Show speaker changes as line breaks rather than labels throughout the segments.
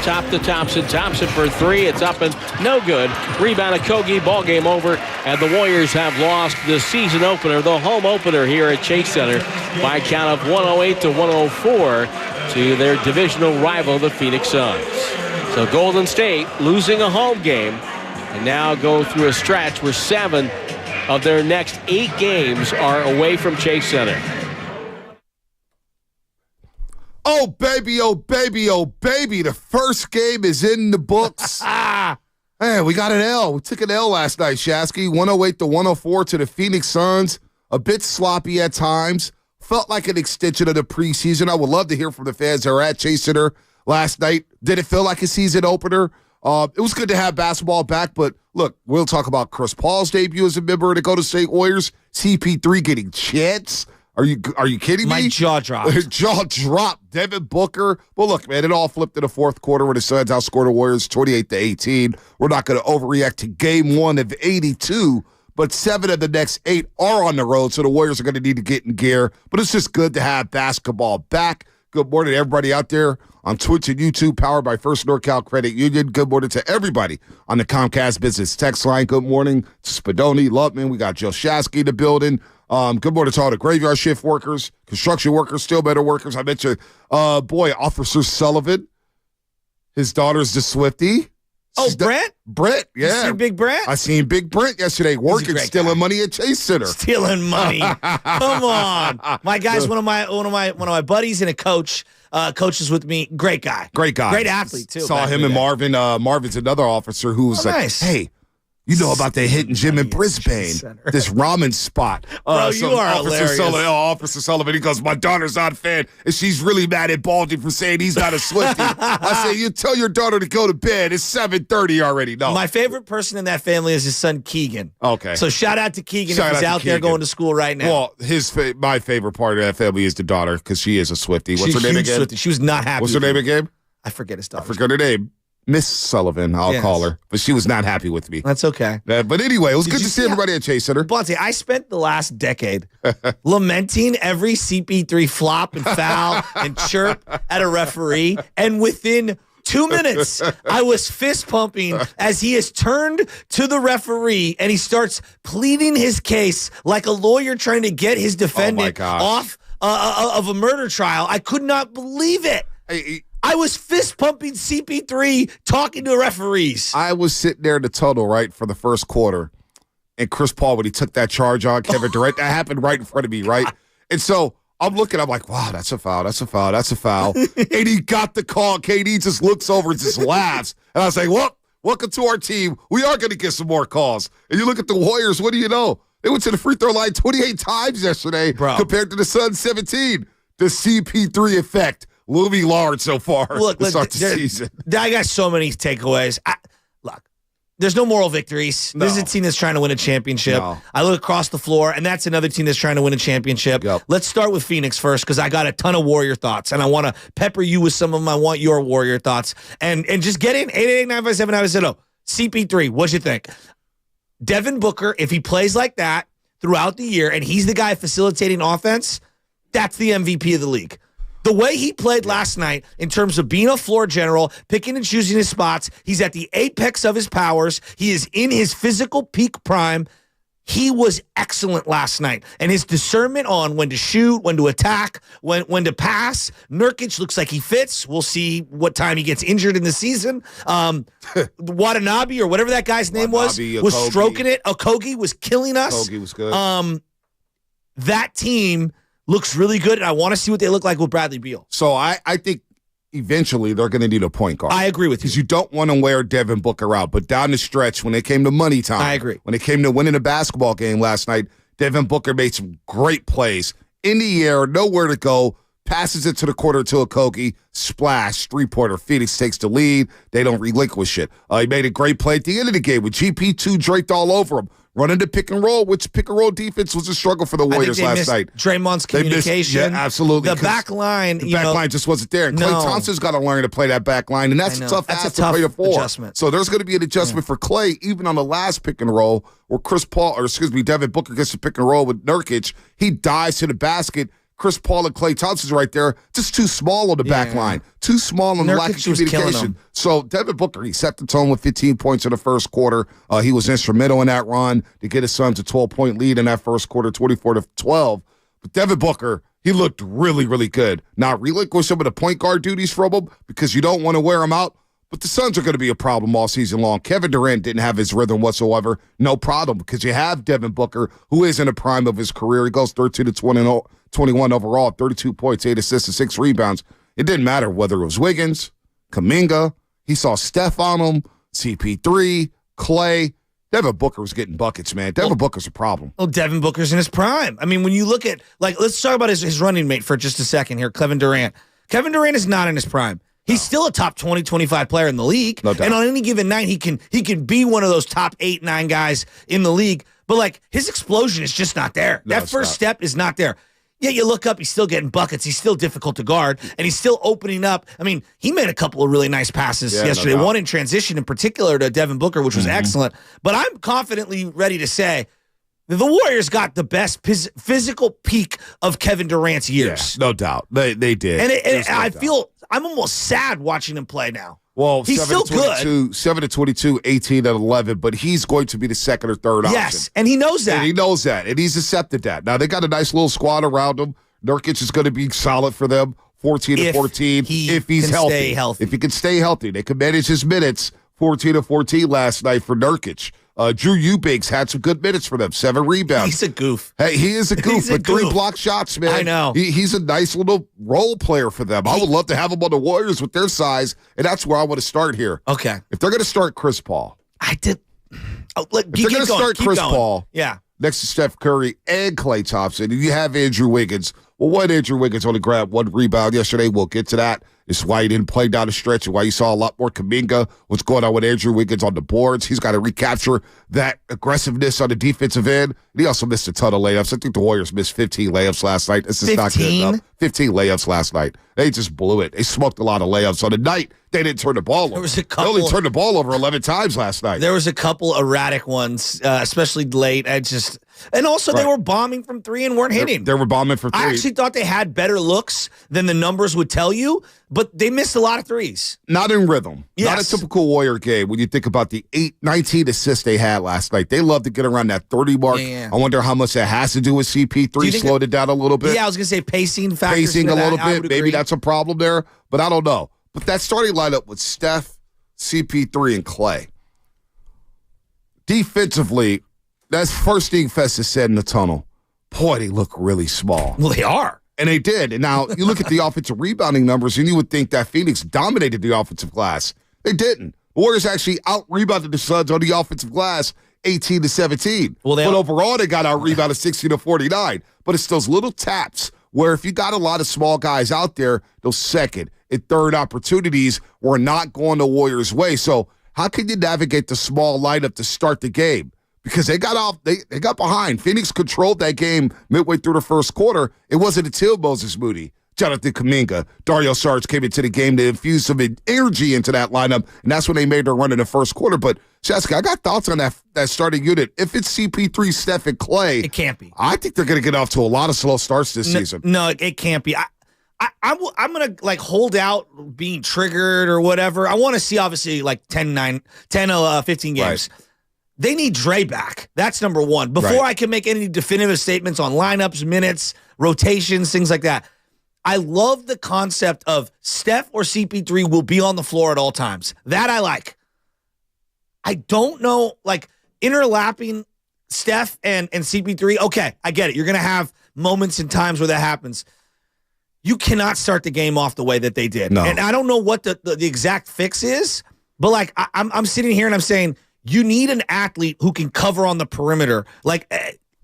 top to Thompson. Thompson for three. It's up and no good. Rebound Okogie. Ball game over. And the Warriors have lost the season opener, the home opener here at Chase Center by a count of 108-104 to their divisional rival, the Phoenix Suns. So Golden State losing a home game and now go through a stretch where 7 of their next 8 games are away from Chase Center.
Oh, baby, oh, baby, oh, baby. The first game is in the books. Hey, we got an L. We took an L last night, Shasky. 108-104 to the Phoenix Suns. A bit sloppy at times. Felt like an extension of the preseason. I would love to hear from the fans that were at Chase Center last night. Did it feel like a season opener? It was good to have basketball back, but look, we'll talk about Chris Paul's debut as a member of the Golden State Warriors. CP3 getting chance. Are you kidding me?
My jaw dropped.
Jaw dropped. Devin Booker. Well, look, man, it all flipped in the fourth quarter when the Suns outscored the Warriors 28-18. We're not going to overreact to game 1 of 82, but 7 of the next 8 are on the road, so the Warriors are going to need to get in gear. But it's just good to have basketball back. Good morning to everybody out there on Twitch and YouTube, powered by First NorCal Credit Union. Good morning to everybody on the Comcast Business Text Line. Good morning to Spadoni, Lutman. We got Joe Shasky in the building. Good morning to all the graveyard shift workers, construction workers, still better workers. I mentioned, Officer Sullivan. His daughter's the Swiftie.
Oh, Brent?
Brent, yeah.
You see Big Brent?
I seen Big Brent yesterday working, stealing money at Chase Center.
Stealing money. Come on. My guy's one of my buddies and a coach. Coaches with me. Great guy.
Great guy.
Great athlete, too.
Saw him and Marvin. Marvin's another officer who was
nice.
Hey, you know about the hidden gym in Brisbane, this ramen spot.
Bro, you are hilarious.
Officer Sullivan, he goes, my daughter's not a fan, and she's really mad at Baldy for saying he's not a Swiftie. I say, you tell your daughter to go to bed. It's 7:30 already. No.
My favorite person in that family is his son, Keegan.
Okay.
So shout out to Keegan if he's out there going to school right now.
Well, my favorite part of that family is the daughter, because she is a Swiftie. What's her name again?
Swiftie. She was not happy.
What's her name again?
I forget his daughter.
I forget her name. Miss Sullivan, I'll call her. But she was not happy with me.
That's okay.
But anyway, it was good to see everybody at Chase Center.
Bonte, I spent the last decade lamenting every CP3 flop and foul and chirp at a referee, and within 2 minutes, I was fist pumping as he has turned to the referee and he starts pleading his case like a lawyer trying to get his defendant off of a murder trial. I could not believe it. I was fist pumping CP3 talking to referees.
I was sitting there in the tunnel, right, for the first quarter, and Chris Paul, when he took that charge on Kevin Durant, that happened right in front of me, right? And so I'm looking, I'm like, wow, that's a foul, that's a foul, that's a foul. And he got the call. KD just looks over and just laughs. And I was like, well, welcome to our team. We are going to get some more calls. And you look at the Warriors, what do you know? They went to the free throw line 28 times yesterday compared to the Suns 17. The CP3 effect. Looming large so far.
Look,
to start the season.
I got so many takeaways. Look, there's no moral victories.
No.
This is a team that's trying to win a championship.
No.
I look across the floor, and that's another team that's trying to win a championship.
Yep.
Let's start with Phoenix first, because I got a ton of Warrior thoughts, and I want to pepper you with some of them. I want your Warrior thoughts. And just get in. 888-957-970. CP3, what'd you think? Devin Booker, if he plays like that throughout the year, and he's the guy facilitating offense, that's the MVP of the league. The way he played last night in terms of being a floor general, picking and choosing his spots, he's at the apex of his powers. He is in his physical peak prime. He was excellent last night. And his discernment on when to shoot, when to attack, when to pass. Nurkic looks like he fits. We'll see what time he gets injured in the season. Watanabe, or whatever that guy's name was stroking it. Okogie was killing us.
Okogie was good.
That team looks really good, and I want to see what they look like with Bradley Beal.
So I think eventually they're going to need a point guard.
I agree with you.
Because you don't want to wear Devin Booker out. But down the stretch, when it came to money time,
I agree.
When it came to winning a basketball game last night, Devin Booker made some great plays. In the air, nowhere to go, passes it to the corner to Okogie, splash, three-pointer. Phoenix takes the lead. They don't relinquish it. He made a great play at the end of the game with GP2 draped all over him. Running the pick and roll, which pick and roll defense was a struggle for the Warriors last night.
Draymond's communication.
Absolutely.
The back line.
The back line just wasn't there. And Klay Thompson's got to learn to play that back line, and that's a tough ass to play the four.
Adjustment.
So there's going to be an adjustment for Klay, even on the last pick and roll, where Devin Booker gets the pick and roll with Nurkic. He dives to the basket. Chris Paul and Klay Thompson's right there, just too small on the back line, too small on the lack of communication. So Devin Booker, he set the tone with 15 points in the first quarter. He was instrumental in that run to get his Suns a 12-point lead in that first quarter, 24-12. But Devin Booker, he looked really, really good. Now, relinquish some of the point guard duties from him because you don't want to wear him out. But the Suns are going to be a problem all season long. Kevin Durant didn't have his rhythm whatsoever. No problem, because you have Devin Booker, who is in the prime of his career. He goes 13-21 overall, 32 points, 8 assists, and 6 rebounds. It didn't matter whether it was Wiggins, Kuminga. He saw Steph on him, CP3, Klay. Devin Booker was getting buckets, man. Devin Booker's a problem.
Well, Devin Booker's in his prime. I mean, when you look at, let's talk about his running mate for just a second here, Kevin Durant. Kevin Durant is not in his prime. He's still a top 20, 25 player in the league.
No doubt.
And on any given night, he can be one of those top 8, 9 guys in the league. But, his explosion is just not there.
No,
that first step is not there. Yeah, you look up, he's still getting buckets. He's still difficult to guard, and he's still opening up. I mean, he made a couple of really nice passes yesterday.
No doubt.
One in transition in particular to Devin Booker, which was excellent. But I'm confidently ready to say the Warriors got the best physical peak of Kevin Durant's years.
Yeah, no doubt. They did.
And I feel I'm almost sad watching him play now.
Well,
he's still good.
7-22, 18-11, but he's going to be the second or third option.
Yes, and he knows that.
And he knows that, and he's accepted that. Now, they got a nice little squad around him. Nurkic is going to be solid for them, 14-14, if he's healthy. If he can stay healthy. They can manage his minutes, 14-14 last night for Nurkic. Drew Eubanks had some good minutes for them, 7 rebounds.
He's a goof.
Hey, he is a goof, but 3 block shots, man.
I know.
He's a nice little role player for them. I would love to have him on the Warriors with their size, and that's where I want to start here.
Okay.
If they're going to start Chris Paul.
I did.
If they're going to start Chris Paul next to Steph Curry and Klay Thompson, and you have Andrew Wiggins. Well, what Andrew Wiggins only grabbed 1 rebound yesterday. We'll get to that. It's why he didn't play down the stretch and why you saw a lot more Kuminga. What's going on with Andrew Wiggins on the boards. He's got to recapture that aggressiveness on the defensive end. And he also missed a ton of layups. I think the Warriors missed 15 layups last night. This is not good enough. 15 layups last night. They just blew it. They smoked a lot of layups. On the night, they didn't turn the ball over. They only turned the ball over 11 times last night.
There was a couple erratic ones, especially late. And also they were bombing from 3 and weren't hitting.
They were bombing from 3.
I actually thought they had better looks than the numbers would tell you, but they missed a lot of threes.
Not in rhythm.
Yes.
Not a typical Warrior game when you think about the 19 assists they had last night. They love to get around that 30 mark.
Yeah.
I wonder how much that has to do with CP3 slowed it down a little bit.
Yeah, I was going to say pacing factors.
Pacing a little bit. Maybe that's a problem there, but I don't know. But that starting lineup with Steph, CP3, and Klay. Defensively, that's first thing Festus said in the tunnel. Boy, they look really small.
Well, they are.
And they did. And now you look at the offensive rebounding numbers, and you would think that Phoenix dominated the offensive glass. They didn't. The Warriors actually out-rebounded the Suns on the offensive glass 18-17. But overall, they got out-rebounded 60-49. But it's those little taps where if you got a lot of small guys out there, those second and third opportunities were not going the Warriors' way. So how can you navigate the small lineup to start the game? Because they got off, they got behind. Phoenix controlled that game midway through the first quarter. It wasn't until Moses Moody, Jonathan Kuminga, Dario Saric came into the game to infuse some energy into that lineup, and that's when they made their run in the first quarter. But, Jessica, I got thoughts on that starting unit. If it's CP3, Steph, and Klay,
it can't be.
I think they're going to get off to a lot of slow starts this season.
No, it can't be. I'm going to hold out being triggered or whatever. I want to see, obviously, 10, 15 games.
Right.
They need Dre back. That's number one. Before I can make any definitive statements on lineups, minutes, rotations, things like that. I love the concept of Steph or CP3 will be on the floor at all times. That I like. I don't know, interlapping Steph and CP3. Okay, I get it. You're going to have moments and times where that happens. You cannot start the game off the way that they did.
No.
And I don't know what the exact fix is, but I'm sitting here and I'm saying, you need an athlete who can cover on the perimeter, like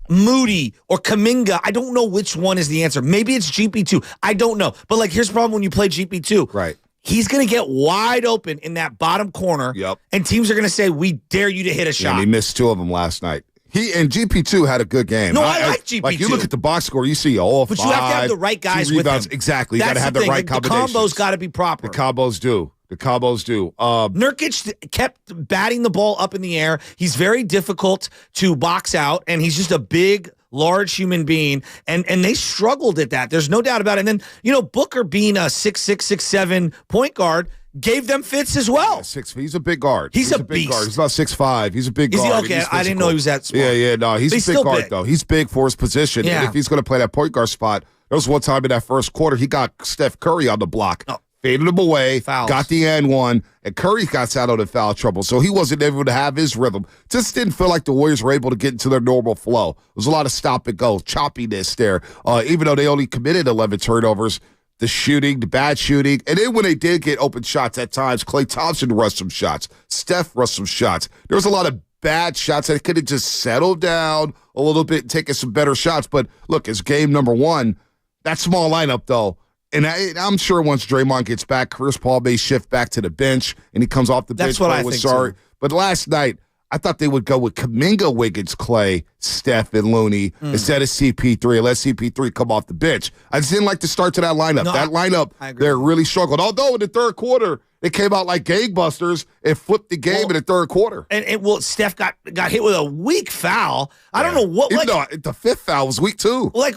Moody or Kuminga. I don't know which one is the answer. Maybe it's GP2. I don't know. But here's the problem when you play GP2.
Right.
He's going to get wide open in that bottom corner.
Yep.
And teams are going to say, we dare you to hit a shot.
And he missed 2 of them last night. He and GP2 had a good game.
No, I like GP2.
You look at the box score, you see
but you have to have the right guys with him.
Exactly. You got to have the right combinations.
The combos got to be proper.
The combos do.
Nurkic kept batting the ball up in the air. He's very difficult to box out, and he's just a big, large human being, and they struggled at that. There's no doubt about it. And then, Booker being a 6'6", 6'7" point guard gave them fits as well.
Yeah, he's a big guard.
He's a
big
beast.
guard. He's not 6'5". He's a big
Is
guard.
he okay? I didn't know he was that small.
Yeah, no, he's a big guard, though. He's big for his position.
Yeah.
And if he's going to play that point guard spot, there was one time in that first quarter, he got Steph Curry on the block.
Oh.
Faded him away,
Fouls.
got the and one, and Curry got out of foul trouble, so he wasn't able to have his rhythm. Just didn't feel like the Warriors were able to get into their normal flow. There was a lot of stop and go, choppiness there. Even though they only committed 11 turnovers, the shooting, the bad shooting, and then when they did get open shots at times, Klay Thompson rushed some shots, Steph rushed some shots. There was a lot of bad shots that could have just settled down a little bit and taken some better shots. But look, it's game number one. That small lineup, though. And I'm sure once Draymond gets back, Chris Paul may shift back to the bench, and he comes off the bench.
That's what I think, too.
But last night, I thought they would go with Kuminga, Wiggins, Klay, Steph, and Looney instead of CP3, and let CP3 come off the bench. I just didn't like the start to that lineup.
No,
that lineup, they really struggled. Although in the third quarter, it came out like gangbusters and flipped the game in the third quarter.
And Steph got hit with a weak foul. I don't know what.
Even though the fifth foul was weak, too.
Like,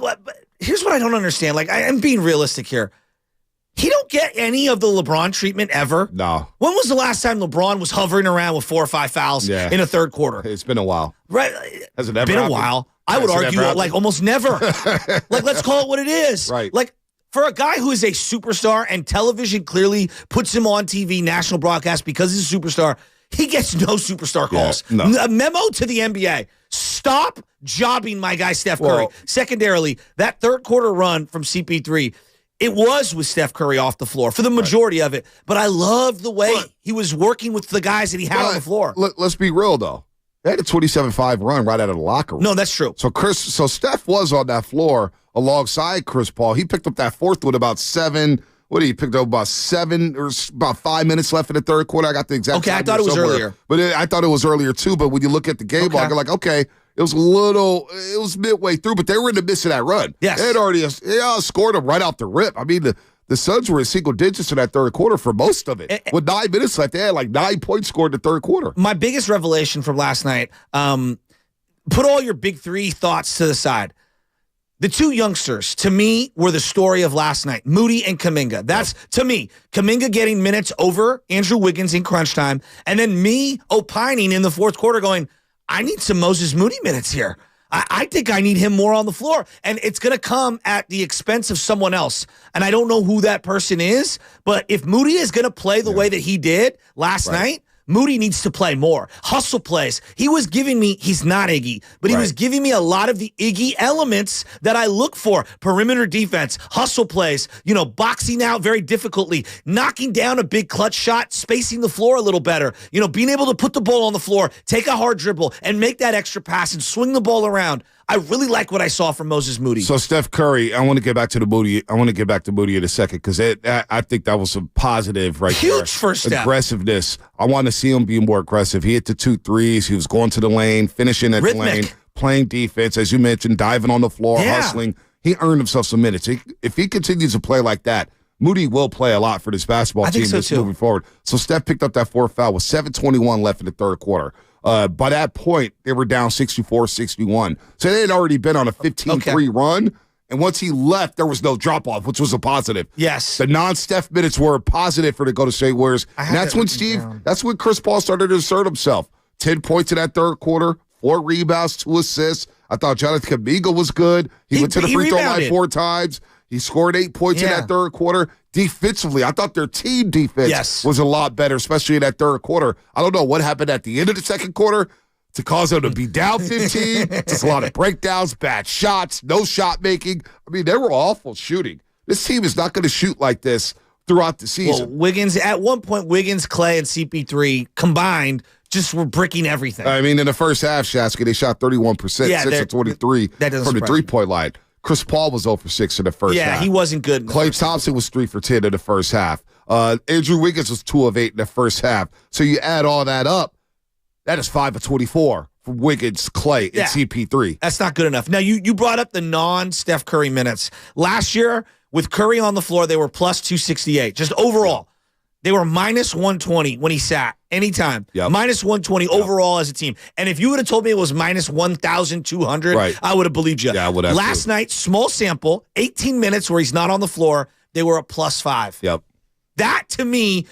here's what I don't understand. Like, I'm being realistic here. He don't get any of the LeBron treatment ever.
No.
When was the last time LeBron was hovering around with 4 or 5 fouls in a third quarter?
It's been a while.
Right?
Has it ever
been
happened?
a while. I would argue like almost never. Like, let's call it what it is.
Right.
Like, for a guy who is a superstar and television clearly puts him on TV, national broadcast, because he's a superstar, he gets no superstar calls.
Yeah, no.
A memo to the NBA. Stop jobbing my guy Steph Curry. Secondarily, that third quarter run from CP3, it was with Steph Curry off the floor for the majority of it. But I loved the way he was working with the guys that he had on the floor.
Let's be real, though. They had a 27-5 run right out of the locker room.
No, that's true.
So Steph was on that floor alongside Chris Paul. He picked up that fourth with about 7. What did he pick up? About 7 or about 5 minutes left in the third quarter. I got the exact.
Okay,
time
I thought it was
somewhere.
earlier.
But I thought it was earlier too. But when you look at the game log, you're like, okay, it was midway through, but they were in the midst of that run.
Yes.
They had already scored them right off the rip. I mean, the Suns were in single digits in that third quarter for most of it. With 9 minutes left, they had like 9 points scored in the third quarter.
My biggest revelation from last night, put all your big three thoughts to the side. The two youngsters, to me, were the story of last night, Moody and Kuminga. That's, to me, Kuminga getting minutes over Andrew Wiggins in crunch time, and then me opining in the fourth quarter going, I need some Moses Moody minutes here. I think I need him more on the floor, and it's going to come at the expense of someone else. And I don't know who that person is, but if Moody is going to play the way that he did last night, Moody needs to play more. Hustle plays. He was giving me, he's not Iggy, but he was giving me a lot of the Iggy elements that I look for. Perimeter defense, hustle plays, boxing out very difficultly, knocking down a big clutch shot, spacing the floor a little better, being able to put the ball on the floor, take a hard dribble, and make that extra pass and swing the ball around. I really like what I saw from Moses Moody.
So Steph Curry, I want to get back to the Moody. I want to get back to Moody in a second because I think that was a positive right there.
Huge first step.
Aggressiveness. I want to see him be more aggressive. He hit the 2 threes. He was going to the lane, finishing at the lane, playing defense, as you mentioned, diving on the floor, hustling. He earned himself some minutes. If he continues to play like that, Moody will play a lot for this basketball team that's moving forward. So Steph picked up that fourth foul with 7:21 left in the third quarter. By that point, they were down 64-61. So they had already been on a 15-3 run. And once he left, there was no drop-off, which was a positive.
Yes.
The non-Steph minutes were a positive for the Golden State Warriors. And that's when Chris Paul started to assert himself. 10 points in that third quarter, 4 rebounds, 2 assists. I thought Jonathan Kuminga was good. He went to the free throw line 4 times. He scored 8 points in that third quarter. Defensively, I thought their team defense was a lot better, especially in that third quarter. I don't know what happened at the end of the second quarter to cause them to be down 15. Just a lot of breakdowns, bad shots, no shot making. I mean, they were awful shooting. This team is not going to shoot like this throughout the season.
Well, at one point, Wiggins, Klay, and CP3 combined just were bricking everything.
I mean, in the first half, Shasky, they shot 31%, 6 of 23 from the three-point line. Chris Paul was 0 for 6 in the first half.
Yeah, he wasn't good.
Klay Thompson was 3 for 10 in the first half. Andrew Wiggins was 2 of 8 in the first half. So you add all that up, that is 5 of 24 from Wiggins, Klay, and CP3.
That's not good enough. Now, you brought up the non-Steph Curry minutes. Last year, with Curry on the floor, they were plus 268, just overall. They were minus 120 when he sat anytime.
Yep.
Minus 120 overall as a team. And if you would have told me it was minus 1,200,
Right.
I would have believed you.
Yeah, I would have.
Last night, small sample, 18 minutes where he's not on the floor. They were a +5.
Yep.
That to me,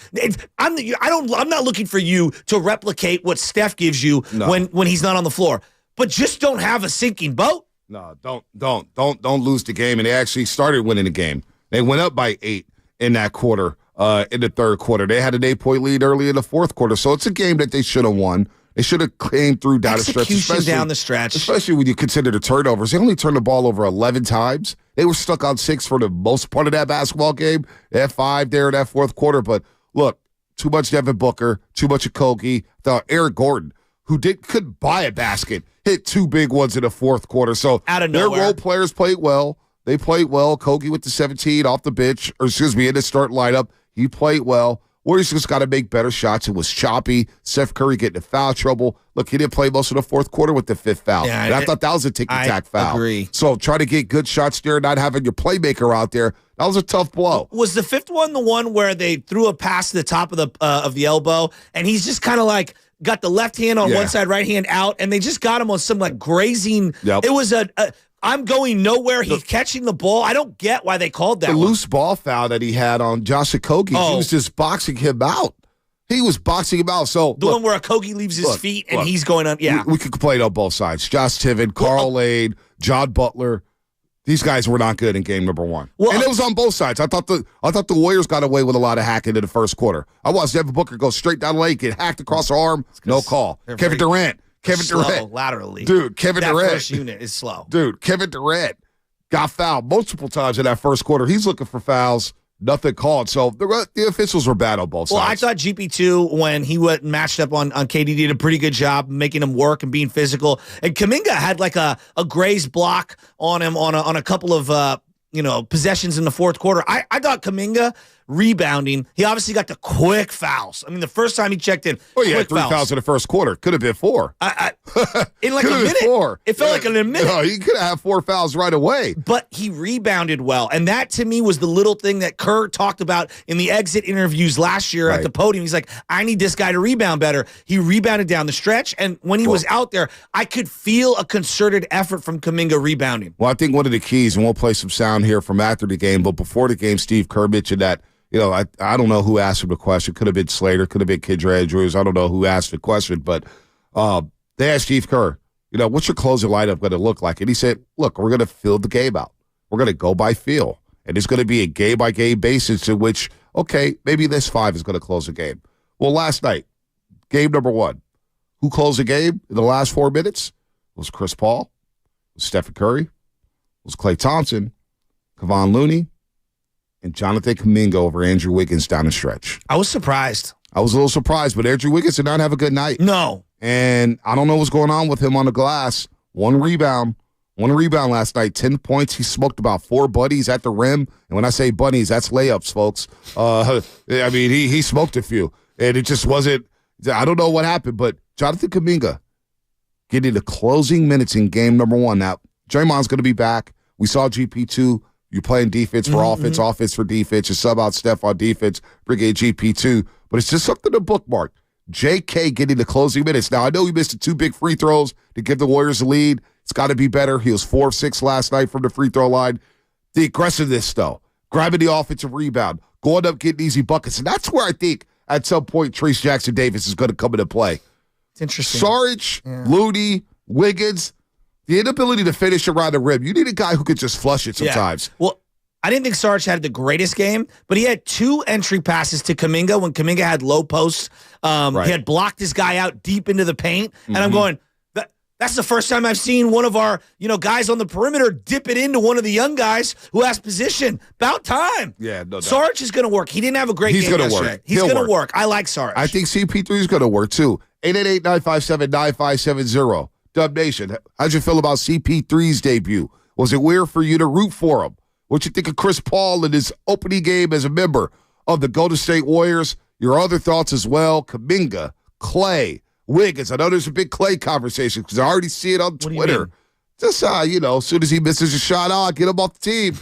I'm not looking for you to replicate what Steph gives you when he's not on the floor. But just don't have a sinking boat.
No, don't lose the game. And they actually started winning the game. They went up by 8 in that quarter. In the third quarter, they had an 8-point lead early in the fourth quarter. So it's a game that they should have won. They should have came through down the stretch.
Execution down the stretch.
Especially when you consider the turnovers. They only turned the ball over 11 times. They were stuck on 6 for the most part of that basketball game. They had 5 there in that fourth quarter. But look, too much Devin Booker, too much of Kogi. Thought Eric Gordon, who couldn't buy a basket, hit 2 big ones in the fourth quarter. So
out of
their
nowhere.
role players played well. They played well. Kogi with the 17 off the bench, in the start lineup. He played well. Warriors just got to make better shots. It was choppy. Steph Curry getting in foul trouble. Look, he didn't play most of the fourth quarter with the 5th foul.
Yeah,
and I thought that was a tick-tack foul.
I agree.
So try to get good shots there, not having your playmaker out there. That was a tough blow.
Was the 5th one the one where they threw a pass to the top of the elbow, and he's just kind of like got the left hand on one side, right hand out, and they just got him on some like grazing.
Yep.
It was I'm going nowhere. He's catching the ball. I don't get why they called that.
The
one.
loose ball foul that he had on Josh Okogie, he was just boxing him out. He was boxing him out. So
the one where Okogie leaves his feet and he's going on. Yeah,
we could complain on both sides. Josh Tiven, Carl Lade, John Butler. These guys were not good in game number 1. And it was on both sides. I thought the Warriors got away with a lot of hacking in the first quarter. I watched Devin Booker go straight down the lane, get hacked across the arm, no call. Kevin Durant
laterally.
Dude, Kevin Durant.
That first unit is slow.
Dude, Kevin Durant got fouled multiple times in that first quarter. He's looking for fouls. Nothing called. So the officials were bad on both sides.
Well, I thought GP2, when he went matched up on KD, did a pretty good job making him work and being physical. And Kuminga had like a grazed block on him on a couple of possessions in the fourth quarter. I thought Kuminga rebounding, he obviously got the quick fouls. I mean, the first time he checked in,
he had 3 fouls in the first quarter. Could have been 4.
In like a minute.
4.
It felt like in a minute.
No, he could have had 4 fouls right away.
But he rebounded well. And that, to me, was the little thing that Kerr talked about in the exit interviews last year at the podium. He's like, I need this guy to rebound better. He rebounded down the stretch. And when he was out there, I could feel a concerted effort from Kuminga rebounding.
Well, I think one of the keys, and we'll play some sound here from after the game, but before the game, Steve Kerr mentioned that, I don't know who asked him the question. Could have been Slater, could have been Kendra Andrews. I don't know who asked the question, but they asked Steve Kerr, what's your closing lineup going to look like? And he said, look, we're going to fill the game out. We're going to go by feel. And it's going to be a game-by-game basis in which, okay, maybe this 5 is going to close the game. Well, last night, game number 1, who closed the game in the last 4 minutes? It was Chris Paul, it was Stephen Curry, it was Klay Thompson, Kevon Looney, and Jonathan Kuminga over Andrew Wiggins down the stretch.
I was surprised.
I was a little surprised, but Andrew Wiggins did not have a good night.
No.
And I don't know what's going on with him on the glass. One rebound last night, 10 points. He smoked about 4 buddies at the rim. And when I say buddies, that's layups, folks. He smoked a few. And it just wasn't, I don't know what happened, but Jonathan Kuminga getting the closing minutes in game number 1. Now, Draymond's going to be back. We saw GP2. You're playing defense for offense, offense for defense. You sub out Steph on defense, bring in GP2. But it's just something to bookmark. JK getting the closing minutes. Now, I know he missed the 2 big free throws to give the Warriors the lead. It's got to be better. He was 4 of 6 last night from the free throw line. The aggressiveness, though, grabbing the offensive rebound, going up, getting easy buckets. And that's where I think at some point Trace Jackson-Davis is going to come into play.
It's interesting.
Sarge, Looney, Wiggins, the inability to finish around the rim. You need a guy who could just flush it sometimes.
Yeah. Well, I didn't think Sarge had the greatest game, but he had 2 entry passes to Kuminga when Kuminga had low posts. He had blocked this guy out deep into the paint. And I'm going, that's the first time I've seen one of our guys on the perimeter dip it into one of the young guys who has position. About time.
Yeah, no doubt.
Sarge is going to work. He didn't have a great game yesterday.
Work.
He's going to work. I like Sarge.
I think CP3 is going to work, too. 888-957-9570. Dub Nation, how'd you feel about CP3's debut? Was it weird for you to root for him? What'd you think of Chris Paul in his opening game as a member of the Golden State Warriors? Your other thoughts as well. Kuminga, Klay, Wiggins. I know there's a big Klay conversation because I already see it on Twitter. Just, as soon as he misses a shot, get him off the team.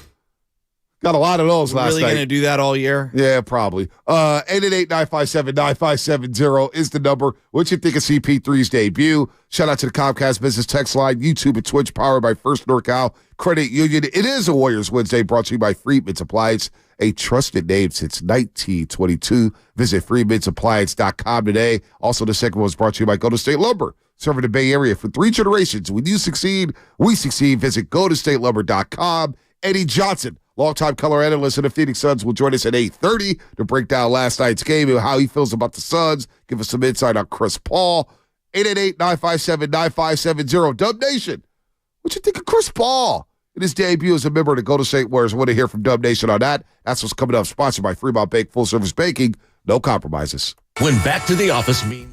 Got a lot of those last
Really
night.
going to do that all year?
Yeah, probably. 888-957-9570 is the number. What you think of CP3's debut? Shout out to the Comcast Business Text Line, YouTube and Twitch, powered by First NorCal Credit Union. It is a Warriors Wednesday, brought to you by Freedman's Appliance, a trusted name since 1922. Visit freedmansappliance.com today. Also, the second one was brought to you by Golden State Lumber, serving the Bay Area for 3 generations. When you succeed, we succeed. Visit goldenstatelumber.com. Eddie Johnson, longtime color analyst of the Phoenix Suns, will join us at 8:30 to break down last night's game and how he feels about the Suns. Give us some insight on Chris Paul. 888-957-9570. Dub Nation, what you think of Chris Paul in his debut as a member of the Golden State Warriors? I want to hear from Dub Nation on that. That's what's coming up. Sponsored by Fremont Bank, full-service banking. No compromises.
When back to the office means...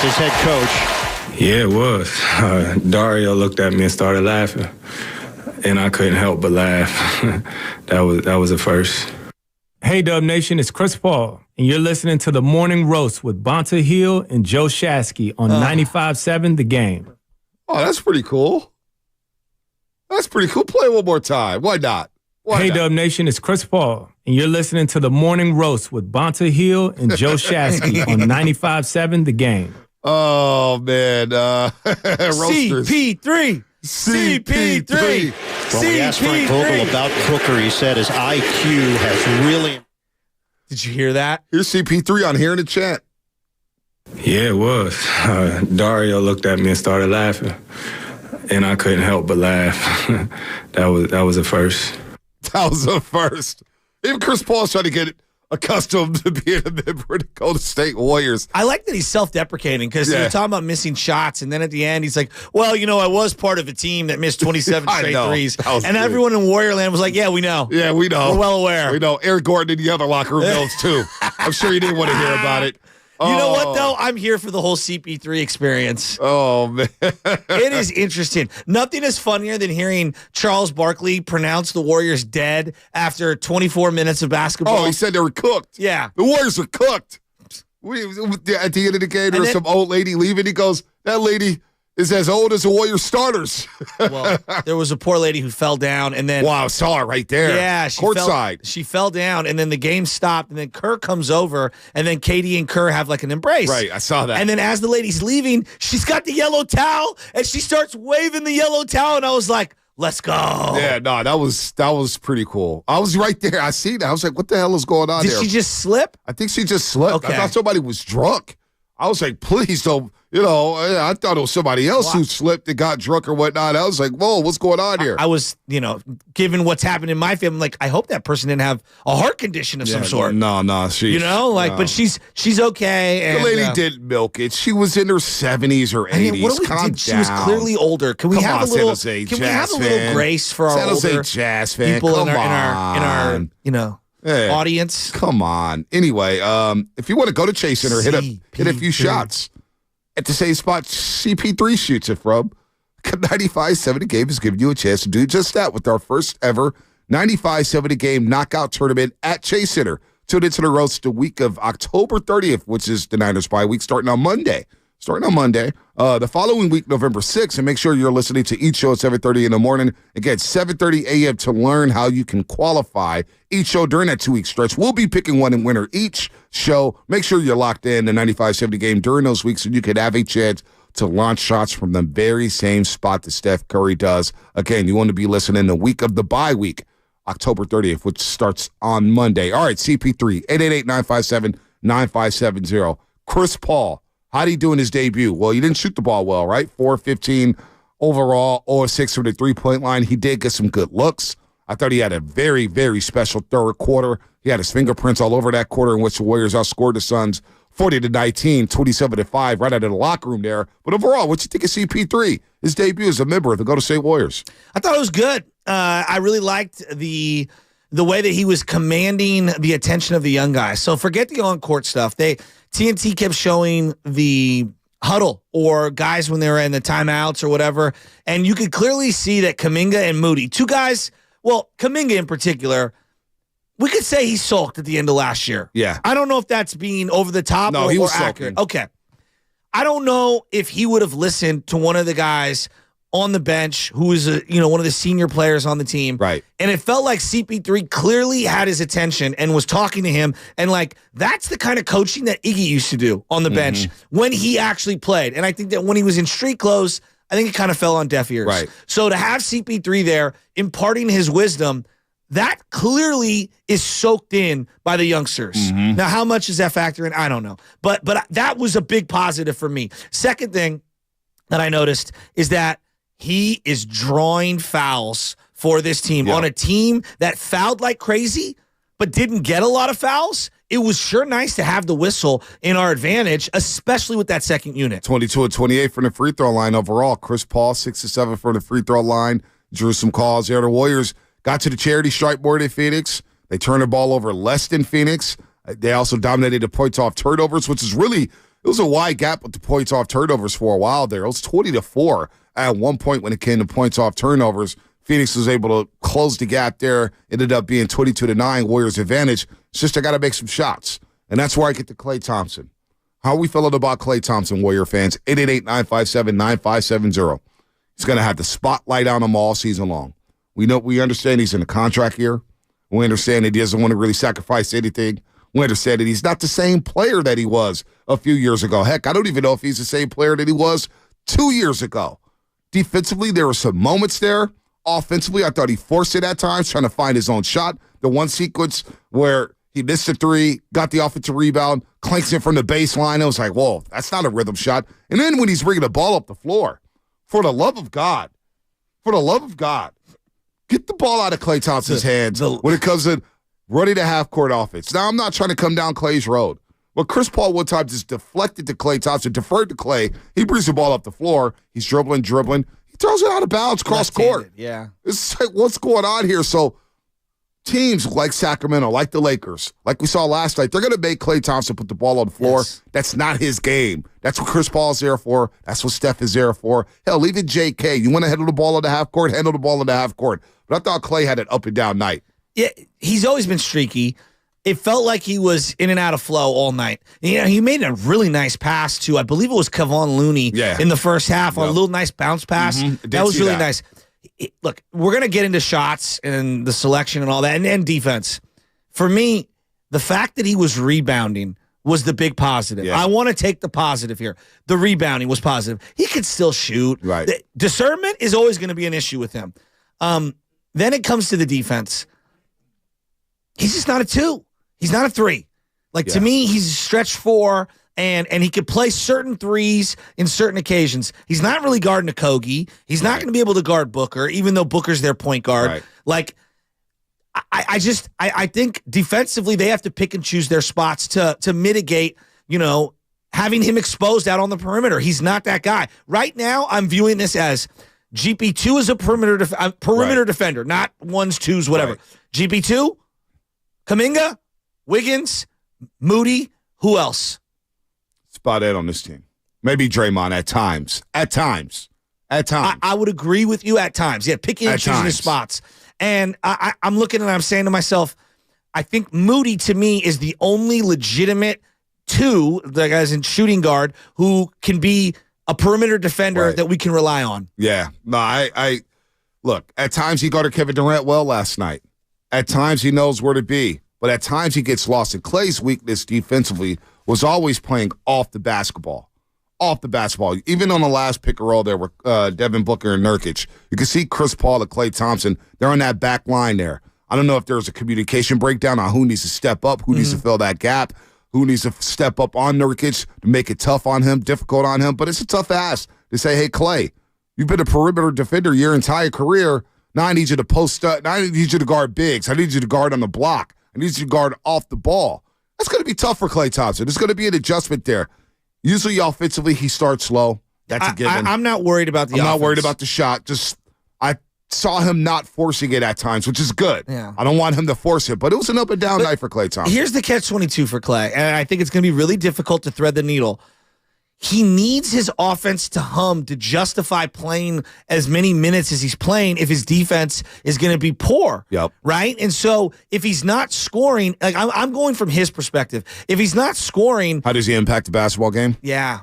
as head coach.
Yeah, it was. Dario looked at me and started laughing, and I couldn't help but laugh. That was a first. Hey, Dub Nation, it's Chris Paul, and you're listening to The Morning Roast with Bonta Hill and Joe Shasky on 95.7 The Game.
Oh, that's pretty cool. That's pretty cool. Play it one more time. Why not?
Hey, Dub Nation, it's Chris Paul, and you're listening to The Morning Roast with Bonta Hill and Joe Shasky on 95.7 The Game.
Oh, man. Roasters.
CP3. CP3.
When we asked Frank Vogel about Booker, he said his IQ has really...
Did you hear that?
Here's CP3 on here in the chat.
Yeah, it was. Dario looked at me and started laughing, and I couldn't help but laugh. That was a first.
That was a first. Even Chris Paul's trying to get accustomed to being a member of the Golden State Warriors.
I like that he's self-deprecating because you're talking about missing shots, and then at the end he's like, well, I was part of a team that missed 27 straight threes. And good. Everyone in Warriorland was like, yeah, we know.
Yeah, we know.
We're well aware.
We know. Eric Gordon in the other locker room knows, too. I'm sure you didn't want to hear about it.
You know what, though? I'm here for the whole CP3 experience.
Oh, man.
It is interesting. Nothing is funnier than hering Charles Barkley pronounce the Warriors dead after 24 minutes of basketball.
Oh, he said they were cooked.
Yeah.
The Warriors are cooked. At the end of the game, there was some old lady leaving. He goes, that lady is as old as the Warriors starters.
Well, there was a poor lady who fell down, and then...
Wow, I saw her right there.
Yeah.
Courtside.
She fell down, and then the game stopped, and then Kerr comes over, and then Katie and Kerr have like an embrace.
Right, I saw that.
And then as the lady's leaving, she's got the yellow towel, and she starts waving the yellow towel, and I was like, let's go.
Yeah, no, that was pretty cool. I was right there. I see that. I was like, what the hell is going on there?
Did she just slip?
I think she just slipped.
Okay.
I thought somebody was drunk. I was like, please don't. I thought it was somebody else who slipped and got drunk or whatnot. I was like, whoa, what's going on here?
I was, given what's happened in my family, I'm like, I hope that person didn't have a heart condition of some sort.
No, she.
But she's okay. And,
the lady didn't milk it. She was in her 70s or 80s.
I mean, what do we did? She was clearly older. Can we have a little? Can we have a little grace for our older
Jazz fan?
People in our audience?
Come on. Anyway, if you want to go to Chase Center, hit a few shots. At the same spot CP3 shoots it from. 95.7 The Game is giving you a chance to do just that with our first ever 95.7 The Game knockout tournament at Chase Center. Tune into the roast the week of October 30th, which is the Niners bye week, starting on Monday. The following week, November 6th, and make sure you're listening to each show at 7:30 in the morning. Again, 7:30 a.m. to learn how you can qualify each show during that 2-week stretch. We'll be picking one winner each show. Make sure you're locked in the 95.7 The Game during those weeks so you can have a chance to launch shots from the very same spot that Steph Curry does. Again, you want to be listening the week of the bye week, October 30th, which starts on Monday. All right, CP3, 888-957-9570. Chris Paul. How'd he do in his debut? Well, he didn't shoot the ball well, right? 4-15 overall, 0-6 from the three-point line. He did get some good looks. I thought he had a very, very special third quarter. He had his fingerprints all over that quarter in which the Warriors outscored the Suns 40-19, 27-5, right out of the locker room there. But overall, what you think of CP3? His debut as a member of the Golden State Warriors.
I thought it was good. I really liked the way that he was commanding the attention of the young guys. So forget the on-court stuff. TNT kept showing the huddle or guys when they were in the timeouts or whatever, and you could clearly see that Kuminga and Moody, two guys, well, Kuminga in particular, we could say he sulked at the end of last year.
Yeah.
I don't know if that's being over the top
or
accurate. Sulking. Okay. I don't know if he would have listened to one of the guys on the bench who is one of the senior players on the team.
Right.
And it felt like CP3 clearly had his attention and was talking to him. And that's the kind of coaching that Iggy used to do on the bench when he actually played. And I think that when he was in street clothes, I think it kind of fell on deaf ears.
Right.
So to have CP3 there imparting his wisdom, that clearly is soaked in by the youngsters. Now, how much does that factor in? I don't know. But that was a big positive for me. Second thing that I noticed is that he is drawing fouls for this team on a team that fouled like crazy but didn't get a lot of fouls. It was sure nice to have the whistle in our advantage, especially with that second unit.
22-28 from the free throw line overall. Chris Paul, 6-7 from the free throw line. Drew some calls there. The Warriors got to the charity stripe more than Phoenix. They turned the ball over less than Phoenix. They also dominated the points off turnovers, which is really It was a wide gap with the points off turnovers for a while there. It was 20-4 at one point when it came to points off turnovers. Phoenix was able to close the gap there. Ended up being 22-9, Warriors advantage. It's just I got to make some shots. And that's where I get to Klay Thompson. How are we feeling about Klay Thompson, Warrior fans? 888-957-9570. He's going to have the spotlight on him all season long. We understand he's in a contract year. We understand that he doesn't want to really sacrifice anything. We understand that he's not the same player that he was a few years ago. Heck, I don't even know if he's the same player that he was 2 years ago. Defensively, there were some moments there. Offensively, I thought he forced it at times, trying to find his own shot. The one sequence where he missed a three, got the offensive rebound, clanks it from the baseline. It was like, whoa, that's not a rhythm shot. And then when he's bringing the ball up the floor, for the love of God, get the ball out of Klay Thompson's hands when it comes to running a half-court offense. Now, I'm not trying to come down Klay's road. But Chris Paul one time just deflected to Klay Thompson, deferred to Klay. He brings the ball up the floor. He's dribbling. He throws it out of bounds cross court.
Yeah.
It's like, what's going on here? So teams like Sacramento, like the Lakers, like we saw last night, they're going to make Klay Thompson put the ball on the floor.
Yes.
That's not his game. That's what Chris Paul is there for. That's what Steph is there for. Hell, even JK, you want to handle the ball on the half court, handle the ball on the half court. But I thought Klay had an up and down night.
Yeah, he's always been streaky. It felt like he was in and out of flow all night. You know, he made a really nice pass to, I believe it was Kevon Looney in the first half on a little nice bounce pass. That was really nice. Look, we're going to get into shots and the selection and all that, and defense. For me, the fact that he was rebounding was the big positive.
Yeah.
I want to take the positive here. The rebounding was positive. He could still shoot.
Right.
The discernment is always going to be an issue with him. Then it comes to the defense. He's just not a 2. He's not a 3. To me, he's a stretch 4, and he could play certain threes in certain occasions. He's not really guarding a Kogi. He's not going to be able to guard Booker, even though Booker's their point guard.
Right.
I think defensively they have to pick and choose their spots to mitigate, having him exposed out on the perimeter. He's not that guy. Right now, I'm viewing this as GP2 is a perimeter defender, not 1s, 2s, whatever.
Right.
GP2, Kuminga, Wiggins, Moody, who else?
Spot in on this team. Maybe Draymond at times.
I would agree with you at times. Yeah, picking and choosing his spots. And I'm looking and I'm saying to myself, I think Moody to me is the only legitimate 2, the guys in shooting guard, who can be a perimeter defender that we can rely on.
Yeah. No, I look, at times he guarded Kevin Durant well last night. At times he knows where to be. But at times he gets lost. And Klay's weakness defensively was always playing off the basketball. Even on the last pick and roll there with Devin Booker and Nurkic, you can see Chris Paul and Klay Thompson. They're on that back line there. I don't know if there's a communication breakdown on who needs to step up, who needs to fill that gap, who needs to step up on Nurkic to make it tough on him, difficult on him. But it's a tough ask to say, hey, Klay, you've been a perimeter defender your entire career. Now I need you to post up. Now I need you to guard bigs. I need you to guard on the block. I need you to guard off the ball. That's going to be tough for Klay Thompson. There's going to be an adjustment there. Usually offensively, he starts slow. That's a given.
I'm not worried about the offense.
I'm not worried about the shot. I saw him not forcing it at times, which is good.
Yeah.
I don't want him to force it, but it was an up and down night for Klay Thompson.
Here's the catch-22 for Klay, and I think it's going to be really difficult to thread the needle. He needs his offense to hum to justify playing as many minutes as he's playing if his defense is going to be poor.
Yep.
Right? And so if he's not scoring, like I'm going from his perspective. If he's not scoring.
How does he impact the basketball game?
Yeah.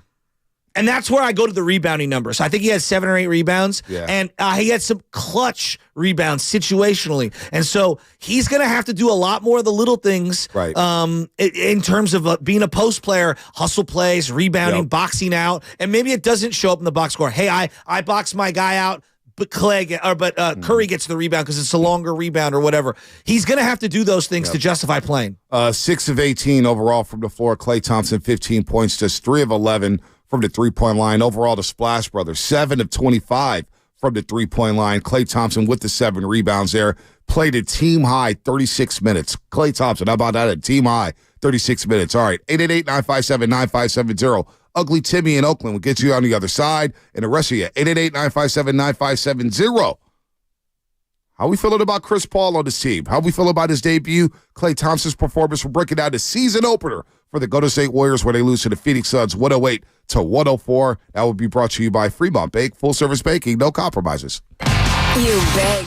And that's where I go to the rebounding numbers. I think he had 7 or 8 rebounds, and he had some clutch rebounds situationally. And so he's going to have to do a lot more of the little things in terms of being a post player, hustle plays, rebounding, boxing out. And maybe it doesn't show up in the box score. Hey, I box my guy out, but Curry gets the rebound because it's a longer rebound or whatever. He's going to have to do those things to justify playing.
6 of 18 overall from the floor. Klay Thompson, 15 points, just 3 of 11 from the three-point line. Overall, the Splash Brothers, 7 of 25 from the three-point line. Klay Thompson with the 7 rebounds there. Played a team-high 36 minutes. Klay Thompson, how about that? A team-high 36 minutes. All right, 888-957-9570. Ugly Timmy in Oakland will get you on the other side. And the rest of you, 888-957-9570. How we feeling about Chris Paul on this team? How we feeling about his debut? Klay Thompson's performance. We're breaking down the season opener for the Golden State Warriors where they lose to the Phoenix Suns 108-104. That will be brought to you by Fremont Bank. Full service banking, no compromises.
You beg.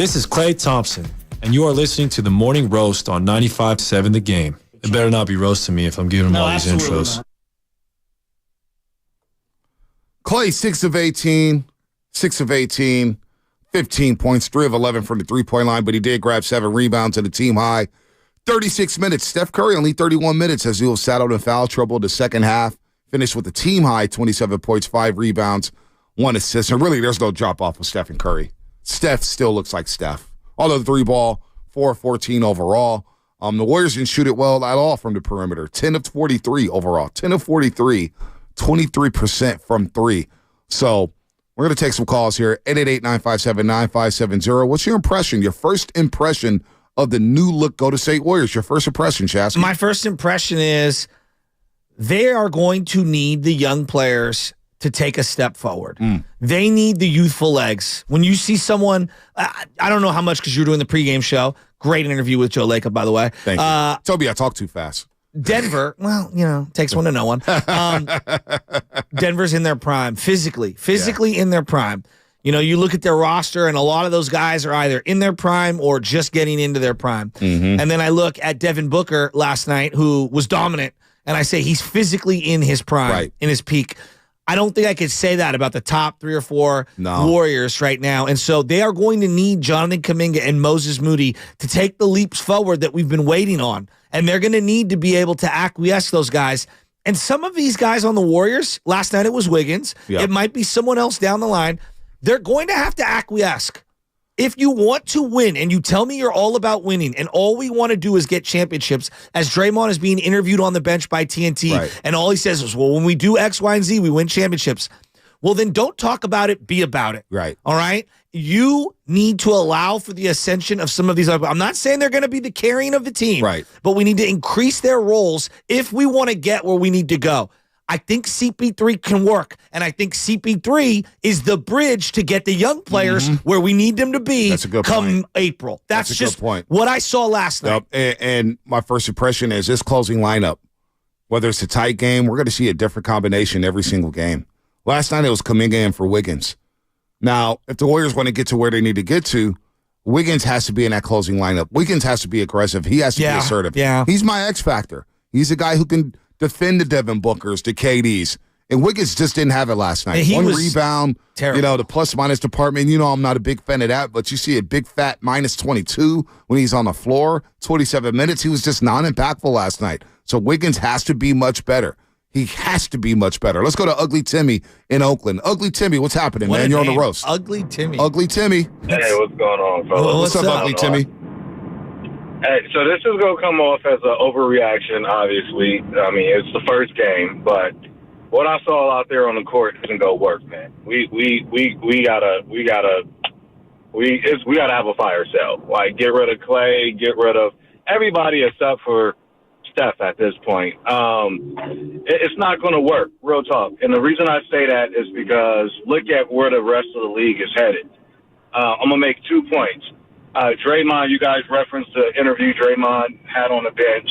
This is Klay Thompson, and you are listening to the Morning Roast on 95.7 The Game. It better not be roasting me if I'm giving them all these intros.
Not.
Klay, 6 of 18, 15 points, 3 of 11 from the three-point line, but he did grab 7 rebounds at a team high. 36 minutes. Steph Curry only 31 minutes as he was sat out in foul trouble the second half. Finished with a team high 27 points, 5 rebounds, 1 assist. And really, there's no drop-off with Steph and Curry. Steph still looks like Steph. Although the 3-ball, 4 of 14 overall. The Warriors didn't shoot it well at all from the perimeter. 10 of 43 overall. 10 of 43, 23% from 3. So we're going to take some calls here. 888-957-9570. What's your impression, your first impression of the new look Golden State Warriors? Your first impression, Chasky?
My first impression is they are going to need the young players to take a step forward. They need the youthful legs. When you see someone, I don't know how much because you're doing the pregame show. Great interview with Joe Lacob, by the way.
Thank you. Toby, I talk too fast.
Denver, well, takes one to know one. Denver's in their prime, physically in their prime. You look at their roster, and a lot of those guys are either in their prime or just getting into their prime.
Mm-hmm.
And then I look at Devin Booker last night, who was dominant, and I say he's physically in his prime, in his peak. I don't think I could say that about the top 3 or 4 Warriors right now. And so they are going to need Jonathan Kuminga and Moses Moody to take the leaps forward that we've been waiting on. And they're going to need to be able to acquiesce those guys. And some of these guys on the Warriors, last night it was Wiggins. It might be someone else down the line. They're going to have to acquiesce. If you want to win and you tell me you're all about winning and all we want to do is get championships, as Draymond is being interviewed on the bench by TNT, and all he says is, well, when we do X, Y, and Z, we win championships. Well, then don't talk about it, be about it.
Right.
All right? You need to allow for the ascension of some of these other. I'm not saying they're going to be the carrying of the team, but we need to increase their roles if we want to get where we need to go. I think CP3 can work, and I think CP3 is the bridge to get the young players where we need them to be.
That's a good
come
point.
April. That's
a
just
good point.
What I saw last night.
And my first impression is this closing lineup, whether it's a tight game, we're going to see a different combination every single game. Last night it was Kuminga in for Wiggins. Now, if the Warriors want to get to where they need to get to, Wiggins has to be in that closing lineup. Wiggins has to be aggressive. He has to be assertive.
Yeah.
He's my X factor. He's a guy who can defend the Devin Bookers, the KDs. And Wiggins just didn't have it last night.
He
1
was
rebound,
terrible.
The plus-minus department. I'm not a big fan of that, but you see a big fat minus 22 when he's on the floor, 27 minutes. He was just non-impactful last night. So Wiggins has to be much better. He has to be much better. Let's go to Ugly Timmy in Oakland. Ugly Timmy, what's happening, man? You're on the roast.
Ugly Timmy.
Ugly Timmy.
Hey, what's going on, fellas?
What's up, Ugly Timmy?
Hey, so this is going to come off as an overreaction, obviously. I mean, it's the first game, but what I saw out there on the court doesn't go work, man. We gotta have a fire sale. Like, get rid of Klay, get rid of everybody except for Steph at this point. It's not going to work, real talk. And the reason I say that is because look at where the rest of the league is headed. I'm going to make 2 points. Draymond, you guys referenced the interview Draymond had on the bench,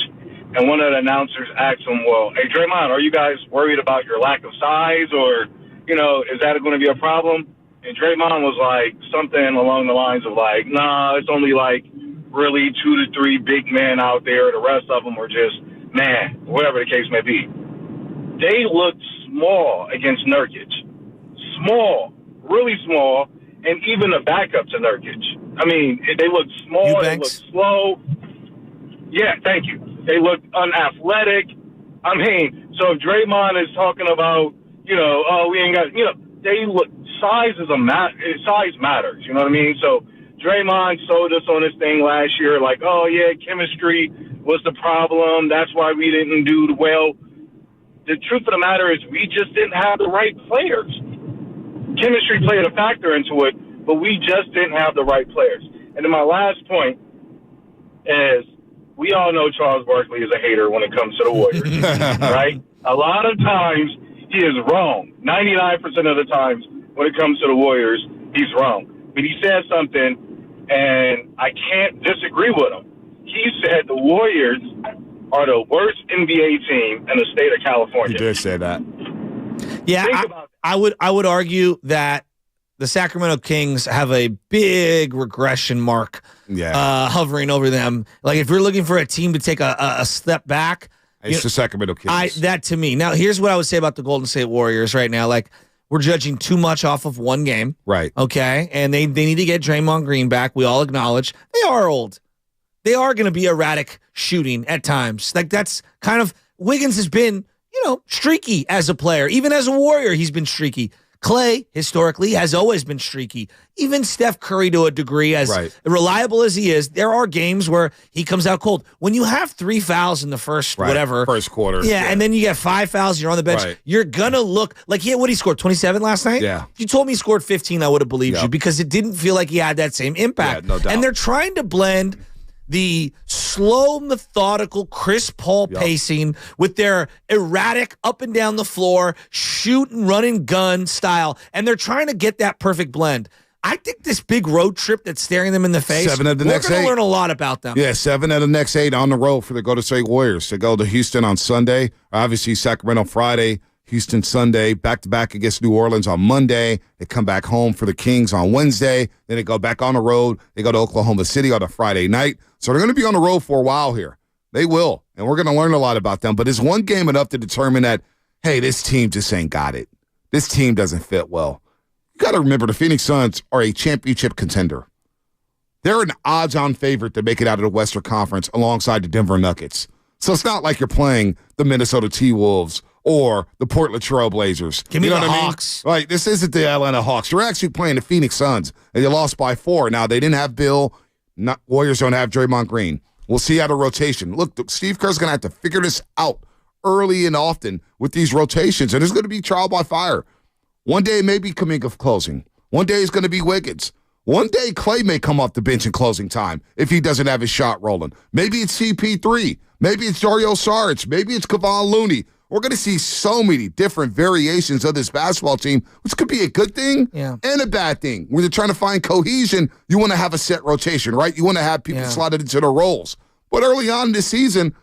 and one of the announcers asked him, well, hey, Draymond, are you guys worried about your lack of size, or, is that going to be a problem? And Draymond was like something along the lines of like, nah, it's only like really 2 to 3 big men out there. The rest of them are just, man, whatever the case may be. They looked small against Nurkic. Small, really small, and even the backup to Nurkic. I mean, they looked small, they looked slow. Yeah, thank you. They looked unathletic. I mean, so if Draymond is talking about, we ain't got, they look, size matters, you know what I mean? So Draymond sold us on this thing last year, like, oh, yeah, chemistry was the problem. That's why we didn't do well. The truth of the matter is we just didn't have the right players. Chemistry played a factor into it, but we just didn't have the right players. And then my last point is we all know Charles Barkley is a hater when it comes to the Warriors, right? A lot of times he is wrong. 99% of the times when it comes to the Warriors, he's wrong. But he said something, and I can't disagree with him. He said the Warriors are the worst NBA team in the state of California.
He did say that.
Yeah, I would argue that the Sacramento Kings have a big regression mark hovering over them. Like, if you're looking for a team to take a step back,
it's the Sacramento Kings.
That to me. Now, here's what I would say about the Golden State Warriors right now. Like, we're judging too much off of one game.
Right.
Okay? And they need to get Draymond Green back. We all acknowledge they are old. They are going to be erratic shooting at times. Like, that's kind of, Wiggins has been, streaky as a player. Even as a Warrior, he's been streaky. Klay, historically, has always been streaky. Even Steph Curry, to a degree, as reliable as he is, there are games where he comes out cold. When you have 3 fouls in the first
first quarter.
And then you get 5 fouls, you're on the bench, you're going to look like he scored 27 last night?
Yeah.
If you told me he scored 15, I would have believed you, because it didn't feel like he had that same impact.
Yeah, no doubt.
And they're trying to blend the slow, methodical Chris Paul pacing with their erratic up and down the floor, shoot and run and gun style. And they're trying to get that perfect blend. I think this big road trip that's staring them in the face,
7 of the next 8.
We're going to learn a lot about them.
Yeah, 7 of the next 8 on the road for the Golden State Warriors. They go to Houston on Sunday. Obviously, Sacramento Friday, Houston Sunday, back-to-back against New Orleans on Monday. They come back home for the Kings on Wednesday. Then they go back on the road. They go to Oklahoma City on a Friday night. So they're going to be on the road for a while here. They will, and we're going to learn a lot about them. But is one game enough to determine that, hey, this team just ain't got it? This team doesn't fit well. You got to remember the Phoenix Suns are a championship contender. They're an odds-on favorite to make it out of the Western Conference alongside the Denver Nuggets. So it's not like you're playing the Minnesota T-Wolves or the Portland Trail Blazers.
Give me
the
Hawks.
Right, this isn't the Atlanta Hawks. You're actually playing the Phoenix Suns, and you lost by 4. Now, they didn't have Bill. Warriors don't have Draymond Green. We'll see how the rotation. Look, Steve Kerr's going to have to figure this out early and often with these rotations, and there's going to be trial by fire. One day it may be Kuminga closing. One day it's going to be Wiggins. One day Klay may come off the bench in closing time if he doesn't have his shot rolling. Maybe it's CP3. Maybe it's Dario Saric. Maybe it's Kevon Looney. We're going to see so many different variations of this basketball team, which could be a good thing and a bad thing. When you're trying to find cohesion, you want to have a set rotation, right? You want to have people slotted into their roles. But early on in this season,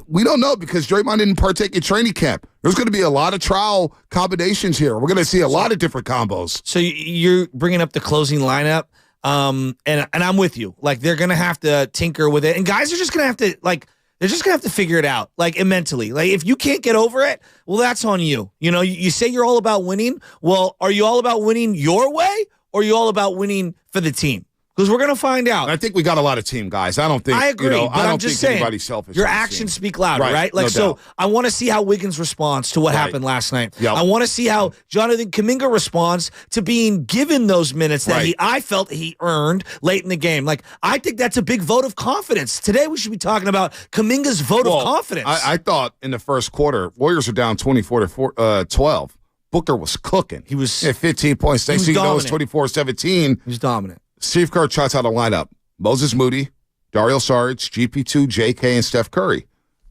we don't know because Draymond didn't partake in training camp. There's going to be a lot of trial combinations here. We're going to see a lot of different combos.
So you're bringing up the closing lineup, and I'm with you. Like, they're going to have to tinker with it. And guys are just going to have to, they're just going to have to figure it out, mentally. Like, if you can't get over it, well, that's on you. You say you're all about winning. Well, are you all about winning your way, or are you all about winning for the team? Because we're going to find out.
I think we got a lot of team guys. I don't think
I agree. But
I don't
I'm just
think
saying,
anybody's selfish.
your actions speak louder, right?
No
So
doubt.
I want to see how Wiggins responds to what happened last night.
Yep.
I want to see how Jonathan Kuminga responds to being given those minutes that I felt he earned late in the game. I think that's a big vote of confidence. Today we should be talking about Kuminga's vote of confidence.
I thought in the first quarter, Warriors are down 24-12. Booker was cooking.
He was
15 points. Next thing you know, it's 24-17.
He was dominant.
Steve Kerr tries out a lineup. Moses Moody, Dario Saric, GP2, JK, and Steph Curry.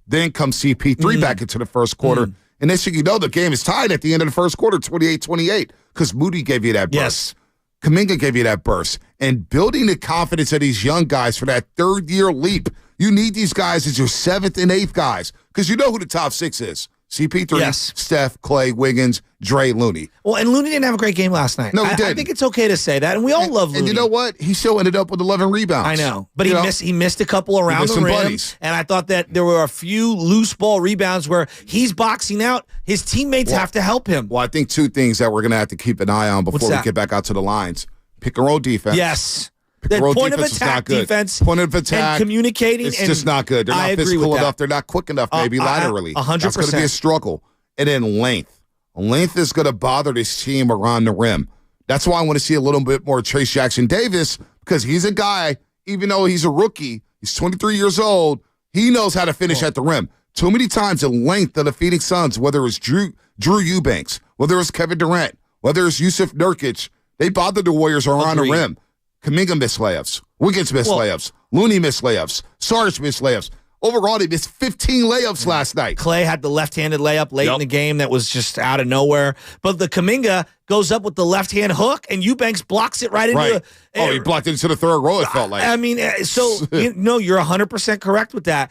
Then comes CP3 back into the first quarter. And next thing you know, the game is tied at the end of the first quarter, 28-28, because Moody gave you that burst.
Yes.
Kuminga gave you that burst. And building the confidence of these young guys for that third-year leap, you need these guys as your 7th and 8th guys, because you know who the top 6 is. CP3, Steph, Klay, Wiggins, Dre, Looney.
Well, and Looney didn't have a great game last night.
No, he didn't.
I think it's okay to say that, and we all love Looney.
And you know what? He still ended up with 11 rebounds.
I know, but he missed a couple around the rim,
buddies.
And I thought that there were a few loose ball rebounds where he's boxing out. His teammates have to help him.
Well, I think 2 things that we're going to have to keep an eye on before we get back out to the lines. Pick and roll defense.
Yes.
Pick and roll
point of
defense is not
attack
good.
defense.
Point of attack.
And communicating.
It's just not good. They're not physical enough. They're not quick enough, maybe laterally.
100%.
That's going to be a struggle. And then length. Length is going to bother this team around the rim. That's why I want to see a little bit more Trace Jackson Davis, because he's a guy, even though he's a rookie, he's 23 years old, he knows how to finish at the rim. Too many times the length of the Phoenix Suns, whether it's Drew Eubanks, whether it's Kevin Durant, whether it's Yusuf Nurkic, they bother the Warriors around the rim. Kuminga missed layups. Wiggins missed layups. Looney missed layups. Saric missed layups. Overall, they missed 15 layups last night.
Klay had the left-handed layup late in the game that was just out of nowhere. But the Kuminga goes up with the left-hand hook, and Eubanks blocks it right into
he blocked it into the third row, it felt like.
I mean, so, you're 100% correct with that.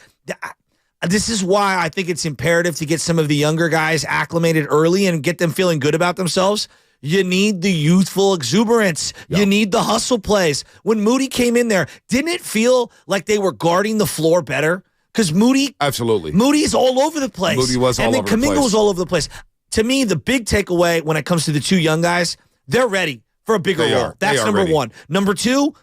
This is why I think it's imperative to get some of the younger guys acclimated early and get them feeling good about themselves. You need the youthful exuberance. You need the hustle plays. When Moody came in there, didn't it feel like they were guarding the floor better? Because Moody's all over the place.
Moody was all over the place.
And then Kuminga was all over the place. To me, the big takeaway when it comes to the two young guys, they're ready for a bigger role. That's number one. Number two,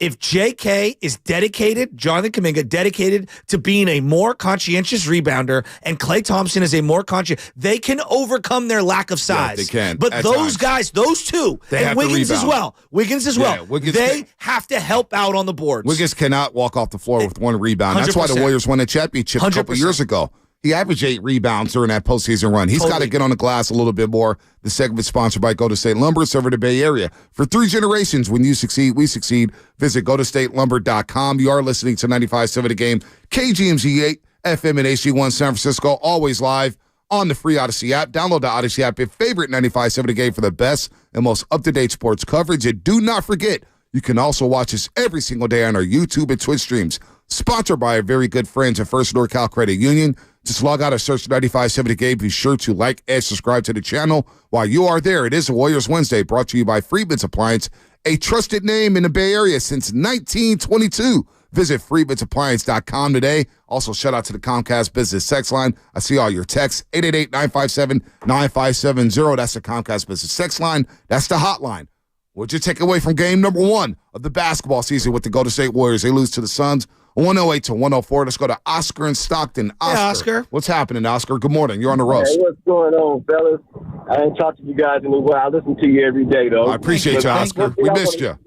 if J.K. is dedicated, Jonathan Kuminga, dedicated to being a more conscientious rebounder, and Klay Thompson is a more conscientious, they can overcome their lack of size.
Yeah, they can.
But those guys, those two, and Wiggins as well, they have to help out on the boards.
Wiggins cannot walk off the floor with one rebound.
100%.
That's why the Warriors won a championship a couple years ago. He averaged 8 rebounds during that postseason run. He's got to get on the glass a little bit more. The segment sponsored by Golden State Lumber, serving the Bay Area. For 3 generations, when you succeed, we succeed. Visit GoldenStateLumber.com. You are listening to 95.7 The Game, KGMZ 8 FM and HD1 San Francisco, always live on the free Odyssey app. Download the Odyssey app, your favorite 95.7 The Game for the best and most up-to-date sports coverage. And do not forget, you can also watch us every single day on our YouTube and Twitch streams. Sponsored by our very good friends at First NorCal Credit Union. Just log out and search 95.7 The Game. Be sure to like and subscribe to the channel. While you are there, it is a Warriors Wednesday brought to you by Freedman's Appliance, a trusted name in the Bay Area since 1922. Visit freedmansappliance.com today. Also, shout out to the Comcast Business Sex Line. I see all your texts, 888-957-9570. That's the Comcast Business Sex Line. That's the hotline. What'd you take away from game number 1 of the basketball season with the Golden State Warriors? They lose to the Suns 108-104. Let's go to Oscar in Stockton.
Oscar.
What's happening, Oscar? Good morning. You're on the roast.
Hey, what's going on, fellas? I ain't talked to you guys in a while. I listen to you every day, though.
I appreciate you, Oscar. We missed you.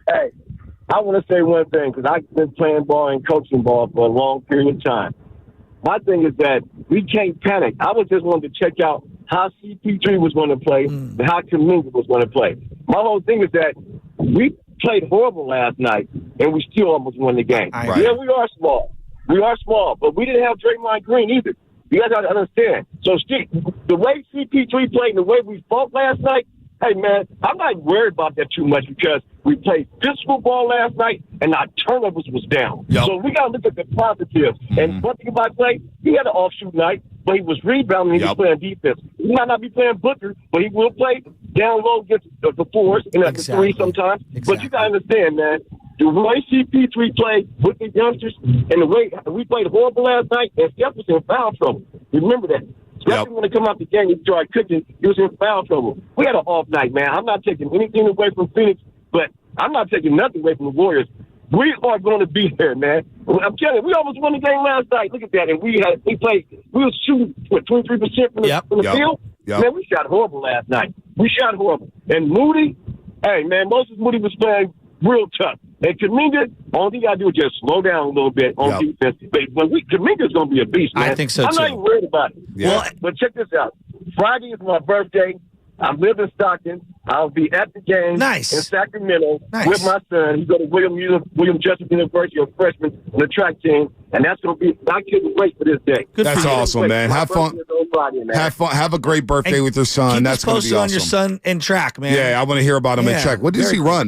Hey, I want to say one thing, because I've been playing ball and coaching ball for a long period of time. My thing is that we can't panic. I was just wanting to check out how CP3 was going to play and how Kuminga was going to play. My whole thing is that we played horrible last night, and we still almost won the game.
Right.
Yeah, we are small. We are small, but we didn't have Draymond Green either. You guys got to understand. So, the way CP3 played and the way we fought last night, hey, man, I'm not worried about that too much because we played physical ball last night and our turnovers was down.
Yep.
So we got to look at the positives. And one thing about Klay, he had an offshoot night, but he was rebounding and he was playing defense. He might not be playing Booker, but he will play down low against the fours and at the three sometimes. But you got to understand, man, the way CP3 played with the youngsters and the way we played horrible last night, and Steph was in foul trouble. Remember that. Especially when they come out the game, he started cooking, he was in foul trouble. We had an off night, man. I'm not taking anything away from Phoenix, but I'm not taking nothing away from the Warriors. We are going to be there, man. I'm telling you, we almost won the game last night. Look at that. And we were shooting, 23% from the field? Yep. Man, we shot horrible last night. We shot horrible. And Moody, hey, man, Moses Moody was playing real tough. And Kuminga, all you got to do is just slow down a little bit on defense. But Kuminga's going to be a beast, man.
I think so,
I'm not even worried about it.
Yeah.
Well, but check this out. Friday is my birthday. I live in Stockton. I'll be at the game in Sacramento with my son. He's going to William Jessup University, a freshman on the track team. And that's going to be, I couldn't wait for this day.
That's awesome, man. Have fun. Have fun. Have a great birthday with your son. That's going to be awesome.
On your son in track, man.
Yeah, I want to hear about him in track. What does he run?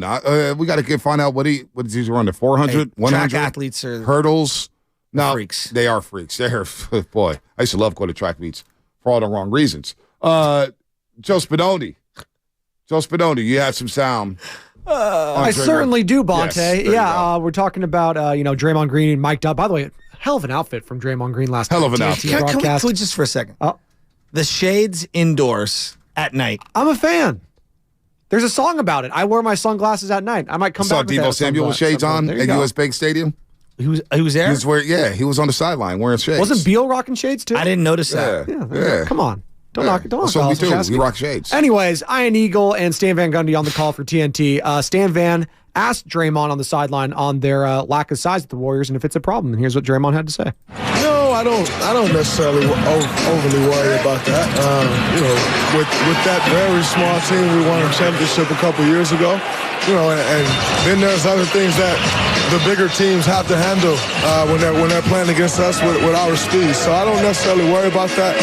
We got to find out what does he run? The 400, 100?
Track athletes are
hurdles. No,
freaks.
They are freaks. They're boy. I used to love going to track meets for all the wrong reasons. Joe Spadoni, you have some sound.
I certainly do, Bonte.
Yes,
we're talking about Draymond Green and mic'd up. By the way, hell of an outfit from Draymond Green last night.
Hell of an outfit.
Can we just for a second? The shades indoors at night.
I'm a fan. There's a song about it. I wear my sunglasses at night. I might come back with
Devo Samuel with shades on at US Bank Stadium.
He was there?
He was on the sideline wearing shades.
Wasn't Beal rocking shades too?
I didn't notice that.
Yeah. Come on. Don't knock it. Don't knock
That's what we do. We rock shades.
Anyways, Ian Eagle and Stan Van Gundy on the call for TNT. Stan Van asked Draymond on the sideline on their lack of size at the Warriors and if it's a problem. And here's what Draymond had to say.
No, I don't necessarily overly worry about that. With that very small team, we won a championship a couple years ago. And then there's other things that the bigger teams have to handle when they're playing against us with our speed. So I don't necessarily worry about that.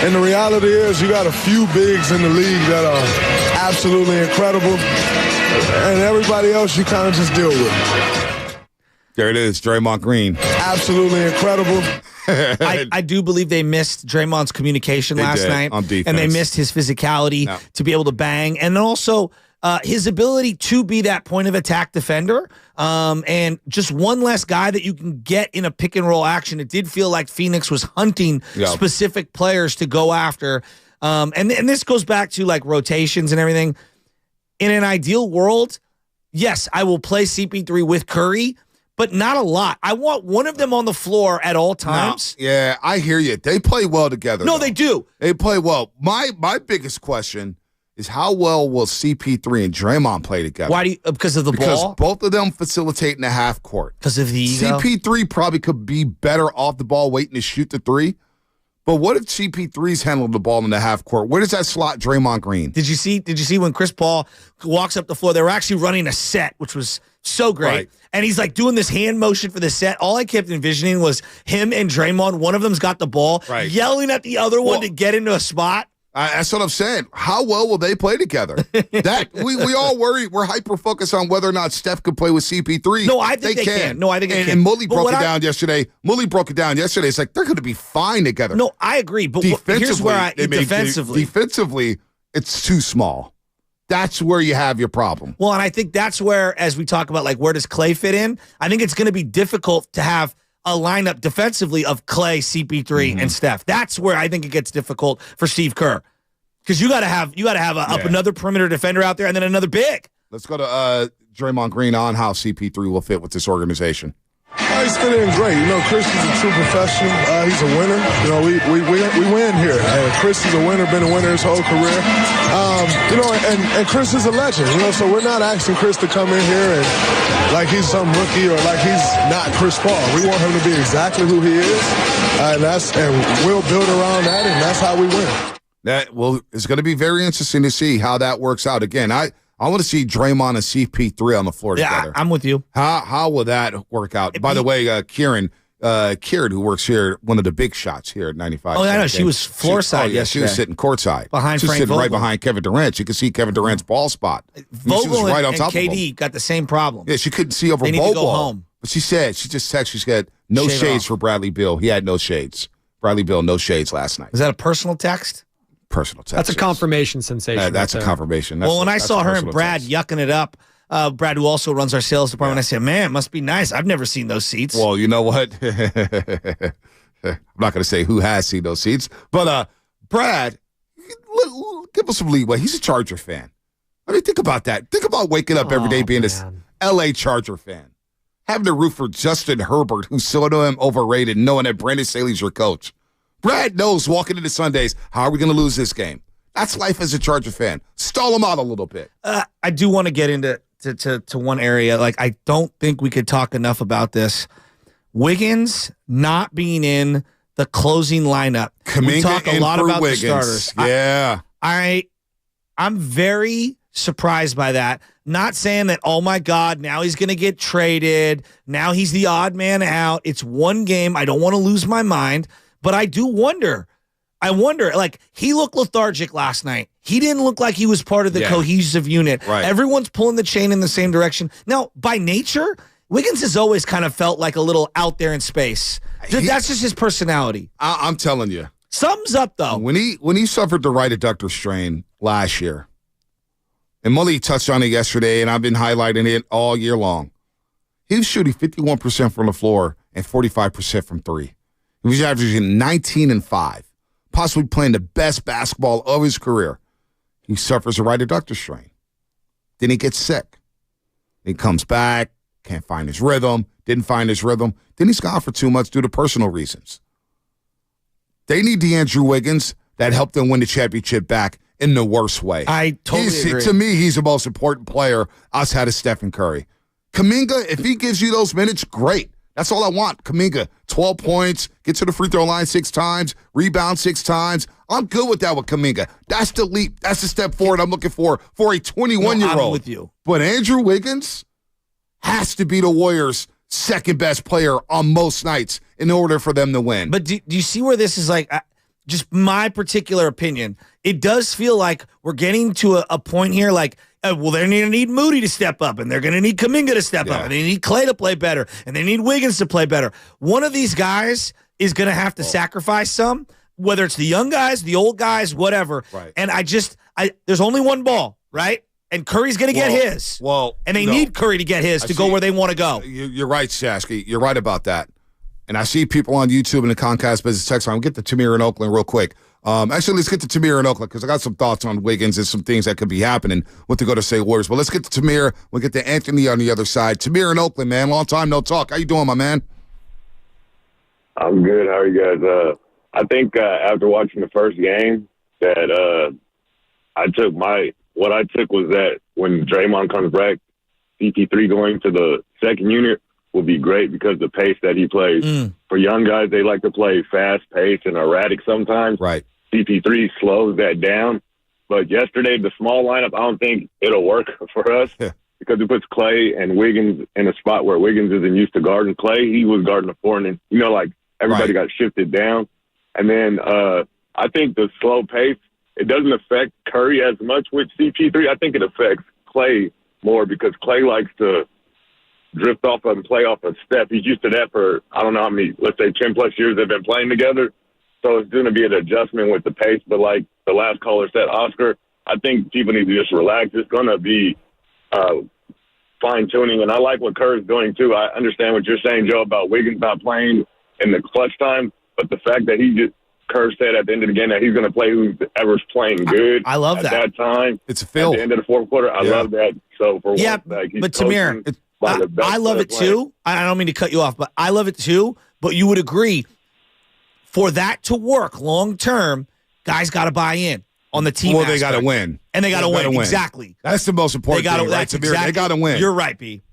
And the reality is you got a few bigs in the league that are absolutely incredible. And everybody else you kind of just deal with.
There it is, Draymond Green.
Absolutely incredible.
I do believe they missed Draymond's communication last night
on defense.
and they missed his physicality to be able to bang, and also his ability to be that point of attack defender, and just one less guy that you can get in a pick and roll action. It did feel like Phoenix was hunting specific players to go after, and this goes back to like rotations and everything. In an ideal world, yes, I will play CP3 with Curry, but not a lot. I want one of them on the floor at all times.
No, yeah, I hear you. They play well together.
No, they do.
They play well. My biggest question is how well will CP3 and Draymond play together?
Why do you, because of the ball?
Because both of them facilitate in the half court.
Because of the ego?
CP3 probably could be better off the ball waiting to shoot the three. But what if CP3's handling the ball in the half court? Where does that slot Draymond Green?
Did you see when Chris Paul walks up the floor? They were actually running a set, which was so great.
Right.
And he's like doing this hand motion for the set. All I kept envisioning was him and Draymond. One of them's got the ball, yelling at the other one to get into a spot.
That's what I'm saying. How well will they play together? That we all worry. We're hyper focused on whether or not Steph can play with CP3.
No, I think they can. No, I think they can.
And Mully broke it down yesterday. It's like they're going to be fine together.
No, I agree. But here's where
defensively, it's too small. That's where you have your problem.
Well, and I think that's where, as we talk about, like, where does Klay fit in? I think it's going to be difficult to have a lineup defensively of Klay, CP3, and Steph. That's where I think it gets difficult for Steve Kerr, because you got to have up another perimeter defender out there and then another big.
Let's go to Draymond Green on how CP3 will fit with this organization.
He's fitting in great. Chris is a true professional. He's a winner. We win here. Chris is a winner, been a winner his whole career. And Chris is a legend. So we're not asking Chris to come in here and like he's some rookie or like he's not Chris Paul. We want him to be exactly who he is, and we'll build around that, and that's how we win.
It's going to be very interesting to see how that works out. Again, I want to see Draymond and CP3 on the floor together.
I'm with you.
How will that work out? By the way, Kieran, who works here, one of the big shots here at 95.
Oh, I know. She was floor side yesterday.
She was sitting courtside.
Behind Frank
sitting
Vogel.
right behind Kevin Durant. You could see Kevin Durant's ball spot.
Vogel
right on
and
top
KD
of him.
got the same problem.
Yeah, she couldn't see over
They need
Bobo.
to go home.
But she just texted, she said, no
Shave
shades
off.
for Bradley Beal. He had no shades. Bradley Beal, no shades last night.
Was that a personal text?
Personal text.
That's a confirmation sensation.
That's a confirmation.
When I saw her and Brad yucking it up, Brad, who also runs our sales department, I said, man, it must be nice. I've never seen those seats.
Well, you know what? I'm not going to say who has seen those seats, but Brad, give us some leeway. He's a Charger fan. I mean, think about that. Think about waking up every day being this L.A. Charger fan, having to root for Justin Herbert, who's so damn overrated, knowing that Brandon Staley's your coach. Brad knows walking into Sundays, how are we going to lose this game? That's life as a Charger fan. Stall him out a little bit.
I do want to get into to one area. Like, I don't think we could talk enough about this. Wiggins not being in the closing lineup. We talk a lot about Wiggins. The starters.
Yeah.
I'm very surprised by that. Not saying that, oh my God, now he's going to get traded. Now he's the odd man out. It's one game. I don't want to lose my mind. But I do wonder. Like, he looked lethargic last night. He didn't look like he was part of the cohesive unit.
Right.
Everyone's pulling the chain in the same direction. Now, by nature, Wiggins has always kind of felt like a little out there in space. That's just his personality.
I'm telling you.
Sums up, though.
When he suffered the right adductor strain last year, and Mully touched on it yesterday, and I've been highlighting it all year long, he was shooting 51% from the floor and 45% from three. He was averaging 19 and 5, possibly playing the best basketball of his career. He suffers a right adductor strain. Then he gets sick. He comes back, can't find his rhythm, didn't find his rhythm. Then he's gone for 2 months due to personal reasons. They need DeAndre Wiggins. That helped them win the championship back in the worst way.
I totally agree.
To me, he's the most important player outside of Stephen Curry. Kuminga, if he gives you those minutes, great. That's all I want. Kuminga, 12 points, get to the free throw line 6 times, rebound 6 times. I'm good with that with Kuminga. That's the leap. That's the step forward I'm looking for a 21-year-old.
I'm with you.
But Andrew Wiggins has to be the Warriors' second best player on most nights in order for them to win.
But do you see where this is like, just my particular opinion, it does feel like we're getting to a point here like, well, they're going to need Moody to step up, and they're going to need Kuminga to step up, and they need Klay to play better, and they need Wiggins to play better. One of these guys is going to have to sacrifice some, whether it's the young guys, the old guys, whatever.
Right.
And there's only one ball, right? And Curry's going to get his. And they need Curry to get his to go where they want to go.
You're right, Shasky. You're right about that. And I see people on YouTube in the Comcast Business Text line. We'll get to Tamir in Oakland real quick. Actually, let's get to Tamir in Oakland because I got some thoughts on Wiggins and some things that could be happening with the Golden State Warriors. But let's get to Tamir. We'll get to Anthony on the other side. Tamir in Oakland, man. Long time no talk. How you doing, my man?
I'm good. How are you guys? I think after watching the first game that what I took was that when Draymond comes back, CP3 going to the second unit will be great because the pace that he plays. For young guys, they like to play fast-paced and erratic sometimes.
Right.
CP3 slows that down. But yesterday, the small lineup, I don't think it'll work for us because it puts Klay and Wiggins in a spot where Wiggins isn't used to guarding. Klay, he was guarding the four, and everybody got shifted down. And then I think the slow pace, it doesn't affect Curry as much with CP3. I think it affects Klay more because Klay likes to drift off and play off a step. He's used to that for, I don't know how many, let's say 10-plus years they've been playing together. So it's going to be an adjustment with the pace. But like the last caller said, Oscar, I think people need to just relax. It's going to be fine-tuning. And I like what Kerr's doing, too. I understand what you're saying, Joe, about Wiggins not playing in the clutch time. But the fact that Kerr said at the end of the game that he's going to play whoever's playing good.
I love
at that time.
It's a fill.
At the end of the fourth quarter, I love that. So for
but Tamir, I love it too. I don't mean to cut you off, but I love it too. But you would agree, for that to work long term, guys got to buy in on the team.
Well, they got to win,
and they got to win. Exactly.
That's the most important thing, right? They got to win.
You're right, B.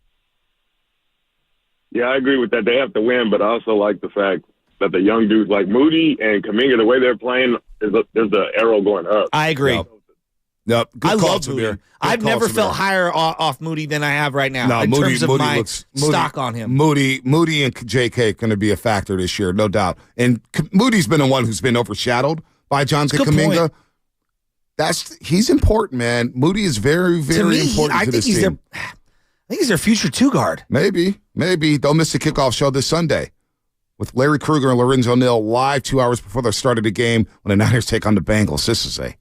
Yeah, I agree with that. They have to win, but I also like the fact that the young dudes like Moody and Kuminga, the way they're playing, there's the arrow going up.
I agree.
Yep. Good
I
call,
love Moody.
Tamir.
I've never felt higher off Moody than I have right now in terms of my stock on him.
Moody and JK are going to be a factor this year, no doubt. And Moody's been the one who's been overshadowed by Jonathan Kuminga. He's important, man. Moody is very, very important to this team.
I think he's their future two guard.
Maybe. Don't miss the kickoff show this Sunday with Larry Krueger and Lorenzo Neal live 2 hours before the start of the game when the Niners take on the Bengals. This is a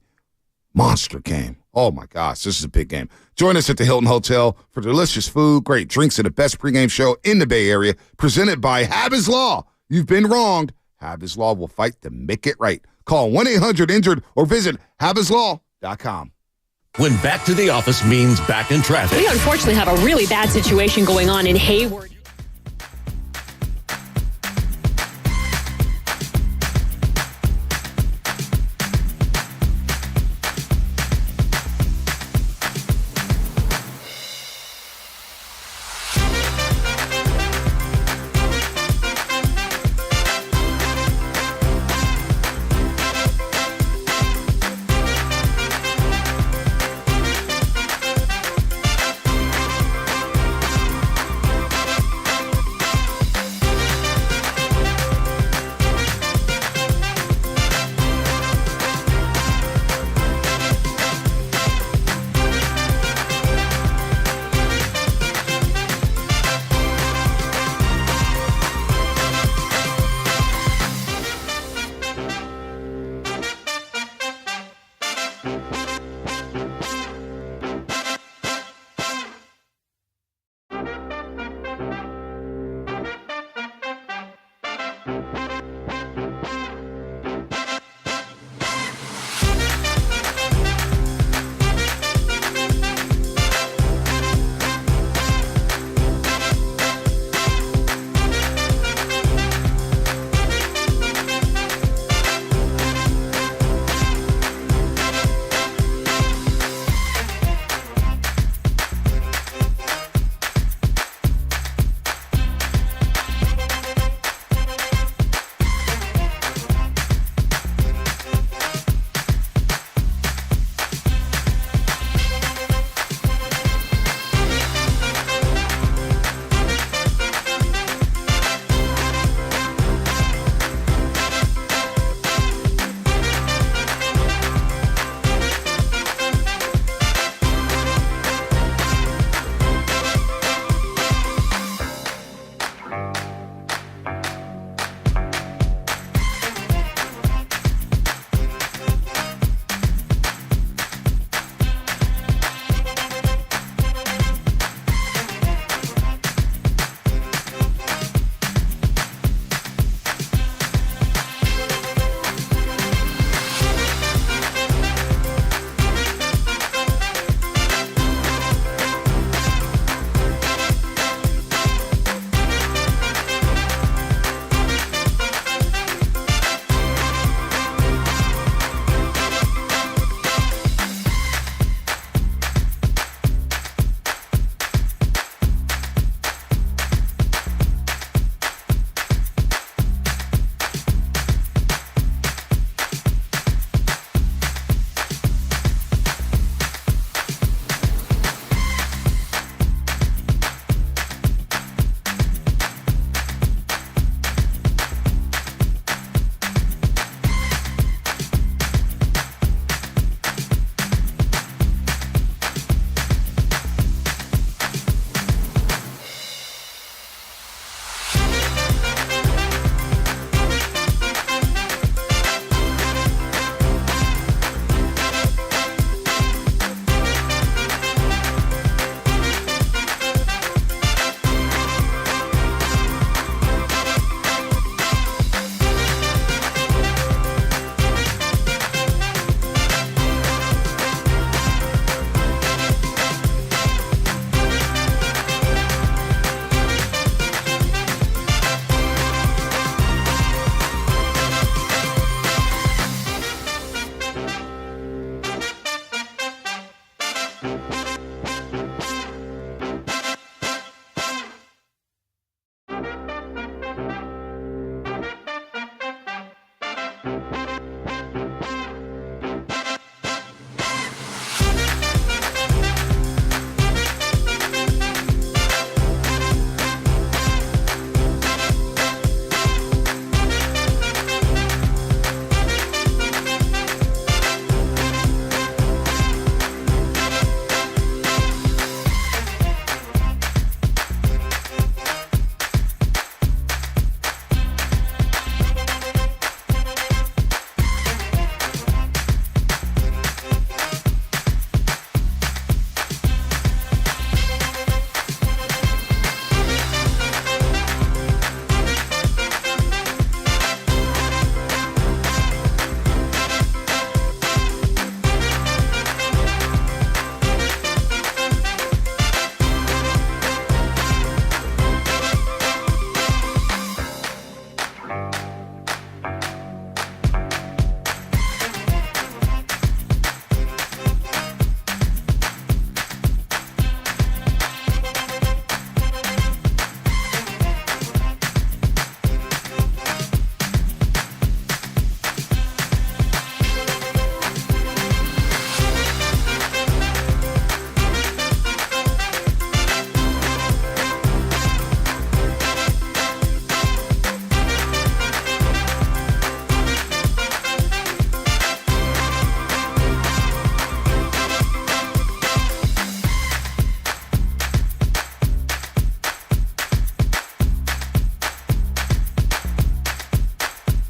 monster game. Oh, my gosh, this is a big game. Join us at the Hilton Hotel for delicious food, great drinks, and the best pregame show in the Bay Area, presented by Habs Law. You've been wronged. Habs Law will fight to make it right. Call 1-800-INJURED or visit habslaw.com.
When back to the office means back in traffic.
We unfortunately have a really bad situation going on in Hayward.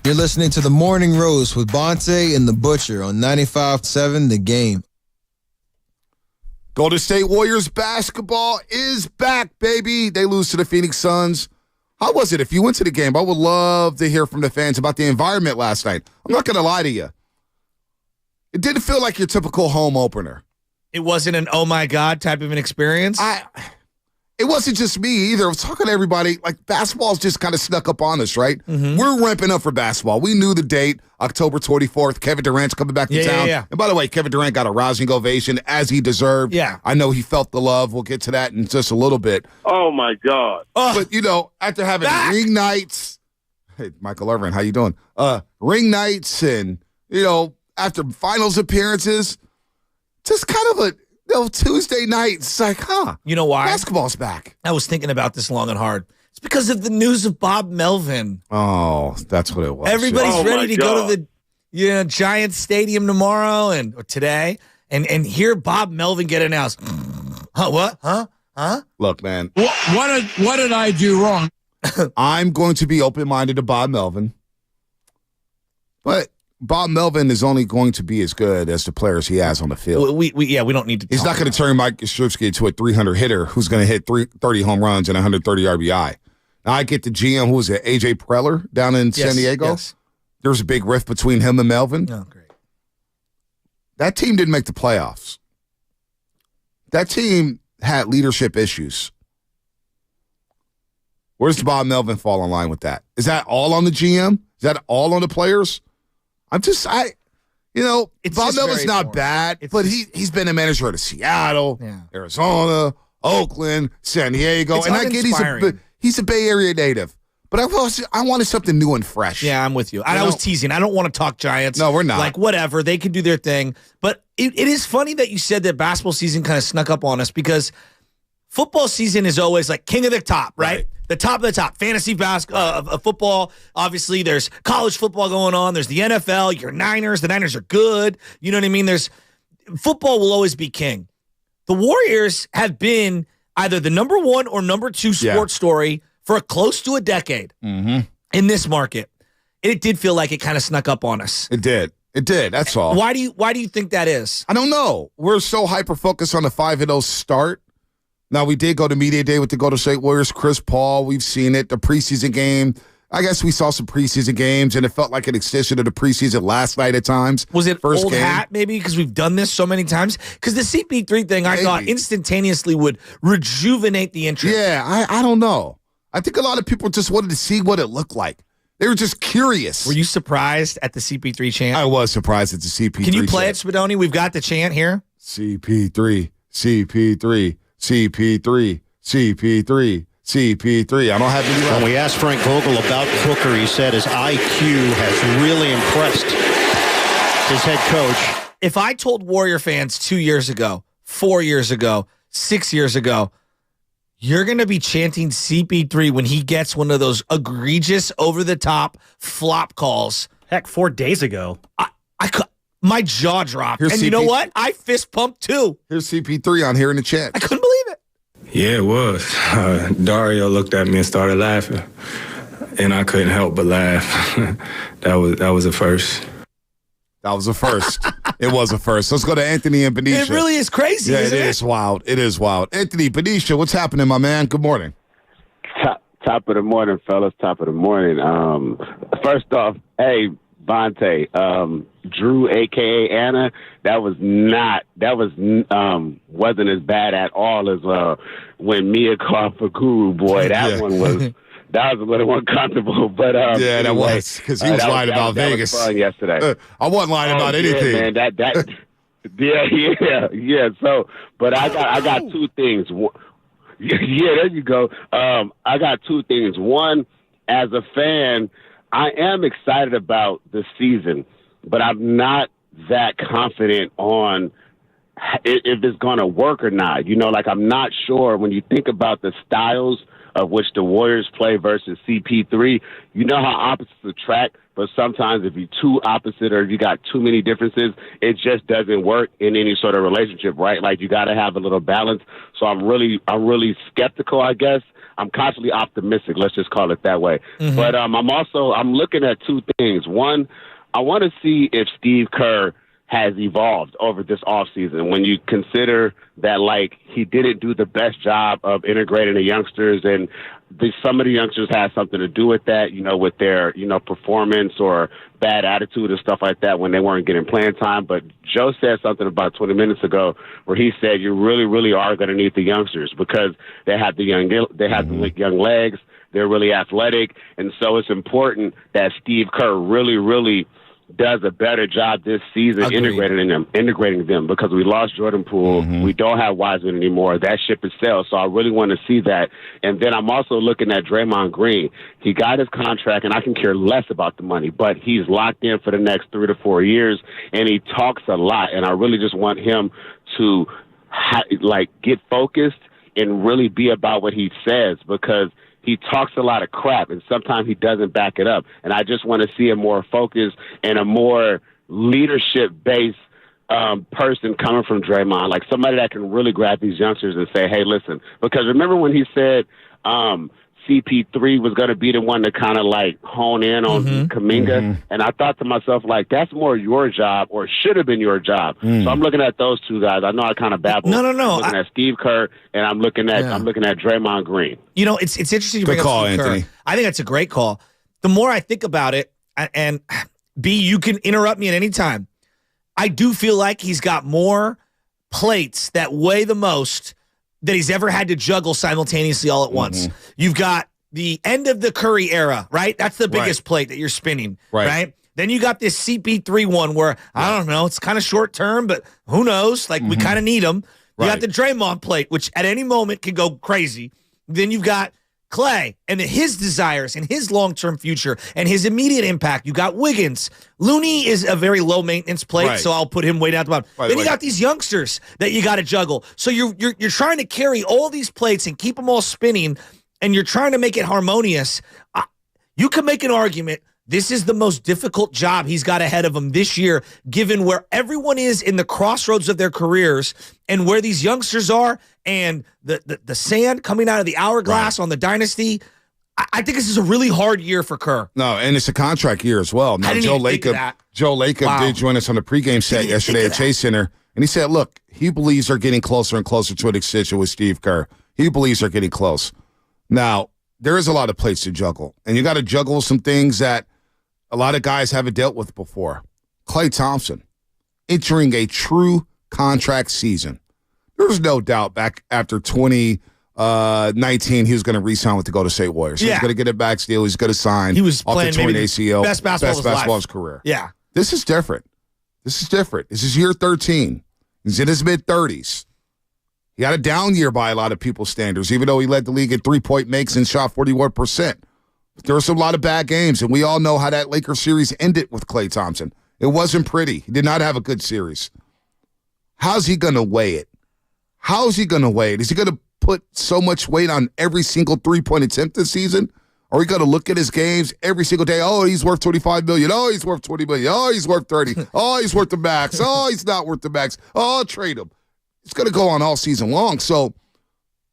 You're listening to The Morning Roast with Bonte and The Butcher on 95.7 The Game.
Golden State Warriors basketball is back, baby. They lose to the Phoenix Suns. How was it? If you went to the game, I would love to hear from the fans about the environment last night. I'm not going to lie to you. It didn't feel like your typical home opener.
It wasn't an oh my God type of an experience?
It wasn't just me either. I was talking to everybody. Like, basketball's just kind of snuck up on us, right? Mm-hmm. We're ramping up for basketball. We knew the date, October 24th. Kevin Durant's coming back to town.
Yeah.
And by the way, Kevin Durant got a rousing ovation, as he deserved.
Yeah.
I know he felt the love. We'll get to that in just a little bit.
Oh, my God.
But, after having ring nights. Hey, Michael Irvin, how you doing? Ring nights and, after finals appearances, just kind of a Tuesday night. It's like,
you know why?
Basketball's back.
I was thinking about this long and hard. It's because of the news of Bob Melvin.
Oh, that's what it was.
Everybody's ready to go to the Giants Stadium tomorrow or today and hear Bob Melvin get announced. What? Huh?
Look, man.
What did I do wrong?
I'm going to be open-minded to Bob Melvin. But Bob Melvin is only going to be as good as the players he has on the field.
We don't need to.
He's not going to turn Mike Krzyzewski into a 300 hitter who's going to hit 30 home runs and 130 RBI. Now, I get the GM, who was it, AJ Preller down in San Diego.
Yes.
There was a big rift between him and Melvin.
Oh, great.
That team didn't make the playoffs. That team had leadership issues. Where does Bob Melvin fall in line with that? Is that all on the GM? Is that all on the players? Bob Melvin's not bad, but he's been a manager of Seattle, Arizona, Oakland, San Diego, and I get he's a Bay Area native. But I wanted something new and fresh.
Yeah, I'm with you. I was teasing. I don't want to talk Giants.
No, we're not.
Like, whatever. They can do their thing. But it is funny that you said that basketball season kind of snuck up on us because football season is always like king of the top, right? The top of the top. Fantasy basketball, football. Obviously, there's college football going on. There's the NFL. Your Niners. The Niners are good. You know what I mean? Football will always be king. The Warriors have been either the number one or number two sports story for close to a decade in this market. It did feel like it kind of snuck up on us.
It did. That's all.
Why do you think that is?
I don't know. We're so hyper-focused on the 5-0 start. Now, we did go to Media Day with the Golden State Warriors. Chris Paul, we've seen it. The preseason game, I guess we saw some preseason games, and it felt like an extension of the preseason last night at times.
Was it
first
old
game.
Hat, maybe, because we've done this so many times? Because the CP3 thing, I thought instantaneously would rejuvenate the interest.
Yeah, I don't know. I think a lot of people just wanted to see what it looked like. They were just curious.
Were you surprised at the CP3 chant?
I was surprised at the CP3
Can you play
chant.
it, Spadoni? We've got the chant here.
CP3, CP3, CP3, CP3, CP3. I don't have any left.
When we asked Frank Vogel about Booker, he said his IQ has really impressed his head coach.
If I told Warrior fans 2 years ago, 4 years ago, 6 years ago, you're going to be chanting CP3 when he gets one of those egregious, over-the-top flop calls.
Heck, 4 days ago.
My jaw dropped.
Here's
you know what? I fist pumped too.
Here's CP3 on here in the chat.
I couldn't believe it.
Yeah, it was. Dario looked at me and started laughing, and I couldn't help but laugh. That was a first.
That was a first. It was a first. Let's go to Anthony and Benicia.
It really is crazy, isn't it?
It is wild. It is wild. Anthony, Benicia, what's happening, my man? Good morning.
Top of the morning, fellas. Top of the morning. First off, hey, Vontae, Drew, a.k.a. Anna, wasn't as bad at all as when Mia called for Guru, boy. That one was... That was a little uncomfortable, but
yeah, that was because he was lying about Vegas.
That was fun yesterday.
I wasn't lying about anything,
man. Yeah. So, but I got two things. Yeah, there you go. I got two things. One, as a fan, I am excited about the season, but I'm not that confident on if it's going to work or not. I'm not sure when you think about the styles of which the Warriors play versus CP3. You know how opposites attract, but sometimes if you're too opposite or if you got too many differences, it just doesn't work in any sort of relationship, right? Like you got to have a little balance. So I'm really skeptical, I guess. I'm constantly optimistic. Let's just call it that way. Mm-hmm. But I'm looking at two things. One, I want to see if Steve Kerr has evolved over this offseason when you consider that, like, he didn't do the best job of integrating the youngsters, and some of the youngsters had something to do with that, with their, performance or bad attitude and stuff like that when they weren't getting playing time. But Joe said something about 20 minutes ago where he said you really, really are going to need the youngsters because they have the young legs, they're really athletic, and so it's important that Steve Kerr really, really does a better job this season integrating them because we lost Jordan Poole. Mm-hmm. We don't have Wiseman anymore. That ship is sailed. So I really want to see that. And then I'm also looking at Draymond Green. He got his contract, and I can care less about the money, but he's locked in for the next 3 to 4 years, and he talks a lot. And I really just want him to get focused and really be about what he says because he talks a lot of crap, and sometimes he doesn't back it up. And I just want to see a more focused and a more leadership-based person coming from Draymond, like somebody that can really grab these youngsters and say, hey, listen. Because remember when he said CP3 was going to be the one to kind of hone in on Kuminga? Mm-hmm. And I thought to myself, that's more your job or should have been your job. So I'm looking at those two guys. I know I kind of babbled.
No.
I'm looking at Steve Kerr, and I'm looking at Draymond Green.
It's interesting to bring up Steve Kerr. Anthony. I think that's a great call. The more I think about it, and B, you can interrupt me at any time, I do feel like he's got more plates that weigh the most that he's ever had to juggle simultaneously all at once. You've got the end of the Curry era, right? That's the biggest plate that you're spinning, right? Then you got this CP3 one where, I don't know, it's kind of short term, but who knows? We kind of need him. You got the Draymond plate, which at any moment can go crazy. Then you've got Klay and his desires and his long-term future and his immediate impact. You got Wiggins. Looney is a very low-maintenance plate, so I'll put him way down the bottom. Then you got these youngsters that you got to juggle. So you're trying to carry all these plates and keep them all spinning, and you're trying to make it harmonious. You can make an argument this is the most difficult job he's got ahead of him this year, given where everyone is in the crossroads of their careers and where these youngsters are and the sand coming out of the hourglass on the dynasty. I think this is a really hard year for Kerr.
No, and it's a contract year as well. Now, Joe Lacob did join us on the pregame set yesterday at Chase Center, and he said, look, he believes they're getting closer and closer to an extension with Steve Kerr. He believes they're getting close. Now, there is a lot of plates to juggle, and you got to juggle some things that a lot of guys haven't dealt with before. Klay Thompson entering a true contract season. There was no doubt back after 2019 he was going to re-sign with the Golden State Warriors. He was going to get a max deal. He's going to sign.
He was
off
playing
the torn
maybe
ACL.
Best basketball
of his career.
Yeah.
This is different. This is year 13. He's in his mid-30s. He had a down year by a lot of people's standards, even though he led the league in three-point makes and shot 41%. But there were some lot of bad games, and we all know how that Lakers series ended with Klay Thompson. It wasn't pretty. He did not have a good series. How's he going to weigh it? How is he going to weigh it? Is he going to put so much weight on every single three-point attempt this season? Or are we going to look at his games every single day? Oh, he's worth $25 million. Oh, he's worth $20 million. Oh, he's worth $30 million. Oh, he's worth the max. Oh, he's not worth the max. Oh, I'll trade him. It's going to go on all season long. So,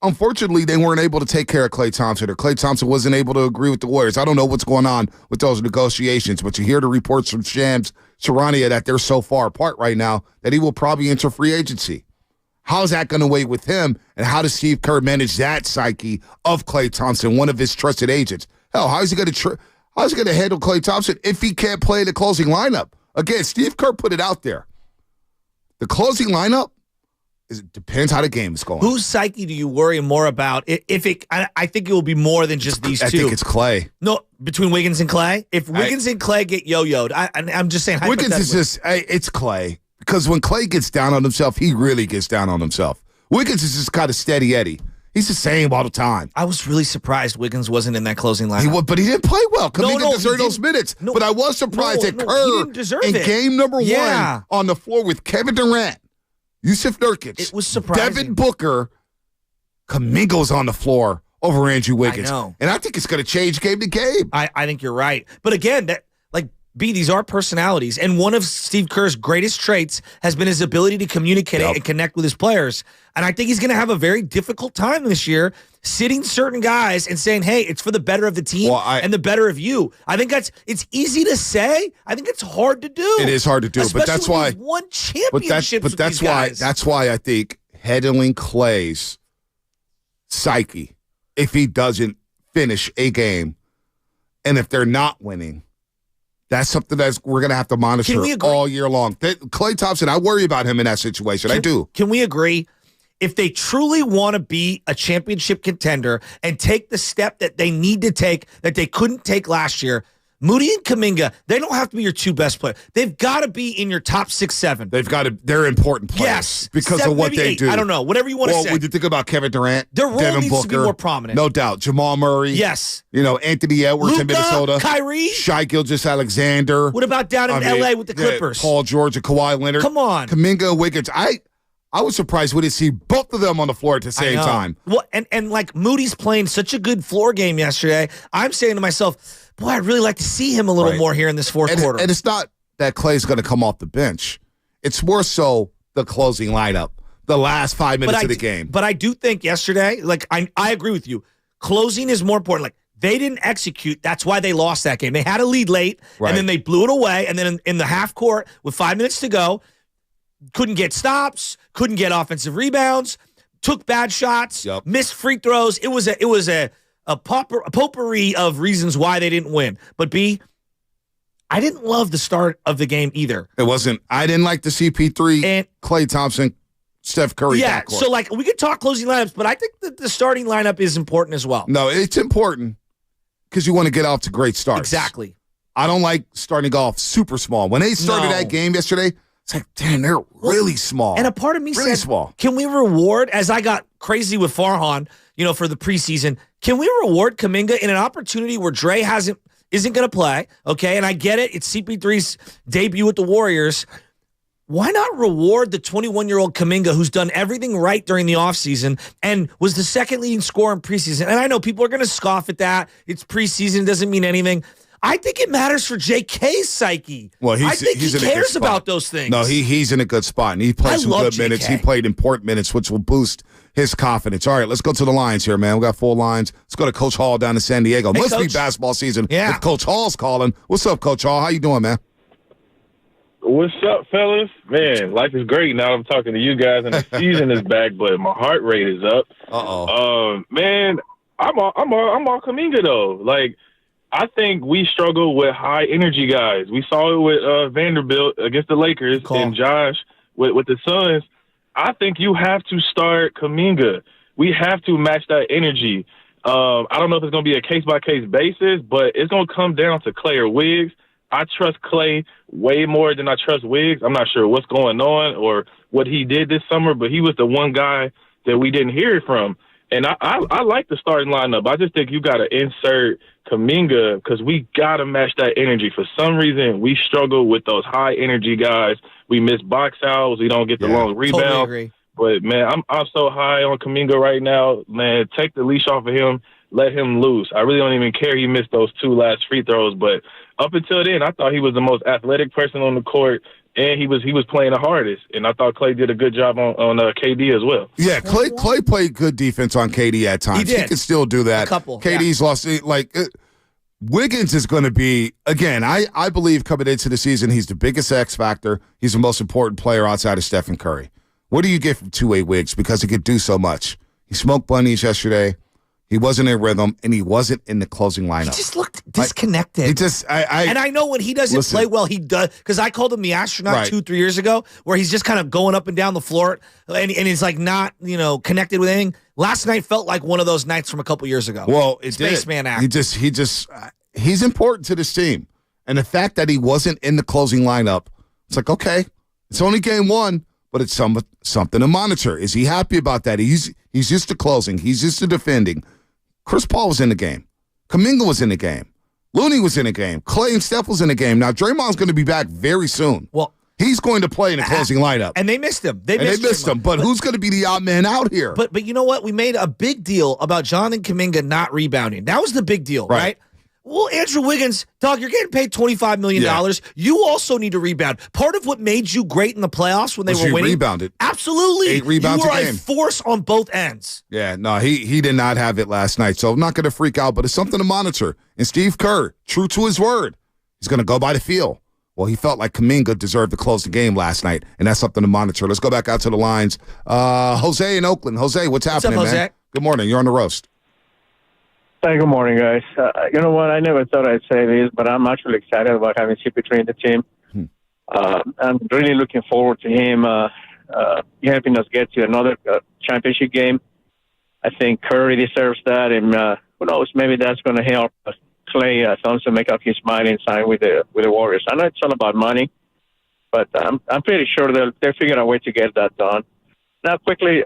unfortunately, they weren't able to take care of Klay Thompson, or Klay Thompson wasn't able to agree with the Warriors. I don't know what's going on with those negotiations, but you hear the reports from Shams Charania that they're so far apart right now that he will probably enter free agency. How's that going to weigh with him, and how does Steve Kerr manage that psyche of Klay Thompson, one of his trusted agents? Hell, how's he going to handle Klay Thompson if he can't play the closing lineup? Again, Steve Kerr put it out there. The closing lineup, it depends how the game is going.
Whose psyche do you worry more about? I think it will be more than just these two.
I think it's Klay.
No, between Wiggins and Klay? If Wiggins and Klay get yo-yoed, I'm just saying hypothetically.
Wiggins is it's Klay. Because when Klay gets down on himself, he really gets down on himself. Wiggins is just kind of steady Eddie. He's the same all the time.
I was really surprised Wiggins wasn't in that closing lineup.
But he didn't play well. He didn't deserve those minutes. But I was surprised that Kerr, in game number one, on the floor with Kevin Durant, Yusuf Nurkic,
it was surprising.
Devin Booker, Kuminga was on the floor over Andrew Wiggins.
I know.
And I think it's going to change game to game.
I think you're right. But again, these are personalities. And one of Steve Kerr's greatest traits has been his ability to communicate and connect with his players. And I think he's going to have a very difficult time this year sitting certain guys and saying, hey, it's for the better of the team and the better of you. I think it's easy to say. I think it's hard to do.
It is hard to do, but that's why
he's won championships with these guys.
That's why I think handling Klay's psyche, if he doesn't finish a game, and if they're not winning, that's something that we're going to have to monitor all year long. Klay Thompson, I worry about him in that situation. I do.
Can we agree? If they truly want to be a championship contender and take the step that they need to take that they couldn't take last year, Moody and Kuminga, they don't have to be your two best players. They've got to be in your top 6, 7.
They're important players.
Yes.
Because
7,
of what they
8.
do.
I don't know. Whatever you want to say.
Well, when you think about Kevin Durant,
their role
Devin
needs
Booker,
to be more prominent.
No doubt. Jamal Murray.
Yes.
Anthony Edwards
Luka,
in Minnesota.
Kyrie.
Shai Gilgeous-Alexander.
What about down in L.A. with the Clippers?
Paul George and Kawhi Leonard.
Come on.
Kuminga and Wiggins. I was surprised we didn't see both of them on the floor at the same time.
Well, and like Moody's playing such a good floor game yesterday. I'm saying to myself, boy, I'd really like to see him a little more here in this fourth quarter.
And it's not that Klay's going to come off the bench. It's more so the closing lineup, the last 5 minutes of the game.
But I do think yesterday, I agree with you. Closing is more important. Like, they didn't execute. That's why they lost that game. They had a lead late, and then they blew it away. And then in the half court with 5 minutes to go, couldn't get stops, couldn't get offensive rebounds, took bad shots, missed free throws. It was a potpourri of reasons why they didn't win. But I didn't love the start of the game either.
It wasn't. I didn't like the CP3, and Klay Thompson, Steph Curry.
Yeah,
backcourt.
so we could talk closing lineups, but I think that the starting lineup is important as well.
No, it's important because you want to get off to great starts.
Exactly.
I don't like starting off super small. When they started that game yesterday, it's like, damn, they're really small.
And a part of me
really
said,
small.
Can we reward, as I got crazy with Farhan, for the preseason, can we reward Kuminga in an opportunity where Dre isn't going to play, okay? And I get it. It's CP3's debut with the Warriors. Why not reward the 21-year-old Kuminga who's done everything right during the offseason and was the second leading scorer in preseason? And I know people are going to scoff at that. It's preseason. It doesn't mean anything. I think it matters for JK's psyche.
Well,
I think he cares about those things.
No, he's in a good spot, and he played some good minutes. He played important minutes, which will boost his confidence. All right, let's go to the lines here, man. We got full lines. Let's go to Coach Hall down in San Diego.
Hey,
Must be
Coach.
basketball season.
Yeah.
If Coach Hall's calling. What's up, Coach Hall? How you doing, man?
What's up, fellas? Man, life is great now. I'm talking to you guys, and the season is back, but my heart rate is up. Man, I'm all Kuminga though. I think we struggle with high energy guys. We saw it with Vanderbilt against the Lakers and Josh with the Suns. I think you have to start Kuminga. We have to match that energy. I don't know if it's going to be a case-by-case basis, but it's going to come down to Klay or Wiggs. I trust Klay way more than I trust Wiggs. I'm not sure what's going on or what he did this summer, but he was the one guy that we didn't hear from. And I like the starting lineup. I just think you got to insert Kuminga because we got to match that energy. For some reason, we struggle with those high-energy guys. We miss box outs. We don't get the long rebound.
Totally agree.
But, man, I'm so high on Kuminga right now. Man, take the leash off of him. Let him loose. I really don't even care he missed those 2 last free throws. But up until then, I thought he was the most athletic person on the court, and he was playing the hardest. And I thought Klay did a good job on KD as well.
Yeah, Klay played good defense on KD at times.
He did.
He can still do that.
A couple.
KD's lost. Wiggins is going to be, again, I believe coming into the season, he's the biggest X factor. He's the most important player outside of Stephen Curry. What do you get from two-way Wiggs? Because he could do so much. He smoked bunnies yesterday. He wasn't in rhythm, and he wasn't in the closing lineup.
He just looked disconnected.
And
I know when he doesn't play well, he does. Because I called him the astronaut 2-3 years ago, where he's just kind of going up and down the floor, and he's not connected with anything. Last night felt like one of those nights from a couple years ago.
Well, it
Spaceman
did.
act.
He's important to this team, and the fact that he wasn't in the closing lineup, it's like, okay, it's only game one, but it's something to monitor. Is he happy about that? He's used to closing. He's used to defending. Chris Paul was in the game. Kuminga was in the game. Looney was in the game. Klay and Steph was in the game. Now, Draymond's going to be back very soon.
Well,
He's going to play in the closing lineup.
And they missed him.
They missed him. But who's going to be the odd man out here?
But you know what? We made a big deal about Jonathan Kuminga not rebounding. That was the big deal, right? Well, Andrew Wiggins, dog, you're getting paid $25 million. Yeah. You also need to rebound. Part of what made you great in the playoffs when they were winning.
Rebounded.
Absolutely.
8 rebounds
you were
a game.
A force on both ends.
Yeah, no, he did not have it last night. So I'm not going to freak out, but it's something to monitor. And Steve Kerr, true to his word, he's going to go by the feel. Well, he felt like Kuminga deserved to close the game last night, and that's something to monitor. Let's go back out to the lines. Jose in Oakland. Jose, what's happening,
up, Jose?
man? Good morning. You're on the roast.
Hey, good morning, guys. You know what? I never thought I'd say this, but I'm actually excited about having CP3 in the team. I'm really looking forward to him helping us get to another championship game. I think Curry deserves that, and who knows, maybe that's going to help Klay Thompson make up his mind and sign with the Warriors. I know it's all about money, but I'm pretty sure they'll figure out a way to get that done. Now, quickly,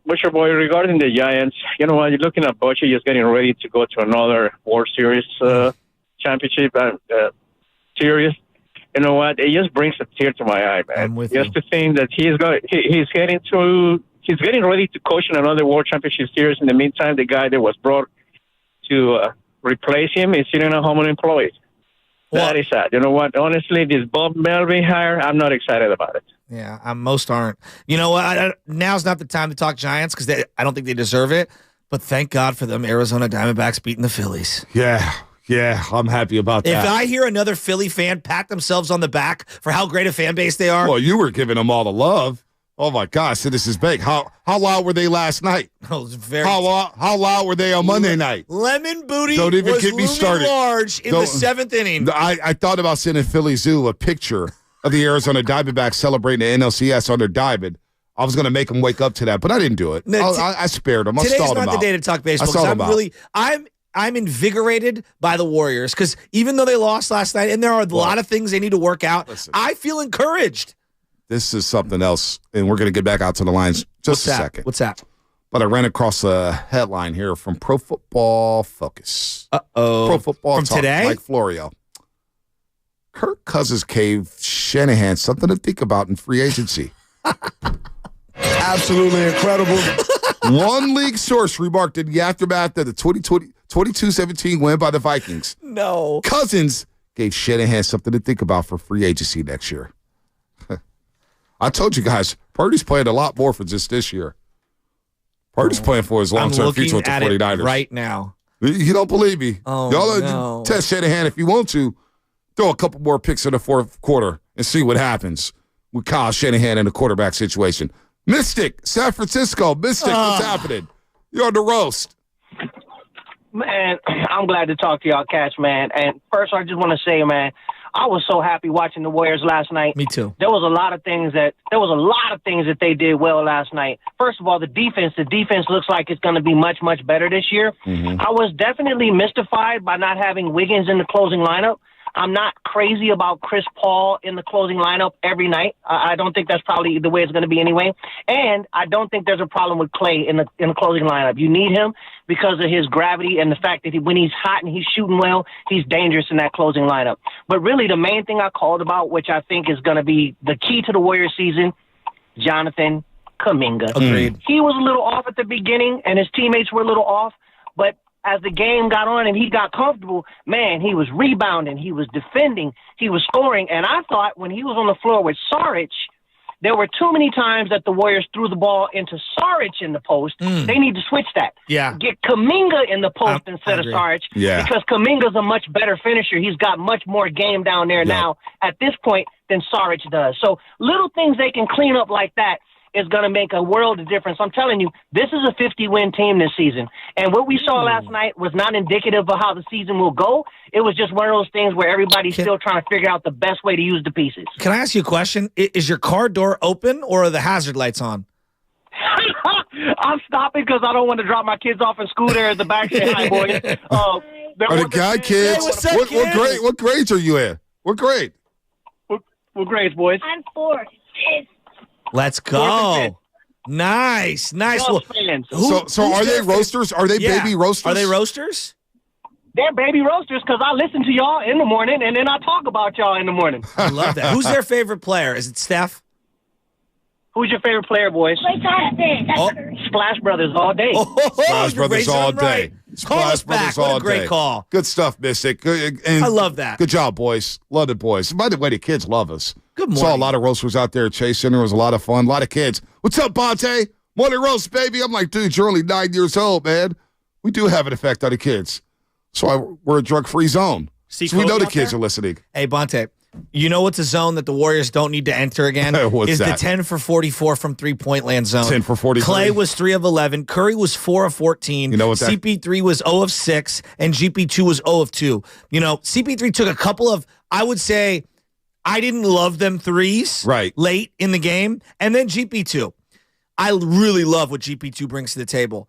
Butcher Boy, regarding the Giants, you know what? You're looking at Butcher just getting ready to go to another World Series championship series. You know what? It just brings a tear to my eye, man.
I'm with
just
you.
to think that he's getting ready to coach in another World Championship series. In the meantime, the guy that was brought to replace him is sitting at home unemployed. That is sad. You know what? Honestly, this Bob Melvin hire, I'm not excited about it.
Yeah, most aren't. You know what? Now's not the time to talk Giants because I don't think they deserve it. But thank God for them Arizona Diamondbacks beating the Phillies.
Yeah, I'm happy about that.
If I hear another Philly fan pat themselves on the back for how great a fan base they are.
Well, you were giving them all the love. Oh, my gosh, so this is big. How loud were they last night?
Oh, it was very.
How loud were they on Monday night?
Lemon Booty
Don't even
was
get me started.
large in the 7th inning.
I thought about sending Philly Zoo a picture of the Arizona Diamondbacks celebrating the NLCS under Diamond. I was going to make them wake up to that, but I didn't do it. I spared them. I stalled them out.
Today's not the day to talk baseball. I'm invigorated by the Warriors because even though they lost last night, and there are a lot of things they need to work out, I feel encouraged.
This is something else, and we're going to get back out to the lines just a second.
What's that?
But I ran across a headline here from Pro Football Focus. Pro Football
from
Talk,
today?
Mike Florio. Kirk Cousins gave Shanahan something to think about in free agency.
Absolutely incredible.
One league source remarked in the aftermath of the 22-17 win by the Vikings.
No.
Cousins gave Shanahan something to think about for free agency next year. I told you guys, Purdy's playing a lot more for just this year. Purdy's playing for his long-term future with the 49ers.
Right now.
You don't believe me?
Oh,
Y'all
no.
Test Shanahan if you want to. Throw a couple more picks in the fourth quarter and see what happens with Kyle Shanahan in the quarterback situation. Mystic, San Francisco. Mystic, what's happening? You're on the roast.
Man, I'm glad to talk to y'all cats, man. And first, I just want to say, man, I was so happy watching the Warriors last night.
Me too.
There was a lot of things that they did well last night. First of all, the defense looks like it's going to be much, much better this year.
Mm-hmm.
I was definitely mystified by not having Wiggins in the closing lineup. I'm not crazy about Chris Paul in the closing lineup every night. I don't think that's probably the way it's going to be anyway. And I don't think there's a problem with Klay in the closing lineup. You need him because of his gravity and the fact that when he's hot and he's shooting well, he's dangerous in that closing lineup. But really, the main thing I called about, which I think is going to be the key to the Warriors season, Jonathan Kuminga.
Agreed.
He was a little off at the beginning, and his teammates were a little off, but as the game got on and he got comfortable, man, he was rebounding, he was defending, he was scoring. And I thought when he was on the floor with Saric, there were too many times that the Warriors threw the ball into Saric in the post. They need to switch that.
Yeah.
Get Kuminga in the post instead of Saric.
Yeah.
Because Kuminga's a much better finisher. He's got much more game down there now at this point than Saric does. So little things they can clean up like that is going to make a world of difference. I'm telling you, this is a 50-win team this season. And what we saw last night was not indicative of how the season will go. It was just one of those things where everybody's still trying to figure out the best way to use the pieces.
Can I ask you a question? Is your car door open or are the hazard lights on?
I'm stopping because I don't want to drop my kids off in school there at the back. Say hi, boys.
Are the guy kids?
Hey, what's up, kids?
What grades are you in? What grade?
What grades, boys?
I'm 4.
Let's go. Nice. Well,
So are they roasters? Are they baby roasters?
Are they roasters?
They're baby roasters because I listen to y'all in the morning and then I talk about y'all in the morning.
I love that. Who's their favorite player? Is it Steph?
Who's your favorite player, boys? Splash Brothers all day.
Splash Brothers all day.
Call us back. What a great call.
Good stuff, Mystic. And
I love that.
Good job, boys. Love it, boys. By the way, the kids love us.
Good morning.
Saw a lot of roasters out there at Chase Center. It was a lot of fun. A lot of kids. What's up, Bonte? Morning roast, baby. I'm like, dude, you're only 9 years old, man. We do have an effect on the kids. So we're a drug-free zone. So we know the kids are listening.
Hey, Bonte, you know what's a zone that the Warriors don't need to enter again?
What's
the
that?
10 for 44 from three-point land zone.
10 for 43.
Klay was 3 of 11. Curry was 4 of 14.
You know what that?
CP3 was 0 of 6, and GP2 was 0 of 2. You know, CP3 took a couple of, I would say, I didn't love them threes late in the game. And then GP2. I really love what GP2 brings to the table.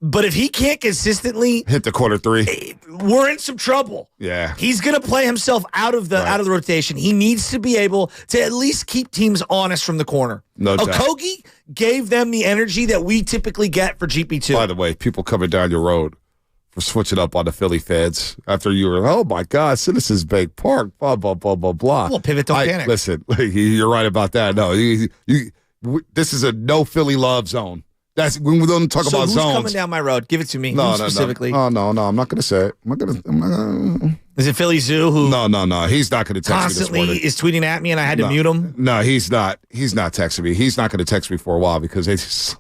But if he can't consistently
hit the quarter three,
we're in some trouble.
Yeah.
He's going to play himself out of the rotation. He needs to be able to at least keep teams honest from the corner.
No doubt.
Okogie gave them the energy that we typically get for GP2.
By the way, people coming down your road for switching up on the Philly fans after you were, oh my God, Citizens Bank Park, blah, blah, blah, blah, blah.
Well, pivot, don't panic.
Listen, you're right about that. No, this is a no Philly love zone. That's when we don't talk about
who's
zones.
Coming down my road? Give it to me.
No,
specifically.
No, I'm not going to say it. I'm not gonna.
Is it Philly Zoo who?
No. He's not going to text
constantly
me this morning.
Is tweeting at me, and I had to mute him.
No, he's not. He's not texting me. He's not going to text me for a while because they just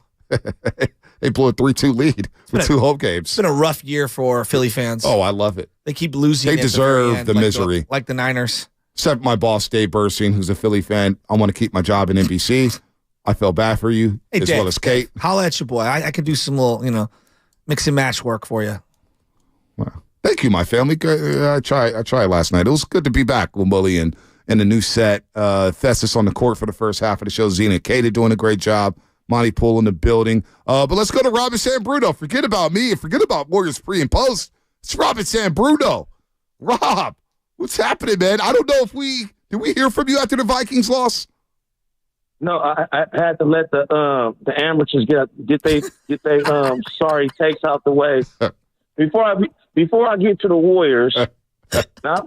they blew a 3-2 lead with 2 home games.
It's been a rough year for Philly fans.
Oh, I love it.
They keep losing.
They deserve the misery,
like the Niners.
Except my boss, Dave Burstein, who's a Philly fan. I want to keep my job in NBC. I feel bad for you, as
Dave,
well as Kate.
Holla at your boy. I can do some little, mix and match work for you.
Well, thank you, my family. I tried last night. It was good to be back with Mully and the new set. Festus on the court for the first half of the show. Zena and Kate are doing a great job. Monty Poole in the building. But let's go to Robin San-Bruno. Forget about me and forget about Warriors pre and post. It's Robin San-Bruno. Rob, what's happening, man? I don't know if did we hear from you after the Vikings loss?
No, I had to let the amateurs get they sorry takes out the way before I get to the Warriors. Now,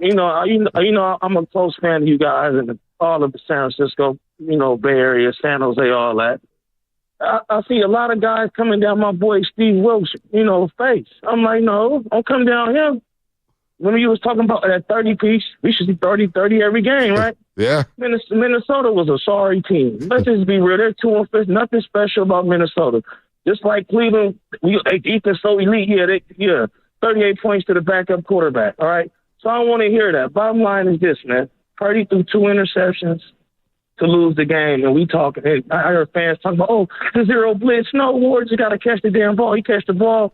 I'm a close fan of you guys and all of the San Francisco, Bay Area, San Jose, all that. I see a lot of guys coming down my boy Steve Wilkes, face. I'm like, no, don't come down him. When you was talking about that 30 piece, we should see 30 every game, right?
Yeah.
Minnesota was a sorry team. Let's just be real. They're 2-5. Nothing special about Minnesota. Just like Cleveland, Ethan's so elite. Yeah, 38 points to the backup quarterback. All right. So I don't want to hear that. Bottom line is this, man. Purdy threw 2 interceptions to lose the game, and we talking. I heard fans talking about, the zero blitz. No, Ward, you got to catch the damn ball. He catch the ball.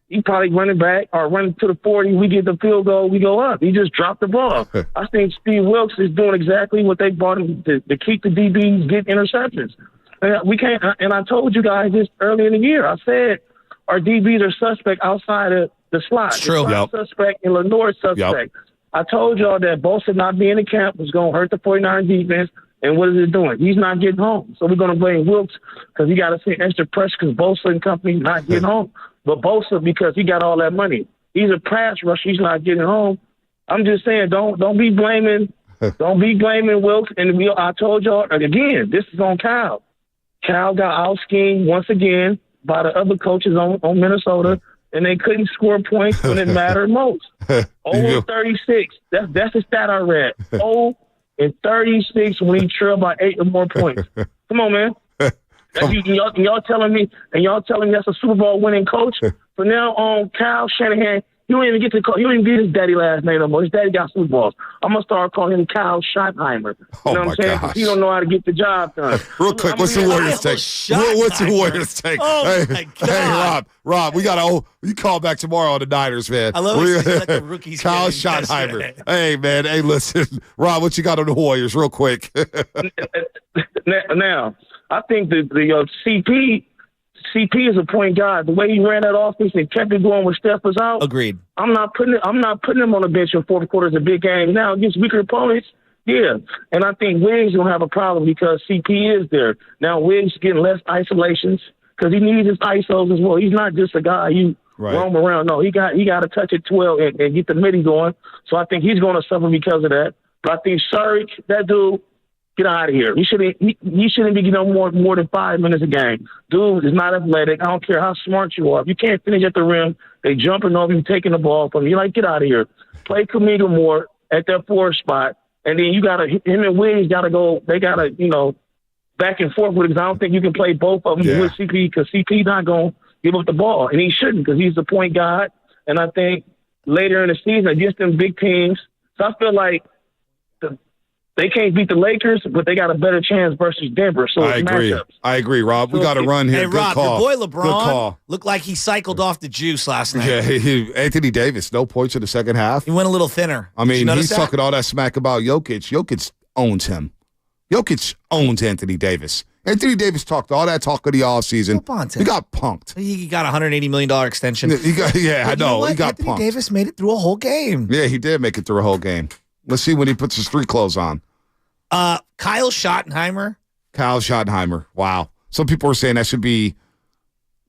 He probably running back or running to the 40. We get the field goal. We go up. He just dropped the ball. I think Steve Wilkes is doing exactly what they brought him to keep the DBs get interceptions. And we can't. And I told you guys this early in the year. I said our DBs are suspect outside of the slot.
It's true.
Yep. Suspect and Lenore suspect. Yep. I told y'all that Bosa not being in camp was going to hurt the 49 defense. And what is it doing? He's not getting home. So we're going to blame Wilkes because he got to see extra pressure because Bosa and company not getting home. But Bosa, because he got all that money. He's a pass rusher. He's not getting home. I'm just saying, don't be blaming Wilkes. And I told y'all, again, this is on Kyle. Kyle got out-schemed once again by the other coaches on Minnesota, and they couldn't score points when it mattered most. 0-36. That's the stat I read. 0-36 when he trailed by 8 or more points. Come on, man. Y'all telling me that's a Super Bowl winning coach? From now on, Kyle Shanahan, you don't even get to call. You don't even get his daddy last name no more. His daddy got Super Bowls. I'm gonna start calling him Kyle Schottenheimer. You know what I'm saying? Gosh. He don't know how to get the job done.
Real quick, what's the Warriors take? What's the Warriors take?
Oh my God.
Hey, Rob, we got you call back tomorrow on the Niners, man.
I love it. Like the rookies.
Kyle Schottenheimer. Hey, man. Hey, listen, Rob, what you got on the Warriors, real quick?
Now, I think the CP is a point guard. The way he ran that offense and kept it going when Steph was out.
Agreed.
I'm not putting him on the bench in fourth quarter. It's a big game. Now against weaker opponents, yeah. And I think Wiggs gonna have a problem because CP is there. Now Wiggs getting less isolations because he needs his ISOs as well. He's not just a guy you roam around. No, he got to touch it 12 and get the midi going. So I think he's going to suffer because of that. But I think Sarge, that dude, get out of here. He shouldn't be getting more than 5 minutes a game. Dude is not athletic. I don't care how smart you are. If you can't finish at the rim, they jumping over you, taking the ball from you. You're like, get out of here. Play Kuminga more at that 4 spot. And then him and Wiggins got to go. They got to, back and forth with it, because I don't think you can play both of them with CP, because CP not going to give up the ball. And he shouldn't, because he's the point guard. And I think later in the season, against them big teams, so I feel like they can't beat the Lakers, but they got a better chance versus Denver. So
I agree.
Matchups.
I agree, Rob. We got to run here.
Hey,
Good
Rob,
call.
your boy LeBron
Good call.
looked like he cycled off the juice last night.
Yeah, Anthony Davis, no points in the second half.
He went a little thinner.
I mean, he's talking all that smack about Jokic. Jokic owns him. Jokic owns Anthony Davis. Anthony Davis talked all that talk of the offseason. He got punked.
He got a $180 million extension.
I know. He got
Anthony
punked.
Davis made it through a whole game.
Yeah, he did make it through a whole game. Let's see when he puts his street clothes on.
Kyle Schottenheimer.
Wow. Some people are saying that should be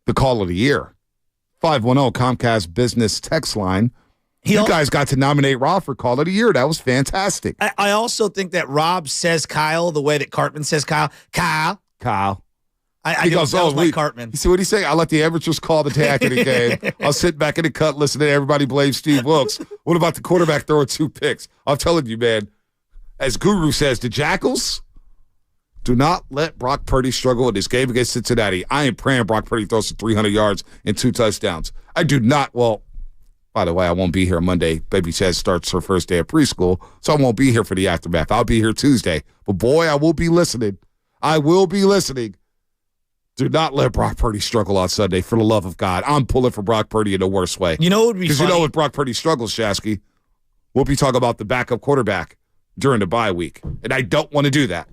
the call of the year. 510 Comcast Business text line. You guys got to nominate Rob for call of the year. That was fantastic.
I also think that Rob says Kyle the way that Cartman says Kyle. Kyle.
He goes,
like Cartman.
You see what he say? I let the amateurs call the day after the game. I'll sit back in the cut, listen to everybody blame Steve Wilkes. What about the quarterback throwing 2 picks? I'm telling you, man. As Guru says, the Jackals do not let Brock Purdy struggle in this game against Cincinnati. I ain't praying Brock Purdy throws for 300 yards and 2 touchdowns. I do not. Well, by the way, I won't be here Monday. Baby Chaz starts her first day of preschool, so I won't be here for the aftermath. I'll be here Tuesday. But, boy, I will be listening. Do not let Brock Purdy struggle on Sunday, for the love of God. I'm pulling for Brock Purdy in the worst way.
You know what would be funny?
Because if Brock Purdy struggles, Shasky, we'll be talking about the backup quarterback during the bye week. And I don't want to do that.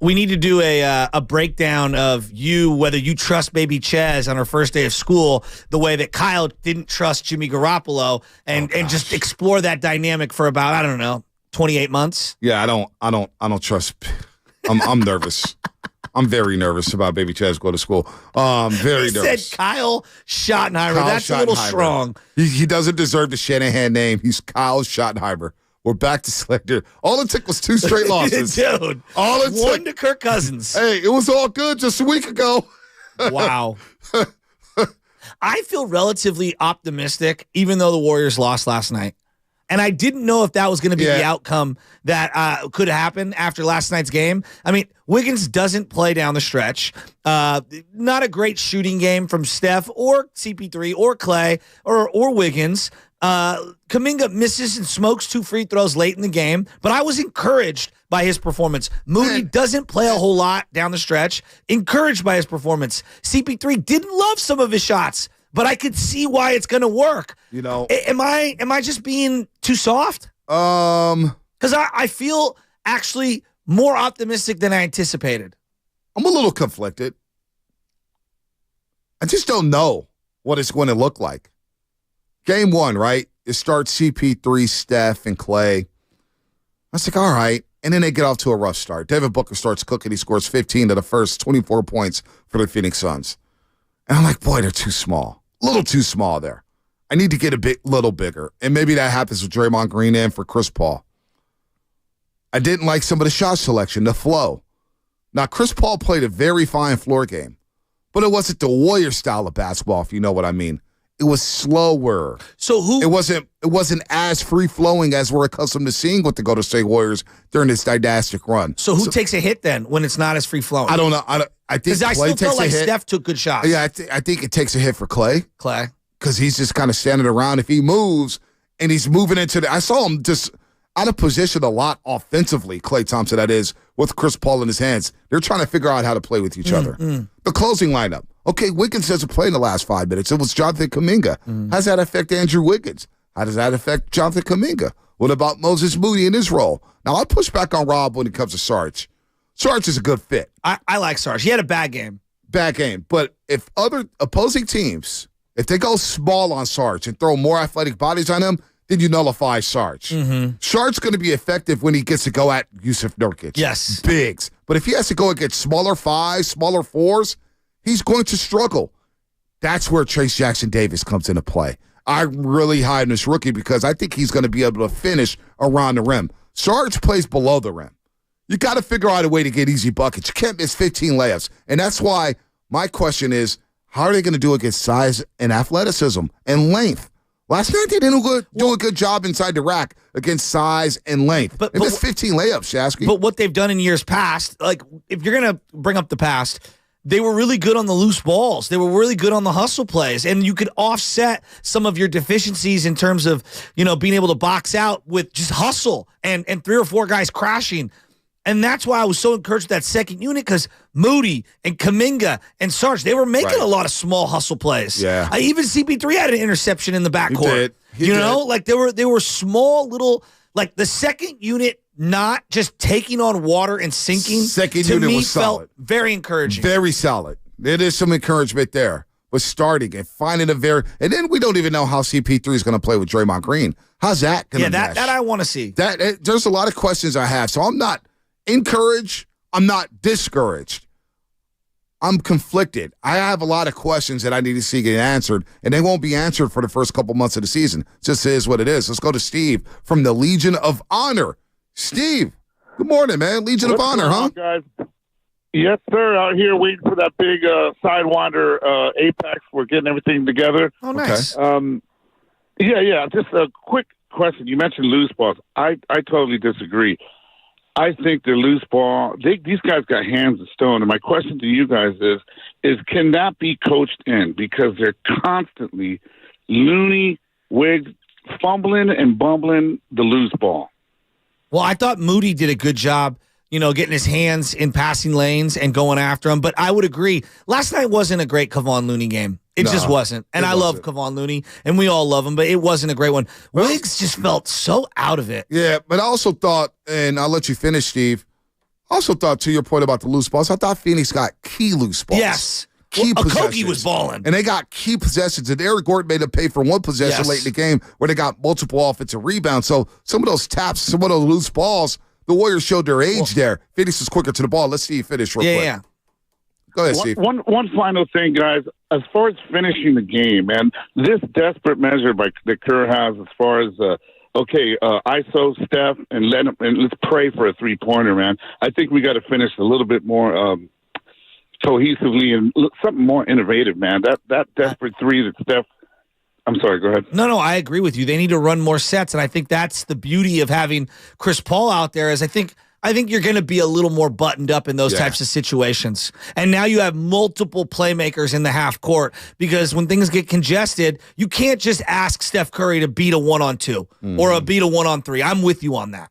We need to do a breakdown of whether you trust baby Chaz on her first day of school the way that Kyle didn't trust Jimmy Garoppolo, and just explore that dynamic for about, 28 months.
Yeah, I don't trust. I'm nervous. I'm very nervous about baby Chaz going to school. Very nervous.
He said Kyle Schottenheimer. That's a little strong.
He doesn't deserve the Shanahan name. He's Kyle Schottenheimer. We're back to Slater. All it took was 2 straight losses.
Dude.
All it took.
One to Kirk Cousins.
Hey, it was all good just a week ago.
Wow. I feel relatively optimistic, even though the Warriors lost last night. And I didn't know if that was going to be the outcome that could happen after last night's game. I mean, Wiggins doesn't play down the stretch. Not a great shooting game from Steph or CP3 or Klay or Wiggins. Kuminga misses and smokes 2 free throws late in the game, but I was encouraged by his performance. Moody doesn't play a whole lot down the stretch. Encouraged by his performance. CP3 didn't love some of his shots, but I could see why it's going to work. Am I just being too soft? Because I feel actually more optimistic than I anticipated.
I'm a little conflicted. I just don't know what it's going to look like. Game 1, right? It starts CP3, Steph, and Klay. I was like, all right. And then they get off to a rough start. Devin Booker starts cooking. He scores 15 of the first 24 points for the Phoenix Suns. And I'm like, boy, they're too small. A little too small there. I need to get little bigger. And maybe that happens with Draymond Green and for Chris Paul. I didn't like some of the shot selection, the flow. Now, Chris Paul played a very fine floor game, but it wasn't the Warrior style of basketball, if you know what I mean. It was slower.
So
It wasn't as free flowing as we're accustomed to seeing with the Golden State Warriors during this dynastic run.
So who takes a hit then when it's not as free flowing?
I don't know. I think
because I
Klay
still felt like
takes a hit.
Steph took good shots.
Yeah, I think it takes a hit for Klay. Because he's just kind of standing around. If he moves and he's moving into I saw him just out of position a lot offensively, Klay Thompson, that is, with Chris Paul in his hands. They're trying to figure out how to play with each other. The closing lineup. Okay, Wiggins doesn't play in the last 5 minutes. It was Jonathan Kuminga. How does that affect Andrew Wiggins? How does that affect Jonathan Kuminga? What about Moses Moody in his role? Now, I push back on Rob when it comes to Sarge. Sarge is a good fit.
I like Sarge. He had a bad game.
But if other opposing teams, if they go small on Sarge and throw more athletic bodies on him, then you nullify Sarge. Sarge's going to be effective when he gets to go at Yusuf Nurkic.
Yes.
Bigs. But if he has to go against smaller 5s, smaller 4s, he's going to struggle. That's where Trace Jackson Davis comes into play. I'm really high on this rookie because I think he's going to be able to finish around the rim. Sarge plays below the rim. You got to figure out a way to get easy buckets. You can't miss 15 layups. And that's why my question is, how are they going to do against size and athleticism and length? Last night they didn't do a good job inside the rack against size and length. But it's 15 layups, Shasky.
But what they've done in years past, like if you're going to bring up the past, they were really good on the loose balls. They were really good on the hustle plays. And you could offset some of your deficiencies in terms of, being able to box out with just hustle and 3 or 4 guys crashing. And that's why I was so encouraged with that second unit, because Moody and Kuminga and Sarge, they were making a lot of small hustle plays.
Yeah.
Even CP3 had an interception in the backcourt.
He did.
Like they were small little, like the second unit not just taking on water and sinking.
Second
to
unit
me
was solid.
felt very encouraging.
Very solid. There is some encouragement there. But starting and finding and then we don't even know how CP3 is going to play with Draymond Green. How's that going to mesh?
That I want to see.
There's a lot of questions I have. So I'm not encouraged. I'm not discouraged. I'm conflicted. I have a lot of questions that I need to see get answered, and they won't be answered for the first couple months of the season. It just is what it is. Let's go to Steve from the Legion of Honor. Steve, good morning, man. Legion of Honor, huh?
Guys? Yes, sir. Out here waiting for that big Sidewinder Apex. We're getting everything together.
Oh, nice.
Yeah. Just a quick question. You mentioned loose balls. I totally disagree. I think they're loose ball. These guys got hands of stone. And my question to you guys is can that be coached in? Because they're constantly Looney, Wiggs, fumbling and bumbling the loose ball.
Well, I thought Moody did a good job, getting his hands in passing lanes and going after him. But I would agree. Last night wasn't a great Kevon Looney game. It just wasn't. And I love Kevon Looney, and we all love him, but it wasn't a great one. Wiggs just felt so out of it.
Yeah, but I also thought, and I'll let you finish, Steve, I also thought, to your point about the loose balls, I thought Phoenix got key loose balls.
Yes.
Key possessions.
Okogie was balling.
And they got key possessions, and Eric Gordon made them pay for one possession late in the game where they got multiple offensive rebounds. So some of those taps, some of those loose balls, the Warriors showed their age there. Phoenix was quicker to the ball. Let's see you finish real quick.
Yeah.
Go ahead, Steve.
One final thing, guys. As far as finishing the game, man, this desperate measure that Kerr has as far as ISO Steph and let's pray for a 3-pointer, man. I think we got to finish a little bit more cohesively and something more innovative, man. That desperate 3 that Steph. I'm sorry, go ahead.
No, I agree with you. They need to run more sets, and I think that's the beauty of having Chris Paul out there. Is I think you're going to be a little more buttoned up in those types of situations. And now you have multiple playmakers in the half court, because when things get congested, you can't just ask Steph Curry to beat a 1-on-2 or beat a 1-on-3. I'm with you on that.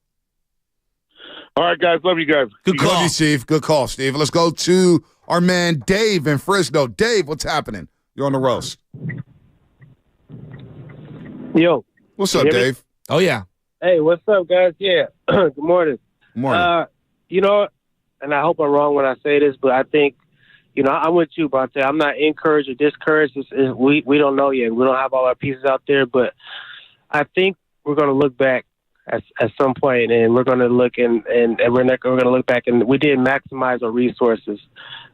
All right, guys. Love you guys.
Good call. Love you, Steve. Good call, Steve. Let's go to our man Dave in Fresno. Dave, what's happening? You're on the roast.
Yo.
What's up, Dave?
Oh, yeah.
Hey, what's up, guys? Yeah. Good morning.
Morning.
And I hope I'm wrong when I say this, but I think, I'm with you, Bronte. I'm not encouraged or discouraged. We don't know yet. We don't have all our pieces out there, but I think we're going to look back at some point, and we're going to look and we're going to look back, and we didn't maximize our resources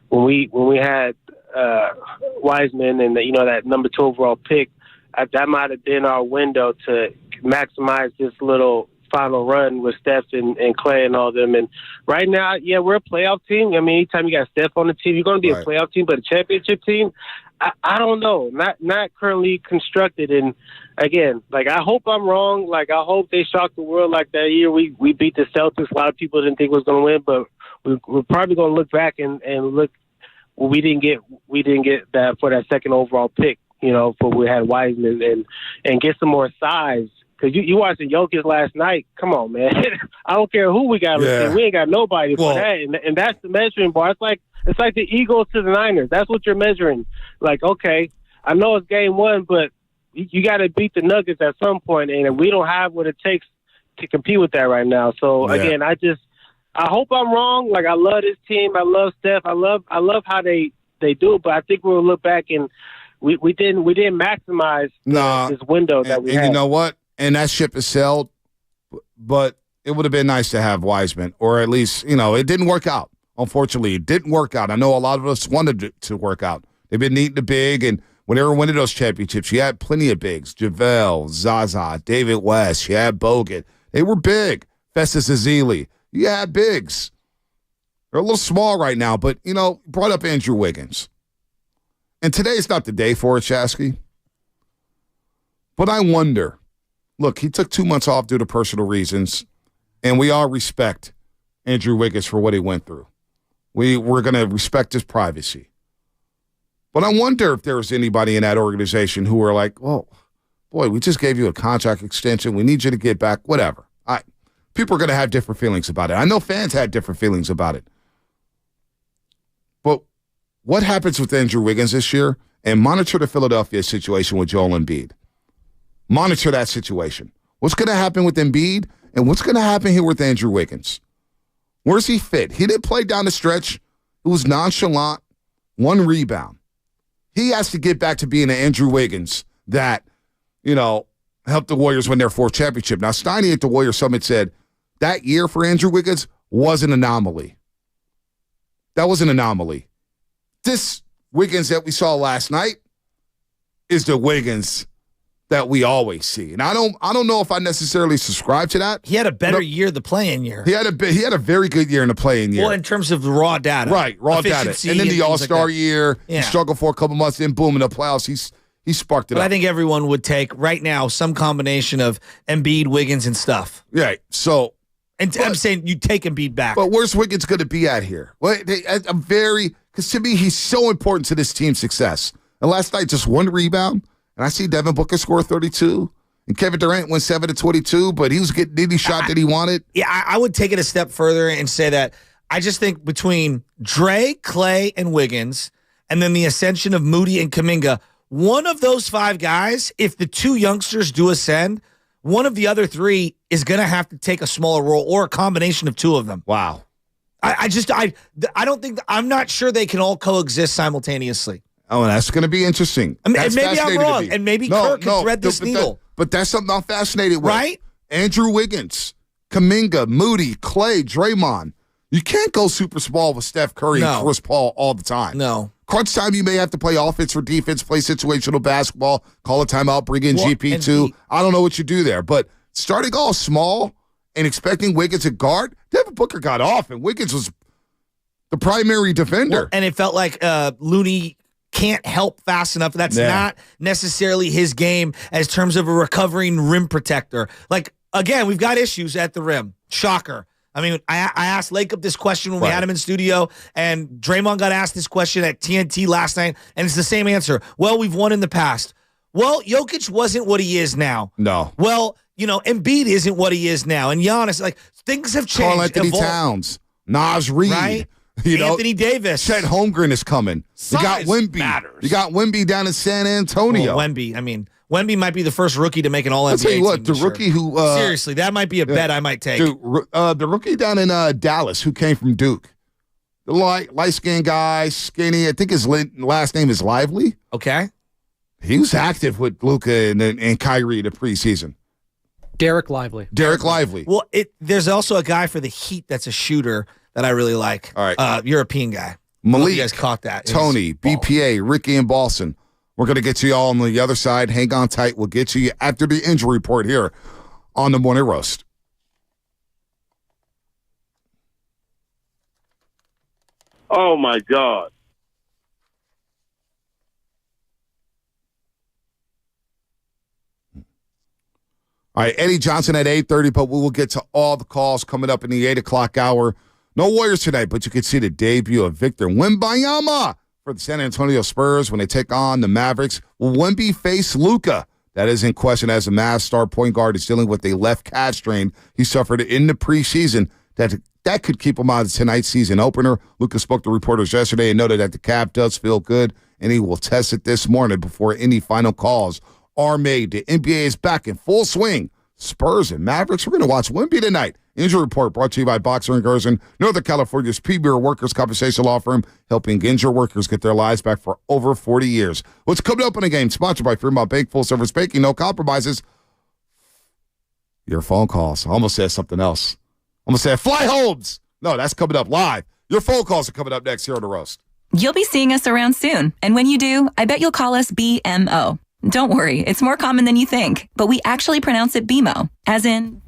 when we had Wiseman and that number 2 overall pick. That might have been our window to maximize this little final run with Steph and Klay and all them. And right now, we're a playoff team. I mean, anytime you got Steph on the team, you're going to be a playoff team, but a championship team, I don't know. Not currently constructed. And again, I hope I'm wrong. I hope they shocked the world like that year. We beat the Celtics. A lot of people didn't think we was going to win, but we're probably going to look back and look. Well, we didn't get that for that second overall pick. For we had Wiseman and get some more size. Because you watching Jokic last night. Come on, man. I don't care who we got. Yeah. We ain't got nobody for that. And that's the measuring bar. It's like the Eagles to the Niners. That's what you're measuring. Okay, I know it's game 1, but you got to beat the Nuggets at some point, and we don't have what it takes to compete with that right now. So, again, I hope I'm wrong. I love this team. I love Steph. I love how they do it, but I think we'll look back and we didn't maximize this window that we had.
You know what? And that ship is sailed, but it would have been nice to have Wiseman, or at least, it didn't work out. Unfortunately, it didn't work out. I know a lot of us wanted it to work out. They've been needing the big, and when they were winning those championships, you had plenty of bigs. JaVale, Zaza, David West, you had Bogut. They were big. Festus Ezeli. You had bigs. They're a little small right now, but, brought up Andrew Wiggins. And today's not the day for it, Shasky. But I wonder, look, he took 2 months off due to personal reasons, and we all respect Andrew Wiggins for what he went through. We're going to respect his privacy. But I wonder if there's anybody in that organization who are like, well, boy, we just gave you a contract extension. We need you to get back, whatever. People are going to have different feelings about it. I know fans had different feelings about it. But what happens with Andrew Wiggins this year? And monitor the Philadelphia situation with Joel Embiid. Monitor that situation. What's going to happen with Embiid and what's going to happen here with Andrew Wiggins? Where's he fit? He didn't play down the stretch. It was nonchalant. 1 rebound. He has to get back to being an Andrew Wiggins that, helped the Warriors win their 4th championship. Now, Steiny at the Warriors Summit said that year for Andrew Wiggins was an anomaly. That was an anomaly. This Wiggins that we saw last night is the Wiggins that we always see. And I don't know if I necessarily subscribe to that.
He had a better year the play-in year.
He had a very good year in the play-in year.
Well, in terms of raw data.
Right, raw data. And then the All-Star year,
yeah.
He struggled for a couple months, then boom, in the playoffs, he sparked it up.
I think everyone would take right now some combination of Embiid, Wiggins, and stuff.
Right. So,
I'm saying you take Embiid back.
But where's Wiggins going to be at here? Well, because to me, he's so important to this team's success. And last night, just 1 rebound, and I see Devin Booker score 32, and Kevin Durant went 7 of 22, but he was getting any shot that he wanted.
Yeah, I would take it a step further and say that I just think between Dre, Klay, and Wiggins, and then the ascension of Moody and Kuminga, one of those 5 guys, if the 2 youngsters do ascend, one of the other 3 is going to have to take a smaller role or a combination of 2 of them.
Wow.
I don't think, I'm not sure they can all coexist simultaneously.
Oh, that's going to be interesting.
And maybe I'm wrong, and maybe Kirk can thread this needle.
But that's something I'm fascinated with.
Right?
Andrew Wiggins, Kuminga, Moody, Klay, Draymond. You can't go super small with Steph Curry and Chris Paul all the time.
No.
Crunch time, you may have to play offense or defense, play situational basketball, call a timeout, bring in GP2. I don't know what you do there. But starting all small and expecting Wiggins to guard, Devin Booker got off, and Wiggins was the primary defender.
Well, and it felt like Looney can't help fast enough. That's not necessarily his game as terms of a recovering rim protector. Like, again, we've got issues at the rim. Shocker. I mean, I asked Lacob this question when we had him in studio, and Draymond got asked this question at TNT last night, and it's the same answer. Well, we've won in the past. Well, Jokic wasn't what he is now.
No.
Well, Embiid isn't what he is now. And Giannis, things have changed.
Karl-Anthony Towns, Naz Reid.
Right? Anthony Davis.
Chet Holmgren is coming.
Size
you got Wemby.
matters.
You got Wemby down in San Antonio.
Well, Wemby might be the first rookie to make an All-NBA
I'll tell you what,
team
the rookie who...
seriously, that might be a bet I might take.
Dude, the rookie down in Dallas who came from Duke. The light-skinned guy, skinny. I think his last name is Lively.
Okay.
He was active with Luka and Kyrie in the preseason.
Derek Lively.
Well, there's also a guy for the Heat that's a shooter that I really like.
All right.
European guy.
Malik.
You guys caught that.
Tony, BPA, Ricky, and Boston. We're going to get to you all on the other side. Hang on tight. We'll get to you after the injury report here on the Morning Roast.
Oh, my God.
All right, Eddie Johnson at 8:30, but we will get to all the calls coming up in the 8 o'clock hour. No Warriors tonight, but you can see the debut of Victor Wembanyama for the San Antonio Spurs when they take on the Mavericks. Will Wemby face Luka? That is in question as the Mavs star point guard is dealing with a left calf strain he suffered in the preseason. That could keep him out of tonight's season opener. Luka spoke to reporters yesterday and noted that the calf does feel good, and he will test it this morning before any final calls are made. The NBA is back in full swing. Spurs and Mavericks. We're going to watch Wemby tonight. Injury report brought to you by Boxer and Gerson, Northern California's premier workers' compensation law firm, helping injured workers get their lives back for over 40 years. What's coming up in the game? Sponsored by Fremont Bank, full service banking, no compromises. Your phone calls. I almost said something else. I almost said fly holds. No, that's coming up live. Your phone calls are coming up next here on The Roast.
You'll be seeing us around soon. And when you do, I bet you'll call us BMO. Don't worry, it's more common than you think, but we actually pronounce it BMO, as in...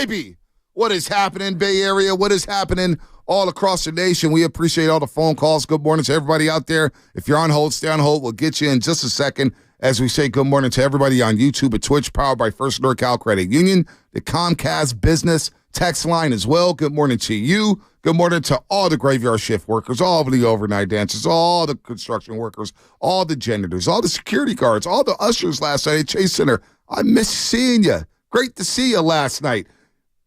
baby. What is happening, Bay Area? What is happening all across the nation? We appreciate all the phone calls. Good morning to everybody out there. If you're on hold, stay on hold. We'll get you in just a second as we say good morning to everybody on YouTube and Twitch, powered by First NorCal Credit Union, the Comcast Business text line as well. Good morning to you. Good morning to all the graveyard shift workers, all of the overnight dancers, all the construction workers, all the janitors, all the security guards, all the ushers last night at Chase Center. I miss seeing you. Great to see you last night.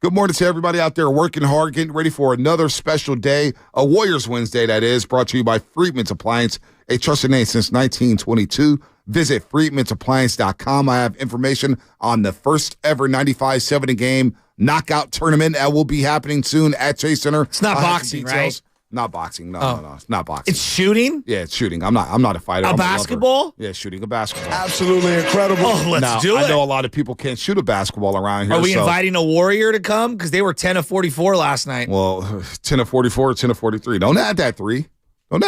Good morning to everybody out there working hard, getting ready for another special day, a Warriors Wednesday that is, brought to you by Friedman's Appliance, a trusted name since 1922. Visit friedmansappliance.com. I have information on the first ever 95-70 game knockout tournament that will be happening soon at Chase Center.
It's not boxing, right?
Not boxing. No. It's not boxing.
It's shooting?
Yeah, it's shooting. I'm not a fighter.
A basketball?
Yeah, shooting a basketball.
Absolutely incredible.
Oh, let's do it.
I know a lot of people can't shoot a basketball around here.
Are we inviting a Warrior to come? Because they were 10 of 44 last night.
Well, 10 of 44, 10 of 43. Don't add that 3. 10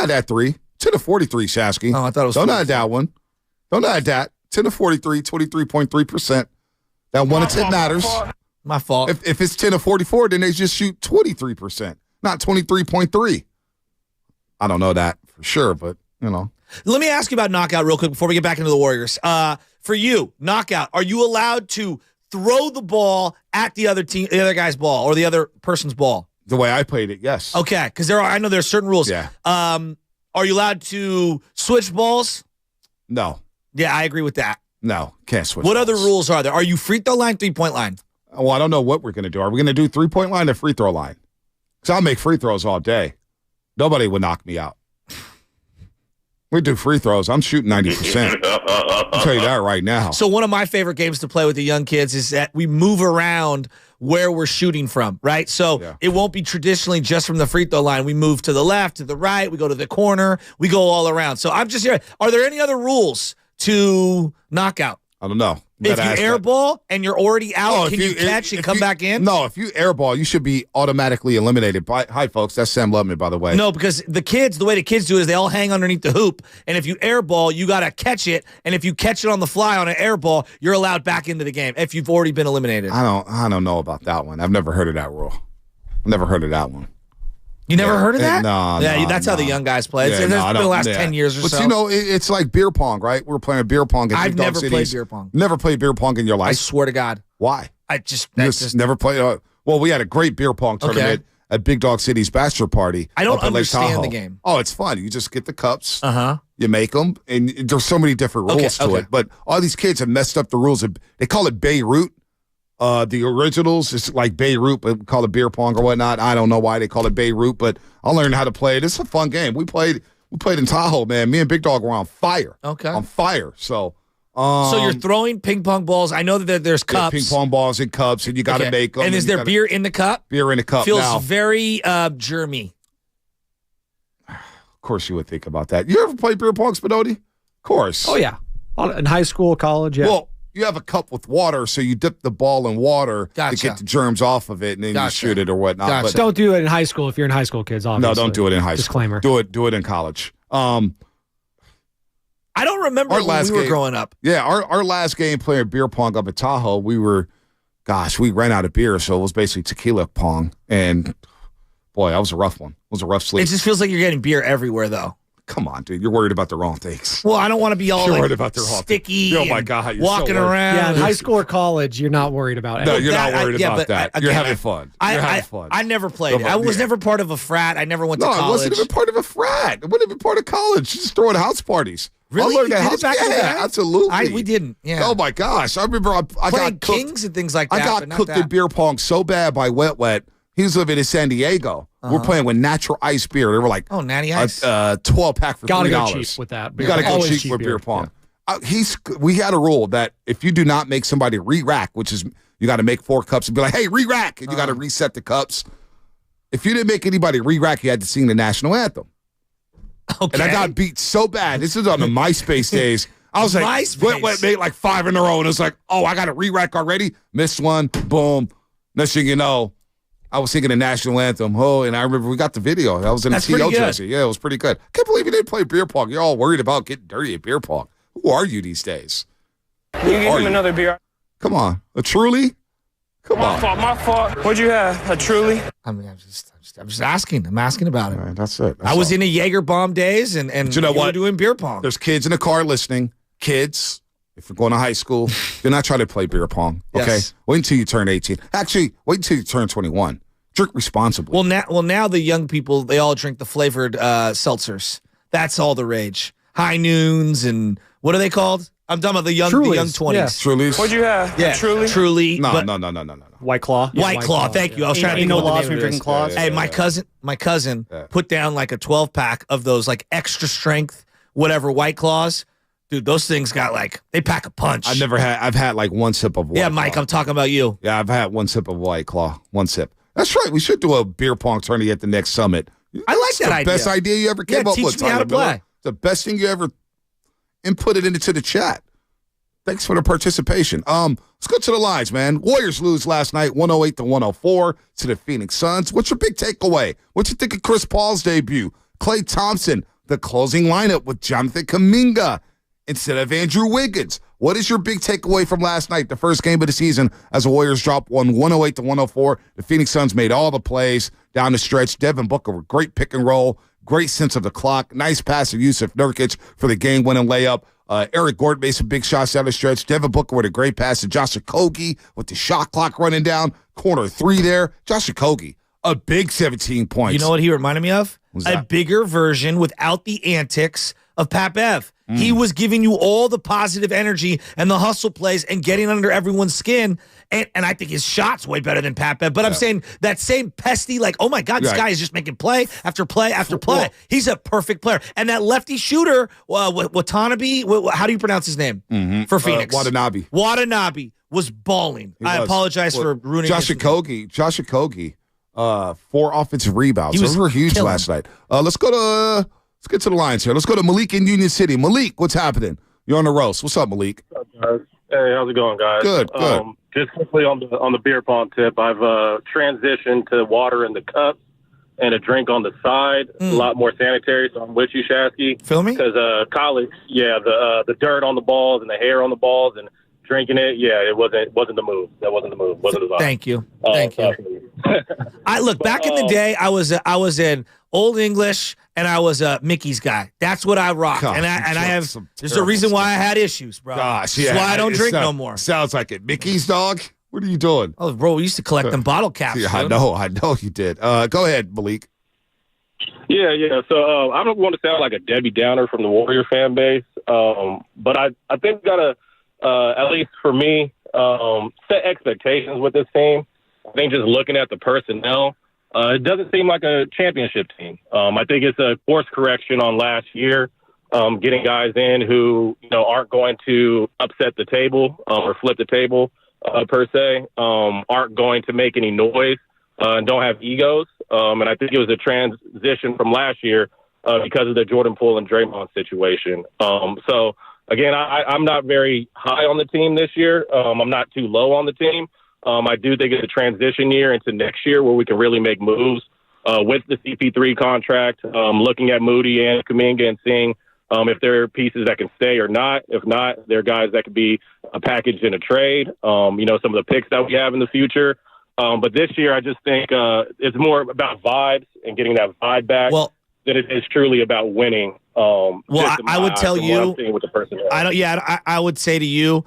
of 43, Shasky.
Oh, I thought it was
Don't
44.
add that one. Don't add that. 10 of 43, 23.3%. That 1 of 10 matters.
My fault.
If it's 10 of 44, then they just shoot 23%, not 23.3. I don't know that for sure, but,
Let me ask you about knockout real quick before we get back into the Warriors. For you, knockout, are you allowed to throw the ball at the other guy's ball or the other person's ball?
The way I played it, yes.
Okay, because I know there's certain rules.
Yeah.
Are you allowed to switch balls?
No.
Yeah, I agree with that.
No, can't switch.
What
balls.
other rules are there? Are you free throw line, 3-point line?
Well, I don't know what we're going to do. Are we going to do 3-point line or free throw line? Because I'll make free throws all day. Nobody would knock me out. We do free throws. I'm shooting 90%. I'll tell you that right now.
So one of my favorite games to play with the young kids is that we move around where we're shooting from, right? So It won't be traditionally just from the free throw line. We move to the left, to the right. We go to the corner. We go all around. So I'm just here. Are there any other rules to knockout?
I don't know.
If you airball and you're already out, can you catch and come back in?
No, if you airball, you should be automatically eliminated. Hi, folks. That's Sam Lubman, by the way.
No, because the way the kids do it is they all hang underneath the hoop. And if you airball, you got to catch it. And if you catch it on the fly on an airball, you're allowed back into the game if you've already been eliminated.
I don't know about that one. I've never heard of that rule. I've never heard of that one.
You never heard of that?
No.
That's how the young guys play. It's been the last 10 years or so.
But it's like beer pong, right? We're playing beer pong.
I've never played beer pong.
Never played beer pong in your life?
I swear to God.
Why?
I just
never played. Well, we had a great beer pong tournament at Big Dog City's bachelor party.
I don't understand the game.
Oh, it's fun. You just get the cups. You make them, and there's so many different rules to it. But all these kids have messed up the rules. They call it Beirut. The originals is like Beirut, but we call it beer pong or whatnot. I don't know why they call it Beirut, but I learned how to play it. It's a fun game. We played in Tahoe, man. Me and Big Dog were on fire.
Okay.
On fire. So
you're throwing ping pong balls. I know that there's cups.
Ping pong balls and cups, and you got to make them.
And is there beer in the cup?
Beer in the cup.
Feels very germy.
Of course you would think about that. You ever play beer pong, Spinotti? Of course.
Oh, yeah. In high school, college, yeah.
Well, you have a cup with water, so you dip the ball in water to get the germs off of it, and then you shoot it or whatnot.
But don't do it in high school if you're in high school, kids, obviously.
No, don't do it in high
Disclaimer.
school. Do it in college.
I don't remember when we were growing up.
Yeah, our last game playing beer pong up at Tahoe, we ran out of beer, so it was basically tequila pong. And, boy, that was a rough one. It was a rough sleep.
It just feels like you're getting beer everywhere, though.
Come on, dude. You're worried about the wrong things.
Well, I don't want to be all
worried about the wrong
sticky.
Oh, my God. You're
walking around.
Yeah, in high school or college, you're not worried about it.
No, you're not worried about that. You're having fun. You're having fun.
I never played it. I was never part of a frat. I never went to college.
No, I wasn't even part of a frat. It wasn't even part of college. Just throwing house parties.
Really?
I learned that
you did it back in the day?
Absolutely.
We didn't. Yeah.
Oh, my gosh. I remember I got cooked.
Kings and things like that.
I got cooked in beer pong so bad by Wet Wet. He was living in San Diego. We're playing with natural ice beer. They were like,
Natty Ice.
12-pack for $3.
Gotta go cheap with that.
You gotta go cheap with beer pong. Yeah. We had a rule that if you do not make somebody re-rack, which is you got to make 4 cups and be like, hey, re-rack, and you got to reset the cups. If you didn't make anybody re-rack, you had to sing the national anthem.
Okay.
And I got beat so bad. This is on the MySpace days. I was like, Wet made like 5 in a row, and it's like, oh, I got a re-rack already. Missed one. Boom. Next thing you know, I was singing the national anthem. Oh, and I remember we got the video. I was in a T.O. jersey. Yeah, it was pretty good. Can't believe you didn't play beer pong. You're all worried about getting dirty at beer pong. Who are you these days?
Will you give him another beer?
Come on. A Truly? Come on.
My fault. What'd you have? A Truly?
I'm just asking. I'm asking about it.
All right, that's it.
I was in the Jaeger bomb days, and
you know
you were
what?
doing beer pong.
There's kids in the car listening. Kids, if you're going to high school, do not try to play beer pong. Okay,
Yes.
Wait until you turn 18. Actually, wait until you turn 21. Drink responsibly.
Well, now the young people, they all drink the flavored seltzers. That's all the rage. High Noons and what are they called? I'm talking about the young 20s.
Yeah.
Truly's.
What'd you have?
Yeah,
Truly?
No.
White Claw.
White Claw. Thank you. I was trying to think
no
of what the
laws
name
when
of
you're
it
drinking
is.
claws.
Hey, my cousin put down like a 12-pack of those like extra strength, whatever White Claws. Dude, those things got like, they pack a punch.
I've had like one sip of White
Yeah, Mike,
Claw.
I'm talking about you.
Yeah, I've had one sip of White Claw. One sip. That's right. We should do a beer pong tourney at the next summit.
I like
It's
that
the
idea.
best idea you ever came up
teach
with.
me how
Tyler
to play.
Miller. It's the best thing you ever inputted into the chat. Thanks for the participation. Let's go to the lines, man. Warriors lose last night, 108-104 to the Phoenix Suns. What's your big takeaway? What you think of Chris Paul's debut? Klay Thompson, the closing lineup with Jonathan Kuminga instead of Andrew Wiggins. What is your big takeaway from last night, the first game of the season, as the Warriors dropped one 108-104? The Phoenix Suns made all the plays down the stretch. Devin Booker with great pick and roll, great sense of the clock, nice pass of Yusuf Nurkic for the game-winning layup. Eric Gordon made some big shots down the stretch. Devin Booker with a great pass to Josh Okogie with the shot clock running down. Corner three there. Josh Okogie, a big 17 points.
You know what he reminded me of?
What's
A
that?
bigger version without the antics of Pat Bev. He was giving you all the positive energy and the hustle plays and getting under everyone's skin. And I think his shot's way better than Pat Bev. But I'm saying that same pesty, like, oh my God, this guy is just making play after play after play. He's a perfect player. And that lefty shooter, Watanabe, how do you pronounce his name for Phoenix? Watanabe was balling. I apologize for ruining
Josh Okogie, 4 offensive rebounds.
He was
Those were huge
killing.
last night. Let's get to the lines here. Let's go to Malik in Union City. Malik, what's happening? You're on the roast. What's up, Malik?
Hey, how's it going, guys?
Good.
Just quickly on the beer pong tip, I've transitioned to water in the cup and a drink on the side. A lot more sanitary, so I'm with you, Shasky.
Feel me?
Because college, the dirt on the balls and the hair on the balls and drinking it, it wasn't the move. That wasn't the move. Wasn't the vibe.
Thank you. Thank you. Back in the day, I was in Old English and I was a Mickey's guy. That's what I rock.
God,
and I have.
some
There's a reason why I had issues, bro.
Gosh,
That's why I don't drink no more.
Sounds like it. Mickey's dog? What are you doing?
Oh, bro, we used to collect them bottle caps.
Yeah, I know you did. Go ahead, Malik.
Yeah. So I don't want to sound like a Debbie Downer from the Warrior fan base, but I think we got to, at least for me, set expectations with this team. I think just looking at the personnel, it doesn't seem like a championship team. I think it's a course correction on last year, getting guys in who aren't going to upset the table or flip the table per se, aren't going to make any noise and don't have egos. And I think it was a transition from last year because of the Jordan Poole and Draymond situation. So again, I'm not very high on the team this year. I'm not too low on the team. I do think it's a transition year into next year where we can really make moves with the CP3 contract, looking at Moody and Kuminga and seeing if there are pieces that can stay or not. If not, there are guys that could be packaged in a trade, some of the picks that we have in the future. But this year, I just think it's more about vibes and getting that vibe back than it is truly about winning.
I would tell you,
with the personnel.
I would say to you,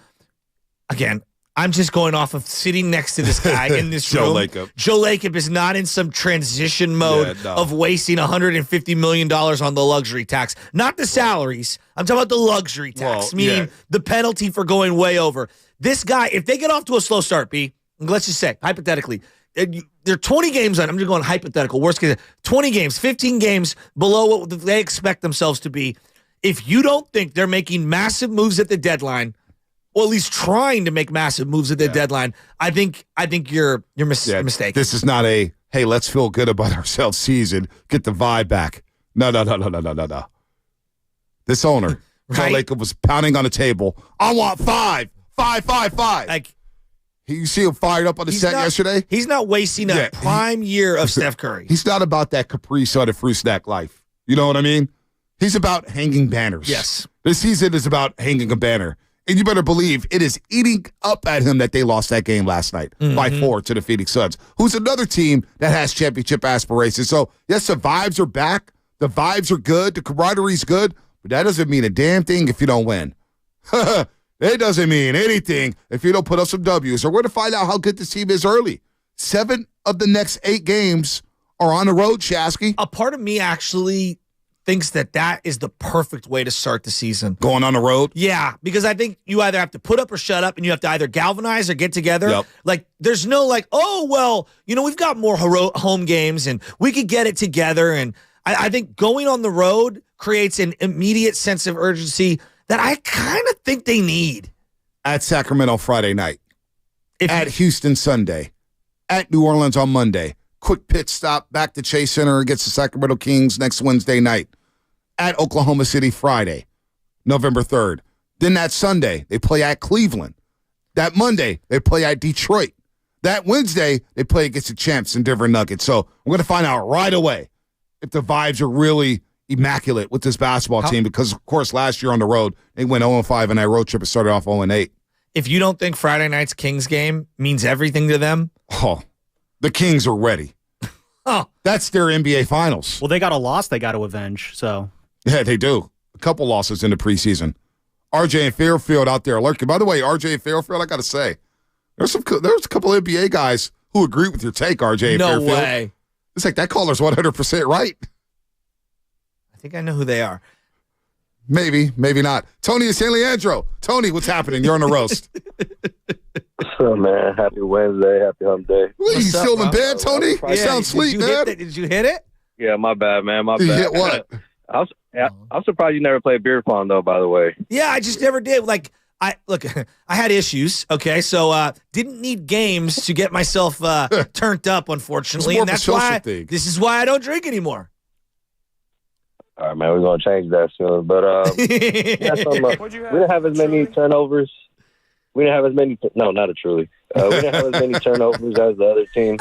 again, I'm just going off of sitting next to this guy in this room. Joe Lacob is not in some transition mode of wasting $150 million on the luxury tax. Not the salaries. I'm talking about the luxury tax, meaning the penalty for going way over. This guy, if they get off to a slow start, B, let's just say, hypothetically, they're 20 games on. I'm just going hypothetical. Worst case, 20 games, 15 games below what they expect themselves to be. If you don't think they're making massive moves at the deadline, or at least trying to make massive moves at the deadline, I think you're mistaken.
This is not a, hey, let's feel good about ourselves season. Get the vibe back. No. This owner, Joe Lacob, was pounding on the table. I want 5.
Like,
you see him fired up on the set yesterday?
He's not wasting a prime year of Steph Curry.
He's not about that Capri Sun fruit snack life. You know what I mean? He's about hanging banners.
Yes.
This season is about hanging a banner. And you better believe it is eating up at him that they lost that game last night by 4 to the Phoenix Suns, who's another team that has championship aspirations. So, yes, the vibes are back. The vibes are good. The camaraderie's good. But that doesn't mean a damn thing if you don't win. It doesn't mean anything if you don't put up some W's. Or we're going to find out how good this team is early. 7 of the next 8 games are on the road, Shasky.
A part of me actually thinks that is the perfect way to start the season.
Going on the road?
Yeah, because I think you either have to put up or shut up, and you have to either galvanize or get together.
Yep.
Like, there's no like, oh, well, we've got more home games, and we could get it together. And I think going on the road creates an immediate sense of urgency that I kind of think they need.
At Sacramento Friday night. At Houston Sunday. At New Orleans on Monday. Quick pit stop back to Chase Center against the Sacramento Kings next Wednesday night. At Oklahoma City Friday, November 3rd. Then that Sunday, they play at Cleveland. That Monday, they play at Detroit. That Wednesday, they play against the champs in Denver Nuggets. So we're going to find out right away if the vibes are really immaculate with this basketball team because, of course, last year on the road, they went 0-5 in that road trip and started off 0-8.
If you don't think Friday night's Kings game means everything to them,
the Kings are ready. That's their NBA Finals.
Well, they got a loss they got to avenge, so.
Yeah, they do. A couple losses in the preseason. RJ and Fairfield out there lurking. By the way, RJ and Fairfield, I got to say, there's a couple NBA guys who agree with your take, RJ and Fairfield.
No way.
It's like that caller's 100% right.
I think I know who they are.
Maybe, maybe not. Tony and San Leandro. Tony, what's happening? You're on the roast.
What's up, man? Happy Wednesday. Happy hump day.
What, you still in bed, Tony? You sound sleep, man.
Did you hit it?
Yeah, my bad, man. My bad.
You hit what?
I'm surprised you never played beer pong, though, by the way.
Yeah, I just never did. Like, I had issues, okay? So didn't need games to get myself turned up, unfortunately. And that's why this is why I don't drink anymore.
All right, man, we're going to change that soon. But we didn't have as many turnovers. We didn't have as many – no, not a truly. We didn't have as many turnovers as the other team.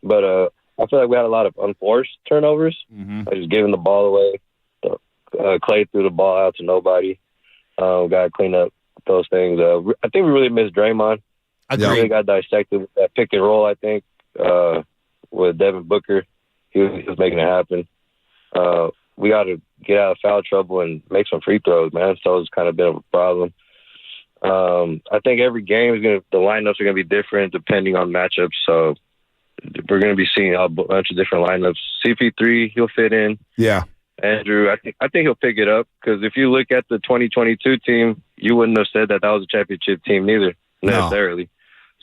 But I feel like we had a lot of unforced turnovers. Like just giving the ball away. Klay threw the ball out to nobody. We got to clean up those things. I think we really missed Draymond.
Agreed.
He really got dissected with that pick and roll, I think, with Devin Booker. He was making it happen. We got to get out of foul trouble and make some free throws, man. So it's kind of been a problem. I think every game the lineups are going to be different depending on matchups. So we're going to be seeing a bunch of different lineups. CP3, he'll fit in.
Yeah.
Andrew, I think he'll pick it up because if you look at the 2022 team, you wouldn't have said that was a championship team neither necessarily.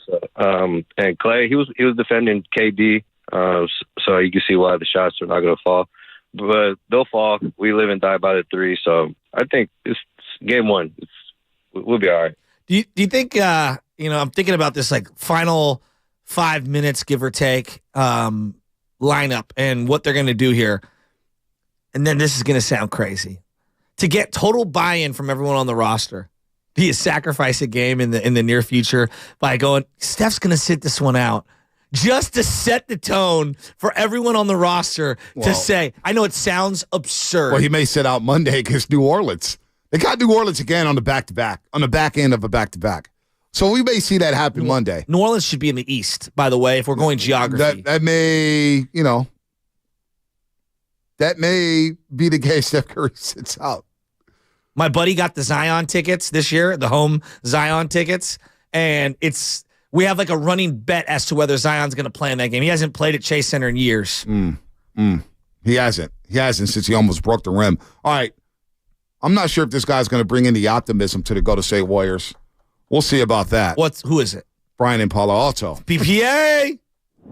So, and Klay, he was defending KD, so you can see why the shots are not going to fall. But they'll fall. We live and die by the 3. So I think it's game 1. We'll be all right.
Do you think, I'm thinking about this like final 5 minutes, give or take, lineup and what they're going to do here. And then this is going to sound crazy. To get total buy-in from everyone on the roster, do you sacrifice a game in the near future by going, Steph's going to sit this one out? Just to set the tone for everyone on the roster to say, I know it sounds absurd.
Well, he may sit out Monday against New Orleans. They got New Orleans again on the back-to-back, on the back end of a back-to-back. So we may see that happen Monday.
New Orleans should be in the East, by the way, if we're going geography.
That may, that may be the case Steph Curry sits out.
My buddy got the Zion tickets this year, the home Zion tickets, and we have like a running bet as to whether Zion's going to play in that game. He hasn't played at Chase Center in years.
He hasn't. He hasn't since he almost broke the rim. All right. I'm not sure if this guy's going to bring in the optimism to the Golden State Warriors. We'll see about that.
Who is it?
Brian and Palo Alto.
BPA.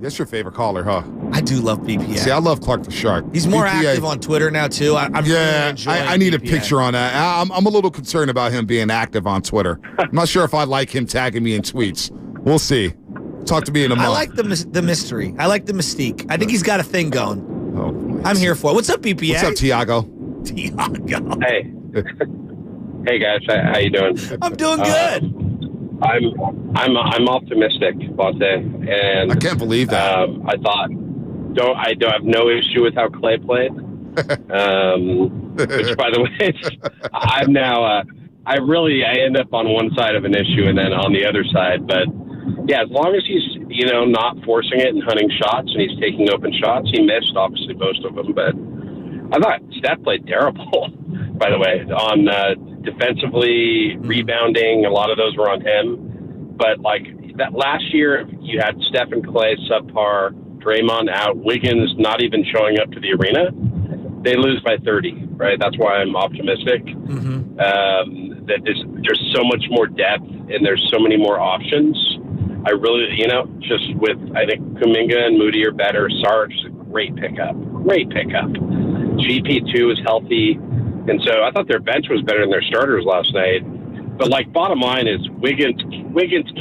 That's your favorite caller, huh?
I do love BPA.
See, I love Clark the Shark.
He's more active on Twitter now, too.
I need a picture on that. I'm a little concerned about him being active on Twitter. I'm not sure if I like him tagging me in tweets. We'll see. Talk to me in a month.
I like the mystery. I like the mystique. I think he's got a thing going. I'm here for it. What's up, BPA?
What's up, Tiago?
Tiago.
Hey. Hey, guys. How you doing?
I'm doing good.
I'm optimistic, Bonte, and
I can't believe that.
I don't have no issue with how Klay played. Which, by the way,
I end up on one side of an issue and then on the other side. But yeah, as long as he's, not forcing it and hunting shots and he's taking open shots, he missed obviously most of them. But I thought Steph played terrible, by the way, on defensively, rebounding. A lot of those were on him. But like that last year, you had Steph and Klay subpar, Draymond out, Wiggins not even showing up to the arena. They lose by 30, right? That's why I'm optimistic. That there's so much more depth and there's so many more options. I really, just with, I think Kuminga and Moody are better. Sarge is a great pickup. GP2 is healthy. And so I thought their bench was better than their starters last night. But, bottom line is Wiggins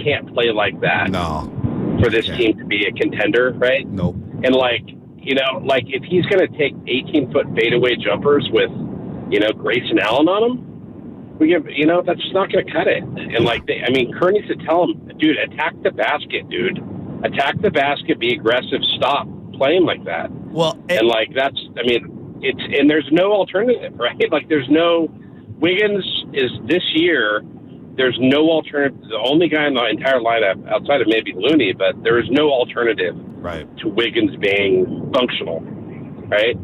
can't play like that.
No.
For this team to be a contender, right?
Nope.
And, if he's going to take 18-foot fadeaway jumpers with, Grayson Allen on him, that's just not going to cut it. And, Kerr needs to tell him, dude, attack the basket, dude. Attack the basket, be aggressive, stop playing like that.
Well,
and there's no alternative, right? There's no, Wiggins is this year, there's no alternative. The only guy in the entire lineup outside of maybe Looney, but there is no alternative to Wiggins being functional, right?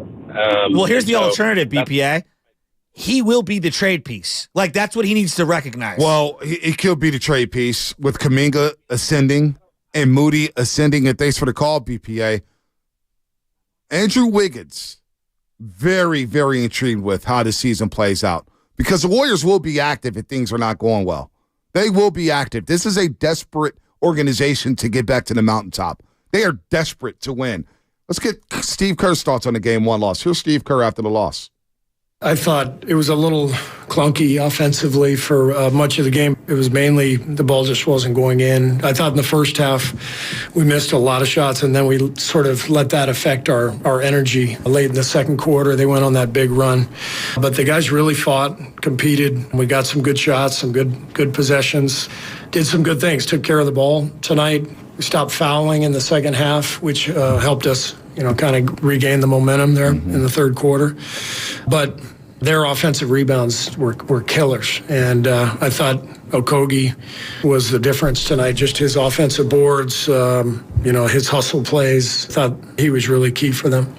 Here's the alternative, BPA. He will be the trade piece. That's what he needs to recognize.
Well, he could be the trade piece with Kuminga ascending and Moody ascending. And thanks for the call, BPA. Andrew Wiggins, very, very intrigued with how the season plays out because the Warriors will be active if things are not going well. They will be active. This is a desperate organization to get back to the mountaintop. They are desperate to win. Let's get Steve Kerr's thoughts on the Game 1 loss. Here's Steve Kerr after the loss.
I thought it was a little clunky offensively for much of the game. It was mainly the ball just wasn't going in. I thought in the first half we missed a lot of shots, and then we sort of let that affect our energy. Late in the second quarter, they went on that big run. But the guys really fought, competed. We got some good shots, some good possessions, did some good things, took care of the ball tonight. We stopped fouling in the second half, which helped us, kind of regain the momentum there in the third quarter. But their offensive rebounds were killers. And I thought Okogie was the difference tonight. Just his offensive boards, his hustle plays. I thought he was really key for them.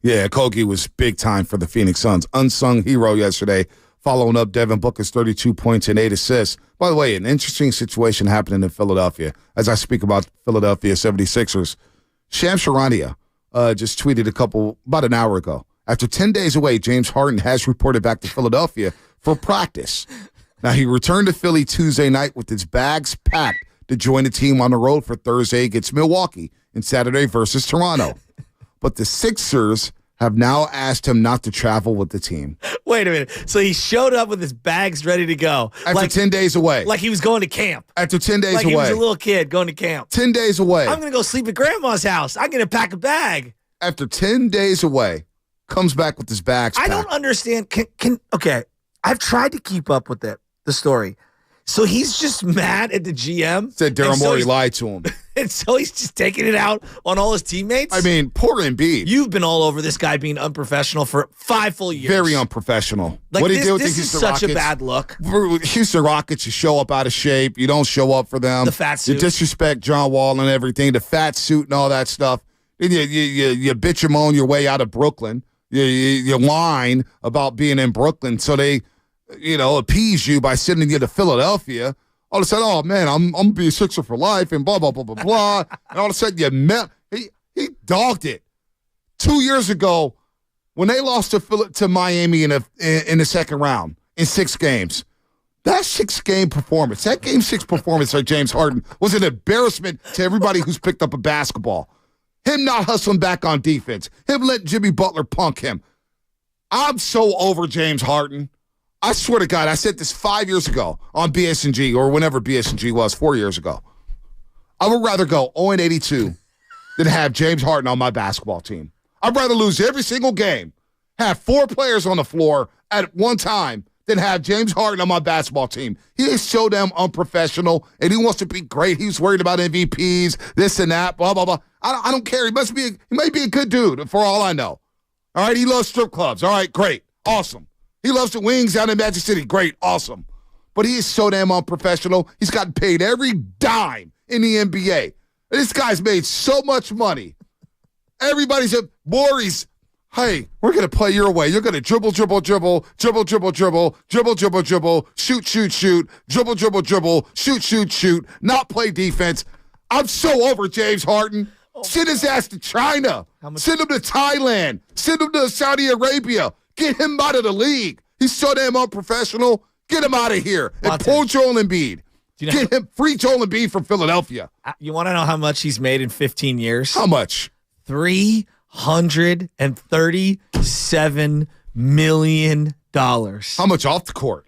Yeah, Okogie was big time for the Phoenix Suns. Unsung hero yesterday, following up Devin Booker's 32 points and 8 assists. By the way, an interesting situation happening in Philadelphia. As I speak about Philadelphia 76ers, Shams Charania just tweeted about an hour ago. After 10 days away, James Harden has reported back to Philadelphia for practice. Now, he returned to Philly Tuesday night with his bags packed to join the team on the road for Thursday against Milwaukee and Saturday versus Toronto. But the Sixers have now asked him not to travel with the team.
Wait a minute. So he showed up with his bags ready to go.
After 10 days away.
Like he was going to camp.
After 10 days away.
Like he was a little kid going to camp.
10 days away.
I'm going to go sleep at Grandma's house. I'm going to pack a bag.
After 10 days away, comes back with his bags packed.
I don't understand. Okay, I've tried to keep up with the story. So he's just mad at the GM.
Said Daryl Morey lied to him.
And so he's just taking it out on all his teammates?
I mean, poor Embiid.
You've been all over this guy being unprofessional for 5 full years.
Very unprofessional.
What do you do with the Houston Rockets? This is such a bad look.
Houston Rockets, you show up out of shape. You don't show up for them.
The fat suit.
You disrespect John Wall and everything. The fat suit and all that stuff. You bitch and moan your way out of Brooklyn. You whine about being in Brooklyn, so they, appease you by sending you to Philadelphia. All of a sudden, oh man, I'm gonna be a Sixer for life, and blah blah blah blah blah. And all of a sudden, he dogged it. 2 years ago, when they lost to Miami in the second round in 6 games, that 6-game performance, that Game 6 performance by James Harden was an embarrassment to everybody who's picked up a basketball. Him not hustling back on defense. Him letting Jimmy Butler punk him. I'm so over James Harden. I swear to God, I said this 5 years ago on BSG or whenever BSG was, 4 years ago. I would rather go 0-82 than have James Harden on my basketball team. I'd rather lose every single game, have 4 players on the floor at one time than have James Harden on my basketball team. He is so damn unprofessional, and he wants to be great. He's worried about MVPs, this and that, blah, blah, blah. I don't care. He might be a good dude for all I know. All right, he loves strip clubs. All right, great, awesome. He loves the wings out in Magic City. Great, awesome. but he is so damn unprofessional. He's gotten paid every dime in the NBA. This guy's made so much money. Everybody's at Maury's. Hey, we're going to play your way. You're going to dribble, shoot, shoot, not play defense. I'm so over James Harden. Send his ass to China. Send him to Thailand. Send him to Saudi Arabia. Get him out of the league. He's so damn unprofessional. Get him out of here. And pull Joel Embiid. Get him free Joel Embiid from Philadelphia.
You want to know how much he's made in 15 years?
How much?
$337 million.
How much off the court?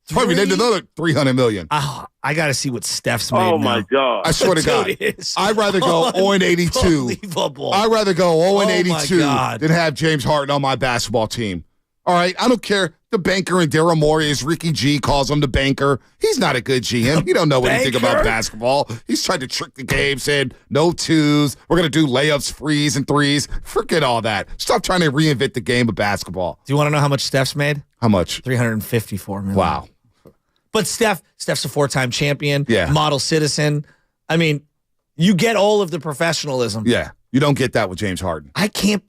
Probably need another $300 million.
Oh, I got to see what Steph's made.
Oh,
now.
my God.
I swear to God. I'd rather go 0-82.
Unbelievable.
I'd rather go 0-82
God.
than have James Harden on my basketball team. All right? I don't care. The banker in Daryl Morey, as Ricky G calls him, the banker. He's not a good GM. He don't know anything about basketball. He's trying to trick the game, saying no twos. We're going to do layups, frees, and threes. Forget all that. Stop trying to reinvent the game of basketball.
Do you want to know how much Steph's made?
How much?
$354 million.
Wow.
But Steph's a 4-time champion,
Yeah.
model citizen. I mean, you get all of the professionalism.
Yeah. You don't get that with James Harden.
I cannot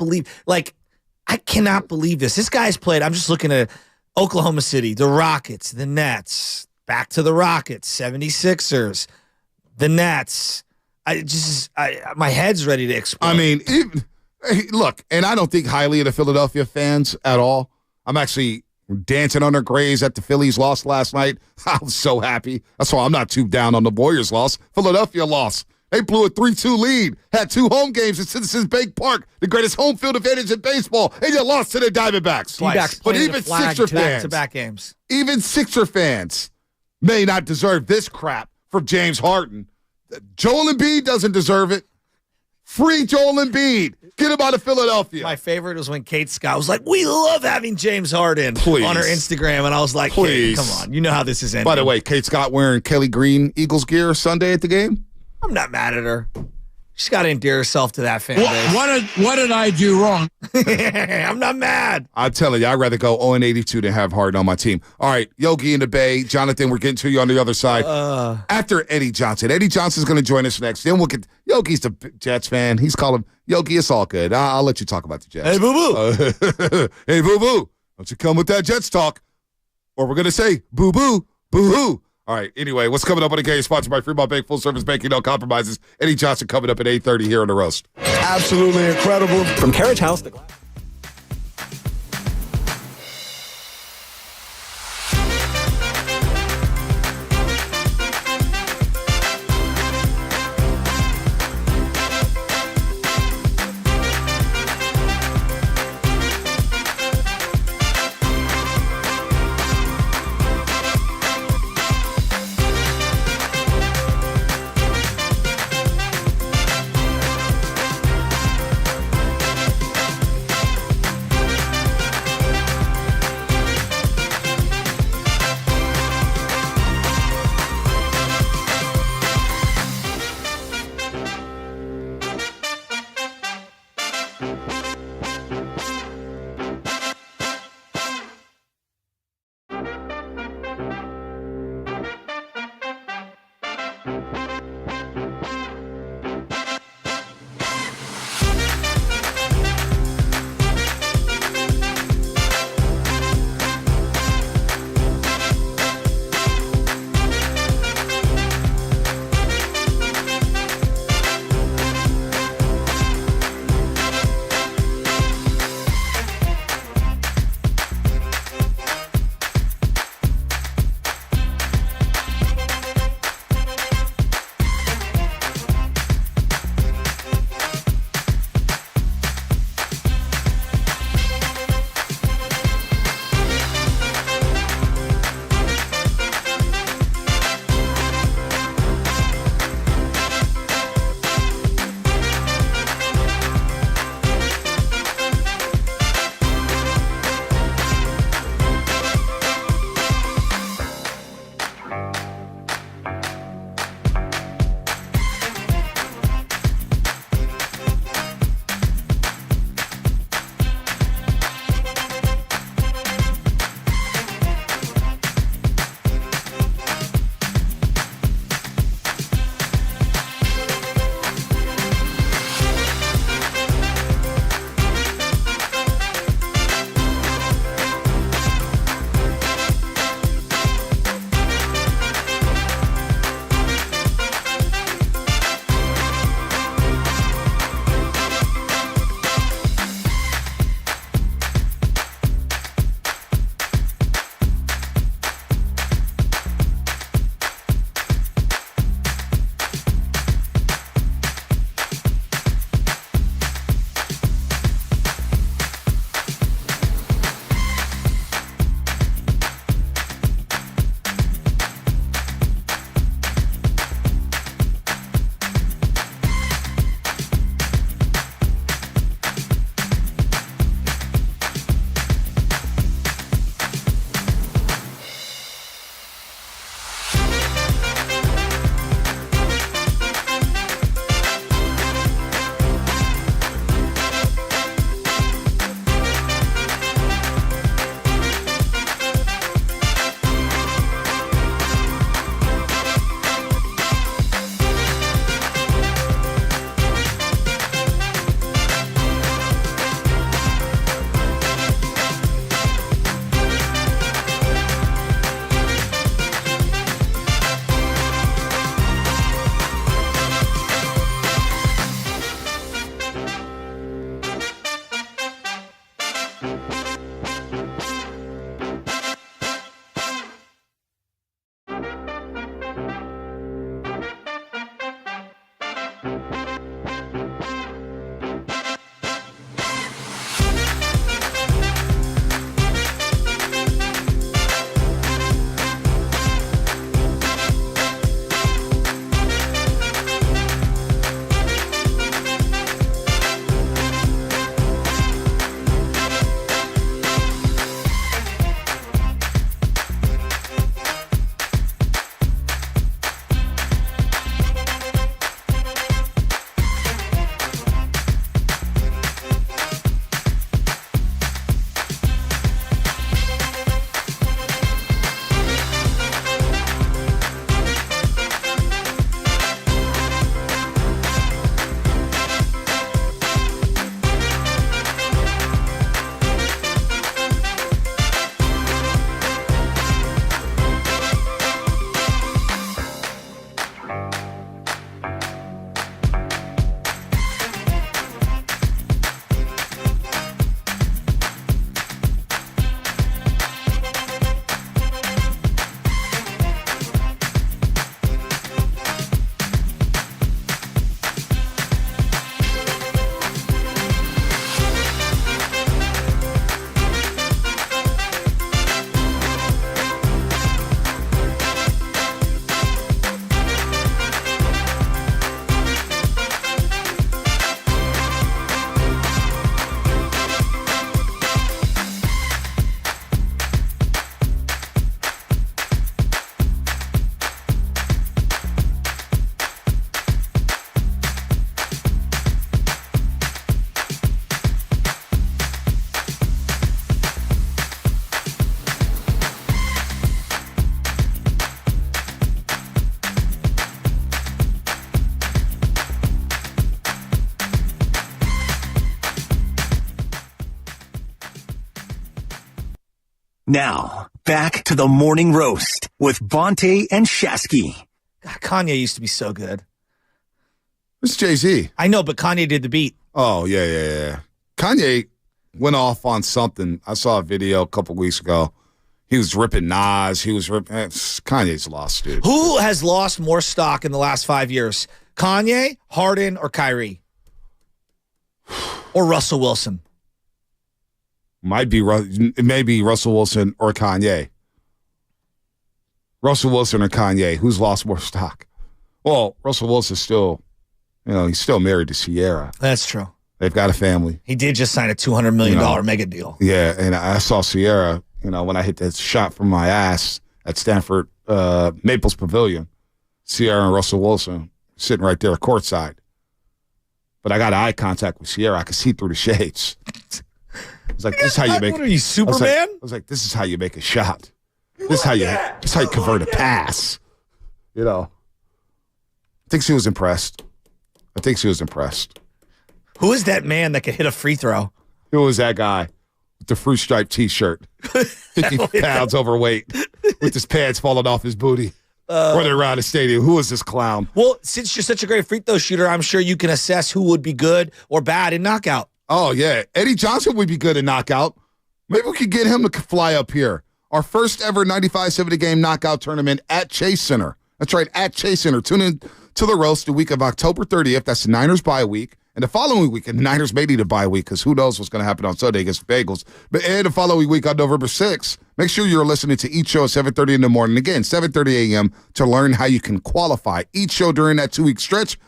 believe this. This guy's played, I'm just looking at Oklahoma City, the Rockets, the Nets, back to the Rockets, 76ers, the Nets. My head's ready to explode.
I mean, look, and I don't think highly of the Philadelphia fans at all. I'm actually dancing on their graves at the Phillies loss last night. I was so happy. That's why I'm not too down on the Warriors loss. Philadelphia loss. They blew a 3-2 lead, had 2 home games at Citizens Bank Park, the greatest home field advantage in baseball, and you lost to the Diamondbacks. But even Sixer fans,
back-to-back games.
Even Sixer fans may not deserve this crap from James Harden. Joel Embiid doesn't deserve it. Free Joel Embiid. Get him out of Philadelphia.
My favorite was when Kate Scott was like, we love having James Harden
Please.
on her Instagram. And I was like, Kate, come on. You know how this is ending.
By the way, Kate Scott wearing Kelly Green Eagles gear Sunday at the game?
I'm not mad at her. She's got to endear herself to that fan base.
What did I do wrong?
I'm not mad.
I'm telling you, I'd rather go 0-82 than have Harden on my team. All right, Yogi in the Bay. Jonathan, we're getting to you on the other side. After Eddie Johnson. Eddie Johnson's going to join us next. Then we'll get Yogi's the Jets fan. He's calling Yogi. It's all good. I'll let you talk about the Jets.
Hey, boo-boo.
Hey, boo-boo. Don't you come with that Jets talk. Or we're going to say, boo-boo, boo-hoo. All right, anyway, what's coming up on the game? Sponsored by Fremont Bank, full-service banking, no compromises. Eddie Johnson coming up at 8:30 here on The Roast.
Absolutely incredible.
From Carriage House to
Now, back to the morning roast with Bonte and Shasky.
God, Kanye used to be so good.
It's Jay-Z.
I know, but Kanye did the beat.
Oh, yeah. Kanye went off on something. I saw a video a couple weeks ago. He was ripping Nas. Kanye's lost, dude.
Who has lost more stock in the last 5 years? Kanye, Harden, or Kyrie? Or Russell Wilson?
It may be Russell Wilson or Kanye. Russell Wilson or Kanye. Who's lost more stock? Well, Russell Wilson's still, he's still married to Sierra.
That's true.
They've got a family.
He did just sign a $200 million mega deal.
Yeah, and I saw Sierra, when I hit that shot from my ass at Stanford Maples Pavilion. Sierra and Russell Wilson sitting right there courtside. But I got eye contact with Sierra. I could see through the shades. I was like, this is how you make.
What are you, Superman?
I was like, this is how you make a shot. This is how you convert a pass. I think she was impressed.
Who is that man that could hit a free throw?
Who was that guy with the fruit striped T-shirt, 50 pounds overweight, with his pants falling off his booty, running around the stadium? Who is this clown?
Well, since you're such a great free throw shooter, I'm sure you can assess who would be good or bad in knockout.
Oh, yeah. Eddie Johnson would be good in knockout. Maybe we could get him to fly up here. Our first ever 95-70 game knockout tournament at Chase Center. That's right, at Chase Center. Tune in to the roast the week of October 30th. That's the Niners bye week. And the following week, the Niners may need a bye week because who knows what's going to happen on Sunday against the Bengals. And the following week on November 6th, make sure you're listening to each show at 7:30 in the morning. Again, 7:30 a.m. to learn how you can qualify. Each show during that 2-week stretch,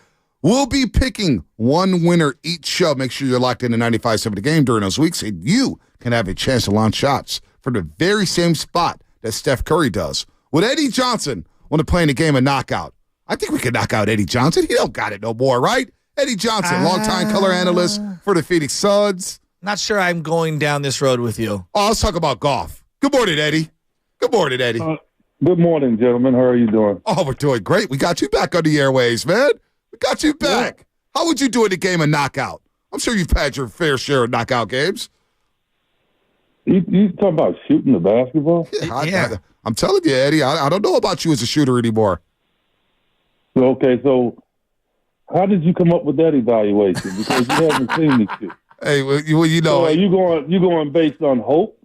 we'll be picking one winner each show. Make sure you're locked in the 95-70 game during those weeks, and you can have a chance to launch shots from the very same spot that Steph Curry does. Would Eddie Johnson want to play in a game of knockout? I think we could knock out Eddie Johnson. He don't got it no more, right? Eddie Johnson, longtime color analyst for the Phoenix Suns.
Not sure I'm going down this road with you.
Oh, let's talk about golf. Good morning, Eddie. Good morning, Eddie.
Good morning, gentlemen. How are you doing?
Oh, we're doing great. We got you back on the airways, man. We got you back. Yeah. How would you do in a game of knockout? I'm sure you've had your fair share of knockout games.
You talking about shooting the basketball?
Yeah, I'm telling you, Eddie, I don't know about you as a shooter anymore.
Okay, so how did you come up with that evaluation? Because you haven't seen me shoot.
Hey, well,
So are you going based on hope?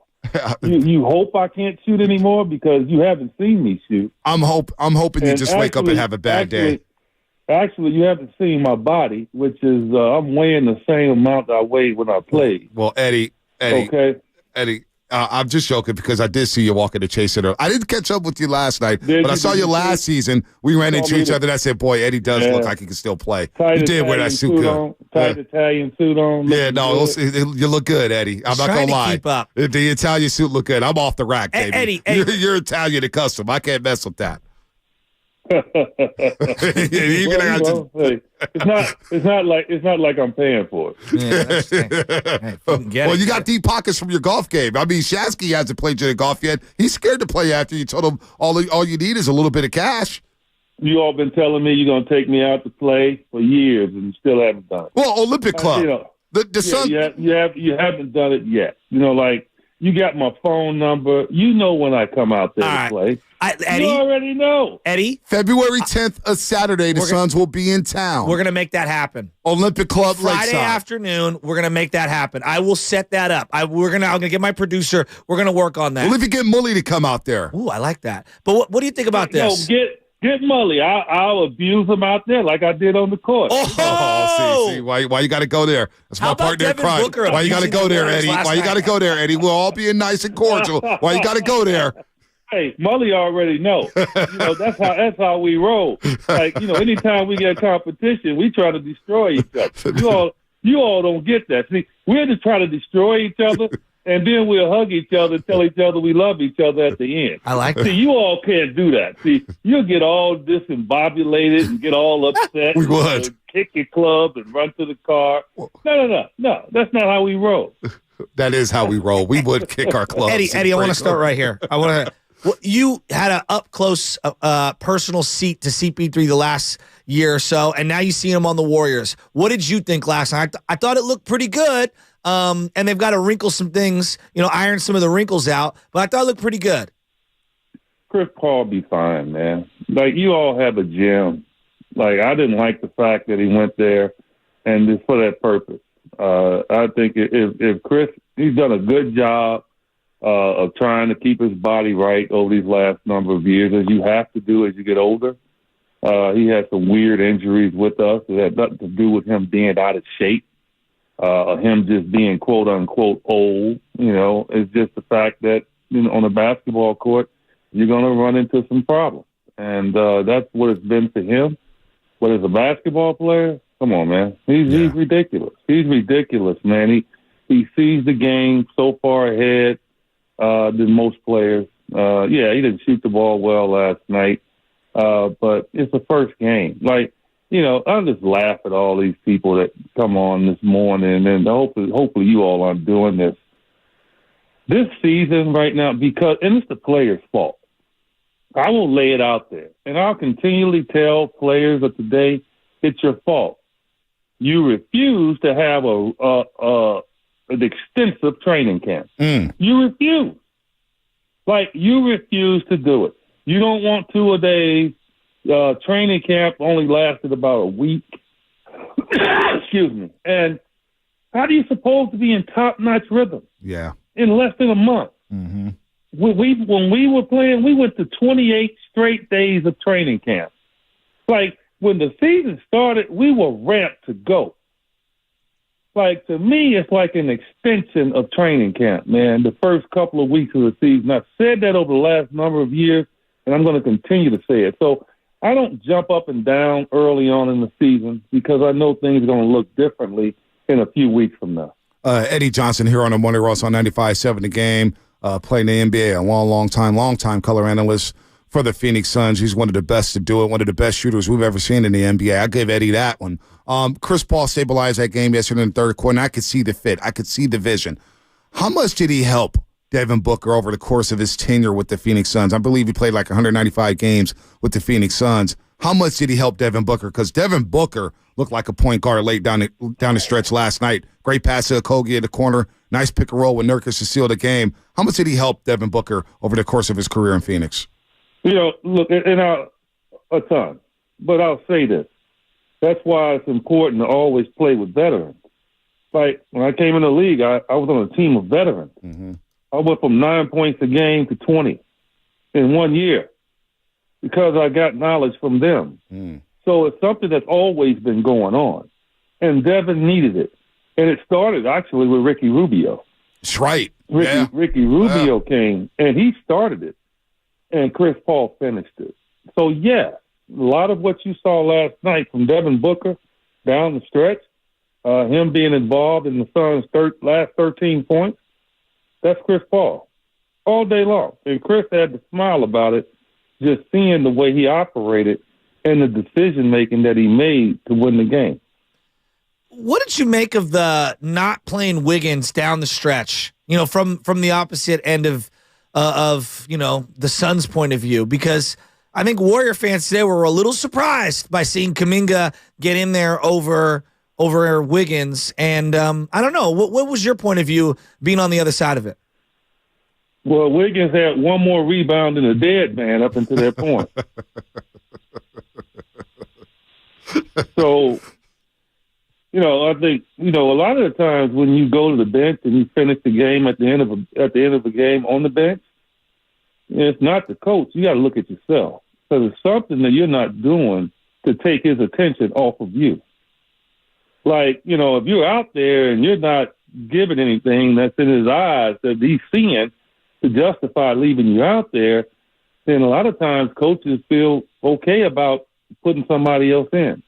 You hope I can't shoot anymore because you haven't seen me shoot.
I'm hoping you just wake up and have a bad day.
Actually, you haven't seen my body, which is I'm weighing the same amount I weighed when I played.
Well, Eddie.
Okay.
Eddie, I'm just joking because I did see you walking to Chase Center. I didn't catch up with you last night, but I saw you last season. We ran into each other, and I said, boy, Eddie does look like he can still play. You did wear that suit good.
Tight Italian suit on.
Yeah, no, you look good, Eddie. I'm not going to lie.
Keep up.
The Italian suit look good. I'm off the rack, baby.
Eddie.
You're Italian and custom. I can't mess with that.
It's not like I'm paying for
it. Well, you got deep pockets from your golf game. I mean, Shasky hasn't played you in golf yet. He's scared to play after you told him all you need is a little bit of cash.
You all been telling me you're gonna take me out to play for years, and you still haven't done it.
Well, Olympic Club. The Sun.
You haven't done it yet. You got my phone number. You know when I come out there to play.
Eddie,
you already know.
Eddie,
February 10th, a Saturday, the Suns will be in town.
We're going to make that happen.
Olympic Club
Friday
Lakeside.
afternoon, we're going to make that happen. I will set that up. I'm going to get my producer. We're going to work on that.
Well, if you get Mully to come out there.
Ooh, I like that. But what do you think about this?
Get Mully. I'll abuse him out there like I did on the court.
See, why you got to go there? That's my partner in crime. Why you got to go there, Eddie? Why you got to go there, Eddie? We're all being nice and cordial. Why you got to go there?
Hey, Mully already know. That's how we roll. Anytime we get competition, we try to destroy each other. You all don't get that. See, we're just trying to destroy each other, and then we'll hug each other and tell each other we love each other at the end.
I like that.
See, you all can't do that. See, you'll get all discombobulated and get all upset.
We would.
Kick your club and run to the car. No. That's not how we roll.
That is how we roll. We would kick our clubs.
Eddie, I want to start right here. you had an up-close personal seat to CP3 the last year or so, and now you see him on the Warriors. What did you think last night? I thought it looked pretty good, and they've got to wrinkle some things, iron some of the wrinkles out, but I thought it looked pretty good.
Chris Paul be fine, man. Like, you all have a gym. Like, I didn't like the fact that he went there and just for that purpose. I think if Chris, he's done a good job of trying to keep his body right over these last number of years, as you have to do as you get older. He had some weird injuries with us. It had nothing to do with him being out of shape, him just being quote unquote old. It's just the fact that on the basketball court, you're going to run into some problems. And that's what it's been for him. But as a basketball player, come on, man. He's ridiculous. He's ridiculous, man. He sees the game so far ahead than most players. He didn't shoot the ball well last night, but it's the first game. Like, I just laugh at all these people that come on this morning, and hopefully you all aren't doing this. This season right now, and it's the players' fault. I will lay it out there, and I'll continually tell players of today, it's your fault. You refuse to have an extensive training camp. You refuse. Like, you refuse to do it. You don't want 2 a day. Training camp only lasted about a week. Excuse me. And how do you supposed to be in top-notch rhythm?
Yeah.
In less than a month.
Mm-hmm.
When we were playing, we went to 28 straight days of training camp. Like, when the season started, we were ramped to go. Like, to me, it's like an extension of training camp, man, the first couple of weeks of the season. I've said that over the last number of years, and I'm going to continue to say it. So I don't jump up and down early on in the season because I know things are going to look differently in a few weeks from now.
Eddie Johnson here on the Morning Roast on 95.7 The Game, playing the NBA, a long time color analyst for the Phoenix Suns. He's one of the best to do it, one of the best shooters we've ever seen in the NBA. I give Eddie that one. Chris Paul stabilized that game yesterday in the third quarter, and I could see the fit. I could see the vision. How much did he help Devin Booker over the course of his tenure with the Phoenix Suns? I believe he played like 195 games with the Phoenix Suns. How much did he help Devin Booker? Because Devin Booker looked like a point guard late down the stretch last night. Great pass to Okogie in the corner. Nice pick and roll with Nurkic to seal the game. How much did he help Devin Booker over the course of his career in Phoenix?
Look, a ton. But I'll say this. That's why it's important to always play with veterans. Like, when I came in the league, I was on a team of veterans.
Mm-hmm.
I went from 9 points a game to 20 in 1 year because I got knowledge from them. So it's something that's always been going on. And Devin needed it. And it started, actually, with Ricky Rubio.
That's right.
Ricky Rubio came, and he started it. And Chris Paul finished it. So, a lot of what you saw last night from Devin Booker down the stretch, him being involved in the Suns' last 13 points, that's Chris Paul all day long. And Chris had to smile about it, just seeing the way he operated and the decision-making that he made to win the game.
What did you make of the not playing Wiggins down the stretch, from the opposite end of the Suns' point of view? Because I think Warrior fans today were a little surprised by seeing Kuminga get in there over Wiggins. And I don't know. What was your point of view being on the other side of it?
Well, Wiggins had one more rebound than a dead man up until that point. So, I think, a lot of the times when you go to the bench and you finish the game at the end of the game on the bench, it's not the coach. You got to look at yourself because it's something that you're not doing to take his attention off of you. Like, if you're out there and you're not giving anything that's in his eyes that he's seeing to justify leaving you out there, then a lot of times coaches feel okay about putting somebody else in.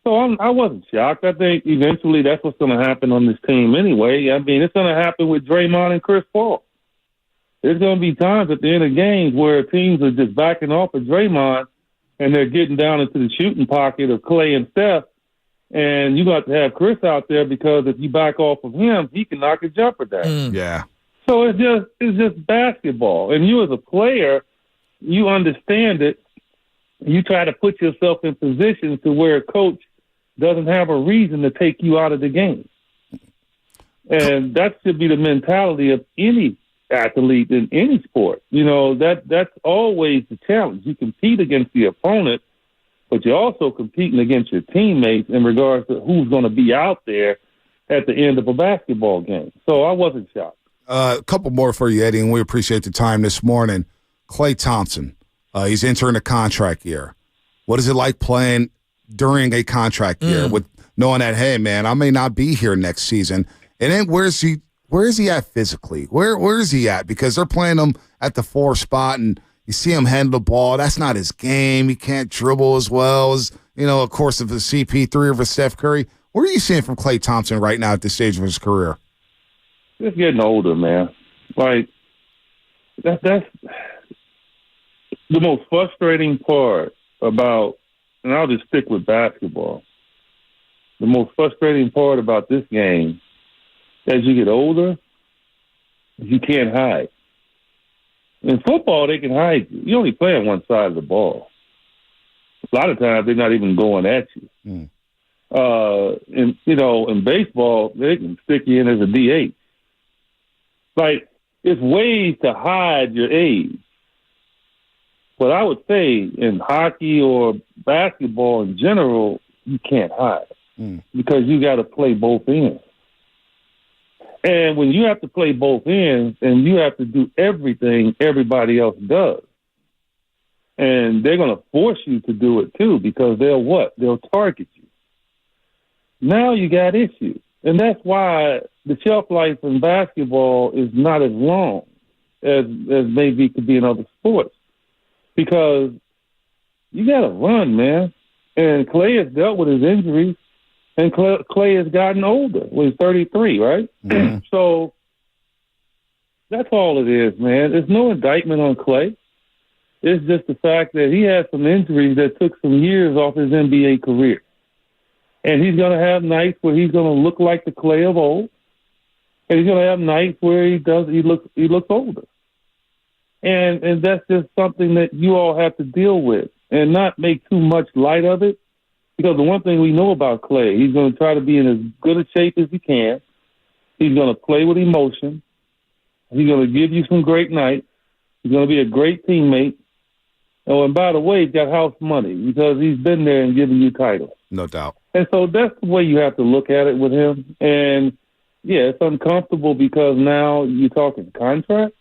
So I wasn't shocked. I think eventually that's what's going to happen on this team anyway. I mean, it's going to happen with Draymond and Chris Paul. There's going to be times at the end of games where teams are just backing off of Draymond and they're getting down into the shooting pocket of Klay and Steph, and you got to have Chris out there because if you back off of him, he can knock a jumper down.
Yeah.
So it's just basketball. And you as a player, you understand it. You try to put yourself in positions to where a coach doesn't have a reason to take you out of the game. And that should be the mentality of any athlete in any sport. You know, that's always the challenge. You compete against the opponent, but you're also competing against your teammates in regards to who's going to be out there at the end of a basketball game. So I wasn't shocked.
A couple more for you, Eddie, and we appreciate the time this morning. Klay Thompson, he's entering a contract year. What is it like playing during a contract year with knowing that, hey, man, I may not be here next season? And then where is he at physically? Where is he at? Because they're playing him at the 4 spot, and you see him handle the ball. That's not his game. He can't dribble as well as, of course, if it's CP3 or if it's Steph Curry. What are you seeing from Klay Thompson right now at this stage of his career?
Just getting older, man. Like, that's the most frustrating part about, and I'll just stick with basketball. The most frustrating part about this game, as you get older, you can't hide. In football, they can hide you. You only play on one side of the ball. A lot of times, they're not even going at you. In baseball, they can stick you in as a DH. Like, it's ways to hide your age. But I would say in hockey or basketball in general, you can't hide because you got to play both ends. And when you have to play both ends and you have to do everything everybody else does, and they're going to force you to do it too because they'll target you. Now you got issues. And that's why the shelf life in basketball is not as long as maybe it could be in other sports. Because you got to run, man. And Klay has dealt with his injuries, and Klay has gotten older. Well, he's 33, right? Mm-hmm. So that's all it is, man. There's no indictment on Klay. It's just the fact that he had some injuries that took some years off his NBA career. And he's going to have nights where he's going to look like the Klay of old, and he's going to have nights where he looks older. And that's just something that you all have to deal with and not make too much light of it. Because the one thing we know about Klay, he's going to try to be in as good a shape as he can. He's going to play with emotion. He's going to give you some great nights. He's going to be a great teammate. Oh, and by the way, he's got house money because he's been there and given you titles.
No doubt.
And so that's the way you have to look at it with him. And, yeah, it's uncomfortable because now you're talking contract.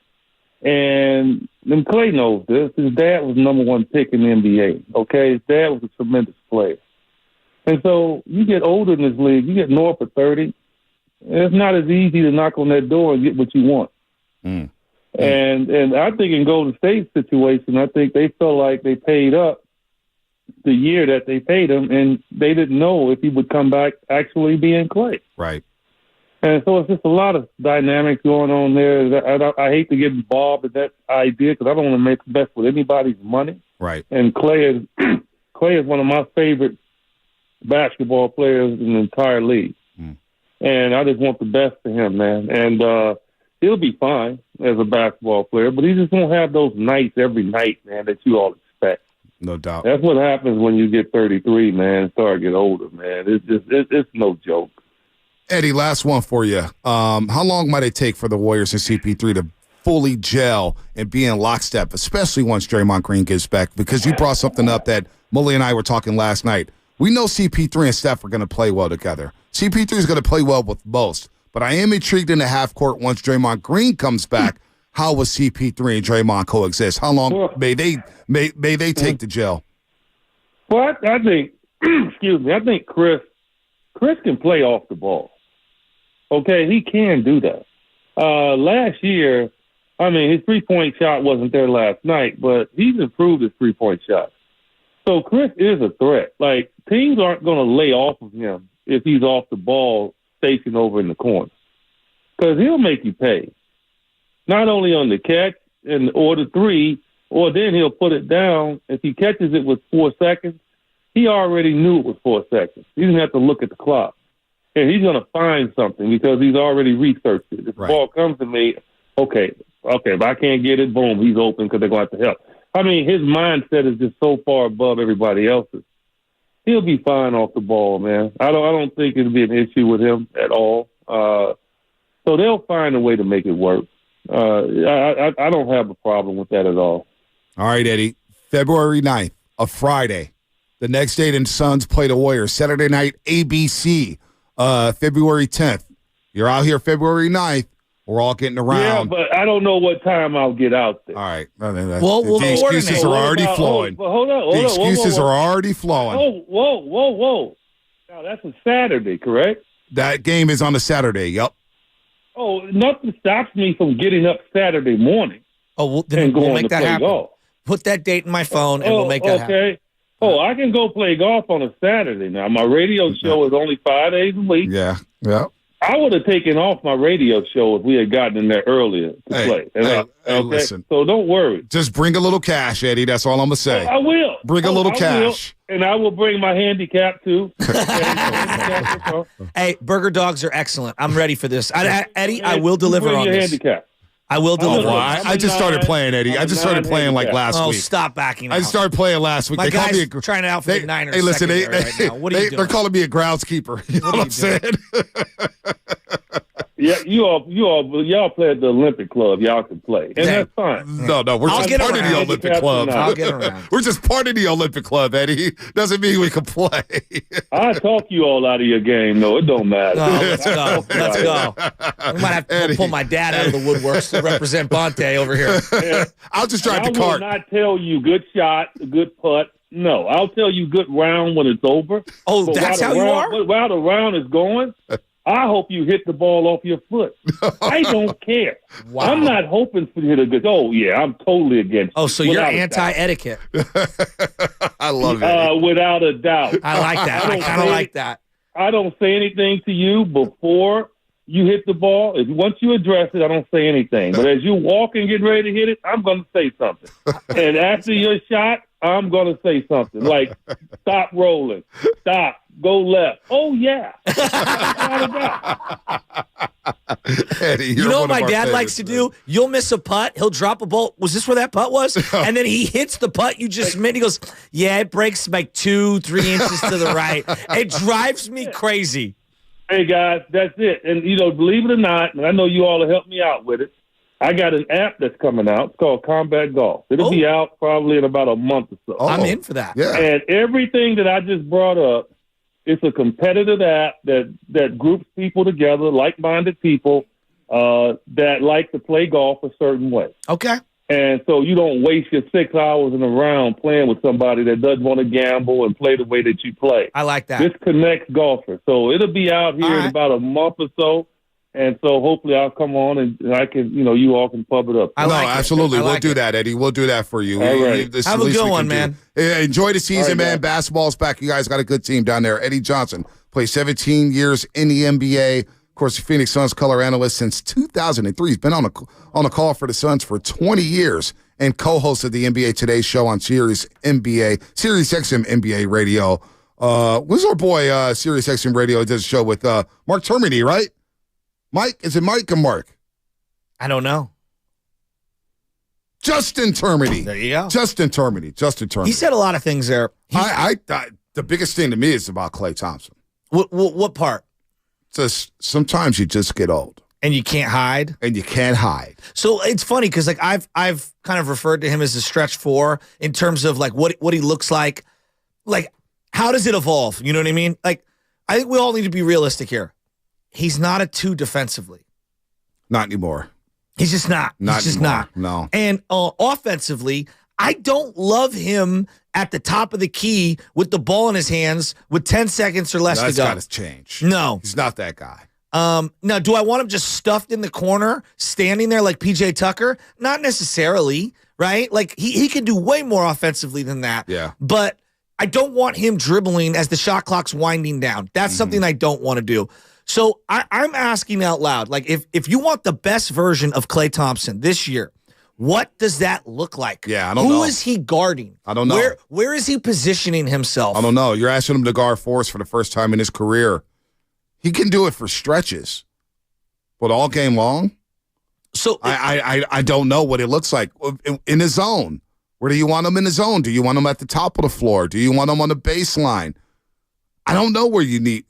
And Klay knows this. His dad was number 1 pick in the NBA, okay? His dad was a tremendous player. And so you get older in this league, you get north of 30, it's not as easy to knock on that door and get what you want. And I think in Golden State's situation, I think they felt like they paid up the year that they paid him, and they didn't know if he would come back actually being Klay.
Right.
And so it's just a lot of dynamics going on there. I hate to get involved in that idea because I don't want to make mess with anybody's money.
Right.
And Klay is one of my favorite basketball players in the entire league. And I just want the best for him, man. And he'll be fine as a basketball player, but he just won't have those nights every night, man, that you all expect.
No doubt.
That's what happens when you get 33, man, and start to get older, man. It's no joke.
Eddie, last one for you. How long might it take for the Warriors and CP3 to fully gel and be in lockstep, especially once Draymond Green gets back? Because you brought something up that Mully and I were talking last night. We know CP3 and Steph are going to play well together. CP3 is going to play well with most. But I am intrigued in the half court once Draymond Green comes back. How will CP3 and Draymond coexist? How long may they take to gel?
Well, I think, excuse me, I think Chris can play off the ball. Okay, he can do that. Last year, I mean, his three-point shot wasn't there last night, but he's improved his three-point shot. So Chris is a threat. Like, teams aren't going to lay off of him if he's off the ball stationed over in the corner because he'll make you pay. Not only on the catch or the three, or then he'll put it down. If he catches it with 4 seconds, he already knew it was 4 seconds. He didn't have to look at the clock. And he's going to find something because he's already researched it. If the ball comes to me, okay, if I can't get it, boom, he's open because they're going to have to help. I mean, his mindset is just so far above everybody else's. He'll be fine off the ball, man. I don't think it'll be an issue with him at all. So they'll find a way to make it work. I don't have a problem with that at all.
All right, Eddie. February 9th, a Friday. The next day, the Suns play the Warriors. Saturday night, ABC. February 10th. You're out here February 9th. We're all getting around.
Yeah, but I don't know what time I'll get out there.
All right.
The
excuses are already flowing. The excuses are already flowing.
Whoa. Now, that's a Saturday, correct?
That game is on a Saturday, yep.
Oh, nothing stops me from getting up Saturday morning.
Oh, then we'll make that happen.
Golf.
Put that date in my phone, and we'll make that happen.
Oh, I can go play golf on a Saturday now. My radio show is only 5 days a week.
Yeah.
I would have taken off my radio show if we had gotten in there earlier to play.
Listen.
So don't worry.
Just bring a little cash, Eddie. That's all I'm going to say.
I will.
Bring a little cash.
And I will bring my handicap, too.
Hey, burger dogs are excellent. I'm ready for this. Eddie, I will deliver on this.
Handicap.
I will deliver.
I just started playing, Eddie. I just started playing like last week.
Oh, stop backing out.
I just started playing last week.
My guy's trying to outfit the Niners.
Hey, listen,
right now. What are you doing?
They're calling me a groundskeeper. You know what I'm saying?
Yeah, y'all play at the Olympic Club. Y'all can play, and that's fine.
No, we're just part of the Olympic Club.
I'll get around.
We're just part of the Olympic Club, Eddie. Doesn't mean we can play.
I talk you all out of your game. No, it don't matter.
No, let's go. Let's go. We might have to pull my dad out of the woodworks to represent Bonte over here.
Yeah.
I'll just drive the cart.
I will not tell you good shot, good putt. No, I'll tell you good round when it's over.
Oh, but that's how you are?
While the round is going, I hope you hit the ball off your foot. I don't care.
Wow.
I'm not hoping for you to go, oh, yeah, I'm totally against
Oh, so you're anti-etiquette.
I love it.
Without a doubt.
I like that. I kind of like that.
I don't say anything to you before you hit the ball. Once you address it, I don't say anything. But as you walk and get ready to hit it, I'm going to say something. And after your shot, I'm going to say something like, stop rolling, stop, go left. Oh, yeah.
Eddie,
you know what my dad likes to do? You'll miss a putt. He'll drop a ball. Was this where that putt was? And then he hits the putt you just made. He goes, yeah, it breaks like 2-3 inches to the right. It drives me crazy.
Hey, guys, that's it. And, believe it or not, and I know you all will help me out with it, I got an app that's coming out. It's called Combat Golf. It'll be out probably in about a month or so.
I'm in for that.
Yeah.
And everything that I just brought up, it's a competitive app that groups people together, like-minded people that like to play golf a certain way.
Okay.
And so you don't waste your 6 hours in a round playing with somebody that doesn't want to gamble and play the way that you play.
I like that.
This connects golfers. So it'll be out here in about a month or so. And so hopefully I'll come on and I can, you all can pub it up.
Absolutely. We'll do that, Eddie. We'll do that for you.
All right.
Have a good one, man.
Enjoy the season,
right,
man. Basketball's back. You guys got a good team down there. Eddie Johnson played 17 years in the NBA. Of course, the Phoenix Suns color analyst since 2003. He's been on a call for the Suns for 20 years and co-host of the NBA Today show on Sirius XM NBA radio. Who's our boy, Sirius XM radio does a show with Mark Termini, right? Mike? Is it Mike or Mark?
I don't know.
Justin Termini.
There you go.
Justin Termini.
He said a lot of things there.
The biggest thing to me is about Klay Thompson.
What part?
Just sometimes you just get old.
And you can't hide. So it's funny because I've kind of referred to him as a stretch four in terms of like what he looks like. Like, how does it evolve? You know what I mean? Like, I think we all need to be realistic here. He's not a 2 defensively.
Not anymore.
He's just not.
Not
He's just
anymore.
not.
No.
And offensively, I don't love him at the top of the key with the ball in his hands with 10 seconds or less to go.
That's got to change.
No.
He's not that guy.
Now, do I want him just stuffed in the corner, standing there like PJ Tucker? Not necessarily, right? Like, he can do way more offensively than that.
Yeah.
But I don't want him dribbling as the shot clock's winding down. That's something I don't want to do. So I'm asking out loud, like, if you want the best version of Klay Thompson this year, what does that look like?
Yeah, I don't know.
Who is he guarding?
I don't know.
Where is he positioning himself?
I don't know. You're asking him to guard force for the first time in his career. He can do it for stretches, but all game long?
So
I don't know what it looks like in the zone. Where do you want him in the zone? Do you want him at the top of the floor? Do you want him on the baseline? I don't know where you need.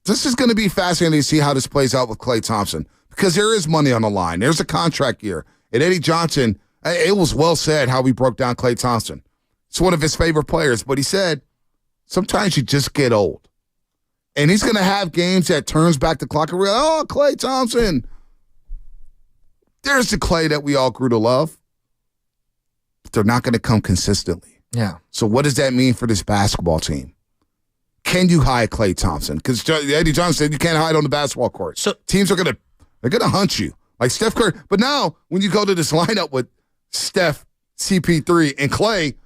This is going to be fascinating to see how this plays out with Klay Thompson because there is money on the line. There's a contract year. And Eddie Johnson, it was well said how we broke down Klay Thompson. It's one of his favorite players, but he said, sometimes you just get old. And he's going to have games that turns back the clock and we're like, oh, Klay Thompson. There's the Klay that we all grew to love. But they're not going to come consistently.
Yeah.
So what does that mean for this basketball team? Can you hide Klay Thompson? Because Eddie Johnson said you can't hide on the basketball court. So teams are gonna hunt you like Steph Curry. But now when you go to this lineup with Steph, CP3, and Klay,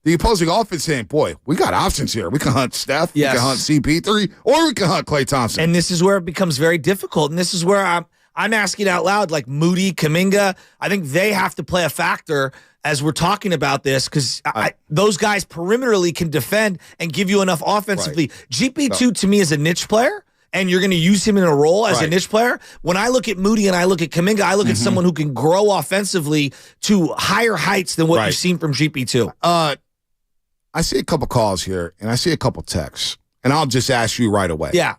the opposing offense saying, "Boy, we got options here. We can hunt Steph.
Yes.
We can hunt CP3, or we can hunt Klay Thompson."
And this is where it becomes very difficult. And this is where I'm asking out loud, like Moody, Kuminga. I think they have to play a factor as we're talking about this, because those guys perimeterally can defend and give you enough offensively. Right. GP2 to me is a niche player, and you're going to use him in a role as a niche player. When I look at Moody and I look at Kuminga, I look at someone who can grow offensively to higher heights than what you've seen from GP2.
I see a couple calls here, and I see a couple texts, and I'll just ask you right away.
Yeah.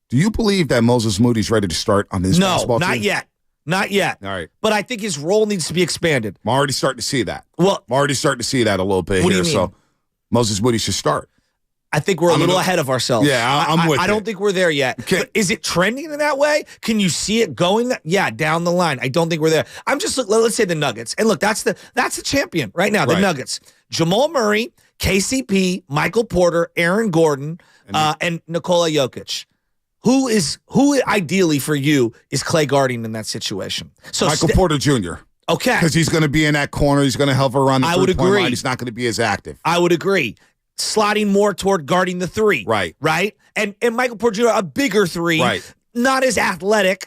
Do you believe that Moses Moody's ready to start on this basketball team?
No, not yet. Not yet.
All right.
But I think his role needs to be expanded.
I'm already starting to see that.
Well,
I'm already starting to see that a little bit
what
here.
Do you mean?
So Moses Moody should start.
I think we're a little ahead of ourselves.
Yeah, I'm with you.
I don't think we're there yet. But is it trending in that way? Can you see it going? Yeah, down the line. I don't think we're there. I'm just, let's say the Nuggets. And look, that's the champion right now, the Nuggets. Jamal Murray, KCP, Michael Porter, Aaron Gordon, and Nikola Jokic. Who ideally for you is Klay guarding in that situation? So
Michael Porter Jr.
Okay.
Because he's going to be in that corner. He's going to help around the three-point line. He's not going to be as active.
I would agree. Slotting more toward guarding the three.
Right.
Right? And Michael Porter Jr., a bigger three.
Right.
Not as athletic.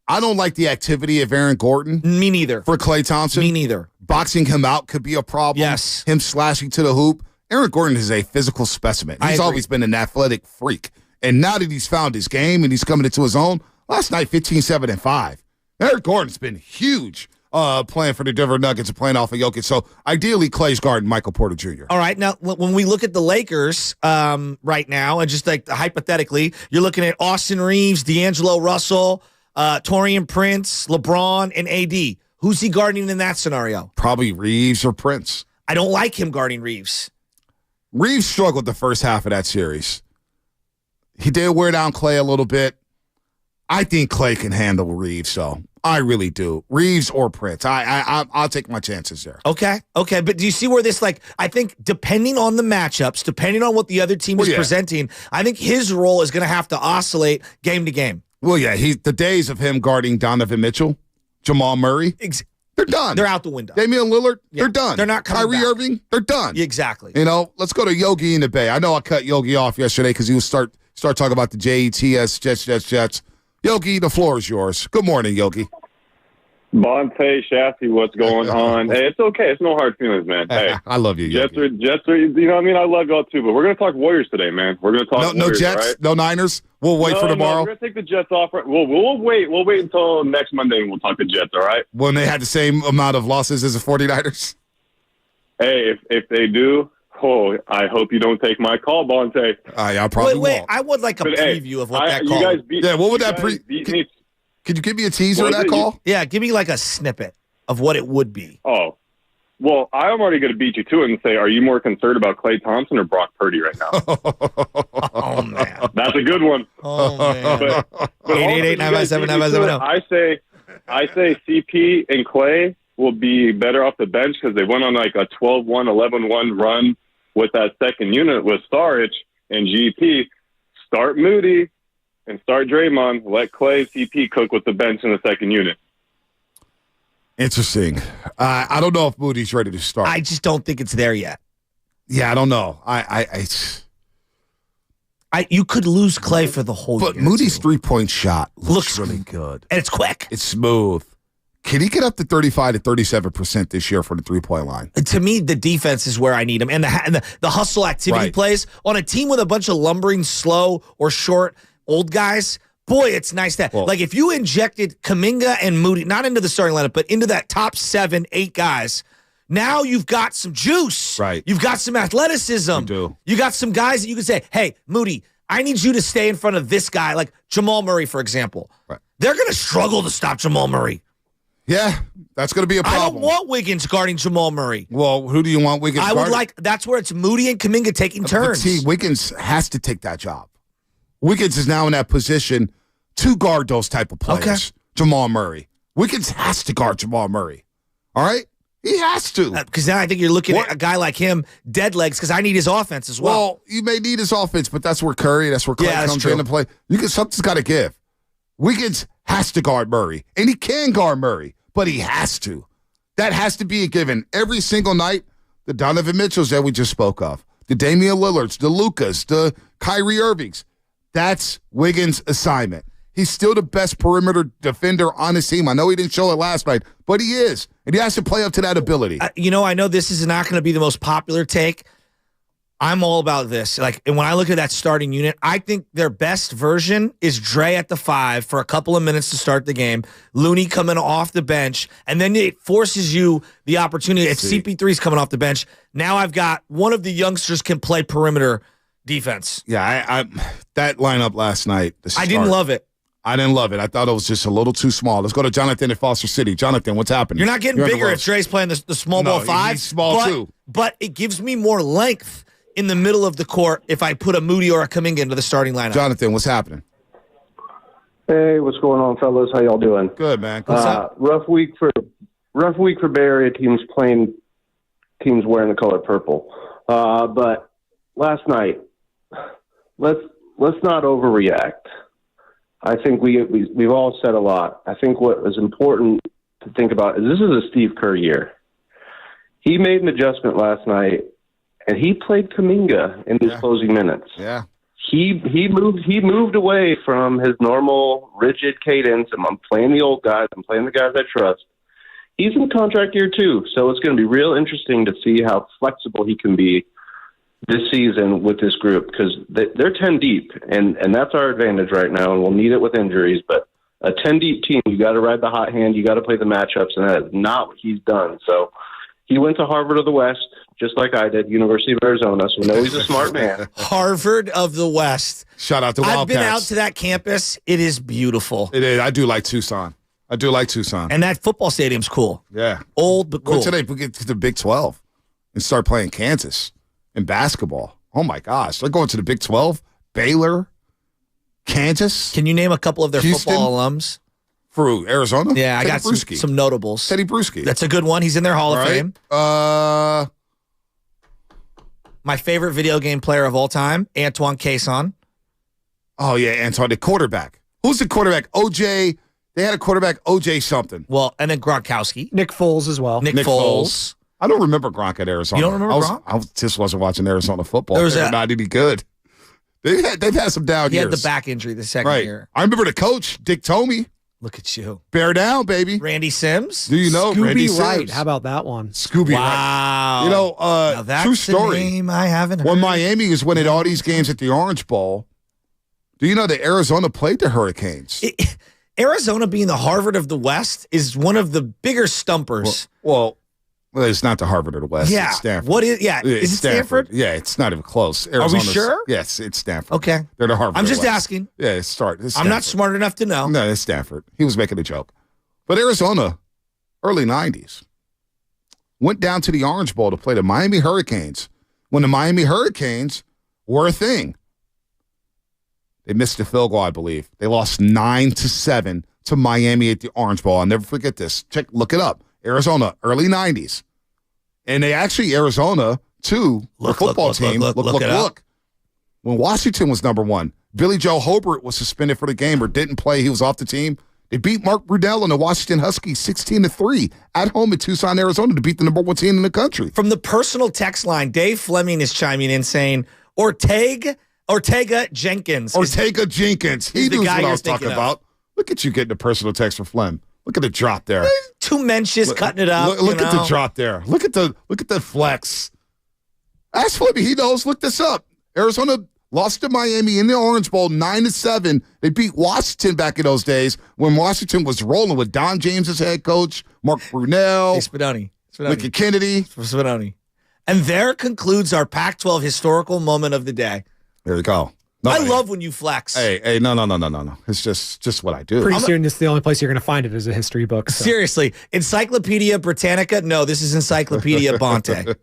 I don't like the activity of Aaron Gordon.
Me neither.
For Klay Thompson.
Me neither.
Boxing him out could be a problem.
Yes.
Him slashing to the hoop. Aaron Gordon is a physical specimen. He's always been an athletic freak. And now that he's found his game and he's coming into his own, last night 15, 7, and 5. Eric Gordon's been huge playing for the Denver Nuggets and playing off of Jokic. So ideally, Klay's guarding Michael Porter Jr.
All right. Now, when we look at the Lakers right now, and just like hypothetically, you're looking at Austin Reeves, D'Angelo Russell, Taurean Prince, LeBron, and AD. Who's he guarding in that scenario?
Probably Reeves or Prince.
I don't like him guarding Reeves.
Reeves struggled the first half of that series. He did wear down Klay a little bit. I think Klay can handle Reeves, though. I really do. Reeves or Prince. I'll take my chances there.
Okay. But do you see where this, I think depending on the matchups, depending on what the other team is presenting, I think his role is going to have to oscillate game to game.
Well, yeah, the days of him guarding Donovan Mitchell, Jamal Murray, they're done.
They're out the window.
Damian Lillard, they're done.
They're not coming
Kyrie
back.
Irving, they're done.
Exactly.
Let's go to Yogi in the Bay. I know I cut Yogi off yesterday because he was start talking about the JETS, Jets. Yogi, the floor is yours. Good morning, Yogi.
Bonte, Shafty, what's going on? Hey, it's okay. It's no hard feelings, man. Hey,
I love you, Yogi.
Jets are, you know what I mean? I love y'all too, but we're going to talk Warriors today, man. We're going to talk
no
Warriors,
Jets,
right?
no Niners. We'll wait for tomorrow.
No, we're going to take the Jets off. We'll wait. We'll wait until next Monday and we'll talk the Jets, all right?
When they had the same amount of losses as the 49ers?
Hey, if they do, I hope you don't take my call, Bonte.
I probably won't.
I would like a preview of what that call.
You guys beat,
what would that
Could
you give me a teaser of that call?
Yeah, give me like a snippet of what it would be.
Oh, well, I'm already going to beat you to it and say, are you more concerned about Klay Thompson or Brock Purdy right now?
Oh, man.
That's a good one.
Oh, man.
But
888-957-9570.
I say CP and Klay will be better off the bench because they went on like a 12-1, 11-1 run with that second unit with Starich and GP. Start Moody and start Draymond. Let Klay, CP cook with the bench in the second unit.
Interesting. I don't know if Moody's ready to start.
I just don't think it's there yet.
Yeah, I don't know.
You could lose Klay for the whole year.
But Moody's three-point shot looks really good.
And it's quick.
It's smooth. Can he get up to 35 to 37% this year for the three-point line?
To me, the defense is where I need him. And the hustle activity plays on a team with a bunch of lumbering, slow, or short old guys. boy, it's nice that, like, if you injected Kuminga and Moody, not into the starting lineup, but into that top 7, 8 guys, now you've got some juice.
Right.
You've got some athleticism.
You do.
You got some guys that you can say, hey, Moody, I need you to stay in front of this guy, like Jamal Murray, for example.
Right.
They're going to struggle to stop Jamal Murray.
Yeah, that's going to be a problem.
I don't want Wiggins guarding Jamal Murray.
Well, who do you want Wiggins guarding?
That's where it's Moody and Kuminga taking turns.
But see, Wiggins has to take that job. Wiggins is now in that position to guard those type of players.
Okay.
Jamal Murray. Wiggins has to guard Jamal Murray. All right? He has to.
Because now I think you're looking at a guy like him, dead legs, because I need his offense as well.
Well, you may need his offense, but that's where Curry, that's where Klay comes
true.
into play. Something's got to give. Wiggins has to guard Murray, and he can guard Murray, but he has to. That has to be a given. Every single night, the Donovan Mitchells that we just spoke of, the Damian Lillards, the Lucas, the Kyrie Irvings, that's Wiggins' assignment. He's still the best perimeter defender on his team. I know he didn't show it last night, but he is. And he has to play up to that ability.
I know this is not going to be the most popular take. I'm all about this. And when I look at that starting unit, I think their best version is Dre at the 5 for a couple of minutes to start the game, Looney coming off the bench, and then it forces you the opportunity. If CP3's coming off the bench, now I've got one of the youngsters can play perimeter defense.
Yeah, I that lineup last night.
I didn't love it.
I didn't love it. I thought it was just a little too small. Let's go to Jonathan at Foster City. Jonathan, what's happening?
You're not getting bigger if Dre's playing the small ball 5.
He's small too.
But it gives me more length in the middle of the court if I put a Moody or a Kuminga into the starting lineup.
Jonathan, what's happening?
Hey, what's going on, fellas? How y'all doing?
Good, man. What's up?
Rough week for Bay Area teams wearing the color purple. But last night, let's not overreact. I think we've all said a lot. I think what is important to think about is this is a Steve Kerr year. He made an adjustment last night, and he played Kuminga in his closing minutes.
Yeah.
He moved away from his normal rigid cadence. I'm playing the old guys. I'm playing the guys I trust. He's in contract year 2, so it's going to be real interesting to see how flexible he can be this season with this group, because they're 10 deep, and that's our advantage right now, and we'll need it with injuries. But a 10 deep team, you got to ride the hot hand, you got to play the matchups, and that is not what he's done. So he went to Harvard of the West, just like I did, University of Arizona. So we know he's a smart man.
Harvard of the West.
Shout out to Wildcats.
I've been out to that campus. It is beautiful.
It is. I do like Tucson. And
that football stadium's cool.
Yeah.
Old but cool.
Wait till they get to the Big 12 and start playing Kansas in basketball. Oh, my gosh. They're going to the Big 12. Baylor, Kansas.
Can you name a couple of their
Houston,
football alums?
For Arizona?
Yeah,
Teddy
I got
Bruschi.
some notables.
Teddy Bruschi.
That's a good one. He's in their Hall of Fame. My favorite video game player of all time, Antoine Cason.
Oh, yeah, Antoine, the quarterback. Who's the quarterback? OJ. They had a quarterback, OJ something.
Well, and then Gronkowski.
Nick Foles as well.
Nick Foles.
I don't remember Gronk at Arizona.
You don't remember Gronk?
I just wasn't watching Arizona football. They're not any good. They've had some down years.
He had the back injury the second year.
I remember the coach, Dick Tomey.
Look at you.
Bear down, baby.
Randy Sims.
Do you know Randy Sims?
Wright. How about that one?
Scooby
Wow.
Wright. You know,
now that's
true story.
A name I haven't heard.
When Miami was winning all these games at the Orange Bowl, do you know that Arizona played the Hurricanes?
Arizona being the Harvard of the West is one of the bigger stumpers.
Well, it's not the Harvard of the West.
Yeah.
It's Stanford.
What is? Yeah.
It's
Is it Stanford?
Yeah, it's not even close.
Are we
Arizona's-
sure?
Yes, it's Stanford.
Okay.
They're the Harvard.
I'm
of the
just
West.
asking.
Yeah, it's Stanford.
I'm not smart enough to know.
No, it's Stanford. He was making a joke. But Arizona, early 90s, went down to the Orange Bowl to play the Miami Hurricanes when the Miami Hurricanes were a thing. They missed the field goal, I believe. They lost 9-7 to Miami at the Orange Bowl. I'll never forget this. Look it up. Arizona, early 90s. And they actually, Arizona, too, the football team, look. When Washington was number 1, Billy Joe Hobart was suspended for the game or didn't play. He was off the team. They beat Mark Brunell and the Washington Huskies 16-3 at home in Tucson, Arizona to beat the number 1 team in the country.
From the personal text line, Dave Fleming is chiming in saying, Ortega Jenkins.
Ortega Jenkins. He knows what I was talking
of.
about. Look at you getting a personal text from Flem. Look at the drop there.
2 Menches cutting it up.
Look at the drop there. Look at the flex. Ask Fleming. He knows. Look this up. Arizona Lost to Miami in the Orange Bowl 9-7. They beat Washington back in those days when Washington was rolling with Don James as head coach, Mark Brunell,
Spadoni.
Lincoln Kennedy.
Spadoni. And there concludes our Pac-12 historical moment of the day.
There you go.
I love when you flex.
Hey, no. It's just what I do.
Pretty soon, it's the only place you're going to find it is a history book. So.
Seriously. Encyclopedia Britannica? No, this is Encyclopedia Bonte.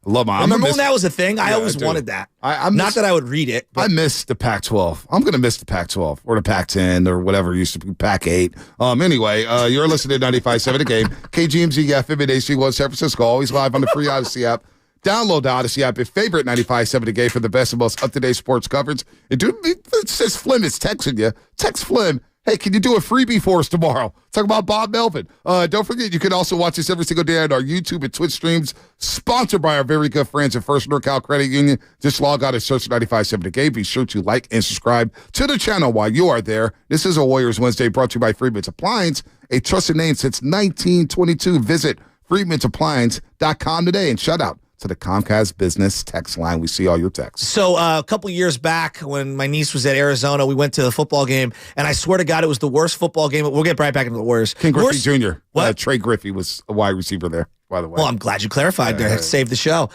Remember when that was a thing? I always wanted that. Not that I would read it.
I miss the Pac-12. I'm going to miss the Pac-12 or the Pac-10 or whatever it used to be, Pac-8. Anyway, you're listening to 95.7 The Game. KGMZ FM at HD1 San Francisco. Always live on the free Odyssey app. Download the Odyssey app. Your favorite 95.7 The Game for the best and most up-to-date sports coverage. And it says Flim is texting you. Text Flim. Hey, can you do a freebie for us tomorrow? Talk about Bob Melvin. Don't forget, you can also watch us every single day on our YouTube and Twitch streams, sponsored by our very good friends at First NorCal Credit Union. Just log on and search 95.7 The Game. Be sure to like and subscribe to the channel while you are there. This is a Warriors Wednesday brought to you by Freeman's Appliance, a trusted name since 1922. Visit freemansappliance.com today and shout out to the Comcast Business text line. We see all your texts.
So a couple years back when my niece was at Arizona, we went to the football game, and I swear to God, it was the worst football game. We'll get right back into the Warriors.
King Griffey Jr. What? Trey Griffey was a wide receiver there, by the way.
Well, I'm glad you clarified there. Saved the show.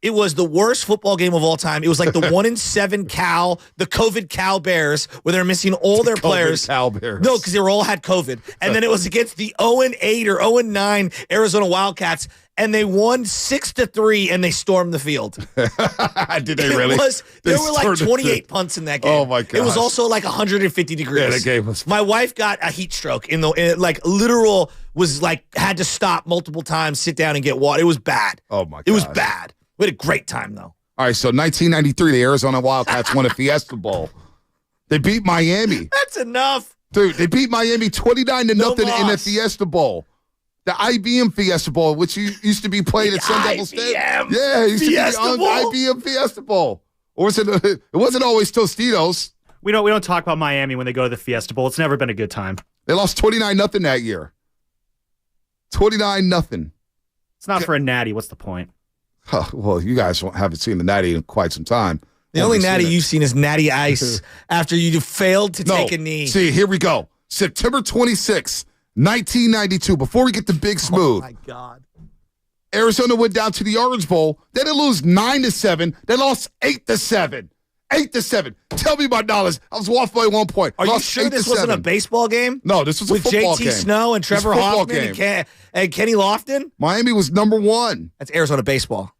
It was the worst football game of all time. It was like the 1-7 Cal, the COVID Cal Bears, where they're missing all their players.
Cal Bears.
No, because they were all had COVID. And then it was against the 0-8 or 0-9 Arizona Wildcats, and they won 6-3, and they stormed the field.
Did they really?
There were like 28 punts in that game.
Oh my god!
It was also like 150 degrees.
Yeah, that game was.
My wife got a heat stroke like literal was like had to stop multiple times, sit down and get water. It was bad.
Oh my god!
It was bad. We had a great time though.
All right, so 1993, the Arizona Wildcats won a Fiesta Bowl. They beat Miami.
That's enough,
dude. They beat Miami 29-0 in the Fiesta Bowl. The IBM Fiesta Bowl, which used to be played at Sun Devil Stadium. Yeah, it used
Fiesta
to be
Bowl?
on IBM Fiesta Bowl. Or was it wasn't always Tostitos.
We don't talk about Miami when they go to the Fiesta Bowl. It's never been a good time.
They lost 29-0 that year. 29-0.
It's not for a natty. What's the point?
Huh, well, you guys haven't seen the natty in quite some time.
The only natty you've seen is Natty Ice after you failed to take a knee.
See, here we go. September 26th. 1992, before we get to Big Smooth.
Oh, my God.
Arizona went down to the Orange Bowl. They didn't lose 9-7. They lost 8-7. 8-7. Tell me my knowledge. I was off by 1 point.
Are you sure this wasn't a baseball game?
No, this was a football game.
With JT Snow and Trevor Hoffman and Kenny Lofton?
Miami was number 1.
That's Arizona baseball.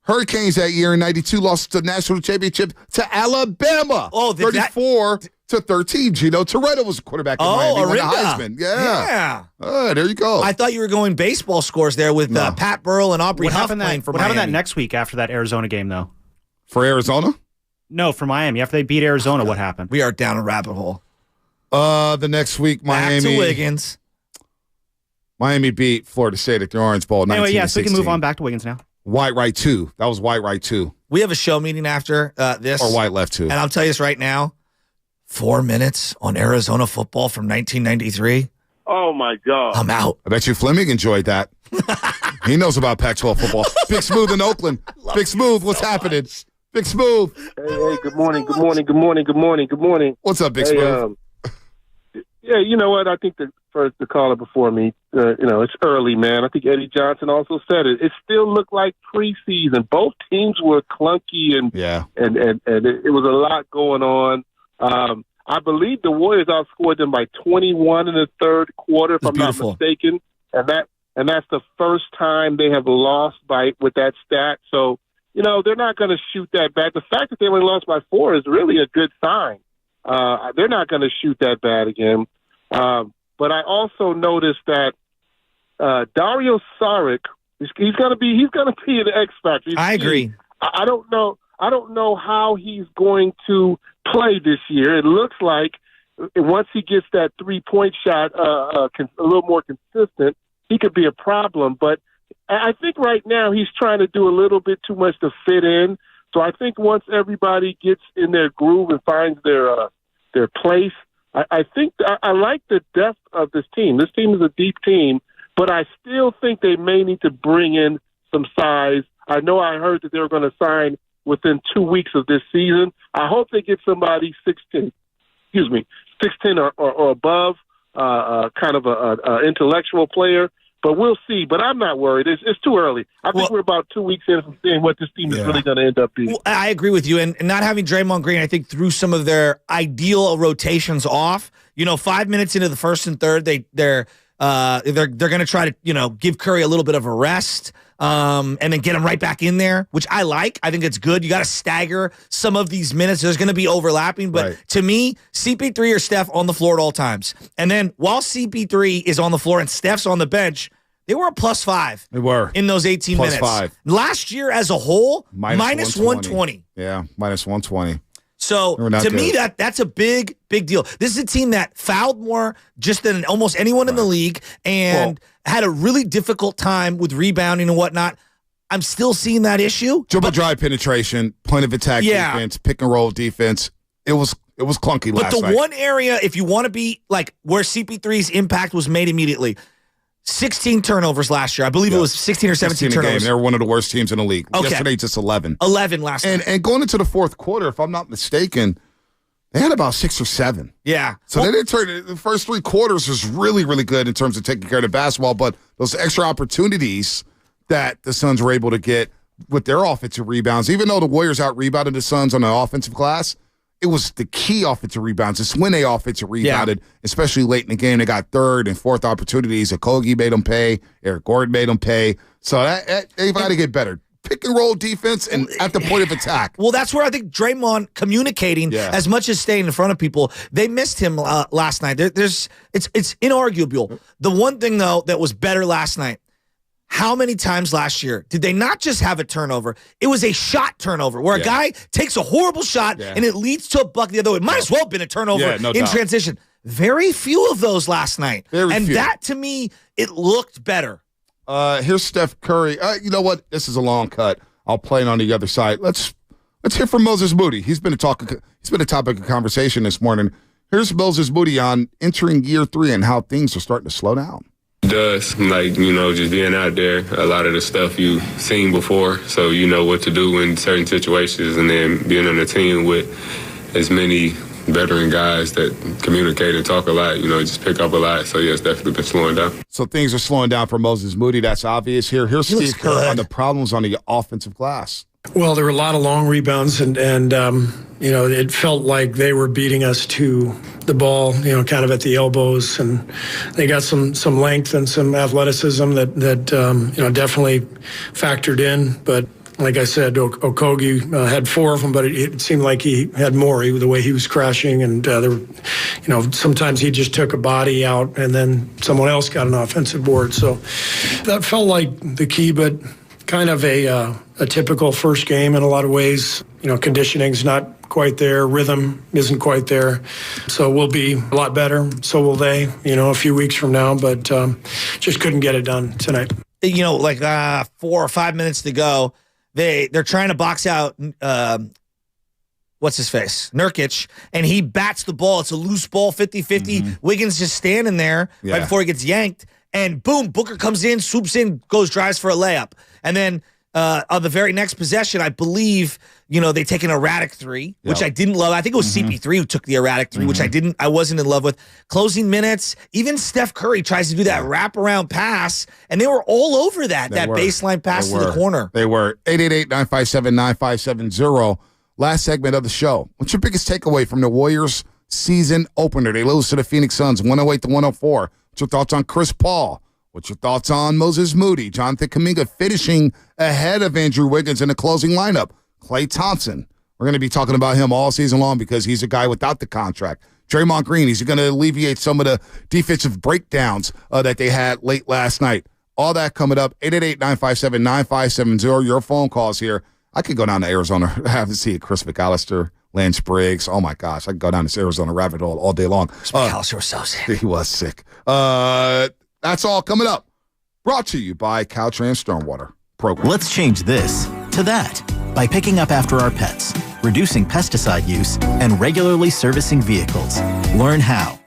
Hurricanes that year in 92 lost the national championship to Alabama.
Oh,
34-13. Gino Toretto was the quarterback in Miami. Won the Heisman.
Yeah.
There you go.
I thought you were going baseball scores there with Pat Burrell and Aubrey Huff playing for Miami.
What happened that next week after that Arizona game, though?
For Arizona?
No, for Miami. After they beat Arizona, what happened?
We are down a rabbit hole.
The next week, Miami.
Back to Wiggins.
Miami beat Florida State at the Orange Bowl.
Anyway, yeah, so we can move on back to Wiggins now.
White right 2. That was white right 2.
We have a show meeting after this.
Or white left 2.
And I'll tell you this right now. 4 minutes on Arizona football from 1993.
Oh, my God.
I'm out.
I bet you Fleming enjoyed that. He knows about Pac-12 football. Big Smooth in Oakland. Big Smooth, what's happening? Big Smooth.
Hey, good morning, good morning, good morning, good morning, good morning.
What's up, Big Smooth?
Yeah, you know what? I think the caller before me, it's early, man. I think Eddie Johnson also said it. It still looked like preseason. Both teams were clunky and it was a lot going on. I believe the Warriors outscored them by 21 in the third quarter, if I'm not mistaken, and that's the first time they have lost with that stat. So, they're not going to shoot that bad. The fact that they only lost by 4 is really a good sign. They're not going to shoot that bad again. But I also noticed that Dario Saric, he's going to be an X factor.
I agree.
I don't know how he's going to play this year. It looks like once he gets that 3-point shot a little more consistent, he could be a problem. But I think right now he's trying to do a little bit too much to fit in. So I think once everybody gets in their groove and finds their place, I think I like the depth of this team. This team is a deep team, but I still think they may need to bring in some size. I know I heard that they were going to sign
within 2 weeks of this season. I hope they get somebody 6'10", 6'10" or above, kind of a intellectual player. But we'll see. But I'm not worried. It's too early. I think we're about 2 weeks in from seeing what this team is really going to end up being.
Well, I agree with you. And not having Draymond Green, I think, threw some of their ideal rotations off. 5 minutes into the first and third, they're going to try to give Curry a little bit of a rest, and then get him right back in there, which I like. I think it's good. You got to stagger some of these minutes. There's going to be overlapping, but to me, CP3 or Steph on the floor at all times. And then while CP3 is on the floor and Steph's on the bench, they were a +5.
They were
in those 18 minutes.
+5
last year as a whole, minus 120.
Yeah, minus 120.
So to me, that's a big deal. This is a team that fouled more just than almost anyone in the league and had a really difficult time with rebounding and whatnot. I'm still seeing that issue.
Dribble drive penetration, point of attack defense, pick and roll defense. It was clunky last night.
But the one area, if you want to be like where CP3's impact was made immediately, 16 turnovers last year. I believe it was 16 or 17 turnovers.
They were one of the worst teams in the league.
Okay.
Yesterday, just 11.
11 last night.
And going into the fourth quarter, if I'm not mistaken, they had about 6 or 7.
Yeah.
So they didn't turn the first 3 quarters was really, really good in terms of taking care of the basketball, but those extra opportunities that the Suns were able to get with their offensive rebounds, even though the Warriors out-rebounded the Suns on the offensive glass, it was the key offensive rebounds. It's when they offensive rebounded, especially late in the game. They got third and fourth opportunities. Okogie made them pay. Eric Gordon made them pay. So they've got to get better. Pick and roll defense and at the point of attack.
Well, that's where I think Draymond communicating as much as staying in front of people. They missed him last night. It's inarguable. The one thing, though, that was better last night, how many times last year did they not just have a turnover? It was a shot turnover where a guy takes a horrible shot and it leads to a bucket the other way. It might as well have been a turnover in transition. Very few of those last night. And that, to me, it looked better.
Here's Steph Curry. You know what? This is a long cut. I'll play it on the other side. Let's hear from Moses Moody. He's been a topic of conversation this morning. Here's Moses Moody on entering year 3 and how things are starting to slow down.
Does, just being out there, a lot of the stuff you've seen before, so you know what to do in certain situations, and then being on a team with as many veteran guys that communicate and talk a lot, just pick up a lot. So, yeah, it's definitely been slowing down.
So things are slowing down for Moses Moody. That's obvious here. Here's Steve Kerr on the problems on the offensive glass.
Well, there were a lot of long rebounds, and it felt like they were beating us to the ball, kind of at the elbows, and they got some length and some athleticism that definitely factored in. But like I said, Okogie had 4 of them, but it seemed like he had more. The way he was crashing, and sometimes he just took a body out, and then someone else got an offensive board. So that felt like the key, but kind of a typical first game in a lot of ways. Conditioning's not quite there. Rhythm isn't quite there. So we'll be a lot better. So will they, a few weeks from now. But just couldn't get it done tonight.
4 or 5 minutes to go. They're trying to box out what's his face? Nurkic, and he bats the ball. It's a loose ball, 50-50. Wiggins just standing there right before he gets yanked. And boom, Booker comes in, swoops in, drives for a layup. And then on the very next possession, I believe, they take an erratic 3, which I didn't love. I think it was CP3 who took the erratic 3, which I wasn't in love with. Closing minutes, even Steph Curry tries to do that wraparound pass, and they were all over that baseline pass to the corner.
They were. 888-957-9570. Last segment of the show. What's your biggest takeaway from the Warriors season opener? They lose to the Phoenix Suns 108-104. What's your thoughts on Chris Paul? What's your thoughts on Moses Moody? Jonathan Kuminga finishing ahead of Andrew Wiggins in the closing lineup. Klay Thompson. We're going to be talking about him all season long because he's a guy without the contract. Draymond Green, he's going to alleviate some of the defensive breakdowns that they had late last night. All that coming up. 888-957-9570. Your phone calls here. I could go down to Arizona. have to see Chris McAllister, Lance Briggs. Oh, my gosh. I could go down this Arizona rabbit hole all day long.
Chris McAllister was so sick.
He was sick. That's all coming up. Brought to you by Caltrans Stormwater Program.
Let's change this to that by picking up after our pets, reducing pesticide use, and regularly servicing vehicles. Learn how.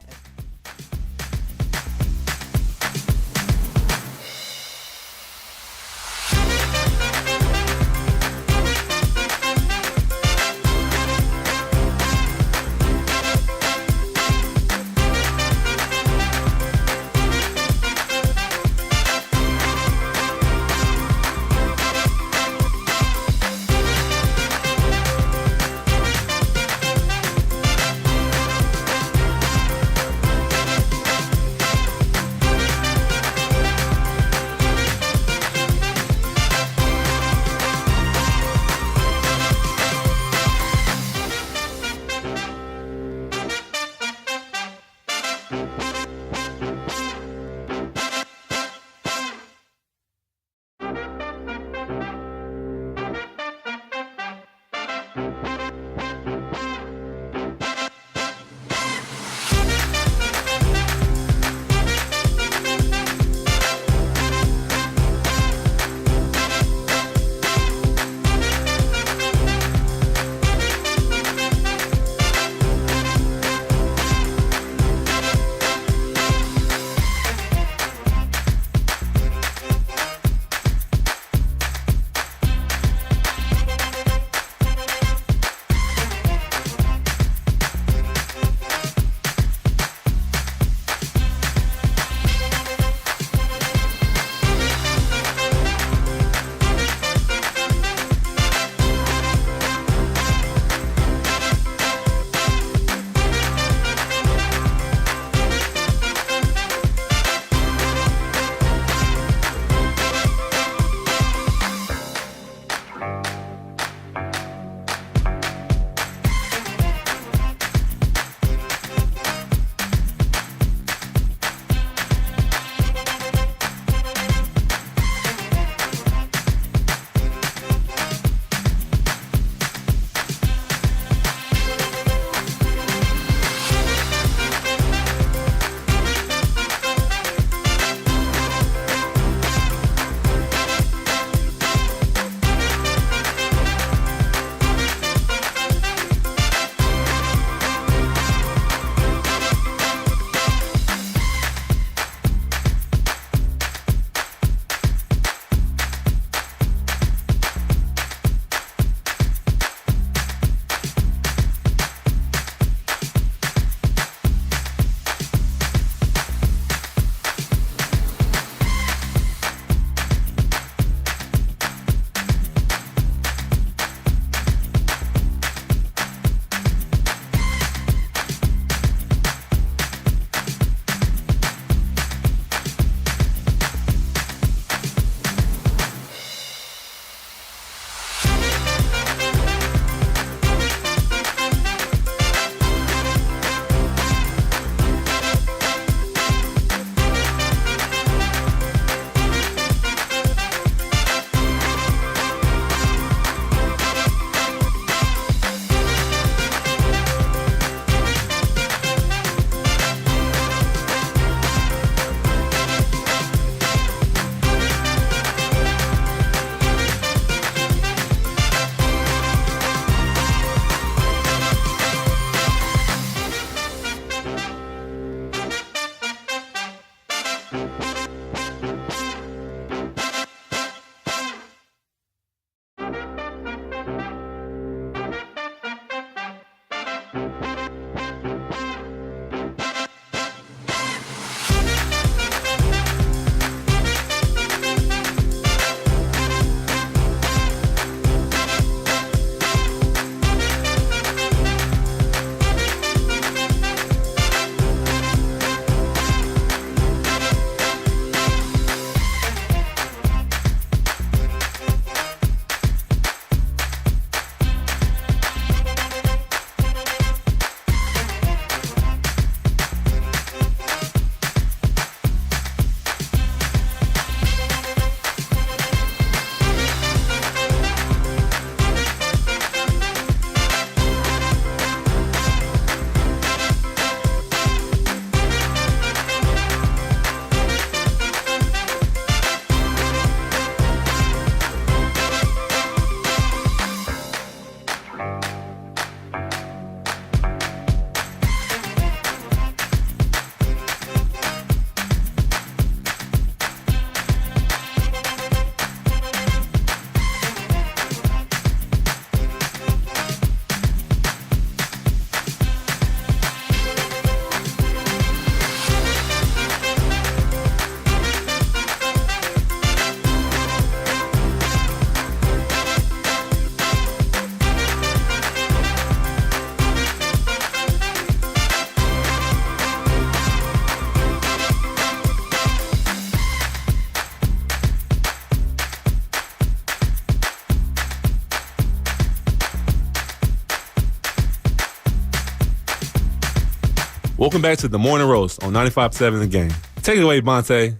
Welcome back to the Morning Roast on 95.7 The Game. Take it away, Bonte.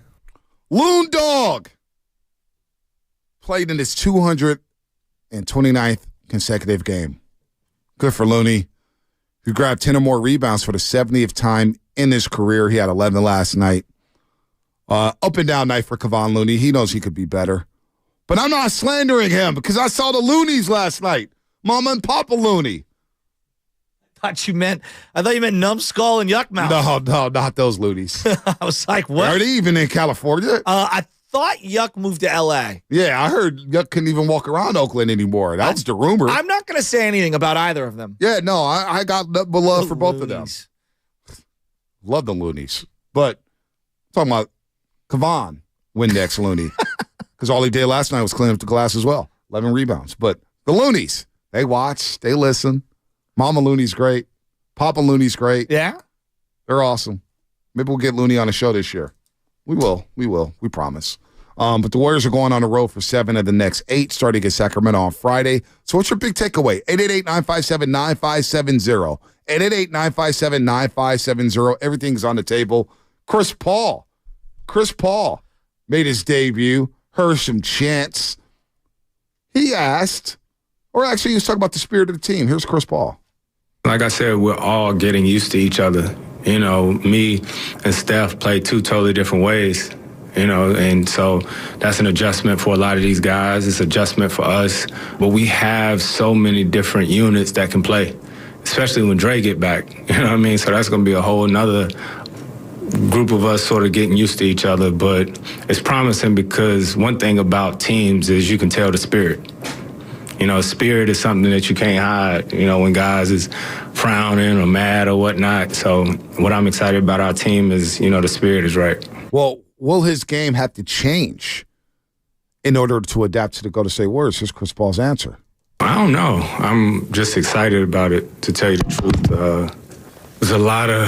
Loon Dog played in his 229th consecutive game. Good for Looney, who grabbed 10 or more rebounds for the 70th time in his career. He had 11 last night. Up and down night for Kevon Looney. He knows he could be better. But I'm not slandering him because I saw the Loonies last night. Mama and Papa Looney.
I thought you meant Numbskull and Yuckmouth.
No, not those Loonies.
I was like, what?
Are they even in California?
I thought Yuck moved to L.A.
Yeah, I heard Yuck couldn't even walk around Oakland anymore. That was the rumor.
I'm not going to say anything about either of them.
Yeah, no, I got love for both of them. Love the Loonies. But talking about Kevon Windex Looney, because all he did last night was clean up the glass as well. 11 rebounds. But the Loonies, they watch, they listen. Mama Looney's great. Papa Looney's great.
Yeah?
They're awesome. Maybe we'll get Looney on the show this year. We will. We promise. But the Warriors are going on the road for 7 of the next 8, starting against Sacramento on Friday. So what's your big takeaway? 888-957-9570. 888-957-9570. Everything's on the table. Chris Paul made his debut, heard some chants. He asked, or actually he was talking about the spirit of the team. Here's Chris Paul.
Like I said, we're all getting used to each other. You know, me and Steph play 2 totally different ways, you know, and so that's an adjustment for a lot of these guys. It's an adjustment for us. But we have so many different units that can play, especially when Dre get back. You know what I mean? So that's going to be a whole nother group of us sort of getting used to each other. But it's promising because one thing about teams is you can tell the spirit. You know, spirit is something that you can't hide, you know, when guys is frowning or mad or whatnot. So what I'm excited about our team is, you know, the spirit is right.
Well, will his game have to change in order to adapt to the Golden State Warriors? Here's Chris Paul's answer.
I don't know. I'm just excited about it, to tell you the truth. There's a lot of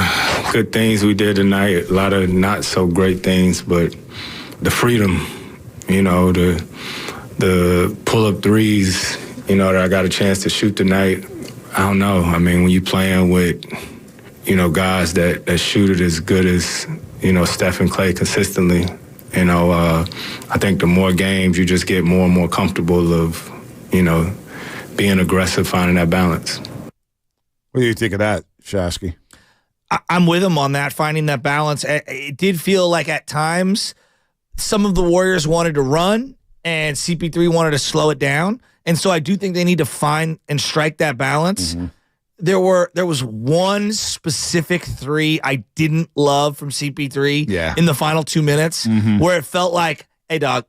good things we did tonight, a lot of not so great things, but the freedom, you know, the pull-up threes, you know, that I got a chance to shoot tonight. I don't know. I mean, when you're playing with, you know, guys that shoot it as good as, you know, Steph and Klay consistently, you know, I think the more games you just get more and more comfortable of, you know, being aggressive, finding that balance.
What do you think of that, Shasky?
I'm with him on that, finding that balance. It did feel like at times some of the Warriors wanted to run, and CP3 wanted to slow it down. And so I do think they need to find and strike that balance. Mm-hmm. There was one specific three I didn't love from CP3 in the final 2 minutes where it felt like, hey, dog,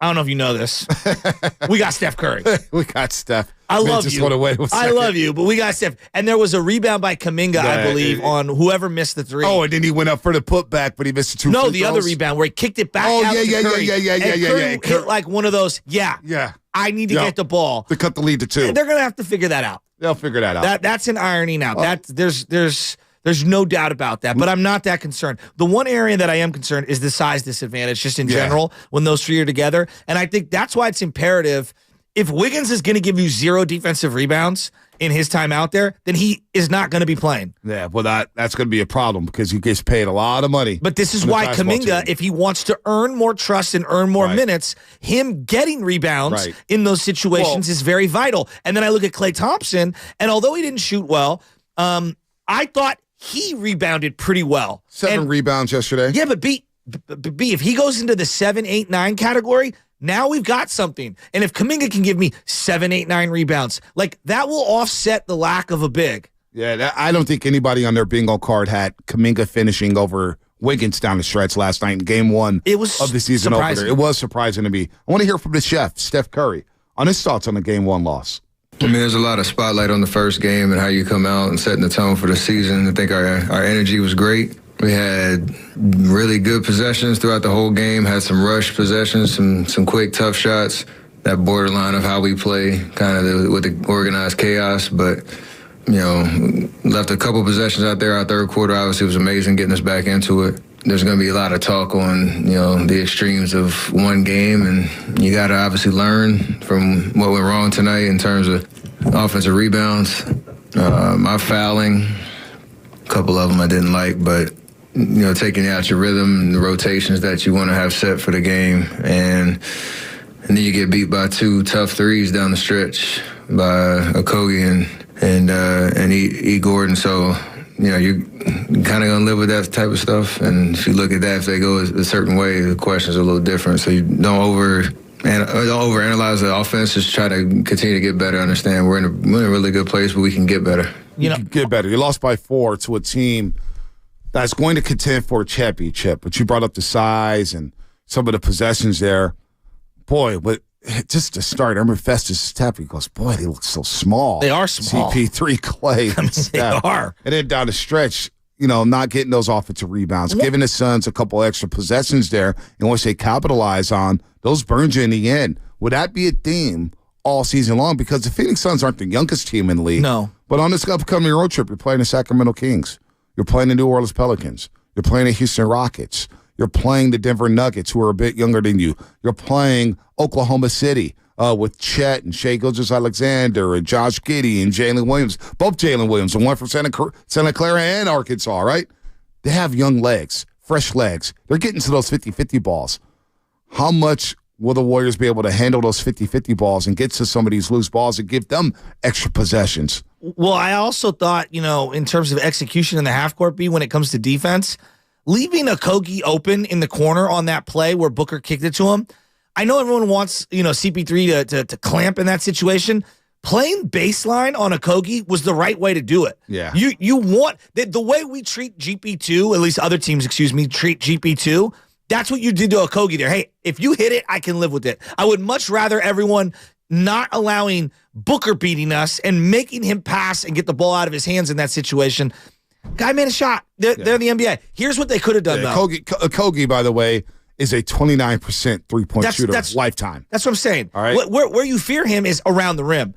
I don't know if you know this. We got Steph Curry.
We got Steph.
I love you. I love you, but we got Steph. And there was a rebound by Kuminga, I believe, on whoever missed the three.
Oh, and then he went up for the putback, but he missed the 2 free throws.
No, the other rebound where he kicked it back out to Curry. Curry hit like one of those, I need to get the ball.
To cut the lead to 2.
They're going to have to figure that out.
They'll figure that out.
That's an irony now. There's no doubt about that, but I'm not that concerned. The one area that I am concerned is the size disadvantage just in general when those three are together. And I think that's why it's imperative. If Wiggins is going to give you 0 defensive rebounds in his time out there, then he is not going to be playing.
Yeah, well, that's going to be a problem because he gets paid a lot of money.
But this is why Kuminga, if he wants to earn more trust and earn more minutes, him getting rebounds in those situations is very vital. And then I look at Klay Thompson, and although he didn't shoot well, I thought he rebounded pretty well.
7 rebounds yesterday.
Yeah, but B, if he goes into the 7, 8, 9 category, now we've got something. And if Kuminga can give me 7, 8, 9 rebounds, like that will offset the lack of a big.
Yeah, I don't think anybody on their bingo card had Kuminga finishing over Wiggins down the stretch last night in game 1 of the season opener. It was surprising to me. I want to hear from the chef, Steph Curry, on his thoughts on the game 1 loss.
I mean, there's a lot of spotlight on the first game and how you come out and setting the tone for the season. I think our energy was great. We had really good possessions throughout the whole game, had some rush possessions, some quick, tough shots, that borderline of how we play, kind of with the organized chaos. But, you know, left a couple possessions out there. Our third quarter, obviously, was amazing getting us back into it. There's going to be a lot of talk on, you know, the extremes of one game, and you got to obviously learn from what went wrong tonight in terms of offensive rebounds, my fouling, couple of them I didn't like, but taking out your rhythm and the rotations that you want to have set for the game, and then you get beat by 2 tough threes down the stretch by Okogie and E. Gordon. So, you're kind of going to live with that type of stuff. And if you look at that, if they go a certain way, the questions are a little different. So you don't overanalyze the offense. Just try to continue to get better. Understand we're in a really good place, but we can get better.
You can get better. You lost by 4 to a team that's going to contend for a championship. But you brought up the size and some of the possessions there. Boy, but just to start, I remember Festus tapping. He goes, boy, they look so small.
They are small.
CP3, Klay.
They are.
And then down the stretch, not getting those offensive rebounds, giving the Suns a couple extra possessions there, and once they capitalize on, those burns you in the end. Would that be a theme all season long? Because the Phoenix Suns aren't the youngest team in the league.
No.
But on this upcoming road trip, you're playing the Sacramento Kings. You're playing the New Orleans Pelicans. You're playing the Houston Rockets. You're playing the Denver Nuggets, who are a bit younger than you. You're playing Oklahoma City with Chet and Shai Gilgeous-Alexander and Josh Giddey and Jalen Williams. Both Jalen Williams, the one from Santa Clara and Arkansas, right? They have young legs, fresh legs. They're getting to those 50-50 balls. How much will the Warriors be able to handle those 50-50 balls and get to some of these loose balls and give them extra possessions?
Well, I also thought, in terms of execution in the half-court B when it comes to defense, leaving Okogie open in the corner on that play where Booker kicked it to him, I know everyone wants, CP3 to clamp in that situation. Playing baseline on Okogie was the right way to do it.
Yeah.
You want the way we treat GP2, at least other teams, treat GP2, that's what you did to Okogie there. Hey, if you hit it, I can live with it. I would much rather everyone not allowing Booker beating us and making him pass and get the ball out of his hands in that situation. Guy made a shot. They're the NBA. Here's what they could have done, though.
Okogie, by the way, is a 29% three-point shooter lifetime.
That's what I'm saying.
All right.
Where you fear him is around the rim.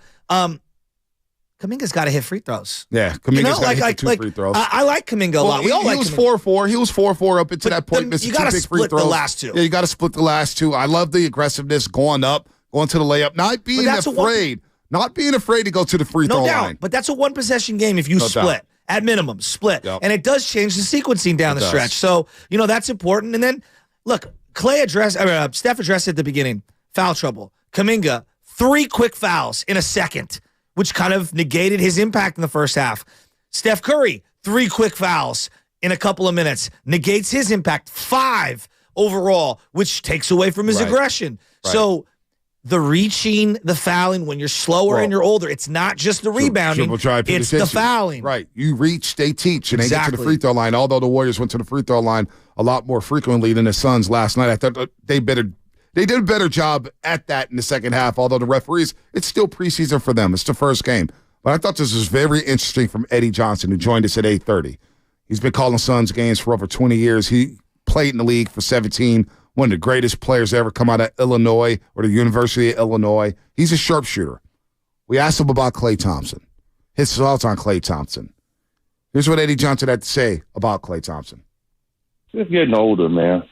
Kuminga's got to hit free throws.
Yeah, Kuminga's got to hit 2 free throws.
I like Kuminga a lot.
He was 4-4. He was 4-4 up until that point.
You got to split the last 2.
Yeah, you got to split the last 2. I love the aggressiveness, going up, going to the layup, not being afraid. Not being afraid to go to the free throw line.
But that's a one-possession game if you split. At minimum, split. Yep. And it does change the sequencing down the stretch. So, that's important. And then, look, Steph addressed at the beginning. Foul trouble. Kuminga, 3 quick fouls in a second, which kind of negated his impact in the first half. Steph Curry, 3 quick fouls in a couple of minutes, negates his impact. 5 overall, which takes away from his aggression. Right. So the reaching, the fouling, when you're slower and you're older, it's not just the rebounding, it's the fouling.
Right. You reach, they teach, and they get to the free throw line. Although the Warriors went to the free throw line a lot more frequently than the Suns last night, I thought they did a better job at that in the second half, although the referees, it's still preseason for them. It's the first game. But I thought this was very interesting from Eddie Johnson, who joined us at 8:30. He's been calling Suns games for over 20 years. He played in the league for 17, one of the greatest players to ever come out of Illinois or the University of Illinois. He's a sharpshooter. We asked him about Klay Thompson, his thoughts on Klay Thompson. Here's what Eddie Johnson had to say about Klay Thompson.
Just getting older, man.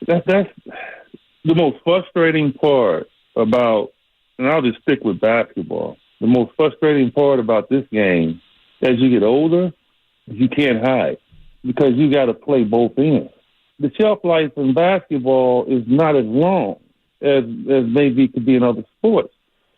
That's the most frustrating part about, and I'll just stick with basketball, the most frustrating part about this game, as you get older, you can't hide because you got to play both ends. The shelf life in basketball is not as long as maybe it could be in other sports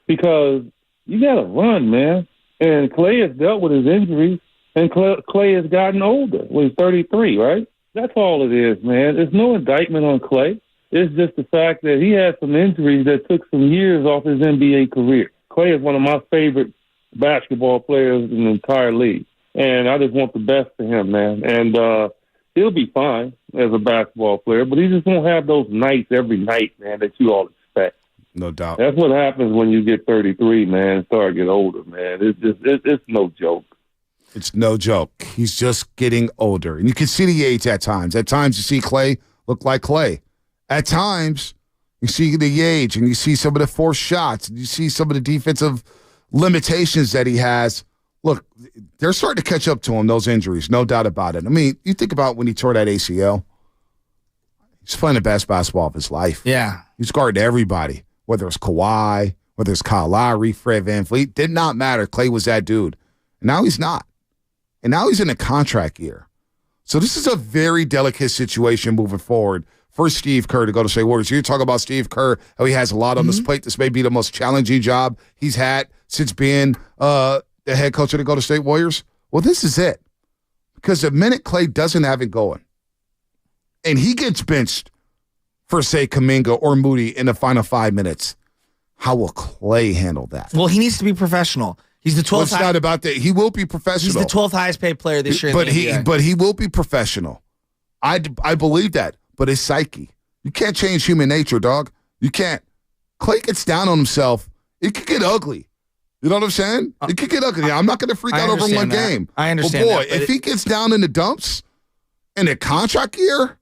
because you got to run, man. And Klay has dealt with his injuries, and Klay has gotten older. Well, he's 33, right? That's all it is, man. There's no indictment on Klay. It's just the fact that he had some injuries that took some years off his NBA career. Klay is one of my favorite basketball players in the entire league, and I just want the best for him, man. And he'll be fine as a basketball player, but he just won't have those nights every night, man, that you all expect.
No doubt.
That's what happens when you get 33, man, and start to get older, man. It's no joke.
It's no joke. He's just getting older. And you can see the age at times. At times you see Klay look like Klay. At times you see the age and you see some of the forced shots. And you see some of the defensive limitations that he has. Look, they're starting to catch up to him, those injuries, no doubt about it. I mean, you think about when he tore that ACL. He's playing the best basketball of his life.
Yeah.
He's guarding everybody, whether it's Kawhi, whether it's Kyle Lowry, Fred VanVleet. Did not matter. Klay was that dude. And now he's not. and now he's in a contract year. So this is a very delicate situation moving forward for Steve Kerr to go to State Warriors. You talk about Steve Kerr, how he has a lot on his plate. This may be the most challenging job he's had since being the head coach of the Golden State Warriors. Well, this is it. Because the minute Klay doesn't have it going, and he gets benched for, say, Kuminga or Moody in the final 5 minutes, how will Klay handle that?
Well, he needs to be professional. He's the 12th.
Well, it's not about that. He will be professional.
He's the 12th highest paid player this year in the NBA.
But he will be professional. I believe that. But his psyche. You can't change human nature, dog. You can't. Klay gets down on himself. It could get ugly. You know what I'm saying? It could get ugly. I'm not going to freak out over one game.
I understand
But boy,
that,
if he gets down in the dumps in a contract year.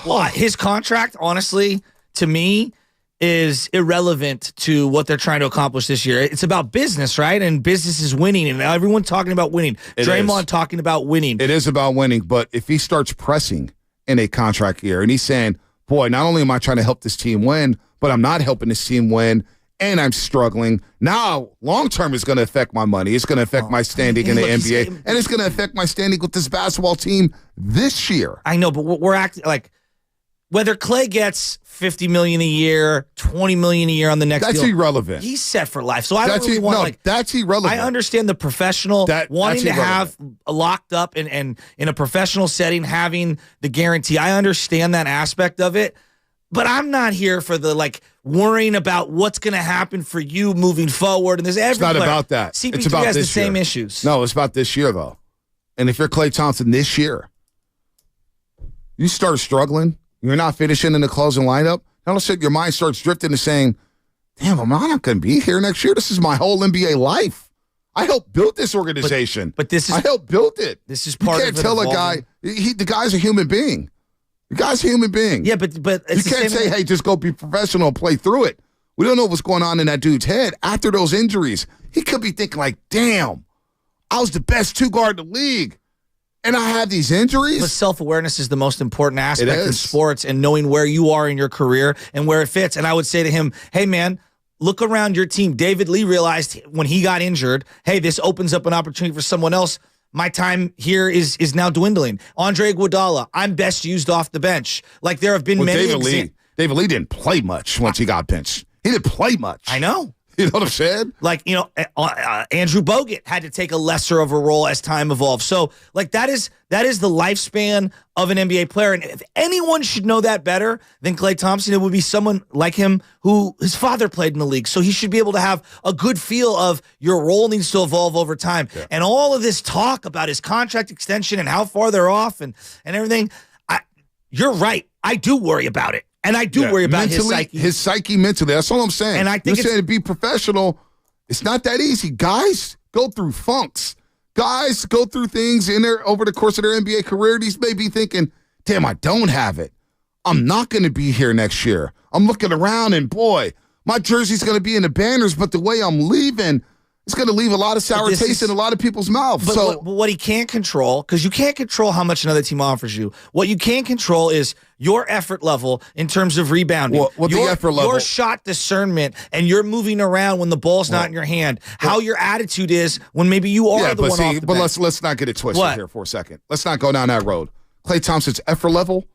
Well, his contract, honestly, to me, is irrelevant to what they're trying to accomplish this year. It's about business, right? And business is winning, and everyone talking about winning. Draymond talking about winning.
It is about winning, but if he starts pressing in a contract year and he's saying, boy, not only am I trying to help this team win, but I'm not helping this team win, and I'm struggling. Now, long-term is going to affect my money. It's going to affect my standing in the NBA, and it's going to affect my standing with this basketball team this year.
I know, but we're acting like whether Klay gets $50 million a year, $20 million a year on the next deal,
that's irrelevant.
He's set for life. So I don't really want
that's irrelevant.
I understand the professional wanting to have locked up and in a professional setting, having the guarantee. I understand that aspect of it, but I'm not here for the worrying about what's going to happen for you moving forward. And there's
It's not about that.
CP3
it's about
has
this
the same
year.
issues.
No, it's about this year though. And if you're Klay Thompson this year, you start struggling. You're not finishing in the closing lineup. All of a sudden, your mind starts drifting to saying, damn, I'm not going to be here next year. This is my whole NBA life. I helped build this organization.
But this is
I helped build it.
This is part of
You can't tell a guy, the guy's a human being. The guy's a human being.
Yeah, but
you can't say, hey, just go be professional and play through it. We don't know what's going on in that dude's head after those injuries. He could be thinking like, damn, I was the best two guard in the league. And I have these injuries.
But self-awareness is the most important aspect in sports, and knowing where you are in your career and where it fits. And I would say to him, hey, man, look around your team. David Lee realized when he got injured, hey, this opens up an opportunity for someone else. My time here is now dwindling. Andre Iguodala, I'm best used off the bench. Like there have been many
David Lee didn't play much once he got benched. He didn't play much.
I know.
You know what I'm saying?
Andrew Bogut had to take a lesser of a role as time evolved. So, that is the lifespan of an NBA player. And if anyone should know that better than Klay Thompson, it would be someone like him who his father played in the league. So he should be able to have a good feel of your role needs to evolve over time. Yeah. And all of this talk about his contract extension and how far they're off and everything, you're right. I do worry about it. And I do worry about
his psyche mentally. That's all I'm saying.
And I think
you're saying to be professional, it's not that easy. Guys go through funks. Guys go through things over the course of their NBA career. These may be thinking, damn, I don't have it. I'm not going to be here next year. I'm looking around and boy, my jersey's going to be in the banners, but the way I'm leaving, it's going to leave a lot of sour taste in a lot of people's mouths.
But what he can't control, because you can't control how much another team offers you. What you can control is your effort level in terms of rebounding.
The effort level?
Your shot discernment, and you're moving around when the ball's not in your hand. How your attitude is when maybe you are the one off the bench.
But let's not get it twisted here for a second. Let's not go down that road. Klay Thompson's effort level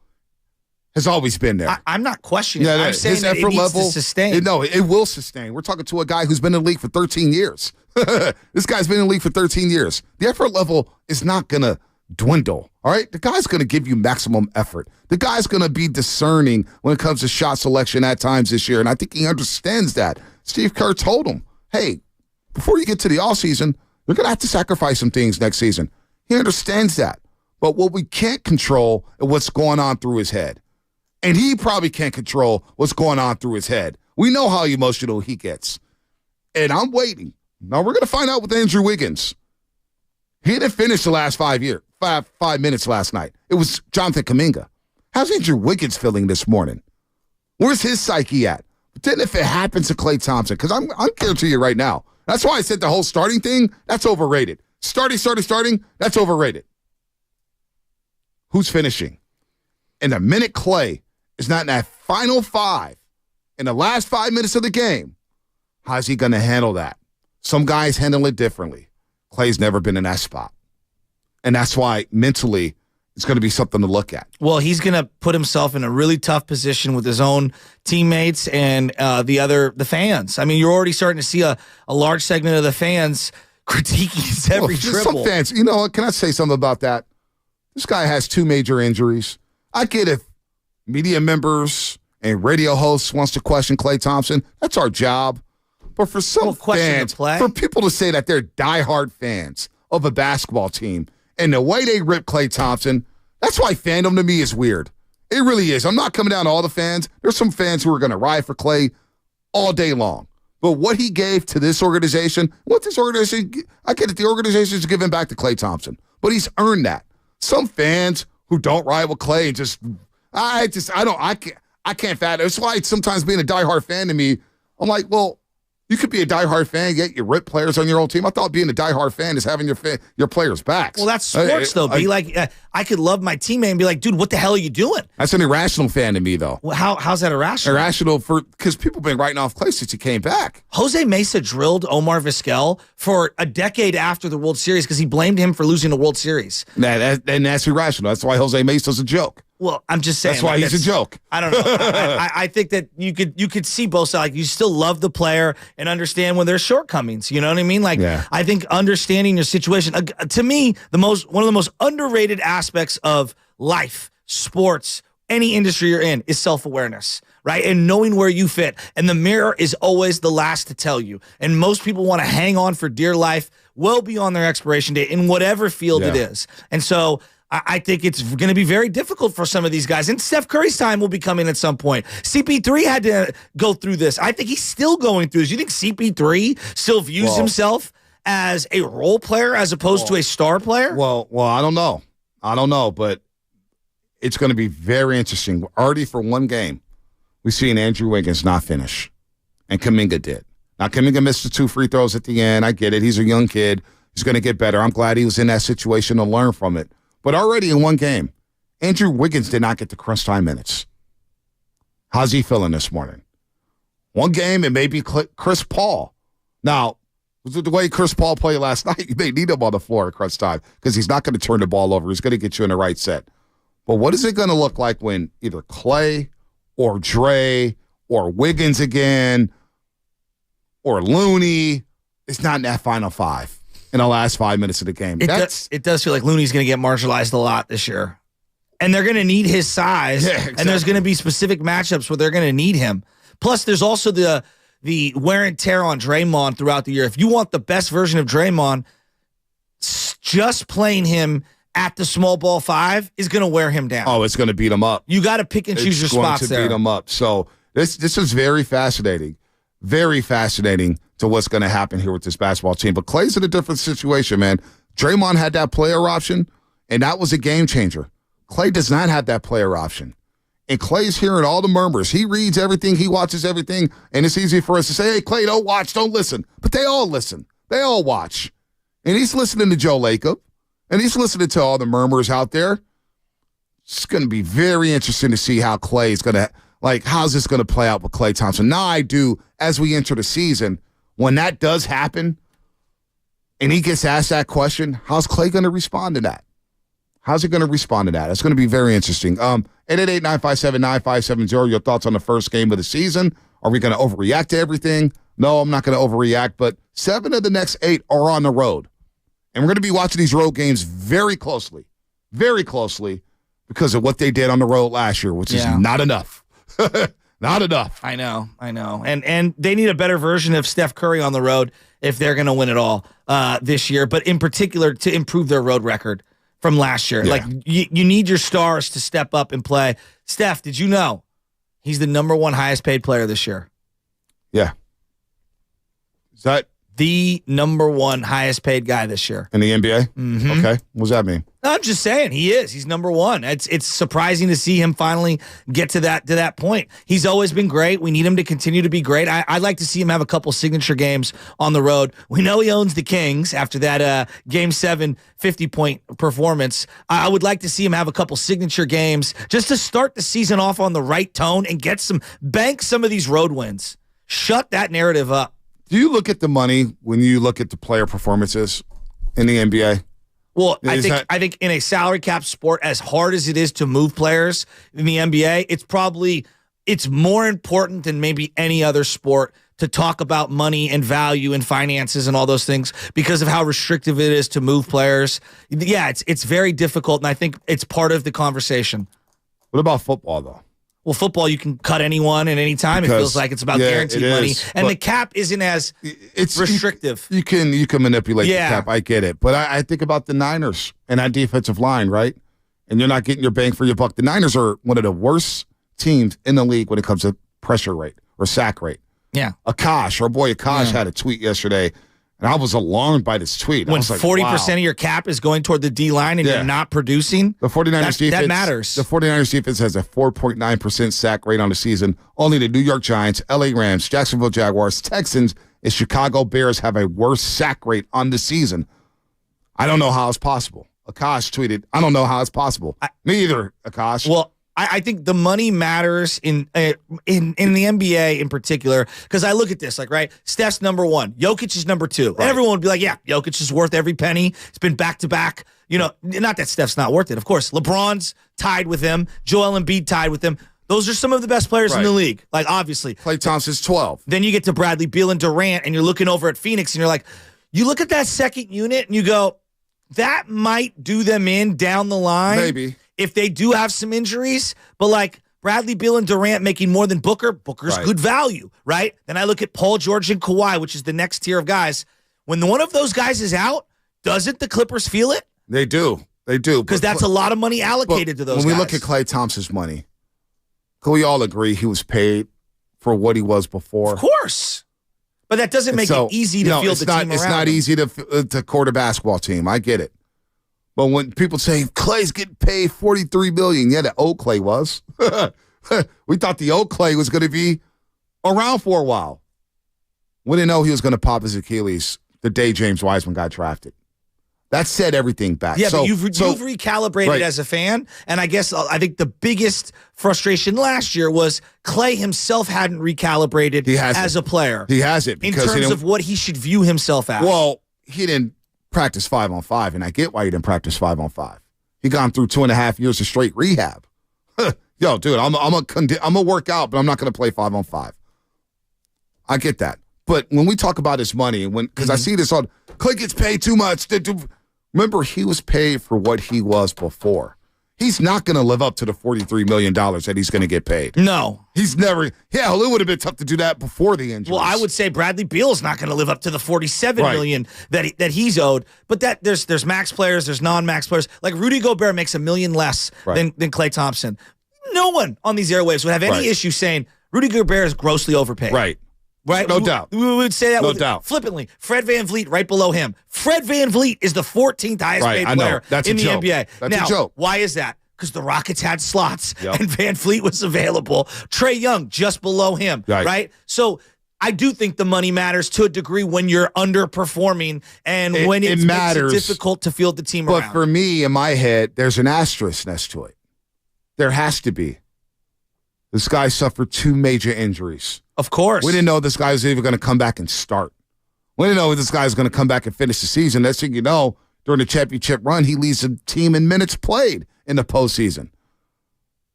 has always been there.
I'm not questioning it. I'm saying that it needs to sustain.
No, it will sustain. We're talking to a guy who's been in the league for 13 years. This guy's been in the league for 13 years. The effort level is not going to dwindle, all right? The guy's going to give you maximum effort. The guy's going to be discerning when it comes to shot selection at times this year, and I think he understands that. Steve Kerr told him, hey, before you get to the offseason, you're going to have to sacrifice some things next season. He understands that. But what we can't control is what's going on through his head. And he probably can't control what's going on through his head. We know how emotional he gets. And I'm waiting. Now, we're going to find out with Andrew Wiggins. He didn't finish the last 5 minutes last night. It was Jonathan Kuminga. How's Andrew Wiggins feeling this morning? Where's his psyche at? But then if it happens to Klay Thompson, because I'm guaranteeing you right now, that's why I said the whole starting thing, that's overrated. Starting, that's overrated. Who's finishing? And the minute Klay is not in that final five, in the last 5 minutes of the game, how's he going to handle that? Some guys handle it differently. Klay's never been in that spot. And that's why mentally it's going to be something to look at.
Well, he's going to put himself in a really tough position with his own teammates and the fans. I mean, you're already starting to see a large segment of the fans critiquing his every dribble.
Some fans, you know what? Can I say something about that? This guy has 2 major injuries. I get if media members and radio hosts wants to question Klay Thompson. That's our job. But for some fans, for people to say that they're diehard fans of a basketball team and the way they rip Klay Thompson, that's why fandom to me is weird. It really is. I'm not coming down to all the fans. There's some fans who are going to ride for Klay all day long. But what he gave to this organization, I get it. The organization is giving back to Klay Thompson, but he's earned that. Some fans who don't ride with Klay I can't fathom. That's why sometimes being a diehard fan to me, I'm like, well, you could be a diehard fan, yet you rip players on your own team. I thought being a diehard fan is having your players' backs.
Well, that's sports, though. I could love my teammate and be like, dude, what the hell are you doing?
That's an irrational fan to me, though.
Well, how's that irrational?
Irrational because people have been writing off Klay since he came back.
Jose Mesa drilled Omar Vizquel for a decade after the World Series because he blamed him for losing the World Series.
And that's irrational. That's why Jose Mesa's a joke.
Well, I'm just saying.
That's why he's a joke.
I don't know. I think that you could see both sides. Like, you still love the player and understand when there's shortcomings. You know what I mean? Like, I think understanding your situation, to me, one of the most underrated aspects of life, sports, any industry you're in, is self-awareness, right? And knowing where you fit. And the mirror is always the last to tell you. And most people want to hang on for dear life well beyond their expiration date in whatever field it is. And so I think it's going to be very difficult for some of these guys. And Steph Curry's time will be coming at some point. CP3 had to go through this. I think he's still going through this. You think CP3 still views himself as a role player as opposed to a star player?
Well, I don't know. But it's going to be very interesting. Already for one game, we've seen Andrew Wiggins not finish. And Kuminga did. Now, Kuminga missed the 2 free throws at the end. I get it. He's a young kid. He's going to get better. I'm glad he was in that situation to learn from it. But already in one game, Andrew Wiggins did not get the crunch time minutes. How's he feeling this morning? One game, it may be Chris Paul. Now, the way Chris Paul played last night, you may need him on the floor at crunch time because he's not going to turn the ball over. He's going to get you in the right set. But what is it going to look like when either Klay or Dre or Wiggins again or Looney is not in that final 5? In the last 5 minutes of the game.
It does feel like Looney's going to get marginalized a lot this year. And they're going to need his size. Yeah, exactly. And there's going to be specific matchups where they're going to need him. Plus, there's also the wear and tear on Draymond throughout the year. If you want the best version of Draymond, just playing him at the small ball 5 is going to wear him down.
Oh, it's going to beat him up.
You got to pick and choose your spots there.
It's going to beat him up. So this is very fascinating. Very fascinating to what's going to happen here with this basketball team. But Klay's in a different situation, man. Draymond had that player option, and that was a game changer. Klay does not have that player option. And Klay's hearing all the murmurs. He reads everything. He watches everything. And it's easy for us to say, hey, Klay, don't watch, don't listen. But they all listen. They all watch. And he's listening to Joe Lacob. And he's listening to all the murmurs out there. It's going to be very interesting to see how Klay is going to how's this going to play out with Klay Thompson? Now I do, as we enter the season, when that does happen and he gets asked that question, how's Klay going to respond to that? How's he going to respond to that? It's going to be very interesting. 888-957-9570, your thoughts on the first game of the season. Are we going to overreact to everything? No, I'm not going to overreact, but 7 of the next 8 are on the road. And we're going to be watching these road games very closely, because of what they did on the road last year, which is not enough. Not enough.
I know. And they need a better version of Steph Curry on the road if they're going to win it all this year, but in particular to improve their road record from last year. Yeah. Like, you need your stars to step up and play. Steph, did you know he's the #1 highest paid player this year?
Yeah. Is that
the #1 highest paid guy this year
in the NBA?
Mm-hmm.
Okay. What does that mean?
I'm just saying he is. He's #1. It's surprising to see him finally get to that point. He's always been great. We need him to continue to be great. I'd like to see him have a couple signature games on the road. We know he owns the Kings after that Game 7 50-point performance. I would like to see him have a couple signature games just to start the season off on the right tone and bank some of these road wins. Shut that narrative up.
Do you look at the money when you look at the player performances in the NBA?
Well, I think in a salary cap sport, as hard as it is to move players in the NBA, it's more important than maybe any other sport to talk about money and value and finances and all those things because of how restrictive it is to move players. Yeah, it's very difficult, and I think it's part of the conversation.
What about football, though?
Well, football, you can cut anyone at any time. Because, it feels like it's about guaranteed money. And the cap isn't as restrictive.
You can manipulate the cap. I get it. But I think about the Niners and that defensive line, right? And you're not getting your bang for your buck. The Niners are one of the worst teams in the league when it comes to pressure rate or sack rate.
Yeah.
Our boy Akash had a tweet yesterday, and I was alarmed by this tweet.
When 40% of your cap is going toward the D-line and you're not producing,
the 49ers defense,
that matters.
The 49ers defense has a 4.9% sack rate on the season. Only the New York Giants, LA Rams, Jacksonville Jaguars, Texans, and Chicago Bears have a worse sack rate on the season. I don't know how it's possible. Akash tweeted, I don't know how it's possible. Me either, Akash.
Well, I think the money matters in the NBA in particular because I look at this right. Steph's number one, Jokic is number two. Right. Everyone would be like, yeah, Jokic is worth every penny. It's been back to back. Not that Steph's not worth it. Of course, LeBron's tied with him. Joel Embiid tied with him. Those are some of the best players in the league. Obviously,
Klay Thompson's 12.
Then you get to Bradley Beal and Durant, and you're looking over at Phoenix, and you're like, you look at that second unit, and you go, that might do them in down the line.
Maybe.
If they do have some injuries, but Bradley Beal and Durant making more than Booker's good value, right? Then I look at Paul George and Kawhi, which is the next tier of guys. When one of those guys is out, doesn't the Clippers feel it?
They do.
Because that's a lot of money allocated to those guys.
When we look at Klay Thompson's money, can we all agree he was paid for what he was before?
Of course. But that doesn't make it easy to field the team around.
It's not easy to court a basketball team. I get it. But when people say Klay's getting paid $43 million, yeah, the old Klay was. We thought the old Klay was going to be around for a while. We didn't know he was going to pop his Achilles the day James Wiseman got drafted. That set everything back.
Yeah, but you've recalibrated as a fan, and I think the biggest frustration last year was Klay himself hadn't recalibrated as a player.
He hasn't.
In terms of what he should view himself as.
Well, he didn't practice 5-on-5, and I get why he didn't practice 5-on-5. He gone through 2.5 years of straight rehab. Yo, dude, I'm a work out, but I'm not going to play 5-on-5. I get that. But when we talk about his money, because I see this on, Klay gets paid too much. Remember, he was paid for what he was before. He's not going to live up to the $43 million that he's going to get paid.
No.
He's never. Yeah, it would have been tough to do that before the injury.
Well, I would say Bradley Beal's not going to live up to the $47 million that he's owed. But there's max players, there's non-max players. Like Rudy Gobert makes $1 million less than Klay Thompson. No one on these airwaves would have any issue saying Rudy Gobert is grossly overpaid.
Right. No doubt.
We would say that flippantly. Fred VanVleet right below him. Fred VanVleet is the 14th highest paid player in the NBA.
That's a joke.
Why is that? Because the Rockets had slots and VanVleet was available. Trae Young just below him, right? So I do think the money matters to a degree when you're underperforming and when it makes it difficult to field the team around.
But for me, in my head, there's an asterisk next to it. There has to be. This guy suffered 2 major injuries.
Of course.
We didn't know this guy was even going to come back and start. We didn't know this guy was going to come back and finish the season. Next thing you know, during the championship run, he leads the team in minutes played in the postseason.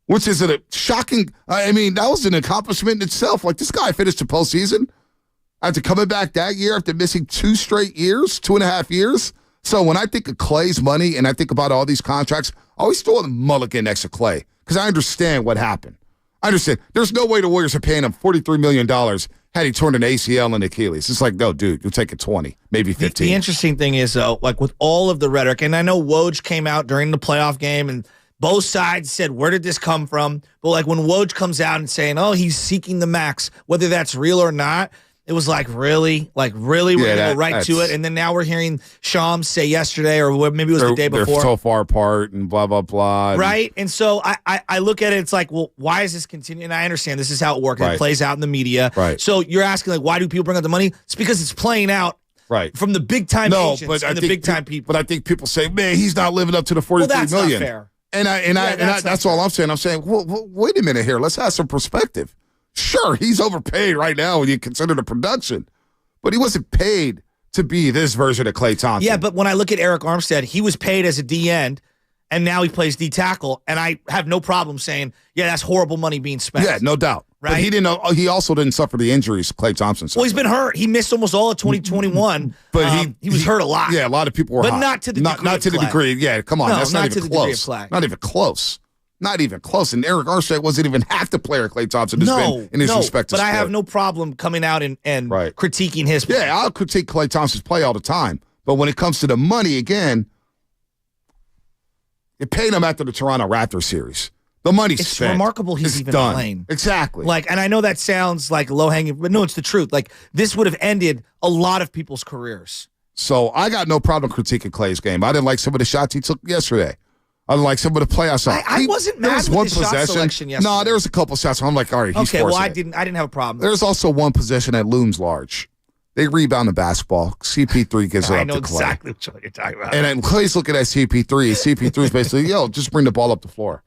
Which is a shocking, that was an accomplishment in itself. Like, this guy finished the postseason after coming back that year after missing 2 straight years, 2.5 years. So when I think of Klay's money and I think about all these contracts, I always throw a mulligan next to Klay because I understand what happened. I understand. There's no way the Warriors are paying him $43 million had he torn an ACL and Achilles. It's like, no, dude, you'll take it 20, maybe 15.
The interesting thing is, though, with all of the rhetoric, and I know Woj came out during the playoff game and both sides said, where did this come from? But when Woj comes out and saying, oh, he's seeking the max, whether that's real or not, it was really, we're going to go right to it. And then now we're hearing Shams say yesterday, or maybe it was the day before.
They're so far apart and blah, blah, blah.
Right? And so I look at it, it's like, well, why is this continuing? And I understand this is how it works. It plays out in the media.
Right.
So you're asking, why do people bring up the money? It's because it's playing out from the big-time agents and the big-time people.
But I think people say, man, he's not living up to the $43 million.
Not fair.
And that's all I'm saying. I'm saying, well, wait a minute here. Let's have some perspective. Sure, he's overpaid right now when you consider the production, but he wasn't paid to be this version of Klay Thompson.
Yeah, but when I look at Eric Armstead, he was paid as a D end, and now he plays D tackle, and I have no problem saying, yeah, that's horrible money being spent.
Yeah, no doubt.
Right?
But he didn't know. He also didn't suffer the injuries Klay Thompson suffered.
Well, he's been hurt. He missed almost all of 2021.
But
he was hurt a lot.
Yeah, a lot of people were
But
hot.
not to the degree
not to the
of Klay.
degree. Yeah, come on.
No,
That's
not
not
to
even
the degree of
close.
Klay.
Not even close. Not even close. And Eric Armstead wasn't even half the player Klay Thompson has been in his respective
but I
sport.
have no problem coming out and critiquing his play.
Yeah, I'll critique Klay Thompson's play all the time. But when it comes to the money, again, it paid him after the Toronto Raptors series. The money's
It's
spent.
remarkable he's
It's
even
done.
playing.
Exactly.
And I know that sounds like low-hanging, but no, it's the truth. Like, this would have ended a lot of people's careers.
So I got no problem critiquing Klay's game. I didn't like some of the shots he took yesterday. I didn't like some of the playoff shots.
I wasn't mad with his shot selection yesterday.
No, there was a couple shots where I'm like, all right, he's
okay, well,
forcing
I didn't have a problem.
There's also one possession that looms large. They rebound the basketball. CP3 gives it
I
up
know
to Klay.
exactly what you're talking about.
And then Klay's looking at CP3. CP3 is basically, just bring the ball up the floor.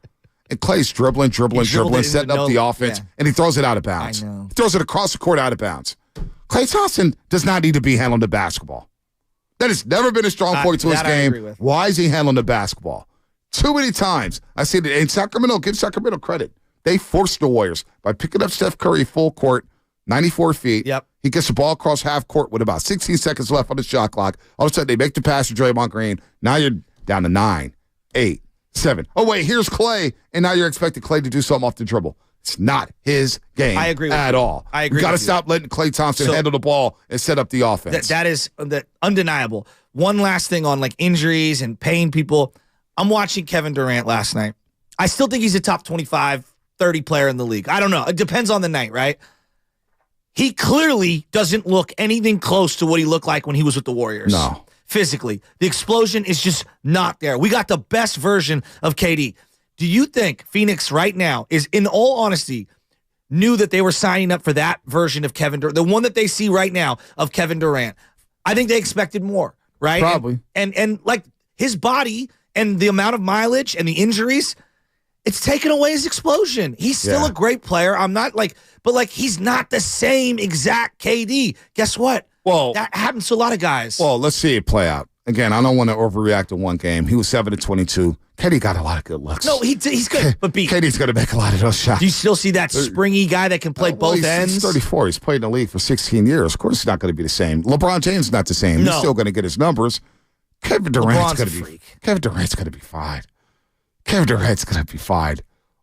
And Klay's dribbling, setting up the offense, and he throws it out of bounds.
I know.
He throws it across the court out of bounds. Klay Thompson does not need to be handling the basketball. That has never been a strong point to his game. Why is he handling the basketball? Too many times. I see that in Sacramento, give Sacramento credit. They forced the Warriors by picking up Steph Curry full court, 94 feet.
Yep.
He gets the ball across half court with about 16 seconds left on the shot clock. All of a sudden, they make the pass to Draymond Green. Now you're down to 9, 8, 7. Oh, wait, here's Klay, and now you're expecting Klay to do something off the dribble. It's not his game
I agree with
at
you.
all.
I agree
You got to
with you.
stop letting Klay Thompson handle the ball and set up the offense.
That is undeniable. One last thing on injuries and paying people. I'm watching Kevin Durant last night. I still think he's a top 25, 30 player in the league. I don't know. It depends on the night, right? He clearly doesn't look anything close to what he looked like when he was with the Warriors.
No.
Physically. The explosion is just not there. We got the best version of KD. Do you think Phoenix right now is, in all honesty, knew that they were signing up for that version of Kevin Durant, the one that they see right now of Kevin Durant? I think they expected more, right?
Probably.
And his body and the amount of mileage and the injuries, it's taken away his explosion. He's still a great player. I'm not but he's not the same exact KD. Guess what?
Well,
that happens to a lot of guys.
Well, let's see it play out. Again, I don't want to overreact to one game. He was 7-22. KD got a lot of good looks.
No, he's good. But
KD's going to make a lot of those shots.
Do you still see that springy guy that can play both ends?
He's 34. He's played in the league for 16 years. Of course, he's not going to be the same. LeBron James is not the same.
No.
He's still going to get his numbers. Kevin Durant's
LeBron's
going to be. Kevin Durant's going to be fine. Kevin Durant's going to be fine.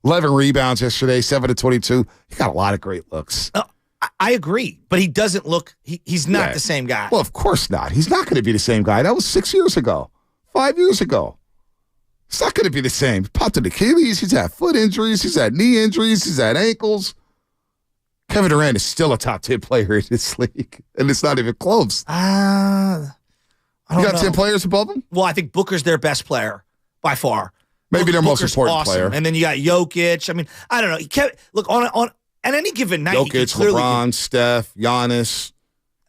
11 rebounds yesterday, 7-22. He got a lot of great looks.
I agree, but he doesn't look. He's not the same guy.
Well, of course not. He's not going to be the same guy. That was 6 years ago, 5 years ago. It's not going to be the same. He popped an Achilles. He's had foot injuries. He's had knee injuries. He's had ankles. Kevin Durant is still a top 10 player in this league, and it's not even close.
I don't
You got
know.
10 players above him?
Well, I think Booker's their best player by far.
Maybe their most
Booker's
important
awesome.
player.
And then you got Jokic. I mean, I don't know. Look, on at any given night, he could
Jokic,
clearly
LeBron, Steph, Giannis.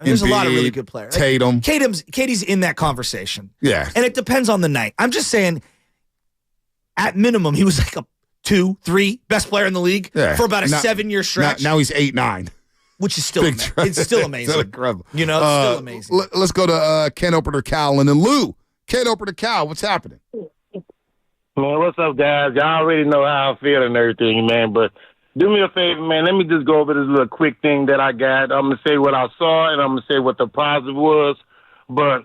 there's a lot of really
Embiid,
good players.
Tatum.
KD's in that conversation.
Yeah.
And it depends on the night. I'm just saying, at minimum, he was like a 2, 3 best player in the league for about a 7-year stretch.
Now he's 8-9.
Which is still it's still amazing.
Still incredible.
You know, it's still amazing.
Let's go to Ken Opener Cal and then Lou. Ken Opener Cal, what's happening?
Man, what's up, guys? Y'all already know how I feel and everything, man. But do me a favor, man. Let me just go over this little quick thing that I got. I'm going to say what I saw, and I'm going to say what the positive was. But,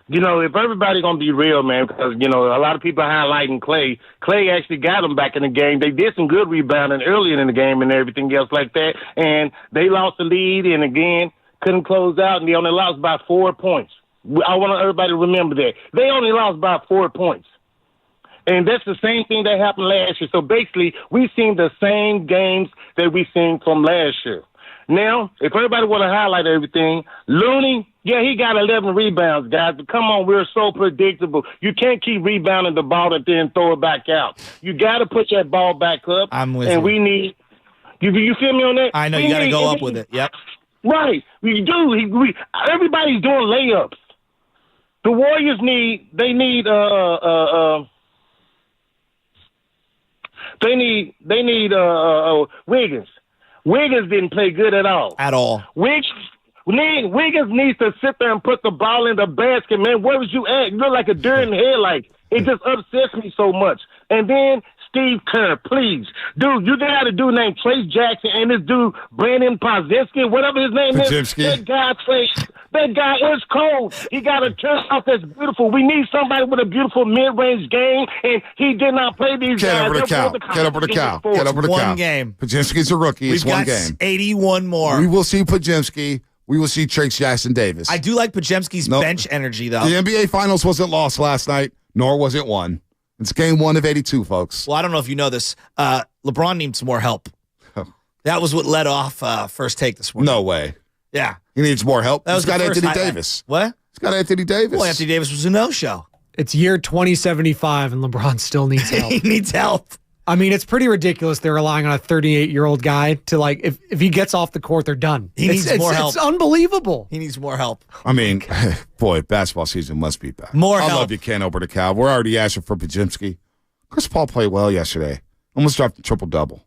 if everybody's going to be real, man, because, a lot of people highlighting Klay. Klay actually got them back in the game. They did some good rebounding earlier in the game and everything else like that. And they lost the lead and, again, couldn't close out, and they only lost by 4 points. I want everybody to remember that. They only lost by 4 points. And that's the same thing that happened last year. So basically, we've seen the same games that we seen from last year. Now, if everybody want to highlight everything, Looney, he got 11 rebounds, guys. But come on, we're so predictable. You can't keep rebounding the ball and then throw it back out. You got to put that ball back up.
I'm with
and
you.
we need you feel me on that?
I know, you got to go up with it. Yep.
Right. We do. Everybody's doing layups. The Warriors need Wiggins. Wiggins didn't play good at all.
At all.
Wiggins Wiggins needs to sit there and put the ball in the basket, man. Where was you at? You look like a deer in the headlights. It just upsets me so much. And then Steve Kerr, please. Dude, you got a dude named Trace Jackson and this dude, Brandon Pozinski, whatever his name is. That guy is cold. He got a turn off that's beautiful. We need somebody with a beautiful mid-range game, and he did not play these guys.
Get over the cow. Get over the cow.
One game.
Podziemski's a rookie. It's one game.
We've got 81 more.
We will see Podziemski. We will see Trace Jackson Davis.
I do like Podziemski's bench energy, though.
The NBA Finals wasn't lost last night, nor was it won. It's game 1 of 82, folks.
Well, I don't know if you know this. LeBron needs more help. That was what led off First Take this morning.
No way.
Yeah.
He needs more help.
That was
He's got
the first
Anthony Davis.
What?
He's got Anthony Davis.
Well, Anthony Davis was a no-show.
It's year 2075, and LeBron still needs help.
He needs help.
I mean, it's pretty ridiculous they're relying on a 38-year-old guy to, like, if he gets off the court, they're done.
He needs more help.
It's unbelievable.
He needs more help.
I mean, boy, basketball season must be back.
More
I
help.
love you, Ken, over the cow. We're already asking for Podziemski. Chris Paul played well yesterday. Almost dropped a triple-double.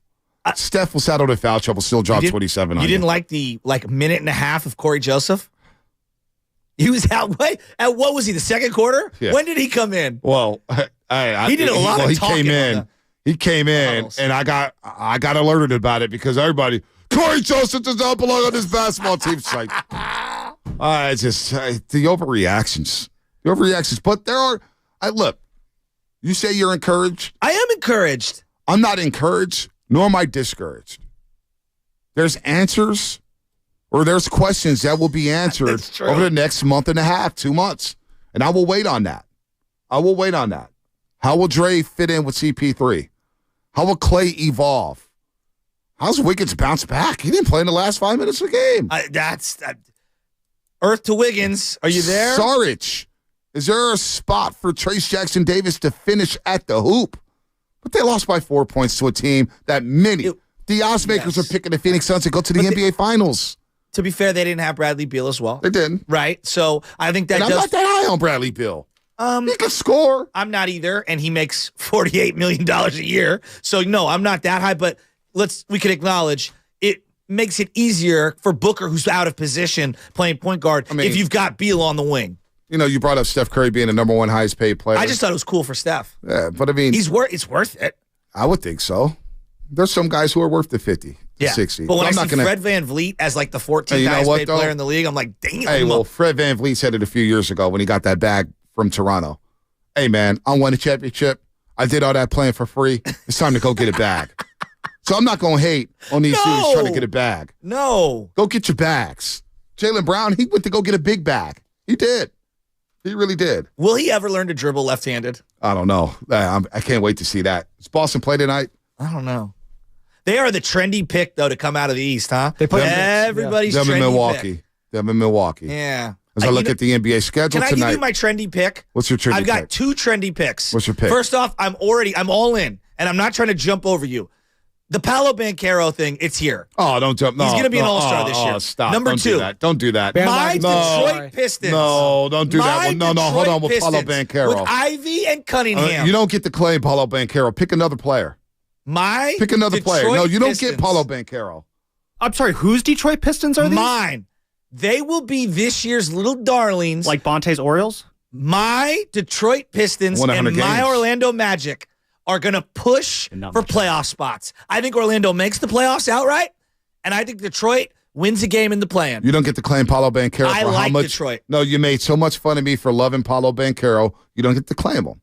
Steph was out on the foul trouble, still dropped 27 on
you. Didn't like the minute and a half of Corey Joseph? He was out. At what was he? The second quarter?
Yeah.
When did he come in?
Well,
he did a lot of talking.
He came in, and I got alerted about it because everybody, Corey Joseph does not belong on this basketball team. It's like, it's just the overreactions. But there are. Look, you say you're encouraged.
I am encouraged.
I'm not encouraged, nor am I discouraged. There's answers. Or there's questions that will be answered over the next month and a half, 2 months. And I will wait on that. How will Dre fit in with CP3? How will Klay evolve? How's Wiggins bounce back? He didn't play in the last 5 minutes of the game.
That's Earth to Wiggins. Are you there?
Sarich. Is there a spot for Trace Jackson Davis to finish at the hoop? But they lost by 4 points to a team that the odds makers are picking the Phoenix Suns to go to the NBA Finals.
To be fair, they didn't have Bradley Beal as well.
They didn't.
Right. So I think that
I'm not that high on Bradley Beal. He can score.
I'm not either, and he makes $48 million a year. So no, I'm not that high, but we can acknowledge it makes it easier for Booker, who's out of position, playing point guard, if you've got Beal on the wing.
You know, you brought up Steph Curry being the number 1 highest paid player.
I just thought it was cool for Steph.
Yeah, but I mean,
it's worth it.
I would think so. There's some guys who are worth the 50.
Yeah,
60.
but when I see Fred VanVleet as like the 14th highest paid player in the league, I'm like, damn.
Hey, well, Fred VanVleet said it a few years ago when he got that bag from Toronto. Hey, man, I won a championship. I did all that playing for free. It's time to go get a bag. So I'm not going to hate on these dudes trying to get a bag.
No.
Go get your bags. Jaylen Brown, he went to go get a big bag. He did. He really did.
Will he ever learn to dribble left-handed?
I don't know. I can't wait to see that. Does Boston play tonight?
I don't know. They are the trendy pick, though, to come out of the East, huh?
They play
everybody's trendy
Them in Milwaukee.
pick.
Them in Milwaukee.
Yeah.
As I look at the NBA schedule tonight.
Can I give you my trendy pick?
What's your trendy pick?
I've got 2 trendy picks.
What's your pick?
First off, I'm all in, and I'm not trying to jump over you. The Paolo Banchero thing, it's here.
Oh, don't jump. No,
he's going to be an all-star this year.
Oh, stop.
Number
don't
2.
Do that. Don't do that.
My Detroit Pistons.
No, don't do that one. No, hold on with Paolo Banchero.
With Ivy and Cunningham.
You don't get to claim Paolo Banchero. Pick another player. Pick another player. No, you don't get Paolo Banchero.
I'm sorry, whose Detroit Pistons are these?
Mine. They will be this year's little darlings.
Like Bonte's Orioles?
My Detroit Pistons and my Orlando Magic are going to push for playoff spots. I think Orlando makes the playoffs outright, and I think Detroit wins a game in the play-in.
You don't get to claim Paolo Banchero for how much.
Detroit.
No, you made so much fun of me for loving Paolo Banchero. You don't get to claim him.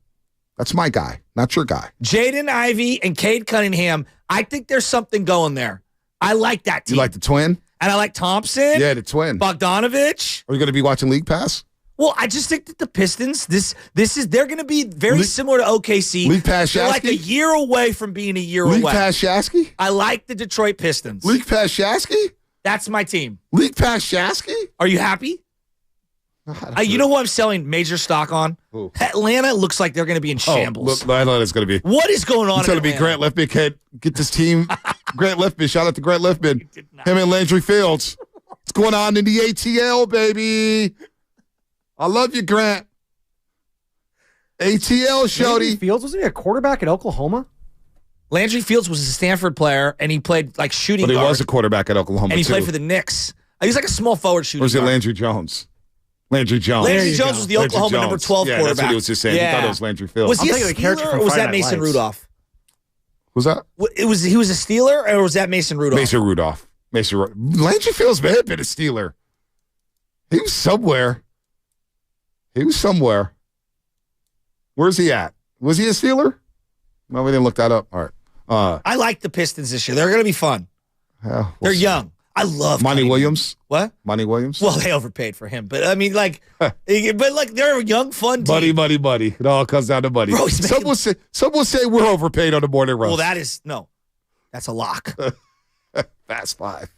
That's my guy, not your guy.
Jaden Ivey and Cade Cunningham, I think there's something going there. I like that team.
You like the twin?
And I like Thompson.
Yeah, the twin.
Bogdanovich.
Are you going to be watching League Pass?
Well, I just think that the Pistons, they're going to be very similar to OKC.
League Pass
They're like a year away from being a year away.
League Pass Shasky?
I like the Detroit Pistons.
League Pass Shasky?
That's my team.
League Pass Shasky?
Are you happy? You know who I'm selling major stock on?
Who?
Atlanta looks like they're going to be in shambles.
Atlanta's going to be.
What is going on?
It's going to be Grant Liftman. Can't get this team. Grant Liftman. Shout out to Grant Liftman. Him and Landry Fields. What's going on in the ATL, baby? I love you, Grant. ATL, Shody.
Landry Fields, wasn't he a quarterback at Oklahoma?
Landry Fields was a Stanford player, and he played like shooting
guard. But he
guard.
was a quarterback at Oklahoma,
and he
too.
played for the Knicks. He's like a small forward shooting.
Or is it
guard.
Landry Jones? Landry Jones.
Landry Jones was the Oklahoma number 12 quarterback.
That's what he was just saying. He thought it was Landry Fields.
Was he a Steeler or was that Mason Rudolph?
Was that?
He was a Steeler or was that Mason Rudolph?
Mason Rudolph. Landry Fields may have been a Steeler. He was somewhere. Where's he at? Was he a Steeler? No, we didn't look that up. All right.
I like the Pistons this year. They're going to be fun. They're young. I love
Monty Williams.
What?
Monty Williams.
Well, they overpaid for him, but I mean, like, they're a young, fun team.
Money. It all comes down to money.
Bro,
some will say we're overpaid on the morning roast.
Well, that's a lock.
Fast five.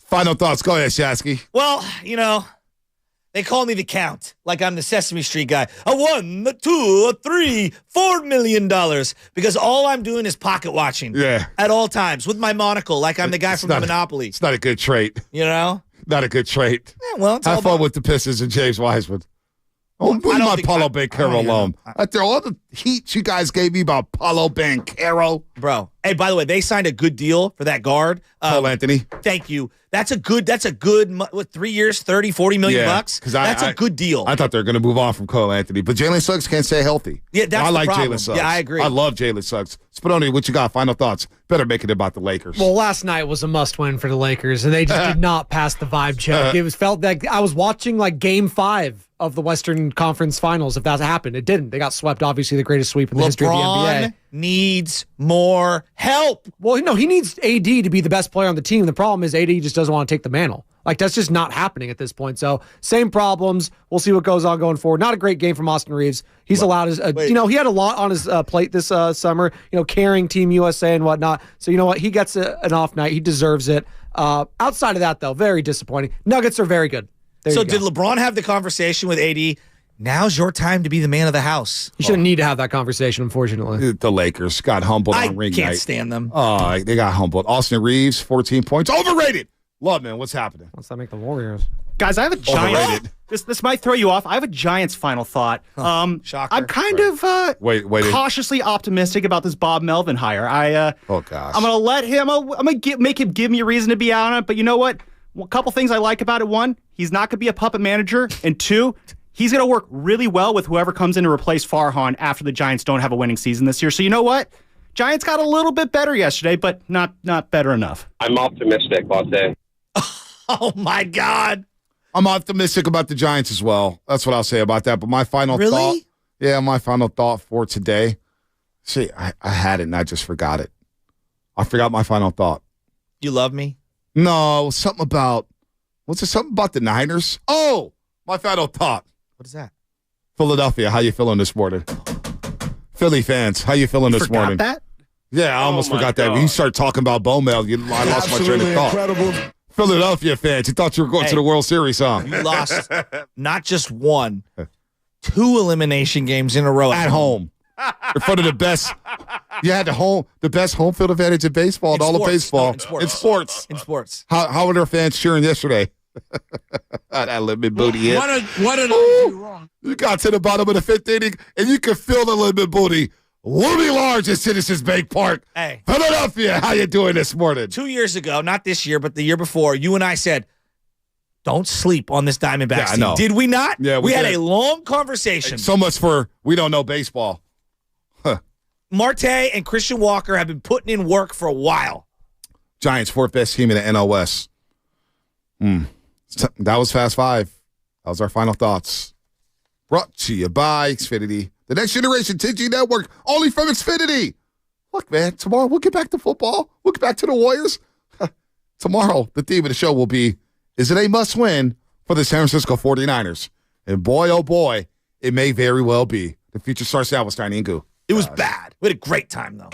Final thoughts. Go ahead, Shasky.
Well, they call me the Count, like I'm the Sesame Street guy. A 1, a 2, a 3, $4 million, because all I'm doing is pocket watching.
Yeah.
At all times with my monocle, like I'm the guy from Monopoly.
It's not a good trait.
Not
a good trait.
Yeah, well,
have fun with the Pistons and James Wiseman. Leave my Paulo Banchero alone. After all the heat you guys gave me about Paulo Banchero.
Bro. Hey, by the way, they signed a good deal for that guard.
Cole Anthony.
Thank you. That's a good, 3 years, 30, 40 million bucks? That's a good deal.
I thought they were going to move on from Cole Anthony, but Jalen Suggs can't stay healthy.
Yeah, that's
I like
the problem.
Jalen Suggs.
Yeah, I agree.
I love Jalen Suggs. Spinoni, what you got? Final thoughts. Better make it about the Lakers.
Well, last night was a must-win for the Lakers, and they just did not pass the vibe check. It felt like I was watching like Game 5 of the Western Conference Finals. If that happened, it didn't. They got swept. Obviously, the greatest sweep in the history of the NBA.
Needs more help.
Well, no, he needs AD to be the best player on the team. The problem is AD just doesn't want to take the mantle. Like, that's just not happening at this point. So, same problems. We'll see what goes on going forward. Not a great game from Austin Reeves. He's allowed his, he had a lot on his plate this summer, carrying Team USA and whatnot. So, you know what? He gets an off night. He deserves it. Outside of that, though, very disappointing. Nuggets are very good.
So, did LeBron have the conversation with AD? Now's your time to be the man of the house.
You shouldn't need to have that conversation, unfortunately.
The Lakers got humbled on ring night.
I can't stand them.
Oh, they got humbled. Austin Reeves, 14 points. Overrated. Love, man. What's happening?
What's that make the Warriors?
Guys, I have a Giants. This might throw you off. I have a Giants final thought.
Shocker.
I'm kind of cautiously optimistic about this Bob Melvin hire.
Oh gosh.
I'm gonna let him. I'm gonna make him give me a reason to be out on it. But you know what? A couple things I like about it. One, he's not gonna be a puppet manager, and two, he's gonna work really well with whoever comes in to replace Farhan after the Giants don't have a winning season this year. So you know what? Giants got a little bit better yesterday, but not better enough.
I'm optimistic, Bonte.
Oh my God.
I'm optimistic about the Giants as well. That's what I'll say about that. But my final thought. Yeah, my final thought for today. See, I had it and I just forgot it. I forgot my final thought.
You love me?
No, something about the Niners? Oh, my final thought.
What is that?
Philadelphia, how you feeling this morning? Philly fans, how you feeling this morning?
That?
Yeah, I almost forgot that. When you started talking about Bowmel, I lost my train of thought. Incredible. Philadelphia fans, you thought you were going to the World Series, huh?
You lost not just one, 2 elimination games in a row.
At home. In front of the best. You had the best home field advantage in baseball and all of baseball.
No, in sports.
How were their fans cheering yesterday? That lemon booty hit.
What did I do wrong?
You got to the bottom of the 5th inning, and you can feel the lemon booty looming large at Citizens Bank Park.
Hey.
Philadelphia, how you doing this morning?
2 years ago, not this year, but the year before, you and I said, don't sleep on this Diamondbacks team.
No.
Did we not?
Yeah,
we had
did.
a long conversation.
So much for we don't know baseball.
Marte and Christian Walker have been putting in work for a while.
Giants, 4th best team in the NL West. That was Fast Five. That was our final thoughts. Brought to you by Xfinity. The next generation 10G network, only from Xfinity. Look, man, tomorrow we'll get back to football. We'll get back to the Warriors. Tomorrow, the theme of the show will be, is it a must-win for the San Francisco 49ers? And boy, oh boy, it may very well be. The future starts out with Steiny and Goo.
It was bad. We had a great time, though.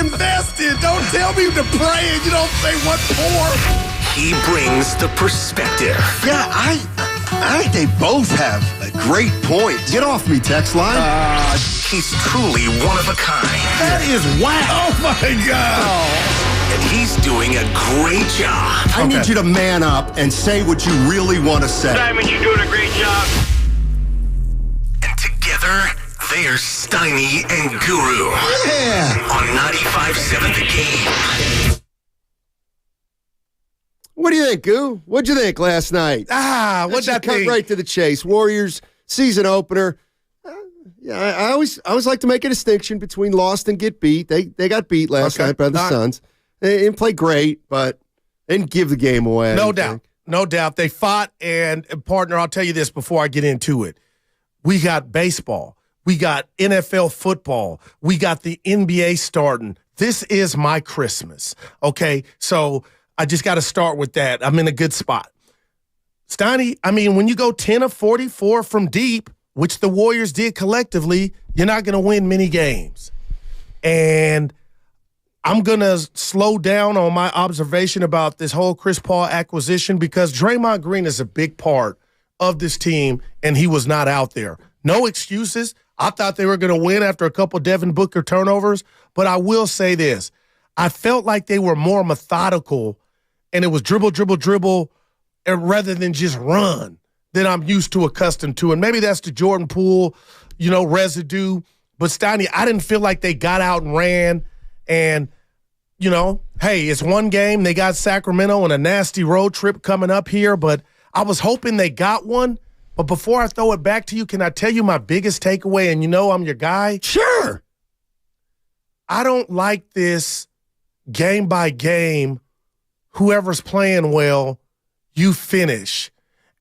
invested. Don't tell me to pray and you don't say what for.
He brings the perspective.
Yeah, I think they both have great points. Get off me, text line.
He's truly one of a kind.
That is whack. Oh, my God.
And he's doing a great job.
I need you to man up and say what you really want to say.
Simon, you're doing a great job.
And together, they're Steiny and Guru.
Yeah.
On 95.7 The Game.
What do you think, Goo? What'd you think last night?
What'd that
cut
think?
right to the chase. Warriors season opener. Yeah, I always like to make a distinction between lost and get beat. They got beat last night by the Suns. They didn't play great, but they didn't give the game away.
No doubt. They fought, and partner, I'll tell you this before I get into it. We got baseball. We got NFL football. We got the NBA starting. This is my Christmas, okay? So I just got to start with that. I'm in a good spot. Steiny, I mean, when you go 10 of 44 from deep, which the Warriors did collectively, you're not going to win many games. And I'm going to slow down on my observation about this whole Chris Paul acquisition because Draymond Green is a big part of this team, and he was not out there. No excuses. I thought they were going to win after a couple Devin Booker turnovers, but I will say this. I felt like they were more methodical, and it was dribble, and rather than just run than I'm accustomed to. And maybe that's the Jordan Poole, residue. But Steiny, I didn't feel like they got out and ran. And, hey, it's one game. They got Sacramento and a nasty road trip coming up here. But I was hoping they got one. But before I throw it back to you, can I tell you my biggest takeaway? And I'm your guy.
Sure.
I don't like this game by game, whoever's playing well, you finish.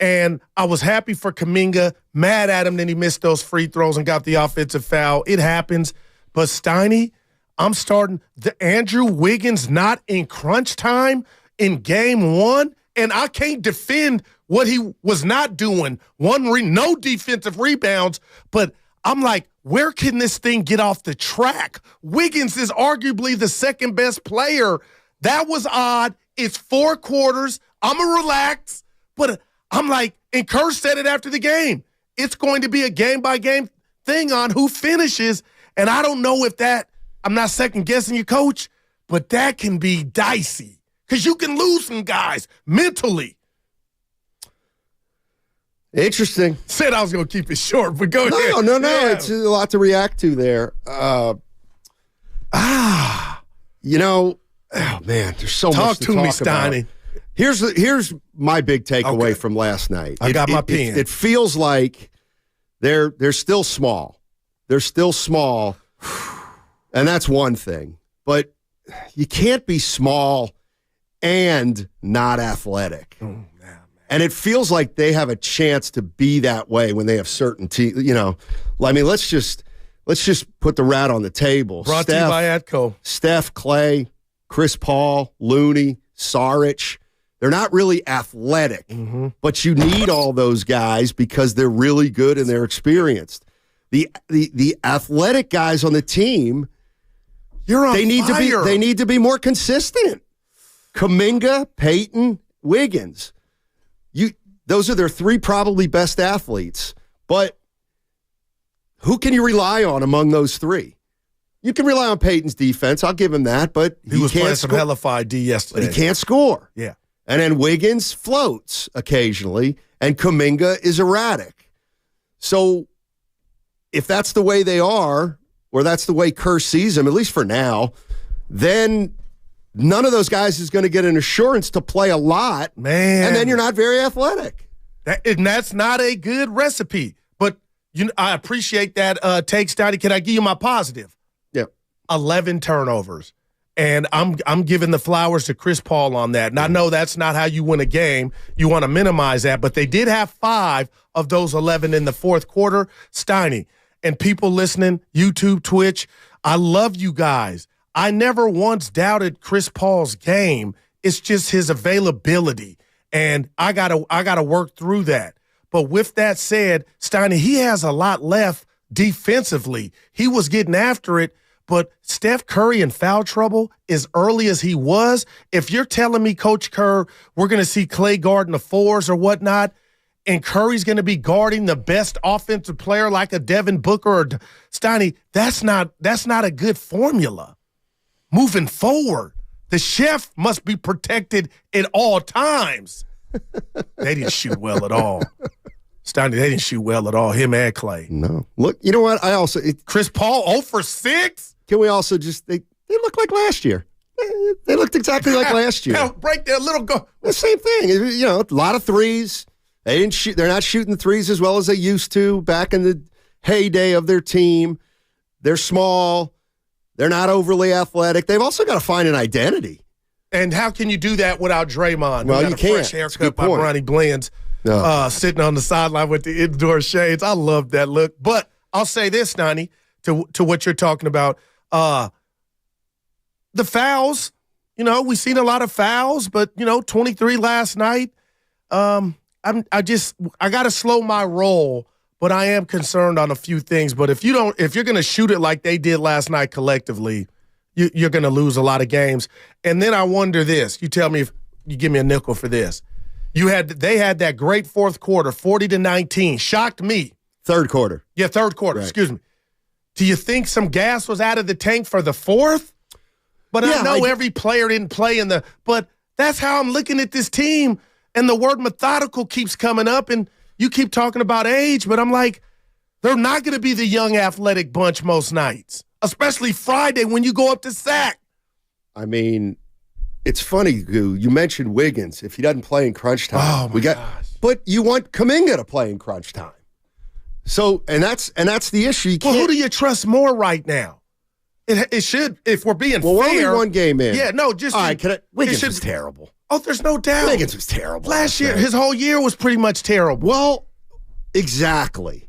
And I was happy for Kuminga, mad at him, then he missed those free throws and got the offensive foul. It happens. But Steiny, I'm starting the Andrew Wiggins not in crunch time in game one, and I can't defend what he was not doing. No defensive rebounds, but I'm like, where can this thing get off the track? Wiggins is arguably the second best player. That was odd. It's 4 quarters. I'm going to relax, but I'm like, and Kerr said it after the game. It's going to be a game-by-game thing on who finishes, and I don't know if that, I'm not second-guessing you, Coach, but that can be dicey because you can lose some guys mentally.
Interesting.
Said I was going to keep it short, but go ahead.
No. Yeah. It's a lot to react to there. Oh, man, there's so much to talk
me,
about.
Steiny.
Here's my big takeaway from last night.
I got my pen.
It feels like they're still small. They're still small, and that's one thing. But you can't be small and not athletic. And it feels like they have a chance to be that way when they have certainty. Let's just put the rat on the table.
Brought to you by Atco.
Steph, Klay, Chris Paul, Looney, Saric. They're not really athletic, but you need all those guys because they're really good and they're experienced. The athletic guys on the team, they need to be more consistent. Kuminga, Payton, Wiggins. Those are their 3 probably best athletes, but who can you rely on among those 3? You can rely on Payton's defense. I'll give him that, but
he was playing some hellified D yesterday.
But he can't score.
Yeah.
And then Wiggins floats occasionally, and Kuminga is erratic. So if that's the way they are, or that's the way Kerr sees them, at least for now, then none of those guys is going to get an assurance to play a lot,
man.
And then you're not very athletic.
That's not a good recipe. But I appreciate that take, Steiny. Can I give you my positive?
Yeah.
11 turnovers. And I'm giving the flowers to Chris Paul on that. And I know that's not how you win a game. You want to minimize that. But they did have 5 of those 11 in the fourth quarter. Steiny, and people listening, YouTube, Twitch, I love you guys. I never once doubted Chris Paul's game. It's just his availability. And I gotta work through that. But with that said, Steiny, he has a lot left defensively. He was getting after it, But Steph Curry in foul trouble as early as he was, if you're telling me, Coach Kerr, we're going to see Klay guarding the fours or whatnot, and Curry's going to be guarding the best offensive player like a Devin Booker or Steiny, that's not a good formula. Moving forward, the chef must be protected at all times. They didn't shoot well at all. Steiny, they didn't shoot well at all, him and Klay.
No. Look, you know what?
Chris Paul 0 for 6?
Can we also just, they look like last year. They looked exactly like last year.
Now, break their little go.
The same thing. You know, a lot of threes. They didn't shoot. They're not shooting the threes as well as they used to back in the heyday of their team. They're small. They're not overly athletic. They've also got to find an identity.
And how can you do that without Draymond?
Well, you can't.
Fresh haircut by Bronny Blends, sitting on the sideline with the indoor shades. I love that look. But I'll say this, Nani, to what you're talking about. The fouls, you know, we've seen a lot of fouls, but, you know, 23 last night. I got to slow my roll, but I am concerned on a few things. But if you're going to shoot it like they did last night collectively, you're going to lose a lot of games. And then I wonder this. You tell me if you give me a nickel for this. They had that great fourth quarter, 40-19. Shocked me.
Third quarter.
Yeah, third quarter. Right. Excuse me. Do you think some gas was out of the tank for the fourth? But yeah, I know every player didn't play but that's how I'm looking at this team. And the word methodical keeps coming up, and you keep talking about age, but I'm like, they're not going to be the young athletic bunch most nights, especially Friday when you go up to sack.
I mean, it's funny, Goo. You mentioned Wiggins. If he doesn't play in crunch time, gosh. But you want Kuminga to play in crunch time. So, and that's the issue.
Well, who do you trust more right now? It should, if we're being fair.
We're only one game in.
Yeah, no, just.
All right, Wiggins was terrible.
Oh, there's no doubt.
Wiggins was terrible.
Last year, his whole year was pretty much terrible.
Well, exactly.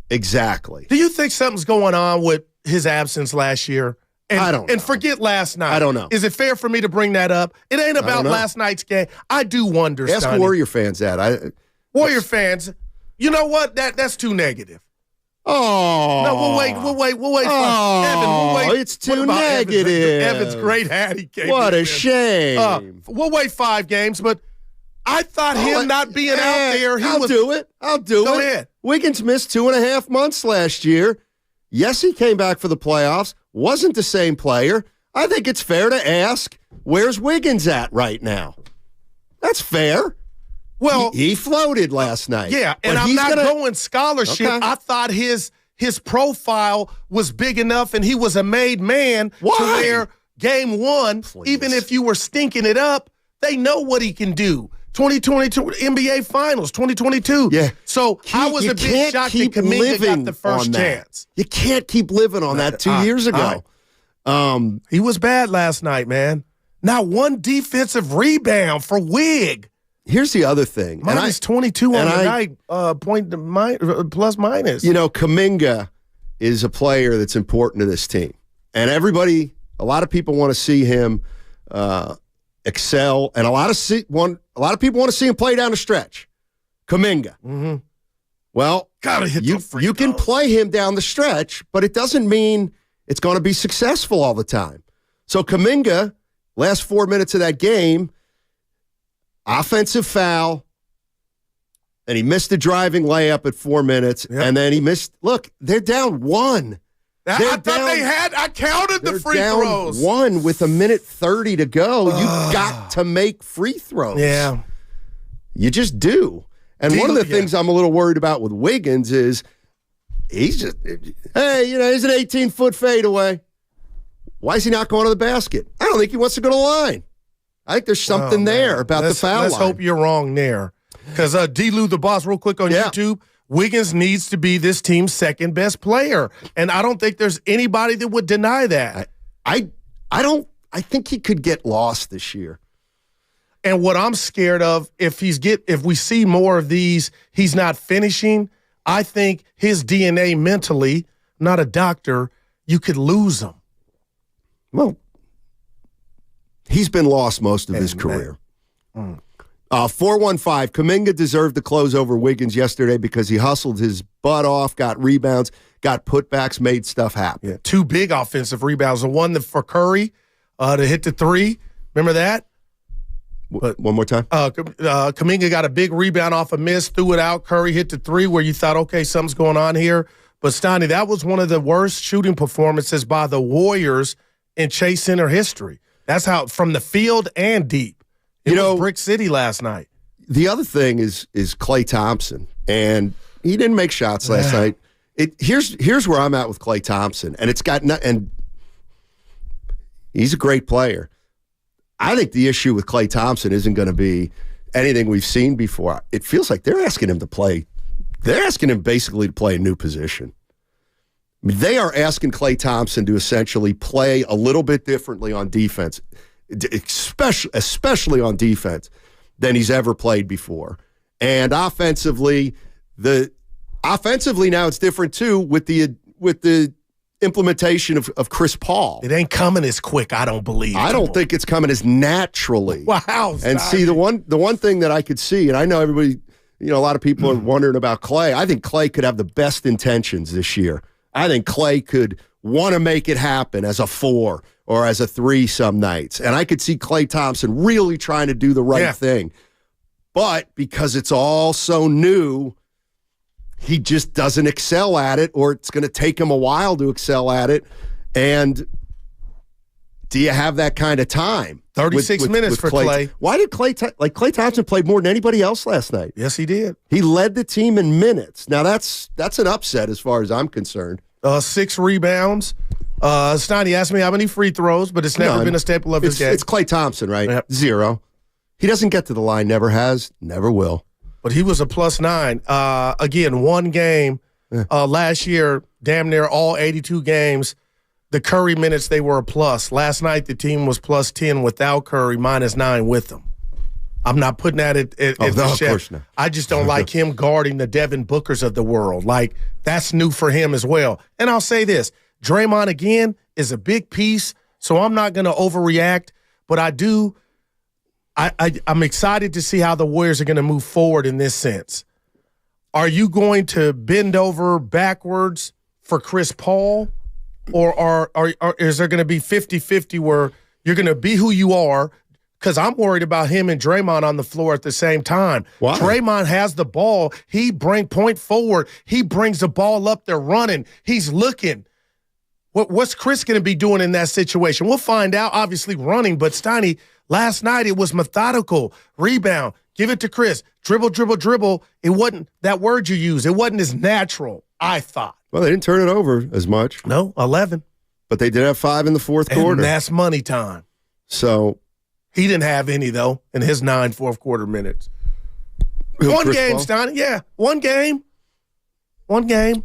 Do you think something's going on with his absence last year?
I don't know.
And forget last night.
I don't know.
Is it fair for me to bring that up? It ain't about last night's game. I do wonder,
Ask
Sonny.
Warrior fans that.
Warrior fans, you know what? That's too negative.
Oh.
No, we'll wait.
Oh,
Evan, we'll wait.
It's too negative.
Evan's great hat. He came.
What a shame.
We'll wait 5 games, but I thought him not being out there.
I'll do it.
Go ahead.
Wiggins missed 2.5 months last year. Yes, he came back for the playoffs. Wasn't the same player. I think it's fair to ask, where's Wiggins at right now? That's fair.
Well,
he floated last night.
Yeah, and I'm not going scholarship. Okay. I thought his profile was big enough and he was a made man to where game 1, even if you were stinking it up, they know what he can do. 2022 NBA Finals, 2022.
Yeah.
So I was a bit shocked that Kuminga got the first chance.
You can't keep living on that 2 years ago.
He was bad last night, man. Not one defensive rebound for Wig.
Here's the other thing.
Minus 22 on the night, plus minus.
You know, Kuminga is a player that's important to this team. And a lot of people want to see him excel, and a lot of people want to see him play down the stretch. Kuminga.
Mm-hmm.
Well, you can play him down the stretch, but it doesn't mean it's going to be successful all the time. So Kuminga, last 4 minutes of that game, offensive foul, and he missed a driving layup at 4 minutes, and then he missed. Look, they're down 1.
I counted the free throws.
1 with 1:30 to go. You got to make free throws.
Yeah.
You just do. And one of the things I'm a little worried about with Wiggins is he's an 18-foot fadeaway. Why is he not going to the basket? I don't think he wants to go to the line. I think there's something there about the foul line.
Let's hope you're wrong there. Because D-Lou the Boss, real quick on YouTube, Wiggins needs to be this team's second best player. And I don't think there's anybody that would deny that.
I think he could get lost this year.
And what I'm scared of, if we see more of these, he's not finishing, I think his DNA mentally, not a doctor, you could lose him.
Well, he's been lost most of his career. 415, Kuminga deserved the close over Wiggins yesterday because he hustled his butt off, got rebounds, got putbacks, made stuff happen.
Yeah, 2 big offensive rebounds. The one for Curry to hit the 3. Remember that?
But one more time.
Kuminga got a big rebound off a miss, threw it out. Curry hit the 3 where you thought, okay, something's going on here. But, Steiny, that was one of the worst shooting performances by the Warriors in Chase Center history. That's how, from the field and deep. It was Brick City last night.
The other thing is Klay Thompson, and he didn't make shots last night. Here's where I'm at with Klay Thompson, and and he's a great player. I think the issue with Klay Thompson isn't going to be anything we've seen before. It feels like they're asking him to play. They're asking him basically to play a new position. I mean, they are asking Klay Thompson to essentially play a little bit differently on defense, especially on defense, than he's ever played before. And offensively now it's different too with the implementation of Chris Paul.
It ain't coming as quick, I don't believe.
I don't think it's coming as naturally.
Wow.
And see, the one thing that I could see, and I know everybody, a lot of people are wondering about Klay. I think Klay could have the best intentions this year. I think Klay could want to make it happen as a 4 or as a 3 some nights. And I could see Klay Thompson really trying to do the right thing. But because it's all so new, he just doesn't excel at it, or it's going to take him a while to excel at it. And do you have that kind of time?
36 minutes for Klay.
Why did Klay Thompson played more than anybody else last night?
Yes, he did.
He led the team in minutes. Now that's an upset as far as I'm concerned.
6 rebounds. Steiny asked me how many free throws, but it's never been a staple of his game.
It's Klay Thompson, right?
Yep.
0. He doesn't get to the line, never has, never will.
But he was a +9. Again, one game last year, damn near all 82 games, the Curry minutes, they were a plus. Last night, the team was +10 without Curry, -9 with him. I'm not putting that at the
of
chef.
course not.
I just don't like him guarding the Devin Bookers of the world. Like, that's new for him as well. And I'll say this, Draymond, again, is a big piece, so I'm not going to overreact, but I'm excited to see how the Warriors are going to move forward in this sense. Are you going to bend over backwards for Chris Paul, or is there going to be 50-50 where you're going to be who you are? Because I'm worried about him and Draymond on the floor at the same time.
Why?
Draymond has the ball. He point forward. He brings the ball up. They're running. He's looking. What's Chris going to be doing in that situation? We'll find out, obviously running, but Steiny, last night it was methodical. Rebound, give it to Chris. Dribble, dribble, dribble. It wasn't that word you used. It wasn't as natural, I thought.
Well, they didn't turn it over as much.
No, 11.
But they did have 5 in the fourth quarter.
And that's money time.
So
he didn't have any, though, in his 9 fourth quarter minutes. One game, Steiny. Yeah, one game. One game.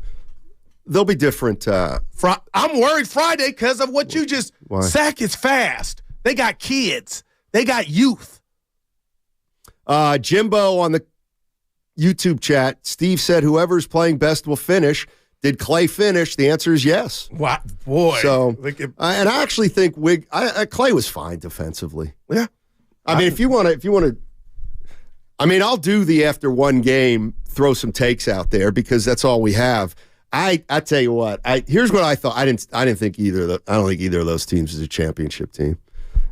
They'll be different.
I'm worried Friday because of what you just – Sack is fast. They got kids. They got youth.
Jimbo on the YouTube chat, Steve said whoever's playing best will finish. Did Klay finish? The answer is yes.
Wow, boy.
So, and I actually think Klay was fine defensively.
Yeah.
I mean, if you want to, I mean, I'll do the after one game, throw some takes out there because that's all we have. I tell you what, here's what I thought. I don't think either of those teams is a championship team.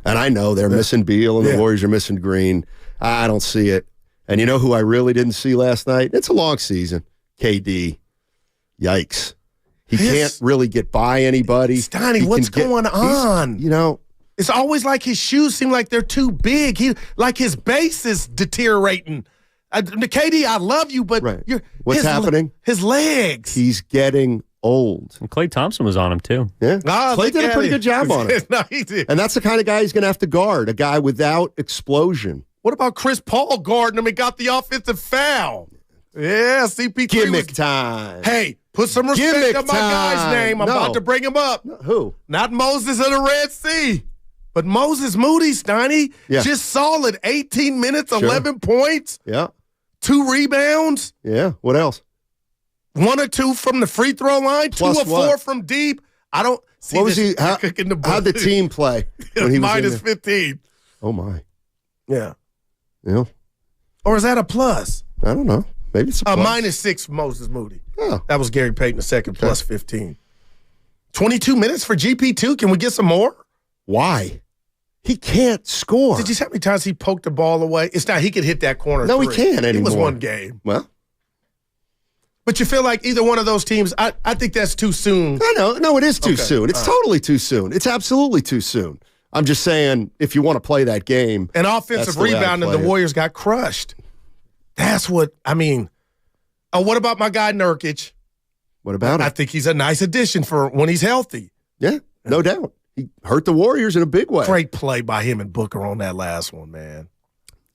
And I know they're missing Beal and the Warriors are missing Green. I don't see it. And you know who I really didn't see last night? It's a long season. KD. Yikes. He can't really get by anybody.
Steiny, what's going on?
You know,
it's always like his shoes seem like they're too big. Like his base is deteriorating. KD, I love you, but
what's happening?
His legs.
He's getting old.
And Klay Thompson was on him, too.
Yeah. Klay did a pretty good job on it.
No, he did.
And that's the kind of guy he's going to have to guard, a guy without explosion.
What about Chris Paul guarding him and got the offensive foul? Yeah, CP3
Gimmick time.
Hey, put some respect on my guy's name. I'm about to bring him up.
Who?
Not Moses of the Red Sea, but Moses Moody, Steiny.
Yeah.
Just solid 18 minutes, 11 points.
Yeah.
2 rebounds.
Yeah. What else?
1 or 2 from the free throw line.
Plus
2 or 4 from deep. I don't see
what was he? How'd the team play? When he was
-15.
Oh, my.
Yeah.
Yeah.
Or is that a plus?
I don't know. Maybe it's a plus.
-6 for Moses Moody.
Oh.
That was Gary Payton II, plus 15. 22 minutes for GP2. Can we get some more?
Why? He can't score.
Did you see how many times he poked the ball away? It's not, he could hit that corner.
No,
three.
he can't anymore.
It was one game.
Well.
But you feel like either one of those teams, I think that's too soon.
I know. No, it is too soon. It's totally too soon. It's absolutely too soon. I'm just saying, if you want to play that game.
And offensive rebound, and the Warriors got crushed. That's what, I mean. Oh, what about my guy Nurkic?
What about him?
I think he's a nice addition for when he's healthy.
Yeah, no doubt. He hurt the Warriors in a big way.
Great play by him and Booker on that last one, man.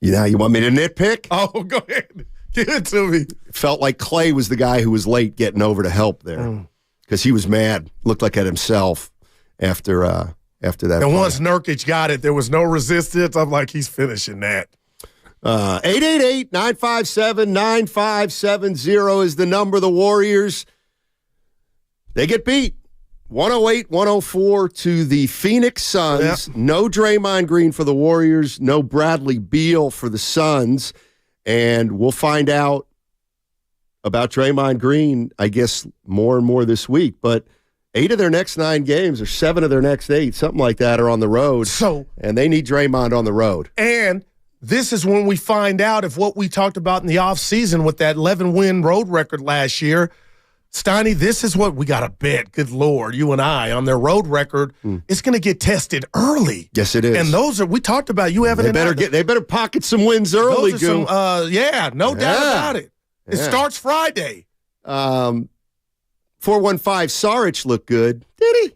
You want me to nitpick?
Oh, go ahead. Give it to me.
Felt like Klay was the guy who was late getting over to help there because he was mad. Looked like at himself after that.
And once Nurkic got it, there was no resistance. I'm like, he's finishing that.
888-957-9570 is the number. The Warriors, they get beat 108-104 to the Phoenix Suns. Yep. No Draymond Green for the Warriors. No Bradley Beal for the Suns. And we'll find out about Draymond Green, I guess, more and more this week. But 8 of their next 9 games, or 7 of their next 8, something like that, are on the road. And they need Draymond on the road.
And this is when we find out if what we talked about in the offseason with that 11-win road record last year, Steiny, this is what we got to bet, good Lord, you and I, on their road record. It's going to get tested early.
Yes, it is.
And those are, we talked about, you haven't.
They better pocket some wins early,
no doubt about it. It starts Friday.
415 Saric looked good. Did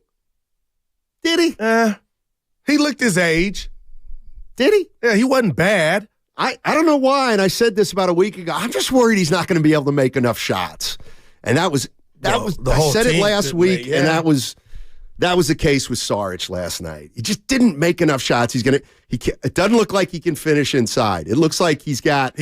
he?
He looked his age.
Did he?
Yeah, he wasn't bad.
I don't know why, and I said this about a week ago. I'm just worried he's not going to be able to make enough shots. And that was I said it last week, and that was the case with Saric last night. He just didn't make enough shots. It doesn't look like he can finish inside. It looks like he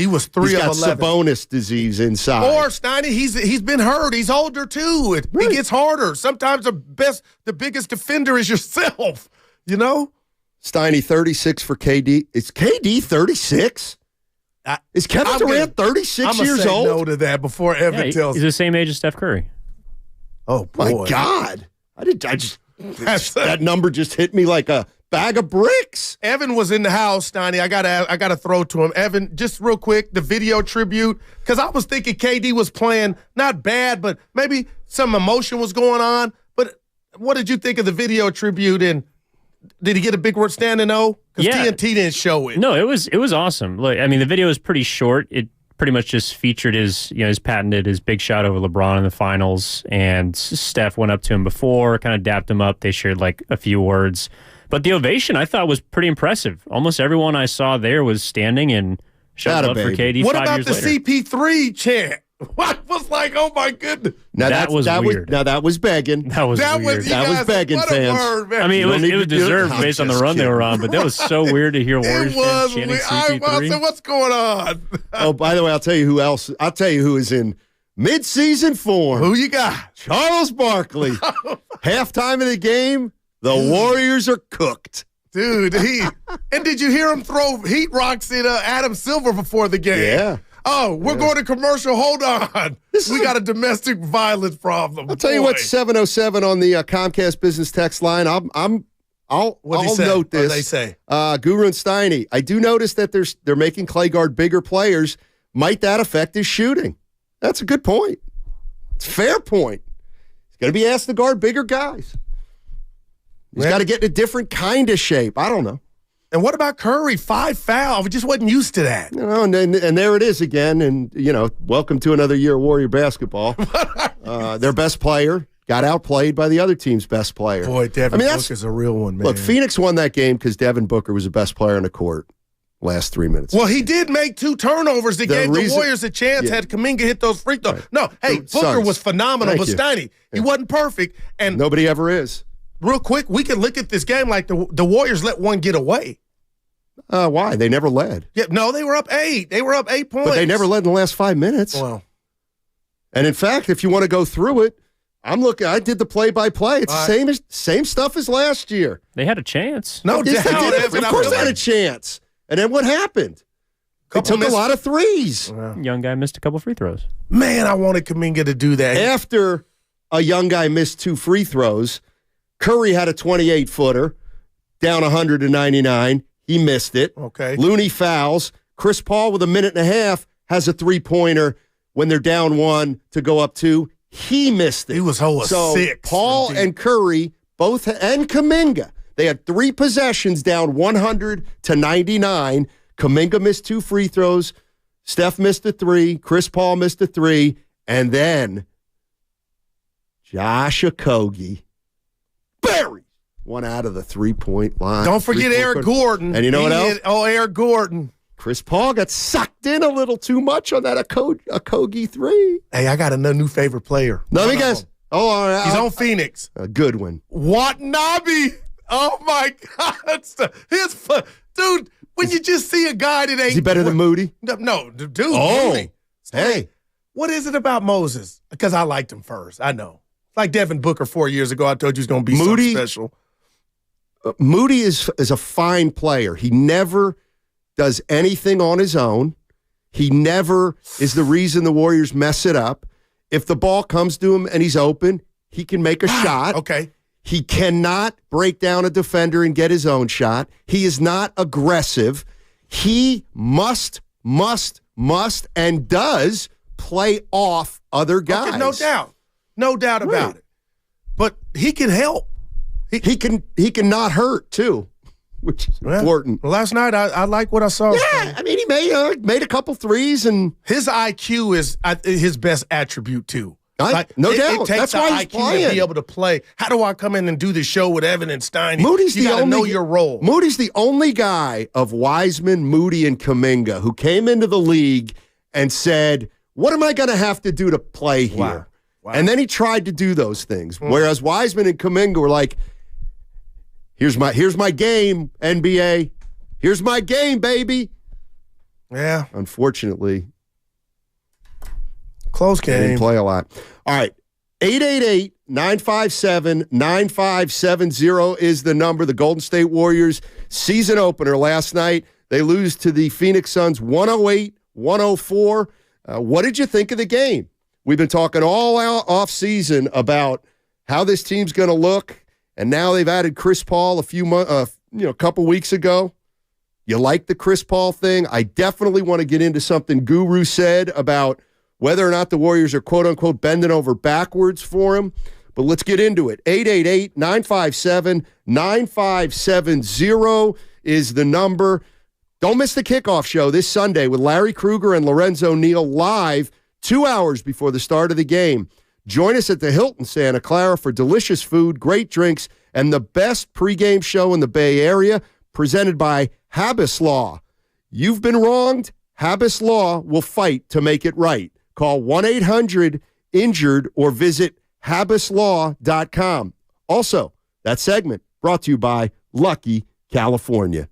was 3 of 11. Sabonis disease inside.
Or Steiny, he's been hurt. He's older too. It gets harder. Sometimes the biggest defender is yourself. You know.
Steiny 36 for KD. Is KD 36? Is Kevin Durant 36 years old?
I'm going to say no to that before Evan tells me.
He's the same age as Steph Curry.
Oh, boy. My God. That number just hit me like a bag of bricks.
Evan was in the house, Steiny. I gotta throw to him. Evan, just real quick, the video tribute, because I was thinking KD was playing not bad, but maybe some emotion was going on. But what did you think of the video tribute, and did he get a big word standing O? Because TNT didn't show it.
No, it was awesome. Look, I mean, the video was pretty short. It pretty much just featured his big shot over LeBron in the finals, and Steph went up to him before, kind of dapped him up. They shared like a few words. But the ovation, I thought, was pretty impressive. Almost everyone I saw there was standing and shouting up for KD.
What
5
about
years
the
later.
CP3 chant? What was like, oh my goodness.
That was weird.
That was begging.
That was weird.
That was begging, fans.
Word,
I mean, it was deserved based on the run they were on, but that was so weird to hear Warriors fans chanting CP3.
I said, what's going on?
Oh, by the way, I'll tell you who else. I'll tell you who is in mid-season form.
Who you got?
Charles Barkley. Halftime of the game, the Warriors are cooked.
Dude, and did you hear him throw heat rocks at Adam Silver before the game?
Yeah.
Oh, we're going to commercial. Hold on. We got a domestic violence problem.
I'll tell you what, 707 on the Comcast business text line. I'll note this.
What they say?
Guru and Steiny, I do notice that they're making Klay guard bigger players. Might that affect his shooting? That's a good point. It's a fair point. He's going to be asked to guard bigger guys. He's got to get in a different kind of shape. I don't know.
And what about Curry? 5 fouls. We just wasn't used to that.
And there it is again. And, welcome to another year of Warrior basketball. Their best player got outplayed by the other team's best player.
Boy, Devin Booker's a real one, man.
Look, Phoenix won that game because Devin Booker was the best player on the court last 3 minutes.
Well, he did make 2 turnovers that gave the Warriors a chance. Had Kuminga hit those free throws. Right. No, hey, Booker was phenomenal, but Steiny, he wasn't perfect. And
nobody ever is.
Real quick, we can look at this game like the Warriors let one get away.
Why? They never led.
Yeah, no, they were up 8. They were up 8 points.
But they never led in the last 5 minutes.
Well.
And in fact, if you want to go through it, I did the play-by-play. It's the same stuff as last year.
They had a chance.
No doubt.
Of course they had a chance. And then what happened? They took a lot of threes.
Young guy missed a couple free throws.
Man, I wanted Kuminga to do that.
After a young guy missed 2 free throws, Curry had a 28-footer, down 100 to 99. He missed it.
Okay.
Looney fouls. Chris Paul with a minute and a half has a 3-pointer when they're down 1 to go up 2. He missed it.
He was
so
6.
Paul and Curry both, and Kuminga, they had 3 possessions down 100 to 99. Kuminga missed 2 free throws. Steph missed a 3. Chris Paul missed a 3. And then Josh Okogie buried one out of the 3-point line.
Don't forget Eric Gordon.
And you know what else?
Eric Gordon.
Chris Paul got sucked in a little too much on that Okogie 3.
Hey, I got a new favorite player.
Let me guess. Oh, all right.
He's on Phoenix.
A good one.
Watanabe. Oh, my God. His fun. Dude, when you just see a guy that ain't.
Is he better than Moody?
No, dude.
Oh.
Moody.
Hey.
What is it about Moses? Because I liked him first. I know. Like Devin Booker 4 years ago, I told you he's going to be something special.
Moody is a fine player. He never does anything on his own. He never is the reason the Warriors mess it up. If the ball comes to him and he's open, he can make a shot.
Okay.
He cannot break down a defender and get his own shot. He is not aggressive. He must, and does play off other guys.
Okay, no doubt. No doubt about it. But he can help.
He can not hurt, too, which is important.
Last night, I like what I saw.
Yeah, I mean, he made a couple threes. And
his IQ is his best attribute, too.
No doubt.
It takes
That's why he's
IQ
playing.
to be able to play. How do I come in and do the show with Evan and Stein?
Moody's
you
the
got to
only
know your role.
Moody's the only guy of Wiseman, Moody, and Kuminga who came into the league and said, what am I going to have to do to play here?
Wow.
And then he tried to do those things. Whereas Wiseman and Kuminga were like, here's my game, NBA. Here's my game, baby.
Yeah.
Unfortunately,
close
they
game.
didn't play a lot. All right. 888-957-9570 is the number. The Golden State Warriors season opener last night. They lose to the Phoenix Suns 108-104. What did you think of the game? We've been talking all off season about how this team's going to look, and now they've added Chris Paul a couple weeks ago. You like the Chris Paul thing? I definitely want to get into something Guru said about whether or not the Warriors are quote-unquote bending over backwards for him. But let's get into it. 888-957-9570 is the number. Don't miss the kickoff show this Sunday with Larry Krueger and Lorenzo Neal live 2 hours before the start of the game. Join us at the Hilton Santa Clara for delicious food, great drinks, and the best pregame show in the Bay Area, presented by Habas Law. You've been wronged? Habas Law will fight to make it right. Call 1-800-INJURED or visit habaslaw.com. Also, that segment brought to you by Lucky California.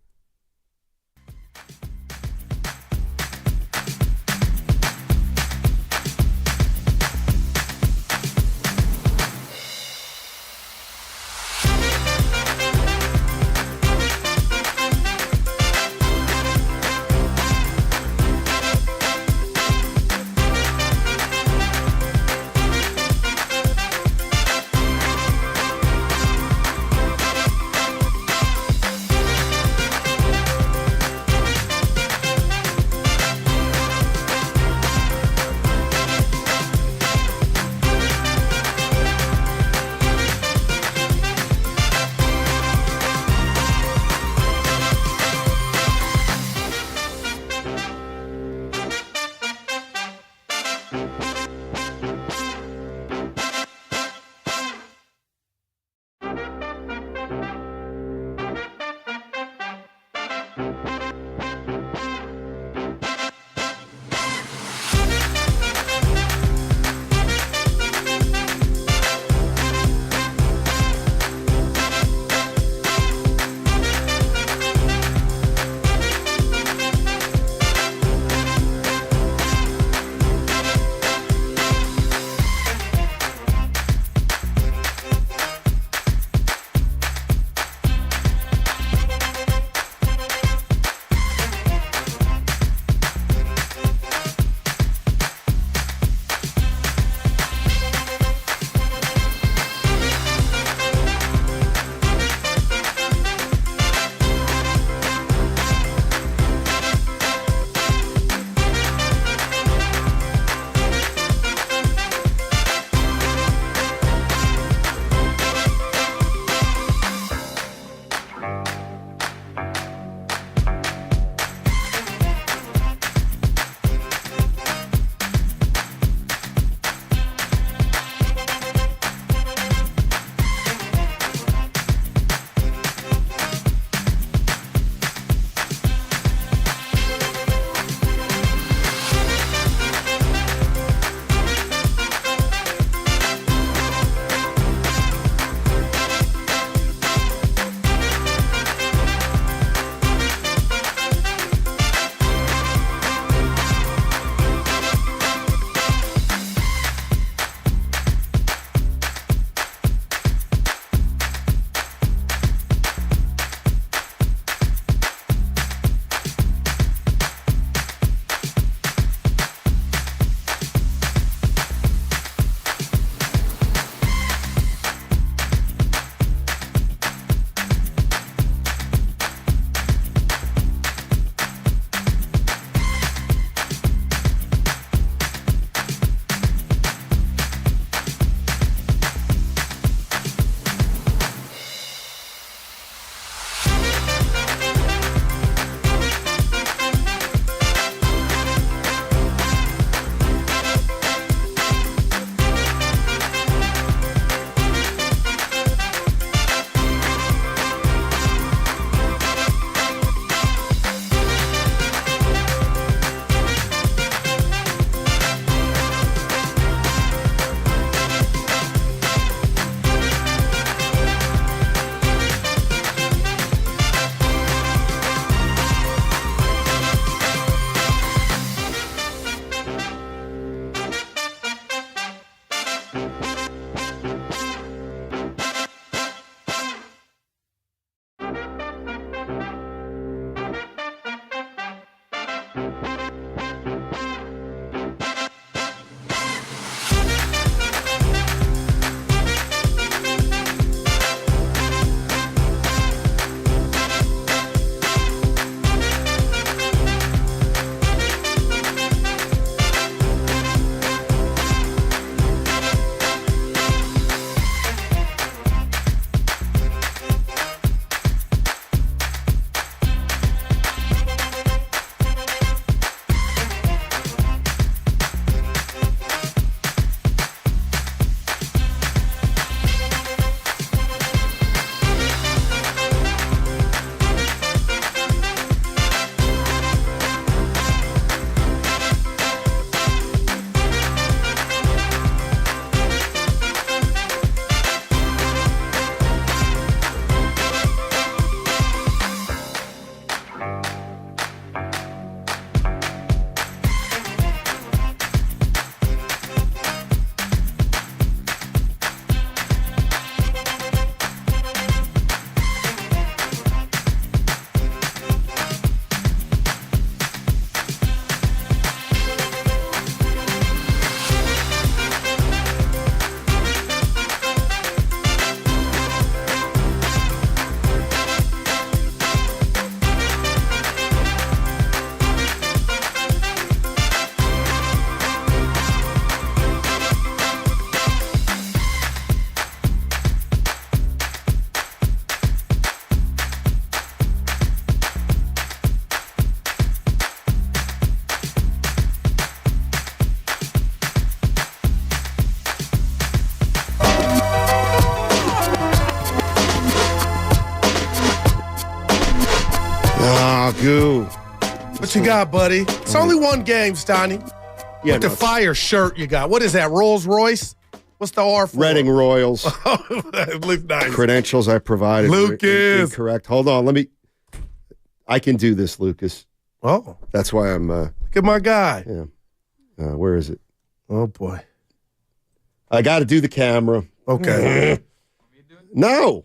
Goo.
What you got, buddy? It's only one game, Steiny.
Yeah,
With the fire shirt you got. What is that, Rolls Royce? What's the R for?
Reading Royals.
Look nice.
Credentials I provided.
Lucas.
Incorrect. Hold on. I can do this, Lucas.
Oh.
That's why I'm.
Look at my guy.
Yeah. Where is it?
Oh, boy.
I got to do the camera.
Okay.
No.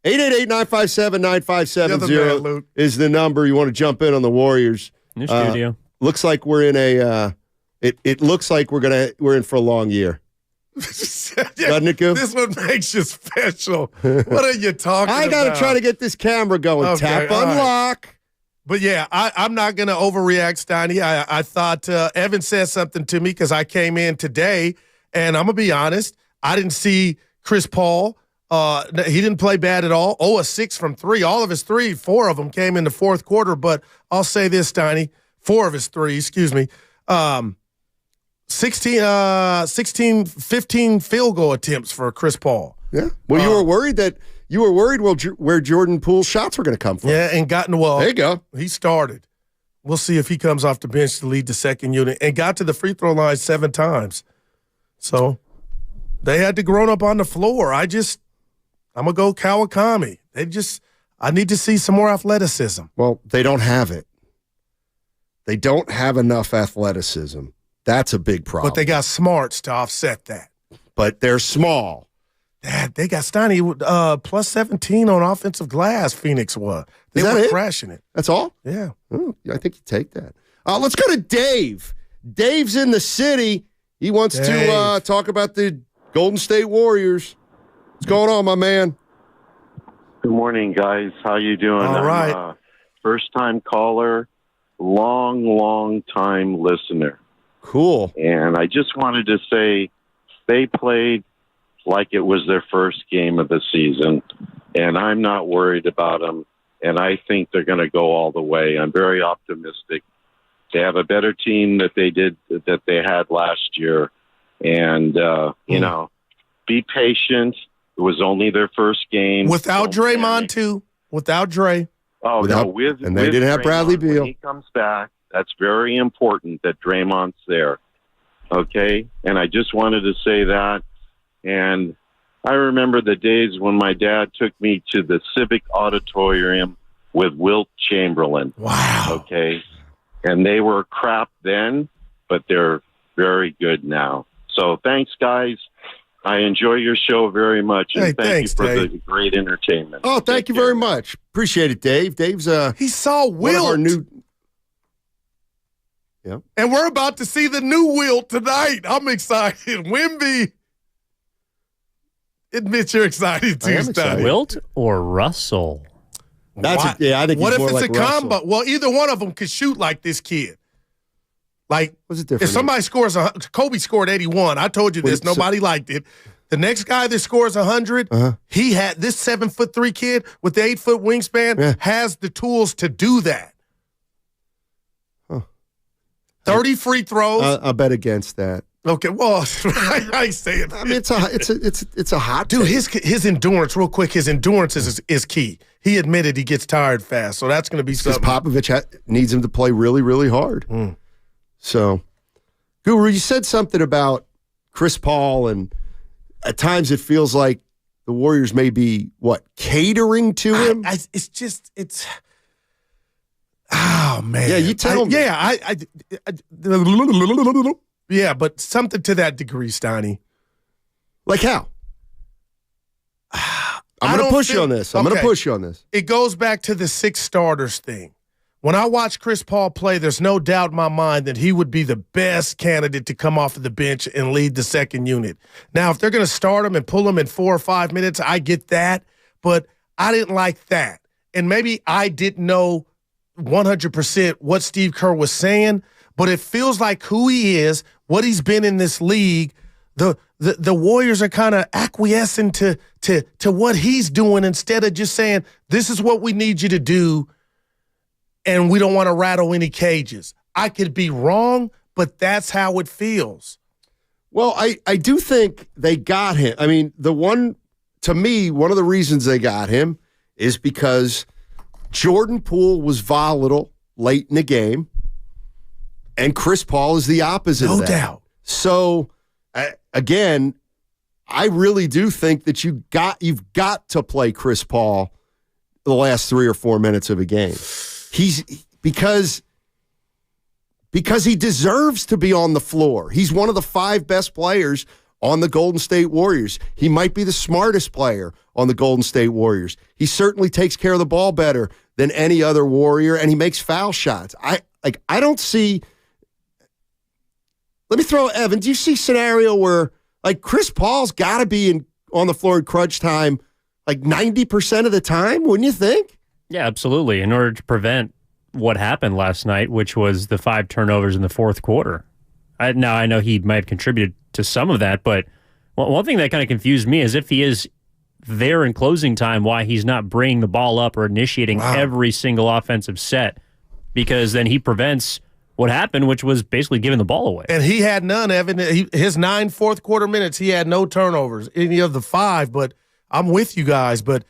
888-957-9570 is the number. You want to jump in on the Warriors.
New studio.
Looks like we're in a. It looks like we're in for a long year. Doesn't it, Goo?
This one makes you special. What are you talking about?
I got to try to get this camera going.
Okay,
Tap,
all right.
unlock.
But yeah, I'm not going to overreact, Steiny. I thought Evan said something to me because I came in today, and I'm going to be honest, I didn't see Chris Paul. He didn't play bad at all. 0 of 6 from 3. All of his 3, 4 of them came in the fourth quarter. But I'll say this, Steiny, 4 of his 3, 15 field goal attempts for Chris Paul.
Yeah. Well, you were worried where Jordan Poole's shots were going to come from.
Yeah, and there
you go.
He started. We'll see if he comes off the bench to lead the second unit and got to the free throw line 7 times. So they had to grown up on the floor. I'm going to go Kawakami. I need to see some more athleticism.
Well, they don't have it. They don't have enough athleticism. That's a big problem.
But they got smarts to offset that.
But they're small.
They got Steiny plus 17 on offensive glass, Phoenix was. They were crashing it.
That's all?
Yeah.
Oh, I think you take that. Let's go to Dave. Dave's in the city. He wants to talk about the Golden State Warriors. What's going on, my man?
Good morning, guys. How you doing?
All right.
I'm a first-time caller, long time listener.
Cool.
And I just wanted to say they played like it was their first game of the season, and I'm not worried about them, and I think they're going to go all the way. I'm very optimistic. They have a better team that they had last year, and, be patient. It was only their first game.
Without Draymond, too. Without Dre.
Oh,
and they didn't have Bradley Beal.
When he comes back, that's very important that Draymond's there. Okay? And I just wanted to say that. And I remember the days when my dad took me to the Civic Auditorium with Wilt Chamberlain.
Wow.
Okay? And they were crap then, but they're very good now. So thanks, guys. I enjoy your show very much, and thank you for the great entertainment.
Oh, thank you very much. Appreciate it, Dave. Dave's
he saw Wilt.
One of our new. Yeah.
And we're about to see the new Wilt tonight. I'm excited. Wimby. Admit you're excited too, Steiny.
Wilt or Russell?
I think.
What
he's
if
more
it's
like
a combo?
Russell.
Well, either one of them could shoot like this kid. Like,
what's it different?
If somebody scores, Kobe scored 81. I told you this. Nobody liked it. The next guy that scores 100, he had this 7'3" kid with the 8-foot wingspan has the tools to do that. 30 free throws.
I'll bet against that.
Okay, well, I ain't saying.
I mean, it's a hot
dude.
take.
His endurance, real quick. His endurance is key. He admitted he gets tired fast, so that's going to be something.
Because Popovich needs him to play really, really hard. So, Guru, you said something about Chris Paul, and at times it feels like the Warriors may be catering to him.
Oh man,
yeah. You tell me.
Yeah, but something to that degree, Steiny.
Like how? I'm going to push you on this. I'm going to push you on this.
It goes back to the 6 starters thing. When I watch Chris Paul play, there's no doubt in my mind that he would be the best candidate to come off of the bench and lead the second unit. Now, if they're going to start him and pull him in 4 or 5 minutes, I get that, but I didn't like that. And maybe I didn't know 100% what Steve Kerr was saying, but it feels like who he is, what he's been in this league, the Warriors are kind of acquiescing to what he's doing instead of just saying, this is what we need you to do, and we don't want to rattle any cages. I could be wrong, but that's how it feels.
Well, I do think they got him. I mean, one of the reasons they got him is because Jordan Poole was volatile late in the game, and Chris Paul is the opposite of that.
No doubt.
So, again, I really do think that you've got to play Chris Paul the last 3 or 4 minutes of a game. Because he deserves to be on the floor. He's one of the 5 best players on the Golden State Warriors. He might be the smartest player on the Golden State Warriors. He certainly takes care of the ball better than any other Warrior, and he makes foul shots. I don't see. Let me throw Evan. Do you see a scenario where Chris Paul's got to be on the floor in crunch time 90% of the time? Wouldn't you think?
Yeah, absolutely. In order to prevent what happened last night, which was the 5 turnovers in the fourth quarter. Now I know he might have contributed to some of that, but one thing that kind of confused me is if he is there in closing time, why he's not bringing the ball up or initiating every single offensive set, because then he prevents what happened, which was basically giving the ball away.
And he had none, Evan. His 9 fourth quarter minutes, he had no turnovers, any of the 5, but I'm with you guys. But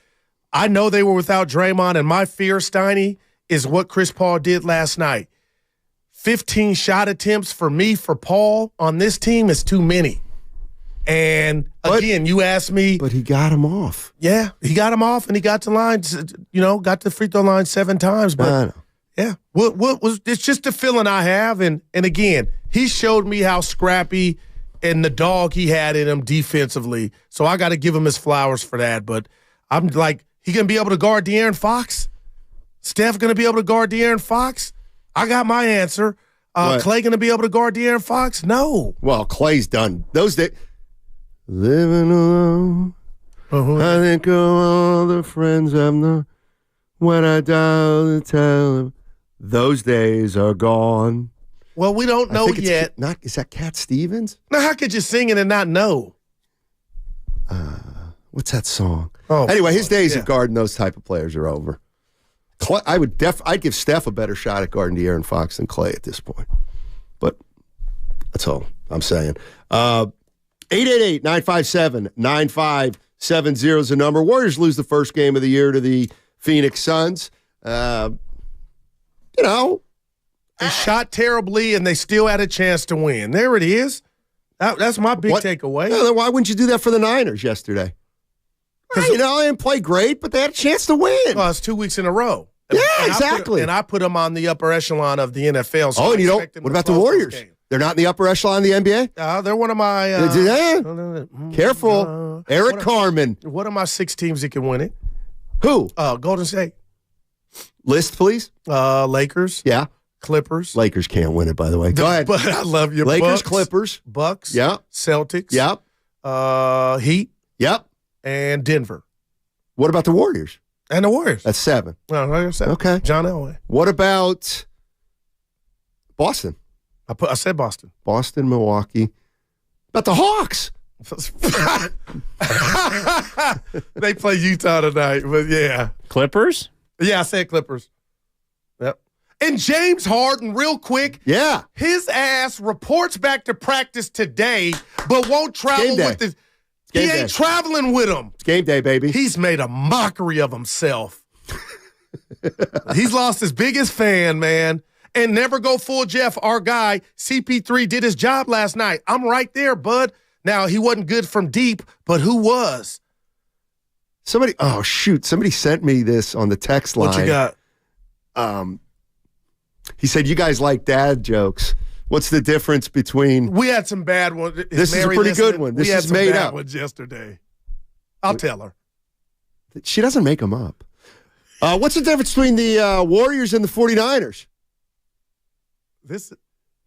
I know they were without Draymond, and my fear, Steiny, is what Chris Paul did last night. 15 shot attempts for Paul on this team is too many. And again, you asked me.
But he got him off.
Yeah, he got him off, and he got to line, got to free throw line 7 times. But yeah, it's just the feeling I have. And again, he showed me how scrappy and the dog he had in him defensively. So I got to give him his flowers for that. But I'm like, he going to be able to guard De'Aaron Fox? Steph going to be able to guard De'Aaron Fox? I got my answer. Klay going to be able to guard De'Aaron Fox? No.
Well, Klay's done. Those days. Living alone. I think of all the friends I've known. When I dial to tell them, those days are gone.
Well, we don't know yet.
Is that Cat Stevens?
Now, how could you sing it and not know?
What's that song? Anyway, his days of guarding those type of players are over. I'd give Steph a better shot at guarding De'Aaron Fox than Klay at this point. But that's all I'm saying. 888-957-9570 is the number. Warriors lose the first game of the year to the Phoenix Suns.
They shot terribly, and they still had a chance to win. There it is. That's my big takeaway.
Then why wouldn't you do that for the Niners yesterday? They didn't play great, but they had a chance to win.
Well, it's 2 weeks in a row.
Yeah, exactly.
I put them on the upper echelon of the NFL. So
what about the Warriors? They're not in the upper echelon of the NBA?
They're one of my...
Careful. Eric Carmen.
One of my 6 teams that can win it.
Who?
Golden State.
List, please.
Lakers.
Yeah.
Clippers.
Lakers can't win it, by the way. Go ahead.
But I love you.
Lakers,
Bucks,
Clippers.
Bucks.
Yep.
Celtics.
Yep.
Heat.
Yep.
And Denver.
What about the Warriors?
And the Warriors.
That's 7.
No, 7.
Okay.
John Elway.
What about Boston?
I said Boston.
Boston, Milwaukee. About the Hawks?
They play Utah tonight, but yeah.
Clippers?
Yeah, I said Clippers. Yep. And James Harden, real quick.
Yeah.
His ass reports back to practice today, but won't travel with his. He ain't traveling with him.
It's game day, baby.
He's made a mockery of himself. He's lost his biggest fan, man. And never go full Jeff, our guy, CP3 did his job last night. I'm right there, bud. Now, he wasn't good from deep, but who was?
Somebody sent me this on the text line.
What you got?
He said, you guys like dad jokes. What's the difference between...
We had some bad ones.
This is a pretty good one. This is made up.
We had some bad ones yesterday. I'll tell her.
She doesn't make them up. What's the difference between the Warriors and the 49ers?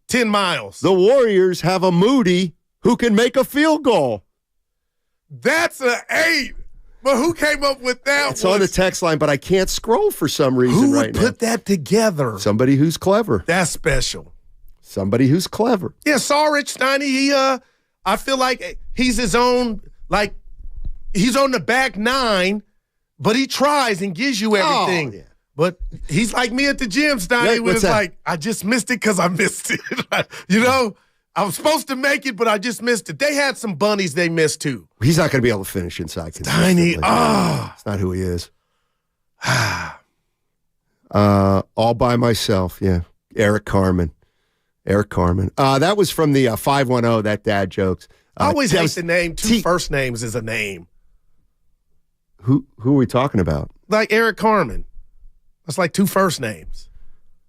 10 miles.
The Warriors have a Moody who can make a field goal.
That's an 8. But who came up with that?
It's on the text line, but I can't scroll for some reason right now.
Who would put that together?
Somebody who's clever.
That's special.
Somebody who's clever.
Yeah, Sarich, Steiny, I feel like he's his own, he's on the back 9, but he tries and gives you everything. Oh, yeah. But he's like me at the gym, Steiny, when it's like, I just missed it because I missed it. I was supposed to make it, but I just missed it. They had some bunnies they missed, too.
He's not going to be able to finish inside.
Steiny,
It's not who he is. All by myself, yeah. Eric Carmen. That was from the 510, that dad jokes.
I always hate the name. Two first names is a name.
Who are we talking about?
Like Eric Carmen. That's like two first names.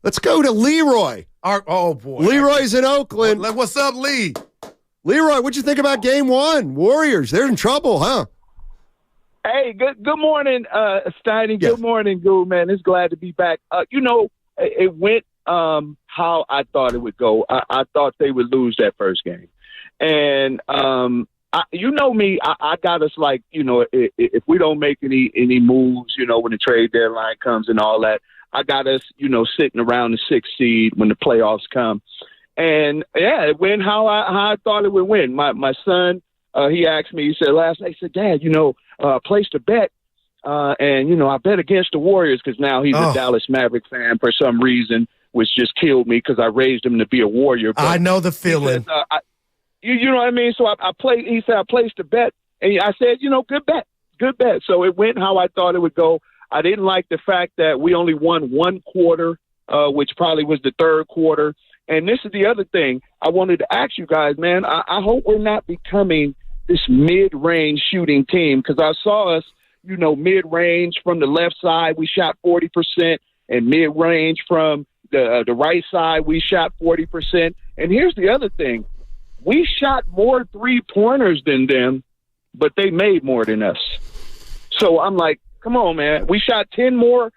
Let's go to Leroy.
Oh, boy.
Leroy's in Oakland.
What's up, Lee?
Leroy, what'd you think about game one? Warriors, they're in trouble, huh?
Hey, good morning, Steiny. Good morning, Goo, man. It's glad to be back. It went how I thought it would go. I thought they would lose that first game. And, you know me, I got us like, if we don't make any moves, when the trade deadline comes and all that, I got us, sitting around the 6th seed when the playoffs come. And, yeah, it went how I thought it would win. My son, he asked me, he said last night, he said, Dad, placed a bet. And, I bet against the Warriors because now he's a Dallas Maverick fan for some reason, which just killed me because I raised him to be a Warrior. But
I know the feeling.
Says, you know what I mean? So I played. He said I placed a bet, and I said, good bet. So it went how I thought it would go. I didn't like the fact that we only won one quarter, which probably was the third quarter. And this is the other thing I wanted to ask you guys, man. I hope we're not becoming this mid-range shooting team because I saw us, mid-range from the left side, we shot 40%, and mid-range from the right side, we shot 40%. And here's the other thing. We shot more three-pointers than them, but they made more than us. So I'm like, come on, man. We shot 10 more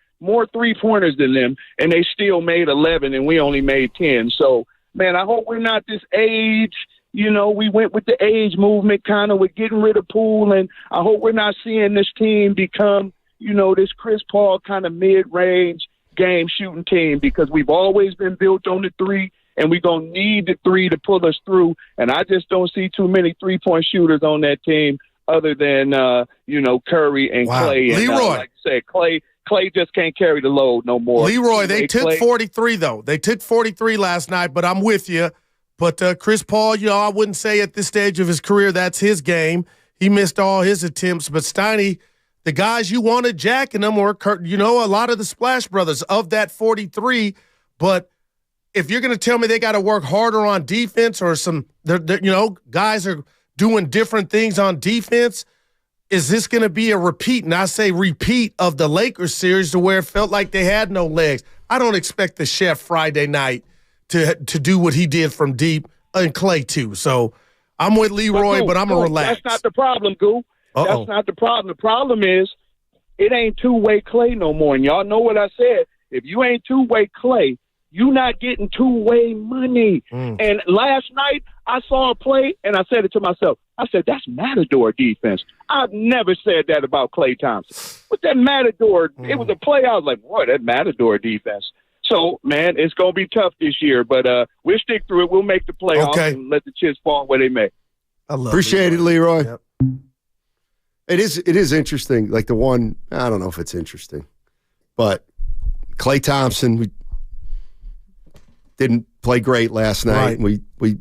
three-pointers than them, and they still made 11, and we only made 10. So, man, I hope we're not this age. We went with the age movement kind of with getting rid of Poole, and I hope we're not seeing this team become, this Chris Paul kind of mid-range game shooting team because we've always been built on the three, and we're going to need the three to pull us through. And I just don't see too many three-point shooters on that team other than, Curry and Klay. And,
Leroy.
Like I said, Klay just can't carry the load no more.
Leroy, they took 43, though. They took 43 last night, but I'm with you. But Chris Paul, I wouldn't say at this stage of his career that's his game. He missed all his attempts. But Steiny, the guys you wanted jacking them were, a lot of the Splash Brothers of that 43. But if you're going to tell me they got to work harder on defense or guys are doing different things on defense, is this going to be a repeat? And I say repeat of the Lakers series to where it felt like they had no legs. I don't expect the chef Friday night to do what he did from deep and Klay too. So I'm with Leroy, but I'm going to relax.
That's not the problem, Goo. That's not the problem. The problem is it ain't two-way Klay no more. And y'all know what I said. If you ain't two-way Klay, you not getting two-way money. And last night I saw a play, and I said it to myself. I said, that's Matador defense. I've never said that about Klay Thompson. But that Matador, it was a play. I was like, boy, that Matador defense. So, man, it's going to be tough this year, but we'll stick through it. We'll make the playoffs and let the chips fall where they may.
Appreciate it, Leroy. Yep. It is interesting. Like the one, I don't know if it's interesting, but Klay Thompson, we didn't play great last night. Right. We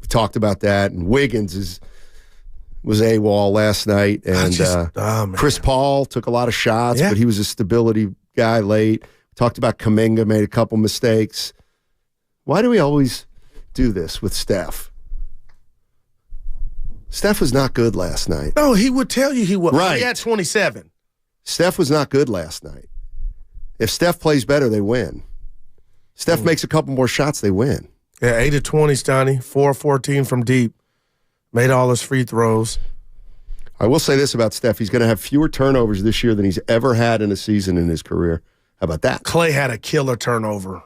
talked about that, and Wiggins was AWOL last night, and Chris Paul took a lot of shots, but he was a stability guy late. Talked about Kuminga, made a couple mistakes. Why do we always do this with Steph? Steph was not good last night.
No, he would tell you he was.
Right.
He had 27.
Steph was not good last night. If Steph plays better, they win. Steph makes a couple more shots, they win.
Yeah, 8 of 20, Stoney. 4 of 14 from deep. Made all his free throws.
I will say this about Steph. He's going to have fewer turnovers this year than he's ever had in a season in his career. How about that?
Klay had a killer turnover.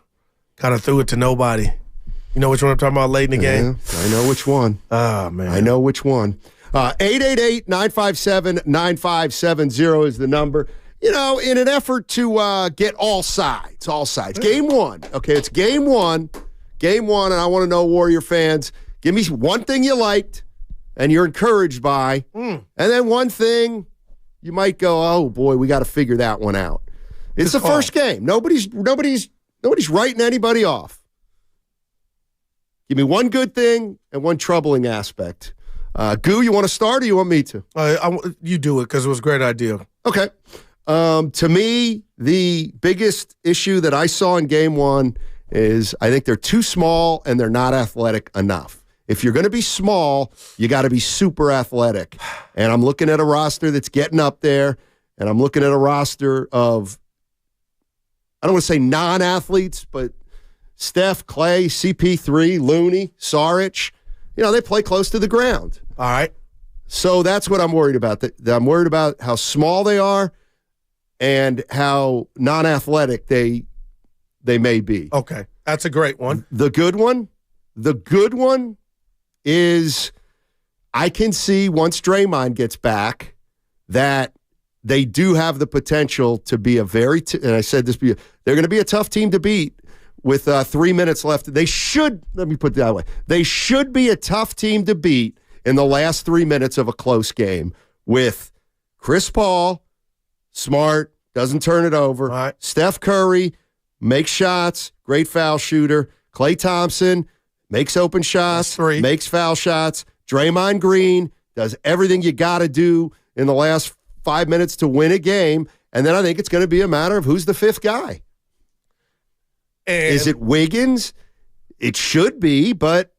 Kind of threw it to nobody. You know which one I'm talking about late in the game?
I know which one.
Oh, man.
I know which one. 888-957-9570 is the number. In an effort to get all sides. Game one. Okay, it's game one. Game one, and I want to know, Warrior fans, give me one thing you liked and you're encouraged by, and then one thing you might go, oh, boy, we got to figure that one out. It's the first game. Nobody's writing anybody off. Give me one good thing and one troubling aspect. Goo, you want to start or you want me to?
You do it because it was a great idea.
Okay. To me, the biggest issue that I saw in game one is I think they're too small and they're not athletic enough. If you're going to be small, you got to be super athletic. And I'm looking at a roster that's getting up there, and I'm looking at a roster of, I don't want to say non-athletes, but Steph, Klay, CP3, Looney, Saric, they play close to the ground.
All right.
So that's what I'm worried about. I'm worried about how small they are and how non-athletic they may be.
Okay, that's a great one.
The good one is I can see once Draymond gets back that they do have the potential to be a very, and I said this, they're going to be a tough team to beat with 3 minutes left. They should, let me put it that way, they should be a tough team to beat in the last 3 minutes of a close game with Chris Paul, smart, doesn't turn it over.
Right.
Steph Curry makes shots, great foul shooter. Klay Thompson makes open shots, makes foul shots. Draymond Green does everything you got to do in the last 5 minutes to win a game. And then I think it's going to be a matter of who's the fifth guy.
And
is it Wiggins? It should be, but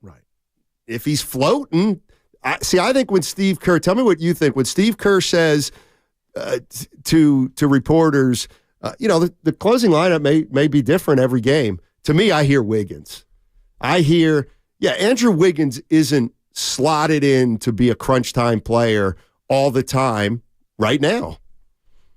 if he's floating, I think when Steve Kerr, tell me what you think, when Steve Kerr says to reporters, the closing lineup may be different every game. To me, I hear Wiggins. I hear, Andrew Wiggins isn't slotted in to be a crunch time player all the time right now.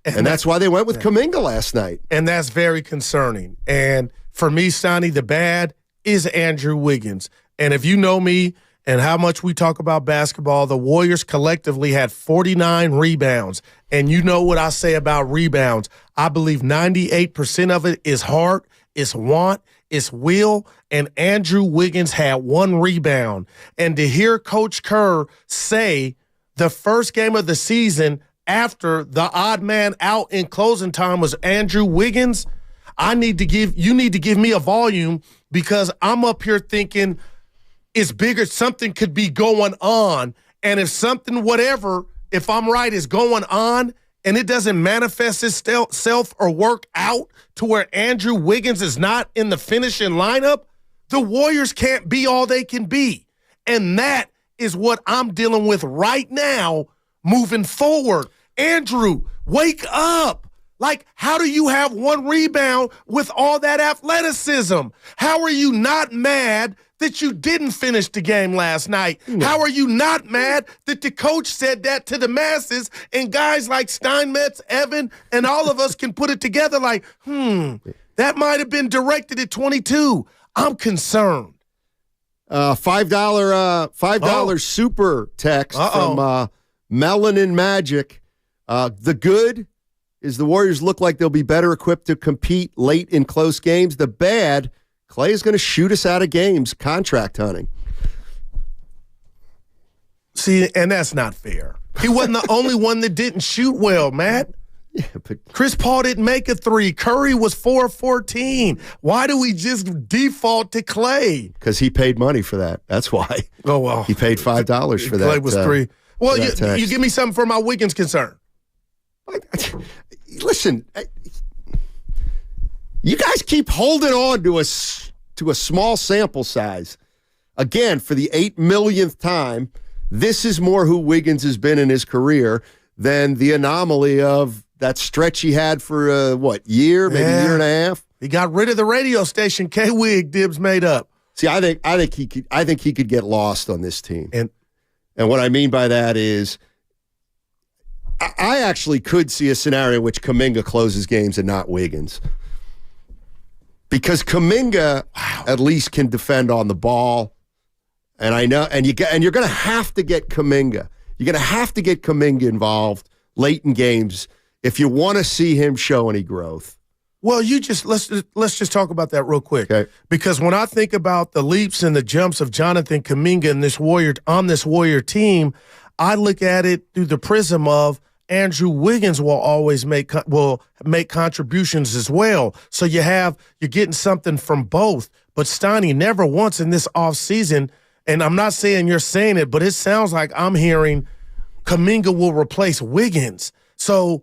And that's why they went with Kuminga last night.
And that's very concerning. And for me, Sonny, the bad is Andrew Wiggins. And if you know me and how much we talk about basketball, the Warriors collectively had 49 rebounds. And you know what I say about rebounds. I believe 98% of it is heart, it's want, it's will, and Andrew Wiggins had 1 rebound. And to hear Coach Kerr say the first game of the season after the odd man out in closing time was Andrew Wiggins, you need to give me a volume, because I'm up here thinking it's bigger. Something could be going on. And if something, whatever, if I'm right, is going on and it doesn't manifest itself or work out to where Andrew Wiggins is not in the finishing lineup, the Warriors can't be all they can be. And that is what I'm dealing with right now moving forward. Andrew, wake up. Like, how do you have 1 rebound with all that athleticism? How are you not mad that you didn't finish the game last night? How are you not mad that the coach said that to the masses and guys like Steinmetz, Evan, and all of us can put it together like, that might have been directed at 22. I'm concerned.
$5 super text from Melanin Magic. The good is the Warriors look like they'll be better equipped to compete late in close games. The bad, Klay is going to shoot us out of games, contract hunting.
See, and that's not fair. He wasn't the only one that didn't shoot well, Matt.
Yeah, but
Chris Paul didn't make a 3. Curry was 4-14. Why do we just default to Klay?
Because he paid money for that. That's why.
Oh, well.
He paid $5 for that.
Klay was 3. Well,
you
give me something for my Wiggins concern.
Listen, you guys keep holding on to a small sample size. Again, for the 8 millionth time, this is more who Wiggins has been in his career than the anomaly of that stretch he had for year, maybe year and a half.
He got rid of the radio station K-Wig Dibs made up.
See, I think he could get lost on this team. And what I mean by that is I actually could see a scenario in which Kuminga closes games and not Wiggins. Because Kuminga at least can defend on the ball. And I know, and you're going to have to get Kuminga. You're going to have to get Kuminga involved late in games if you want to see him show any growth.
Well, let's just talk about that real quick.
Okay.
Because when I think about the leaps and the jumps of Jonathan Kuminga and this Warrior team, I look at it through the prism of Andrew Wiggins will always make contributions as well. So you're getting something from both. But Steiny, never once in this offseason, and I'm not saying you're saying it, but it sounds like I'm hearing Kuminga will replace Wiggins. So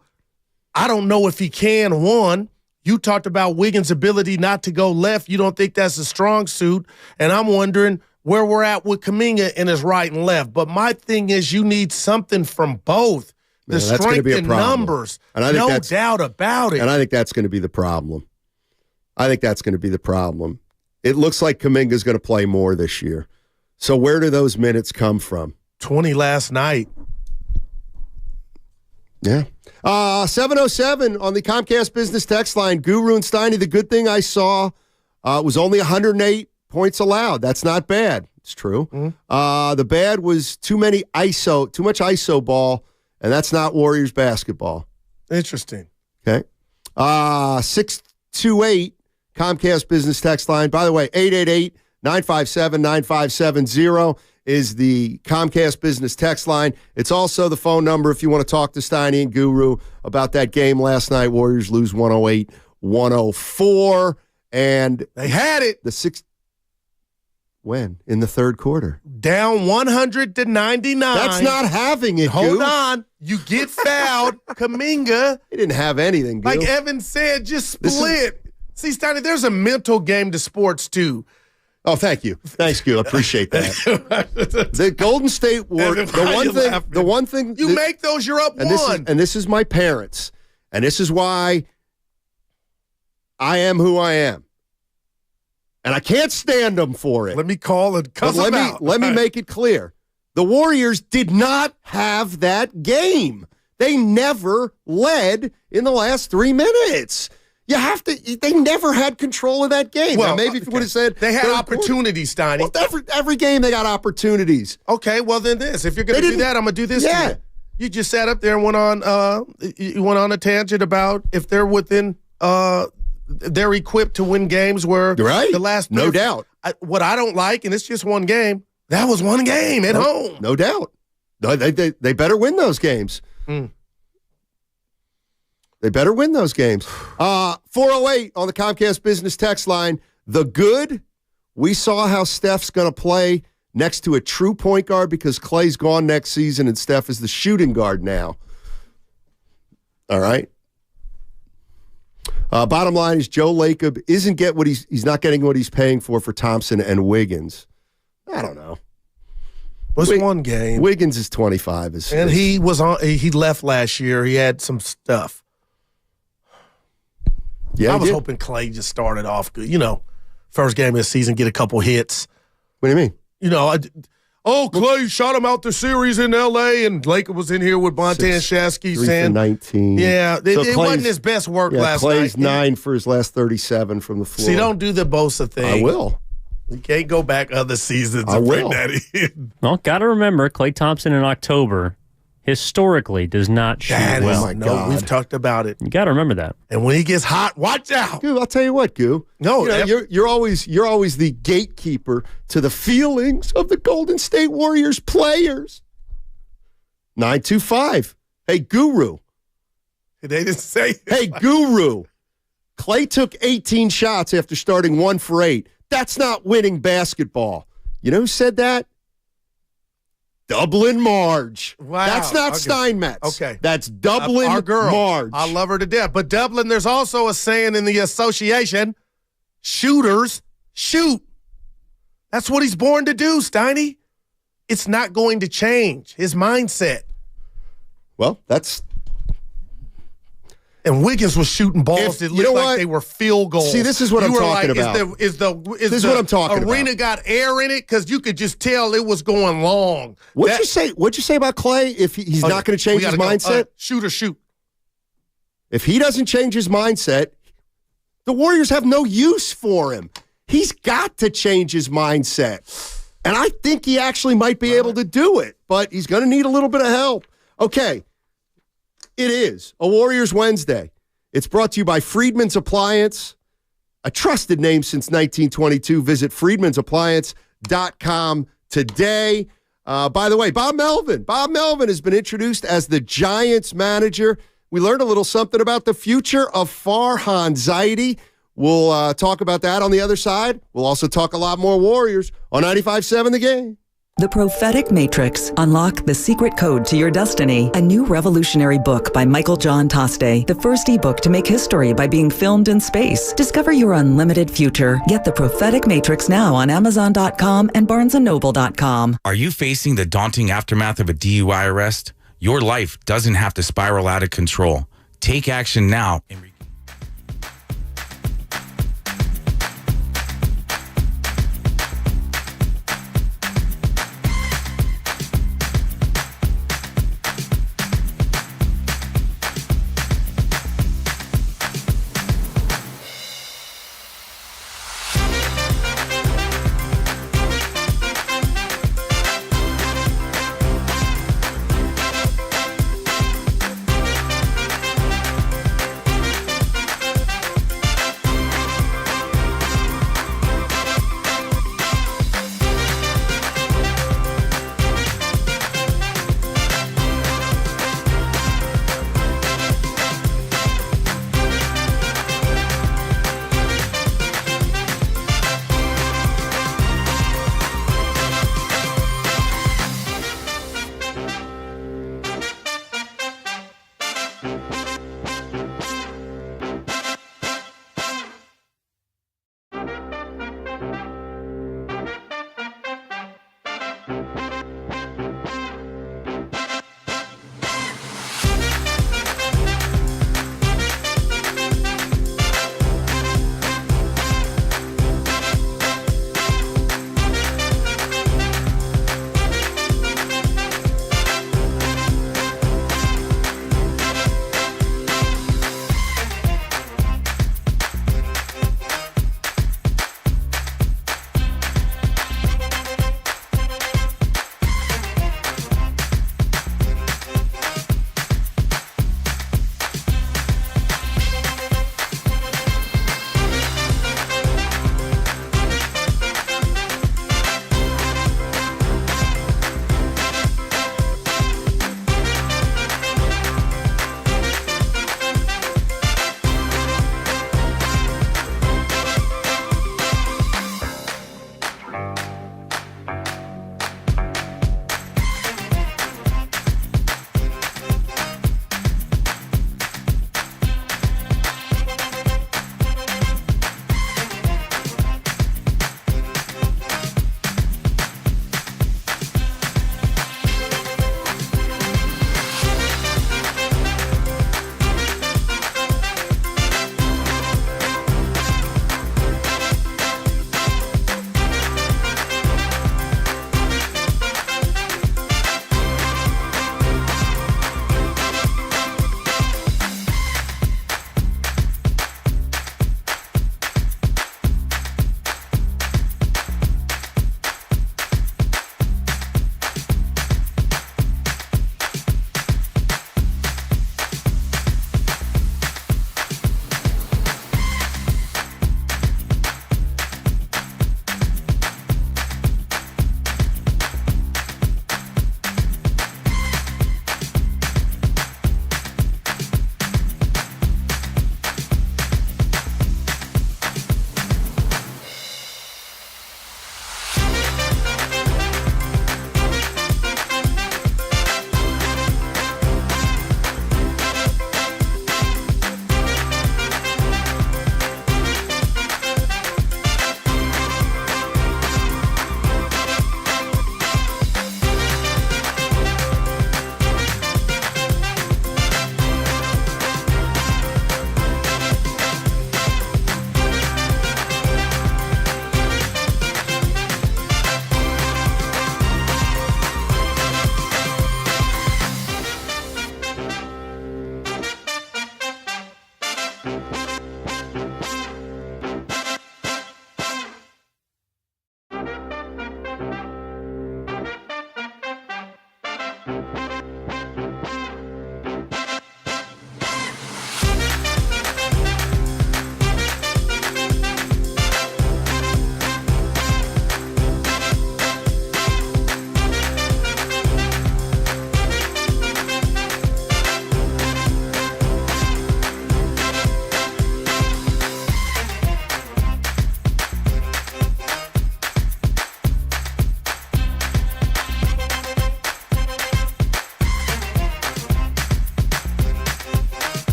I don't know if he can. One, you talked about Wiggins' ability not to go left. You don't think that's a strong suit. And I'm wondering where we're at with Kuminga in his right and left. But my thing is you need something from both. The strength in numbers.
And I think
no doubt about it.
And I think that's going to be the problem. It looks like Kuminga's going to play more this year. So where do those minutes come from?
20 last night.
Yeah. 707 on the Comcast Business text line. Guru and Steiny, the good thing I saw was only 108 points allowed. That's not bad. It's true.
Mm-hmm.
The bad was too much ISO ball, and that's not Warriors basketball.
Interesting.
Okay. 628 Comcast Business text line. By the way, 888-957-9570 is the Comcast Business text line. It's also the phone number if you want to talk to Steiny and Guru about that game last night. Warriors lose 108-104. And
they had it.
When? In the third quarter.
Down 100-99.
That's not having it,
Hold on. You get fouled. Kuminga.
He didn't have anything, Goo.
Like Evan said, just split. See, Steiny, there's a mental game to sports, too.
Oh, thank you. Thanks, Goo. I appreciate that. The Golden State Warriors, the one thing.
You make those, you're up one.
This is my parents. And this is why I am who I am. And I can't stand them for it.
Let me call and cuss them out.
Let me make it clear. The Warriors did not have that game. They never led in the last 3 minutes. They never had control of that game.
Well,
now, maybe if you would have said
they had opportunities, Steiny.
Well, every game they got opportunities.
Okay, well then this. If you're going to do that, I'm going to do this.
Yeah.
To you. You just sat up there and went on a tangent about if they're within they're equipped to win games where the last
no doubt.
What I don't like, and it's just one game. That was one game at home.
No doubt. They better win those games. They better win those games. 408 on the Comcast Business text line. The good, we saw how Steph's going to play next to a true point guard because Klay's gone next season and Steph is the shooting guard now. All right. Bottom line is Joe Lacob he's not getting what he's paying for Thompson and Wiggins. I don't know.
Was one game.
Wiggins is 25.
And he left last year. He had some stuff.
Yeah,
I was hoping Klay just started off good. First game of the season, get a couple hits.
What do you mean?
Klay shot him out the series in L.A., and Laker was in here with Bonte and Shasky saying
19.
Yeah, it wasn't his best work last night.
Klay's 9 for his last 37 from the floor.
See, don't do the Bosa thing.
I will.
You can't go back other seasons.
I will.
Well, got to remember, Klay Thompson in October historically does not shoot well.
No, we've talked about it.
You got to remember that.
And when he gets hot, watch out.
Goo, I'll tell you what, Goo.
No,
you're always the gatekeeper to the feelings of the Golden State Warriors players. 925. Hey, Guru.
They didn't say.
Hey, Guru. Klay took 18 shots after starting 1 for 8. That's not winning basketball. You know who said that? Dublin Marge.
Wow.
That's not
Okay.
Steinmetz.
Okay.
That's Dublin
Our girl.
Marge.
I love her to death. But Dublin, there's also a saying in the association, shooters shoot. That's what he's born to do, Steiny. It's not going to change his mindset.
Well, that's...
And Wiggins was shooting balls that looked like they were field goals.
See, this is what I'm talking about.
This is
what I'm talking about.
Arena got air in it because you could just tell it was going long.
What'd you say about Klay if he's not going to change his mindset?
Shoot or shoot.
If he doesn't change his mindset, the Warriors have no use for him. He's got to change his mindset. And I think he actually might be able to do it, but he's going to need a little bit of help. Okay. It is a Warriors Wednesday. It's brought to you by Friedman's Appliance, a trusted name since 1922. Visit friedmansappliance.com today. By the way, Bob Melvin has been introduced as the Giants manager. We learned a little something about the future of Farhan Zaidi. We'll talk about that on the other side. We'll also talk a lot more Warriors on 95.7 The Game.
The Prophetic Matrix. Unlock the secret code to your destiny. A new revolutionary book by Michael John Toste. The first ebook to make history by being filmed in space. Discover your unlimited future. Get The Prophetic Matrix now on Amazon.com and BarnesandNoble.com.
Are you facing the daunting aftermath of a DUI arrest? Your life doesn't have to spiral out of control. Take action now.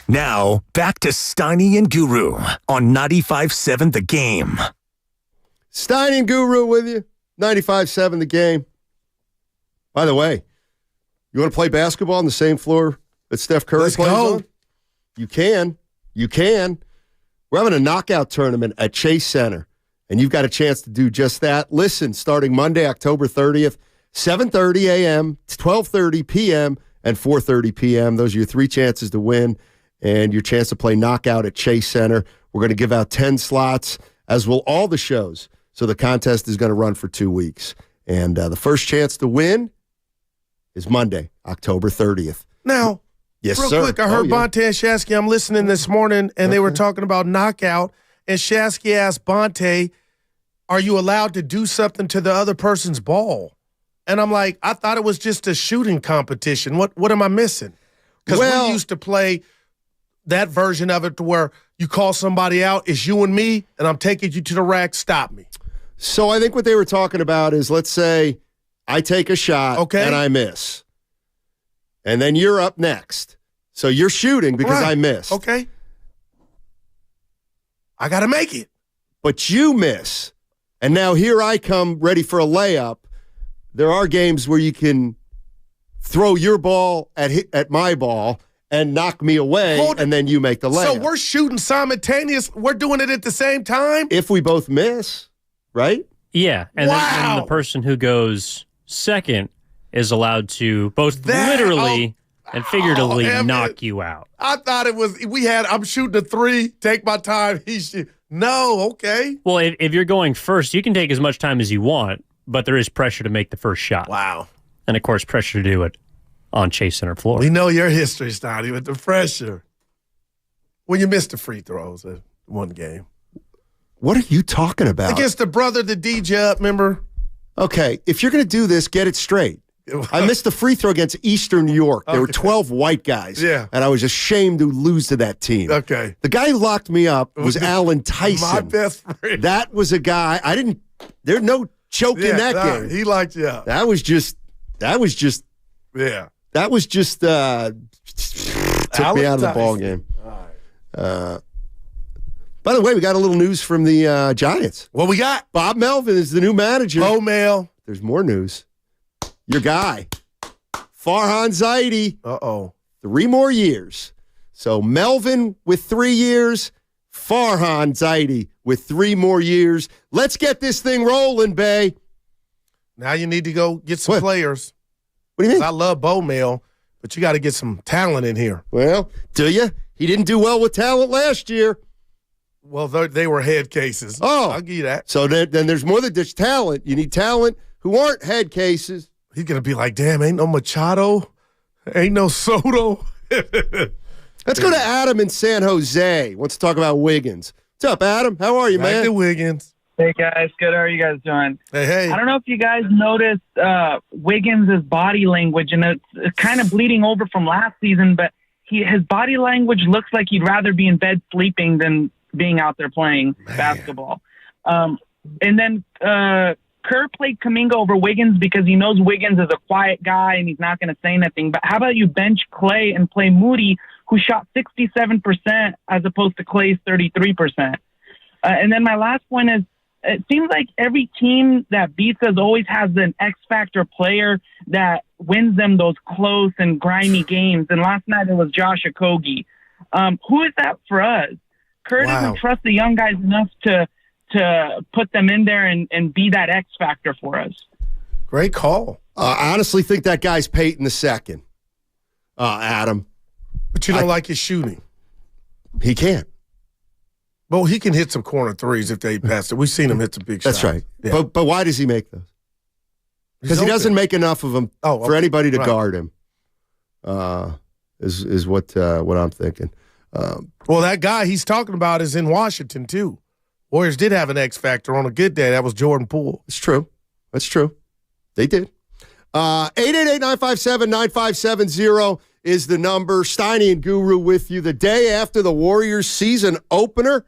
Now, back to Steiny and Guru on 95.7 The Game.
Steiny and Guru with you. 95.7 The Game. By the way, you want to play basketball on the same floor that Steph Curry plays on? You can. You can. We're having a knockout tournament at Chase Center, and you've got a chance to do just that. Listen, starting Monday, October 30th, 7:30 a.m., 12:30 p.m., and 4:30 p.m. Those are your three chances to win and your chance to play knockout at Chase Center. We're going to give out 10 slots, as will all the shows. So the contest is going to run for 2 weeks. And the first chance to win is Monday, October 30th.
Now,
yes,
real
sir.
quick, I heard Bonte and Shasky. I'm listening this morning, and they were talking about knockout. And Shasky asked Bonte, are you allowed to do something to the other person's ball? And I'm like, I thought it was just a shooting competition. What am I missing? Because we used to play that version of it to where you call somebody out, it's you and me, and I'm taking you to the rack, stop me.
So I think what they were talking about is, let's say I take a shot and I miss. And then you're up next. So you're shooting because I missed.
Okay. I got to make it.
But you miss. And now here I come ready for a layup. There are games where you can throw your ball at my ball and knock me away, and then you make the layup.
So we're shooting simultaneous. We're doing it at the same time?
If we both miss, right?
Yeah. And then the person who goes second is allowed to both literally and figuratively knock you out.
I thought it was, I'm shooting a three, take my time. No, okay.
Well, if you're going first, you can take as much time as you want, but there is pressure to make the first shot.
Wow.
And, of course, pressure to do it on Chase Center floor.
We know your history, Stoney, with the pressure. When you missed the free throws at one game.
What are you talking about?
Against the brother that DJ up, remember?
Okay, if you're going to do this, get it straight. I missed the free throw against Eastern New York. There were 12 white guys.
Yeah.
And I was ashamed to lose to that team.
Okay.
The guy who locked me up was Alan Tyson.
My best friend.
That was a guy, there's no choke in that game.
He locked you up.
That was just
Yeah.
took me out of the ball game. By the way, we got a little news from the Giants.
What we got?
Bob Melvin is the new manager.
Oh, Mel.
There's more news. Your guy, Farhan Zaidi. 3 more years. So Melvin with 3 years, Farhan Zaidi with 3 more years. Let's get this thing rolling, Bay.
Now you need to go get some players.
What do you mean?
I love Bo Mel, but you got to get some talent in here.
Well, do you? He didn't do well with talent last year.
Well, they were head cases.
Oh.
I'll give you that.
So then there's more than just talent. You need talent who aren't head cases.
He's going to be like, damn, ain't no Machado, ain't no Soto.
Let's go to Adam in San Jose. Wants to talk about Wiggins. What's up, Adam? How are you, man?
Back to Wiggins.
Hey, guys. Good. How are you guys doing?
Hey.
I don't know if you guys noticed Wiggins' body language, and it's kind of bleeding over from last season, but his body language looks like he'd rather be in bed sleeping than being out there playing basketball. And then Kerr played Kuminga over Wiggins because he knows Wiggins is a quiet guy and he's not going to say nothing. But how about you bench Klay and play Moody, who shot 67% as opposed to Klay's 33%? And then my last point is, it seems like every team that beats us always has an X-factor player that wins them those close and grimy games. And last night it was Josh Okogie. Who is that for us? Kerr doesn't trust the young guys enough to put them in there and be that X factor for us.
Great call.
I honestly think that guy's Peyton II, Adam.
But you don't like his shooting.
He can't.
Well, he can hit some corner threes if they pass it. We've seen him hit some big shots.
That's right.
Yeah.
But why does he make those? Because he doesn't make enough of them for anybody to guard him. Is what I'm thinking.
Well, that guy he's talking about is in Washington too. Warriors did have an X factor on a good day. That was Jordan Poole.
It's true. That's true. They did. 888-957-9570 is the number. Steiny and Guru with you the day after the Warriors season opener.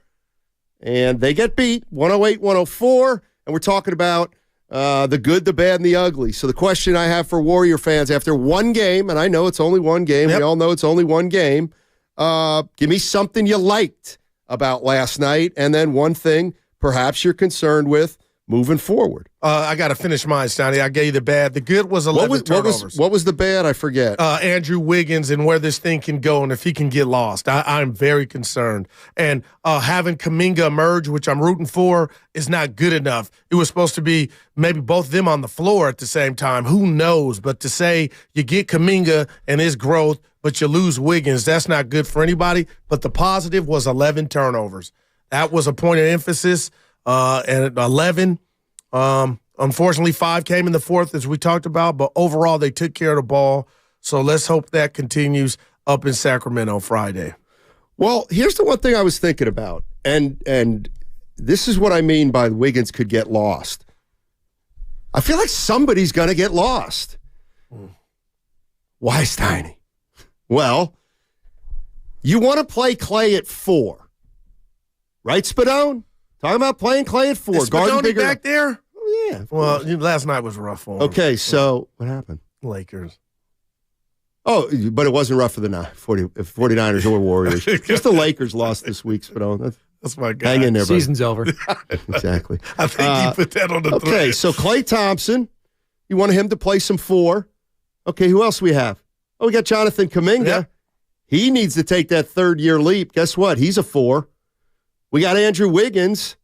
And they get beat 108-104. And we're talking about the good, the bad, and the ugly. So the question I have for Warrior fans after one game, and I know it's only one game. We all know it's only one game. Give me something you liked about last night, and then one thing perhaps you're concerned with moving forward.
I got to finish mine, Stoney. I gave you the bad. The good was 11 turnovers.
What was the bad? I forget.
Andrew Wiggins and where this thing can go and if he can get lost. I'm very concerned. And having Kuminga emerge, which I'm rooting for, is not good enough. It was supposed to be maybe both of them on the floor at the same time. Who knows? But to say you get Kuminga and his growth, but you lose Wiggins, that's not good for anybody. But the positive was 11 turnovers. That was a point of emphasis. And 11, unfortunately, 5 came in the fourth, as we talked about, but overall they took care of the ball. So let's hope that continues up in Sacramento Friday.
Well, here's the one thing I was thinking about, and this is what I mean by Wiggins could get lost. I feel like somebody's going to get lost. Why, Steiny? Well, you want to play Klay at 4, right, Spadone? Talking about playing Klay at 4.
Is Spadone back there?
Oh, yeah.
Well, last night was rough for him.
Okay, so what happened?
Lakers.
Oh, but it wasn't rough for the 49ers or Warriors. Just the Lakers lost this week, Spadone.
That's my guy.
Hang in there, buddy.
Season's over.
Exactly.
I think you put that on the
Okay,
thread.
so Klay Thompson, you want him to play some 4. Okay, who else we have? Oh, we got Jonathan Kuminga.
Yep.
He needs to take that third-year leap. Guess what? He's a 4. We got Andrew Wiggins.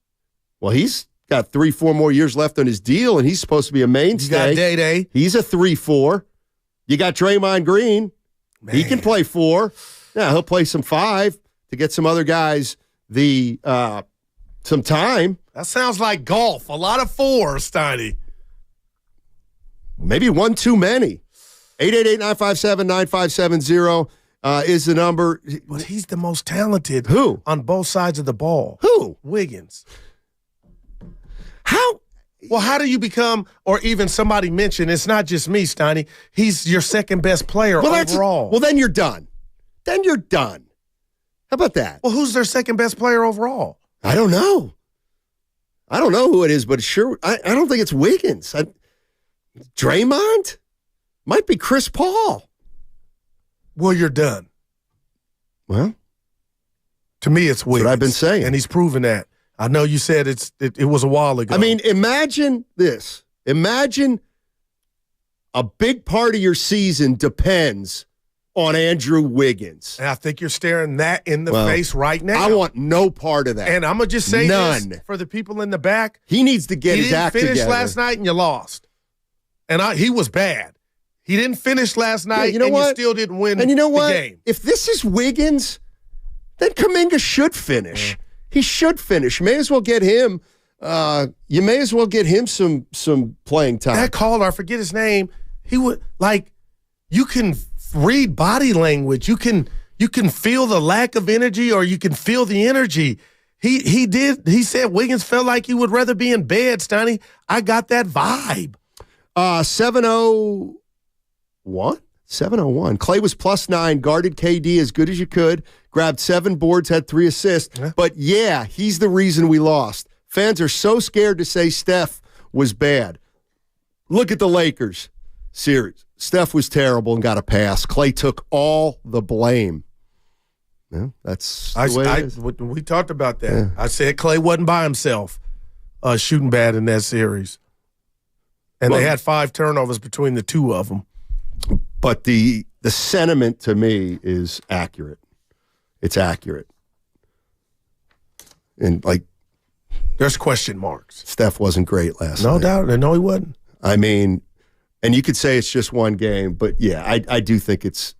Well, he's got 3-4 more years left on his deal, and he's supposed to be a mainstay.
You got Day-Day.
He's a 3-4. You got Draymond Green.
Man.
He can play 4. Yeah, he'll play some 5 to get some other guys some time.
That sounds like golf. A lot of 4s, Steiny.
Maybe one too many. 888-957-9570 is the number.
But he's the most talented.
Who?
On both sides of the ball.
Who?
Wiggins.
How?
Well, how do you become, or even somebody mentioned, it's not just me, Steiny, he's your second best player overall.
Well, then you're done. Then you're done. How about that?
Well, who's their second best player overall?
I don't know. I don't know who it is, but sure, I don't think it's Wiggins. Draymond? Might be Chris Paul.
Well, you're done.
Well,
to me, it's Wiggins.
That's what I've been saying.
And he's proven that. I know you said it was a while ago.
I mean, imagine this. Imagine a big part of your season depends on Andrew Wiggins.
And I think you're staring that in the face right now.
I want no part of that.
And I'm going to just say
None.
this for the people in the back.
He needs to get his act together.
He didn't finish last night and you lost. And he was bad. He didn't finish last night and you still didn't win
and you know what?
The game.
If this is Wiggins, then Kuminga should finish.
Yeah.
He should finish. You may as well get him. You may as well get him some playing time.
That caller, I forget his name. He would you can read body language. You can feel the lack of energy, or you can feel the energy. He did. He said Wiggins felt like he would rather be in bed. Stoney, I got that vibe.
701. Klay was +9, guarded KD as good as you could, grabbed 7 boards, had 3 assists. Yeah. But yeah, he's the reason we lost. Fans are so scared to say Steph was bad. Look at the Lakers series. Steph was terrible and got a pass. Klay took all the blame. Yeah, that's the way it is.
We talked about that.
Yeah.
I said Klay wasn't by himself shooting bad in that series. And they had 5 turnovers between the 2 of them.
But the sentiment to me is accurate. It's accurate. And
there's question marks.
Steph wasn't great last night.
No doubt. No, he wasn't.
I mean, and you could say it's just one game, but yeah, I do think it's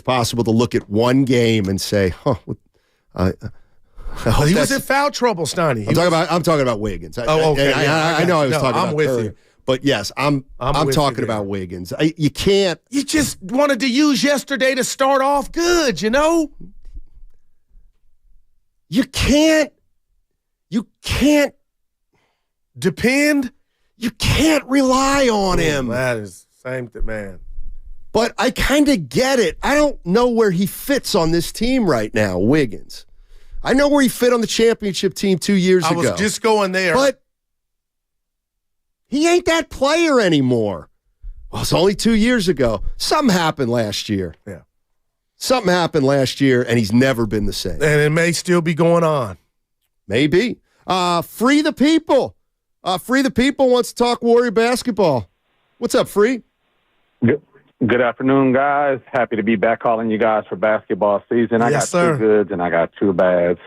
possible to look at one game and say, huh,
he was in foul trouble, Stoney.
I'm talking about Wiggins.
Okay.
I know I was talking about
I'm with
Curry,
you.
But yes, I'm talking about Wiggins. You can't.
You just wanted to use yesterday to start off good, you know?
You can't
depend.
You can't rely on him.
That is same thing, man.
But I kind of get it. I don't know where he fits on this team right now, Wiggins. I know where he fit on the championship team 2 years ago.
I was just going there.
But he ain't that player anymore. Well, it's only 2 years ago. Something happened last year.
Yeah.
Something happened last year, and he's never been the same.
And it may still be going on.
Maybe. Free the People. Free the People wants to talk Warrior basketball. What's up, Free?
Good afternoon, guys. Happy to be back calling you guys for basketball season. I got two goods and I got two bads.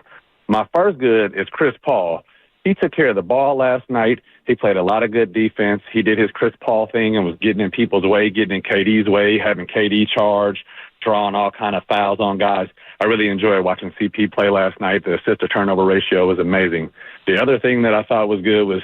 My first good is Chris Paul. He took care of the ball last night. He played a lot of good defense. He did his Chris Paul thing and was getting in people's way, getting in KD's way, having KD charge, drawing all kind of fouls on guys. I really enjoyed watching CP play last night. The assist-to-turnover ratio was amazing. The other thing that I thought was good was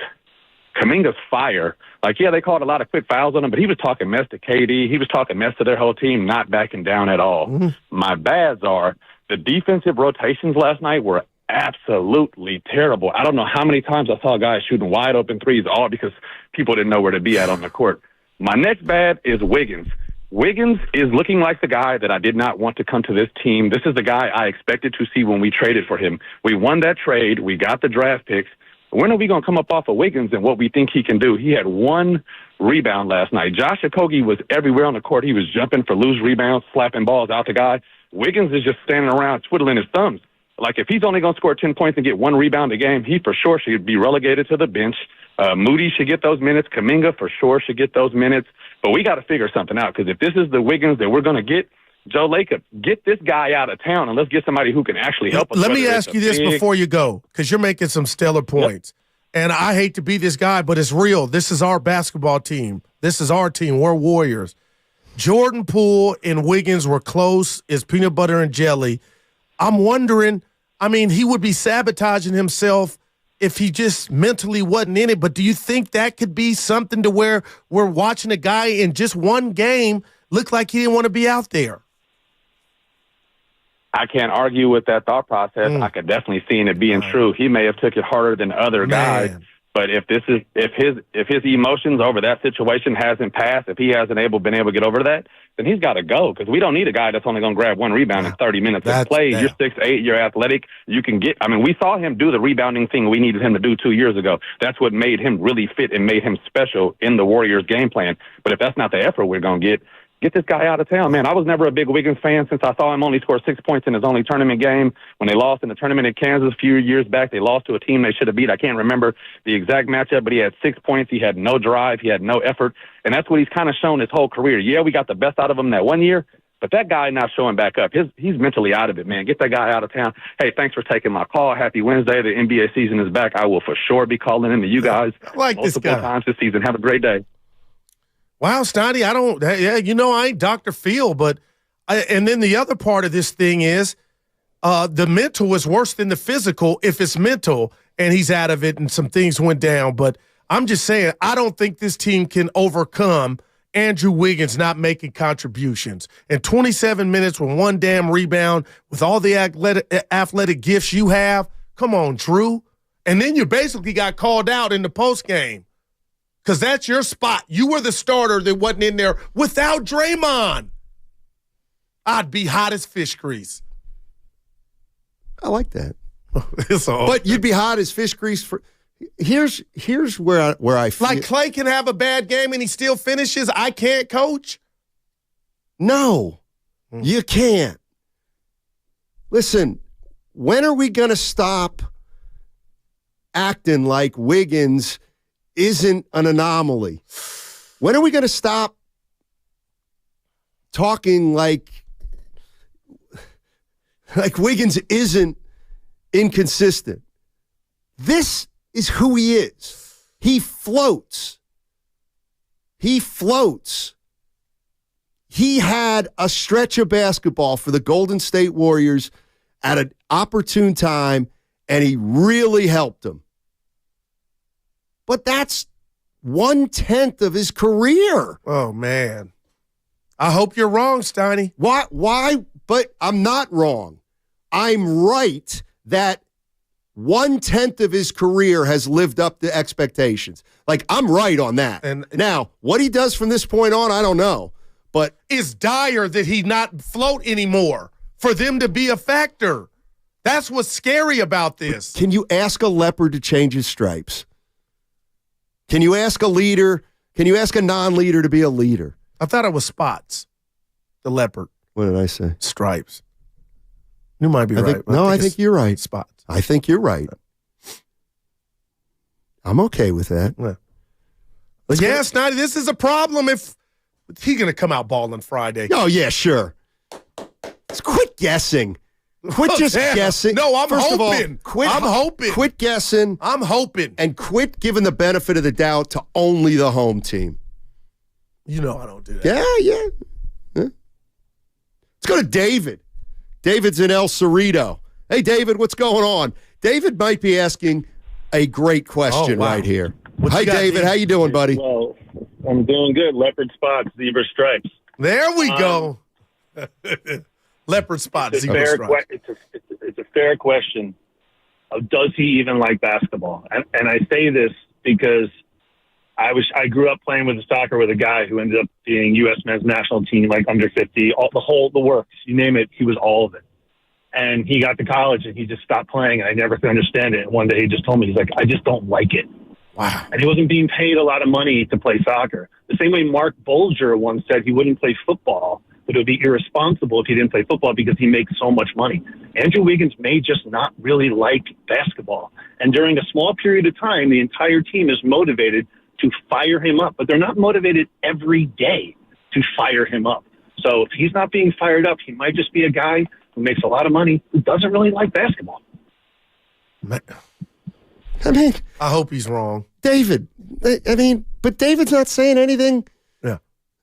Kuminga's fire. Like, yeah, they called a lot of quick fouls on him, but he was talking mess to KD. He was talking mess to their whole team, not backing down at all. My bads are the defensive rotations last night were absolutely terrible. I don't know how many times I saw guys shooting wide open threes, all because people didn't know where to be at on the court. My next bad is Wiggins. Wiggins is looking like the guy that I did not want to come to this team. This is the guy I expected to see when we traded for him. We won that trade. We got the draft picks. When are we going to come up off of Wiggins and what we think he can do? He had one rebound last night. Josh Okogie was everywhere on the court. He was jumping for loose rebounds, slapping balls out to guy. Wiggins is just standing around twiddling his thumbs. Like, if he's only going to score 10 points and get one rebound a game, he for sure should be relegated to the bench. Moody should get those minutes. Kuminga for sure should get those minutes. But we got to figure something out, because if this is the Wiggins that we're going to get, Joe Lacob, get this guy out of town and let's get somebody who can actually help us.
Let me ask you this before you go, because you're making some stellar points. Yep. And I hate to be this guy, but it's real. This is our basketball team. This is our team. We're Warriors. Jordan Poole and Wiggins were close as peanut butter and jelly. I'm wondering, I mean, he would be sabotaging himself if he just mentally wasn't in it. But do you think that could be something to where we're watching a guy in just one game look like he didn't want to be out there?
I can't argue with that thought process. I could definitely see it being true. He may have took it harder than other guys, but if his emotions over that situation hasn't passed, if he hasn't been able to get over that, then he's got to go, because we don't need a guy that's only going to grab one rebound in 30 minutes of play. You're 6'8", you're athletic. You can get. I mean, we saw him do the rebounding thing we needed him to do 2 years ago. That's what made him really fit and made him special in the Warriors' game plan. But if that's not the effort we're going to get this guy out of town, man. I was never a big Wiggins fan since I saw him only score 6 points in his only tournament game. When they lost in the tournament in Kansas a few years back, they lost to a team they should have beat. I can't remember the exact matchup, but he had 6 points. He had no drive. He had no effort. And that's what he's kind of shown his whole career. Yeah, we got the best out of him that 1 year, but that guy not showing back up. He's mentally out of it, man. Get that guy out of town. Hey, thanks for taking my call. Happy Wednesday. The NBA season is back. I will for sure be calling in to you guys multiple times this season. Have a great day.
Wow, Steiny, I ain't Dr. Phil, but and then the other part of this thing is the mental is worse than the physical if it's mental and he's out of it and some things went down. But I'm just saying, I don't think this team can overcome Andrew Wiggins not making contributions. In 27 minutes with one damn rebound, with all the athletic gifts you have, come on, Drew. And then you basically got called out in the postgame. Because that's your spot. You were the starter that wasn't in there without Draymond. I'd be hot as fish grease.
I like that. But you'd be hot as fish grease for. Here's where I feel
like Klay can have a bad game and he still finishes. I can't, coach.
No, you can't. Listen, when are we going to stop acting like Wiggins isn't an anomaly? When are we going to stop talking like Wiggins isn't inconsistent? This is who he is. He floats. He floats. He had a stretch of basketball for the Golden State Warriors at an opportune time, and he really helped them. But that's 1/10 of his career.
Oh, man. I hope you're wrong, Steiny.
Why? But I'm not wrong. I'm right that 1/10 of his career has lived up to expectations. Like, I'm right on that. And now, what he does from this point on, I don't know. But
it's dire that he not float anymore for them to be a factor. That's what's scary about this.
Can you ask a leopard to change his stripes? Can you ask a leader? Can you ask a non-leader to be a leader?
I thought it was Spots, the leopard.
What did I say?
Stripes. You might be right.
I think you're right.
Spots.
I think you're right. I'm okay with that.
Yeah. Snotty, this is a problem if he's going to come out balling Friday.
Oh, yeah, sure. Quit guessing. Quit guessing.
No, I'm
First
hoping.
Of all,
I'm hoping.
Quit guessing.
I'm hoping.
And quit giving the benefit of the doubt to only the home team.
You know I don't do that.
Yeah. Let's go to David. David's in El Cerrito. Hey, David, what's going on? David might be asking a great question right here. Hi, David. How you doing, buddy?
Well, I'm doing good. Leopard spots, zebra stripes.
There we go. Leopard spots, zebra stripes.
It's a fair question. Does he even like basketball? And I say this because I grew up playing with soccer with a guy who ended up being U.S. men's national team, like under 50, the works, you name it, he was all of it. And he got to college and he just stopped playing, and I never could understand it. And one day he just told me, he's like, I just don't like it.
Wow.
And he wasn't being paid a lot of money to play soccer. The same way Mark Bolger once said he wouldn't play football, but it would be irresponsible if he didn't play football because he makes so much money. Andrew Wiggins may just not really like basketball. And during a small period of time, the entire team is motivated to fire him up, but they're not motivated every day to fire him up. So if he's not being fired up, he might just be a guy who makes a lot of money who doesn't really like basketball.
I mean,
I hope he's wrong.
David, but David's not saying anything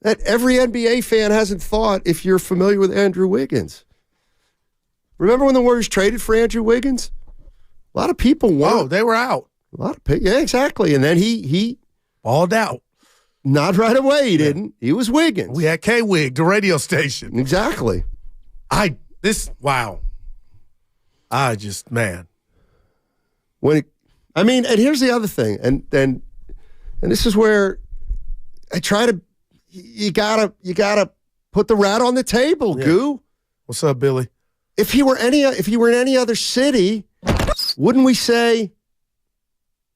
that every NBA fan hasn't thought if you're familiar with Andrew Wiggins. Remember when the Warriors traded for Andrew Wiggins? A lot of people weren't.
Oh, they were out.
A lot of people, yeah, exactly. And then he
balled out.
Not right away, he didn't. He was Wiggins.
We had K-Wig, the radio station.
Exactly. And here's the other thing, and this is where I try to, you gotta put the rat on the table, Goo.
What's up, Billy?
If he were in any other city, wouldn't we say,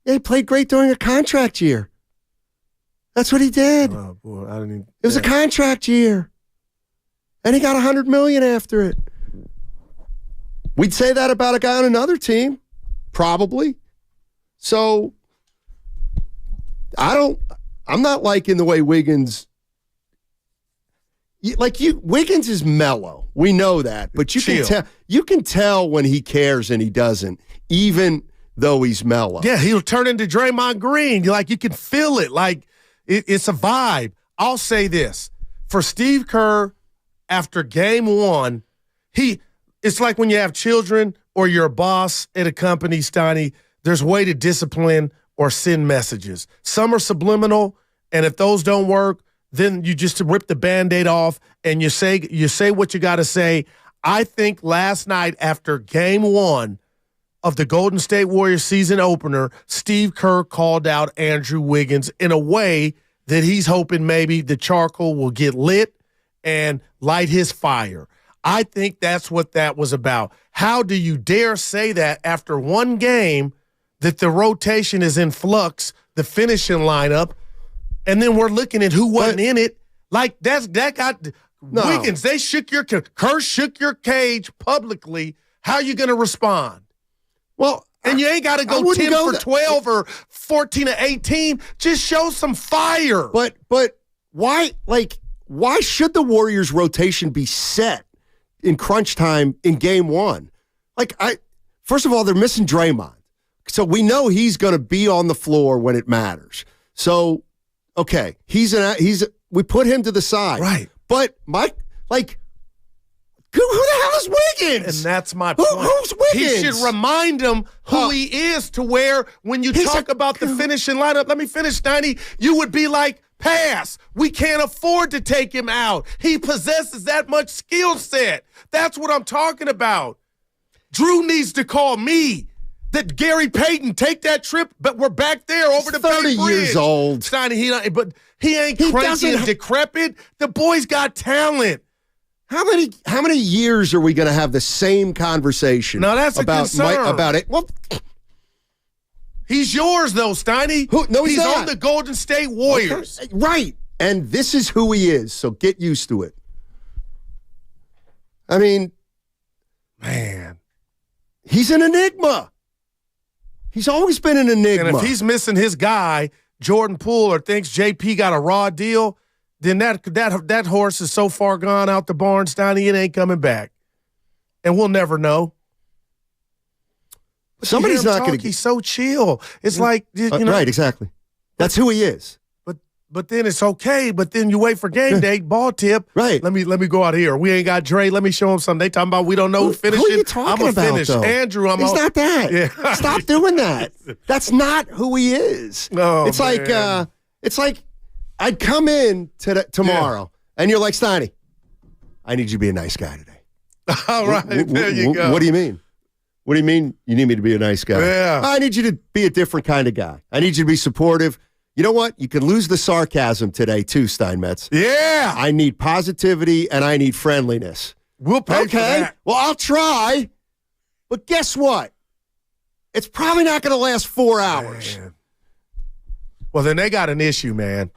he played great during a contract year? That's what he did.
Oh boy, I didn't even.
It was a contract year, and he got $100 million after it. We'd say that about a guy on another team, probably. So, I'm not liking the way Wiggins, Wiggins is mellow. We know that, but you can tell when he cares and he doesn't, even though he's mellow.
Yeah, he'll turn into Draymond Green. You can feel it. It's a vibe. I'll say this. For Steve Kerr, after game one, it's like when you have children or you're a boss at a company, Steiny, there's a way to discipline or send messages. Some are subliminal, and if those don't work, then you just rip the Band-Aid off and you say what you got to say. I think last night after game one of the Golden State Warriors season opener, Steve Kerr called out Andrew Wiggins in a way that he's hoping maybe the charcoal will get lit and light his fire. I think that's what that was about. How do you dare say that after one game that the rotation is in flux, the finishing lineup, and then we're looking at who wasn't in it? Wiggins, Kerr shook your cage publicly. How you going to respond?
Well,
and you ain't got to go 10 for 12 or 14 to 18. Just show some fire.
But why should the Warriors rotation be set in crunch time in game one? First of all, they're missing Draymond. So we know he's going to be on the floor when it matters. So, okay, we put him to the side.
Right.
But who the hell is Wiggins?
And that's my point.
Who's Wiggins?
He should remind him who he is, to where when you talk about the finishing lineup, let me finish, Steiny, you would be like, pass. We can't afford to take him out. He possesses that much skill set. That's what I'm talking about. Drew needs to call me. That Gary Payton, take that trip, but we're back there over the
30
Bay Bridge.
Years old.
Steiny, he ain't crazy and decrepit. The boy's got talent.
How many years are we going to have the same conversation?
Now that's about concern.
About it. Well,
he's yours though, Steiny.
No, he's not.
On the Golden State Warriors.
Okay. Right. And this is who he is, so get used to it. I mean,
man,
he's an enigma. He's always been an enigma.
And if he's missing his guy, Jordan Poole, or thinks JP got a raw deal, then that horse is so far gone out the barn, Steiny, it ain't coming back. And we'll never know. But
somebody's not going to.
He's so chill. It's like, you know.
Right, exactly. That's who he is.
But then it's okay. But then you wait for game day, ball tip.
Right.
Let me go out here. We ain't got Dre. Let me show him something. They talking about we don't know who's finishing.
Who are you talking about,
finish.
though?
Andrew,
He's not that. Yeah. Stop doing that. That's not who he is.
Oh,
it's like I'd come in tomorrow, and you're like, Steiny, I need you to be a nice guy today.
All right, there you go.
What do you mean? What do you mean you need me to be a nice guy?
Yeah.
I need you to be a different kind of guy. I need you to be supportive. You know what? You can lose the sarcasm today, too, Steinmetz.
Yeah.
I need positivity, and I need friendliness.
We'll pay for that.
Well, I'll try. But guess what? It's probably not going to last 4 hours.
Man. Well, then they got an issue, man.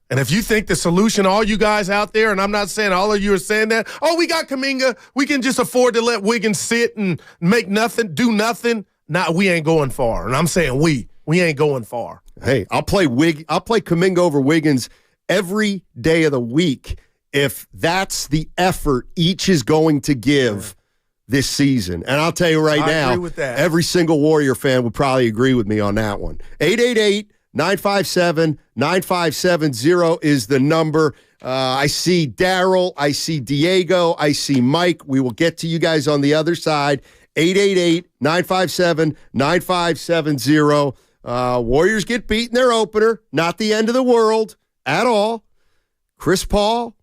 And if you think the solution, all you guys out there, and I'm not saying all of you are saying that, we got Kuminga. We can just afford to let Wiggins sit and make nothing, do nothing. Nah, we ain't going far. And I'm saying we ain't going far.
Hey, I'll play Kuminga over Wiggins every day of the week if that's the effort each is going to give this season. And I'll tell you right now,
agree with that.
Every single Warrior fan would probably agree with me on that one. 888-957-9570 is the number. I see Daryl. I see Diego. I see Mike. We will get to you guys on the other side. 888-957-9570. Warriors get beat in their opener. Not the end of the world at all. Chris Paul,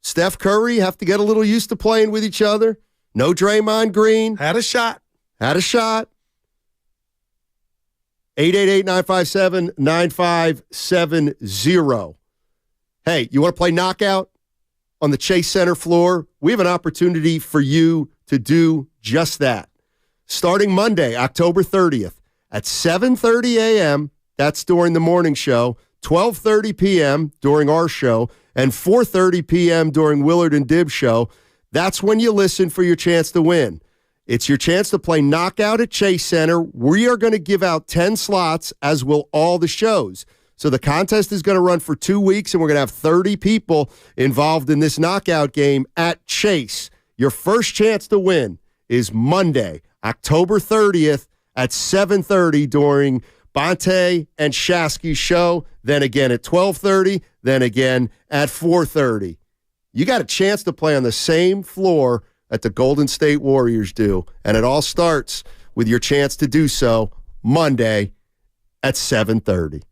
Steph Curry have to get a little used to playing with each other. No Draymond Green.
Had a shot.
888-957-9570. Hey, you want to play knockout on the Chase Center floor? We have an opportunity for you to do just that. Starting Monday, October 30th at 7:30 a.m., that's during the morning show, 12:30 p.m. during our show, and 4:30 p.m. during Willard and Dibb's show. That's when you listen for your chance to win. It's your chance to play knockout at Chase Center. We are going to give out 10 slots, as will all the shows. So the contest is going to run for 2 weeks, and we're going to have 30 people involved in this knockout game at Chase. Your first chance to win is Monday, October 30th at 7:30 during Bonte and Shasky's show, then again at 12:30, then again at 4:30. You got a chance to play on the same floor that the Golden State Warriors do, and it all starts with your chance to do so Monday at 7:30.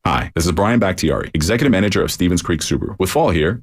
Hi, this is Brian Bakhtiari, Executive Manager of Stevens Creek Subaru. With fall here,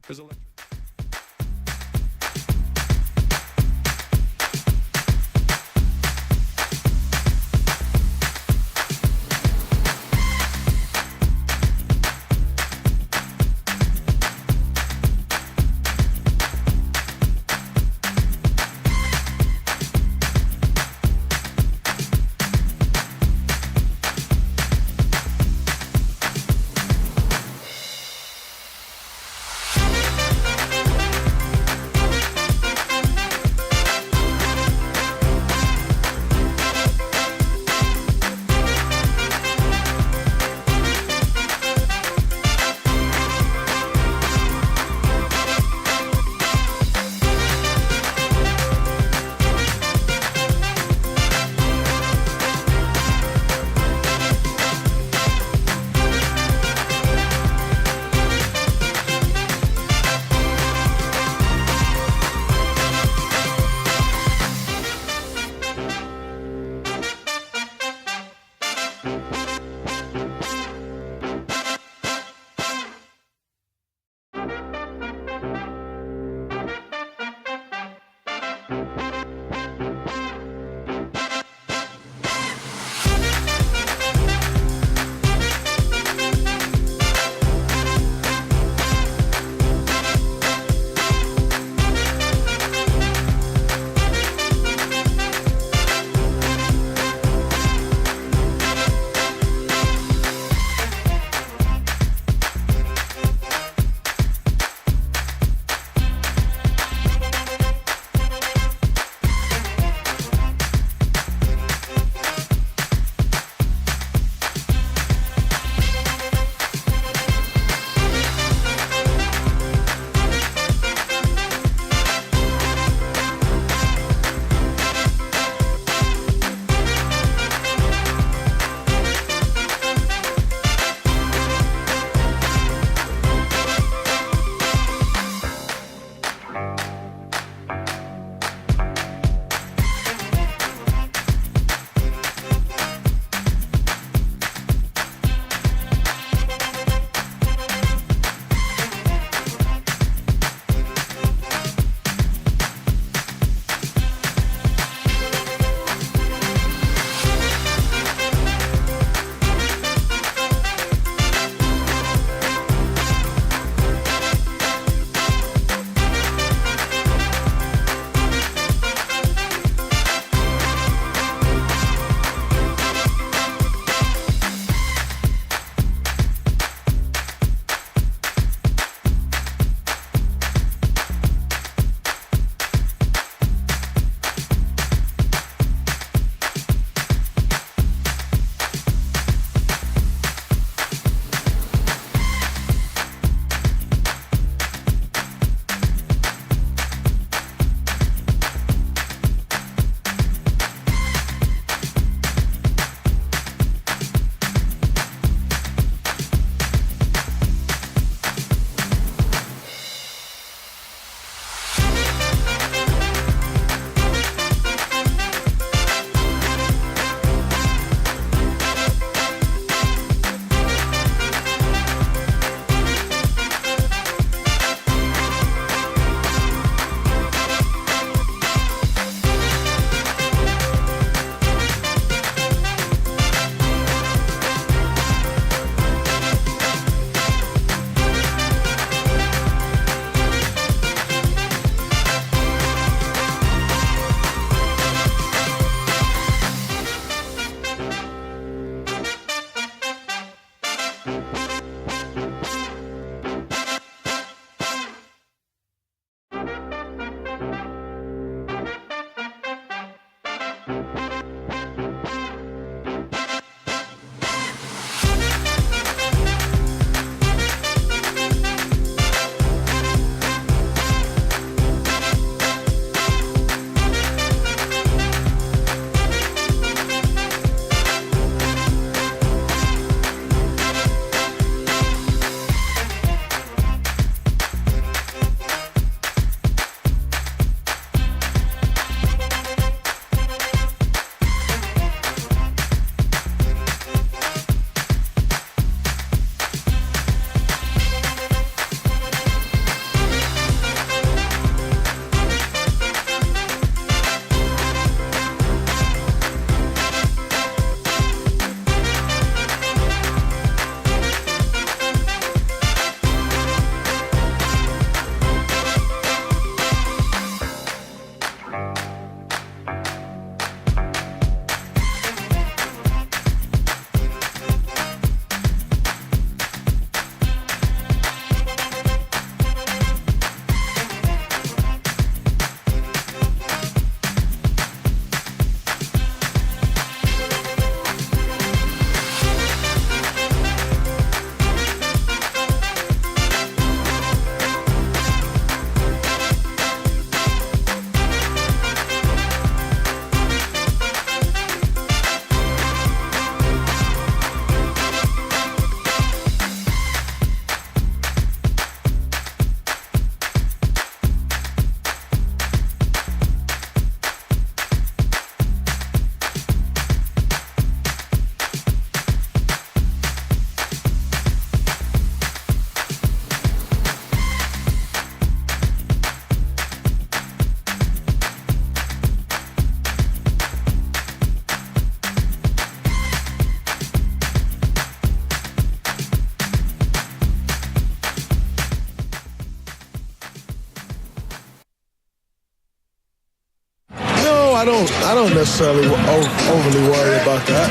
I don't necessarily overly worry about that.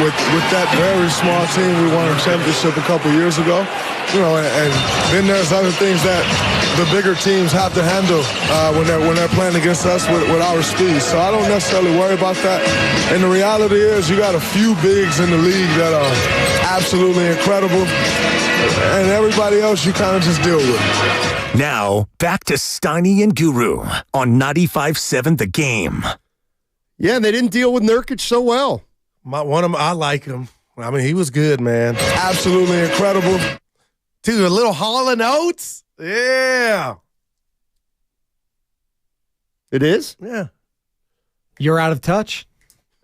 With that very small team, we won a championship a couple years ago. And then there's other things that the bigger teams have to handle when they're playing against us with our speed. So I don't necessarily worry about that. And the reality is, you got a few bigs in the league that are absolutely incredible, and everybody else you kind of just deal with.
Now, back to Steiny and Guru on 95.7 The Game.
Yeah, they didn't deal with Nurkic so well.
I like him. I mean, he was good, man.
Absolutely incredible.
Dude, a little Hall & Oates? Yeah.
It is?
Yeah.
You're out of touch?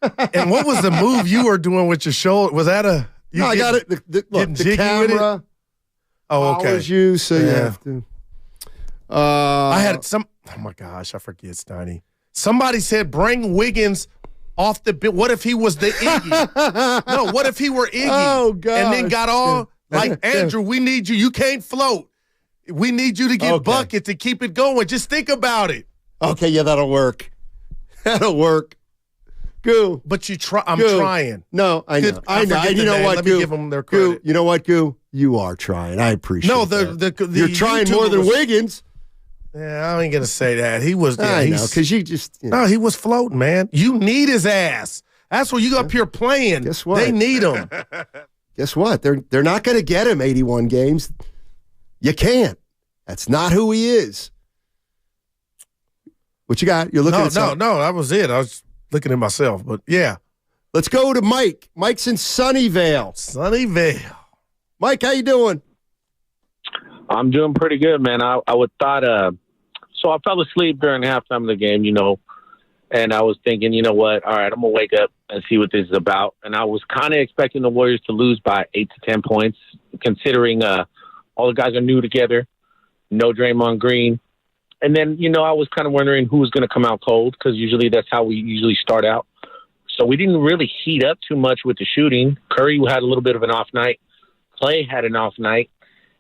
And what was the move you were doing with your shoulder? Was that a...
No, I got it. The camera.
Oh, okay.
You, so you have to.
I had some... Oh, my gosh. I forget, Steiny. Somebody said bring Wiggins off the... What if he was the Iggy? No, what if he were Iggy?
Oh, God.
And then got all... Like, Andrew, we need you. You can't float. We need you to get bucket to keep it going. Just think about it.
Okay, yeah, that'll work. That'll work. Goo.
But I'm trying.
No, I know. I know. And you know what,
Let
Goo?
me give them their credit.
Goo, you know what, Goo? You are trying. I appreciate that.
You're
trying more than Wiggins.
Yeah, I ain't going to say that. He was... Yeah,
I know, because you just...
No, he was floating, man. You need his ass. That's where you up here playing.
Guess what?
They need him.
Guess what? They're not going to get him 81 games. You can't. That's not who he is. What you got? You're looking at something?
No, that was it. I was looking at myself, but yeah.
Let's go to Mike. Mike's in Sunnyvale. Mike, how you doing?
I'm doing pretty good, man. I would thought so I fell asleep during halftime of the game, and I was thinking, you know what? All right, I'm going to wake up and see what this is about. And I was kind of expecting the Warriors to lose by 8 to 10 points, considering all the guys are new together, no Draymond Green. And then, I was kind of wondering who was going to come out cold, because usually that's how we usually start out. So we didn't really heat up too much with the shooting. Curry had a little bit of an off night. Klay had an off night.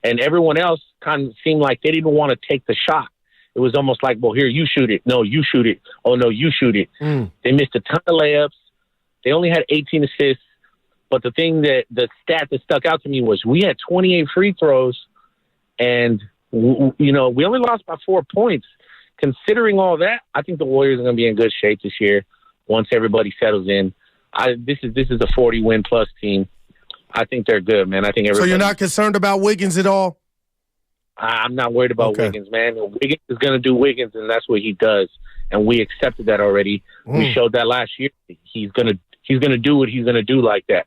And everyone else kind of seemed like they didn't want to take the shot. It was almost like, well, here, you shoot it. No, you shoot it. Oh, no, you shoot it. They missed a ton of layups. They only had 18 assists. But the stat that stuck out to me was we had 28 free throws, and, we only lost by 4 points. Considering all that, I think the Warriors are going to be in good shape this year once everybody settles in. This is a 40-win-plus team. I think they're good, man. I think everybody.
So you're not concerned about Wiggins at all?
I'm not worried about Wiggins, man. Wiggins is going to do Wiggins, and that's what he does. And we accepted that already. We showed that last year. He's going to do what he's going to do like that.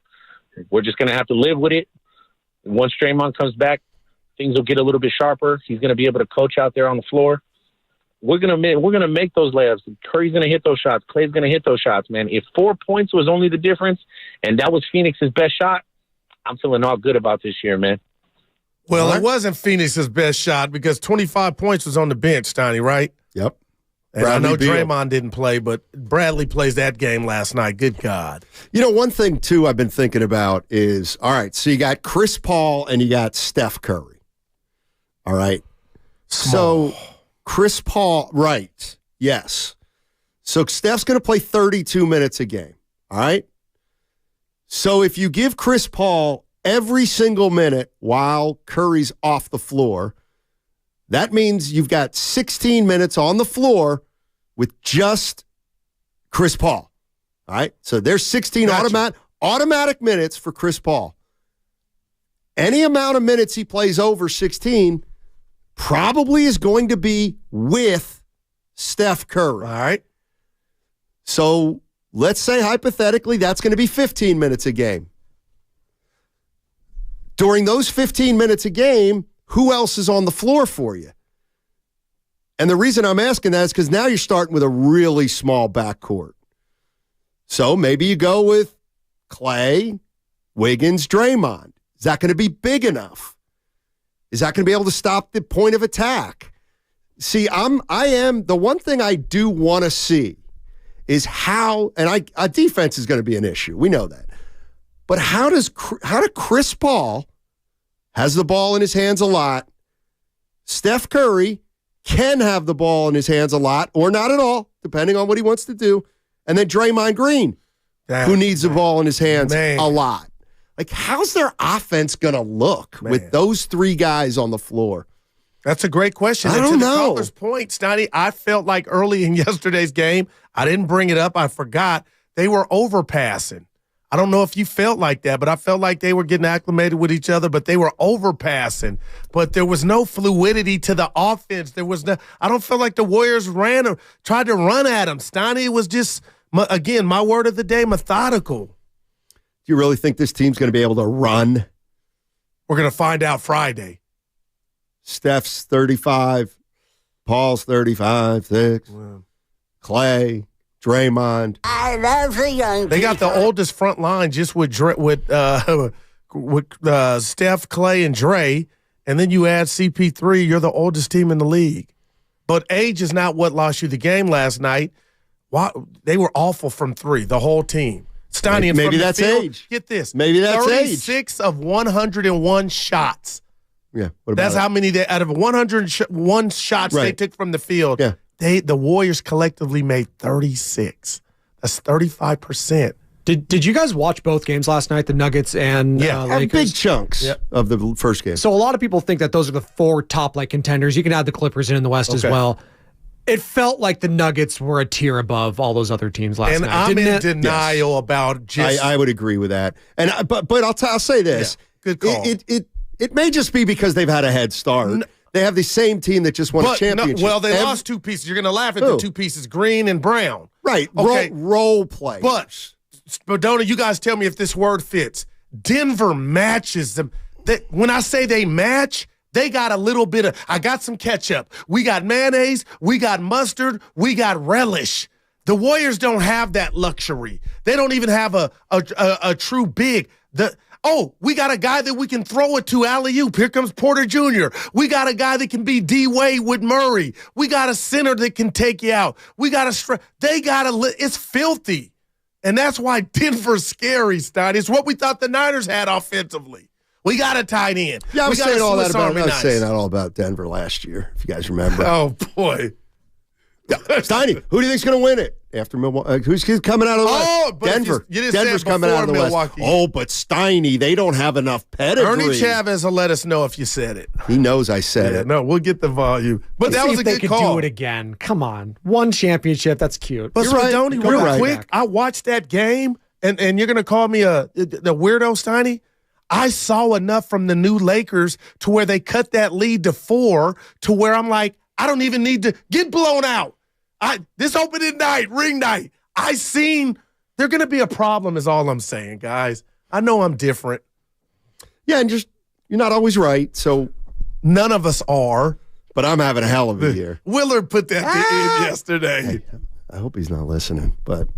We're just going to have to live with it. Once Draymond comes back, things will get a little bit sharper. He's going to be able to coach out there on the floor. We're going to make those layups. Curry's going to hit those shots. Klay's going to hit those shots, man. If 4 points was only the difference, and that was Phoenix's best shot, I'm feeling all good about this year, man.
Well, it wasn't Phoenix's best shot because 25 points was on the bench, Steiny, right?
Yep.
And I know Draymond didn't play, but Bradley plays that game last night. Good God.
One thing, too, I've been thinking about is, all right, so you got Chris Paul and you got Steph Curry. All right. So Chris Paul, right, yes. So Steph's going to play 32 minutes a game, all right? So if you give Chris Paul every single minute while Curry's off the floor, that means you've got 16 minutes on the floor with just Chris Paul. All right? So there's 16 automatic minutes for Chris Paul. Any amount of minutes he plays over 16 probably is going to be with Steph Curry.
All right.
So let's say hypothetically that's going to be 15 minutes a game. During those 15 minutes a game, who else is on the floor for you? And the reason I'm asking that is because now you're starting with a really small backcourt. So maybe you go with Klay, Wiggins, Draymond. Is that going to be big enough? Is that going to be able to stop the point of attack? See, the one thing I do want to see is how, and defense is going to be an issue. We know that. But how does Chris Paul has the ball in his hands a lot? Steph Curry can have the ball in his hands a lot or not at all, depending on what he wants to do. And then Draymond Green, who needs the ball in his hands a lot. Like, how's their offense going to look with those three guys on the floor?
That's a great question.
I don't know.
To the caller's point, Stoney, I felt like early in yesterday's game, I didn't bring it up. I forgot. They were overpassing. I don't know if you felt like that, but I felt like they were getting acclimated with each other, but they were overpassing. But there was no fluidity to the offense. I don't feel like the Warriors tried to run at them. Stoney was just, again, my word of the day, methodical.
Do you really think this team's going to be able to run?
We're going to find out Friday.
Steph's 35. Paul's 35, 6.
Wow.
Klay, Draymond.
I love the young
They got the oldest front line just with Steph, Klay, and Dre, and then you add CP3, you're the oldest team in the league. But age is not what lost you the game last night. They were awful from three, the whole team. Stoney,
maybe that's
field,
age.
Get this.
Maybe that's
36 of 101 shots.
Yeah.
That's how many out of 101 shots they took from the field.
Yeah.
The Warriors collectively made 36. That's 35%.
Did you guys watch both games last night, the Nuggets and Lakers?
Big chunks of the first game.
So a lot of people think that those are the four top contenders. You can add the Clippers in the West as well. It felt like the Nuggets were a tier above all those other teams last night.
And I'm in denial about just.
I would agree with that. And but I'll say this.
Yeah, good call.
It may just be because they've had a head start. They have the same team that just won a championship.
They lost two pieces. You're going to laugh at the two pieces, Green and Brown.
Right. Okay. Role play.
But Bodona, you guys tell me if this word fits. Denver matches them. When I say they match, they got a little bit of, I got some ketchup. We got mayonnaise. We got mustard. We got relish. The Warriors don't have that luxury. They don't even have a true big. We got a guy that we can throw it to alley-oop. Here comes Porter Jr. We got a guy that can be D-Wade with Murray. We got a center that can take you out. We got it's filthy. And that's why Denver's scary, Stein. It's what we thought the Niners had offensively. We got a tight end.
Yeah, I was saying all about Denver last year, if you guys remember.
Oh, boy.
Steiny, who do you think's going to win it after Milwaukee? Who's coming out of the West? Denver.
Denver's coming out of the
Milwaukee. West. Oh, but Steiny, they don't have enough pedigree.
Ernie Chavez will let us know if you said it.
He knows I said it.
No, we'll get the volume. But that was a good call.
They could do it again. Come on. One championship. That's cute.
But Spadoni, real quick, I watched that game, and you're going to call me the weirdo, Steiny? I saw enough from the new Lakers to where they cut that lead to 4 to where I'm like, I don't even need to get blown out. This opening night, ring night, I seen they're going to be a problem is all I'm saying, guys. I know I'm different.
Yeah, and you're not always right, so.
None of us are.
But I'm having a hell of a year.
Willard put that in yesterday.
Hey, I hope he's not listening, but.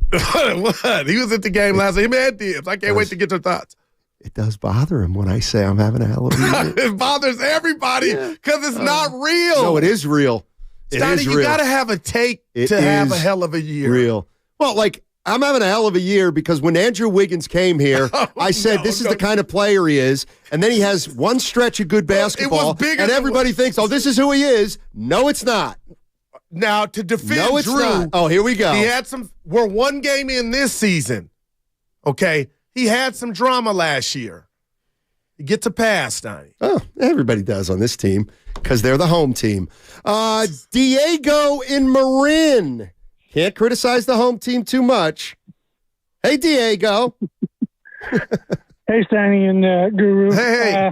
What? He was at the game last night. He had dibs. I can't wait to get your thoughts.
It does bother him when I say I'm having a hell of a year.
It bothers everybody because it's not real.
No, it is real.
Stoney, you got to have a take to have a hell of a year.
Real. Well, I'm having a hell of a year because when Andrew Wiggins came here, I said this is the kind of player he is, and then he has one stretch of good basketball, and everybody thinks, this is who he is. No, it's not.
Now, to defend Drew.
Not. Oh, here we go.
We're one game in this season. Okay? He had some drama last year. He gets a pass, Stoney.
Oh, everybody does on this team because they're the home team. Diego in Marin. Can't criticize the home team too much. Hey, Diego.
Hey, Stoney and Guru.
Hey.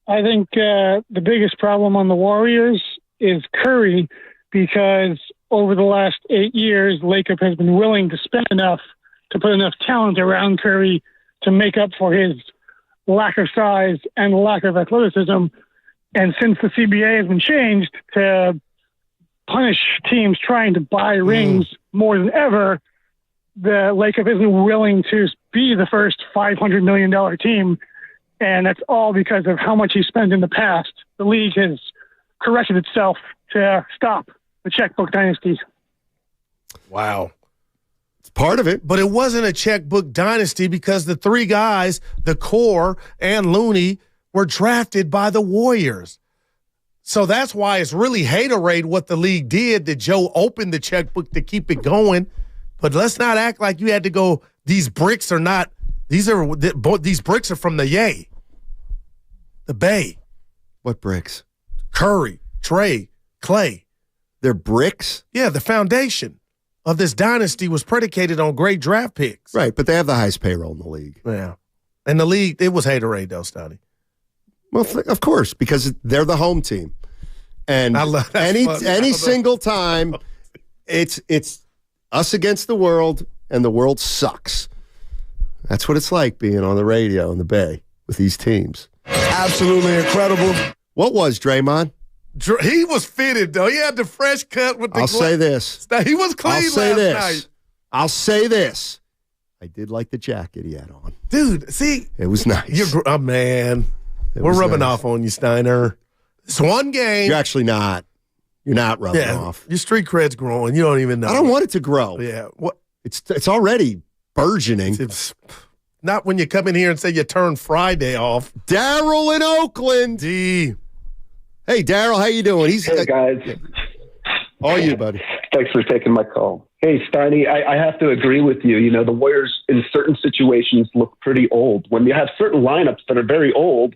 I think the biggest problem on the Warriors is Curry because over the last 8 years, Lacob has been willing to spend enough to put enough talent around Curry to make up for his lack of size and lack of athleticism. And since the CBA has been changed to punish teams trying to buy rings more than ever, the Lacob isn't willing to be the first $500 million team. And that's all because of how much he spent in the past. The league has corrected itself to stop the checkbook dynasty.
Wow.
It's part of it.
But it wasn't a checkbook dynasty because the three guys, the core and Looney, were drafted by the Warriors. So that's why it's really haterade what the league did, that Joe opened the checkbook to keep it going. But let's not act like you had to go, these bricks are not, these bricks are from the Yay, the Bay.
What bricks?
Curry, Trey, Klay.
They're bricks?
Yeah, the foundation of this dynasty was predicated on great draft picks.
Right, but they have the highest payroll in the league.
Yeah. And the league, it was haterade though, Stoney.
Well, of course, because they're the home team. And any single time, it's us against the world, and the world sucks. That's what it's like being on the radio in the Bay with these teams.
Absolutely incredible.
What was Draymond?
He was fitted, though. He had the fresh cut with the
I'll say this.
He was clean night.
I'll say this. I did like the jacket he had on.
Dude, see?
It was nice.
Oh, man. We're rubbing off on you, Steiner. It's one game.
You're actually not. You're not rubbing off.
Your street cred's growing. You don't even know.
I don't want it to grow.
Yeah.
It's already burgeoning.
It's not when you come in here and say you turn Friday off.
Daryl in Oakland.
D.
Hey, Daryl, how you doing?
Hey, guys.
All you, buddy.
Thanks for taking my call. Hey, Steiny, I have to agree with you. You know, the Warriors in certain situations look pretty old. When you have certain lineups that are very old,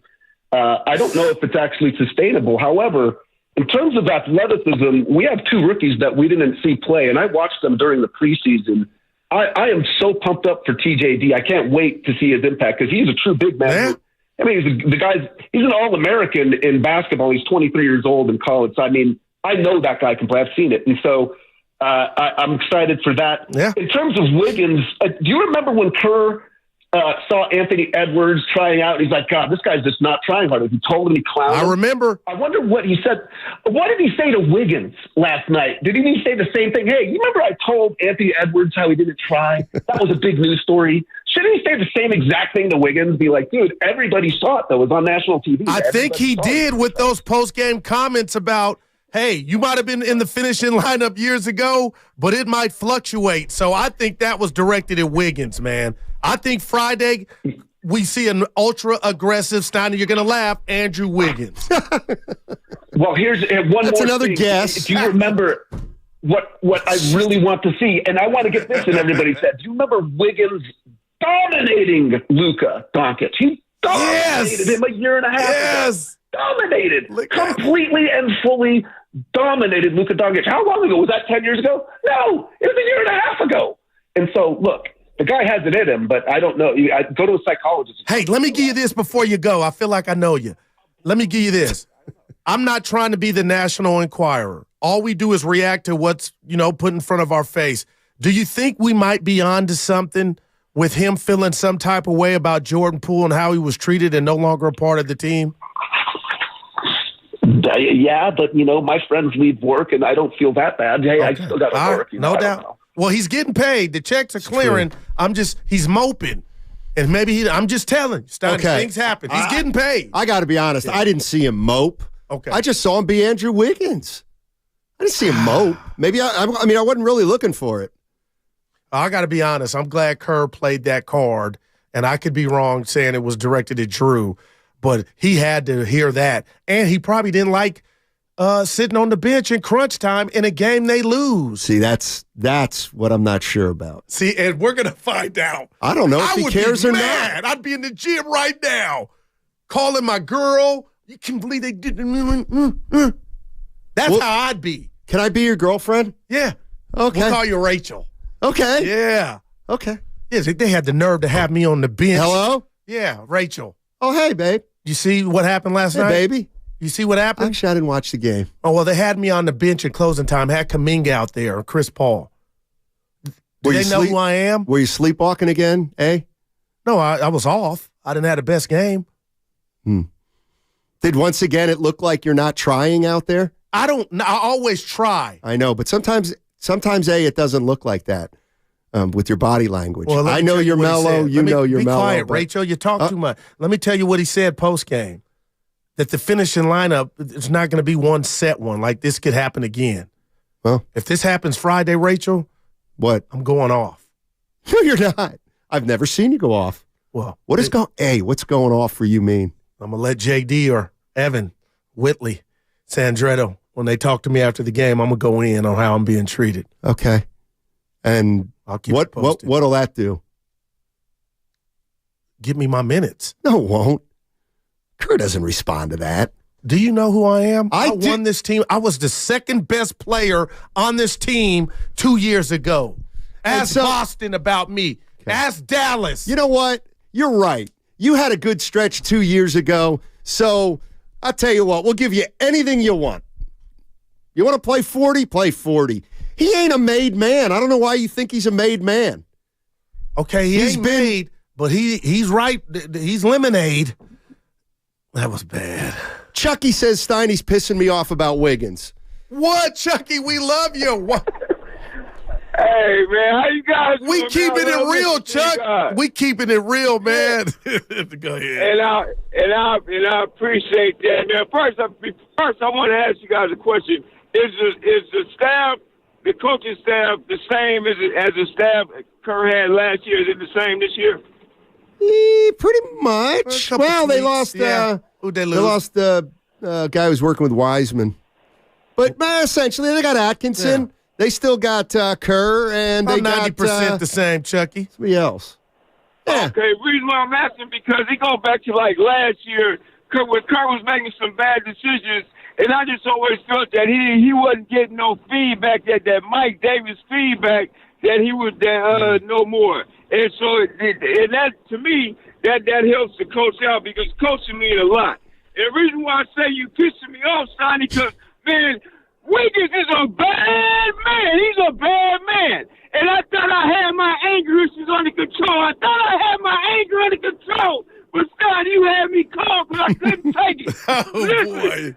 I don't know if it's actually sustainable. However, in terms of athleticism, we have two rookies that we didn't see play, and I watched them during the preseason. I am so pumped up for TJD. I can't wait to see his impact because he's a true big man. I mean, he's an All-American in basketball. He's 23 years old in college. So, I mean, I know that guy can play. I've seen it. And so I'm excited for that.
Yeah.
In terms of Wiggins, do you remember when Kerr saw Anthony Edwards trying out? He's like, God, this guy's just not trying hard. He told him he clowned him.
I remember.
I wonder what he said. What did he say to Wiggins last night? Did he say the same thing? Hey, you remember I told Anthony Edwards how he didn't try? That was a big news story. Shouldn't he say the same exact thing to Wiggins? Be like, dude, everybody saw it, though. It was on national TV.
I think he did with those post-game comments about, hey, you might have been in the finishing lineup years ago, but it might fluctuate. So I think that was directed at Wiggins, man. I think Friday we see an ultra-aggressive, Steiner, you're going to laugh, Andrew Wiggins.
Well, here's one more
That's another
thing.
guess.
Do you remember what I really want to see? And I want to get this in everybody's head. Do you remember Wiggins dominating Luka Doncic? He dominated him a year and a half ago. Dominated. Completely and fully dominated Luka Doncic. How long ago? Was that 10 years ago? No, it was a year and a half ago. And so, look, the guy has it in him, but I don't know. I go to a psychologist.
Hey, let me give you this before you go. I feel like I know you. Let me give you this. I'm not trying to be the National Enquirer. All we do is react to what's, put in front of our face. Do you think we might be onto something with him feeling some type of way about Jordan Poole and how he was treated and no longer a part of the team?
Yeah, but, my friends leave work, and I don't feel that bad. Hey, I still got to work.
No doubt. Well, he's getting paid. The checks are clearing. He's moping. And maybe I'm just telling you, things happen. He's getting paid.
I got to be honest. I didn't see him mope.
Okay.
I just saw him be Andrew Wiggins. I didn't see him mope. Maybe I wasn't really looking for it.
I got to be honest. I'm glad Kerr played that card, and I could be wrong saying it was directed at Drew, but he had to hear that. And he probably didn't like sitting on the bench in crunch time in a game they lose.
See, that's what I'm not sure about.
See, and we're going to find out.
I don't know if he cares or not.
I'd be in the gym right now calling my girl. You can believe they did. That's how I'd be.
Can I be your girlfriend?
Yeah.
Okay.
We'll call you Rachel.
Okay.
Yeah.
Okay.
Yes, they had the nerve to have me on the bench.
Hello?
Yeah, Rachel.
Oh, hey, babe.
You see what happened last night?
Hey, baby.
You see what happened?
Actually, I didn't watch the game.
Oh, well, they had me on the bench at closing time, had Kuminga out there, Chris Paul. Do they know who I am?
Were you sleepwalking again, eh?
No, I was off. I didn't have the best game.
Did once again it look like you're not trying out there?
I always try.
I know, but sometimes it doesn't look like that with your body language.
Well,
I know you're mellow. You know you're mellow.
Be quiet, Rachel. You talk too much. Let me tell you what he said post-game. That the finishing lineup is not going to be one set one. Like, this could happen again.
Well,
if this happens Friday, Rachel,
what?
I'm going off.
No, you're not. I've never seen you go off.
Well,
what's going off for you mean?
I'm going to let JD or Evan Whitley Sandretto, when they talk to me after the game, I'm going to go in on how I'm being treated.
Okay. And what'll that do?
Give me my minutes.
No, it won't. Kerr doesn't respond to that.
Do you know who I am? I won this team. I was the second best player on this team 2 years ago. Ask Boston about me. Okay. Ask Dallas.
You know what? You're right. You had a good stretch 2 years ago. So I'll tell you what, we'll give you anything you want. You want to play 40? Play 40. He ain't a made man. I don't know why you think he's a made man.
Okay, he's made, but he's right. He's lemonade. That was bad.
Chucky says Steiny's pissing me off about Wiggins.
What, Chucky? We love you. What?
Hey, man, how you guys doing?
We keeping it real, Chuck. We keeping it real, man. Go ahead.
And I appreciate that. Now, first, I want to ask you guys a question. Is the staff, the coaching staff, the same as the staff Kerr had last year? Is it the same this year?
Pretty much. Well, they lost.
Who'd they lose?
They lost the guy who was working with Wiseman. But essentially, they got Atkinson. Yeah. They still got Kerr, and they got
90% the same, Chucky.
Somebody else. Yeah.
Okay, reason why I'm asking because he goes back to like last year when Kerr was making some bad decisions, and I just always felt that he wasn't getting no feedback, that Mike Davis feedback that he was no more. And so, and that to me, that helps the coach out because coaching means a lot. And the reason why I say you pissing me off, Sonny, because, man, Wiggins is a bad man. He's a bad man. And I thought I had my anger issues under control. I thought I had my anger under control. But, Sonny, you had me calm because I couldn't take it.
Boy.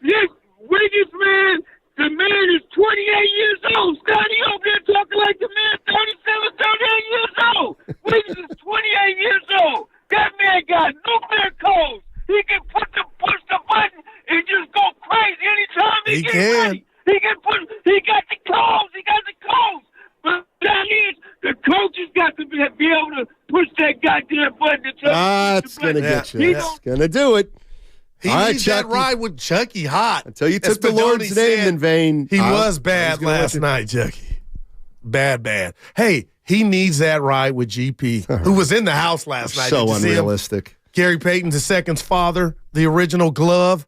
This Wiggins, man, the man is 28 years old. Sonny over there talking like the man 37, 38 years old. Wiggins is 28 years old. That man got nuclear codes. He can push the button and just go crazy anytime he gets ready. He got the codes. He got the codes. But that is, the coaches got to be able to push that goddamn button.
That's going to get you. That's going to do it.
He needs that ride with Chucky hot.
Until you took the Lord's name in vain.
He was bad last night, Chucky. Bad. Hey, he needs that ride with GP, who was in the house last night.
So unrealistic.
Gary Payton II's father, the original glove,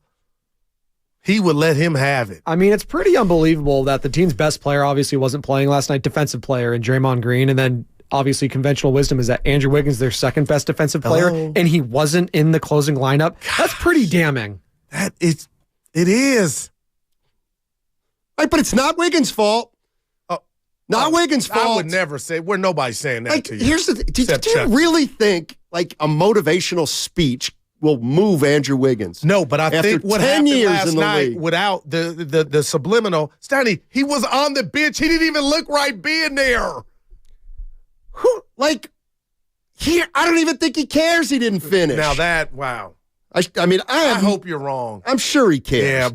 he would let him have it.
I mean, it's pretty unbelievable that the team's best player obviously wasn't playing last night, defensive player in Draymond Green, and then obviously conventional wisdom is that Andrew Wiggins, their second best defensive player, and he wasn't in the closing lineup. That's pretty damning.
It is.
Right, but it's not Wiggins' fault. Not Wiggins' fault.
I would never say, nobody's saying that to you.
Here's the thing. Do you really think like a motivational speech will move Andrew Wiggins?
No, but I think what happened last night
league,
without the subliminal, Stanley, he was on the bench. He didn't even look right being there.
I don't even think he cares he didn't finish.
Now that, wow.
I
hope you're wrong.
I'm sure he cares.
Yeah,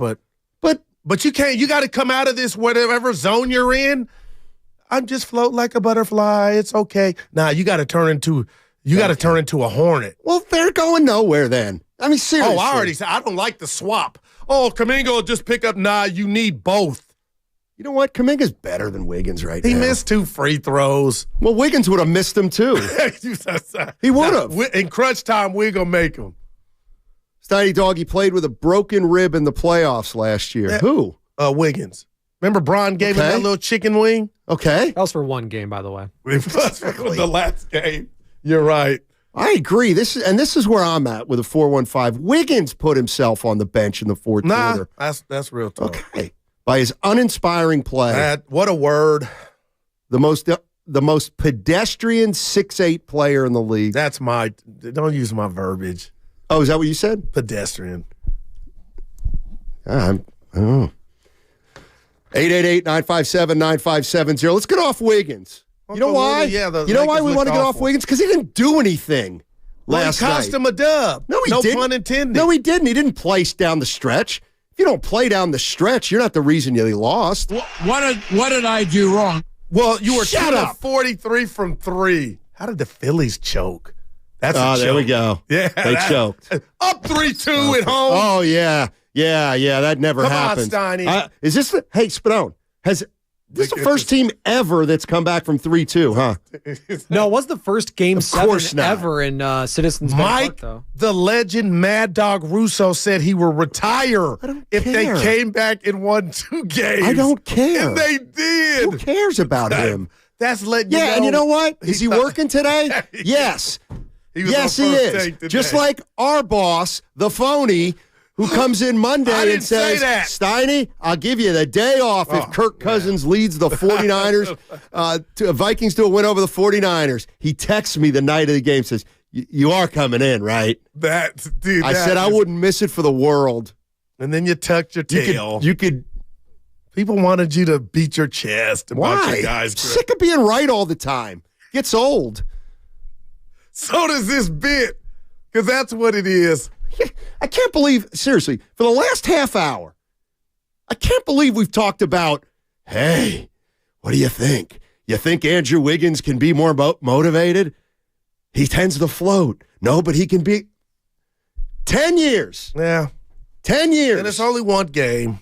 but you can't. You got to come out of this whatever zone you're in. I'm just float like a butterfly. It's okay. Nah, you got to turn into a hornet.
Well, they're going nowhere then. I mean, seriously.
Oh, I already said I don't like the swap. Oh, Kuminga will just pick up. Nah, you need both.
You know what? Kuminga's better than Wiggins right now.
He missed 2 free throws.
Well, Wiggins would have missed them too. He would have.
In crunch time, we're going to make him.
Steiny Dog, he played with a broken rib in the playoffs last year. Who?
Wiggins. Remember Bron gave him that little chicken wing?
Okay.
That was for one game, by the way.
It was for the last game. You're right.
I agree. This is where I'm at with a 4-1-5. Wiggins put himself on the bench in the fourth quarter.
That's real talk.
Okay. By his uninspiring play.
What a word.
The most pedestrian 6'8" player in the league.
Don't use my verbiage.
Oh, is that what you said?
Pedestrian.
888-957-9570. Let's get off Wiggins. You know why? You know why we want to get off Wiggins? Because he didn't do anything last night.
He cost him a dub.
No, he didn't.
No pun intended.
No, he didn't. He didn't place down the stretch. If you don't play down the stretch, you're not the reason you lost.
What did I do wrong?
Well, you were
Shut up.
43 from 3. How did the Phillies choke? That's a choke.
There we go.
Yeah,
they choked.
Up 3-2 at home.
Oh, yeah. Yeah, that never happens.
Come on, Steiny.
Is this hey, Spadone, this is the first team ever that's come back from 3-2, huh?
No, it was the first Game 7 ever in Citizens Bank Park, though.
The legend Mad Dog Russo said he would retire if they came back and won 2 games.
I don't care.
And they did.
Who cares about him?
That's letting you know.
Yeah, and you know what? Is he working today? Yes. Yes, he is. Just like our boss, the phony, who comes in Monday and says, Steiny, I'll give you the day off if Kirk Cousins leads the 49ers to Vikings to a win over the 49ers. He texts me the night of the game, says, you are coming in, right? I said I wouldn't miss it for the world.
And then you tucked your tail.
You could.
People wanted you to beat your chest.
Why?
Guys
sick of being right all the time. Gets old.
So does this bit, because that's what it is.
I can't believe, seriously, for the last half hour, I can't believe we've talked about, hey, what do you think? You think Andrew Wiggins can be more motivated? He tends to float. No, but he can be. 10 years.
Yeah.
10 years.
And it's only one game.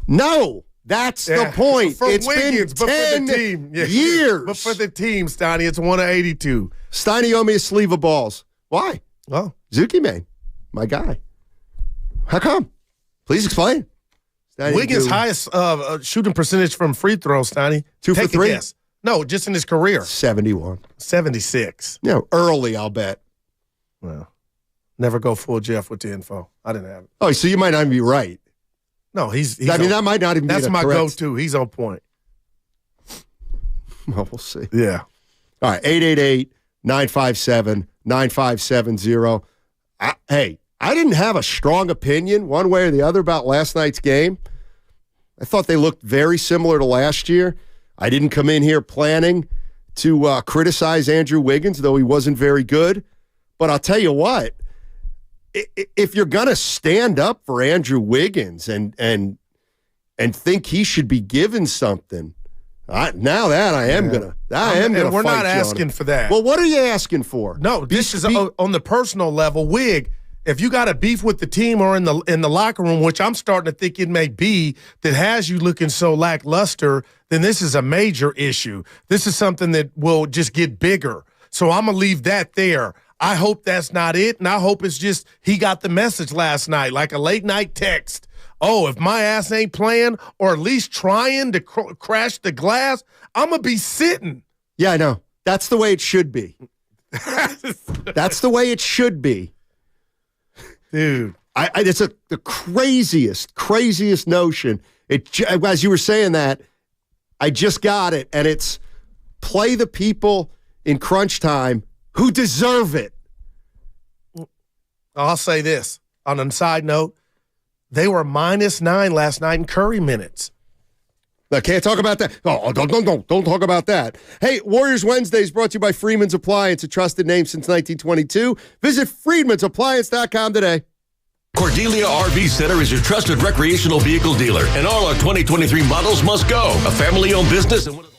No, that's the point.
For
It's
Wiggins,
been 10
for the team.
years.
But for the team, Steiny, it's 1 of 82.
Steiny owe me a sleeve of balls. Why?
Oh.
Zuki man, my guy. How come? Please explain.
Wiggins' highest shooting percentage from free throws, Steiny.
2 for 3?
Guess. No, just in his career.
71.
76.
Yeah, early, I'll bet.
Well, never go full Jeff with the info. I didn't have it.
Oh, so you might not even be right.
No, he's
I mean, that might not even be
that's my
correct.
go-to. He's on point.
Well, we'll see.
Yeah.
All right, 888-957-9570. Hey, I didn't have a strong opinion one way or the other about last night's game. I thought they looked very similar to last year. I didn't come in here planning to criticize Andrew Wiggins, though he wasn't very good. But I'll tell you what, if you're going to stand up for Andrew Wiggins and think he should be given something, I am going to fight
we're not
you
asking
on it.
for that.
Well, what are you asking for?
No, this is on the personal level. Wig, if you got a beef with the team or in the locker room, which I'm starting to think it may be, that has you looking so lackluster, then this is a major issue. This is something that will just get bigger. So I'm going to leave that there. I hope that's not it, and I hope it's just he got the message last night, like a late-night text. Oh, if my ass ain't playing or at least trying to crash the glass, I'm going to be sitting.
Yeah, I know. That's the way it should be. That's the way it should be.
Dude.
It's the craziest notion. As you were saying that, I just got it, and it's play the people in crunch time who deserve it.
I'll say this. On a side note, they were -9 last night in Curry minutes.
I can't talk about that. Oh, don't talk about that. Hey, Warriors Wednesday is brought to you by Freedman's Appliance, a trusted name since 1922. Visit freedmansappliance.com today.
Cordelia RV Center is your trusted recreational vehicle dealer, and all our 2023 models must go. A family-owned business and one of the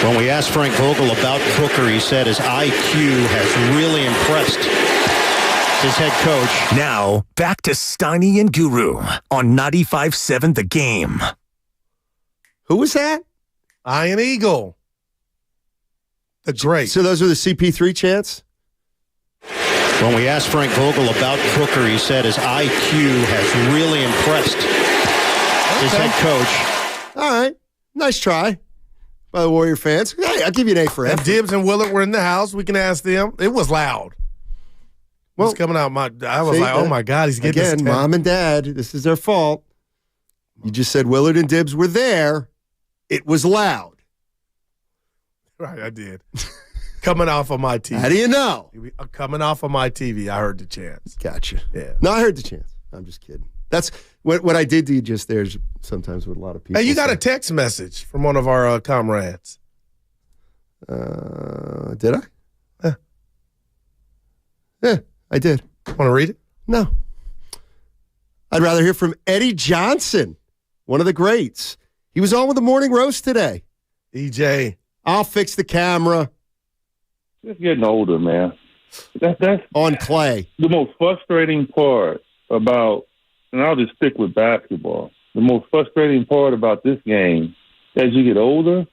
When we asked Frank Vogel about Booker, he said his IQ has really impressed his head coach.
Now, back to Steiny and Guru on 95.7 The Game.
Who was that?
Iron Eagle. The great.
So those are the CP3 chants?
When we asked Frank Vogel about Booker, he said his IQ has really impressed his head coach.
All right. Nice try by the Warrior fans. Hey, I'll give you an A for
effort.
If
Dibbs and Willard were in the house. We can ask them. It was loud. Well, it was coming out. I was like, oh, my God, he's getting
again, Mom and Dad, this is their fault. You just said Willard and Dibbs were there. It was loud.
Right, I did. Coming off of my TV.
How do you know?
Coming off of my TV, I heard the chants.
Gotcha.
Yeah.
No, I heard the chants. I'm just kidding. That's what I did to you just there is sometimes what a lot of people
Hey, you got
say.
a text message from one of our comrades.
Did I? Yeah, I did.
Want to read it?
No. I'd rather hear from Eddie Johnson, one of the greats. He was on with the Morning Roast today.
EJ.
I'll fix the camera.
Just getting older, man. That's
on Klay.
The most frustrating part about, and I'll just stick with basketball. The most frustrating part about this game, as you get older,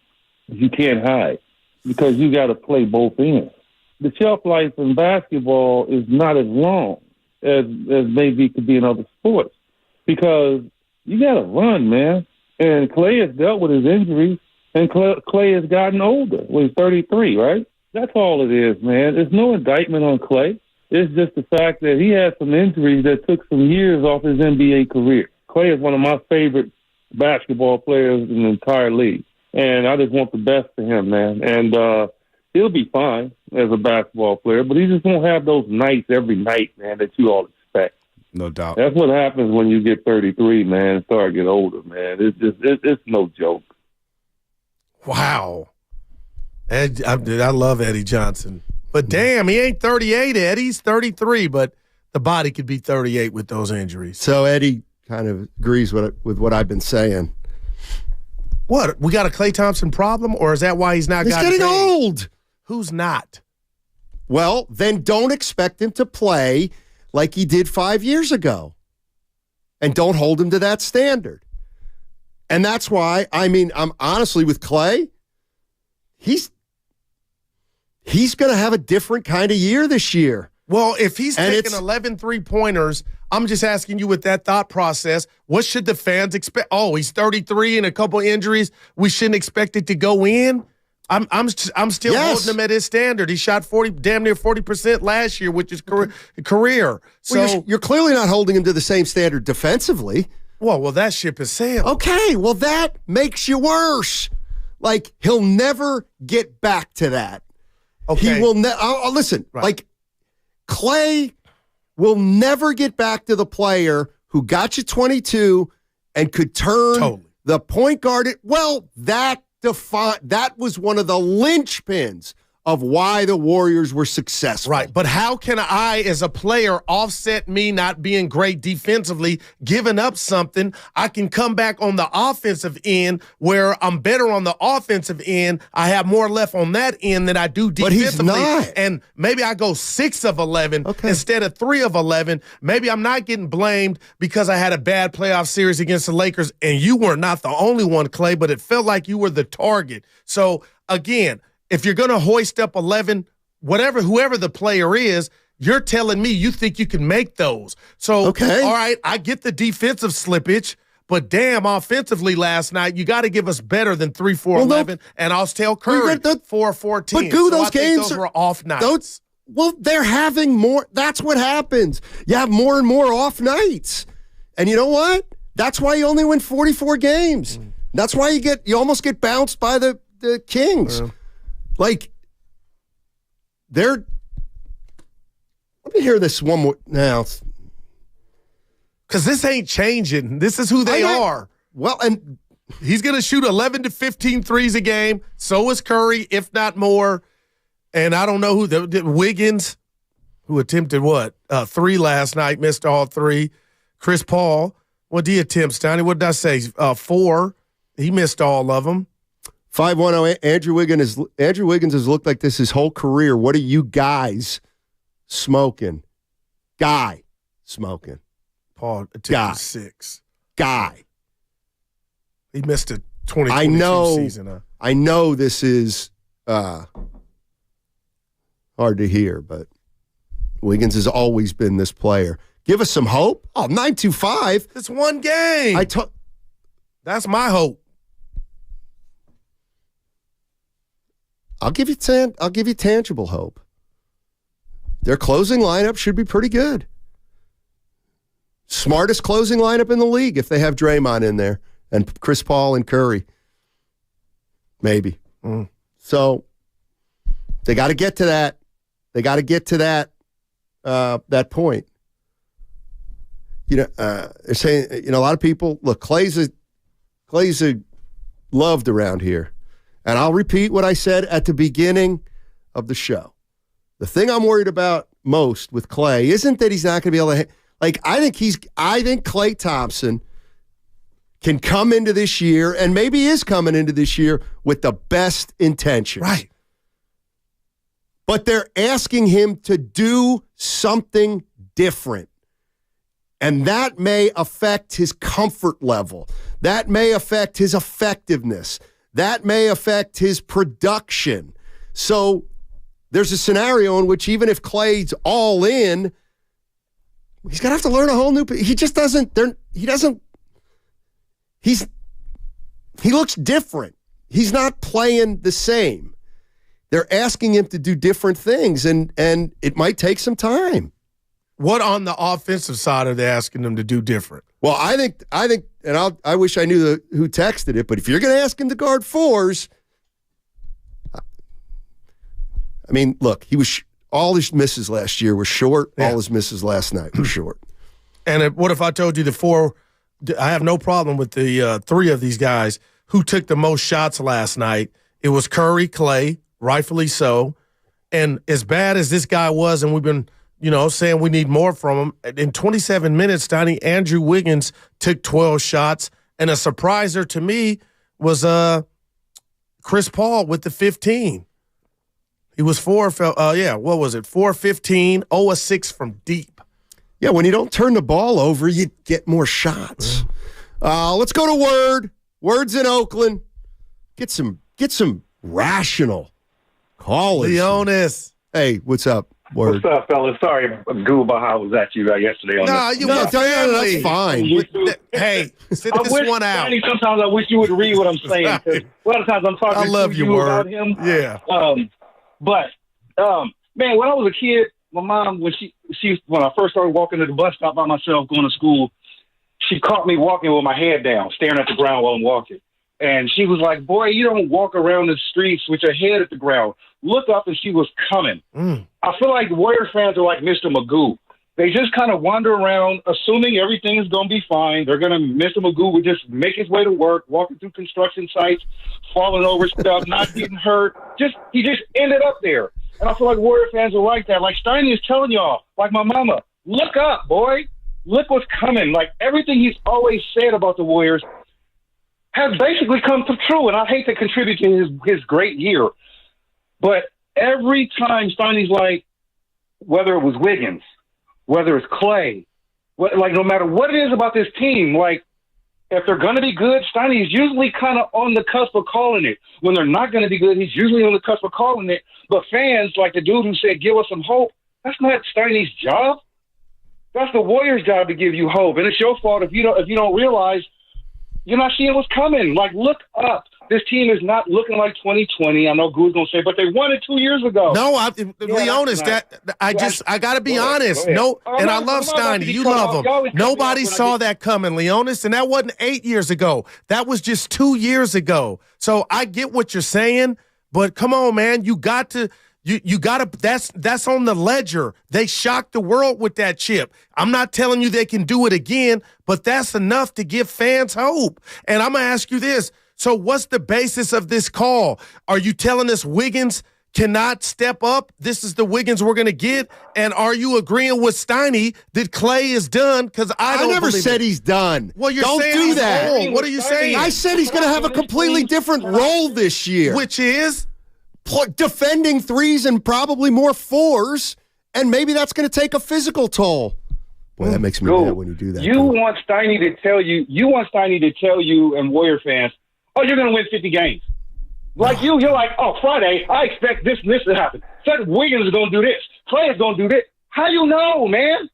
you can't hide because you got to play both ends. The shelf life in basketball is not as long as maybe it could be in other sports because you got to run, man. And Klay has dealt with his injuries, and Klay has gotten older. Well, he's 33, right? That's all it is, man. There's no indictment on Klay. It's just the fact that he had some injuries that took some years off his NBA career. Klay is one of my favorite basketball players in the entire league, and I just want the best for him, man. And he'll be fine as a basketball player, but he just won't have those nights every night, man, that you all expect.
No doubt.
That's what happens when you get 33, man, and start to get older, man. It's no joke.
Wow. I love Eddie Johnson. But damn, he ain't 38, Eddie. He's 33, but the body could be 38 with those injuries.
So Eddie kind of agrees with what I've been saying.
What? We got a Klay Thompson problem, or is that why he's not got
getting old.
Who's not?
Well, then don't expect him to play like he did 5 years ago. And don't hold him to that standard. And that's why, I'm honestly with Klay, he's going to have a different kind of year this year.
Well, if he's taking 11 three-pointers, I'm just asking you with that thought process, what should the fans expect? Oh, he's 33 and a couple injuries. We shouldn't expect it to go in? I'm still holding him at his standard. He shot damn near 40% last year, which is career. So
well, you're clearly not holding him to the same standard defensively.
Well, that ship has sailed.
Okay, well, that makes you worse. Like, he'll never get back to that.
Okay.
He will listen, right. Like, Klay will never get back to the player who got you 22 and could turn the point guard. That was one of the linchpins of why the Warriors were successful.
Right, but how can I, as a player, offset me not being great defensively, giving up something? I can come back on the offensive end where I'm better on the offensive end. I have more left on that end than I do defensively.
But he's not.
And maybe I go 6 of 11 instead of 3 of 11. Maybe I'm not getting blamed because I had a bad playoff series against the Lakers, and you were not the only one, Klay, but it felt like you were the target. So, again, if you're going to hoist up 11, whoever the player is, you're telling me you think you can make those. So, all right, I get the defensive slippage, but damn, offensively last night, you got to give us better than 3-4-11, and I'll tell Curry 4-4-10.
But those games
were off nights.
They're having more. That's what happens. You have more and more off nights. And you know what? That's why you only win 44 games. That's why you almost get bounced by the Kings. Like, let me hear this one more now.
Because this ain't changing. This is who they are.
Well, and
he's going to shoot 11 to 15 threes a game. So is Curry, if not more. And I don't know Wiggins, who attempted 3 last night, missed all 3. Chris Paul, what did he attempt, Steiny? What did I say? 4. He missed all of them.
510, Andrew Wiggins has looked like this his whole career. What are you guys smoking? Guy smoking.
Paul, it took you 6.
Guy.
He missed a 2022 season.
I know this is hard to hear, but Wiggins has always been this player. Give us some hope. Oh, 925.
It's one game. That's my hope.
I'll give you tangible hope. Their closing lineup should be pretty good. Smartest closing lineup in the league if they have Draymond in there and Chris Paul and Curry. Maybe. So they got to get to that. They got to get to that point. They're saying, a lot of people, look, Klay's loved around here. And I'll repeat what I said at the beginning of the show. The thing I'm worried about most with Klay isn't that he's not going to be able to, I think Klay Thompson can come into this year, and maybe is coming into this year with the best intentions.
Right.
But they're asking him to do something different. And that may affect his comfort level. That may affect his effectiveness. That may affect his production. So there's a scenario in which even if Klay's all in, he's going to have to learn a whole new... He just doesn't... He looks different. He's not playing the same. They're asking him to do different things, and it might take some time.
What on the offensive side are they asking them to do different?
Well, I think, and I wish I knew who texted it, but if you're going to ask him to guard 4s, I mean, look, all his misses last year were short. Yeah. All his misses last night were short.
And what if I told you the 4? I have no problem with the 3 of these guys who took the most shots last night. It was Curry, Klay, rightfully so. And as bad as this guy was, and we've been, saying we need more from him, in 27 minutes, Donnie, Andrew Wiggins took 12 shots. And a surpriser to me was Chris Paul with the 15. He was 4-15, 0-6 from deep.
Yeah, when you don't turn the ball over, you get more shots. Let's go to Word. Word's in Oakland. Get some rational callers.
Leonis.
Hey, what's up, Word?
What's up, fellas? Sorry, Gooba, I was at you yesterday.
That's fine.
Hey, sit this one out.
Sometimes I wish you would read what I'm saying. A lot of times I'm talking to you about him.
Yeah.
Man, when I was a kid, my mom, when I first started walking to the bus stop by myself going to school, she caught me walking with my head down, staring at the ground while I'm walking. And she was like, boy, you don't walk around the streets with your head at the ground. Look up, and she was coming. I feel like Warriors fans are like Mr. Magoo. They just kind of wander around assuming everything is going to be fine. Mr. Magoo would just make his way to work, walking through construction sites, falling over stuff, not getting hurt. He just ended up there. And I feel like Warrior fans are like that. Like Steiny is telling y'all, like my mama, look up, boy. Look what's coming. Like everything he's always said about the Warriors has basically come to true. And I hate to contribute to his great year. But every time Steiny's like, whether it was Wiggins, whether it's Klay, no matter what it is about this team, like if they're going to be good, Steiny is usually kind of on the cusp of calling it. When they're not going to be good, he's usually on the cusp of calling it. But fans, like the dude who said, give us some hope, that's not Steiny's job. That's the Warriors' job to give you hope. And it's your fault if you don't realize you're not seeing what's coming. Like, look up. This team is not looking like 2020. I know Goo's going to say, but they won it 2 years ago.
No, Leonis, I got to be honest. No, and I love Steiny. You love him. Nobody saw that coming, Leonis, and that wasn't 8 years ago. That was just 2 years ago. So I get what you're saying, but come on, man. You got to that's on the ledger. They shocked the world with that chip. I'm not telling you they can do it again, but that's enough to give fans hope. And I'm going to ask you this. So what's the basis of this call? Are you telling us Wiggins cannot step up? This is the Wiggins we're going to get? And are you agreeing with Steiny that Klay is done? Because I
never said he's done.
Well, you're
Don't
saying
do
he's
that.
old. What are you saying?
I said he's going to have a completely different role this year.
Which is?
Defending threes and probably more fours, and maybe that's going to take a physical toll. Boy, that makes me mad when you do that.
You want Steiny to tell you and Warrior fans, oh, you're going to win 50 games. Like you're like, oh, Friday, I expect this and this to happen. Said Wiggins is going to do this. Klay is going to do this. How you know, man?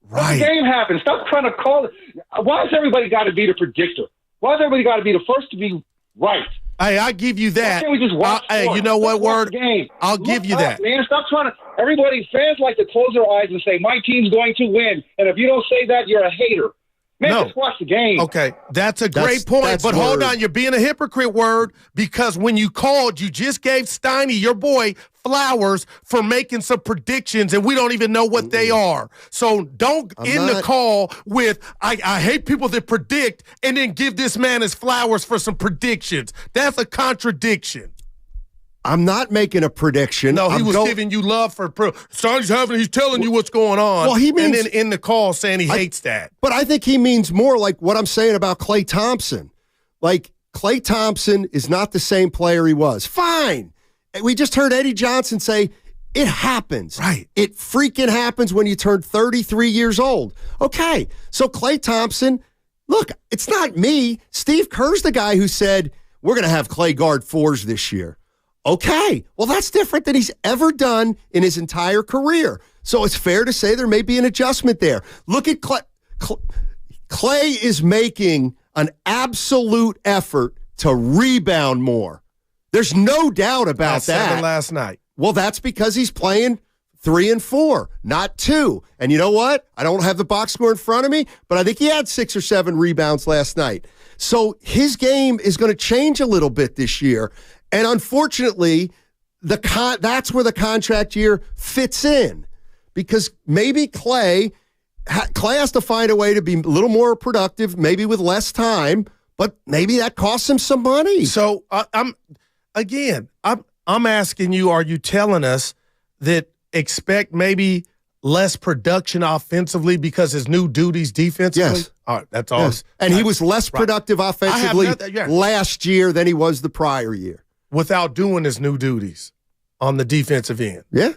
Right.
Let the game happen. Stop trying to call it. Why has everybody got to be the predictor? Why has everybody got to be the first to be right?
Hey, I give you that.
Why can't we just watch
hey, you know what, Word? I'll give you that.
Man, stop trying to. Fans like to close their eyes and say, my team's going to win. And if you don't say that, you're a hater. Man, just watch the game.
Okay, that's a great point. But hold on, you're being a hypocrite, Word, because when you called, you just gave Steiny, your boy, flowers for making some predictions, and we don't even know what they are. So don't end the call with, I hate people that predict and then give this man his flowers for some predictions. That's a contradiction.
I'm not making a prediction.
No, he was giving you love for he's telling you what's going on.
Well, he means,
and then in the call saying he hates that.
But I think he means more like what I'm saying about Klay Thompson. Like, Klay Thompson is not the same player he was. Fine. We just heard Eddie Johnson say, it happens.
Right.
It freaking happens when you turn 33 years old. Okay. So Klay Thompson, look, it's not me. Steve Kerr's the guy who said, we're going to have Klay guard fours this year. Okay, well, that's different than he's ever done in his entire career. So it's fair to say there may be an adjustment there. Look at Klay. Klay is making an absolute effort to rebound more. There's no doubt about that.
7 last night.
Well, that's because he's playing 3 and 4, not 2. And you know what? I don't have the box score in front of me, but I think he had 6 or 7 rebounds last night. So his game is going to change a little bit this year. And unfortunately, that's where the contract year fits in, because maybe Klay has to find a way to be a little more productive, maybe with less time, but maybe that costs him some money.
So I'm asking you, are you telling us that expect maybe less production offensively because his new duties defensively?
Yes.
All right, that's all.
Yes. And he was less productive offensively last year than he was the prior year.
Without doing his new duties on the defensive end.
Yeah.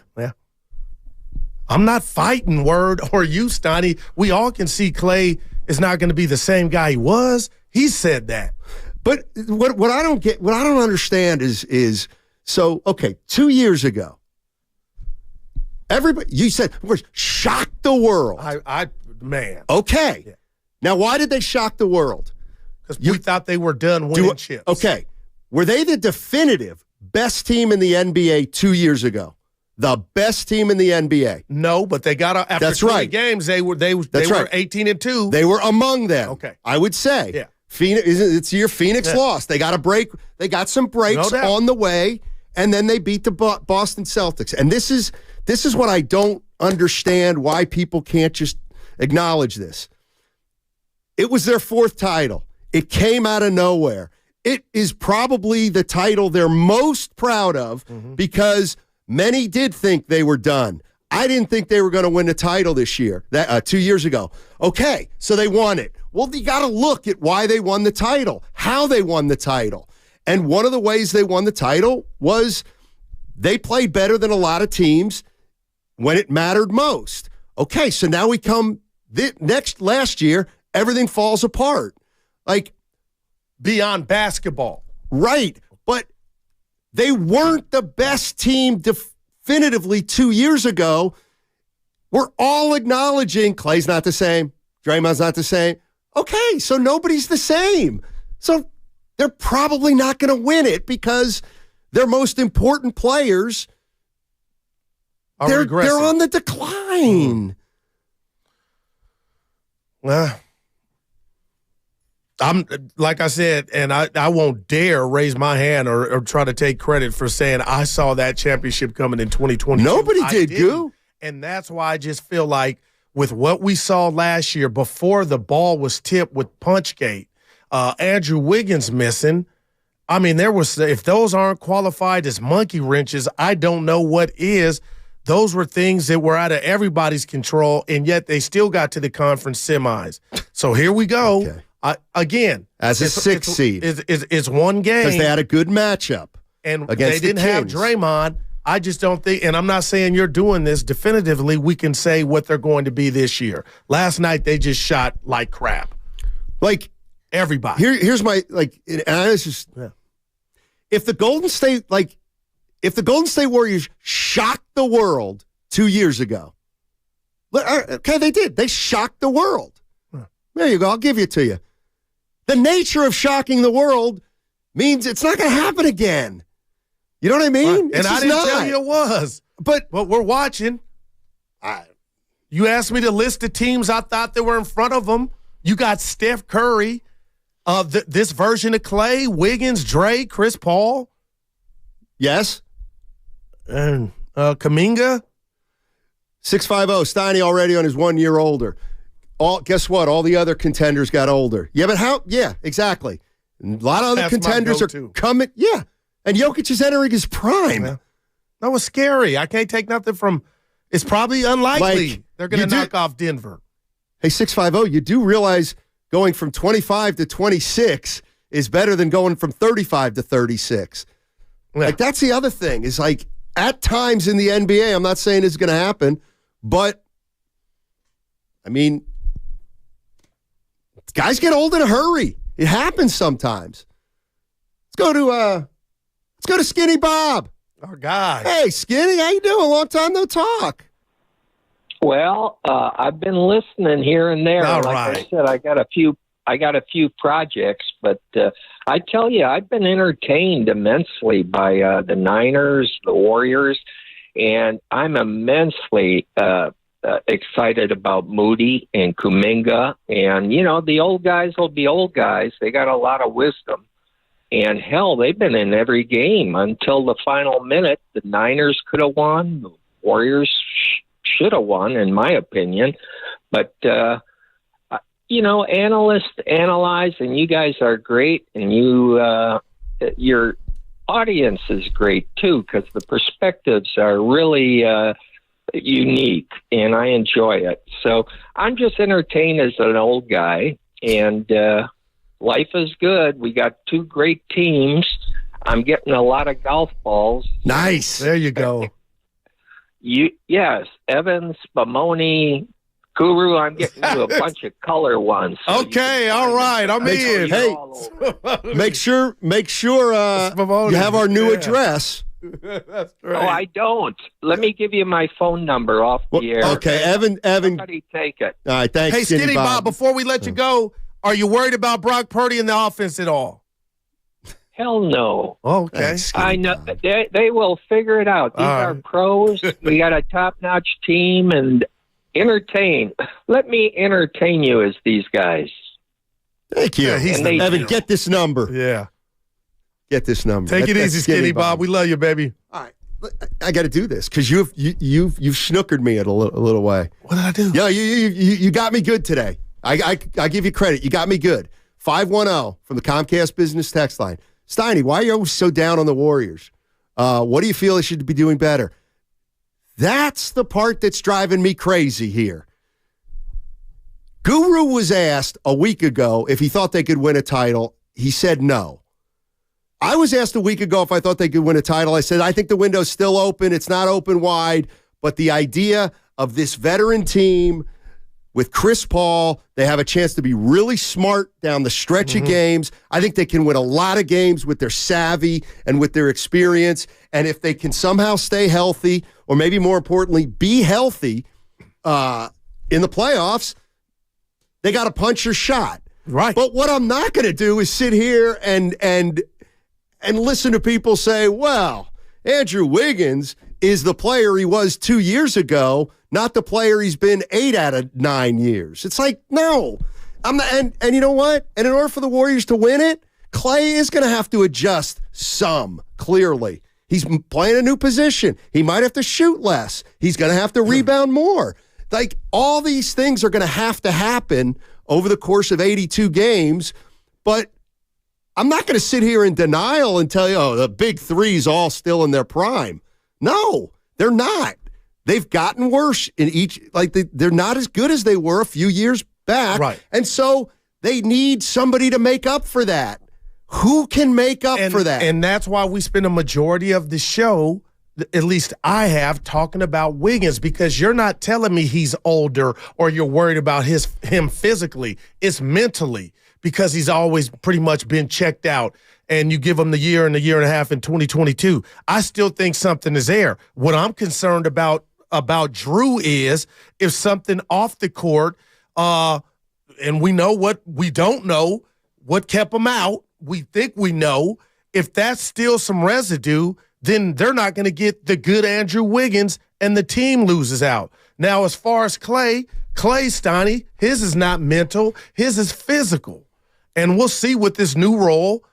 I'm not fighting, Word, or you, Steiny. We all can see Klay is not going to be the same guy he was. He said that.
But what I don't understand is so, okay, 2 years ago, everybody, you said, we're shocked the world.
Man.
Okay. Yeah. Now, why did they shock the world?
Because we thought they were done winning chips.
Okay. Were they the definitive best team in the NBA 2 years ago? The best team in the NBA?
No, but they got after 20 games. They were 18-2.
They were among them.
Okay,
I would say.
Yeah,
it's your Phoenix lost. They got a break. They got some breaks on the way, and then they beat the Boston Celtics. And this is what I don't understand. Why people can't just acknowledge this. It was their 4th title. It came out of nowhere. It is probably the title they're most proud of because many did think they were done. I didn't think they were going to win the title this year, 2 years ago. Okay, so they won it. Well, you got to look at why they won the title, how they won the title. And one of the ways they won the title was they played better than a lot of teams when it mattered most. Okay, so now we come last year, everything falls apart. Like,
beyond basketball.
Right. But they weren't the best team definitively 2 years ago. We're all acknowledging Klay's not the same. Draymond's not the same. Okay, so nobody's the same. So they're probably not going to win it because their most important players, they're on the decline.
I'm like I said, and I won't dare raise my hand or try to take credit for saying I saw that championship coming in 2020.
Nobody did, Goo.
And that's why I just feel like with what we saw last year before the ball was tipped with Punchgate, Andrew Wiggins missing, I mean, if those aren't qualified as monkey wrenches, I don't know what is. Those were things that were out of everybody's control, and yet they still got to the conference semis. So here we go. Okay. Again.
As a sixth seed.
It's one game.
Because they had a good matchup.
And they didn't have Draymond. I just don't think, and I'm not saying you're doing this definitively, we can say what they're going to be this year. Last night, they just shot like crap.
Like
everybody.
Here's my, and I was just, if the Golden State Warriors shocked the world 2 years ago, okay, they did. They shocked the world. There you go. I'll give it to you. The nature of shocking the world means it's not going to happen again. You know what I mean?
And I didn't tell you it was. But we're watching. You asked me to list the teams I thought that were in front of them. You got Steph Curry, this version of Klay, Wiggins, Dre, Chris Paul.
Yes.
And Kuminga.
650, Steiny already on his 1 year older. Guess what? All the other contenders got older. Yeah, but how? Yeah, exactly. A lot of other contenders are coming. Yeah. And Jokic is entering his prime.
Yeah. That was scary. I can't take nothing from – it's probably unlikely they're going to knock off Denver.
Hey, 650, you do realize going from 25 to 26 is better than going from 35 to 36. Yeah. Like, that's the other thing is, like, at times in the NBA, I'm not saying it's going to happen, but, I mean, guys get old in a hurry. It happens sometimes. Let's go to Skinny Bob.
Our guy.
Hey, Skinny, how you doing? Long time no talk.
Well, I've been listening here and there. I said, I got a few projects, but I tell you, I've been entertained immensely by the Niners, the Warriors, and I'm immensely excited about Moody and Kuminga. And, you know, the old guys will be old guys. They got a lot of wisdom. And, hell, they've been in every game until the final minute. The Niners could have won. The Warriors should have won, in my opinion. But, you know, analysts analyze, and you guys are great, and your audience is great, too, because the perspectives are really unique, and I enjoy it. So I'm just entertained as an old guy, and life is good. We got two great teams. I'm getting a lot of golf balls.
Nice. There you go.
Yes, Evans, Bamoni, Guru. I'm getting you a bunch of color ones.
So all right. I'm in.
Hey, make sure you have our new address.
That's right.
Oh, I don't. Let me give you my phone number off the air.
Okay, Evan.
Somebody take it.
All right, thanks.
Hey, Skinny Bob, before we let you go, are you worried about Brock Purdy in the offense at all?
Hell no.
Oh, okay.
I know they will figure it out. These are pros. We got a top-notch team, and entertain. Let me entertain you as these guys.
Thank you. Evan, get this number.
Yeah.
Get this number.
Take it easy, Skinny Bob. We love you, baby.
All right. I got to do this because you've snookered me in a little way.
What did I do?
Yeah, you got me good today. I give you credit. You got me good. 510 from the Comcast Business Text Line. Steiny, why are you so down on the Warriors? What do you feel they should be doing better? That's the part that's driving me crazy here. Guru was asked a week ago if he thought they could win a title. He said no. I was asked a week ago if I thought they could win a title. I said, I think the window's still open. It's not open wide. But the idea of this veteran team with Chris Paul, they have a chance to be really smart down the stretch of games. I think they can win a lot of games with their savvy and with their experience. And if they can somehow stay healthy, or maybe more importantly, be healthy in the playoffs, they got a punch or shot.
Right.
But what I'm not going to do is sit here and listen to people say, well, Andrew Wiggins is the player he was 2 years ago, not the player he's been 8 out of 9 years. It's like, no. I'm not, and you know what? And in order for the Warriors to win it, Klay is going to have to adjust some, clearly. He's playing a new position. He might have to shoot less. He's going to have to rebound more. Like, all these things are going to happen over the course of 82 games, but I'm not going to sit here in denial and tell you, oh, the big three's all still in their prime. No, they're not. They've gotten worse in each, they're not as good as they were a few years back.
Right.
And so they need somebody to make up for that. Who can make up for that?
And that's why we spend a majority of the show, at least I have, talking about Wiggins, because you're not telling me he's older or you're worried about him physically. It's mentally, because he's always pretty much been checked out. And you give him the year and a half in 2022. I still think something is there. What I'm concerned about Drew is if something off the court, and we know what we don't know, what kept him out. We think we know. If that's still some residue, then they're not going to get the good Andrew Wiggins, and the team loses out. Now, as far as Klay, Steiny, his is not mental. His is physical. And we'll see with this new role,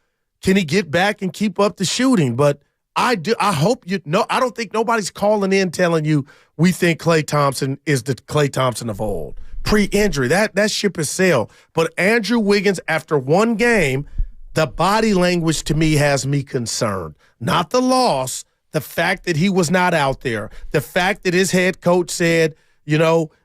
can he get back and keep up the shooting? But I hope you know. I don't think nobody's calling in telling you we think Klay Thompson is the Klay Thompson of old. Pre-injury, that ship has sailed. But Andrew Wiggins, after one game, the body language to me has me concerned. Not the loss, the fact that he was not out there, the fact that his head coach said,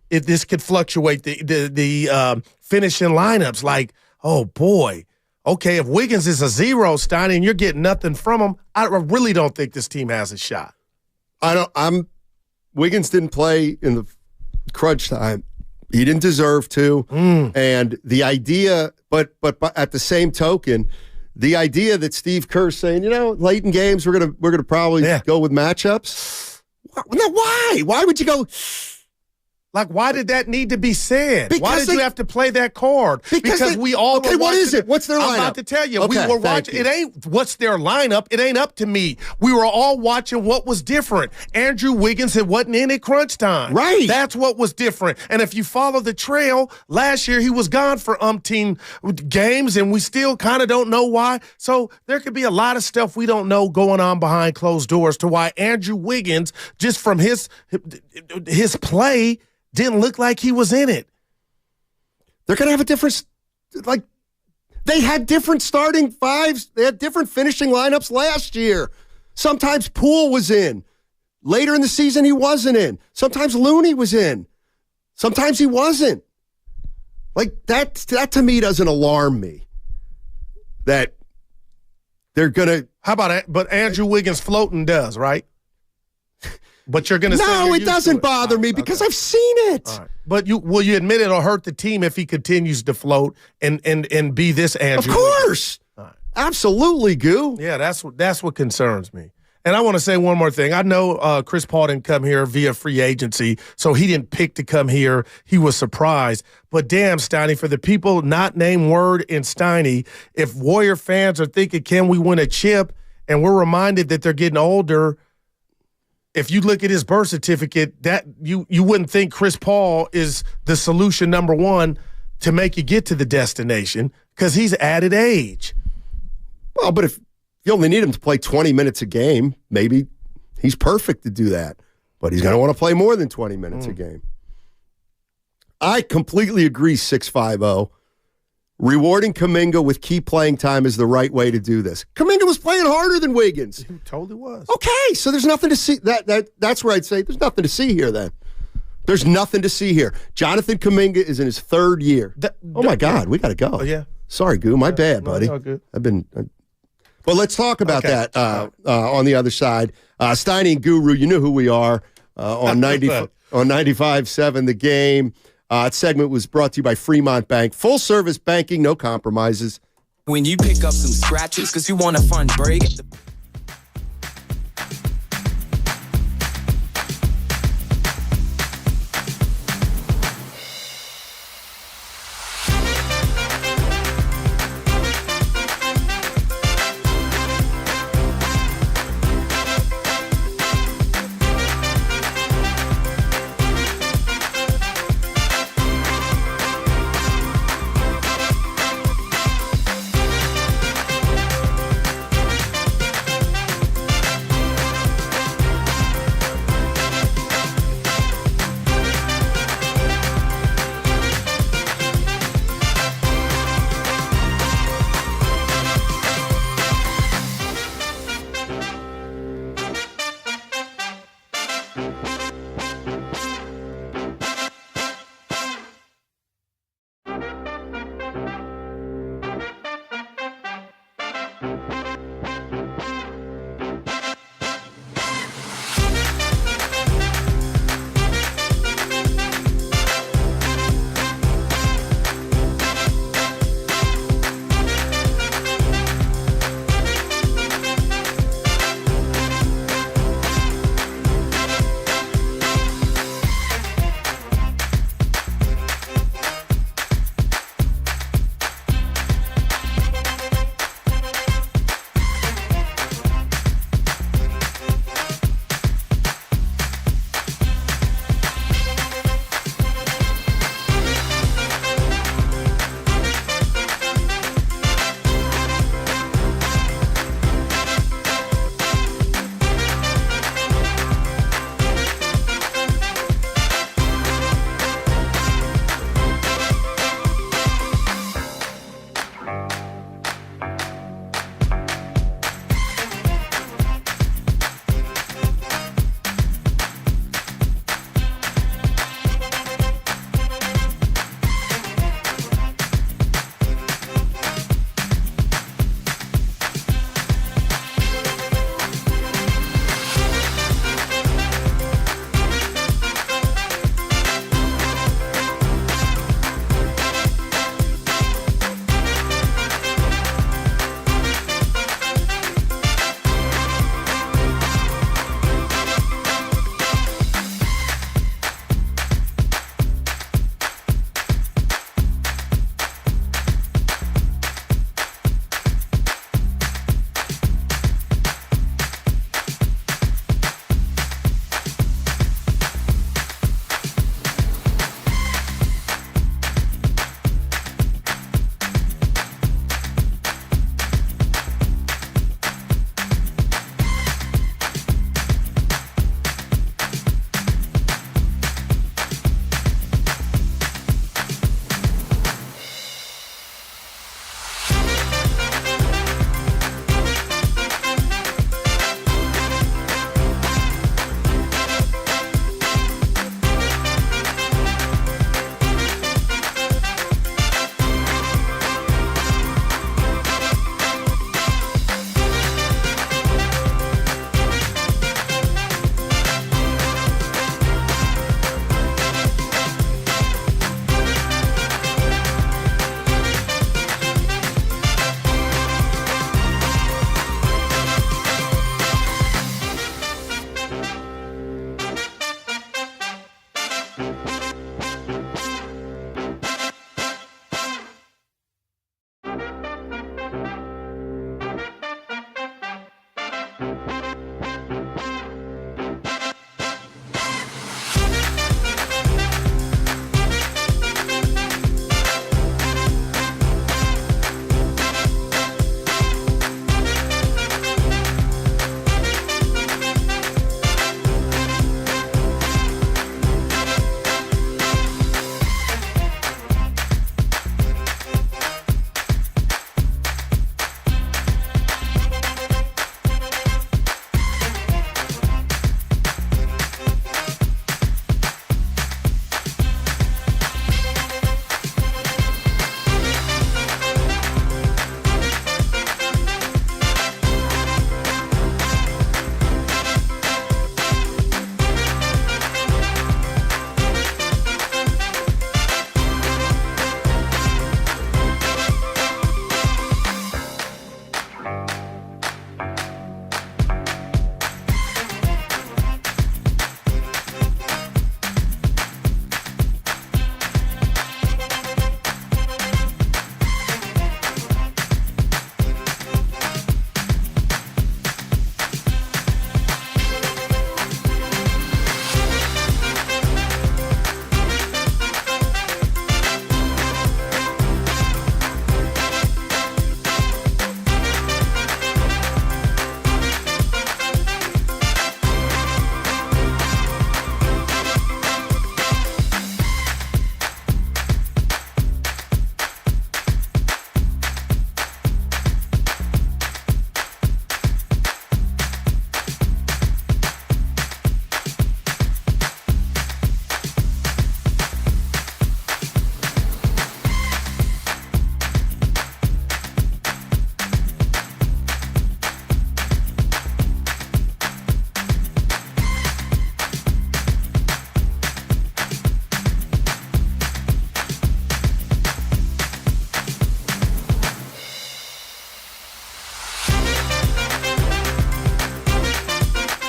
this could fluctuate the finishing lineups. Like, oh boy, okay, if Wiggins is a zero, Steiny, and you're getting nothing from him, I really don't think this team has a shot.
Wiggins didn't play in the crunch time. He didn't deserve to. And the idea, but at the same token, the idea that Steve Kerr's saying, late in games we're gonna probably go with matchups. No, why? Why would you go?
Like, why did that need to be said?
Because
why did you have to play that card? Because we all
okay, what is it? What's their lineup?
I'm about to tell you.
Okay,
we were watching. It ain't what's their lineup. It ain't up to me. We were all watching what was different. Andrew Wiggins, it wasn't in at crunch time.
Right.
That's what was different. And if you follow the trail, last year he was gone for umpteen games, and we still kind of don't know why. So there could be a lot of stuff we don't know going on behind closed doors to why Andrew Wiggins, just from his play, didn't look like he was in it.
They're going to have a different, they had different starting fives. They had different finishing lineups last year. Sometimes Poole was in. Later in the season, he wasn't in. Sometimes Looney was in. Sometimes he wasn't. That to me doesn't alarm me. That they're going to.
How about it? But Andrew Wiggins floating does, right? But you're going to say
no, it doesn't bother me because I've seen it.
All right. But will you admit it'll hurt the team if he continues to float and be this Andrew?
Of course, right. Absolutely, Goo.
Yeah, that's what concerns me. And I want to say one more thing. I know Chris Paul didn't come here via free agency, so he didn't pick to come here. He was surprised. But damn, Steiny, for the people not named Word and Steiny, if Warrior fans are thinking, can we win a chip, and we're reminded that they're getting older. If you look at his birth certificate, that you wouldn't think Chris Paul is the solution number one to make you get to the destination because he's added age.
Well, but if you only need him to play 20 minutes a game, maybe he's perfect to do that. But he's going to want to play more than 20 minutes a game. I completely agree, 650. Rewarding Kuminga with key playing time is the right way to do this. Kuminga was playing harder than Wiggins.
He totally was.
Okay, so there's nothing to see. That's where I'd say there's nothing to see here then. There's nothing to see here. Jonathan Kuminga is in his third year. Oh, my God, we got to go.
Oh, yeah.
Sorry, Goo. My bad, buddy.
All good.
Well, let's talk about that on the other side. Steiny and Guru, you know who we are on 95.7 The Game. Segment was brought to you by Fremont Bank. Full service banking, no compromises.
When you pick up some scratches because you want a fun break.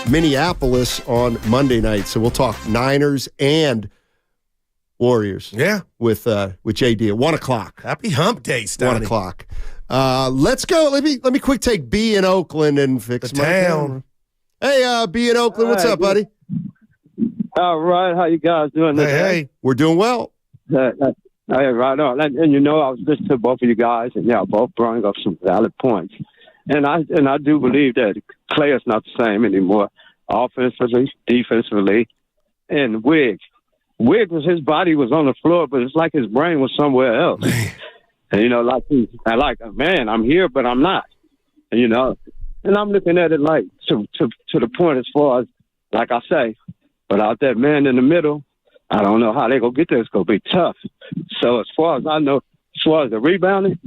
Minneapolis on Monday night. So we'll talk Niners and Warriors.
Yeah.
With JD at 1 o'clock.
Happy hump day, Stoney.
1 o'clock. Let's go. Let me quick take B in Oakland and fix
the
my
town.
Hey, B in Oakland, what's up, buddy?
All right, how you guys doing today?
Hey, we're doing well.
Hey, right on. And I was listening to both of you guys, and both brought up some valid points. And I do believe that Klay is not the same anymore, offensively, defensively, and Wiggs, his body was on the floor, but it's like his brain was somewhere else. And, man, I'm here, but I'm not. And, and I'm looking at it like to the point as far as, like I say, without that man in the middle, I don't know how they're going to get there. It's going to be tough. So as far as I know, as far as the rebounding,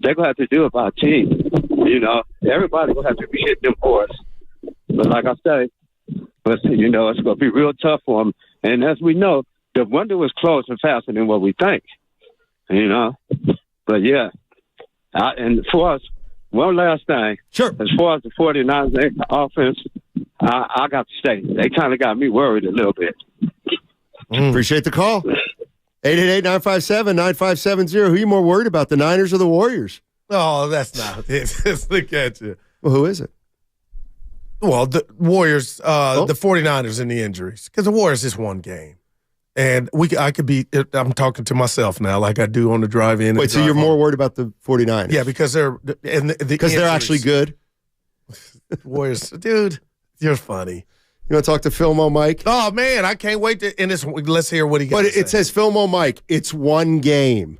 they're going to have to do it by team. Everybody will have to be hitting them boards. But like I say, it's going to be real tough for them. And as we know, the window is closer and faster than what we think. But yeah, and for us, one last thing.
Sure.
As far as the 49ers offense, I got to say, they kind of got me worried a little bit.
Appreciate the call. 888-957-9570. Who are you more worried about, the Niners or the Warriors?
Oh, that's not it. Look at you.
Well, who is it?
Well, the Warriors, the 49ers and the injuries. Because the Warriors is one game. And I'm talking to myself now like I do on the drive-in.
Wait, so you're more worried about the 49ers?
Yeah, because they're
actually good?
Warriors, dude, you're funny.
You want to talk to Filmo Mike?
Oh, man, I can't wait let's hear what he got.
But it says Filmo Mike, it's one game.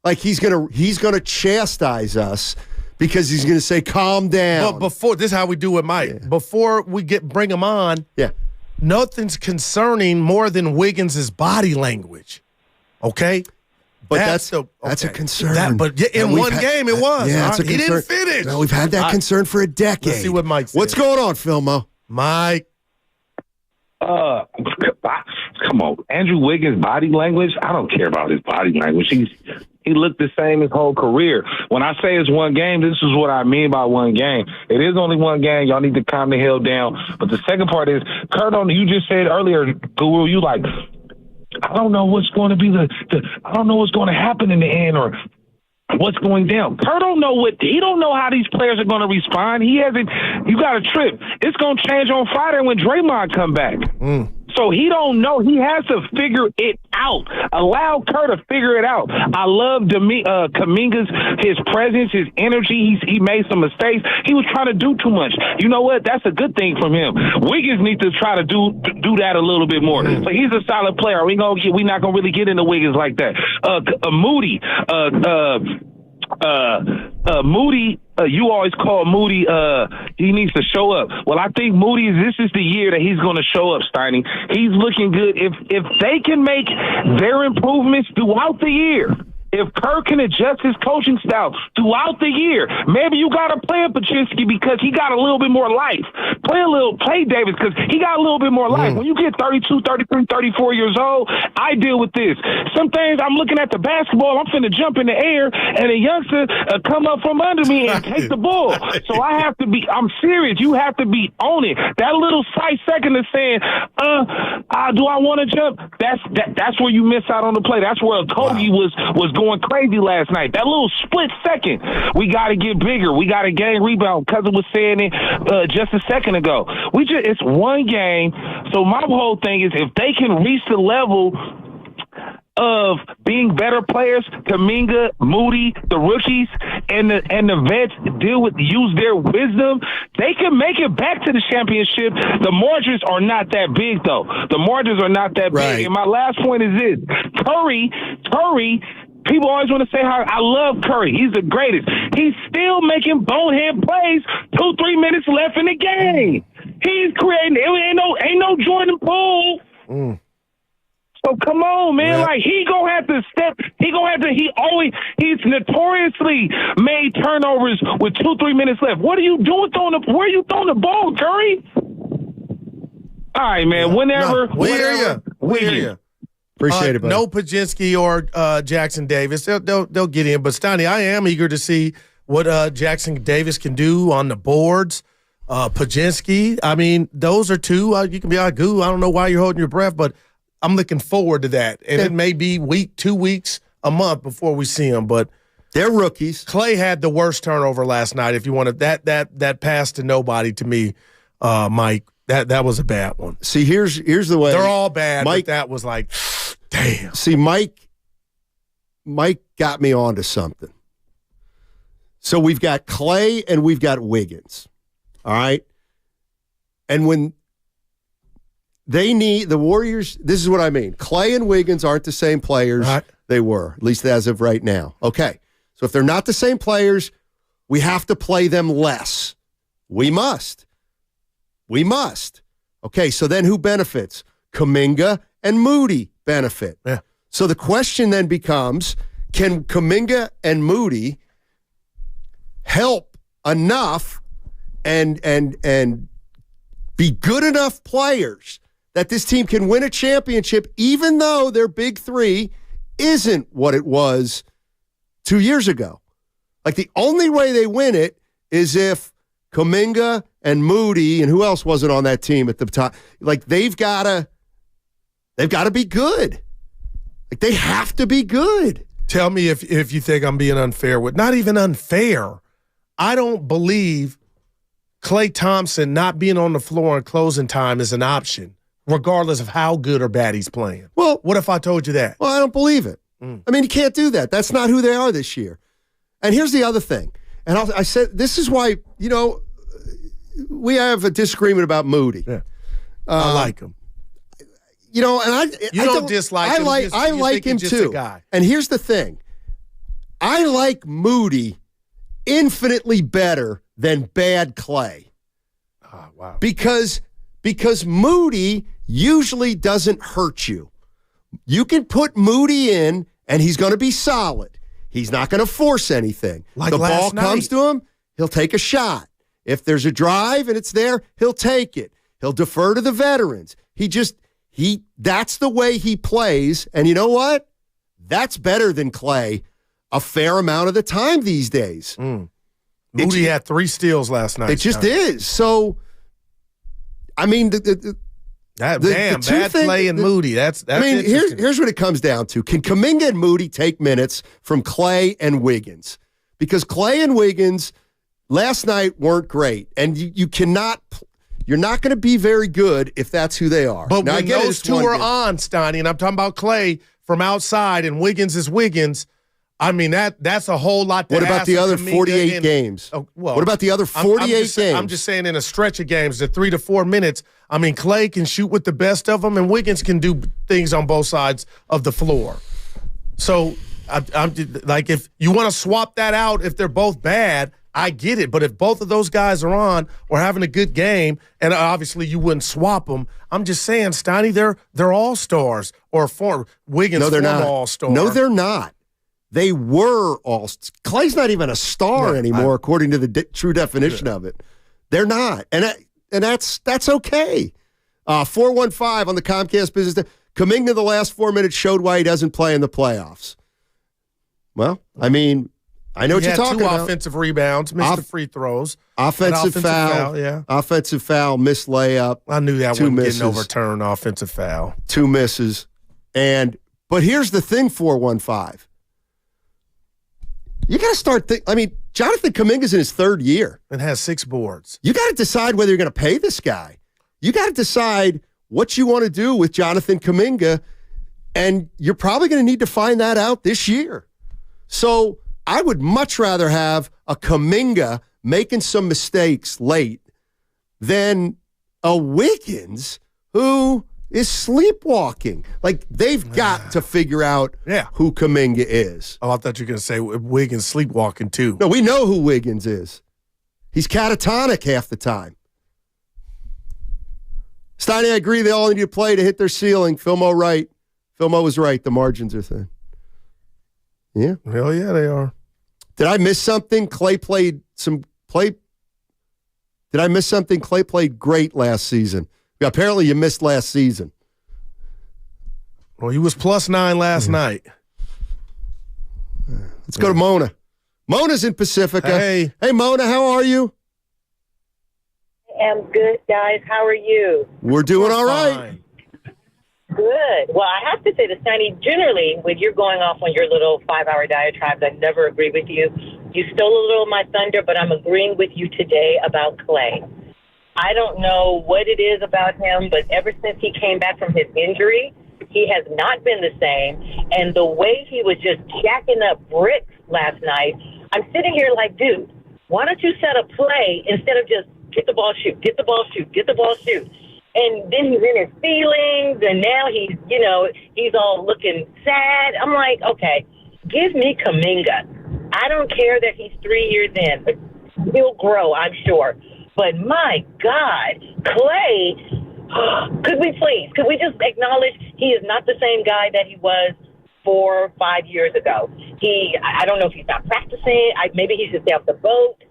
Like he's gonna chastise us because he's gonna say, calm down.
But before, this is how we do it, Mike. Yeah. Before we bring him on, nothing's concerning more than Wiggins' body language. Okay?
But that's a concern.
In one game it was.
Yeah, that's a concern.
He didn't finish.
No, we've had that concern for a decade.
Let's see what Mike said.
What's going on, Filmo?
Mike.
Come on. Andrew Wiggins' body language, I don't care about his body language. He looked the same his whole career. When I say it's one game, this is what I mean by one game. It is only one game. Y'all need to calm the hell down. But the second part is, Kurt, you just said earlier, Guru, you like, I don't know what's going to be I don't know what's going to happen in the end or what's going down. Kurt he don't know how these players are going to respond. You got a trip. It's going to change on Friday when Draymond come back. So he don't know. He has to figure it out. Allow Kurt to figure it out. I love Kuminga's, his presence, his energy. He made some mistakes. He was trying to do too much. You know what? That's a good thing from him. Wiggins needs to try to do that a little bit more. So he's a solid player. We're not gonna really get into Wiggins like that. Moody. Moody, you always call Moody, he needs to show up. Well, I think Moody, this is the year that he's going to show up, Steiny. He's looking good. If they can make their improvements throughout the year, if Kirk can adjust his coaching style throughout the year, maybe you got to play Paczynski because he got a little bit more life. Play Davis because he got a little bit more life. When you get 32, 33, 34 years old, I deal with this. Some things I'm looking at the basketball, I'm finna jump in the air, and a youngster come up from under me and take the ball. So I'm serious. You have to be on it. That little second of saying, do I want to jump? That's where you miss out on the play. That's where Kobe was going crazy last night. That little split second. We got to get bigger. We got to gain rebound. Cousin was saying it just a second ago. It's one game. So my whole thing is if they can reach the level of being better players, Kuminga, Moody, the rookies, and the vets use their wisdom, they can make it back to the championship. The margins are not that big, though. The margins are not that big. And my last point is this. Curry, people always want to say how I love Curry. He's the greatest. He's still making bonehead plays 2-3 minutes left in the game. He's creating. Ain't no Jordan Poole. So come on, man.
Yeah.
Like he gonna have to step. He's notoriously made turnovers with 2-3 minutes left. What are you doing where are you throwing the ball, Curry? All right, man. Whenever.
We hear you.
Appreciate it, buddy.
No Paczynski or Jackson Davis. They'll get in. But, Steiny, I am eager to see what Jackson Davis can do on the boards. Pajinski. I mean, those are two. You can be like, "Goo, I don't know why you're holding your breath," but I'm looking forward to that. And it may be week, 2 weeks, a month before we see them, but
they're rookies.
Klay had the worst turnover last night. If you wanted that pass to nobody to me, Mike, that was a bad one.
See, here's the way.
They're all bad,
Mike,
but that was like, damn.
See, Mike got me onto something. So we've got Klay and we've got Wiggins. All right? And when they need the Warriors, this is what I mean. Klay and Wiggins aren't the same players they were, at least as of right now. Okay. So if they're not the same players, we have to play them less. We must. Okay, so then who benefits? Kuminga and Moody benefit.
Yeah.
So the question then becomes, can Kuminga and Moody help enough and be good enough players that this team can win a championship even though their big three isn't what it was 2 years ago? Like, the only way they win it is if Kuminga and Moody and who else wasn't on that team at the time, like, they've got to be good. Like, they have to be good.
Tell me if you think I'm being unfair with, not even unfair. I don't believe Klay Thompson not being on the floor in closing time is an option, regardless of how good or bad he's playing.
Well,
what if I told you that?
Well, I don't believe it. I mean, you can't do that. That's not who they are this year. And here's the other thing. And I said, this is why, we have a disagreement about Moody.
Yeah. I like him.
And I
don't dislike him.
I like him too. And here's the thing. I like Moody infinitely better than bad Klay.
Oh, wow.
Because Moody usually doesn't hurt you. You can put Moody in, and he's going to be solid. He's not going to force anything.
Like
the
last
ball comes to him, he'll take a shot. If there's a drive and it's there, he'll take it. He'll defer to the veterans. That's the way he plays. And you know what? That's better than Klay a fair amount of the time these days.
Moody had 3 steals last night.
It just is. So, I mean,
bad Klay and Moody. That's
I mean, here's what it comes down to. Can Kuminga and Moody take minutes from Klay and Wiggins? Because Klay and Wiggins last night weren't great. And you're not going to be very good if that's who they are.
But now, when those two are on, Steiny, and I'm talking about Klay from outside and Wiggins is Wiggins, I mean, that's a whole lot to
What about the other 48 games? What about the other 48 games?
I'm just saying in a stretch of games, the 3 to 4 minutes, I mean, Klay can shoot with the best of them, and Wiggins can do things on both sides of the floor. So, I'm like, if you want to swap that out, if they're both bad, I get it. But if both of those guys are on or having a good game, and obviously you wouldn't swap them, I'm just saying, Steiny, they're all-stars. Or Wiggins former all-star.
No, they're not. They were all. Klay's not even a star anymore, according to the true definition of it. They're not, and that's okay. 415 on the Comcast Business. Kuminga the last 4 minutes showed why he doesn't play in the playoffs. Well, I mean, I know what you're talking about.
2 offensive rebounds, missed the free throws.
Offensive foul,
yeah.
Offensive foul, missed layup.
I knew that wasn't getting overturned. Offensive foul,
2 misses, but here's the thing: 415. You got to start I mean, Jonathan Kuminga's in his 3rd year.
And has 6 boards.
You got to decide whether you're going to pay this guy. You got to decide what you want to do with Jonathan Kuminga, and you're probably going to need to find that out this year. So I would much rather have a Kuminga making some mistakes late than a Wiggins who is sleepwalking. Like, they've got to figure out who Kuminga is.
Oh, I thought you were going to say Wiggins sleepwalking too.
No, we know who Wiggins is. He's catatonic half the time. Steiny, I agree they all need to play to hit their ceiling. Filmo right. Filmo was right. The margins are thin. Yeah.
Hell yeah, they are.
Did I miss something? Klay played Did I miss something? Klay played great last season. Apparently you missed last season.
Well, he was +9 last night.
Let's go to Mona. Mona's in Pacifica.
Hey,
Mona, how are you?
am good, guys. How are you?
We're doing all right.
Good. Well, I have to say this, Tiny, generally, when you're going off on your little 5-hour diatribes, I never agree with you. You stole a little of my thunder, but I'm agreeing with you today about Klay. I don't know what it is about him, but ever since he came back from his injury, he has not been the same. And the way he was just jacking up bricks last night, I'm sitting here like, dude, why don't you set a play instead of just get the ball, shoot, get the ball, shoot, get the ball, shoot. And then he's in his feelings, and now he's all looking sad. I'm like, okay, give me Kuminga. I don't care that he's 3 years in, but he'll grow, I'm sure. But my God, Klay, could we just acknowledge he is not the same guy that he was 4 or 5 years ago? I don't know if he's not practicing. Maybe he should stay off the boat.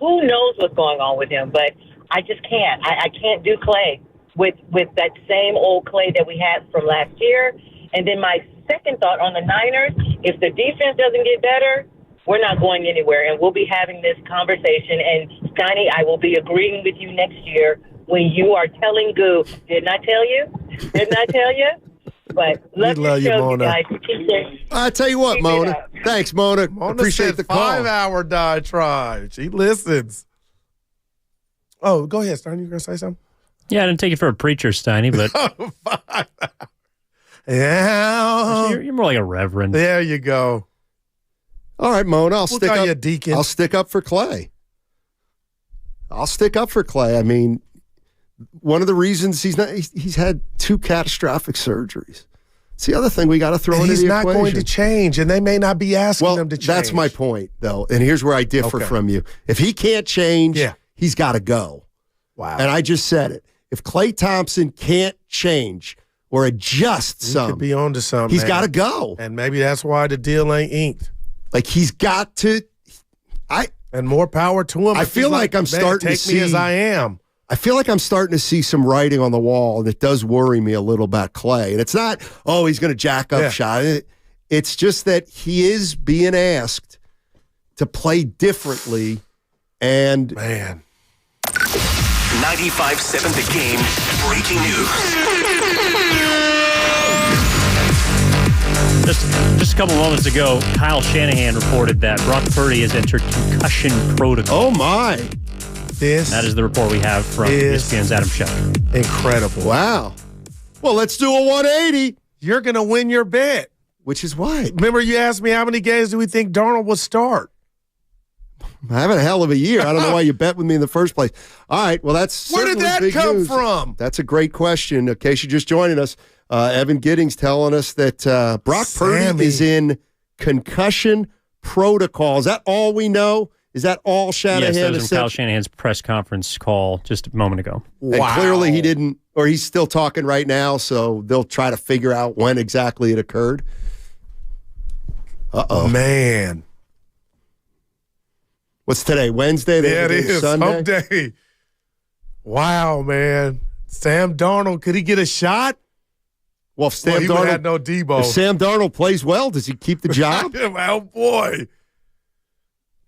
Who knows what's going on with him? But I just can't. I can't do Klay with that same old Klay that we had from last year. And then my second thought on the Niners, if the defense doesn't get better, we're not going anywhere. And we'll be having this conversation. And, Steiny, I will be agreeing with you next year when you are telling Goo, didn't I tell you? Didn't I tell you? But love you, Mona. Guys.
I tell you what, Mona. Thanks, Mona. Appreciate the call.
5-hour diatribe. She listens. Oh, go ahead, Steiny. You going to say something?
Yeah, I didn't take you for a preacher, Steiny, but
yeah,
you're more like a reverend.
There you go.
All right, Mona, I'll stick up.
You deacon.
I'll stick up for Klay. I mean, one of the reasons he's had 2 catastrophic surgeries. It's the other thing we got to throw into the equation.
He's not going to change, and they may not be asking him to change.
That's my point, though, and here's where I differ from you. If he can't change, he's got to go.
Wow.
And I just said it. If Klay Thompson can't change or adjust some,
could be onto something.
He's got to go.
And maybe that's why the deal ain't inked.
Like, he's got to.
And more power to him.
I feel like I'm starting to see.
Take me as I am.
I feel like I'm starting to see some writing on the wall, and it does worry me a little about Klay. And it's not, he's going to jack up shot. It's just that he is being asked to play differently. And
man.
95.7 The Game breaking news.
Just a couple moments ago, Kyle Shanahan reported that Brock Purdy has entered concussion protocol.
Oh, my.
That is the report we have from ESPN's Adam Schefter.
Incredible.
Wow. Well, let's do a 180.
You're going to win your bet.
Which is why.
Remember you asked me how many games do we think Darnold will start?
I'm having a hell of a year. I don't know why you bet with me in the first place. All right, well, that's
where did that come from?
That's a great question. In case you're just joining us, Evan Giddings telling us that Brock Purdy is in concussion protocol. Is that all we know? Is that all Shanahan
yes, that was from Kyle Shanahan's press conference call just a moment ago.
Wow. And clearly he didn't, or he's still talking right now, so they'll try to figure out when exactly it occurred. Uh-oh.
Man.
What's today? Wednesday?
Yeah, it is. Sunday? Hump day. Wow, man. Sam Darnold, could he get a shot?
Well, if Sam Darnold
had no Debo.
If Sam Darnold plays well, does he keep the job?
Oh boy!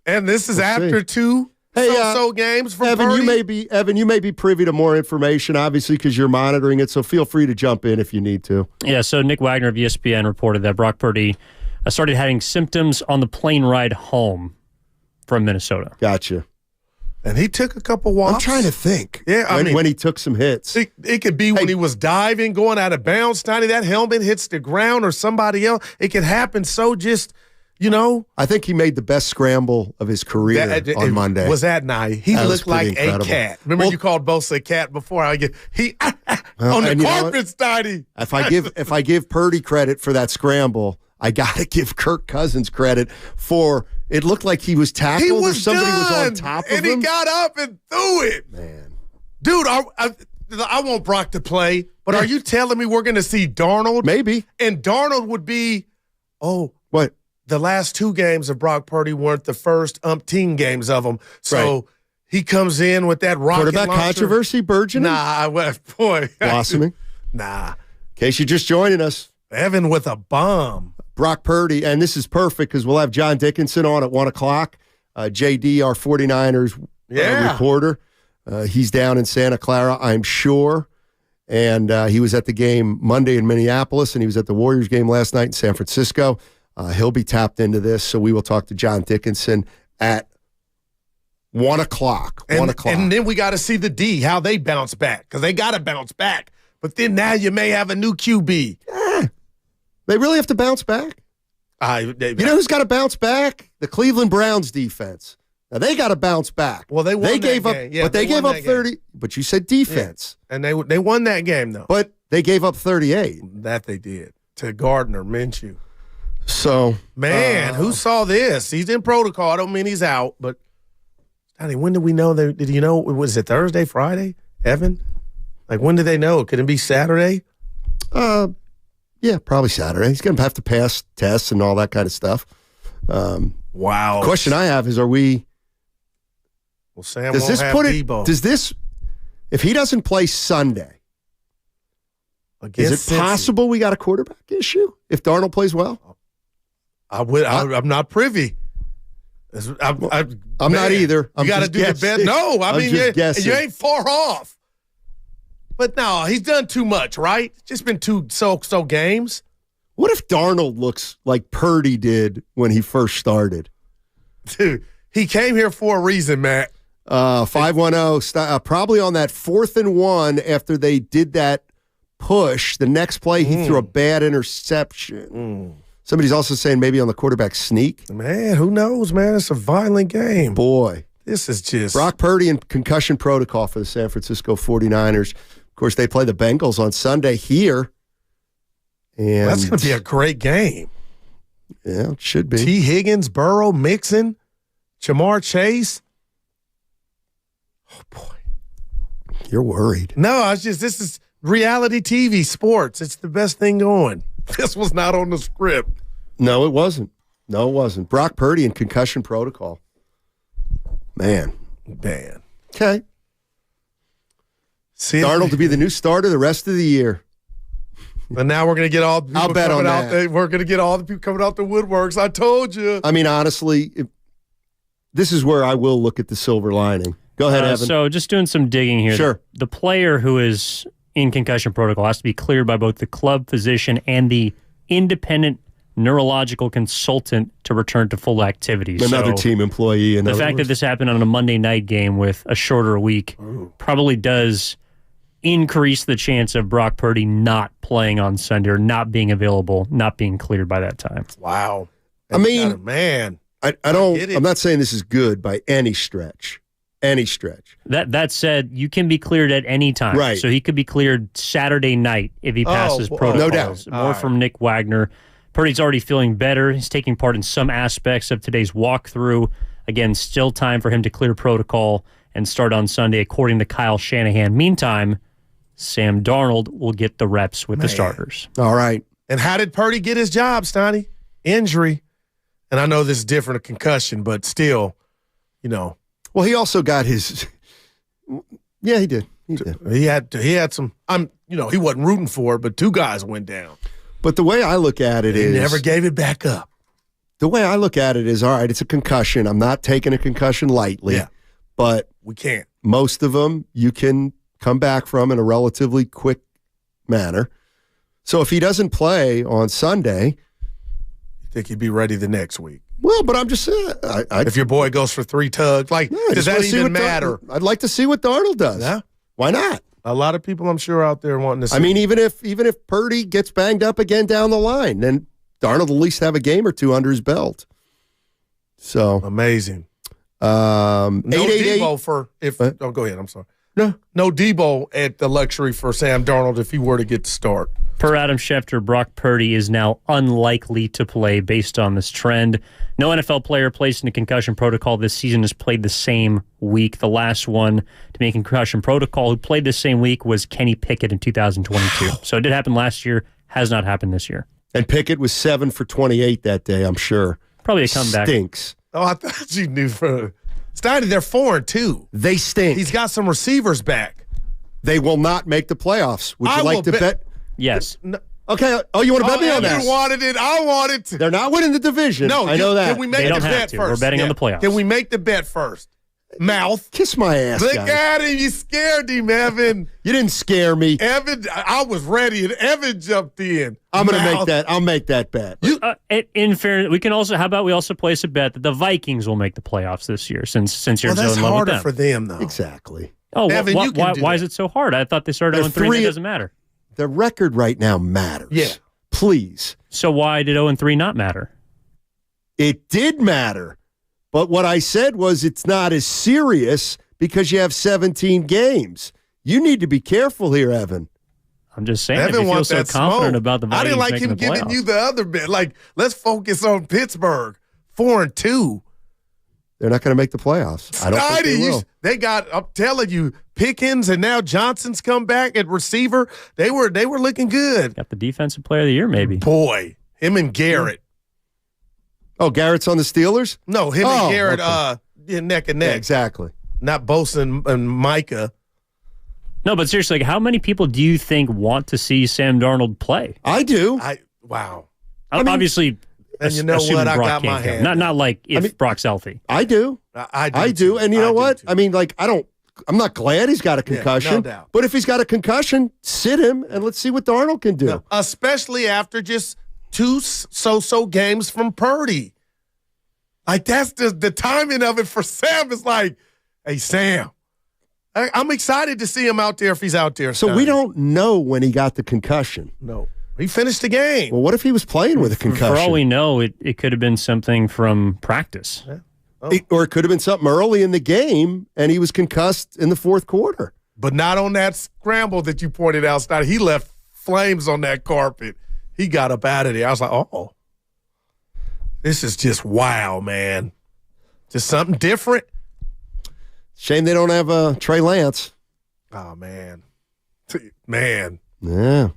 And this is after 2 so games from
Evan.
Purdy?
You may be privy to more information, obviously, because you're monitoring it. So feel free to jump in if you need to.
Yeah. So Nick Wagner of ESPN reported that Brock Purdy started having symptoms on the plane ride home from Minnesota.
Gotcha.
And he took a couple walks.
I'm trying to think.
Yeah,
when he took some hits.
It could be when he was diving, going out of bounds, Steiny, that helmet hits the ground or somebody else. It could happen so just,
I think he made the best scramble of his career on Monday.
Was that night? He looked like incredible. A cat. Remember you called Bosa a cat before? On the carpet, Steiny.
If I give Purdy credit for that scramble, I got to give Kirk Cousins credit for it looked like he was tackled or somebody was on top of him.
And he got up and threw it.
Man.
Dude, I want Brock to play, but are you telling me we're going to see Darnold?
Maybe.
And Darnold would be,
what?
The last 2 games of Brock Purdy weren't the first umpteen games of them. So he comes in with that rocket
quarterback
launcher.
Controversy burgeoning?
Boy.
Blossoming?
Nah.
In case you're just joining us.
Evan with a bomb.
Brock Purdy, and this is perfect because we'll have John Dickinson on at 1 o'clock. JD, our 49ers reporter. He's down in Santa Clara, I'm sure. And he was at the game Monday in Minneapolis, and he was at the Warriors game last night in San Francisco. He'll be tapped into this, so we will talk to John Dickinson at 1 o'clock.
And then we got to see the D, how they bounce back, because they got to bounce back. But then now you may have a new QB.
They really have to bounce back? You know who's got to bounce back? The Cleveland Browns defense. Now, they got to bounce back.
Well, they
gave up, but they gave up 30. Game. But you said defense.
Yeah. And they won that game, though.
But they gave up 38.
That they did to Gardner Minshew.
So,
man, who saw this? He's in protocol. I don't mean he's out, but when did we know? Did you know? Was it Thursday, Friday, Evan? Like, when did they know? Could it be Saturday?
Yeah, probably Saturday. He's going to have to pass tests and all that kind of stuff.
Wow.
The question I have is, are we?
Well, Sam
does
won't
this
have
put
Debo.
Does this? If he doesn't play Sunday, is it possible we got a quarterback issue if Darnold plays well?
I'm not privy.
I'm not either.
You got to do the bet. No, I mean, you ain't far off. But no, he's done too much, right? It's just been two so games.
What if Darnold looks like Purdy did when he first started?
Dude, he came here for a reason, Matt.
510, probably on that 4th and 1 after they did that push. The next play, he threw a bad interception. Somebody's also saying maybe on the quarterback sneak.
Man, who knows, man? It's a violent game.
Boy.
This is just...
Brock Purdy in concussion protocol for the San Francisco 49ers. Of course, they play the Bengals on Sunday here. And
that's going to be a great game.
Yeah, it should be.
T. Higgins, Burrow, Mixon, Jamar Chase. Oh, boy.
You're worried.
No, this is reality TV sports. It's the best thing going. This was not on the script.
No, it wasn't. Brock Purdy in concussion protocol. Man. Okay. Darnold to be the new starter the rest of the year.
And now we're going to get all the people coming out. We're going to get all the people coming out the woodworks. I told you.
I mean, honestly, this is where I will look at the silver lining. Go ahead, Evan.
So just doing some digging here.
Sure.
The player who is in concussion protocol has to be cleared by both the club physician and the independent neurological consultant to return to full activity.
Another team employee.
The fact that this happened on a Monday night game with a shorter week probably does increase the chance of Brock Purdy not playing on Sunday or not being available, not being cleared by that time.
Wow.
I mean,
man,
I'm not saying this is good by any stretch.
That said, you can be cleared at any time.
Right.
So he could be cleared Saturday night if he passes protocols.
No doubt.
More from Nick Wagner. Purdy's already feeling better. He's taking part in some aspects of today's walkthrough. Again, still time for him to clear protocol and start on Sunday, according to Kyle Shanahan. Meantime, Sam Darnold will get the reps with the starters.
All right.
And how did Purdy get his job, Stoney? Injury. And I know this is different, a concussion, but still,
Well, he also got his. Yeah, he did.
He had some. He wasn't rooting for it, but 2 guys went down.
But the way I look at it is,
he never gave it back up.
The way I look at it is, all right, it's a concussion. I'm not taking a concussion lightly.
Yeah.
But
we can't.
Most of them you can come back from in a relatively quick manner. So if he doesn't play on Sunday,
you think he'd be ready the next week?
Well, but I'm just saying.
If your boy goes for 3 tugs, does that even matter?
I'd like to see what Darnold does.
Yeah.
Why not?
A lot of people, I'm sure, out there wanting to see.
I mean, even if Purdy gets banged up again down the line, then Darnold will at least have a game or 2 under his belt. So
amazing.
No
Debo for if. Oh, go ahead. I'm sorry. No Debo at the luxury for Sam Darnold if he were to get the start.
Per Adam Schefter, Brock Purdy is now unlikely to play based on this trend. No NFL player placed in a concussion protocol this season has played the same week. The last one to make a concussion protocol who played the same week was Kenny Pickett in 2022. So it did happen last year, has not happened this year.
And Pickett was 7 for 28 that day, I'm sure.
Probably a comeback.
Stinks.
Oh, I thought you knew. Stoney, they're 4-2.
They stink.
He's got some receivers back.
They will not make the playoffs. Would you like to bet?
Yes.
No. Okay. Oh, you want to bet me on that?
You wanted it. I wanted to.
They're not winning the division.
No,
I know that.
Can we make the bet first?
We're betting on the playoffs.
Can we make the bet first? mouth.
Kiss my ass,
Look
guys.
at him. You scared him, Evan.
You didn't scare me.
Evan, I was ready, and Evan jumped in.
I'm going to make that. I'll make that bet.
In fairness, we can also. How about we also place a bet that the Vikings will make the playoffs this year? Since you're
that's
in love with
harder
them.
for them, though.
Exactly.
Oh,
Evan,
why is it so hard? I thought they started 0-3. It doesn't matter.
The record right now matters.
Yeah.
Please.
So why did 0-3 not matter?
It did matter. But what I said was it's not as serious because you have 17 games. You need to be careful here, Evan.
I'm just saying,
Evan
if you feel
wants
so
that
confident
smoke.
about the Vikings
I didn't like
making
him
the
giving
playoffs.
you the other bit. Like, let's focus on Pittsburgh. 4-2.
They're not going to make the playoffs. I don't think they will.
They got, I'm telling you, Pickens and now Johnson's come back at receiver. They were looking good.
Got the defensive player of the year, maybe.
Boy, him and Garrett.
Oh, Garrett's on the Steelers?
No, him and Garrett neck and neck.
Yeah, exactly.
Not Bosa and Micah.
No, but seriously, like, how many people do you think want to see Sam Darnold play?
I do.
Wow.
Obviously,
and you know
assuming
what? I
Brock
got my
can't come.
hand.
Not like if Brock's healthy.
I do.
I
do. And you know what? I mean, like, I'm not glad he's got a concussion.
no doubt.
But if he's got a concussion, sit him and let's see what Darnold can do.
Especially after just 2 so-so games from Purdy. Like, that's the timing of it for Sam is like, hey, Sam, I'm excited to see him out there if he's out there.
So we don't know when he got the concussion.
No. He finished the game.
Well, what if he was playing with a concussion?
For all we know, it could have been something from practice.
Yeah.
Or it could have been something early in the game, and he was concussed in the fourth quarter.
But not on that scramble that you pointed out, Snyder. He left flames on that carpet. He got up out of there. I was like, oh, this is just wow, man. Just something different.
Shame they don't have Trey Lance.
Oh, man. Man.
Yeah.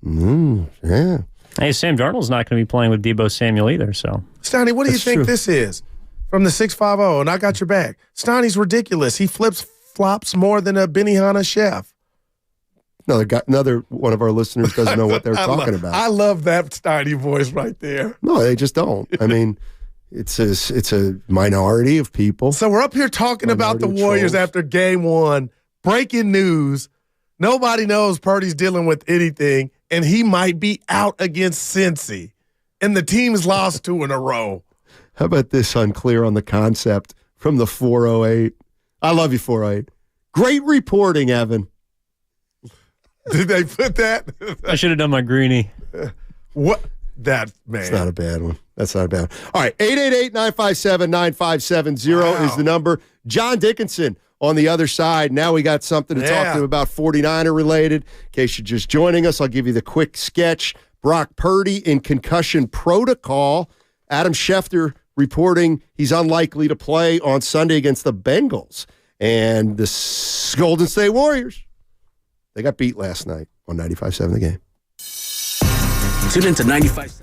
Yeah.
Hey, Sam Darnold's not going to be playing with Deebo Samuel either, so.
Steiny, what do you think this is? From the 650, and I got your back. Steiny's ridiculous. He flops more than a Benihana chef.
Another one of our listeners doesn't know what they're talking about.
I love that Steiny voice right there.
No, they just don't. I mean, it's a minority of people.
So we're up here talking about the Warriors after game 1. Breaking news. Nobody knows Purdy's dealing with anything, and he might be out against Cincy. And the team's lost 2 in a row.
How about this unclear on the concept from the 408? I love you, 408. Great reporting, Evan.
Did they put that?
I should have done my greenie.
What? That, man.
That's not a bad one. That's not a bad one. All right, 888-957-9570 is the number. John Dickinson on the other side. Now we got something to talk to him about 49er related. In case you're just joining us, I'll give you the quick sketch. Brock Purdy in concussion protocol. Adam Schefter reporting he's unlikely to play on Sunday against the Bengals. And the Golden State Warriors, they got beat last night on 95.7 The Game.
Tune into 95.7.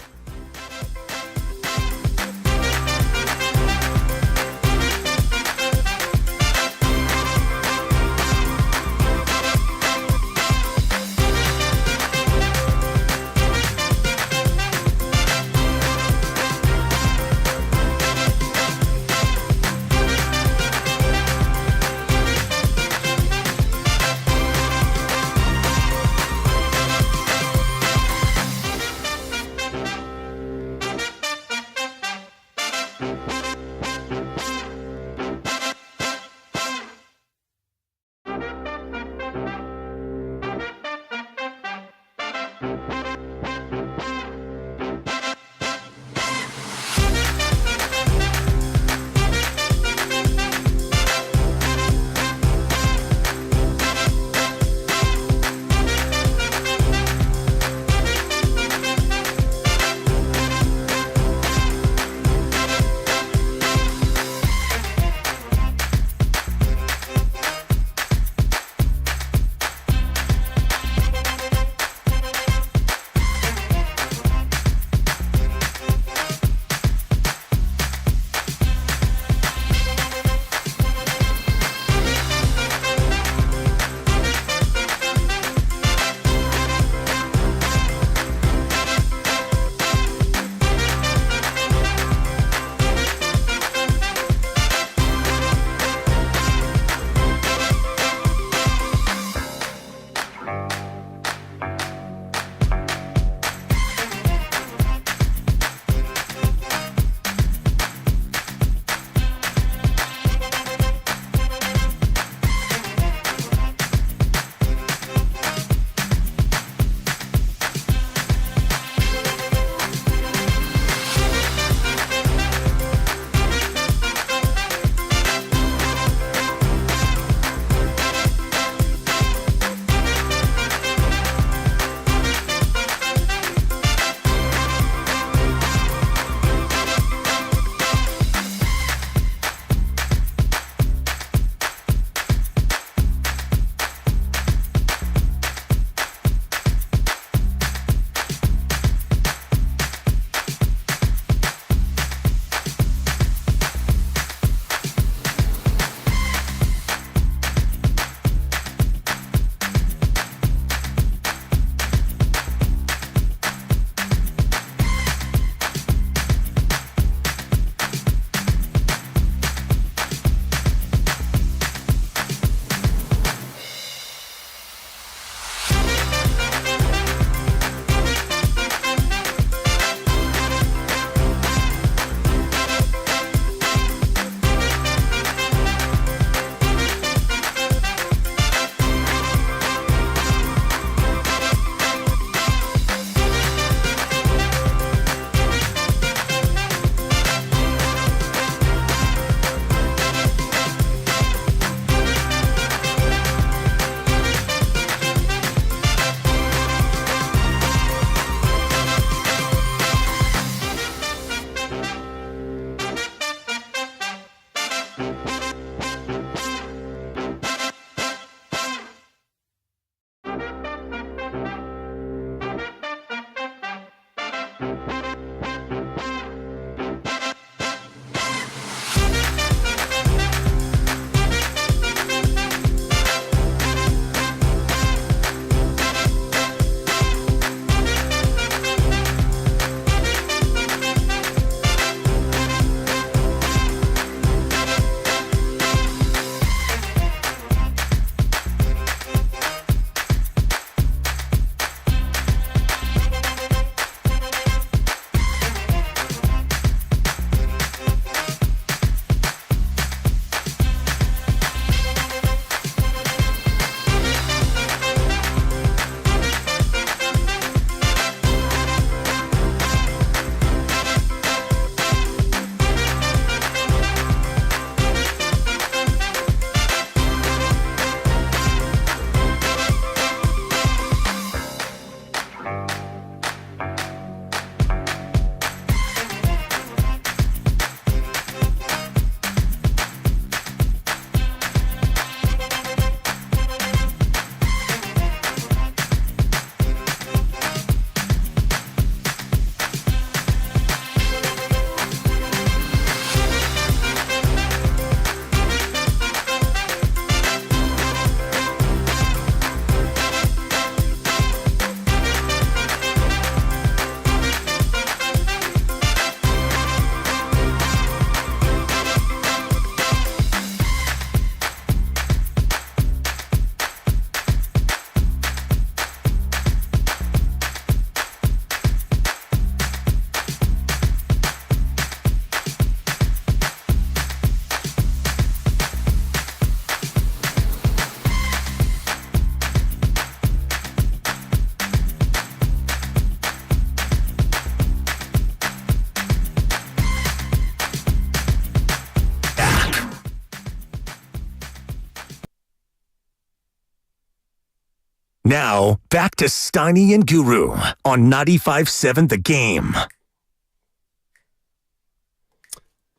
Now, back to Steiny and Guru on 95.7 The Game.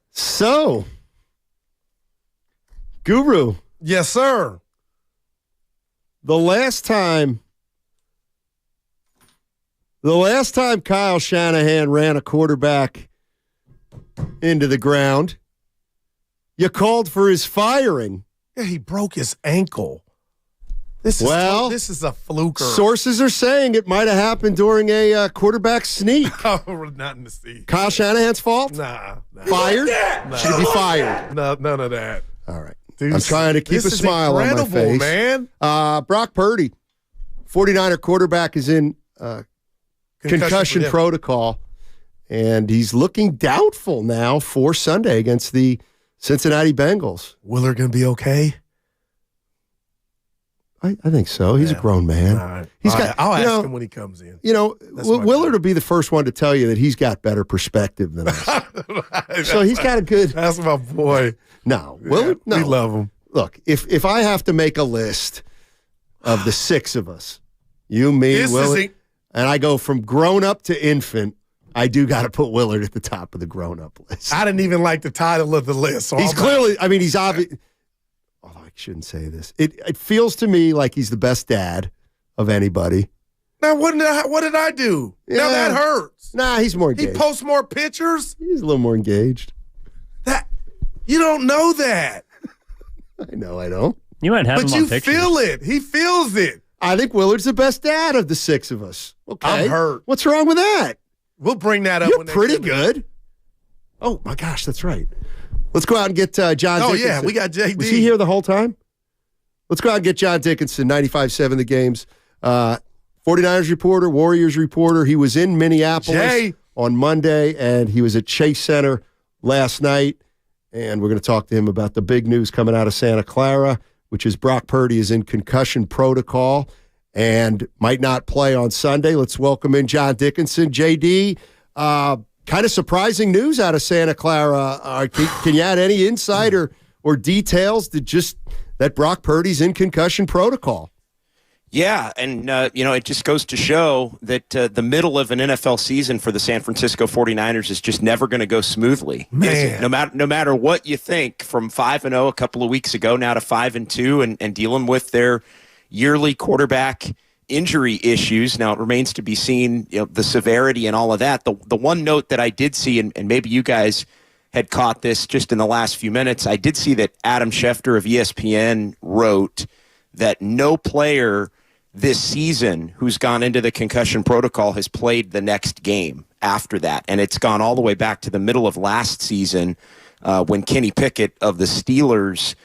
So, Guru.
Yes, sir.
The last time Kyle Shanahan ran a quarterback into the ground, you called for his firing.
Yeah, he broke his ankle. This is a fluker.
Sources are saying it might have happened during a quarterback sneak.
Oh, not in the seat.
Kyle Shanahan's fault?
Nah.
Fired?
Nah.
Should he be fired?
No, none of that.
All right.
Dude,
I'm trying to keep a smile on my face.
Man.
Brock Purdy, 49er quarterback, is in concussion protocol, and he's looking doubtful now for Sunday against the Cincinnati Bengals.
Willard going to be okay?
I think so. He's a grown man.
All right. I'll ask him when he comes in.
You know, Willard will be the first one to tell you that he's got better perspective than us. So he's got a good.
That's my boy.
No, Willard. No,
we love him.
Look, if I have to make a list of the six of us, you, me, Willard, and I go from grown up to infant, I do got to put Willard at the top of the grown up list.
I didn't even like the title of the list. So
he's clearly. I mean, he's obvious. Shouldn't say this. It feels to me like he's the best dad of anybody.
Now, what did I do? Yeah. Now that hurts.
Nah, he's more engaged.
He posts more pictures?
He's a little more engaged.
You don't know that.
I know, I don't.
You might have him on pictures.
But you feel it. He feels it.
I think Willard's the best dad of the six of us. Okay.
I'm hurt.
What's wrong with that?
We'll bring that up.
You're pretty good. Oh, my gosh, that's right. Let's go out and get John Dickinson.
Oh, yeah, we got JD.
Was he here the whole time? Let's go out and get John Dickinson, 95.7 The Games. 49ers reporter, Warriors reporter. He was in Minneapolis on Monday, and he was at Chase Center last night. And we're going to talk to him about the big news coming out of Santa Clara, which is Brock Purdy is in concussion protocol and might not play on Sunday. Let's welcome in John Dickinson. JD, kind of surprising news out of Santa Clara. Can you add any insight or details that Brock Purdy's in concussion protocol?
Yeah, and, it just goes to show that the middle of an NFL season for the San Francisco 49ers is just never going to go smoothly.
Man.
No matter what you think, from 5-0 a couple of weeks ago now to 5-2 and dealing with their yearly quarterback injury issues. Now, it remains to be seen, the severity and all of that. The one note that I did see, and maybe you guys had caught this just in the last few minutes, I did see that Adam Schefter of ESPN wrote that no player this season who's gone into the concussion protocol has played the next game after that. And it's gone all the way back to the middle of last season when Kenny Pickett of the Steelers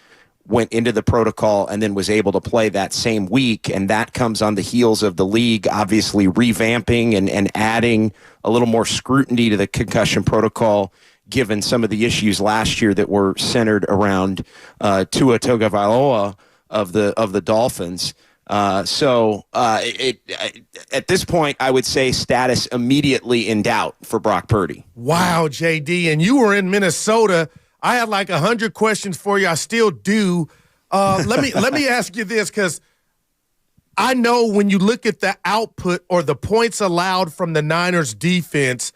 went into the protocol and then was able to play that same week. And that comes on the heels of the league obviously revamping and adding a little more scrutiny to the concussion protocol, given some of the issues last year that were centered around Tua Tagovailoa of the Dolphins. At this point, I would say status immediately in doubt for Brock Purdy.
Wow, JD, and you were in Minnesota. I had like 100 questions for you. I still do. Let me ask you this, because I know when you look at the output or the points allowed from the Niners defense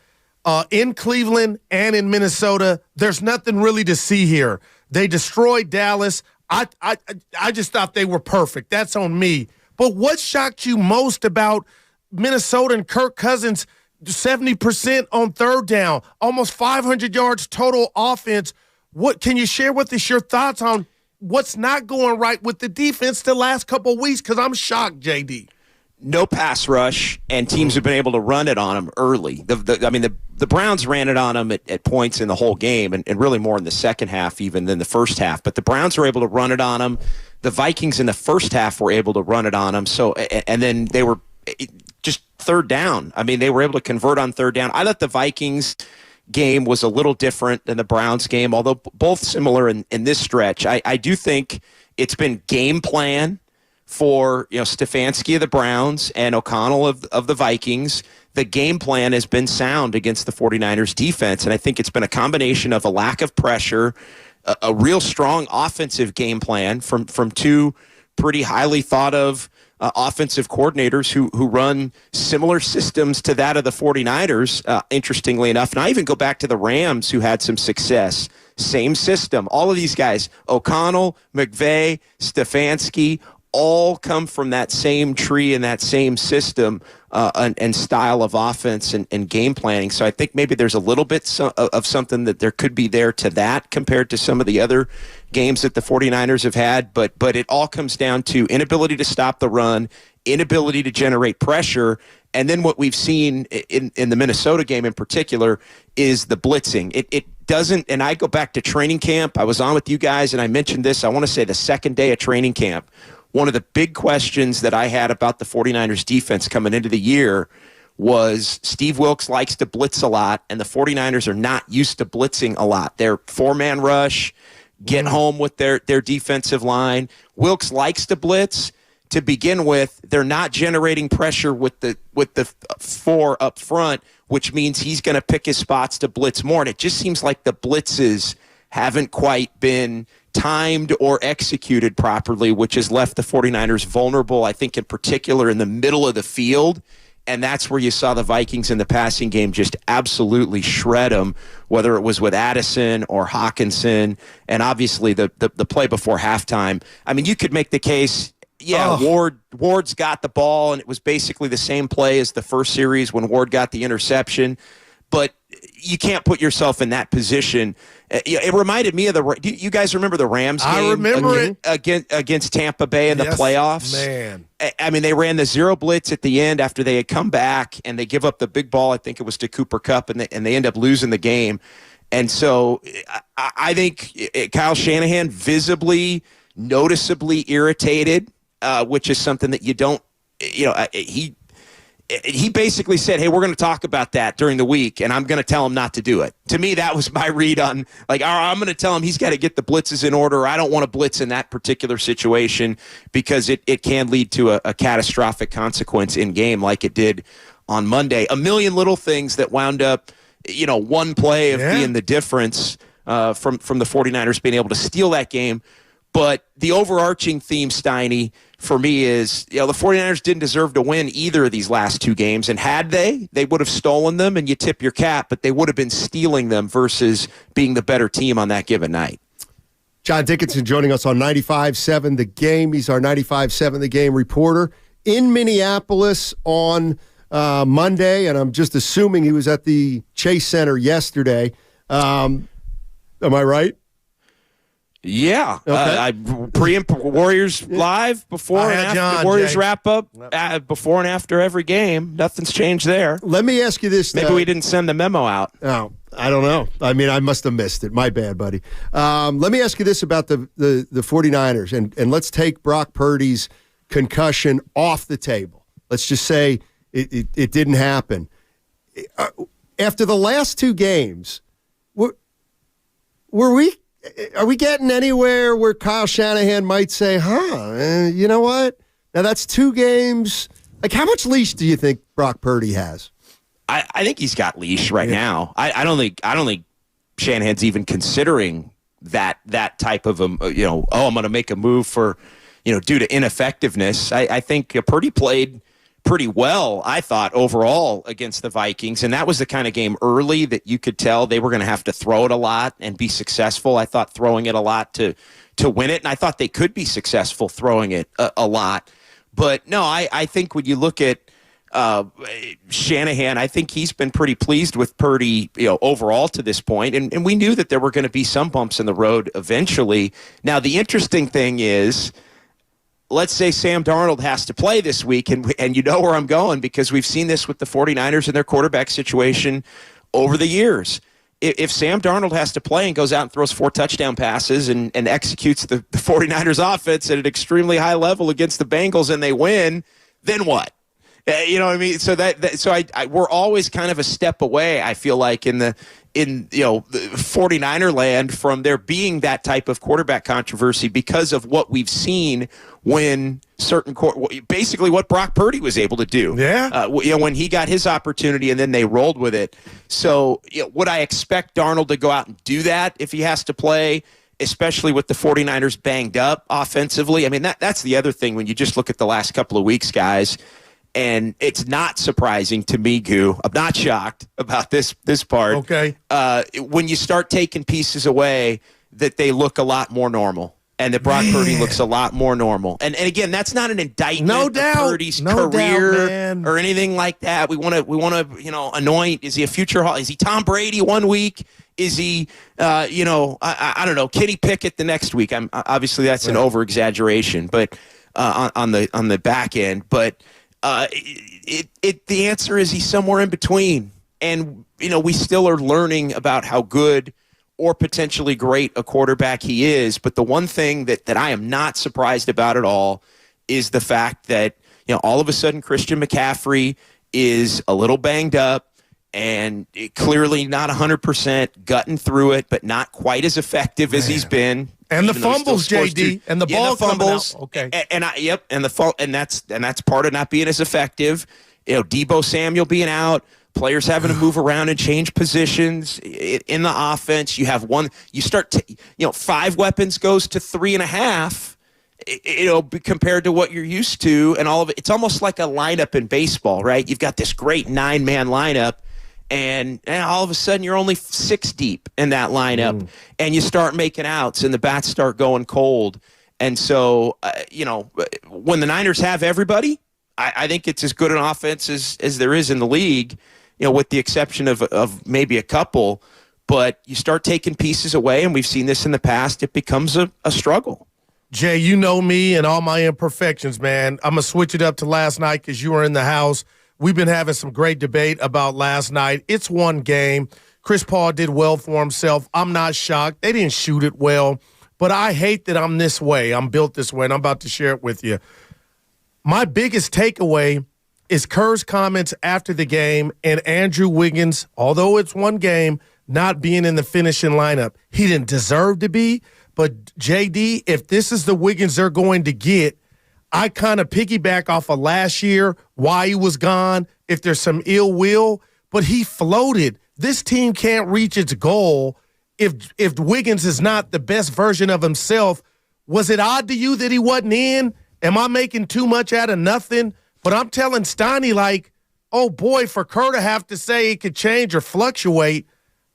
in Cleveland and in Minnesota, there's nothing really to see here. They destroyed Dallas. I just thought they were perfect. That's on me. But what shocked you most about Minnesota and Kirk Cousins, 70% on third down, almost 500 yards total offense? What can you share with us your thoughts on what's not going right with the defense the last couple of weeks? Because I'm shocked, JD.
No pass rush, and teams have been able to run it on them early. The Browns ran it on them at points in the whole game, and really more in the second half even than the first half. But the Browns were able to run it on them. The Vikings in the first half were able to run it on them. So, and then they were just third down. I mean, they were able to convert on third down. I thought the Vikings game was a little different than the Browns game, although both similar in this stretch. I do think it's been game plan for Stefanski of the Browns and O'Connell of the Vikings. The game plan has been sound against the 49ers defense, and I think it's been a combination of a lack of pressure, a real strong offensive game plan from two pretty highly thought of offensive coordinators who run similar systems to that of the 49ers, interestingly enough. And I even go back to the Rams, who had some success. Same system. All of these guys, O'Connell, McVay, Stefanski, all come from that same tree and that same system and style of offense and game planning. So I think maybe there's a little bit of something that there could be there to that compared to some of the other games that the 49ers have had. But it all comes down to inability to stop the run, inability to generate pressure. And then what we've seen in the Minnesota game in particular is the blitzing. It doesn't, and I go back to training camp. I was on with you guys, and I mentioned this, I want to say the second day of training camp. One of the big questions that I had about the 49ers defense coming into the year was Steve Wilks likes to blitz a lot, and the 49ers are not used to blitzing a lot. They're four-man rush, get home with their defensive line. Wilks likes to blitz. To begin with, they're not generating pressure with the four up front, which means he's going to pick his spots to blitz more. And it just seems like the blitzes haven't quite been timed or executed properly, which has left the 49ers vulnerable, I think, in particular in the middle of the field. And that's where you saw the Vikings in the passing game just absolutely shred them, whether it was with Addison or Hawkinson, and obviously the play before halftime. I mean, you could make the case, Ward's got the ball, and it was basically the same play as the first series when Ward got the interception. But you can't put yourself in that position. It reminded me of do you guys remember the Rams game?
I remember it
against Tampa Bay in the playoffs.
Man,
I mean, they ran the zero blitz at the end after they had come back, and they give up the big ball. I think it was to Cooper Kupp, and they end up losing the game. And so I think Kyle Shanahan visibly, noticeably irritated, which is something that you don't. He basically said, hey, we're going to talk about that during the week, and I'm going to tell him not to do it. To me, that was my read on, I'm going to tell him he's got to get the blitzes in order. I don't want to blitz in that particular situation because it can lead to a catastrophic consequence in game like it did on Monday. A million little things that wound up, one play of being the difference from the 49ers being able to steal that game. But the overarching theme, Steiny, for me is, the 49ers didn't deserve to win either of these last two games. And had they would have stolen them, and you tip your cap, but they would have been stealing them versus being the better team on that given night.
John Dickinson joining us on 95.7 The Game. He's our 95.7 The Game reporter in Minneapolis on Monday, and I'm just assuming he was at the Chase Center yesterday. Am I right?
Yeah.
Okay.
Warriors live before and after.
John,
Warriors
Jay.
wrap up before and after every game. Nothing's changed there.
Let me ask you this.
Maybe we didn't send the memo out.
Oh, I don't know. I mean, I must have missed it. My bad, buddy. Let me ask you this about the 49ers, and let's take Brock Purdy's concussion off the table. Let's just say it didn't happen. After the last two games, are we getting anywhere where Kyle Shanahan might say, you know what? Now that's two games. Like, how much leash do you think Brock Purdy has?
I think he's got leash right now. I don't think Shanahan's even considering that type of I'm going to make a move for, due to ineffectiveness. I think Purdy played pretty well, I thought, overall against the Vikings. And that was the kind of game early that you could tell they were going to have to throw it a lot and be successful. I thought throwing it a lot to win it, and I thought they could be successful throwing it a lot. But no, I think when you look at Shanahan, I think he's been pretty pleased with Purdy, overall to this point. And we knew that there were going to be some bumps in the road eventually. Now, the interesting thing is, let's say Sam Darnold has to play this week, and you know where I'm going because we've seen this with the 49ers and their quarterback situation over the years. If Sam Darnold has to play and goes out and throws 4 touchdown passes and executes the 49ers offense at an extremely high level against the Bengals and they win, then what? You know what I mean? So we're always kind of a step away, I feel like, in the 49er land from there being that type of quarterback controversy because of what we've seen when basically what Brock Purdy was able to do.
Yeah.
When he got his opportunity and then they rolled with it. So would I expect Darnold to go out and do that if he has to play, especially with the 49ers banged up offensively? I mean, that's the other thing when you just look at the last couple of weeks, guys. And it's not surprising to me, Goo. I'm not shocked about this part.
Okay.
When you start taking pieces away, that they look a lot more normal. And that Brock Purdy looks a lot more normal. And again, that's not an indictment of Purdy's career or anything like that. We want to anoint. Is he a future? Is he Tom Brady one week? Is he I don't know, Kenny Pickett the next week? Obviously that's an over exaggeration, but on the back end, but. The answer is he's somewhere in between. And, we still are learning about how good or potentially great a quarterback he is. But the one thing that I am not surprised about at all is the fact that, all of a sudden Christian McCaffrey is a little banged up and clearly not 100% gutting through it, but not quite as effective as he's been.
And the fumbles, JD, and the ball fumbles. Okay,
and that's part of not being as effective. Deebo Samuel being out, players having to move around and change positions in the offense. You have you start 5 weapons goes to 3.5. Compared to what you're used to, and all of it. It's almost like a lineup in baseball, right? You've got this great 9-man lineup. And all of a sudden, you're only 6 deep in that lineup, and you start making outs, and the bats start going cold. And so, when the Niners have everybody, I think it's as good an offense as there is in the league, with the exception of maybe a couple. But you start taking pieces away, and we've seen this in the past, it becomes a struggle.
Jay, you know me and all my imperfections, man. I'm going to switch it up to last night because you were in the house. We've been having some great debate about last night. It's one game. Chris Paul did well for himself. I'm not shocked. They didn't shoot it well, but I hate that I'm this way. I'm built this way, and I'm about to share it with you. My biggest takeaway is Kerr's comments after the game and Andrew Wiggins, although it's one game, not being in the finishing lineup. He didn't deserve to be, but JD, if this is the Wiggins they're going to get, I kind of piggyback off of last year, why he was gone, if there's some ill will, but he floated. This team can't reach its goal if Wiggins is not the best version of himself. Was it odd to you that he wasn't in? Am I making too much out of nothing? But I'm telling Steiny, oh boy, for Kerr to have to say it could change or fluctuate,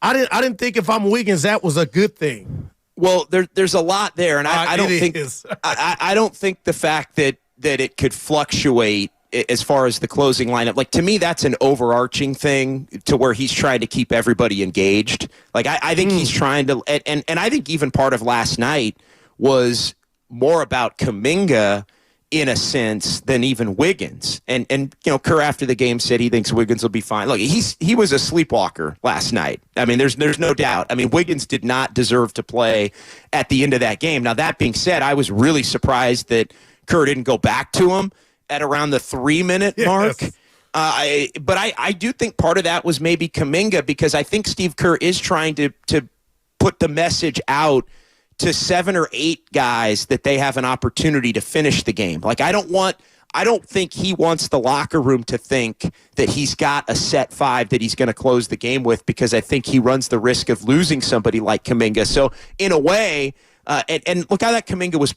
I didn't think if I'm Wiggins that was a good thing.
Well, there's a lot there, and I don't think I don't think the fact that that it could fluctuate as far as the closing lineup. Like, to me, that's an overarching thing to where he's trying to keep everybody engaged. Like, I think he's trying to, and I think even part of last night was more about Kuminga in a sense than even Wiggins. And Kerr after the game said he thinks Wiggins will be fine. Look, he was a sleepwalker last night. I mean, there's no doubt. I mean, Wiggins did not deserve to play at the end of that game. Now, that being said, I was really surprised that Kerr didn't go back to him at around the 3-minute mark. But I do think part of that was maybe Kuminga, because I think Steve Kerr is trying to put the message out to 7 or 8 guys that they have an opportunity to finish the game. Like, I don't think he wants the locker room to think that he's got a set 5 that he's going to close the game with, because I think he runs the risk of losing somebody like Kuminga. So in a way, and look, I thought Kuminga was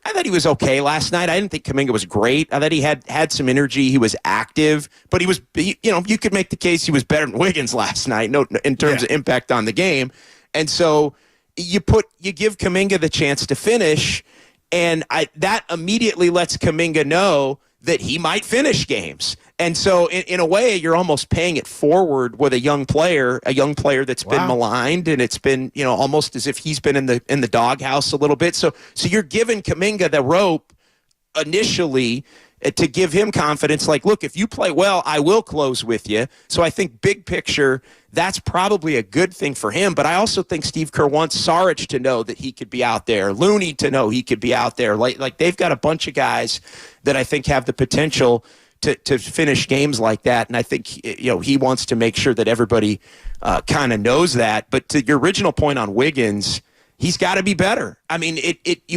I thought he was okay last night. I didn't think Kuminga was great. I thought he had some energy. He was active, but you could make the case he was better than Wiggins last night, in terms of impact on the game. And so you give Kuminga the chance to finish, and that immediately lets Kuminga know that he might finish games. And so in a way, you're almost paying it forward with a young player that's been maligned, and it's been, almost as if he's been in the doghouse a little bit. So you're giving Kuminga the rope initially to give him confidence. Like, look, if you play well, I will close with you. So I think big picture, that's probably a good thing for him. But I also think Steve Kerr wants Saric to know that he could be out there, Looney to know he could be out there. Like they've got a bunch of guys that I think have the potential to finish games like that. And I think, he wants to make sure that everybody kind of knows that. But to your original point on Wiggins, he's got to be better. I mean,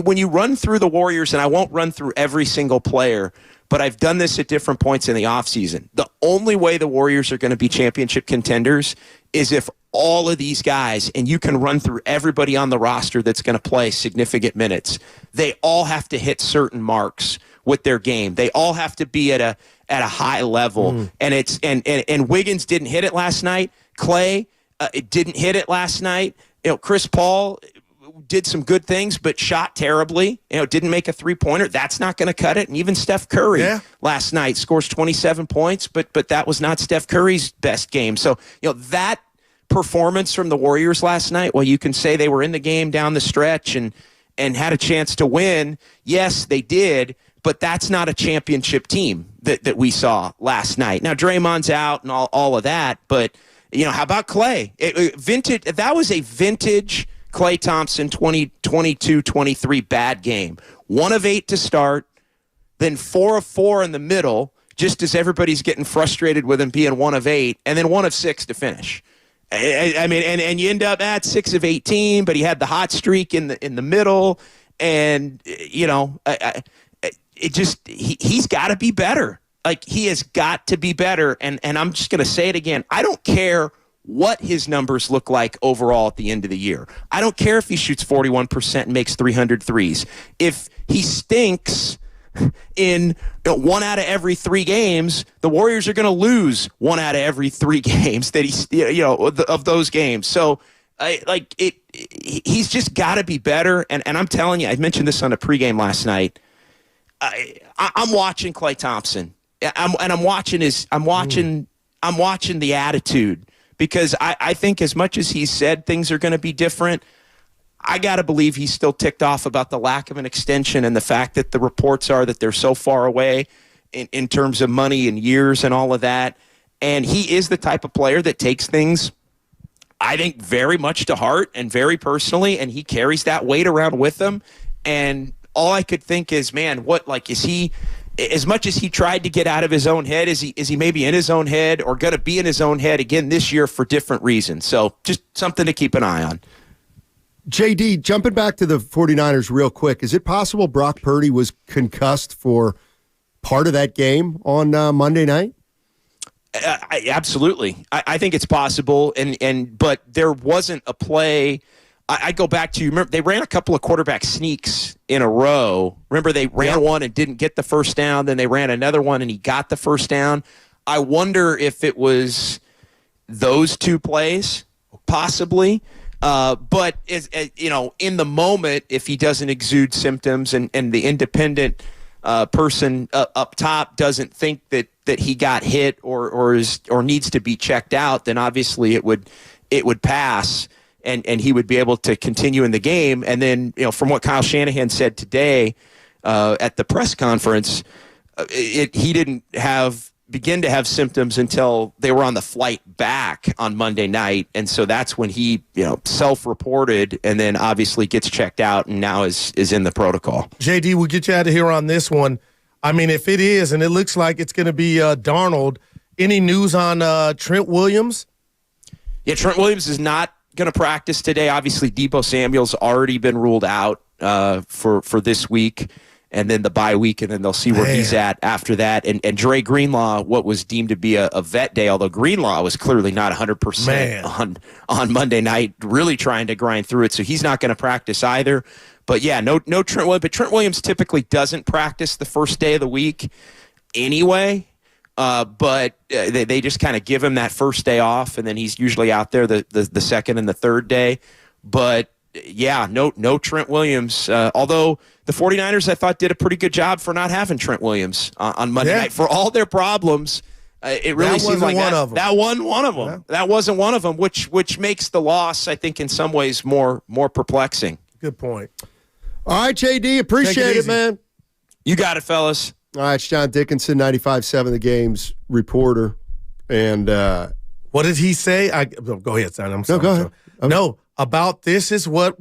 when you run through the Warriors, and I won't run through every single player, but I've done this at different points in the offseason. The only way the Warriors are going to be championship contenders is if all of these guys, and you can run through everybody on the roster that's going to play significant minutes, they all have to hit certain marks with their game. They all have to be at a high level. And Wiggins didn't hit it last night. Klay it didn't hit it last night. Chris Paul did some good things, but shot terribly. Didn't make a 3-pointer. That's not going to cut it. And even Steph Curry last night scores 27 points, but that was not Steph Curry's best game. So, that performance from the Warriors last night, well, you can say they were in the game down the stretch and had a chance to win. Yes, they did, but that's not a championship team that we saw last night. Now, Draymond's out and all of that, but, how about Klay? That was a vintage Klay Thompson 2022-23 bad game. 1 of 8 to start, then 4 of 4 in the middle, just as everybody's getting frustrated with him being 1 of 8, and then 1 of 6 to finish. I mean, and you end up at 6 of 18, but he had the hot streak in the middle, and he's got to be better. Like, he has got to be better, and I'm just going to say it again. I don't care what his numbers look like overall at the end of the year. I don't care if he shoots 41% and makes 300 threes. If he stinks in 1 out of every 3 games, the Warriors are going to lose 1 out of every 3 games that of those games. So he's just got to be better. And I'm telling you, I mentioned this on the pregame last night. I'm watching Klay Thompson, I'm watching the attitude. Because I think as much as he said things are going to be different, I got to believe he's still ticked off about the lack of an extension and the fact that the reports are that they're so far away in terms of money and years and all of that. And he is the type of player that takes things, I think, very much to heart and very personally, and he carries that weight around with him. And all I could think is, man, is he... As much as he tried to get out of his own head, is he maybe in his own head or going to be in his own head again this year for different reasons? So just something to keep an eye on.
JD, jumping back to the 49ers real quick, is it possible Brock Purdy was concussed for part of that game on Monday night?
Absolutely. I think it's possible, but there wasn't a play. I go back to, remember, they ran a couple of quarterback sneaks in a row. Remember, they ran one and didn't get the first down. Then they ran another one and he got the first down. I wonder if it was those 2 plays, possibly. But, in the moment, if he doesn't exude symptoms and the independent person up top doesn't think that he got hit or needs to be checked out, then obviously it would pass and he would be able to continue in the game. And then, from what Kyle Shanahan said today at the press conference, he didn't begin to have symptoms until they were on the flight back on Monday night. And so that's when he, self-reported and then obviously gets checked out and now is in the protocol.
JD, we'll get you out of here on this one. I mean, if it is, and it looks like it's going to be Darnold, any news on Trent Williams?
Yeah, Trent Williams is not going to practice today. Obviously, Deebo Samuel's already been ruled out for this week. And then the bye week, and then they'll see where he's at after that. And Dre Greenlaw, what was deemed to be a vet day, although Greenlaw was clearly not 100% on Monday night, really trying to grind through it. So he's not going to practice either. But yeah, no Trent Williams. But Trent Williams typically doesn't practice the first day of the week anyway. But they just kind of give him that first day off, and then he's usually out there the second and the third day. But yeah, no Trent Williams. Although the 49ers, I thought, did a pretty good job for not having Trent Williams on Monday night. For all their problems, it really seemed like that wasn't one of them. Yeah. That wasn't one of them, which makes the loss, I think, in some ways more perplexing.
Good point.
All right, JD, appreciate it, man.
You got it, fellas.
All right, it's John Dickinson, 95.7 The Game's reporter. And
what did he say? Go ahead, son. I'm sorry.
No, go ahead.
No, about this is what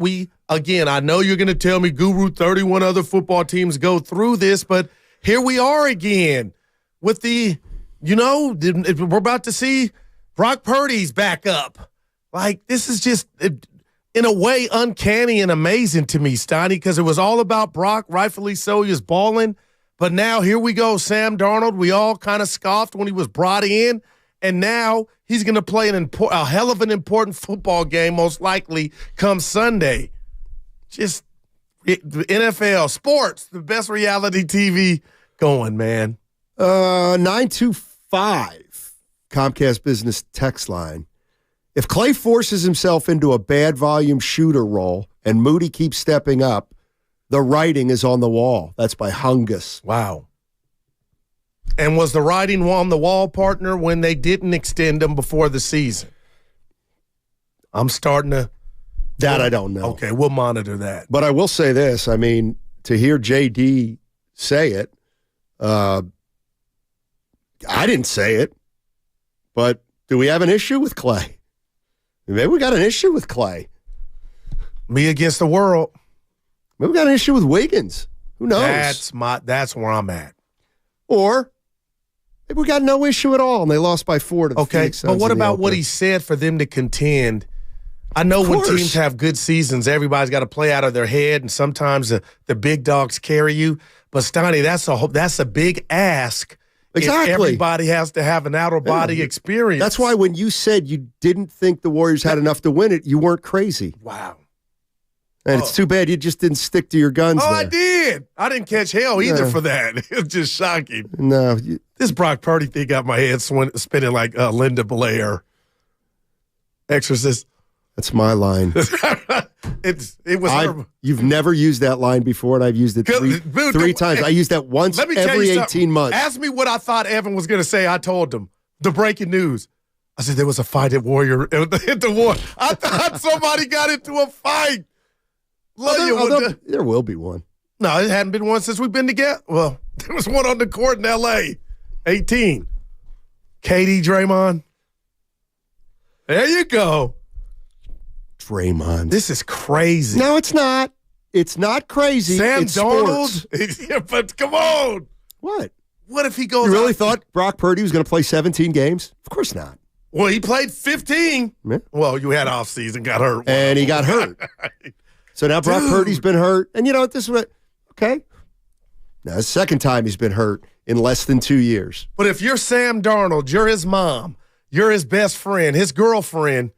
I know you're going to tell me, Guru, 31 other football teams go through this, but here we are again with we're about to see Brock Purdy's back up. Like, this is just, in a way, uncanny and amazing to me, Steiny, because it was all about Brock, rightfully so, he was balling, but now here we go, Sam Darnold. We all kind of scoffed when he was brought in, and now he's going to play a hell of an important football game, most likely, come Sunday. Just NFL, sports, the best reality TV going, man.
925 Comcast Business text line. If Klay forces himself into a bad volume shooter role and Moody keeps stepping up, the writing is on the wall. That's by Hungus.
Wow. And was the writing on the wall, partner, when they didn't extend him before the season? I'm starting to...
That I don't know.
Okay, we'll monitor that.
But I will say this. I mean, to hear JD say it, I didn't say it, but do we have an issue with Klay? Maybe we got an issue with Klay.
Me against the world.
Maybe we got an issue with Wiggins. Who knows?
That's where I'm at.
Or maybe we got no issue at all, and they lost by 4 to the Phoenix Suns.
But what about what he said for them to contend? I know when teams have good seasons, everybody's got to play out of their head, and sometimes the big dogs carry you. But, Steiny, that's a big ask.
Exactly.
If everybody has to have an out-of-body experience.
That's why when you said you didn't think the Warriors had enough to win it, you weren't crazy.
Wow.
And it's too bad you just didn't stick to your guns there.
I did. I didn't catch hell either for that. It was just shocking.
No.
This Brock Purdy thing got my head spinning like Linda Blair. Exorcist.
That's my line. You've never used that line before, and I've used it three times. I use that once every 18 months.
Ask me what I thought Evan was going to say. I told him. The breaking news. I said there was a fight at Warrior at the war. I thought somebody got into a fight.
There will be one.
No, it hadn't been one since we've been together. Well, there was one on the court in L.A. 18. KD, Draymond. There you go.
Draymond.
This is crazy.
No, it's not. It's not crazy.
Sam
it's
Darnold? Yeah, but come on.
What?
What if he goes
You really thought Brock Purdy was going to play 17 games? Of course not.
Well, he played 15.
Yeah.
Well, you had off season, got hurt.
And he got hurt. So now Brock Purdy's been hurt. And you know what? This is what, okay. Now, the second time he's been hurt in less than 2 years.
But if you're Sam Darnold, you're his mom, you're his best friend, his girlfriend,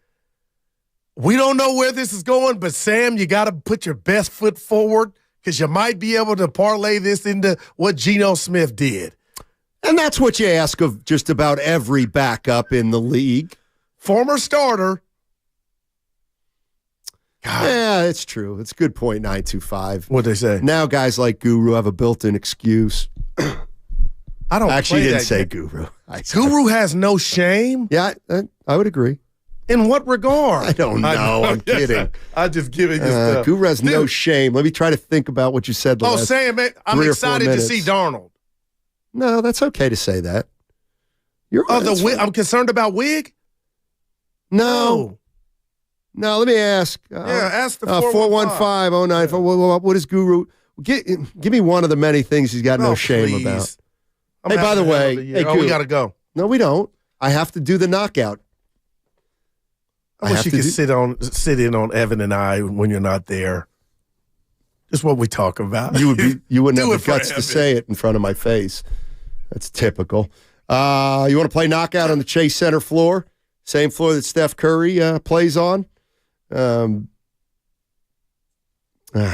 we don't know where this is going, but Sam, you got to put your best foot forward because you might be able to parlay this into what Geno Smith did.
And that's what you ask of just about every backup in the league.
Former starter.
Yeah, it's true. It's a good point, 925.
What'd they say?
Now guys like Guru have a built-in excuse.
I don't
actually didn't
that
say
game.
Guru.
Guru has no shame?
Yeah, I would agree.
In what regard?
I don't know. I'm kidding.
I just give it just
Guru has no shame. Let me try to think about what you said.
Saying, man, I'm excited to see Darnold.
No, that's okay to say that. You're right.
I'm concerned about Wig?
No, let me ask.
Ask the
415-094. What is Guru? Give me one of the many things he's got no shame about. Hey, by the way,
we got to go.
No, we don't. I have to do the knockout.
I wish you could sit in on Evan and I when you're not there. Just what we talk about.
You wouldn't have the guts to say it in front of my face. That's typical. You want to play knockout on the Chase Center floor? Same floor that Steph Curry plays on. I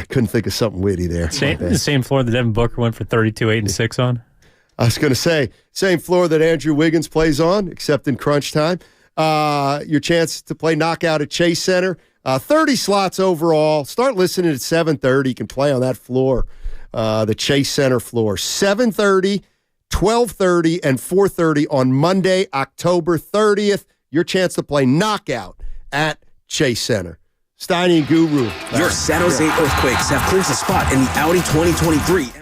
couldn't think of something witty there.
The same floor that Devin Booker went for 32, 8, and 6 on.
I was going to say, same floor that Andrew Wiggins plays on, except in crunch time. Your chance to play knockout at Chase Center. 30 slots overall. Start listening at 7:30. You can play on that floor, the Chase Center floor. 7:30, 12:30, and 4:30 on Monday, October 30th. Your chance to play knockout at Chase Center. Steiny and Guru.
Your San Jose Earthquakes have clinched a spot in the Audi 2023.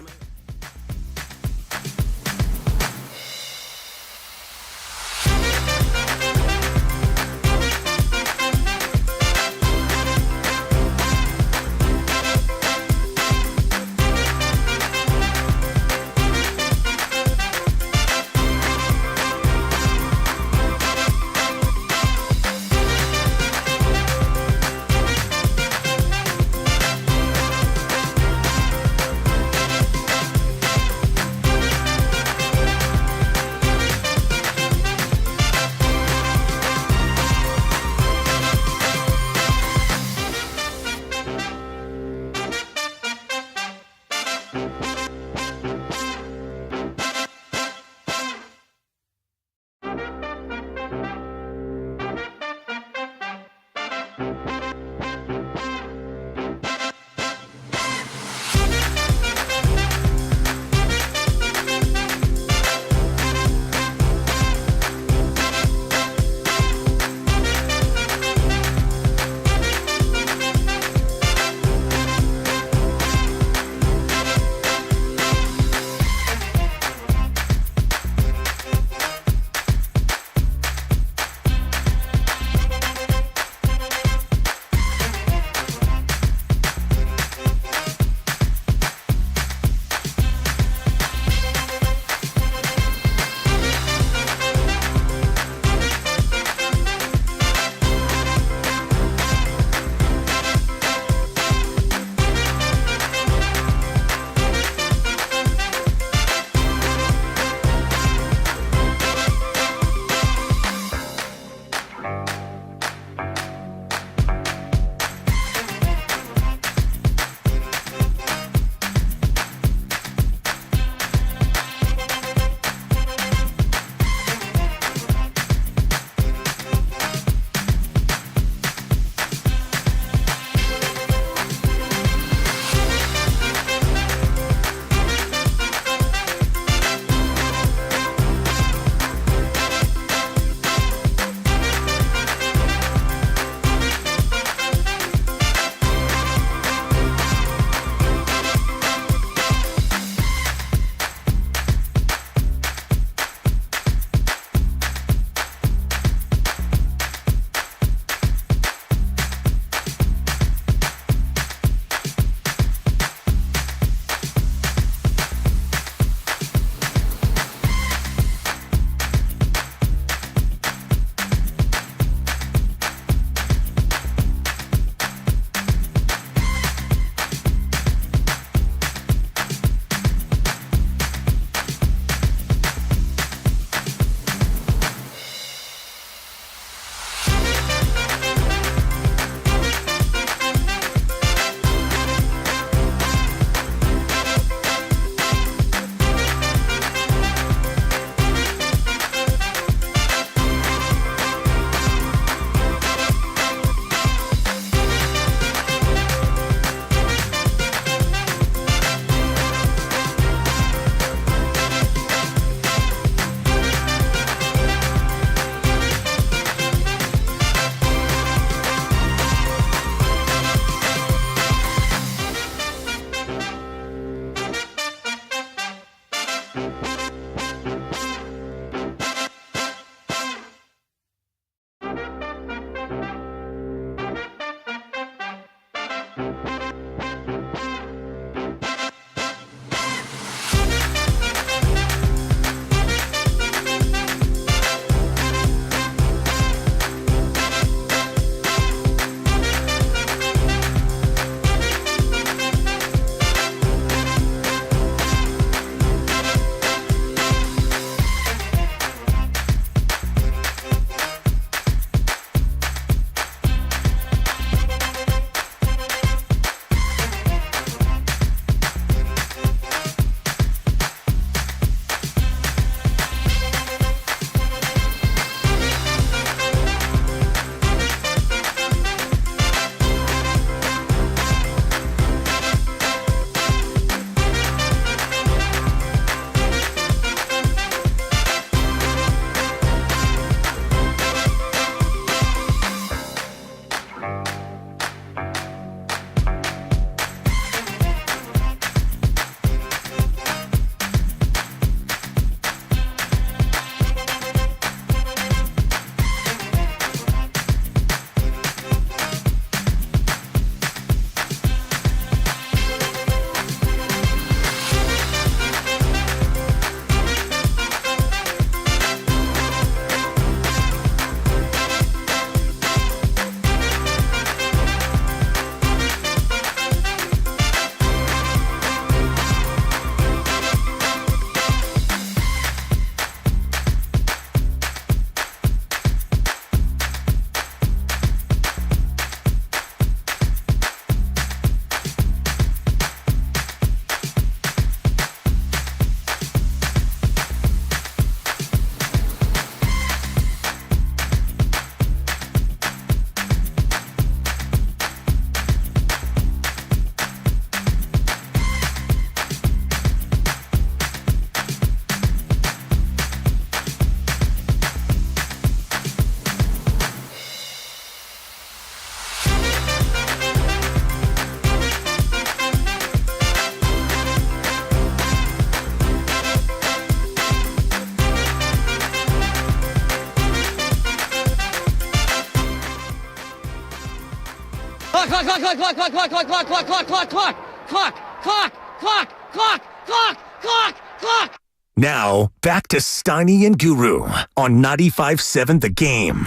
Now, back to Steiny and Guru on 95.7 The Game.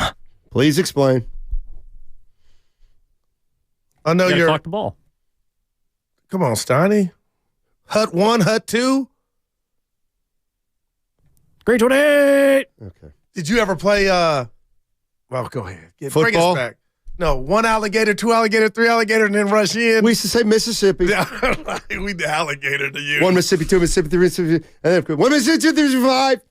Please explain.
I know
You
you're.
gotta clock the ball.
Come on, Steiny. Hut 1, Hut 2.
Great 28.
Okay.
Did you ever play? Well, go ahead. Bring
Football?
us back. No, 1 alligator, 2 alligator, 3 alligator, and then rush in.
We used to say Mississippi.
We the alligator to you.
1 Mississippi, 2 Mississippi, 3 Mississippi, and then 1 Mississippi, 2 Mississippi, 5.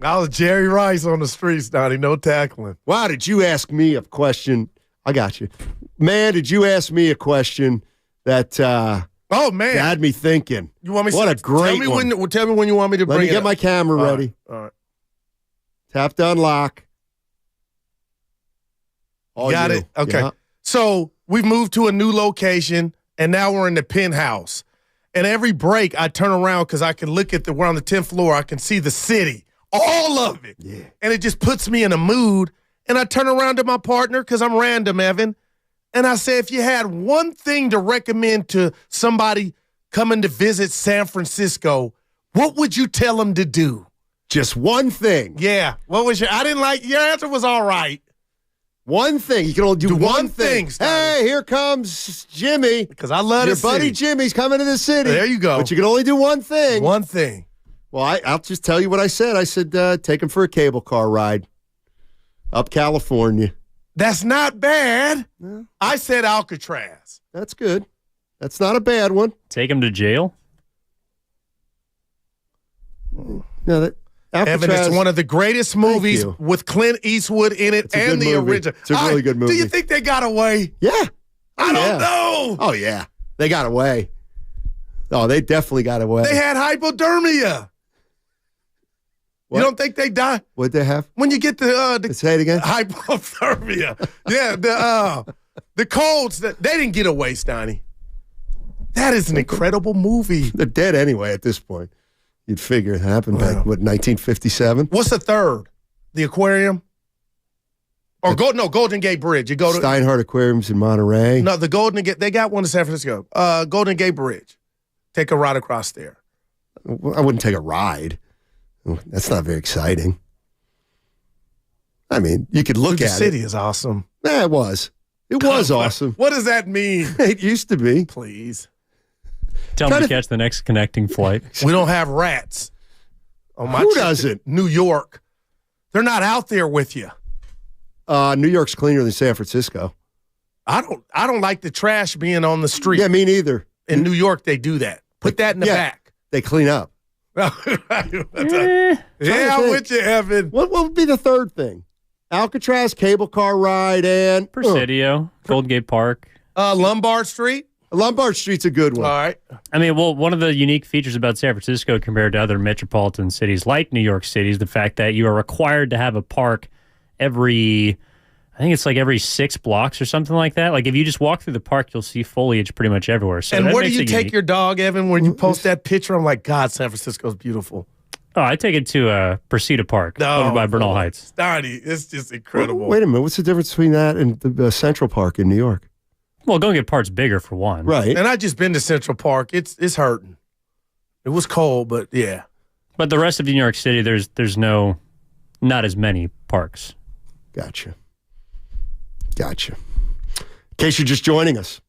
I was Jerry Rice on the streets, Donnie. No tackling.
Wow, did you ask me a question? I got you. Man, did you ask me a question that
oh man
had me thinking?
You want me?
What a great one.
Tell me when you want me to
Let
bring
me get
it
my
up.
camera ready.
All right.
Tap to unlock. All
Got
you.
it. Okay.
Yeah.
So we've moved to a new location, and now we're in the penthouse. And every break, I turn around because I can look at we're on the 10th floor. I can see the city, all of it.
Yeah.
And it just puts me in a mood. And I turn around to my partner because I'm random, Evan. And I say, if you had one thing to recommend to somebody coming to visit San Francisco, what would you tell them to do?
Just one thing.
Yeah. What was I didn't like, your answer was all right.
One thing. You can only do one thing.
Steiny.
Hey, here comes Jimmy.
Because I love
your
the
buddy
city.
Jimmy's coming to the city.
There you go.
But you can only do one thing.
One thing.
Well, I'll just tell you what I said. I said, take him for a cable car ride up California.
That's not bad. Yeah. I said Alcatraz.
That's good. That's not a bad one.
Take him to jail?
No, that
Evan, it's one of the greatest movies with Clint Eastwood in it and the original.
It's a really good movie.
Do you think they got away?
Yeah.
I don't know.
Oh, yeah. They got away. Oh, they definitely got away.
They had hypothermia.
What?
You don't think they died?
What'd they have?
When you get the
say it again.
Hypothermia. Yeah, the colds that they didn't get away, Steiny. That is an incredible movie.
They're dead anyway at this point. You'd figure it happened back, 1957?
What's the third? The aquarium? Or Golden Gate Bridge. You go to
Steinhardt Aquariums in Monterey.
No, the Golden Gate. They got one in San Francisco. Golden Gate Bridge. Take a ride across there.
I wouldn't take a ride. That's not very exciting. I mean, you could look at it.
The city is awesome.
Yeah, it was. It was awesome.
What does that mean?
It used to be.
Please.
Tell them to catch the next connecting flight.
We don't have rats. On my
Who
trip to
doesn't?
New York. They're not out there with you.
New York's cleaner than San Francisco.
I don't like the trash being on the street.
Yeah, me neither.
In New York, they do that. Put that in the back.
They clean up.
Yeah, I'm with you, Evan.
What would be the third thing? Alcatraz, cable car ride, and
Presidio, Golden Gate Park.
Lombard Street.
Lombard Street's a good one.
All right.
I mean, well, one of the unique features about San Francisco compared to other metropolitan cities like New York City is the fact that you are required to have a park every 6 blocks or something like that. Like if you just walk through the park, you'll see foliage pretty much everywhere. So
and
that
where do
makes
you
it
take
unique.
your dog, Evan, when you post that picture? I'm like, God, San Francisco's beautiful.
Oh, I take it to Presida Park over by Bernal Heights.
Steiny, it's just incredible.
Wait a minute. What's the difference between that and the Central Park in New York?
Well, Golden Gate Park's bigger for one.
Right.
And I just been to Central Park. It's hurting. It was cold, but yeah.
But the rest of New York City, there's not as many parks.
Gotcha. In case you're just joining us,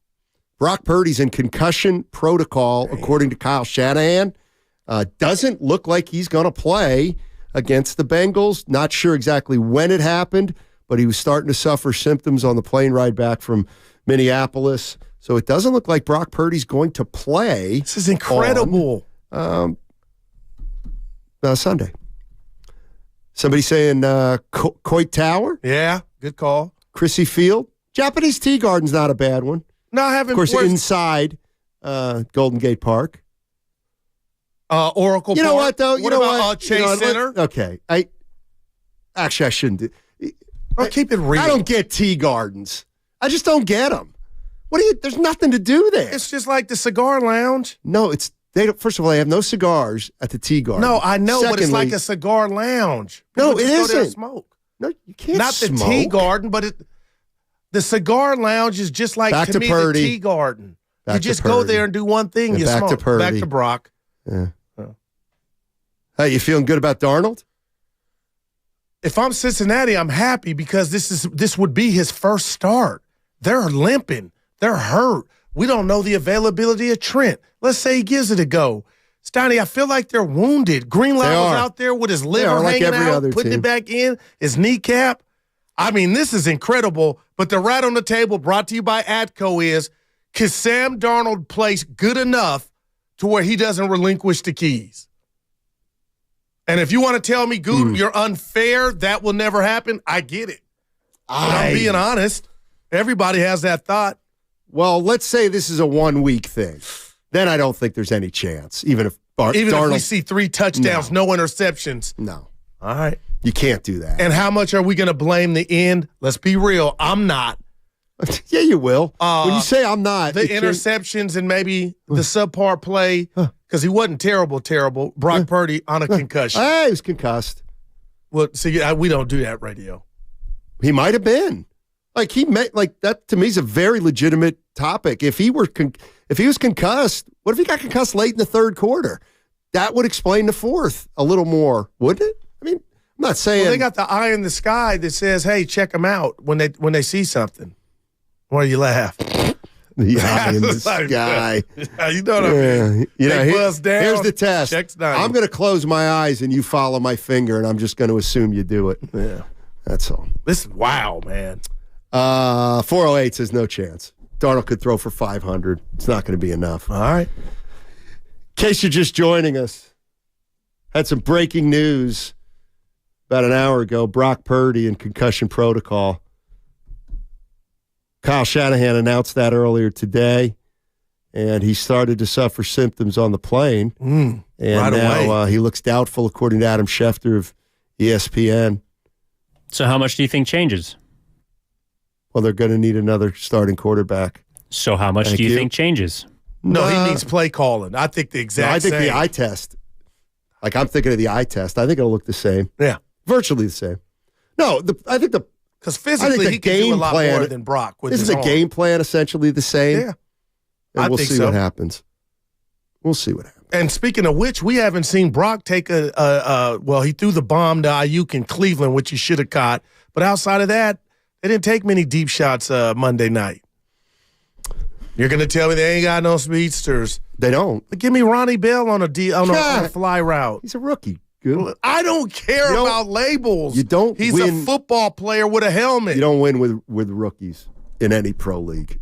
Brock Purdy's in concussion protocol, according to Kyle Shanahan. Doesn't look like he's going to play against the Bengals. Not sure exactly when it happened, but he was starting to suffer symptoms on the plane ride back from Minneapolis. So it doesn't look like Brock Purdy's going to play.
This is incredible.
Sunday. Somebody saying Coit Tower?
Yeah, good call.
Chrissy Field. Japanese Tea Garden's not a bad one.
No, I haven't.
Of course, inside Golden Gate Park.
Oracle Park.
You know what, though?
What about Chase Center?
Okay. I shouldn't.
I'll keep it real.
I don't get tea gardens. I just don't get them. There's nothing to do there.
It's just like the cigar lounge.
No, first of all, they have no cigars at the tea garden.
No, I know, but it's like
Secondly,
a cigar lounge.
No,
People
it
just go there and
isn't.
smoke.
No, you can't
Not
smoke.
the tea garden, but The cigar lounge is just like,
back
to me,
Purdy.
the tea garden.
Back
you just go there and do one thing.
And
you
back
smoke.
to Purdy.
Back to Brock.
Yeah. Hey, you feeling good about Darnold?
If I'm Cincinnati, I'm happy because this would be his first start. They're limping. They're hurt. We don't know the availability of Trent. Let's say he gives it a go. Steiny, I feel like they're wounded. Greenlaw was out there with his liver
like
hanging
every
out,
other
putting
team.
it back in, his kneecap. I mean, this is incredible. But the rat on the table brought to you by ATCO is, can Sam Darnold play good enough to where he doesn't relinquish the keys? And if you want to tell me, Gould, you're unfair, that will never happen, I get it. But I'm being honest. Everybody has that thought.
Well, let's say this is a 1 week thing. Then I don't think there's any chance, even if Darnold,
if we see 3 touchdowns, no interceptions.
No.
All right.
You can't do that.
And how much are we going to blame the end? Let's be real. I'm not.
Yeah, you will. When you say I'm not.
The interceptions and maybe the subpar play, because he wasn't terrible. Brock Purdy on a concussion.
Hey, he was concussed.
Well, see, we don't do that radio.
He might have been. That to me is a very legitimate topic. If he was concussed, what if he got concussed late in the third quarter? That would explain the fourth a little more, wouldn't it? I mean, I'm not saying
they got the eye in the sky that says, "Hey, check them out" when they see something. Why do you laugh?
The eye in the sky.
You know what I mean?
Here's the test.
Checks down.
I'm going to close my eyes and you follow my finger, and I'm just going to assume you do it.
Yeah,
that's all.
Wow, man.
408 says no chance. Darnold could throw for 500. It's not going to be enough.
All right.
In case you're just joining us, had some breaking news about an hour ago. Brock Purdy in concussion protocol. Kyle Shanahan announced that earlier today, and he started to suffer symptoms on the plane. And
right
now he looks doubtful, according to Adam Schefter of ESPN.
So how much do you think changes?
Well, they're going to need another starting quarterback.
So how much do you think changes?
No, he needs play calling. I think the exact same.
I think the eye test. I'm thinking of the eye test. I think it'll look the same.
Yeah.
Virtually the same. No, I think
because physically he can do a lot more than Brock.
Isn't the game plan essentially the same?
Yeah.
And we'll see what happens. We'll see what happens.
And speaking of which, we haven't seen Brock take he threw the bomb to Ayuk in Cleveland, which he should have caught. But outside of that, they didn't take many deep shots Monday night. You're going to tell me they ain't got no speedsters.
They don't.
But give me Ronnie Bell on a fly route.
He's a rookie. Good.
I don't care about labels.
You don't.
He's a football player with a helmet.
You don't win with rookies in any pro league.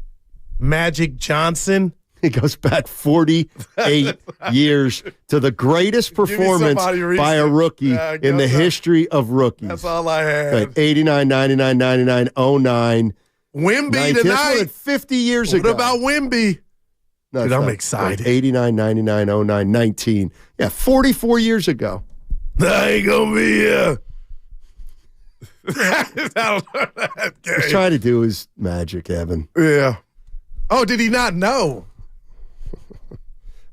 Magic Johnson.
He goes back 48 years to the greatest performance by a rookie in the history of rookies.
That's all I had.
Like 89, 99, 99, 09.
Wimby
19,
tonight.
That's 50 years ago.
What about Wimby?
No,
dude, I'm excited.
Like 89, 99, 09, 19. Yeah, 44 years ago.
That ain't going to be
He's trying to do his magic, Evan.
Yeah. Oh, did he not know?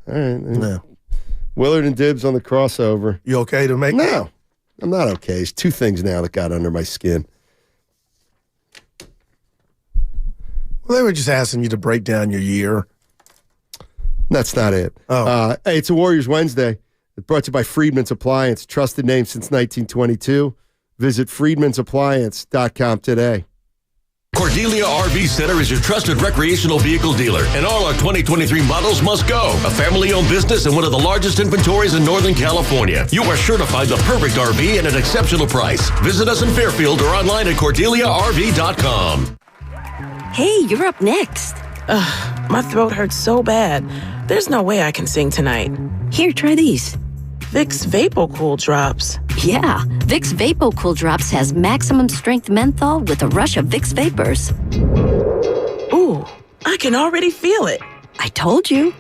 All right. No. Willard and Dibbs on the crossover.
You okay to make
No, I'm not okay. There's two things now that got under my skin.
Well, they were just asking you to break down your year.
That's not it.
Oh.
Hey, it's a Warriors Wednesday. It's brought to you by Friedman's Appliance, trusted name since 1922. Visit friedmansappliance.com today.
Cordelia RV Center is your trusted recreational vehicle dealer, and all our 2023 models must go. A family-owned business and one of the largest inventories in Northern California. You are sure to find the perfect RV at an exceptional price. Visit us in Fairfield or online at CordeliaRV.com.
Hey, you're up next.
Ugh, my throat hurts so bad. There's no way I can sing tonight.
Here, try these.
Vicks VapoCool Drops.
Yeah, Vicks VapoCool Drops has maximum strength menthol with a rush of Vicks Vapors.
Ooh, I can already feel it.
I told you.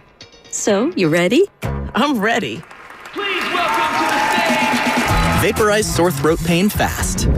So, you ready?
I'm ready.
Please welcome to the stage. Vaporize sore throat pain fast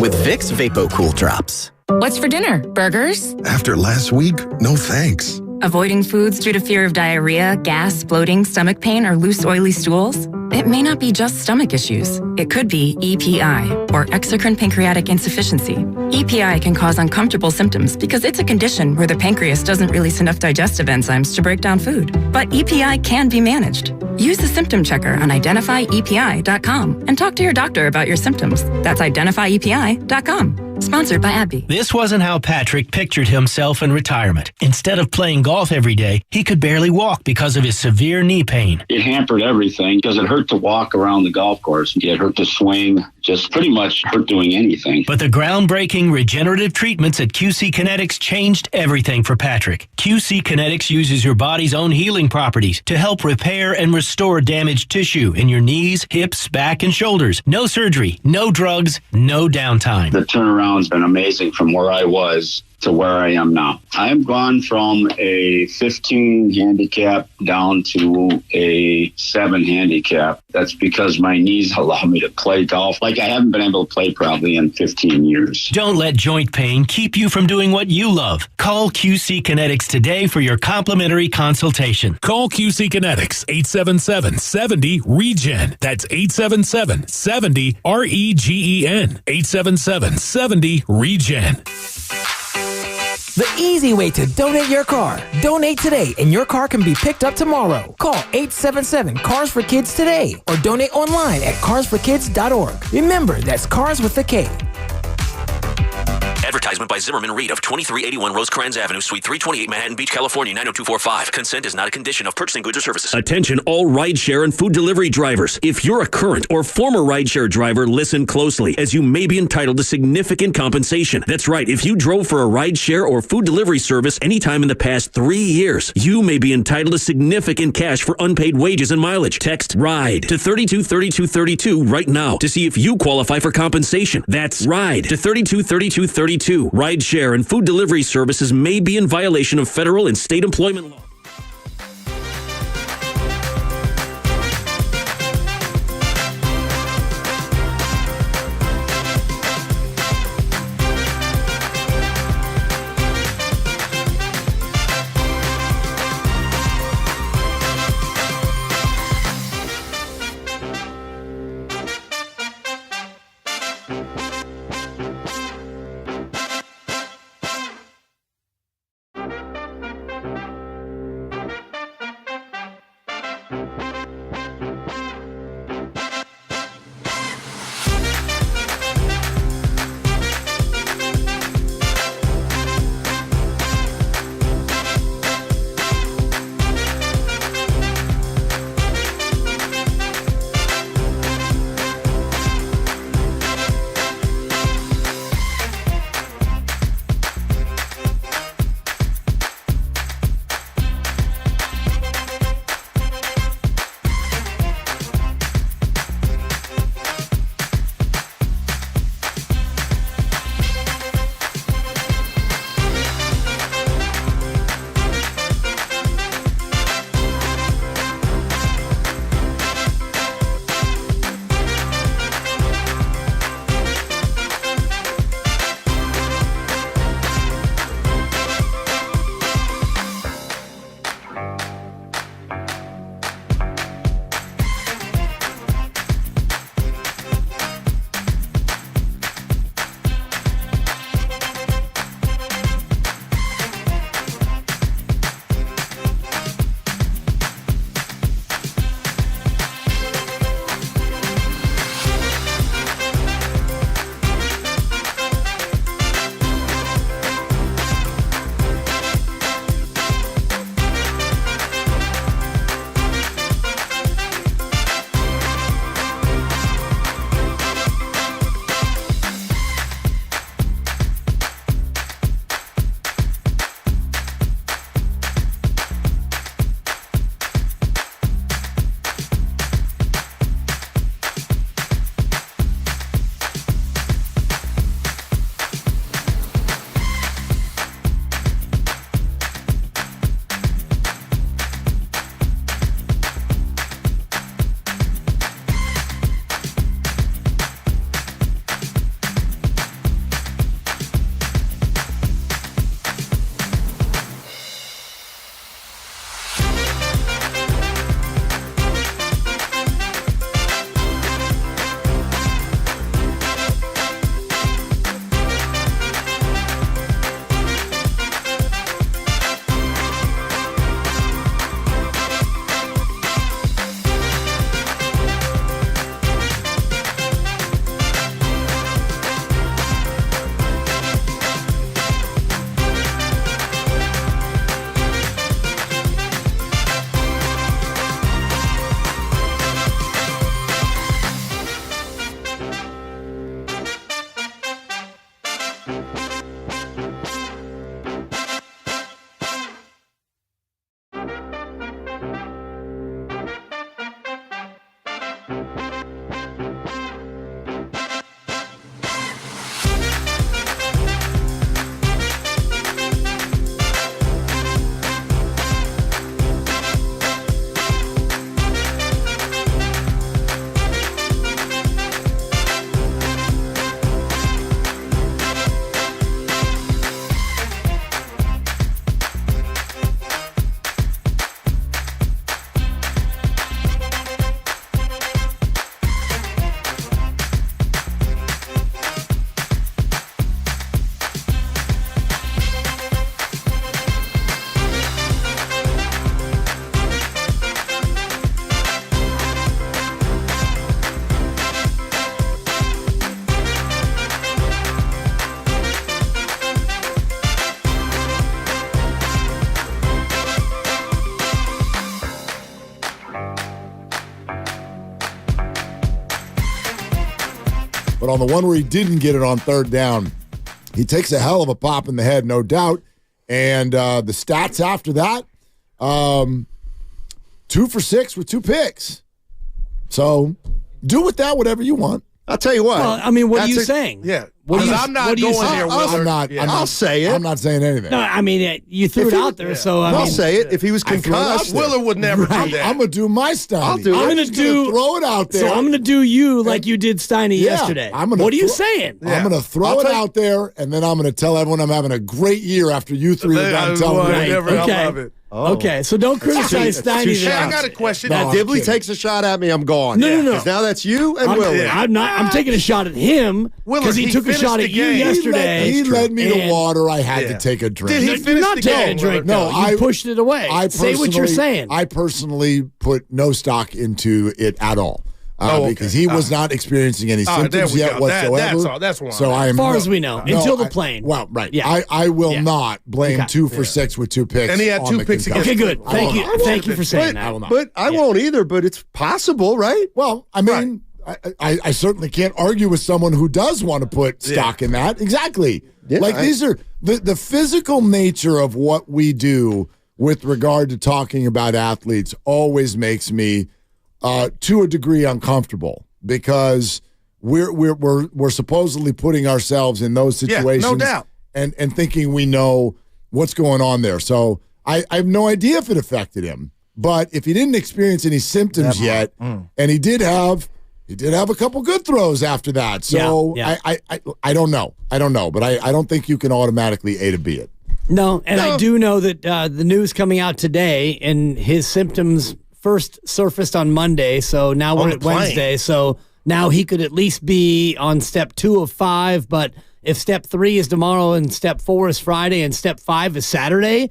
with Vicks VapoCool Drops.
What's for dinner? Burgers?
After last week, no thanks.
Avoiding foods due to fear of diarrhea, gas, bloating, stomach pain, or loose, oily stools? It may not be just stomach issues. It could be EPI, or exocrine pancreatic insufficiency. EPI can cause uncomfortable symptoms because it's a condition where the pancreas doesn't release enough digestive enzymes to break down food. But EPI can be managed. Use the symptom checker on identifyepi.com and talk to your doctor about your symptoms. That's identifyepi.com. Sponsored by AbbVie.
This wasn't how Patrick pictured himself in retirement. Instead of playing golf every day, he could barely walk because of his severe knee pain.
It hampered everything because it hurt to walk around the golf course. It hurt to swing, just pretty much hurt doing anything.
But the groundbreaking regenerative treatments at QC Kinetics changed everything for Patrick. QC Kinetics uses your body's own healing properties to help repair and restore damaged tissue in your knees, hips, back, and shoulders. No surgery, no drugs, no downtime.
The turnaround's been amazing from where I was to where I am now. I've gone from a 15 handicap down to a 7 handicap. That's because my knees allow me to play golf like I haven't been able to play probably in 15 years.
Don't let joint pain keep you from doing what you love. Call QC Kinetics today for your complimentary consultation.
Call QC Kinetics 877-70-REGEN. That's 877-70-REGEN. 877-70-REGEN.
The easy way to donate your car. Donate today and your car can be picked up tomorrow. Call 877-CARS-FOR-KIDS today or donate online at carsforkids.org. Remember, that's cars with a K.
Advertisement by Zimmerman Reed of 2381 Rosecrans Avenue, Suite 328, Manhattan Beach, California, 90245. Consent is not a condition of purchasing goods or services. Attention all rideshare and food delivery drivers. If you're a current or former rideshare driver, listen closely, as you may be entitled to significant compensation. That's right. If you drove for a rideshare or food delivery service anytime in the past 3 years, you may be entitled to significant cash for unpaid wages and mileage. Text RIDE to 323232 right now to see if you qualify for compensation. That's RIDE to 323232. Rideshare and food delivery services may be in violation of federal and state employment law.
But on the one where he didn't get it on third down, he takes a hell of a pop in the head, no doubt. And the stats after that, 2 for 6 with 2 picks. So do with that whatever you want.
I'll tell you what.
Well, I mean, what are you saying?
Yeah.
I'm
not going there.
I'll say it.
I'm not saying anything.
No, I mean, you threw it out there, so
I'll say it. If he was concussed,
Willer would never do that.
I'm going to do my style.
I'm going to
throw it out there.
So I'm going to do you like you did Steiny yesterday. What are you saying?
I'm going to throw it out there, and then I'm going to tell everyone I'm having a great year after you three are done telling me.
I love it.
Okay, so don't criticize Steiny.
Hey, I got a question.
Now, Dibley takes a shot at me, I'm gone.
No.
Because now that's you and Willie.
I'm taking a shot at him because he took a shot at you yesterday.
He led me to water. I had to take a drink.
Did he finish the game?
Drink, no, you pushed it away. Say what you're saying.
I personally put no stock into it at all. Because he was not experiencing any symptoms yet whatsoever.
That's why.
So I am,
as far as we know, until the plane.
Well, right.
Yeah.
I will not blame 2 for 6 with 2 picks.
And he had 2 picks against.
Okay, good. Thank you for saying that.
I won't either, but it's possible, right?
Well, I mean, I certainly can't argue with someone who does want to put stock in that. Exactly. Yeah, these are the physical nature of what we do with regard to talking about athletes always makes me to a degree uncomfortable because we're supposedly putting ourselves in those situations,
no doubt,
and thinking we know what's going on there. So I have no idea if it affected him, but if he didn't experience any symptoms yet, and he did have a couple good throws after that. So I don't know, but I don't think you can automatically A to B it.
No, and I do know that the news coming out today and his symptoms first surfaced on Monday, so now we're at Wednesday, so now he could at least be on step 2 of 5, but if step 3 is tomorrow and step 4 is Friday and step 5 is Saturday,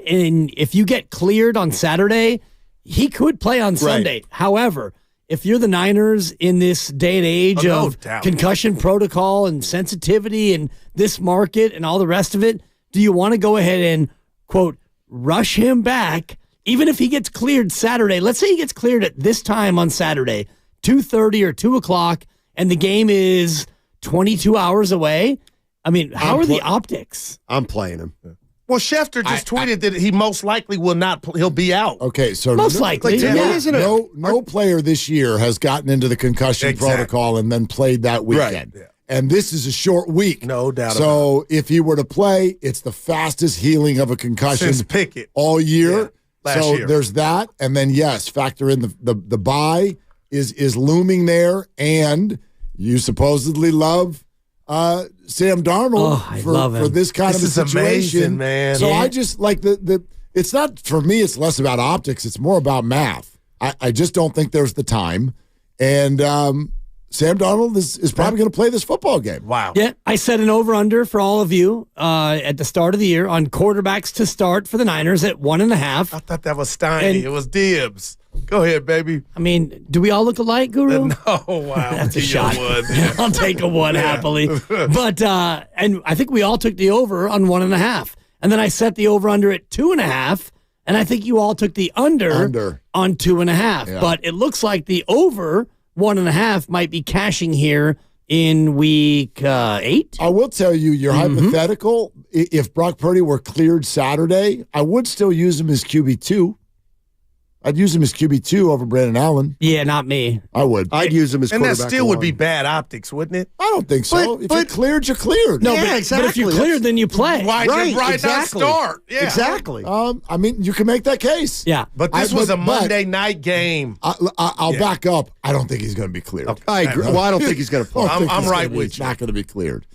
and if you get cleared on Saturday, he could play on Sunday. Right. However, if you're the Niners in this day and age of concussion protocol and sensitivity and this market and all the rest of it, do you want to go ahead and, quote, rush him back? Even if he gets cleared Saturday, let's say he gets cleared at this time on Saturday, 2:30 or 2 o'clock, and the game is 22 hours away. I mean, how are the optics?
I'm playing him.
Well, Schefter just tweeted that he most likely will not. He'll be out.
Okay, so
most likely,
no player this year has gotten into the concussion protocol and then played that weekend. Right. Yeah. And this is a short week.
No doubt.
So if he were to play, it's the fastest healing of a concussion
since Pickett
all year.
Yeah.
So there's that, and then factor in the bye is looming there, and you supposedly love Sam Darnold for this kind of a situation,
amazing, man.
So I just like it's not for me. It's less about optics. It's more about math. I just don't think there's the time, and Sam Darnold is probably going to play this football game.
Wow.
Yeah, I set an over-under for all of you at the start of the year on quarterbacks to start for the Niners at 1.5.
I thought that was Steiny. It was Dibbs. Go ahead, baby.
I mean, do we all look alike, Guru?
No, wow.
That's a shot. I'll take a one happily. But, and I think we all took the over on 1.5. And then I set the over-under at 2.5. And I think you all took the under. On 2.5. Yeah. But it looks like the over 1.5 might be cashing here in week 8.
I will tell you, your hypothetical, if Brock Purdy were cleared Saturday, I would still use him as QB2. I'd use him as QB2 over Brandon Allen.
Yeah, not me.
I would.
I'd use him as quarterback.
And that still would be bad optics, wouldn't it?
I don't think so. If you're cleared, you're cleared.
No,
Yeah,
but,
exactly.
but if you're cleared, then you play.
Why
exactly.
not start? Yeah.
Exactly.
I mean, you can make that case.
Yeah.
But this was a Monday night game.
I'll back up. I don't think he's going to be cleared.
Okay.
I agree. Well, I don't think he's going to play.
I'm right with
He's
you.
not going to be cleared.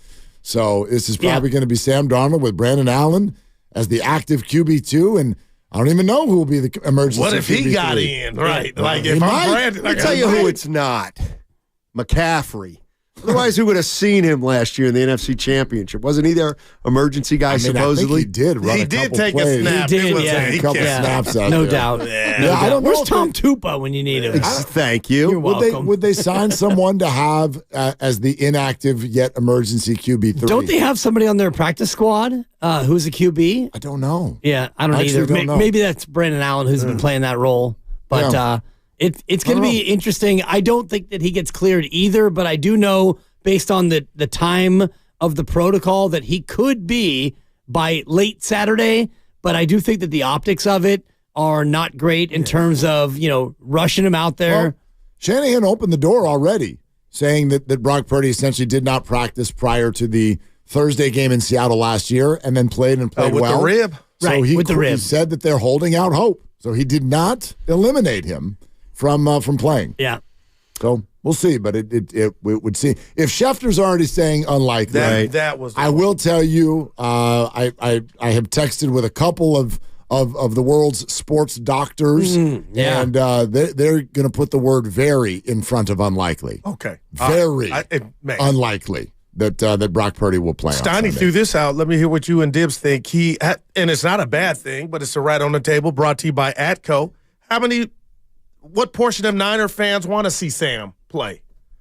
So this is probably going to be Sam Darnold with Brandon Allen as the active QB2, and I don't even know who will be the emergency.
What if he
QB3.
got in? Right. Like,
He
if
might.
I'm Brandon,
I'll tell you who it's not. McCaffrey. Otherwise, who would have seen him last year in the NFC Championship? Wasn't he their emergency guy, supposedly?
I think he did run
He
a
did
couple
take a
plays.
snap.
He did,
It was
yeah.
a
A couple snaps out
No
there.
doubt.
Yeah, I don't know.
Where's
if
Tom Tupa when you need him?
Thank you.
You're welcome.
Would they sign someone to have as the inactive yet emergency QB3?
Don't they have somebody on their practice squad who's a QB?
I don't know.
Yeah, I don't
I
either.
actually don't know.
Maybe that's Brandon Allen who's been playing that role. But it's going to be interesting. I don't think that he gets cleared either, but I do know based on the time of the protocol that he could be by late Saturday. But I do think that the optics of it are not great in terms of, rushing him out there.
Well, Shanahan opened the door already, saying that Brock Purdy essentially did not practice prior to the Thursday game in Seattle last year and then played
with
well.
the rib.
So
Right,
he
with the rib.
said that they're holding out hope. So he did not eliminate him from playing.
Yeah.
So we'll see, but it would seem if Schefter's already saying unlikely.
That was.
I will tell you, I have texted with a couple of the world's sports doctors, and they're going to put the word "very" in front of unlikely.
Okay.
Very unlikely that Brock Purdy will play.
Steiny threw this out. Let me hear what you and Dibs think. And it's not a bad thing, but it's a right on the table. Brought to you by Atco. What portion of Niner fans want to see Sam play?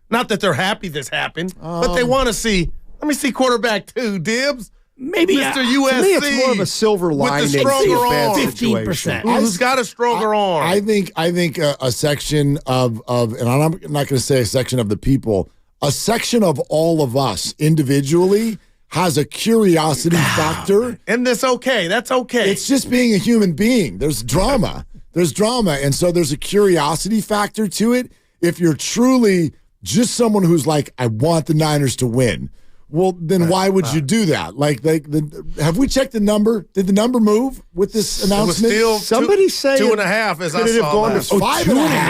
Not that they're happy this happened, but they want to see. Let me see quarterback 2, Dibs.
Maybe
Mr. USC.
To me, it's more of a silver lining
with the stronger
bad
arm.
situation.
15%.
Who's got a stronger arm?
I think a section of, and I'm not going to say a section of the people, a section of all of us individually has a curiosity factor.
And that's okay. That's okay.
It's just being a human being. There's drama. And so there's a curiosity factor to it. If you're truly just someone who's like, I want the Niners to win, well, then why would you do that? Have we checked the number? Did the number move with this announcement?
It was still
Somebody saying
2.5 as I
could it have
saw
gone
last.
to
5.5.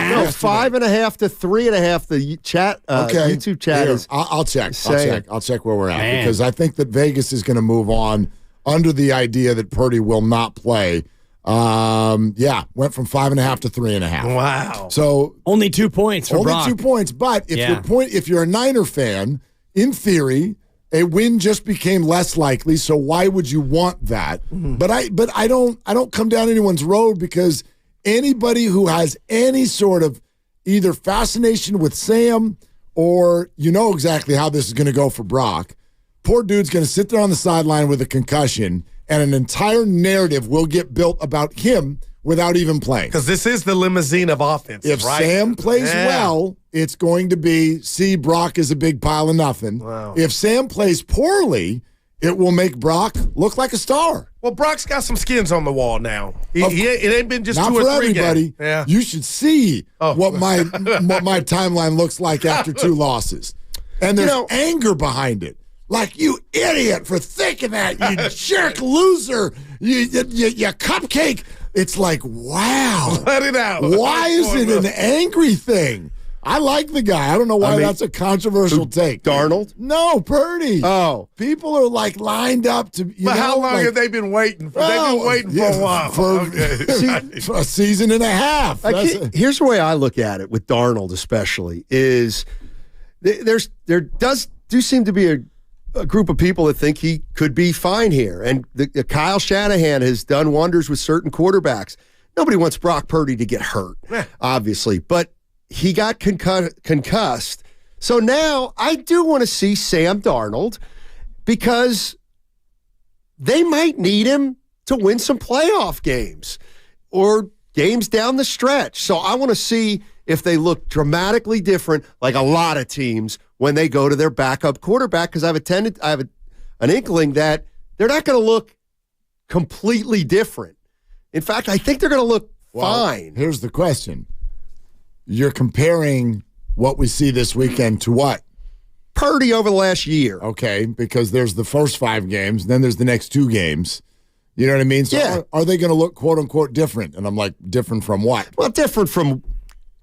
No, 5.5 to 3.5. The chat, YouTube chat
Here,
is.
I'll check.
saying.
I'll check where we're at
Man.
because I think that Vegas is going to move on under the idea that Purdy will not play. Went from 5.5 to 3.5.
Wow.
So
Only 2 points for
only
Brock.
2 points. But if you're a Niner fan, in theory, a win just became less likely. So why would you want that?
Mm-hmm.
But I don't come down anyone's road because anybody who has any sort of either fascination with Sam or exactly how this is going to go for Brock. Poor dude's going to sit there on the sideline with a concussion, and an entire narrative will get built about him without even playing.
Because this is the limousine of offense,
If
right?
Sam plays well, it's going to be, Brock is a big pile of nothing.
Wow.
If Sam plays poorly, it will make Brock look like a star.
Well, Brock's got some skins on the wall now. It ain't been just
Not
2 or
for
3
everybody.
games. Yeah.
You should see what my timeline looks like after 2 losses. And there's anger behind it. Like, you idiot for thinking that, you jerk loser, you cupcake. It's like, wow.
Let it out.
Why is it an angry thing? I like the guy. I don't know why that's a controversial take.
Darnold?
No, Purdy.
Oh.
People are lined up to.
But how long have they been waiting for? They've been waiting for a while.
For a season and a half.
Here's the way I look at it with Darnold, especially, is there do seem to be a group of people that think he could be fine here. And Kyle Shanahan has done wonders with certain quarterbacks. Nobody wants Brock Purdy to get hurt, obviously, but he got concussed. So now I do want to see Sam Darnold because they might need him to win some playoff games or games down the stretch. So I want to see if they look dramatically different, like a lot of teams, when they go to their backup quarterback, because I have an inkling that they're not going to look completely different. In fact, I think they're going to look fine.
Here's the question. You're comparing what we see this weekend to what?
Purdy over the last year.
Okay, because there's the first 5 games, then there's the next 2 games. You know what I mean? So are they going to look, quote-unquote, different? And I'm like, different from what?
Well, different from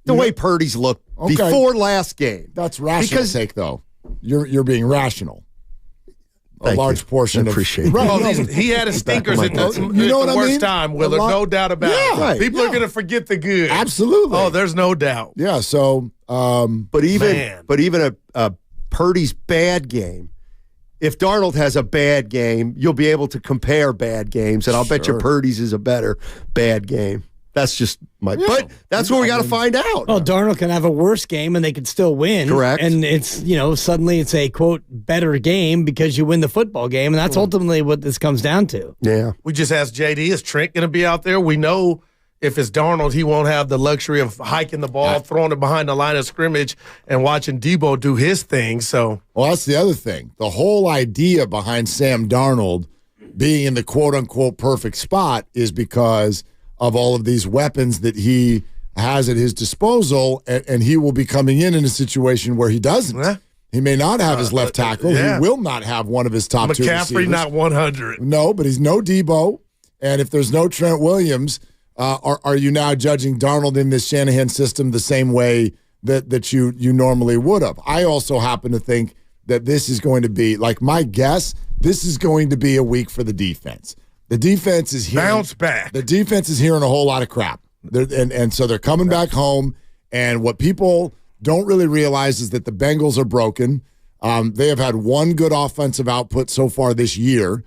the way Purdy's looked before last game.
That's rational sake, though. You're being rational. A large portion
I appreciate
of
it.
Well, he had his stinkers at the worst time, Willard. No doubt about it.
Right.
People are going to forget the good.
Absolutely.
Oh, there's no doubt.
Yeah. So,
but even a Purdy's bad game. If Darnold has a bad game, you'll be able to compare bad games, and I'll bet you Purdy's is a better bad game. That's just my. But that's what we got to find out.
Well, Darnold can have a worse game and they could still win.
Correct.
And it's, suddenly it's a, quote, better game because you win the football game. And that's ultimately what this comes down to.
Yeah.
We just asked JD, is Trent going to be out there? We know if it's Darnold, he won't have the luxury of hiking the ball, throwing it behind the line of scrimmage, and watching Debo do his thing. So,
well, that's the other thing. The whole idea behind Sam Darnold being in the quote-unquote perfect spot is because of all of these weapons that he has at his disposal, and he will be coming in a situation where he doesn't. He may not have his left tackle. He will not have one of his top 2 receivers.
McCaffrey not 100.
No, but he's no Debo. And if there's no Trent Williams, are you now judging Darnold in this Shanahan system the same way that you normally would have? I also happen to think that this is going to be, like my guess, this is going to be a week for the defense. The defense is here.
Bounce back.
The defense is hearing a whole lot of crap. And so they're coming back home. And what people don't really realize is that the Bengals are broken. They have had one good offensive output so far this year,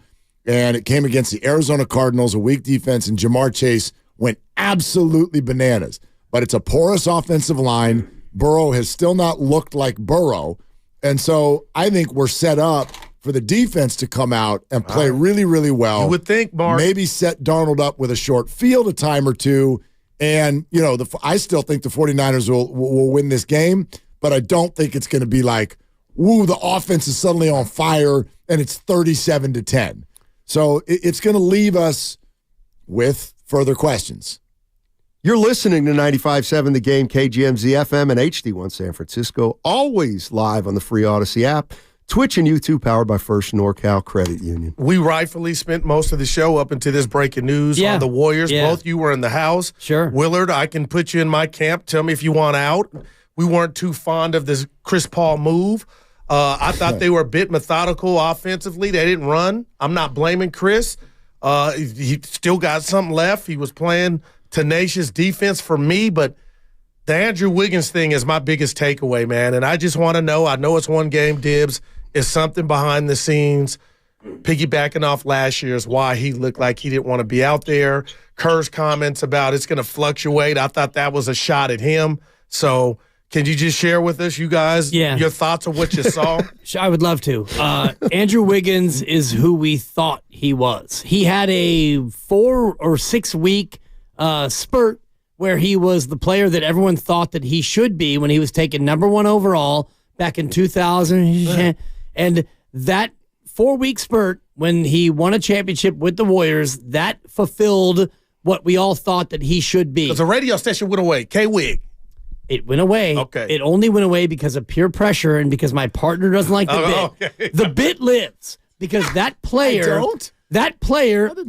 and it came against the Arizona Cardinals, a weak defense, and Jamar Chase went absolutely bananas. But it's a porous offensive line. Burrow has still not looked like Burrow. And so I think we're set up for the defense to come out and play really, really well.
You would think, Mark.
Maybe set Darnold up with a short field a time or two. And, I still think the 49ers will win this game, but I don't think it's going to be like, woo, the offense is suddenly on fire and it's 37-10. So it's going to leave us with further questions.
You're listening to 95.7 The Game, KGMZ FM and HD1 San Francisco, always live on the free Odyssey app. Twitch and YouTube powered by First NorCal Credit Union.
We rightfully spent most of the show up into this breaking news on the Warriors. Both you were in the house.
Sure.
Willard, I can put you in my camp. Tell me if you want out. We weren't too fond of this Chris Paul move. I thought they were a bit methodical offensively. They didn't run. I'm not blaming Chris. He still got something left. He was playing tenacious defense for me, but the Andrew Wiggins thing is my biggest takeaway, man. And I just want to know, I know it's one game, Dibs, is something behind the scenes, piggybacking off last year's why he looked like he didn't want to be out there. Kerr's comments about it's going to fluctuate. I thought that was a shot at him. So can you just share with us, you guys, your thoughts of what you saw?
I would love to. Andrew Wiggins is who we thought he was. He had a 4 or 6 week spurt where he was the player that everyone thought that he should be when he was taken number 1 overall back in 2000. And that 4-week spurt when he won a championship with the Warriors, that fulfilled what we all thought that he should be.
Because the radio station went away. K-Wig.
It went away.
Okay.
It only went away because of peer pressure and because my partner doesn't like the bit.
Okay.
The bit lives because that player,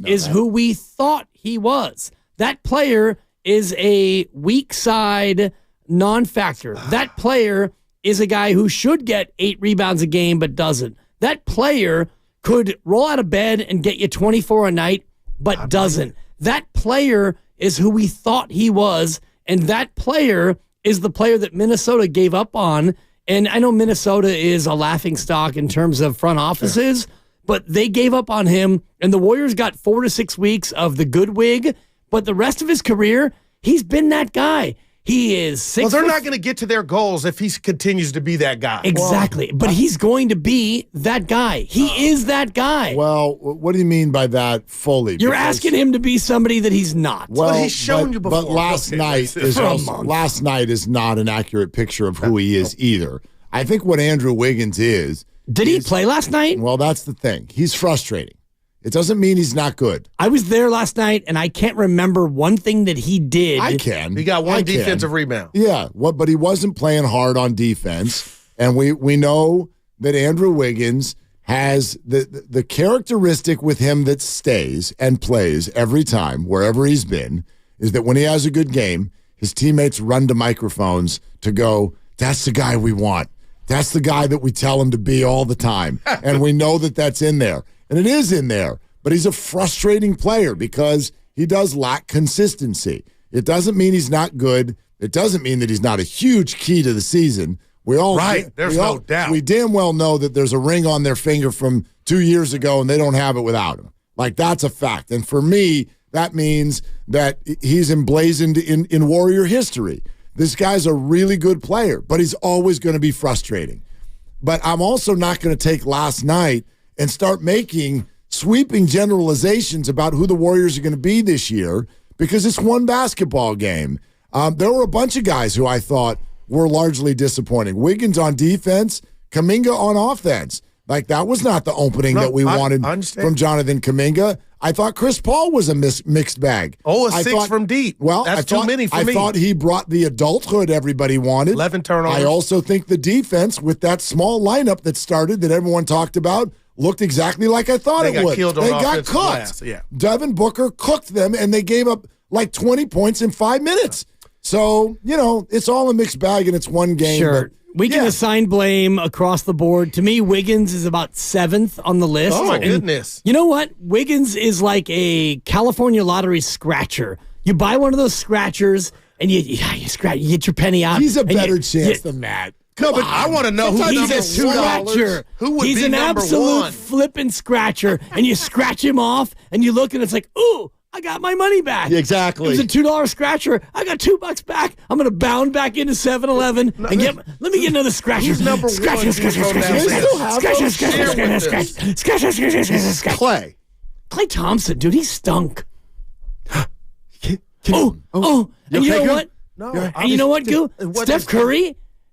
is who we thought he was. That player is a weak side non-factor. That player is a guy who should get 8 rebounds a game but doesn't. That player could roll out of bed and get you 24 a night but doesn't. That player is who we thought he was, and that player is the player that Minnesota gave up on. And I know Minnesota is a laughingstock in terms of front offices, but they gave up on him, and the Warriors got 4 to 6 weeks of the good wig, but the rest of his career, he's been that guy. He is 6
Well, they're not going to get to their goals if he continues to be that guy.
Exactly. But he's going to be that guy. He is that guy.
Well, what do you mean by that fully?
You're asking him to be somebody that he's not.
Well,
he's shown you before.
But last night is not an accurate picture of who he is either. I think what Andrew Wiggins is.
Did he play last night?
Well, that's the thing. He's frustrating. It doesn't mean he's not good.
I was there last night, and I can't remember one thing that he did.
I can.
He got one defensive rebound.
Yeah, but he wasn't playing hard on defense. And we know that Andrew Wiggins has the characteristic with him that stays and plays every time, wherever he's been, is that when he has a good game, his teammates run to microphones to go, that's the guy we want. That's the guy that we tell him to be all the time. And we know that that's in there. And it is in there, but he's a frustrating player because he does lack consistency. It doesn't mean he's not good. It doesn't mean that he's not a huge key to the season.
There's no doubt.
We damn well know that there's a ring on their finger from 2 years ago, and they don't have it without him. Like, that's a fact. And for me, that means that he's emblazoned in Warrior history. This guy's a really good player, but he's always going to be frustrating. But I'm also not going to take last night and start making sweeping generalizations about who the Warriors are going to be this year because it's one basketball game. There were a bunch of guys who I thought were largely disappointing. Wiggins on defense, Kuminga on offense. Like, that was not the opening that we wanted from Jonathan Kuminga. I thought Chris Paul was a mixed bag.
A 6 from deep.
Well,
that's too many for me.
I thought he brought the adulthood everybody wanted.
11 turnovers.
I also think the defense with that small lineup that started that everyone talked about looked exactly like I thought it would. They got cooked.
Yeah.
Devin Booker cooked them, and they gave up like 20 points in 5 minutes. So, it's all a mixed bag, and it's one game.
Sure. We can assign blame across the board. To me, Wiggins is about 7th on the list.
Oh, my goodness.
You know what? Wiggins is like a California lottery scratcher. You buy one of those scratchers, and you scratch. You get your penny out.
He's a better chance than that.
No, but I want to know who
he's a scratcher.
Who would
he's
be
an
number
absolute
one?
flippin' scratcher, and you scratch him off, and you look, and it's like, ooh, I got my money back.
Exactly.
It was a $2 scratcher. I got $2 back. I'm going to bound back into 7-Eleven and let me get another scratcher.
He's number one.
Klay.
Klay Thompson, dude, he stunk. And you know what?
No.
And you know what, Goo?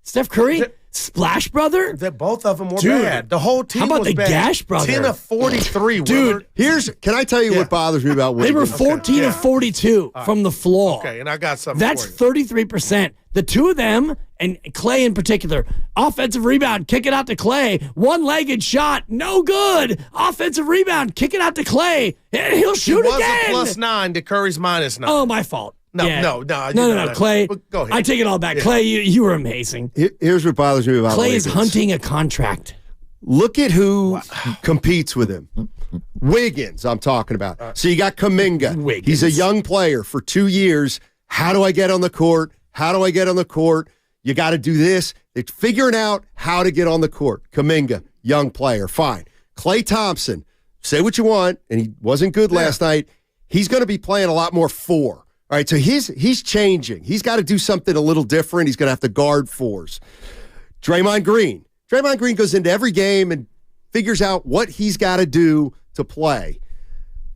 Steph Curry, Splash Brother.
That both of them were bad. The whole team was bad.
How about the Gash Brother?
10 of 43,
dude.
Can I tell you what bothers me about Wiggins?
They were 14 of 42 from the floor.
Okay, and I got something
That's
for you.
33%. The two of them, and Klay in particular, offensive rebound, kick it out to Klay. One-legged shot, no good. Offensive rebound, kick it out to Klay. And he'll shoot again.
It was a +9 to Curry's -9.
Oh, my fault.
No,
Klay.
Go ahead.
I take it all back. Klay, you were amazing.
Here's what bothers me about
Klay
Wiggins.
is hunting a contract.
Look at who competes with him. Wiggins, I'm talking about. So you got Kuminga.
Wiggins.
He's a young player for 2 years. How do I get on the court? How do I get on the court? You got to do this. They're figuring out how to get on the court. Kuminga, young player, fine. Klay Thompson, say what you want, and he wasn't good last night. He's going to be playing a lot more 4. All right, so he's changing. He's got to do something a little different. He's going to have to guard 4s. Draymond Green. Draymond Green goes into every game and figures out what he's got to do to play.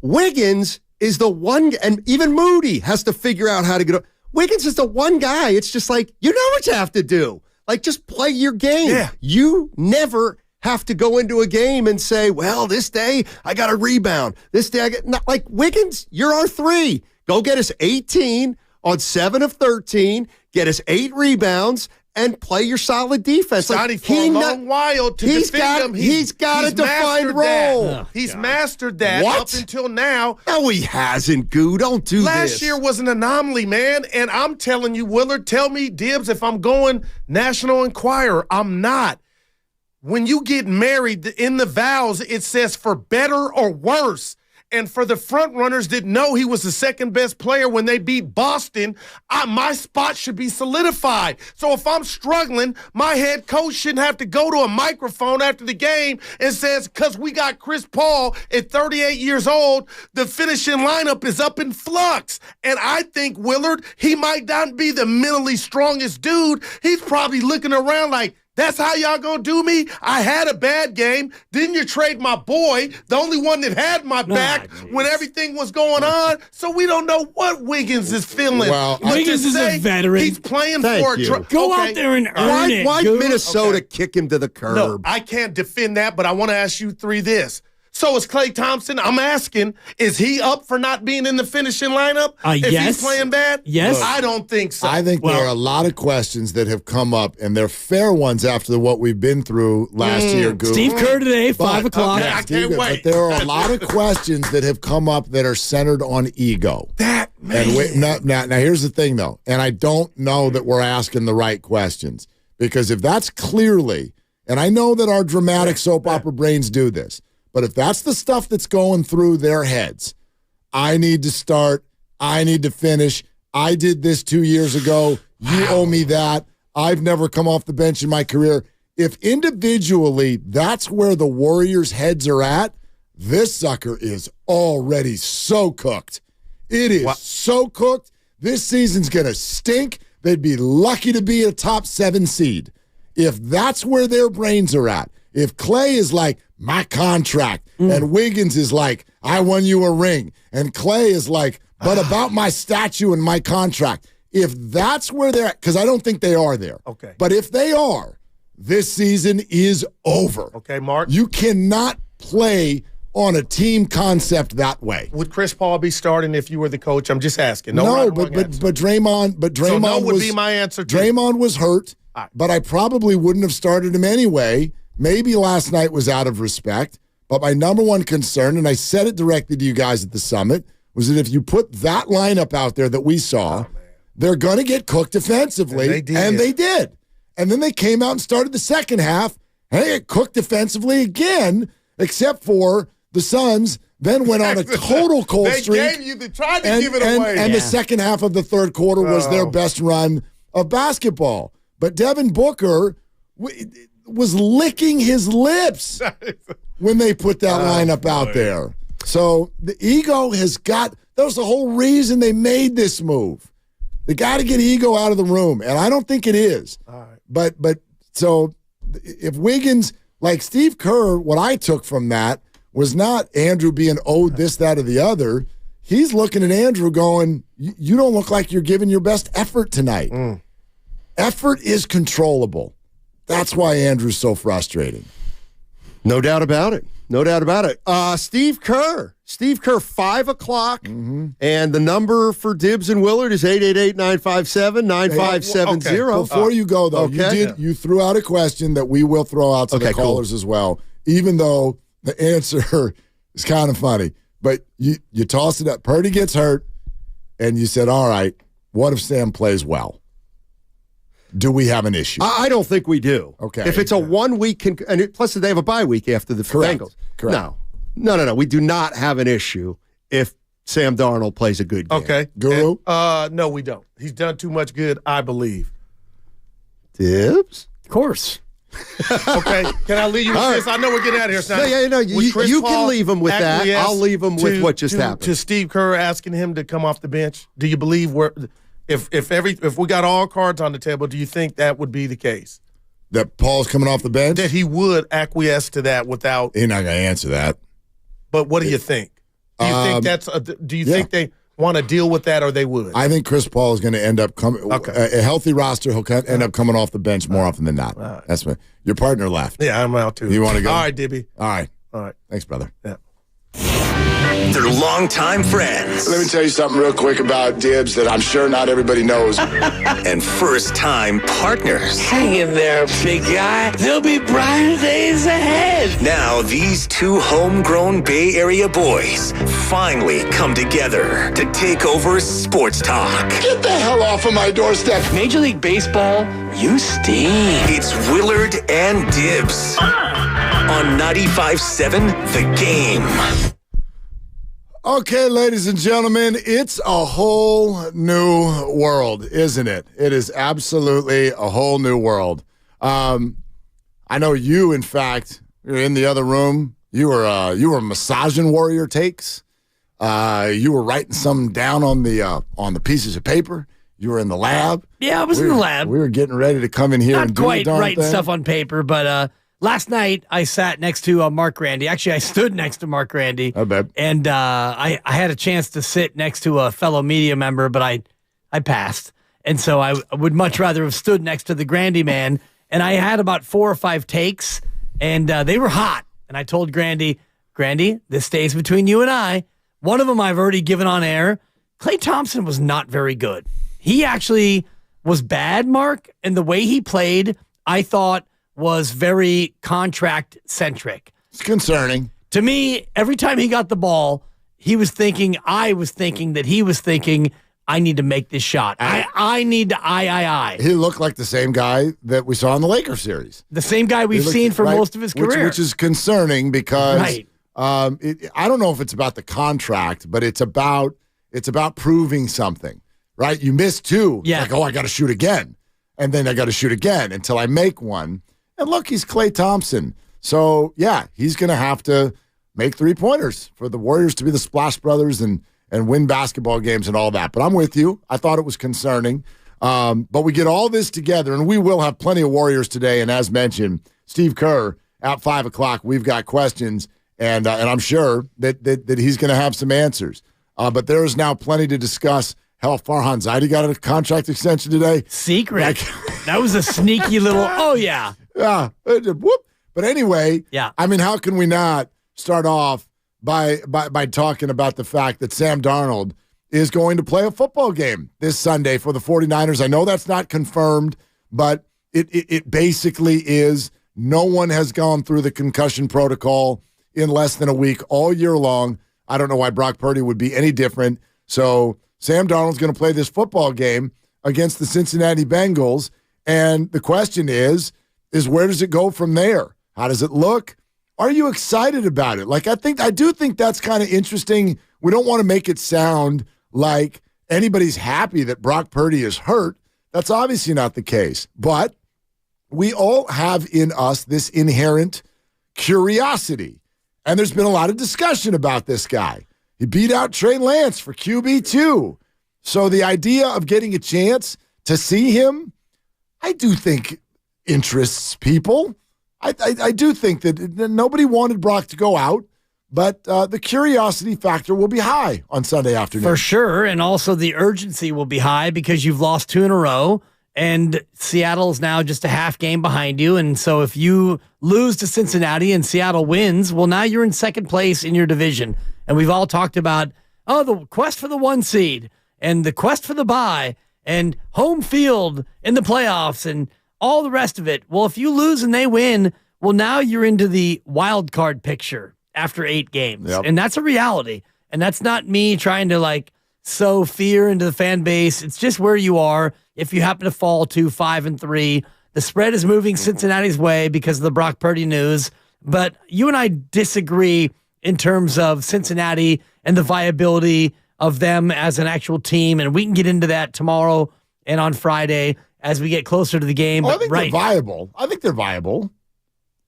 Wiggins is the one, and even Moody has to figure out how to get. Wiggins is the one guy. It's just like, you know what you have to do. Like, just play your game.
Yeah.
You never have to go into a game and say, well, this day I got a rebound. This day I get, not like Wiggins, you're our 3. Go get us 18 on 7 of 13, get us 8 rebounds, and play your solid defense.
For a long while to defend him.
He's got a defined role.
Oh, he's mastered that up until now.
No, he hasn't, Goo. Don't do this.
Last year was an anomaly, man. And I'm telling you, Willard, tell me, Dibs, if I'm going National Enquirer. I'm not. When you get married, in the vows, it says for better or worse. And for the front runners that know he was the second best player when they beat Boston, my spot should be solidified. So if I'm struggling, my head coach shouldn't have to go to a microphone after the game and says, because we got Chris Paul at 38 years old, the finishing lineup is up in flux. And I think Willard, he might not be the mentally strongest dude. He's probably looking around like, that's how y'all gonna do me? I had a bad game. Didn't you trade my boy, the only one that had my back when everything was going on? So we don't know what Wiggins is feeling.
Well,
Wiggins is a veteran.
He's playing
Thank
for
you.
a
Go out there and earn it.
Why Minnesota kick him to the curb?
No, I can't defend that, but I want to ask you three this. So is Klay Thompson, I'm asking, is he up for not being in the finishing lineup if
yes.
he's playing bad?
Yes.
I don't think so.
I think there are a lot of questions that have come up, and they're fair ones after what we've been through last year, Guru.
Steve Kerr today, 5 o'clock.
I can't wait.
But there are a lot of questions that have come up that are centered on ego. Now, here's the thing, though, and I don't know that we're asking the right questions, because if that's clearly, and I know that our dramatic soap opera brains do this, but if that's the stuff that's going through their heads, I need to start, I need to finish, I did this 2 years ago, you owe me that, I've never come off the bench in my career. If individually that's where the Warriors' heads are at, this sucker is already so cooked. It is so cooked. This season's going to stink. They'd be lucky to be a top 7 seed. If that's where their brains are at, if Klay is like, my contract, and Wiggins is like, I won you a ring, and Klay is like, but about my statue and my contract, if that's where they're at, because I don't think they are there.
Okay.
But if they are, this season is over.
Okay, Mark.
You cannot play on a team concept that way.
Would Chris Paul be starting if you were the coach? I'm just asking.
But Draymond
so no would
was,
be my answer too.
Draymond was hurt, but I probably wouldn't have started him anyway. Maybe last night was out of respect, but my number one concern, and I said it directly to you guys at the summit, was that if you put that lineup out there that we saw, they're going to get cooked defensively, and they did. And then they came out and started the second half, and they got cooked defensively again, except for the Suns then went on a total cold streak.
They tried to give it away.
And the second half of the third quarter was their best run of basketball. But Devin Booker was licking his lips when they put that lineup out there. So the ego has got, that was the whole reason they made this move. They got to get ego out of the room, and I don't think it is. All right. But so if Wiggins, like Steve Kerr, what I took from that was not Andrew being owed this, that, or the other. He's looking at Andrew going, you don't look like you're giving your best effort tonight. Effort is controllable. That's why Andrew's so frustrating.
No doubt about it. No doubt about it. Steve Kerr, 5 o'clock. And the number for Dibbs and Willard is 888-957-9570.
Okay. Before you go, though, you threw out a question that we will throw out to the callers as well, even though the answer is kind of funny. But you tossed it up. Purdy gets hurt, and you said, all right, what if Sam plays well? Do we have an issue?
I don't think we do.
Okay.
If it's a 1 week, plus they have a bye week after the Bengals.
Correct.
No. We do not have an issue if Sam Darnold plays a good game.
Okay.
Guru?
No, we don't. He's done too much good, I believe.
Dibbs?
Of course.
Okay. Can I leave you with this? I know we're getting out of here. So
you can leave him with that. I'll leave him with what just happened.
To Steve Kerr asking him to come off the bench, do you believe if we got all cards on the table, do you think that would be the case?
That Paul's coming off the bench?
That he would acquiesce to that without...
He's not going to answer that.
But what do you think? Do you think think they want to deal with that, or they would?
I think Chris Paul is going to end up coming... A healthy roster, he'll end up coming off the bench more often than not. Right. That's what... Your partner left.
Yeah, I'm out too.
You want to go?
All right, Dibby.
All right. Thanks, brother.
Yeah.
They're longtime friends.
Let me tell you something real quick about Dibbs that I'm sure not everybody knows.
And first-time partners.
Hang in there, big guy. There'll be brighter days ahead.
Now, these two homegrown Bay Area boys finally come together to take over sports talk.
Get the hell off of my doorstep.
Major League Baseball, you stink.
It's Willard and Dibbs on 95.7 The Game.
Okay, ladies and gentlemen, it's a whole new world, isn't it? It is absolutely a whole new world. I know you, in fact, you're in the other room. You were massaging Warrior takes. You were writing some down on the pieces of paper. You were in the lab.
Yeah, I was in the lab.
We were getting ready to come in here and do
Not
the darn
quite writing
thing.
stuff on paper, but last night I sat next to Mark Randy. Actually, I stood next to Mark Randy.
I bet.
And I had a chance to sit next to a fellow media member, but I passed. And so I would much rather have stood next to the Grandy man. And I had about 4 or 5 takes, and they were hot. And I told Grandy, this stays between you and I. One of them I've already given on air. Klay Thompson was not very good. He actually was bad, Mark, and the way he played, I thought, was very contract-centric.
It's concerning.
To me, every time he got the ball, I was thinking that he was thinking, I need to make this shot. I need to
He looked like the same guy that we saw in the Lakers series.
The same guy we've seen for most of his career.
Which is concerning because I don't know if it's about the contract, but it's about proving something, right? You missed 2.
Yeah.
Like, I got to shoot again. And then I got to shoot again until I make one. And look, he's Klay Thompson. So, yeah, he's going to have to make 3-pointers for the Warriors to be the Splash Brothers and win basketball games and all that. But I'm with you. I thought it was concerning. But we get all this together, and we will have plenty of Warriors today. And as mentioned, Steve Kerr at 5 o'clock, we've got questions, and I'm sure that he's going to have some answers. But there is now plenty to discuss. Hell, Farhan Zaidi got a contract extension today.
Secret. That was a sneaky little, oh, yeah.
Yeah. Whoop. But anyway, I mean, how can we not start off by talking about the fact that Sam Darnold is going to play a football game this Sunday for the 49ers? I know that's not confirmed, but it basically is. No one has gone through the concussion protocol in less than a week all year long. I don't know why Brock Purdy would be any different. So Sam Darnold's going to play this football game against the Cincinnati Bengals. And the question is where does it go from there? How does it look? Are you excited about it? Like, I do think that's kind of interesting. We don't want to make it sound like anybody's happy that Brock Purdy is hurt. That's obviously not the case. But we all have in us this inherent curiosity. And there's been a lot of discussion about this guy. He beat out Trey Lance for QB2. So the idea of getting a chance to see him, I do think interests people. I do think that nobody wanted Brock to go out, but the curiosity factor will be high on Sunday afternoon.
For sure, and also the urgency will be high because you've lost 2 in a row, and Seattle's now just a half game behind you, and so if you lose to Cincinnati and Seattle wins, well, now you're in second place in your division, and we've all talked about, the quest for the 1 seed, and the quest for the bye, and home field in the playoffs, and all the rest of it. Well, if you lose and they win, well, now you're into the wild card picture after 8 games.
Yep.
And that's a reality. And that's not me trying to sow fear into the fan base. It's just where you are. If you happen to fall to 5-3, the spread is moving Cincinnati's way because of the Brock Purdy news. But you and I disagree in terms of Cincinnati and the viability of them as an actual team. And we can get into that tomorrow and on Friday as we get closer to the game.
I think they're viable. I think they're viable.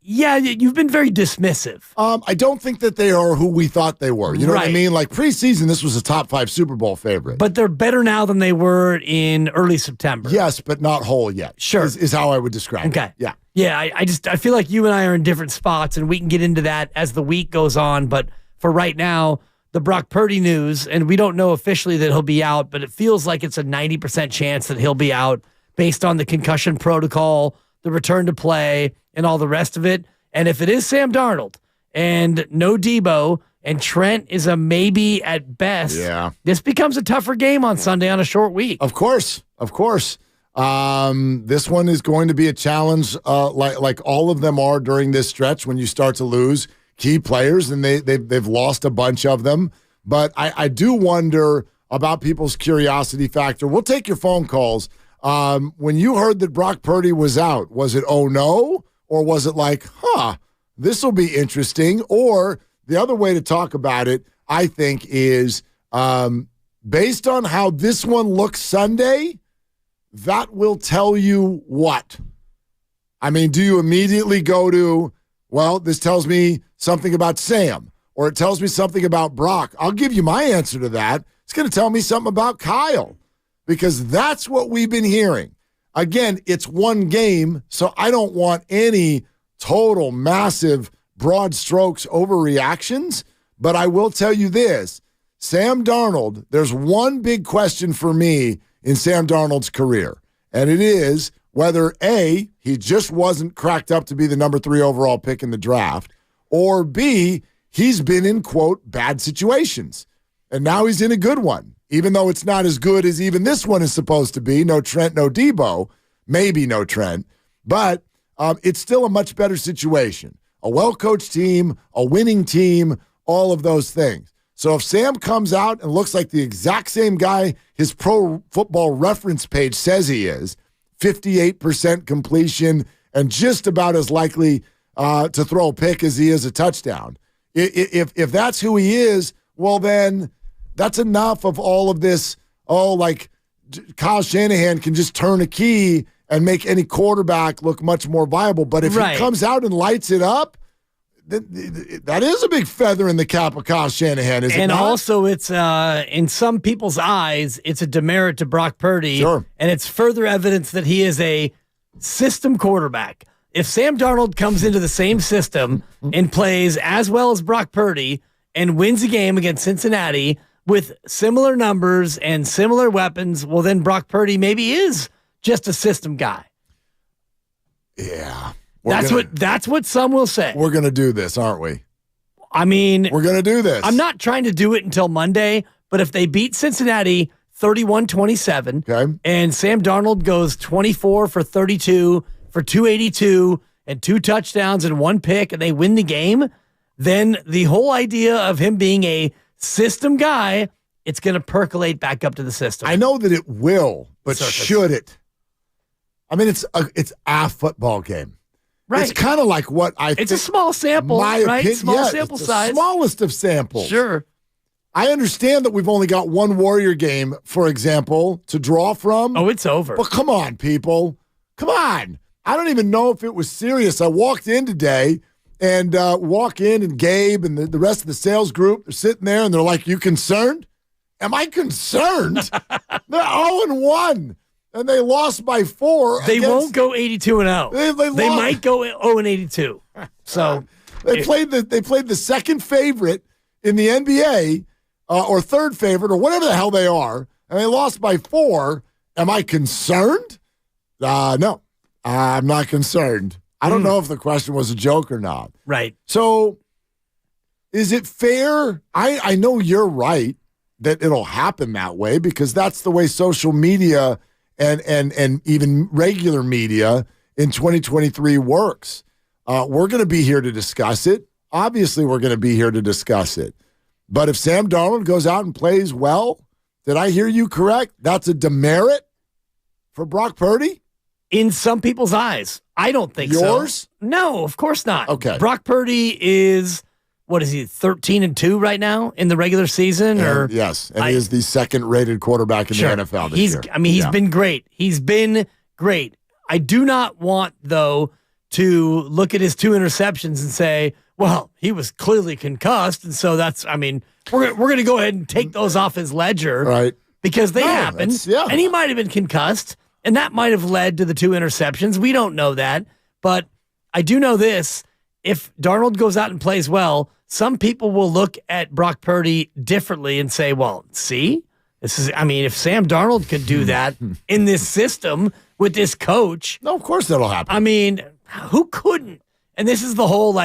Yeah, you've been very dismissive.
I don't think that they are who we thought they were. You know what I mean? Like preseason, this was a top 5 Super Bowl favorite.
But they're better now than they were in early September.
Yes, but not whole yet.
Sure.
Is how I would describe it.
Okay.
Yeah.
Yeah, I feel like you and I are in different spots, and we can get into that as the week goes on. But for right now, the Brock Purdy news, and we don't know officially that he'll be out, but it feels like it's a 90% chance that he'll be out based on the concussion protocol, the return to play, and all the rest of it. And if it is Sam Darnold and no Debo and Trent is a maybe at best, this becomes a tougher game on Sunday on a short week.
Of course. This one is going to be a challenge like all of them are during this stretch when you start to lose key players, and they've lost a bunch of them. But I do wonder about people's curiosity factor. We'll take your phone calls. When you heard that Brock Purdy was out, was it oh no? Or was it like, this will be interesting? Or the other way to talk about it, I think, is based on how this one looks Sunday, that will tell you what? I mean, do you immediately go to, well, this tells me something about Sam, or it tells me something about Brock? I'll give you my answer to that. It's going to tell me something about Kyle, because that's what we've been hearing. Again, it's one game, so I don't want any total, massive, broad strokes overreactions, but I will tell you this. Sam Darnold, there's one big question for me in Sam Darnold's career, and it is whether A, he just wasn't cracked up to be the number 3 overall pick in the draft, or B, he's been in, quote, bad situations, and now he's in a good one. Even though it's not as good as even this one is supposed to be. No Trent, no Debo. Maybe no Trent. But it's still a much better situation. A well-coached team, a winning team, all of those things. So if Sam comes out and looks like the exact same guy his Pro Football Reference page says he is, 58% completion, and just about as likely to throw a pick as he is a touchdown. If that's who he is, well then that's enough of all of this, like Kyle Shanahan can just turn a key and make any quarterback look much more viable. But if he comes out and lights it up, that is a big feather in the cap of Kyle Shanahan, is it not?
And also it's, in some people's eyes, it's a demerit to Brock Purdy.
Sure.
And it's further evidence that he is a system quarterback. If Sam Darnold comes into the same system and plays as well as Brock Purdy and wins a game against Cincinnati with similar numbers and similar weapons, well, then Brock Purdy maybe is just a system guy.
Yeah.
That's what some will say.
We're going to do this, aren't we?
I mean,
we're going to do this.
I'm not trying to do it until Monday, but if they beat Cincinnati 31-27, and Sam Darnold goes 24 for 32 for 282 and 2 touchdowns and 1 pick, and they win the game, then the whole idea of him being a system guy, it's going to percolate back up to the system.
I know that it will, but should it? I mean, it's a football game.
Right.
It's kind of like what I think.
It's a small sample, right? Small sample size.
The smallest of samples.
Sure.
I understand that we've only got one Warrior game, for example, to draw from.
Oh, it's over.
But come on, people. Come on. I don't even know if it was serious. I walked in today and Gabe and the rest of the sales group, they're sitting there and they're like, "You concerned?" Am I concerned? They're 0-1. And they lost by 4.
They won't go 82-0. They might go 0-82. So
they played the second favorite in the NBA, or third favorite, or whatever the hell they are, and they lost by 4. Am I concerned? No, I'm not concerned. I don't know if the question was a joke or not.
Right.
So, is it fair? I know you're right that it'll happen that way because that's the way social media and even regular media in 2023 works. We're going to be here to discuss it. Obviously, we're going to be here to discuss it. But if Sam Darnold goes out and plays well, did I hear you correct? That's a demerit for Brock Purdy?
In some people's eyes. I don't think
Yours?
so. No, of course not.
Okay.
Brock Purdy is, what is he, 13-2 right now in the regular season?
Yes, and he is the second-rated quarterback in the NFL this year.
I mean, he's been great. He's been great. I do not want, though, to look at his 2 interceptions and say, well, he was clearly concussed, and so that's, I mean, we're going to go ahead and take those off his ledger.
Right.
Because they happened, and he might have been concussed, and that might have led to the 2 interceptions. We don't know that, but I do know this. If Darnold goes out and plays well, some people will look at Brock Purdy differently and say, well, see, this is, I mean, if Sam Darnold could do that in this system with this coach.
No, of course that'll happen.
I mean, who couldn't? And this is the whole,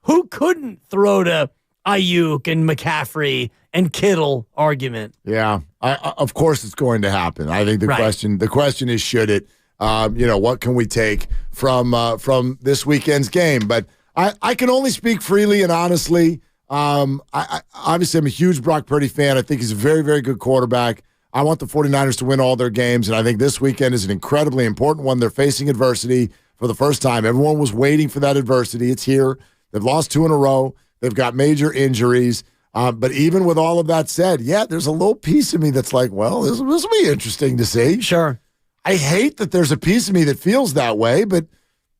who couldn't throw to Ayuk and McCaffrey and Kittle argument?
Yeah, of course it's going to happen. I think the question is, should it? What can we take from this weekend's game? But I can only speak freely and honestly. Obviously, I'm a huge Brock Purdy fan. I think he's a very, very good quarterback. I want the 49ers to win all their games, and I think this weekend is an incredibly important one. They're facing adversity for the first time. Everyone was waiting for that adversity. It's here. They've lost 2 in a row. They've got major injuries. But even with all of that said, yeah, there's a little piece of me that's like, well, this will be interesting to see.
Sure.
I hate that there's a piece of me that feels that way, but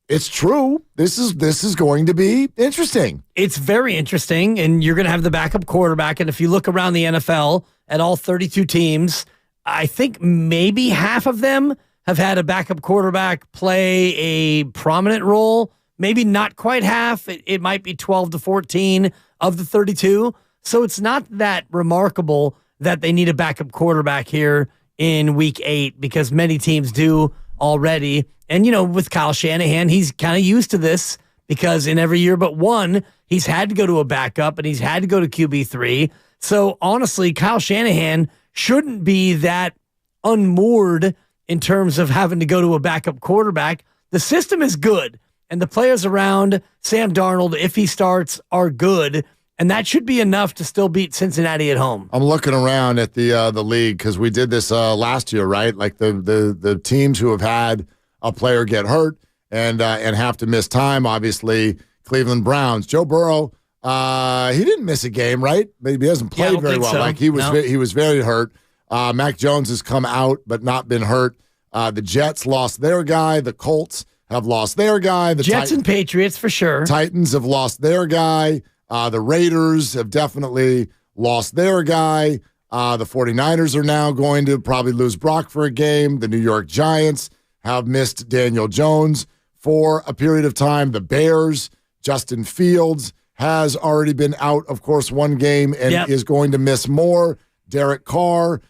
it's true. This is going to be interesting.
It's very interesting, and you're going to have the backup quarterback. And if you look around the NFL at all 32 teams, I think maybe half of them have had a backup quarterback play a prominent role. Maybe not quite half. It might be 12 to 14 of the 32. So it's not that remarkable that they need a backup quarterback here in week 8 because many teams do already. And, with Kyle Shanahan, he's kind of used to this because in every year but one, he's had to go to a backup and he's had to go to QB3. So honestly, Kyle Shanahan shouldn't be that unmoored in terms of having to go to a backup quarterback. The system is good, and the players around Sam Darnold, if he starts, are good, and that should be enough to still beat Cincinnati at home.
I'm looking around at the league because we did this last year, right? Like the teams who have had a player get hurt and have to miss time. Obviously, Cleveland Browns. Joe Burrow, he didn't miss a game, right? Maybe he hasn't played very well. So. Like he was very hurt. Mac Jones has come out but not been hurt. The Jets lost their guy. The Colts have lost their guy. The
Jets and Patriots for sure.
Titans have lost their guy. The Raiders have definitely lost their guy. The 49ers are now going to probably lose Brock for a game. The New York Giants have missed Daniel Jones for a period of time. The Bears, Justin Fields has already been out, of course, one game and is going to miss more. Derek Carr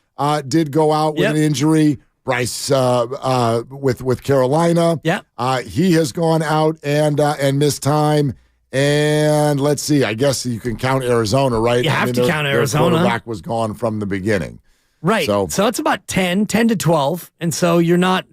did go out with an injury. Bryce with Carolina. He has gone out and missed time. And let's see, I guess you can count Arizona, right?
You have to count Arizona.
Their quarterback was gone from the beginning.
Right. So it's about 10 to 12. And so you're not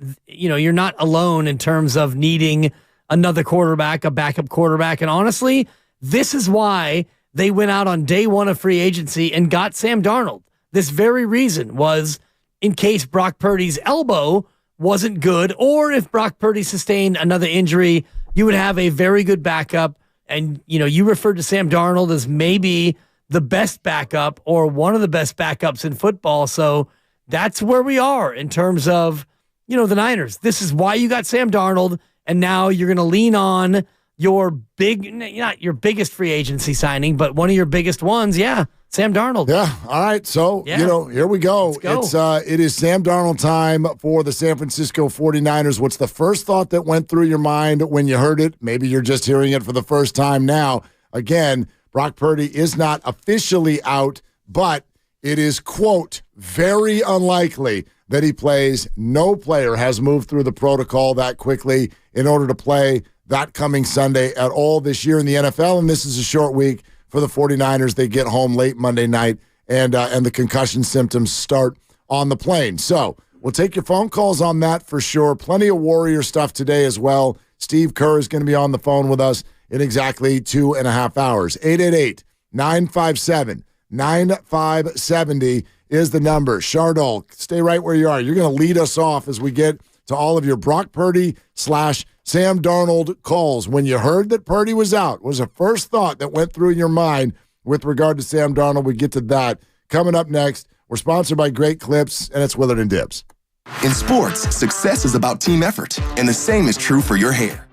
alone in terms of needing another quarterback, a backup quarterback. And honestly, this is why they went out on day one of free agency and got Sam Darnold. This very reason was in case Brock Purdy's elbow wasn't good, or if Brock Purdy sustained another injury, you would have a very good backup. And, you referred to Sam Darnold as maybe the best backup or one of the best backups in football. So that's where we are in terms of, the Niners. This is why you got Sam Darnold. And now you're going to lean on your not your biggest free agency signing, but one of your biggest ones. Yeah. Sam Darnold.
Yeah. All right. So, here we go. It is Sam Darnold time for the San Francisco 49ers. What's the first thought that went through your mind when you heard it? Maybe you're just hearing it for the first time now. Again, Brock Purdy is not officially out, but it is, quote, very unlikely that he plays. No player has moved through the protocol that quickly in order to play that coming Sunday at all this year in the NFL, and this is a short week for the 49ers. They get home late Monday night, and the concussion symptoms start on the plane. So we'll take your phone calls on that for sure. Plenty of Warrior stuff today as well. Steve Kerr is going to be on the phone with us in exactly 2.5 hours. 888-957-9570 is the number. Shardol, stay right where you are. You're going to lead us off as we get to all of your Brock Purdy / Sam Darnold calls. When you heard that Purdy was out, what was the first thought that went through your mind with regard to Sam Darnold? We get to that coming up next. We're sponsored by Great Clips, and it's Willard and Dibs.
In sports, success is about team effort, and the same is true for your hair.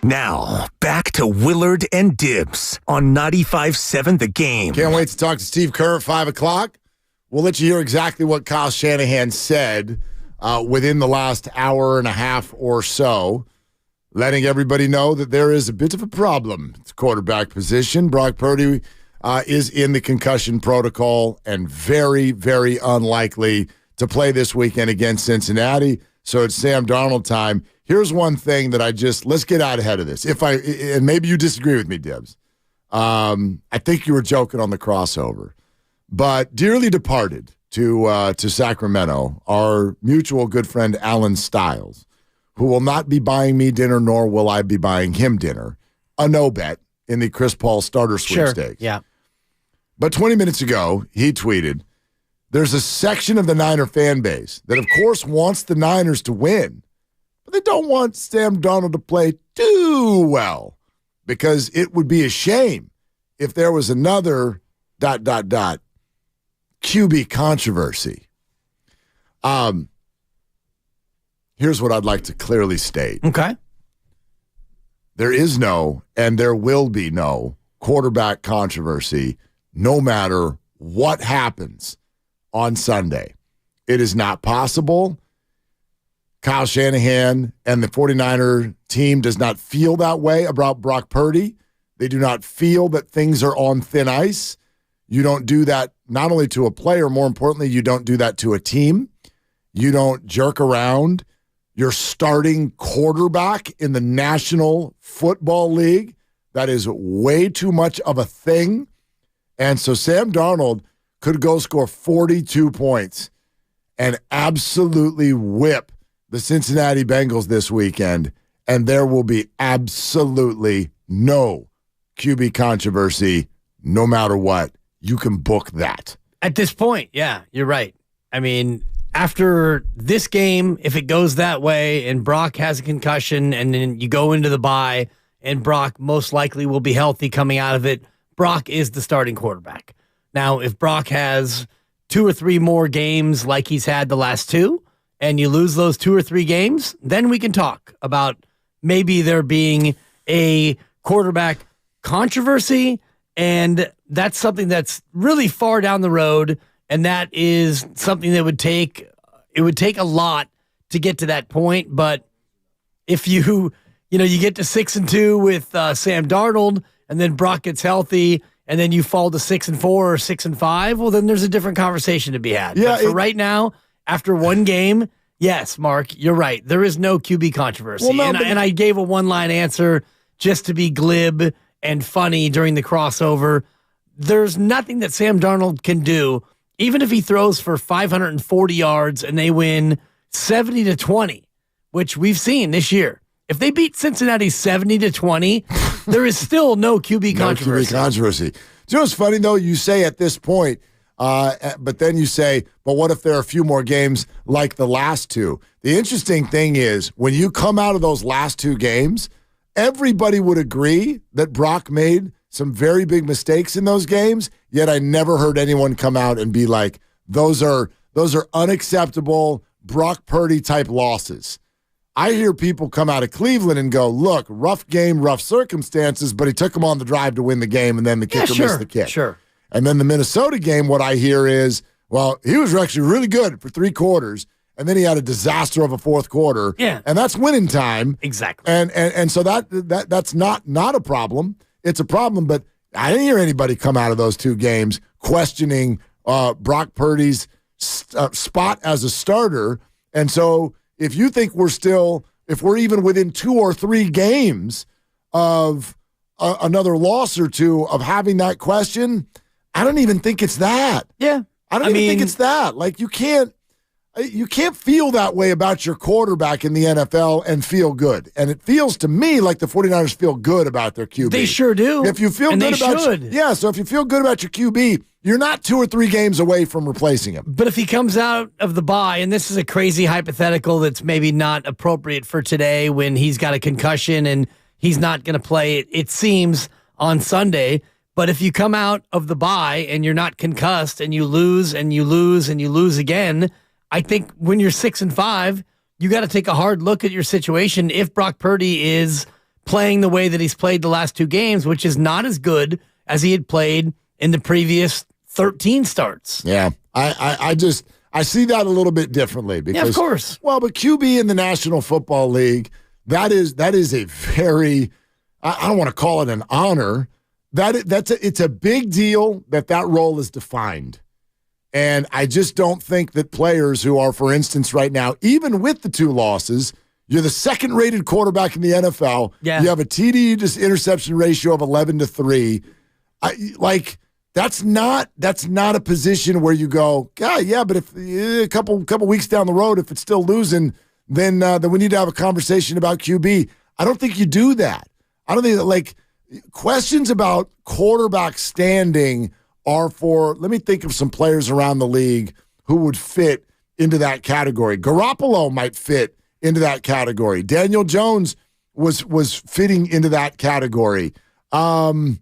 Now, back to Willard and Dibs on 95.7 The Game.
Can't wait to talk to Steve Kerr at 5 o'clock. We'll let you hear exactly what Kyle Shanahan said within the last hour and a half or so, letting everybody know that there is a bit of a problem at the quarterback position. Brock Purdy is in the concussion protocol and very, very unlikely to play this weekend against Cincinnati. So it's Sam Darnold time. Here's one thing that let's get out ahead of this. And maybe you disagree with me, Dibs. I think you were joking on the crossover. But dearly departed to Sacramento, our mutual good friend Alan Stiles, who will not be buying me dinner, nor will I be buying him dinner, a no bet in the Chris Paul starter sweepstakes.
Sure, yeah.
But 20 minutes ago, he tweeted, there's a section of the Niner fan base that, of course, wants the Niners to win, but they don't want Sam Darnold to play too well because it would be a shame if there was another ... QB controversy. Here's what I'd like to clearly state.
Okay.
There is no, and there will be no, quarterback controversy no matter what happens on Sunday. It is not possible. Kyle Shanahan and the 49er team does not feel that way about Brock Purdy. They do not feel that things are on thin ice. You don't do that not only to a player, more importantly, you don't do that to a team. You don't jerk around your starting quarterback in the National Football League. That is way too much of a thing. And so Sam Darnold could go score 42 points and absolutely whip the Cincinnati Bengals this weekend, and there will be absolutely no QB controversy no matter what. You can book that.
At this point, yeah, you're right. I mean, after this game, if it goes that way and Brock has a concussion and then you go into the bye and Brock most likely will be healthy coming out of it, Brock is the starting quarterback. Now, if Brock has 2 or 3 more games like he's had the last 2 and you lose those 2 or 3 games, then we can talk about maybe there being a quarterback controversy, and that's something that's really far down the road, and that is something that would take a lot to get to that point. But if you get to 6-2 with Sam Darnold, and then Brock gets healthy, and then you fall to 6-4 or 6-5, well, then there's a different conversation to be had.
Yeah,
but for right now, after one game, yes, Mark, you're right. There is no QB controversy.
Well, no,
and I gave a one-line answer just to be glib and funny during the crossover. There's nothing that Sam Darnold can do, even if he throws for 540 yards and they win 70-20, which we've seen this year. If they beat Cincinnati 70-20, there is still no QB controversy.
No QB controversy. Do you know what's funny, though? You say at this point, but then you say, but what if there are a few more games like the last 2? The interesting thing is, when you come out of those last 2 games, everybody would agree that Brock made some very big mistakes in those games, yet I never heard anyone come out and be like, those are unacceptable Brock Purdy type losses. I hear people come out of Cleveland and go, look, rough game, rough circumstances, but he took them on the drive to win the game, and then the kicker missed the kick.
Sure.
And then the Minnesota game, what I hear is, well, he was actually really good for 3 quarters, and then he had a disaster of a 4th quarter.
Yeah.
And that's winning time.
Exactly.
And so that's not a problem. It's a problem, but I didn't hear anybody come out of those 2 games questioning Brock Purdy's spot as a starter. And so if you think if we're even within 2 or 3 games of another loss or 2 of having that question, I don't even think it's that.
Yeah.
I don't even think it's that. Like, you can't feel that way about your quarterback in the NFL and feel good. And it feels to me like the 49ers feel good about their QB.
They sure do.
If you feel good about so if you feel good about your QB, you're not 2 or 3 games away from replacing him.
But if he comes out of the bye, and this is a crazy hypothetical that's maybe not appropriate for today when he's got a concussion and he's not going to play, it seems, on Sunday. But if you come out of the bye and you're not concussed and you lose and you lose and you lose again, I think when you're 6-5, you got to take a hard look at your situation. If Brock Purdy is playing the way that he's played the last 2 games, which is not as good as he had played in the previous 13 starts.
Yeah, I see that a little bit differently because,
of course.
Well, but QB in the National Football League, that is a very, I don't want to call it an honor. It's a big deal that role is defined. And I just don't think that players who are, for instance, right now, even with the 2 losses, you're the second-rated quarterback in the NFL.
Yeah.
You have a TD to interception ratio of 11-3. That's not a position where you go, yeah, but if a couple weeks down the road, if it's still losing, then we need to have a conversation about QB. I don't think you do that. I don't think questions about quarterback standing are for, let me think of some players around the league who would fit into that category. Garoppolo might fit into that category. Daniel Jones was fitting into that category. Desmond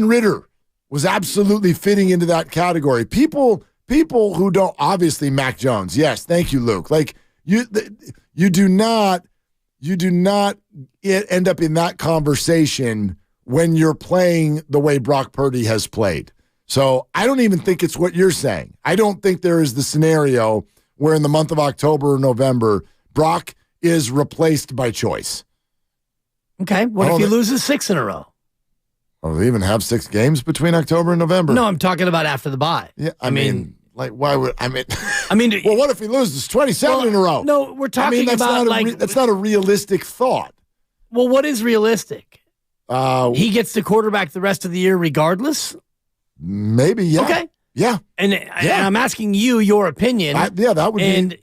Ridder was absolutely fitting into that category. People who don't, obviously Mac Jones. Yes, thank you, Luke. You do not end up in that conversation when you're playing the way Brock Purdy has played. So I don't even think it's what you're saying. I don't think there is the scenario where in the month of October or November, Brock is replaced by choice.
Okay, what if he loses 6 in a row?
Oh, they even have 6 games between October and November?
No, I'm talking about after the bye.
Yeah, I mean, why would well, what if he loses 27 in a row?
No, we're talking about
that's not a realistic thought.
Well, what is realistic? He gets to quarterback the rest of the year regardless?
Maybe, yeah.
Okay.
Yeah.
And I'm asking you your opinion.
That would be.
And,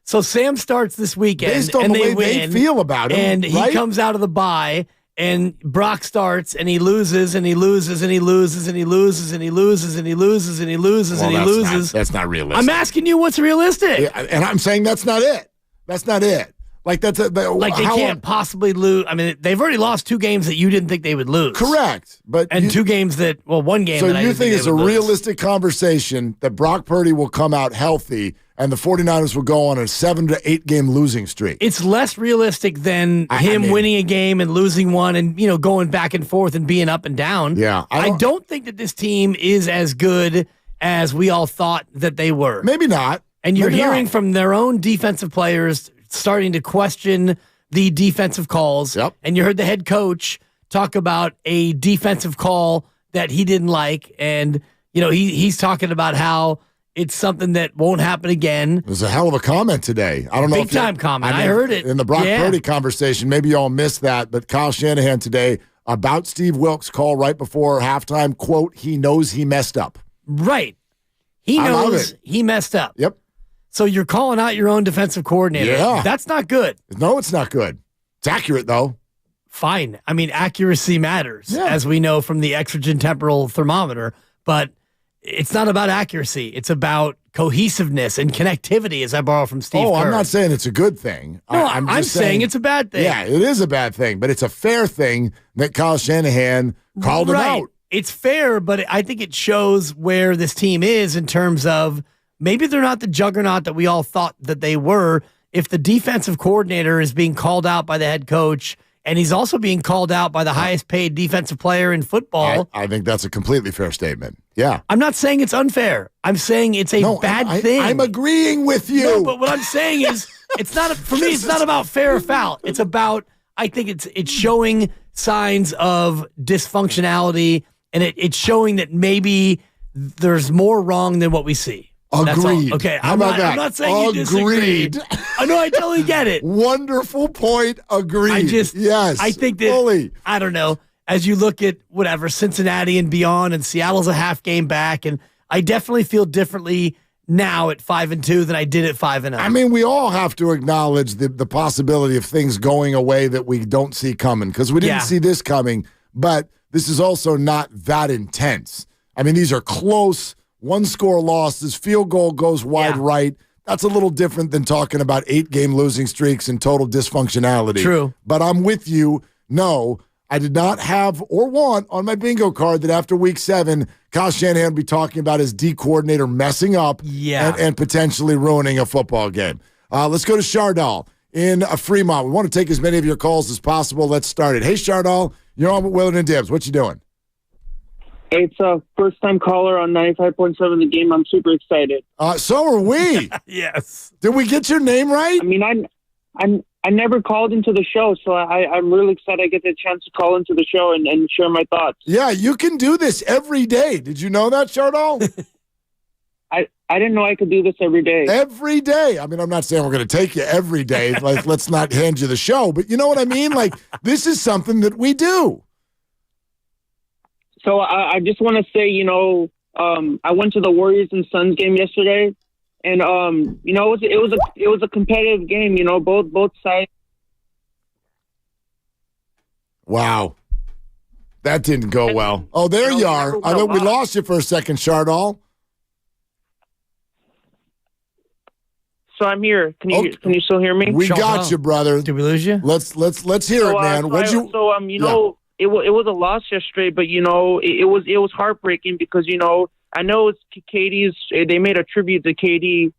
so Sam starts this weekend.
Based on
and
the way
win,
they feel about him.
And he comes out of the bye, and Brock starts, and he loses, and he loses, and he loses, and he loses, and he loses, and he loses, and he loses, and he loses.
That's not realistic.
I'm asking you what's realistic.
Yeah, and I'm saying that's not it. That's not it. They
can't possibly lose. I mean, they've already lost 2 games that you didn't think they would lose.
Correct.
And 2 games one game
so
that I
you
didn't
think it's a
lose.
realistic conversation that Brock Purdy will come out healthy and the 49ers will go on a 7 to 8 game losing streak?
It's less realistic than him winning a game and losing one and, going back and forth and being up and down.
Yeah.
I don't think that this team is as good as we all thought that they were.
Maybe not.
And you're hearing from their own defensive players starting to question the defensive calls.
Yep.
And you heard the head coach talk about a defensive call that he didn't like. And, he's talking about how it's something that won't happen again.
It was a hell of a comment today. I don't know.
Big time comment. I heard it.
In the Brock Purdy conversation, maybe y'all missed that, but Kyle Shanahan today about Steve Wilkes' call right before halftime, quote, he knows he messed up.
Right. He knows he messed up.
Yep.
So you're calling out your own defensive coordinator.
Yeah.
That's not good.
No, it's not good. It's accurate, though.
Fine. I mean, accuracy matters, as we know from the exogen temporal thermometer, but it's not about accuracy. It's about cohesiveness and connectivity, as I borrow from Steve Kerr.
I'm not saying it's a good thing.
No, I'm saying it's a bad thing.
Yeah, it is a bad thing, but it's a fair thing that Kyle Shanahan called him out.
It's fair, but I think it shows where this team is in terms of maybe they're not the juggernaut that we all thought that they were. If the defensive coordinator is being called out by the head coach, and he's also being called out by the highest paid defensive player in football.
I think that's a completely fair statement. Yeah.
I'm not saying it's unfair. I'm saying it's a bad thing.
I'm agreeing with you.
No, but what I'm saying is it's not for me, it's not about fair or foul. It's about, I think it's showing signs of dysfunctionality, and it's showing that maybe there's more wrong than what we see.
Agreed.
Okay,
How about that?
I'm not saying you disagreed. I know, I totally get it.
Wonderful point. Agreed. Yes.
I think that,
fully.
I don't know, as you look at Cincinnati and beyond, and Seattle's a half game back, and I definitely feel differently now at 5-2 than I did at 5-0.
I mean, we all have to acknowledge the possibility of things going away that we don't see coming, because we didn't see this coming, but this is also not that intense. I mean, these are close, one-score losses, field goal goes wide right. That's a little different than talking about 8-game losing streaks and total dysfunctionality.
True.
But I'm with you. No, I did not have or want on my bingo card that after week 7, Kyle Shanahan would be talking about his D coordinator messing up and potentially ruining a football game. Let's go to Shardal in Fremont. We want to take as many of your calls as possible. Let's start it. Hey, Chardal, you're on with Willard and Dibbs. What you doing?
It's a first-time caller on 95.7 The Game. I'm super excited.
So are we.
Yes.
Did we get your name right?
I mean, I never called into the show, so I'm really excited I get the chance to call into the show and share my thoughts.
Yeah, you can do this every day. Did you know that, Chardal?
I didn't know I could do this every day.
Every day. I mean, I'm not saying we're going to take you every day. Like, let's not hand you the show. But you know what I mean? Like, this is something that we do.
So I just want to say, I went to the Warriors and Suns game yesterday, and it was a competitive game. Both sides.
Wow, that didn't go well. Oh, there you are. I thought we lost you for a second, Chardal.
So I'm here. Can you still hear me?
We got you, brother.
Did we lose you?
Let's hear it, man.
It was a loss yesterday, but it was heartbreaking because I know it's KD's. They made a tribute to KD,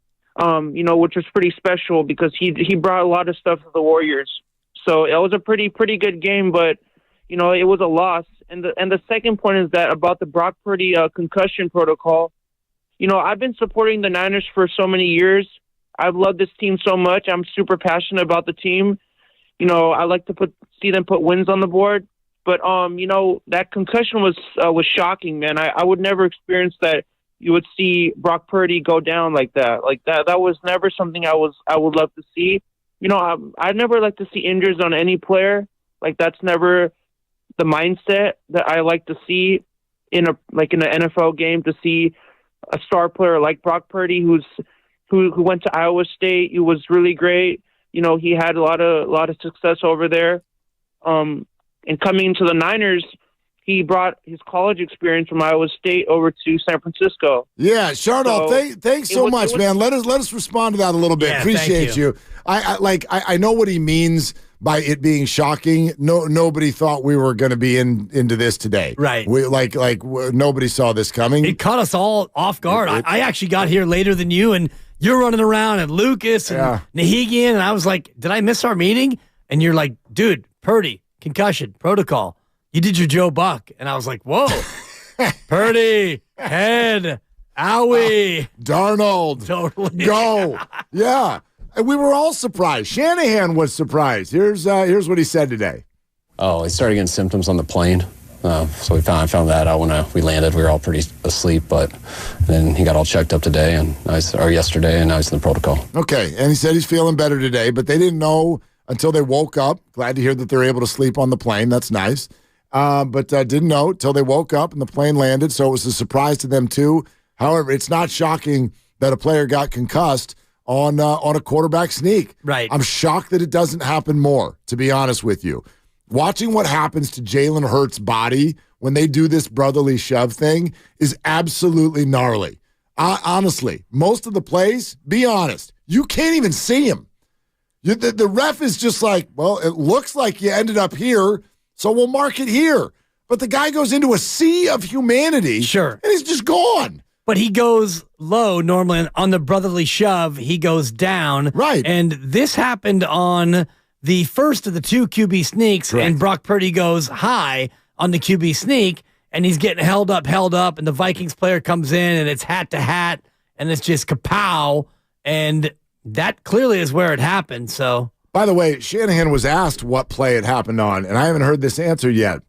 which was pretty special because he brought a lot of stuff to the Warriors. So it was a pretty good game, but it was a loss. And the second point is that about the Brock Purdy concussion protocol. I've been supporting the Niners for so many years. I've loved this team so much. I'm super passionate about the team. I like to see them put wins on the board. But that concussion was shocking, man. I would never experience that. You would see Brock Purdy go down like that. That was never something I would love to see. I'd never like to see injuries on any player. Like that's never the mindset that I like to see in an NFL game. To see a star player like Brock Purdy who went to Iowa State, who was really great. He had a lot of success over there. And coming into the Niners, he brought his college experience from Iowa State over to San Francisco.
Yeah, Chardal, thanks so much, man. Let us respond to that a little bit. Yeah, appreciate you. I know what he means by it being shocking. Nobody thought we were going to be into this today.
Right.
We nobody saw this coming.
It caught us all off guard. I actually got here later than you, and you're running around, and Lucas and Nahigian, and I was like, did I miss our meeting? And you're like, dude, Purdy, concussion, protocol. You did your Joe Buck. And I was like, whoa, Purdy, head, owie.
Darnold.
Totally.
Go. Yeah. And we were all surprised. Shanahan was surprised. Here's what he said today.
Oh, he started getting symptoms on the plane. So I found that out when we landed. We were all pretty asleep, but then he got all checked up today or yesterday, and now he's in the protocol.
Okay, and he said he's feeling better today, but they didn't know until they woke up. Glad to hear that they're able to sleep on the plane. That's nice. But didn't know until they woke up and the plane landed, so it was a surprise to them too. However, it's not shocking that a player got concussed on a quarterback sneak.
Right.
I'm shocked that it doesn't happen more, to be honest with you. Watching what happens to Jalen Hurts' body when they do this brotherly shove thing is absolutely gnarly. Honestly, most of the plays, be honest, you can't even see him. The ref is just like, well, it looks like you ended up here, so we'll mark it here. But the guy goes into a sea of humanity.
Sure.
And he's just gone.
But he goes low normally. On the brotherly shove, he goes down.
Right.
And this happened on the first of the two QB sneaks, correct. And Brock Purdy goes high on the QB sneak, and he's getting held up, and the Vikings player comes in, and it's hat to hat, and it's just kapow, and that clearly is where it happened. So,
by the way, Shanahan was asked what play it happened on, and I haven't heard this answer yet.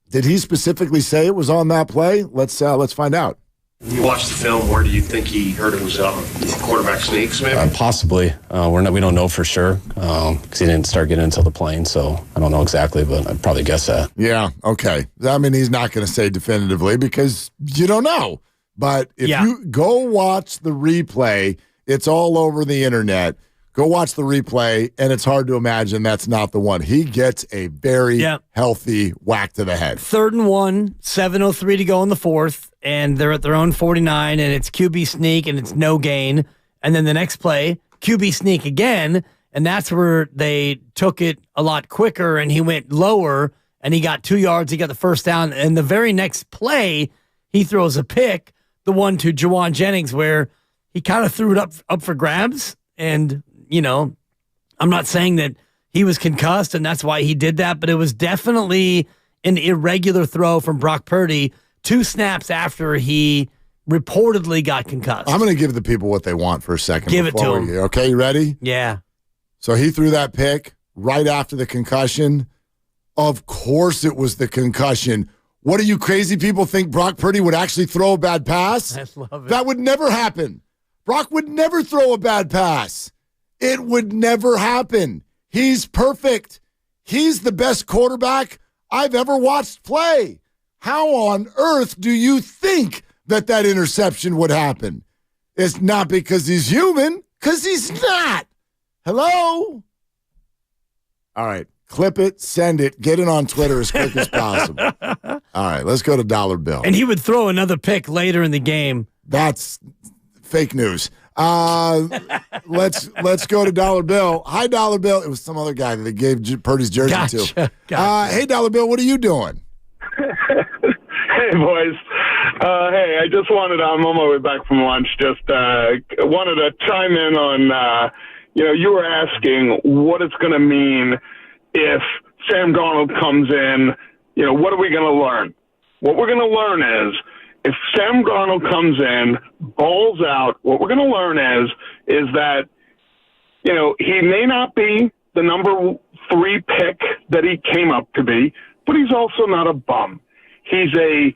Did he specifically say it was on that play? Let's find out.
You watched the film. Where do you think he heard it was quarterback sneaks, maybe?
Possibly. We don't know for sure because he didn't start getting into the plane, so I don't know exactly, but I'd probably guess that.
Yeah, okay. I mean, he's not going to say definitively because you don't know. But if you go watch the replay, it's all over the internet. Go watch the replay, and it's hard to imagine that's not the one. He gets a very healthy whack to the head.
3rd and 1, 7:03 to go in the fourth, and they're at their own 49, and it's QB sneak, and it's no gain. And then the next play, QB sneak again, and that's where they took it a lot quicker, and he went lower, and he got 2 yards. He got the first down. And the very next play, he throws a pick, the one to Juwan Jennings, where he kind of threw it up for grabs, and I'm not saying that he was concussed and that's why he did that, but it was definitely an irregular throw from Brock Purdy 2 snaps after he reportedly got concussed.
I'm going to give the people what they want for a second.
Give it to him.
Okay, you ready?
Yeah.
So he threw that pick right after the concussion. Of course it was the concussion. What do you crazy people think Brock Purdy would actually throw a bad pass?
I love it.
That would never happen. Brock would never throw a bad pass. It would never happen. He's perfect. He's the best quarterback I've ever watched play. How on earth do you think that interception would happen? It's not because he's human, because he's not. Hello? All right. Clip it, send it, get it on Twitter as quick as possible. All right, let's go to Dollar Bill.
And he would throw another pick later in the game.
That's fake news. Let's go to Dollar Bill. Hi, Dollar Bill. It was some other guy that they gave Purdy's jersey to.
Gotcha.
Hey, Dollar Bill, what are you doing?
Hey, boys. Hey, I just wanted, I'm on my way back from lunch, just wanted to chime in on, you were asking what it's going to mean if Sam Darnold comes in. What are we going to learn? What we're going to learn is if Sam Darnold comes in, balls out, what we're going to learn is that, he may not be the number 3 pick that he came up to be, but he's also not a bum. He's a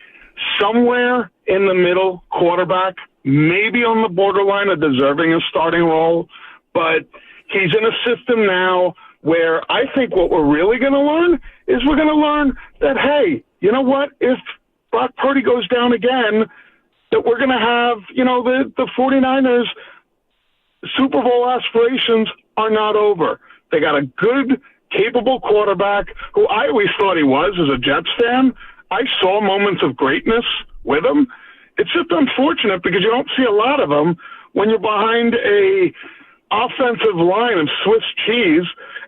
somewhere in the middle quarterback, maybe on the borderline of deserving a starting role, but he's in a system now where I think what we're really going to learn is we're going to learn that, hey, you know what? If Brock Purdy goes down again, that we're going to have, the 49ers Super Bowl aspirations are not over. They got a good, capable quarterback who I always thought he was as a Jets fan. I saw moments of greatness with him. It's just unfortunate because you don't see a lot of them when you're behind a offensive line of Swiss cheese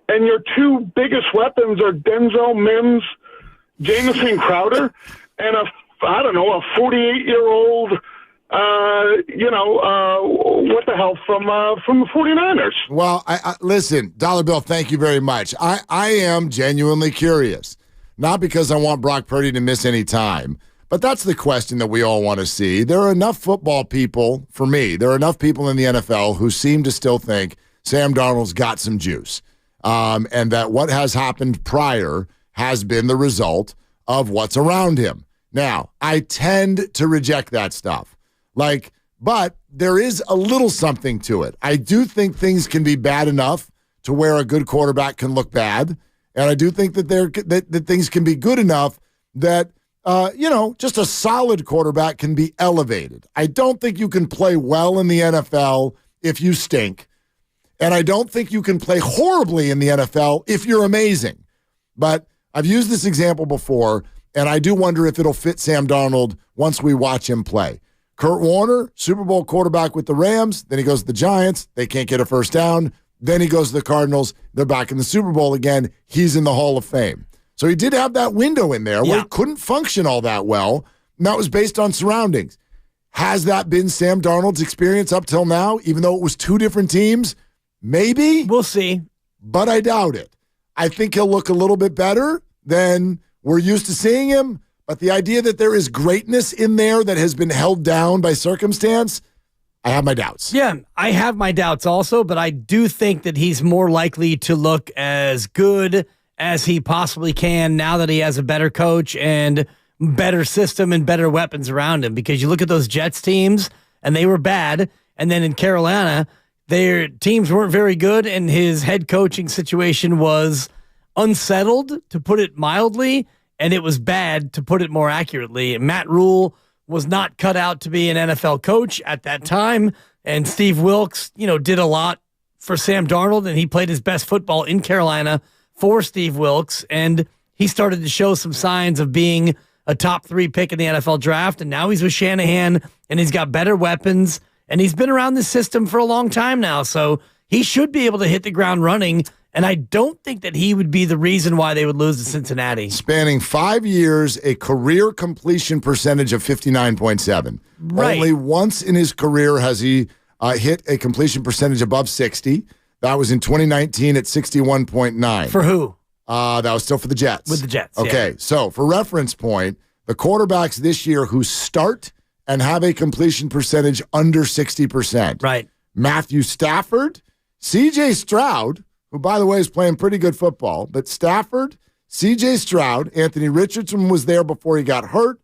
and your 2 biggest weapons are Denzel Mims, Jamison Crowder, and a 48-year-old, what the hell from the 49ers.
Well, I listen, Dollar Bill, thank you very much. I am genuinely curious. Not because I want Brock Purdy to miss any time, but that's the question that we all want to see. There are enough football people, for me, there are enough people in the NFL who seem to still think Sam Darnold's got some juice, and that what has happened prior has been the result of what's around him. Now, I tend to reject that stuff. But there is a little something to it. I do think things can be bad enough to where a good quarterback can look bad. And I do think that that things can be good enough that, just a solid quarterback can be elevated. I don't think you can play well in the NFL if you stink. And I don't think you can play horribly in the NFL if you're amazing. But I've used this example before, and I do wonder if it'll fit Sam Darnold once we watch him play. Kurt Warner, Super Bowl quarterback with the Rams. Then he goes to the Giants. They can't get a first down. Then he goes to the Cardinals. They're back in the Super Bowl again. He's in the Hall of Fame. So he did have that window in there where he couldn't function all that well, and that was based on surroundings. Has that been Sam Darnold's experience up till now, even though it was 2 different teams? Maybe.
We'll see.
But I doubt it. I think he'll look a little bit better than we're used to seeing him, but the idea that there is greatness in there that has been held down by circumstance, I have my doubts.
Yeah, I have my doubts also, but I do think that he's more likely to look as good as he possibly can now that he has a better coach and better system and better weapons around him. Because you look at those Jets teams, and they were bad, and then in Carolina, their teams weren't very good, and his head coaching situation was unsettled, to put it mildly, and it was bad, to put it more accurately. Matt Rule was not cut out to be an NFL coach at that time. And Steve Wilkes, did a lot for Sam Darnold, and he played his best football in Carolina for Steve Wilkes. And he started to show some signs of being a top 3 pick in the NFL draft. And now he's with Shanahan, and he's got better weapons, and he's been around the system for a long time now. So he should be able to hit the ground running. And I don't think that he would be the reason why they would lose to Cincinnati.
Spanning 5 years, a career completion percentage of 59.7.
Right.
Only once in his career has he hit a completion percentage above 60. That was in 2019 at 61.9.
For who?
That was still for the Jets.
With the Jets,
Okay,
yeah.
So for reference point, the quarterbacks this year who start and have a completion percentage under 60%.
Right.
Matthew Stafford, C.J. Stroud, who, by the way, is playing pretty good football, but Stafford, C.J. Stroud, Anthony Richardson was there before he got hurt,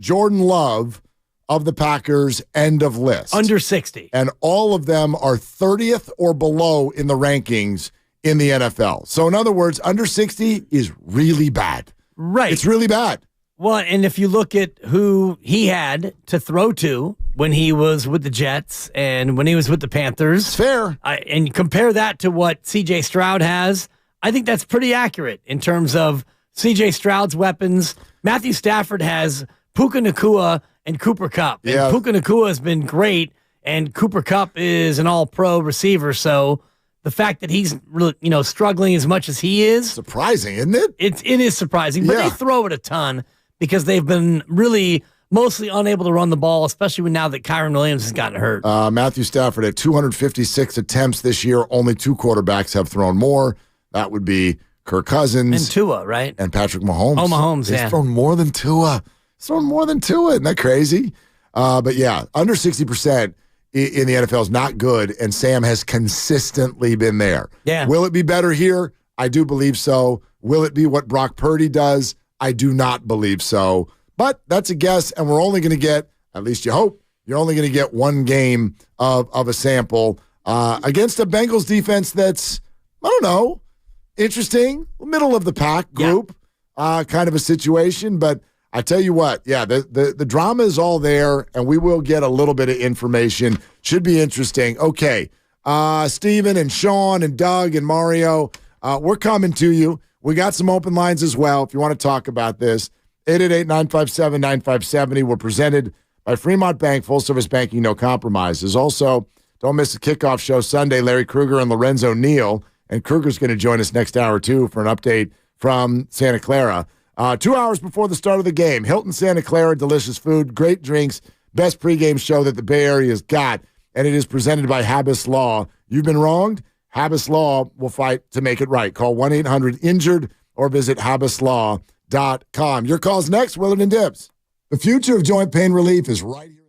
Jordan Love of the Packers, end of list.
Under 60.
And all of them are 30th or below in the rankings in the NFL. So in other words, under 60 is really bad.
Right.
It's really bad.
Well, and if you look at who he had to throw to when he was with the Jets and when he was with the Panthers.
It's fair.
And compare that to what C.J. Stroud has, I think that's pretty accurate in terms of C.J. Stroud's weapons. Matthew Stafford has Puka Nacua and Cooper Kupp. And Puka Nacua has been great, and Cooper Kupp is an all-pro receiver, so the fact that he's really, struggling as much as he is.
Surprising, isn't it?
It is surprising, but they throw it a ton because they've been really mostly unable to run the ball, especially now that Kyron Williams has gotten hurt.
Matthew Stafford at 256 attempts this year. Only two quarterbacks have thrown more. That would be Kirk Cousins.
And Tua, right?
And Patrick Mahomes.
Oh, Mahomes,
He's thrown more than Tua. He's thrown more than Tua. Isn't that crazy? But yeah, under 60% in the NFL is not good, and Sam has consistently been there.
Yeah.
Will it be better here? I do believe so. Will it be what Brock Purdy does? I do not believe so. But that's a guess, and we're only going to get, at least you hope, you're only going to get one game of a sample against a Bengals defense that's, I don't know, interesting, middle of the pack group kind of a situation. But I tell you what, the drama is all there, and we will get a little bit of information. Should be interesting. Okay, Steven and Sean and Doug and Mario, we're coming to you. We got some open lines as well if you want to talk about this. 888-957-9570. We're presented by Fremont Bank, full-service banking, no compromises. Also, don't miss the kickoff show Sunday, Larry Krueger and Lorenzo Neal. And Krueger's going to join us next hour, too, for an update from Santa Clara. 2 hours before the start of the game, Hilton Santa Clara, delicious food, great drinks, best pregame show that the Bay Area's got, and it is presented by Habas Law. You've been wronged? Habas Law will fight to make it right. Call 1-800-INJURED or visit habaslaw.com. Your call's next, Willard and Dibbs. The future of joint pain relief is right here.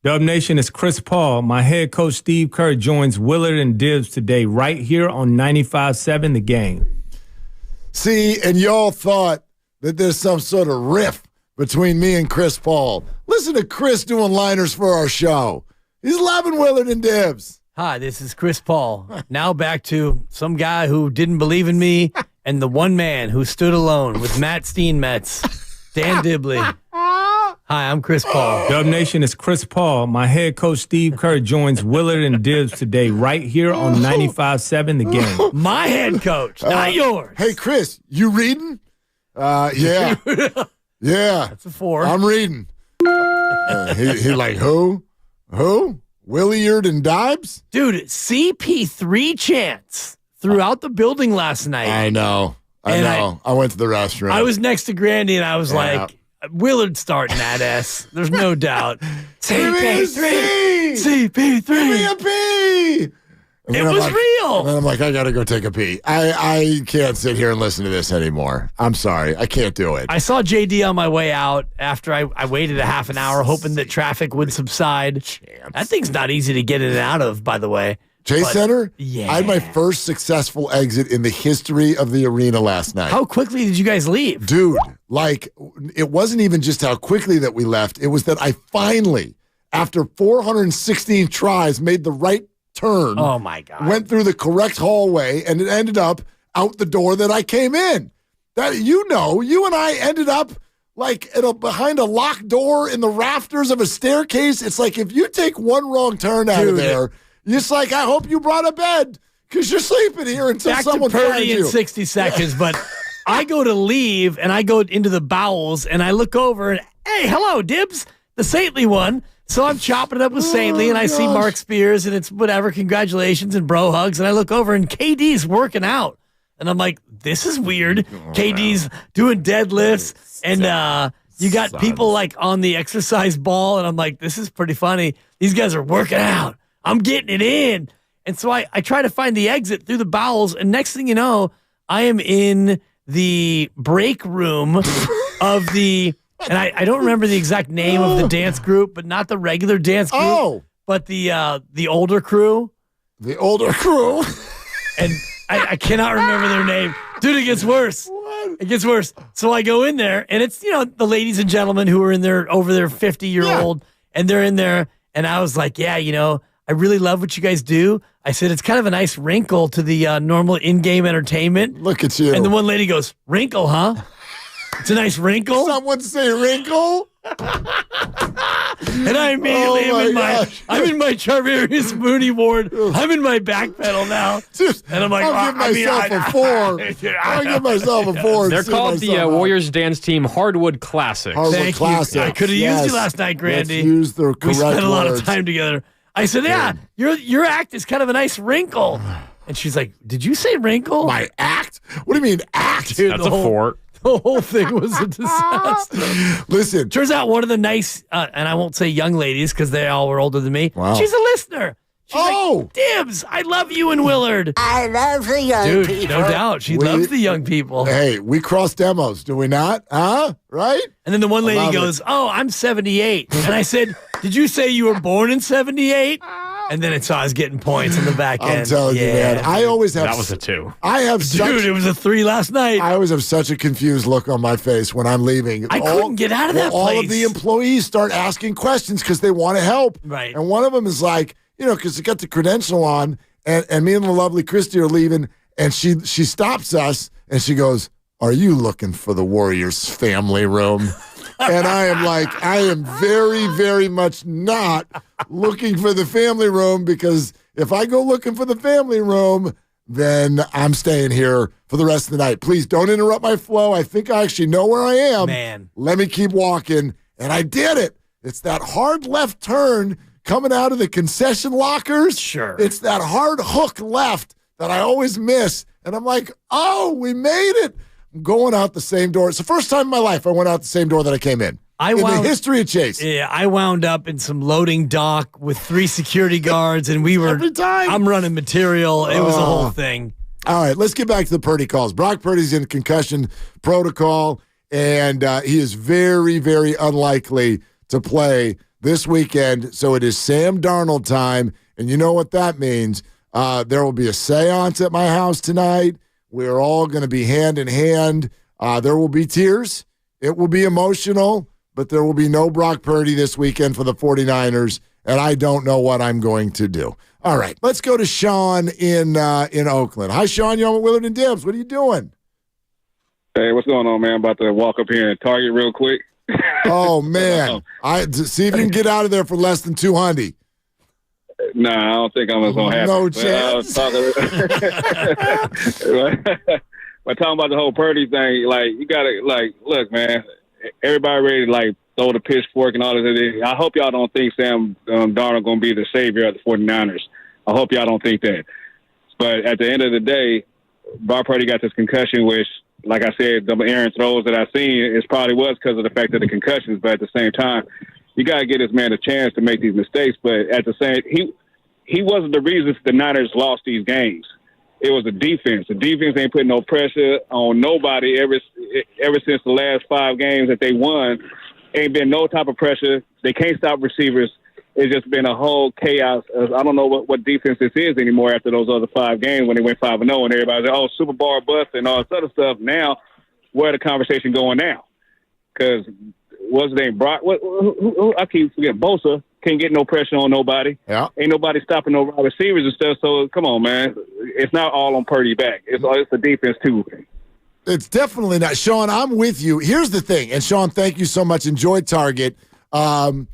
Dub Nation, is Chris Paul. My head coach Steve Kerr joins Willard and Dibbs today right here on 95.7 The Game.
See, and y'all thought that there's some sort of riff between me and Chris Paul. Listen to Chris doing liners for our show. He's loving Willard and Dibbs.
Hi, this is Chris Paul. Now back to some guy who didn't believe in me and the one man who stood alone with Matt Steinmetz, Dan Dibley. Hi, I'm Chris Paul.
Dub Nation, is Chris Paul. My head coach Steve Kerr joins Willard and Dibbs today right here on 95.7 The Game.
My head coach, not yours.
Hey, Chris, you reading? Yeah. Yeah.
That's a 4.
I'm reading. He like, who? Who? Williard and Dibes?
Dude, CP3 chants throughout the building last night.
I know. I went to the restroom.
I was next to Grandy, and I was like, Willard starting that S. There's no doubt. CP3. CP3.
Give me a P.
It was real.
And then I'm like, I got to go take a pee. I can't sit here and listen to this anymore. I'm sorry. I can't do it.
I saw JD on my way out after I waited a half an hour hoping that traffic would subside. That thing's not easy to get in and out of, by the way.
Chase Center?
Yeah.
I had my first successful exit in the history of the arena last night.
How quickly did you guys leave?
Dude, like, it wasn't even just how quickly that we left. It was that I finally, after 416 tries, made the right turn.
Oh, my God.
Went through the correct hallway, and it ended up out the door that I came in. That, you and I ended up like behind a locked door in the rafters of a staircase. It's like if you take one wrong turn out of there, it's like, I hope you brought a bed. because you're sleeping here until
back
someone
to Purdy
finds
in
you.
60 seconds, but I go to leave, and I go into the bowels, and I look over, and, hey, hello, Dibs, the saintly one. So I'm chopping it up with Saintly, and I see Mark Spears, and it's whatever, congratulations, and bro hugs, and I look over, and KD's working out. And I'm like, this is weird. KD's doing deadlifts, and you got people like on the exercise ball, and I'm like, this is pretty funny. These guys are working out. I'm getting it in. And so I try to find the exit through the bowels, and next thing you know, I am in the break room of the... And I don't remember the exact name of the dance group, but not the regular dance group, but the older crew.
The older crew.
And I cannot remember their name. Dude, it gets worse. What? It gets worse. So I go in there, and it's, the ladies and gentlemen who are in there, over their 50-year-old, and they're in there, and I was like, yeah, I really love what you guys do. I said, it's kind of a nice wrinkle to the normal in-game entertainment.
Look at you.
And the one lady goes, wrinkle, huh? It's a nice wrinkle.
Someone say wrinkle.
And I immediately I'm in my Charvarius Mooney ward. I'm in my back pedal now. And I'm like,
I'll give myself a 4. I'll give myself a 4.
They're called the Warriors Dance Team Hardwood Classics.
Thank you. I could have used you last night, Grandy.
Let's use the correct
We spent a lot of
words.
time together. I said, yeah, your act is kind of a nice wrinkle. And she's like, did you say wrinkle?
My act? What do you mean act?
Dude,
That's a 4.
The whole thing was a disaster.
Listen.
Turns out one of the nice, and I won't say young ladies because they all were older than me.
Wow.
She's a listener. She's like, Dibs, I love you and Willard.
I love the young
Dude,
people.
no doubt. She loves the young people.
Hey, we cross demos, do we not? Huh? Right?
And then the one lady goes, I'm 78. And I said, did you say you were born in 78? And then I was getting points on the back end.
I'm telling you, man. I always have.
That was a 2.
I have
Dude, it was a 3 last night.
I always have such a confused look on my face when I'm leaving.
I couldn't get out of that
all
place.
of the employees start asking questions because they want to help.
Right.
And one of them is like, because they got the credential on, and me and the lovely Christy are leaving, and she stops us, and she goes, are you looking for the Warriors family room? And I am like, I am very, very much not looking for the family room, because if I go looking for the family room, then I'm staying here for the rest of the night. Please don't interrupt my flow. I think I actually know where I am.
Man.
Let me keep walking. And I did it. It's that hard left turn coming out of the concession lockers.
Sure.
It's that hard hook left that I always miss. And I'm like, oh, we made it. I'm going out the same door. It's the first time in my life I went out the same door that I came in. In the history of Chase.
Yeah, I wound up in some loading dock with 3 security guards, and we were.
Every time.
I'm running material. It was a whole thing.
All right, let's get back to the Purdy calls. Brock Purdy's in concussion protocol, and he is very, very unlikely to play this weekend. So it is Sam Darnold time, and you know what that means. There will be a seance at my house tonight. We're all going to be hand in hand. There will be tears. It will be emotional, but there will be no Brock Purdy this weekend for the 49ers, and I don't know what I'm going to do. All right, let's go to Sean in Oakland. Hi, Sean. You're on with Willard and Dibs. What are you doing?
Hey, what's going on, man? I'm about to walk up here and Target real quick.
Oh, man. See if you can get out of there for less than $200.
Nah, I don't think I'm going to happen.
No chance.
But talking about the whole Purdy thing, like, you got to, like, look, man, everybody ready to, like, throw the pitchfork and all this. I hope y'all don't think Sam Darnold going to be the savior of the 49ers. I hope y'all don't think that. But at the end of the day, Brock Purdy got this concussion, which, like I said, the errant throws that I've seen, it probably was because of the fact of the concussions. But at the same time, you got to give this man a chance to make these mistakes. But at the same, he wasn't the reason the Niners lost these games. It was the defense. The defense ain't putting no pressure on nobody ever since the last 5 games that they won. Ain't been no type of pressure. They can't stop receivers. It's just been a whole chaos. I don't know what defense this is anymore after those other 5 games when they went 5-0 and everybody's like, oh, Super Bowl bust and all this other stuff. Now, where the conversation going now? Because what's his name? Brock? Who, I keep forgetting. Bosa can't get no pressure on nobody.
Yeah.
Ain't nobody stopping no receivers and stuff. So come on, man. It's not all on Purdy back. It's the defense too.
It's definitely not. Sean, I'm with you. Here's the thing. And Sean, thank you so much. Enjoy Target. I'm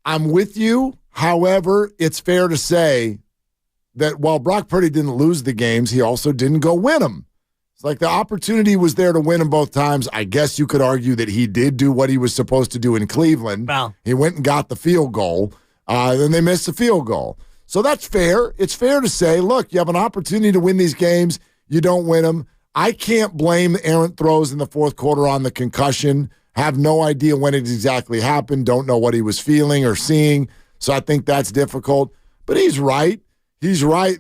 with you. However, it's fair to say that while Brock Purdy didn't lose the games, he also didn't go win them. It's like the opportunity was there to win them both times. I guess you could argue that he did do what he was supposed to do in Cleveland.
Wow.
He went and got the field goal. Then they missed the field goal. So that's fair. It's fair to say, look, you have an opportunity to win these games. You don't win them. I can't blame errant throws in the fourth quarter on the concussion. Have no idea when it exactly happened. Don't know what he was feeling or seeing. So I think that's difficult. But he's right. He's right.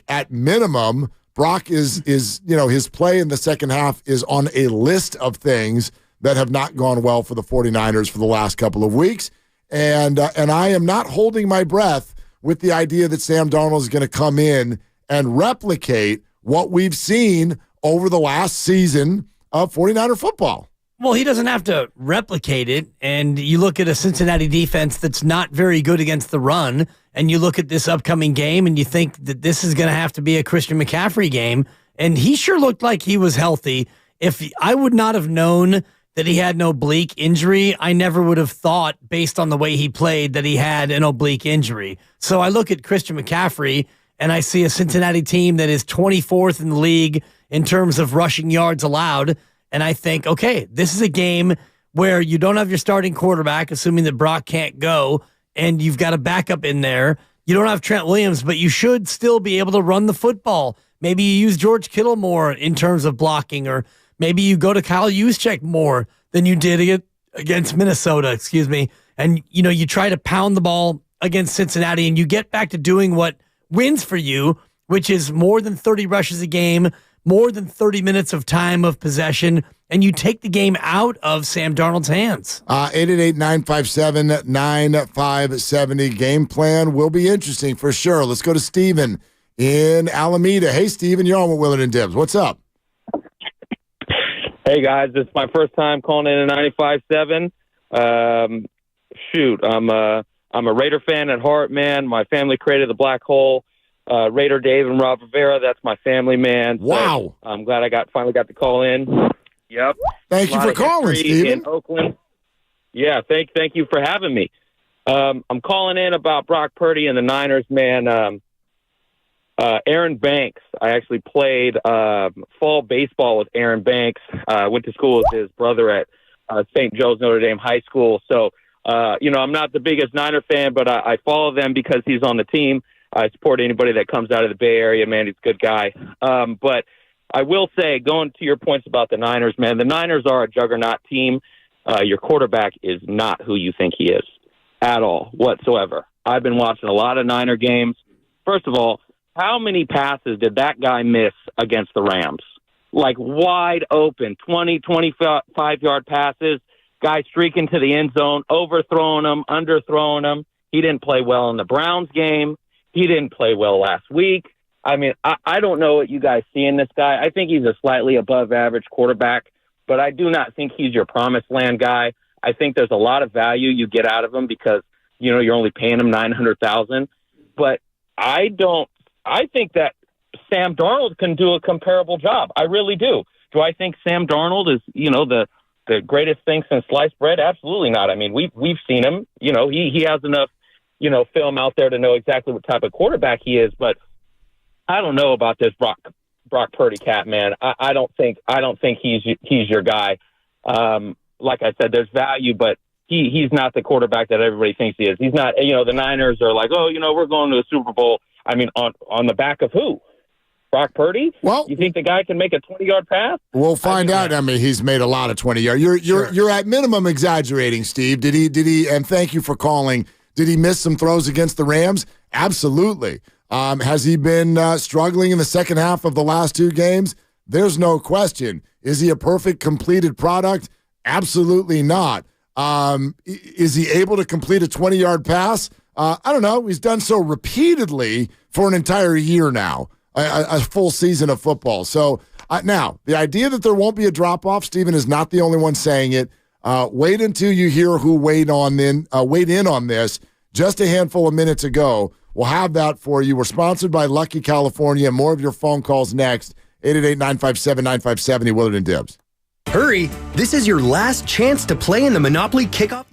At minimum, Brock is his play in the second half is on a list of things that have not gone well for the 49ers for the last couple of weeks. And I am not holding my breath with the idea that Sam Darnold is going to come in and replicate what we've seen over the last season of 49er football.
Well, he doesn't have to replicate it. And you look at a Cincinnati defense that's not very good against the run, and you look at this upcoming game and you think that this is going to have to be a Christian McCaffrey game. And he sure looked like he was healthy. If I would not have known that he had an oblique injury, I never would have thought, based on the way he played, that he had an oblique injury. So I look at Christian McCaffrey and I see a Cincinnati team that is 24th in the league in terms of rushing yards allowed. And I think, okay, this is a game where you don't have your starting quarterback, assuming that Brock can't go, and you've got a backup in there. You don't have Trent Williams, but you should still be able to run the football. Maybe you use George Kittle more in terms of blocking, or maybe you go to Kyle Juszczyk more than you did against Minnesota, and you try to pound the ball against Cincinnati, and you get back to doing what wins for you, which is more than 30 rushes a game, more than 30 minutes of time of possession, and you take the game out of Sam Darnold's hands.
888-957-9570. Game plan will be interesting for sure. Let's go to Steven in Alameda. Hey, Steven, you're on with Willard and Dibbs. What's up?
Hey, guys. It's my first time calling in a 95.7. I'm a Raider fan at heart, man. My family created the Black Hole. Raider Dave and Rob Rivera, that's my family, man.
Wow.
So I'm glad I finally got to call in. Yep.
Thank you for calling, Steven.
In Oakland. Yeah, thank you for having me. I'm calling in about Brock Purdy and the Niners, man. Aaron Banks, I actually played fall baseball with Aaron Banks. Went to school with his brother at St. Joe's Notre Dame High School. So, I'm not the biggest Niner fan, but I follow them because he's on the team. I support anybody that comes out of the Bay Area, man. He's a good guy. But I will say, going to your points about the Niners, man, the Niners are a juggernaut team. Your quarterback is not who you think he is at all, whatsoever. I've been watching a lot of Niner games. First of all, how many passes did that guy miss against the Rams? Like wide open, 20, 25-yard passes, guy streaking to the end zone, overthrowing them, underthrowing them. He didn't play well in the Browns game. He didn't play well last week. I mean, I don't know what you guys see in this guy. I think he's a slightly above average quarterback, but I do not think he's your promised land guy. I think there's a lot of value you get out of him because, you're only paying him $900,000. But I think that Sam Darnold can do a comparable job. I really do. Do I think Sam Darnold is, the greatest thing since sliced bread? Absolutely not. I mean, we've seen him. He has enough film out there to know exactly what type of quarterback he is, but I don't know about this Brock Purdy cat, man. I don't think he's your guy. Like I said, there's value, but he's not the quarterback that everybody thinks he is. He's not. The Niners are like, we're going to a Super Bowl. I mean, on the back of who? Brock Purdy?
Well,
you think the guy can make a 20-yard pass?
We'll find out. I mean, he's made a lot of 20-yard. You're at minimum exaggerating, Steve. Did he? And thank you for calling. Did he miss some throws against the Rams? Absolutely. Has he been struggling in the second half of the last two games? There's no question. Is he a perfect completed product? Absolutely not. Is he able to complete a 20-yard pass? I don't know. He's done so repeatedly for an entire year now, a full season of football. So now, the idea that there won't be a drop-off, Stephen is not the only one saying it. Wait until you hear who weighed in on this just a handful of minutes ago. We'll have that for you. We're sponsored by Lucky California. More of your phone calls next. 888-957-9570, Willard and Dibbs.
Hurry! This is your last chance to play in the Monopoly Kickoff.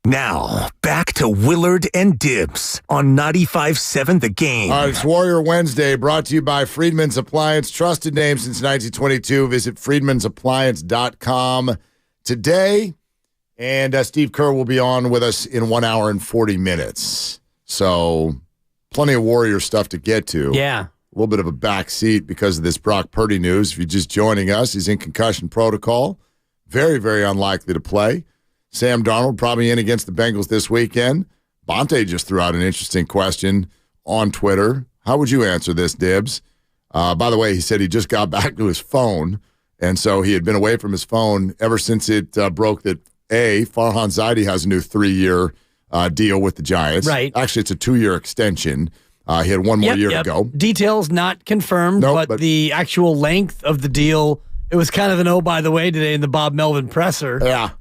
Now, back to Willard and Dibbs on 95.7 The Game.
All right, it's Warrior Wednesday, brought to you by Friedman's Appliance. Trusted name since 1922. Visit friedmansappliance.com today. And Steve Kerr will be on with us in 1 hour and 40 minutes. So plenty of Warrior stuff to get to.
Yeah.
A little bit of a back seat because of this Brock Purdy news. If you're just joining us, he's in concussion protocol. Very, very unlikely to play. Sam Darnold probably in against the Bengals this weekend. Bonte just threw out an interesting question on Twitter. How would you answer this, Dibbs? By the way, he said he just got back to his phone, and so he had been away from his phone ever since it broke that, Farhan Zaidi has a new 3-year deal with the Giants.
Right.
Actually, it's a 2-year extension. He had one more year to go.
Details not confirmed, but the actual length of the deal, it was kind of an oh, by the way, today in the Bob Melvin presser.
Yeah.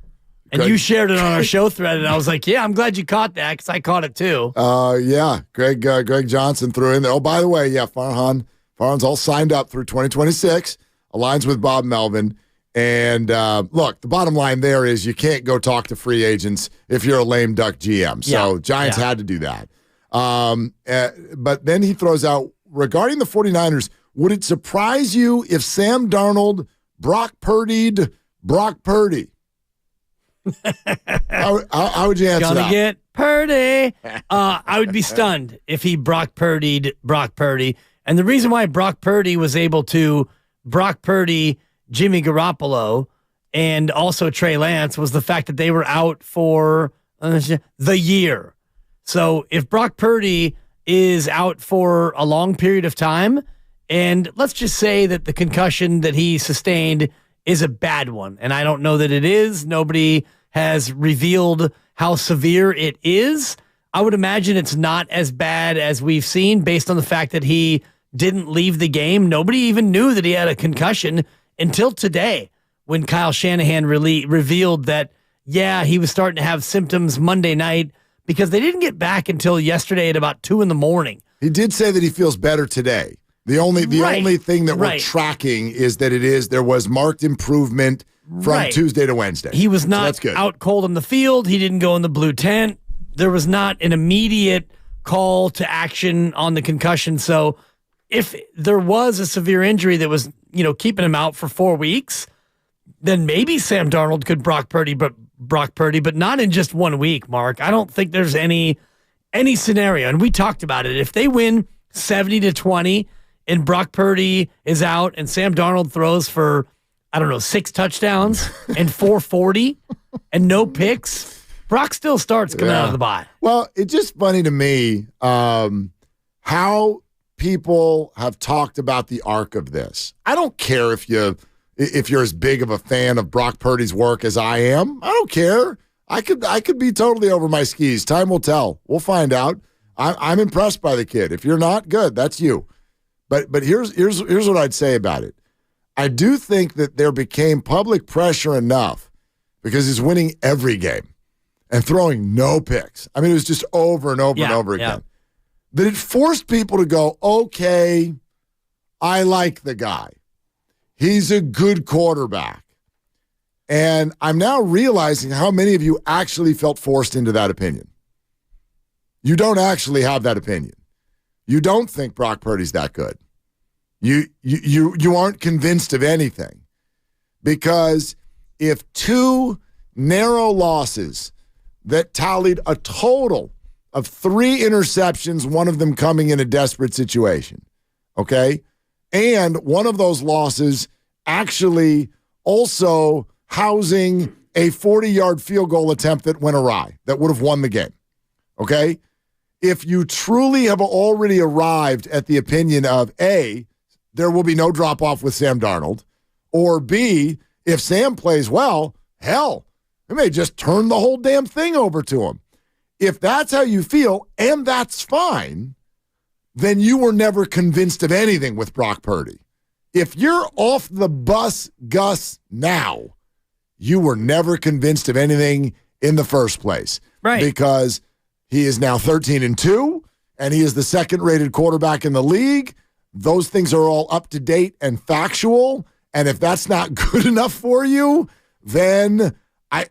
And you shared it on our show thread, and I was like, yeah, I'm glad you caught that because I caught it too.
Yeah. Greg Johnson threw in there. Oh, by the way, yeah, Farhan's all signed up through 2026, aligns with Bob Melvin. And look, the bottom line there is you can't go talk to free agents if you're a lame duck GM. So Giants had to do that. But then he throws out, regarding the 49ers, would it surprise you if Sam Darnold Brock Purdy'd Brock Purdy? How would you answer that?
Gonna get Purdy. I would be stunned if he Brock Purdy'd Brock Purdy. And the reason why Brock Purdy was able to Brock Purdy Jimmy Garoppolo and also Trey Lance was the fact that they were out for the year. So if Brock Purdy is out for a long period of time, and let's just say that the concussion that he sustained is a bad one, and I don't know that it is. Nobody has revealed how severe it is. I would imagine it's not as bad as we've seen based on the fact that he didn't leave the game. Nobody even knew that he had a concussion until today when Kyle Shanahan revealed that, he was starting to have symptoms Monday night because they didn't get back until yesterday at about 2 a.m.
He did say that he feels better today. The only thing that we're tracking is that there was marked improvement from Tuesday to Wednesday.
He was not out cold on the field. He didn't go in the blue tent. There was not an immediate call to action on the concussion. So if there was a severe injury that was, keeping him out for 4 weeks, then maybe Sam Darnold could Brock Purdy, but not in just 1 week, Mark. I don't think there's any scenario. And we talked about it. If they win 70-20 and Brock Purdy is out and Sam Darnold throws for, 6 touchdowns and 440 and no picks, Brock still starts coming out of the bye.
Well, it's just funny to me how people have talked about the arc of this. I don't care if you're as big of a fan of Brock Purdy's work as I am. I don't care. I could be totally over my skis. Time will tell. We'll find out. I'm impressed by the kid. If you're not, good. That's you. But here's what I'd say about it. I do think that there became public pressure enough because he's winning every game and throwing no picks. I mean, it was just over and over and over again. That it forced people to go, okay, I like the guy. He's a good quarterback. And I'm now realizing how many of you actually felt forced into that opinion. You don't actually have that opinion. You don't think Brock Purdy's that good. You aren't convinced of anything. Because if 2 narrow losses that tallied a total of 3 interceptions, one of them coming in a desperate situation, okay? And one of those losses actually also housing a 40-yard field goal attempt that went awry, that would have won the game, okay? If you truly have already arrived at the opinion of, A, there will be no drop-off with Sam Darnold, or B, if Sam plays well, hell, they may just turn the whole damn thing over to him. If that's how you feel, and that's fine, then you were never convinced of anything with Brock Purdy. If you're off the bus, Gus, now, you were never convinced of anything in the first place.
Right.
Because he is now 13-2, and he is the second-rated quarterback in the league. Those things are all up to date and factual. And if that's not good enough for you, then I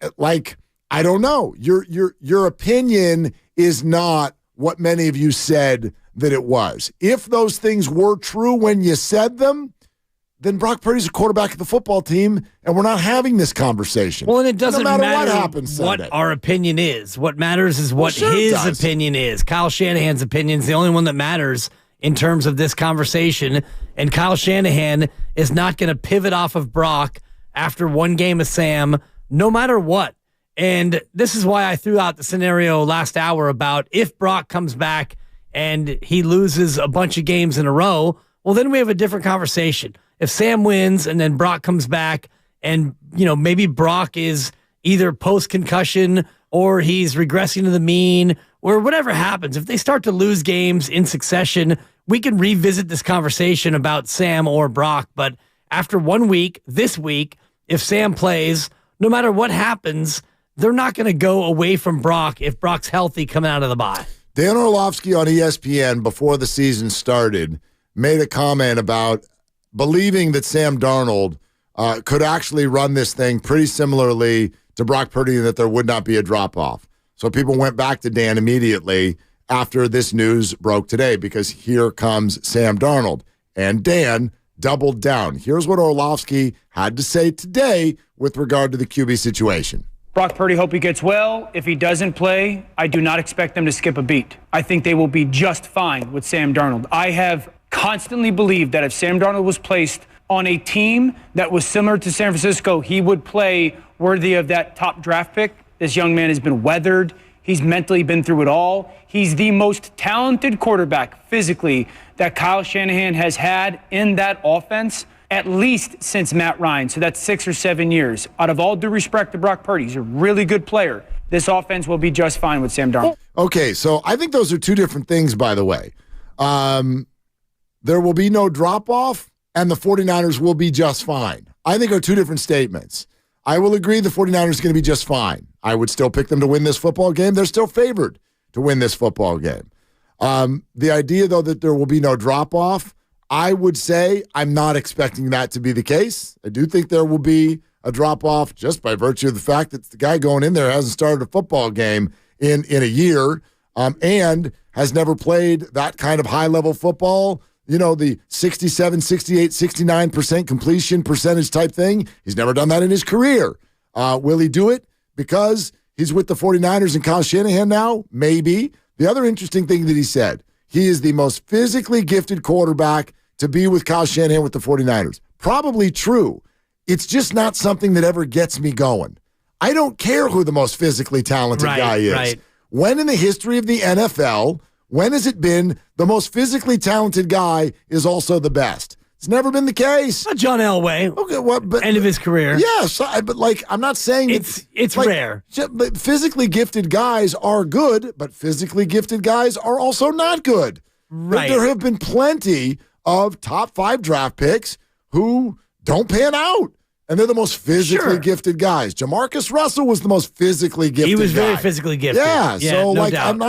don't know. Your opinion is not what many of you said that it was. If those things were true when you said them, then Brock Purdy's a quarterback of the football team, and we're not having this conversation.
Well, and it doesn't
matter
matter
what happens Sunday.
What our opinion is. What matters is what his opinion is. Kyle Shanahan's opinion is the only one that matters in terms of this conversation, and Kyle Shanahan is not going to pivot off of Brock after one game of Sam, no matter what. And this is why I threw out the scenario last hour about if Brock comes back and he loses a bunch of games in a row, well, then we have a different conversation. If Sam wins and then Brock comes back and, maybe Brock is either post-concussion or he's regressing to the mean or whatever happens, if they start to lose games in succession, we can revisit this conversation about Sam or Brock. But after 1 week, this week, if Sam plays, no matter what happens, they're not going to go away from Brock if Brock's healthy coming out of the bye.
Dan Orlovsky on ESPN before the season started made a comment about believing that Sam Darnold could actually run this thing pretty similarly to Brock Purdy and that there would not be a drop-off. So people went back to Dan immediately after this news broke today because here comes Sam Darnold. And Dan doubled down. Here's what Orlovsky had to say today with regard to the QB situation.
Brock Purdy, hope he gets well. If he doesn't play, I do not expect them to skip a beat. I think they will be just fine with Sam Darnold. I have constantly believed that if Sam Darnold was placed on a team that was similar to San Francisco, he would play worthy of that top draft pick. This young man has been weathered. He's mentally been through it all. He's the most talented quarterback physically that Kyle Shanahan has had in that offense, at least since Matt Ryan. So that's 6 or 7 years. Out of all due respect to Brock Purdy, he's a really good player. This offense will be just fine with Sam Darnold.
Okay, so I think those are two different things, by the way. there will be no drop-off and the 49ers will be just fine, I think are two different statements. I will agree the 49ers are going to be just fine. I would still pick them to win this football game. They're still favored to win this football game. The idea, though, that there will be no drop-off, I would say I'm not expecting that to be the case. I do think there will be a drop-off just by virtue of the fact that the guy going in there hasn't started a football game in a year and has never played that kind of high-level football. You know, the 67, 68, 69% completion percentage type thing. He's never done that in his career. Will he do it because he's with the 49ers and Kyle Shanahan now? Maybe. The other interesting thing that he said, he is the most physically gifted quarterback to be with Kyle Shanahan with the 49ers. Probably true. It's just not something that ever gets me going. I don't care who the most physically talented guy is. Right. When in the history of the NFL, when has it been the most physically talented guy is also the best? It's never been the case.
John Elway. Okay, but end of his career.
Yes, but I'm not saying
it's rare.
But physically gifted guys are good, but physically gifted guys are also not good.
Right.
There have been plenty of top 5 draft picks who don't pan out. And they're the most physically gifted guys. Jamarcus Russell was the most physically gifted guy.
He was very physically gifted.
Yeah, so
no doubt.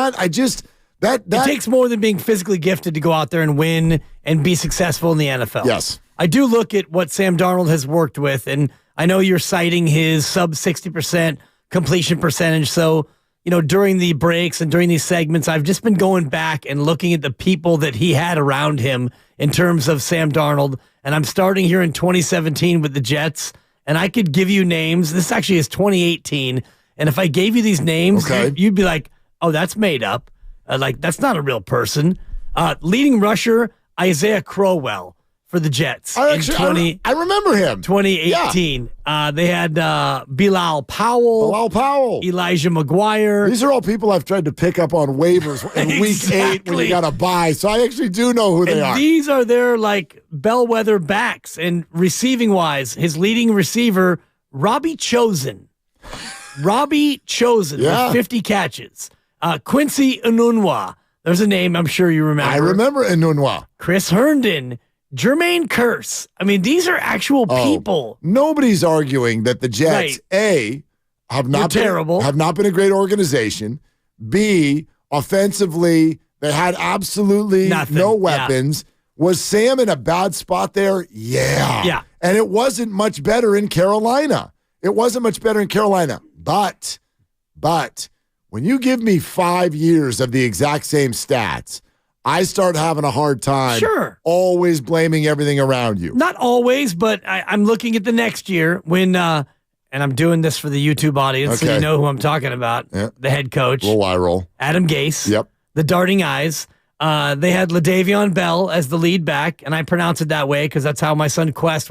That
it takes more than being physically gifted to go out there and win and be successful in the NFL.
Yes.
I do look at what Sam Darnold has worked with, and I know you're citing his sub 60% completion percentage. So, during the breaks and during these segments, I've just been going back and looking at the people that he had around him in terms of Sam Darnold. And I'm starting here in 2017 with the Jets, and I could give you names. This actually is 2018. And if I gave you these names, you'd be like, oh, that's made up. That's not a real person. Leading rusher, Isaiah Crowell for the Jets.
I remember him.
2018. Yeah. They had Bilal Powell. Elijah McGuire.
These are all people I've tried to pick up on waivers in week 8 when you got to buy. So I actually do know who they are.
These are their bellwether backs. And receiving wise, his leading receiver, Robbie Chosen. With 50 catches. Quincy Enunwa. There's a name I'm sure you remember.
I remember Enunwa.
Chris Herndon. Jermaine Kearse. I mean, these are actual people.
Nobody's arguing that the Jets, A, have not been a great organization. B, offensively, they had absolutely no weapons. Yeah. Was Sam in a bad spot there? Yeah. And it wasn't much better in Carolina. But when you give me 5 years of the exact same stats, I start having a hard time always blaming everything around you.
Not always, but I'm looking at the next year when, and I'm doing this for the YouTube audience, so you know who I'm talking about, the head coach.
Little eye roll.
Adam Gase.
Yep.
The Darting Eyes. They had LaDavion Bell as the lead back, and I pronounce it that way because that's how my son Quest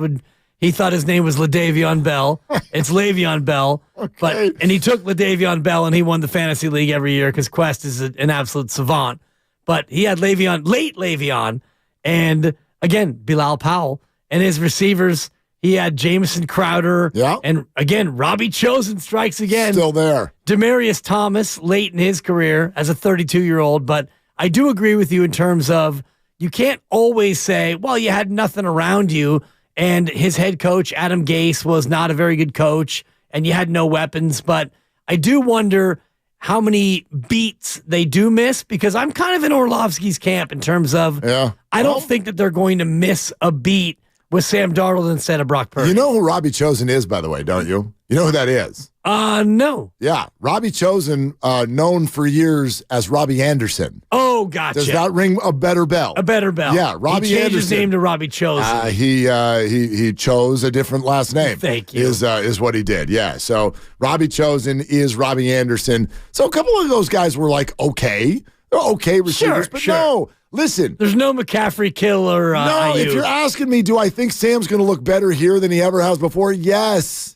he thought his name was LaDavion Bell. It's Le'Veon Bell.
Okay.
And he took LaDavion Bell, and he won the fantasy league every year because Quest is an absolute savant. But he had late Le'Veon, and again, Bilal Powell. And his receivers, he had Jamison Crowder.
Yeah.
And again, Robbie Chosen strikes again.
Still there.
Demaryius Thomas, late in his career as a 32-year-old. But I do agree with you in terms of you can't always say, well, you had nothing around you, and his head coach, Adam Gase, was not a very good coach, and you had no weapons. But I do wonder how many beats they do miss, because I'm kind of in Orlovsky's camp in terms of I don't think that they're going to miss a beat with Sam Darnold instead of Brock Purdy.
You know who Robbie Chosen is, by the way, don't you? You know who that is?
No.
Yeah, Robbie Chosen, known for years as Robbie Anderson.
Oh, gotcha.
Does that ring a better bell?
A better bell.
Yeah, Robbie
he changed
Anderson.
His name to Robbie Chosen.
He chose a different last name.
Thank you.
Is what he did. Yeah. So Robbie Chosen is Robbie Anderson. So a couple of those guys were okay. They're okay receivers, but no. Listen.
There's no McCaffrey killer.
No, if you're asking me, do I think Sam's going to look better here than he ever has before? Yes.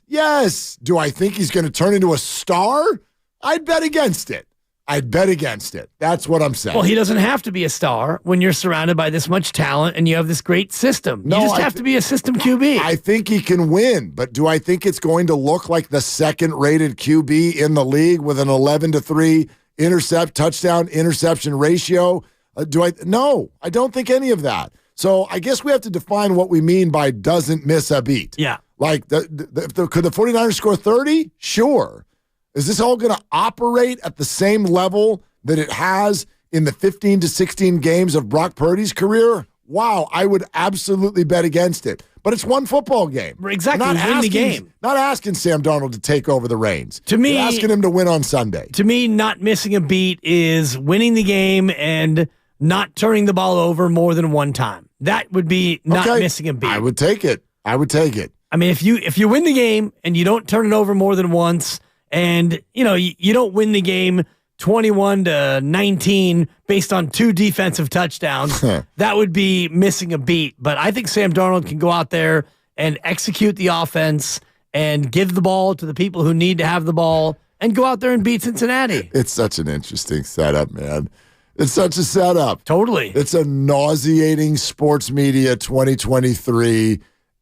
Do I think he's going to turn into a star? I'd bet against it. That's what I'm saying.
Well, he doesn't have to be a star when you're surrounded by this much talent and you have this great system. You just have to be a system QB.
I think he can win, but do I think it's going to look like the second-rated QB in the league with an 11-3 touchdown interception ratio? No, I don't think any of that. So I guess we have to define what we mean by doesn't miss a beat.
Yeah.
Like, could the 49ers score 30? Sure. Is this all going to operate at the same level that it has in the 15 to 16 games of Brock Purdy's career? Wow, I would absolutely bet against it. But it's one football game.
Exactly, win the game.
Not asking Sam Darnold to take over the reins.
To me,
you're asking him to win on Sunday.
To me, not missing a beat is winning the game and not turning the ball over more than one time. That would be not missing a beat.
I would take it. I
mean, if you win the game and you don't turn it over more than once, and you don't win the game 21-19 based on 2 defensive touchdowns, that would be missing a beat. But I think Sam Darnold can go out there and execute the offense and give the ball to the people who need to have the ball and go out there and beat Cincinnati.
It's such an interesting setup, man. It's such a setup.
Totally.
It's a nauseating sports media 2023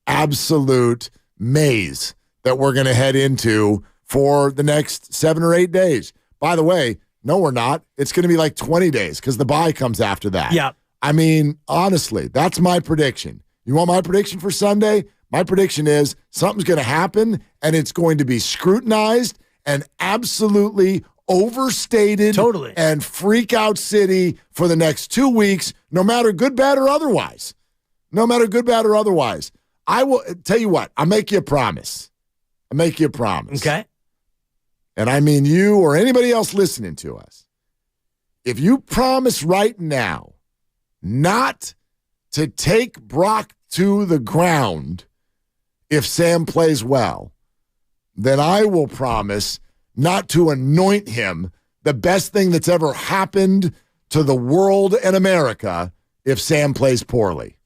absolute maze that we're going to head into for the next 7 or 8 days. By the way, no, we're not. It's going to be like 20 days because the bye comes after that.
Yeah.
I mean, honestly, that's my prediction. You want my prediction for Sunday? My prediction is something's going to happen, and it's going to be scrutinized and absolutely overstated and freak out city for the next 2 weeks, no matter good, bad, or otherwise. No matter good, bad, or otherwise. I will tell you what, I'll make you a promise.
Okay.
And I mean you or anybody else listening to us. If you promise right now not to take Brock to the ground if Sam plays well, then I will promise not to anoint him the best thing that's ever happened to the world and America if Sam plays poorly.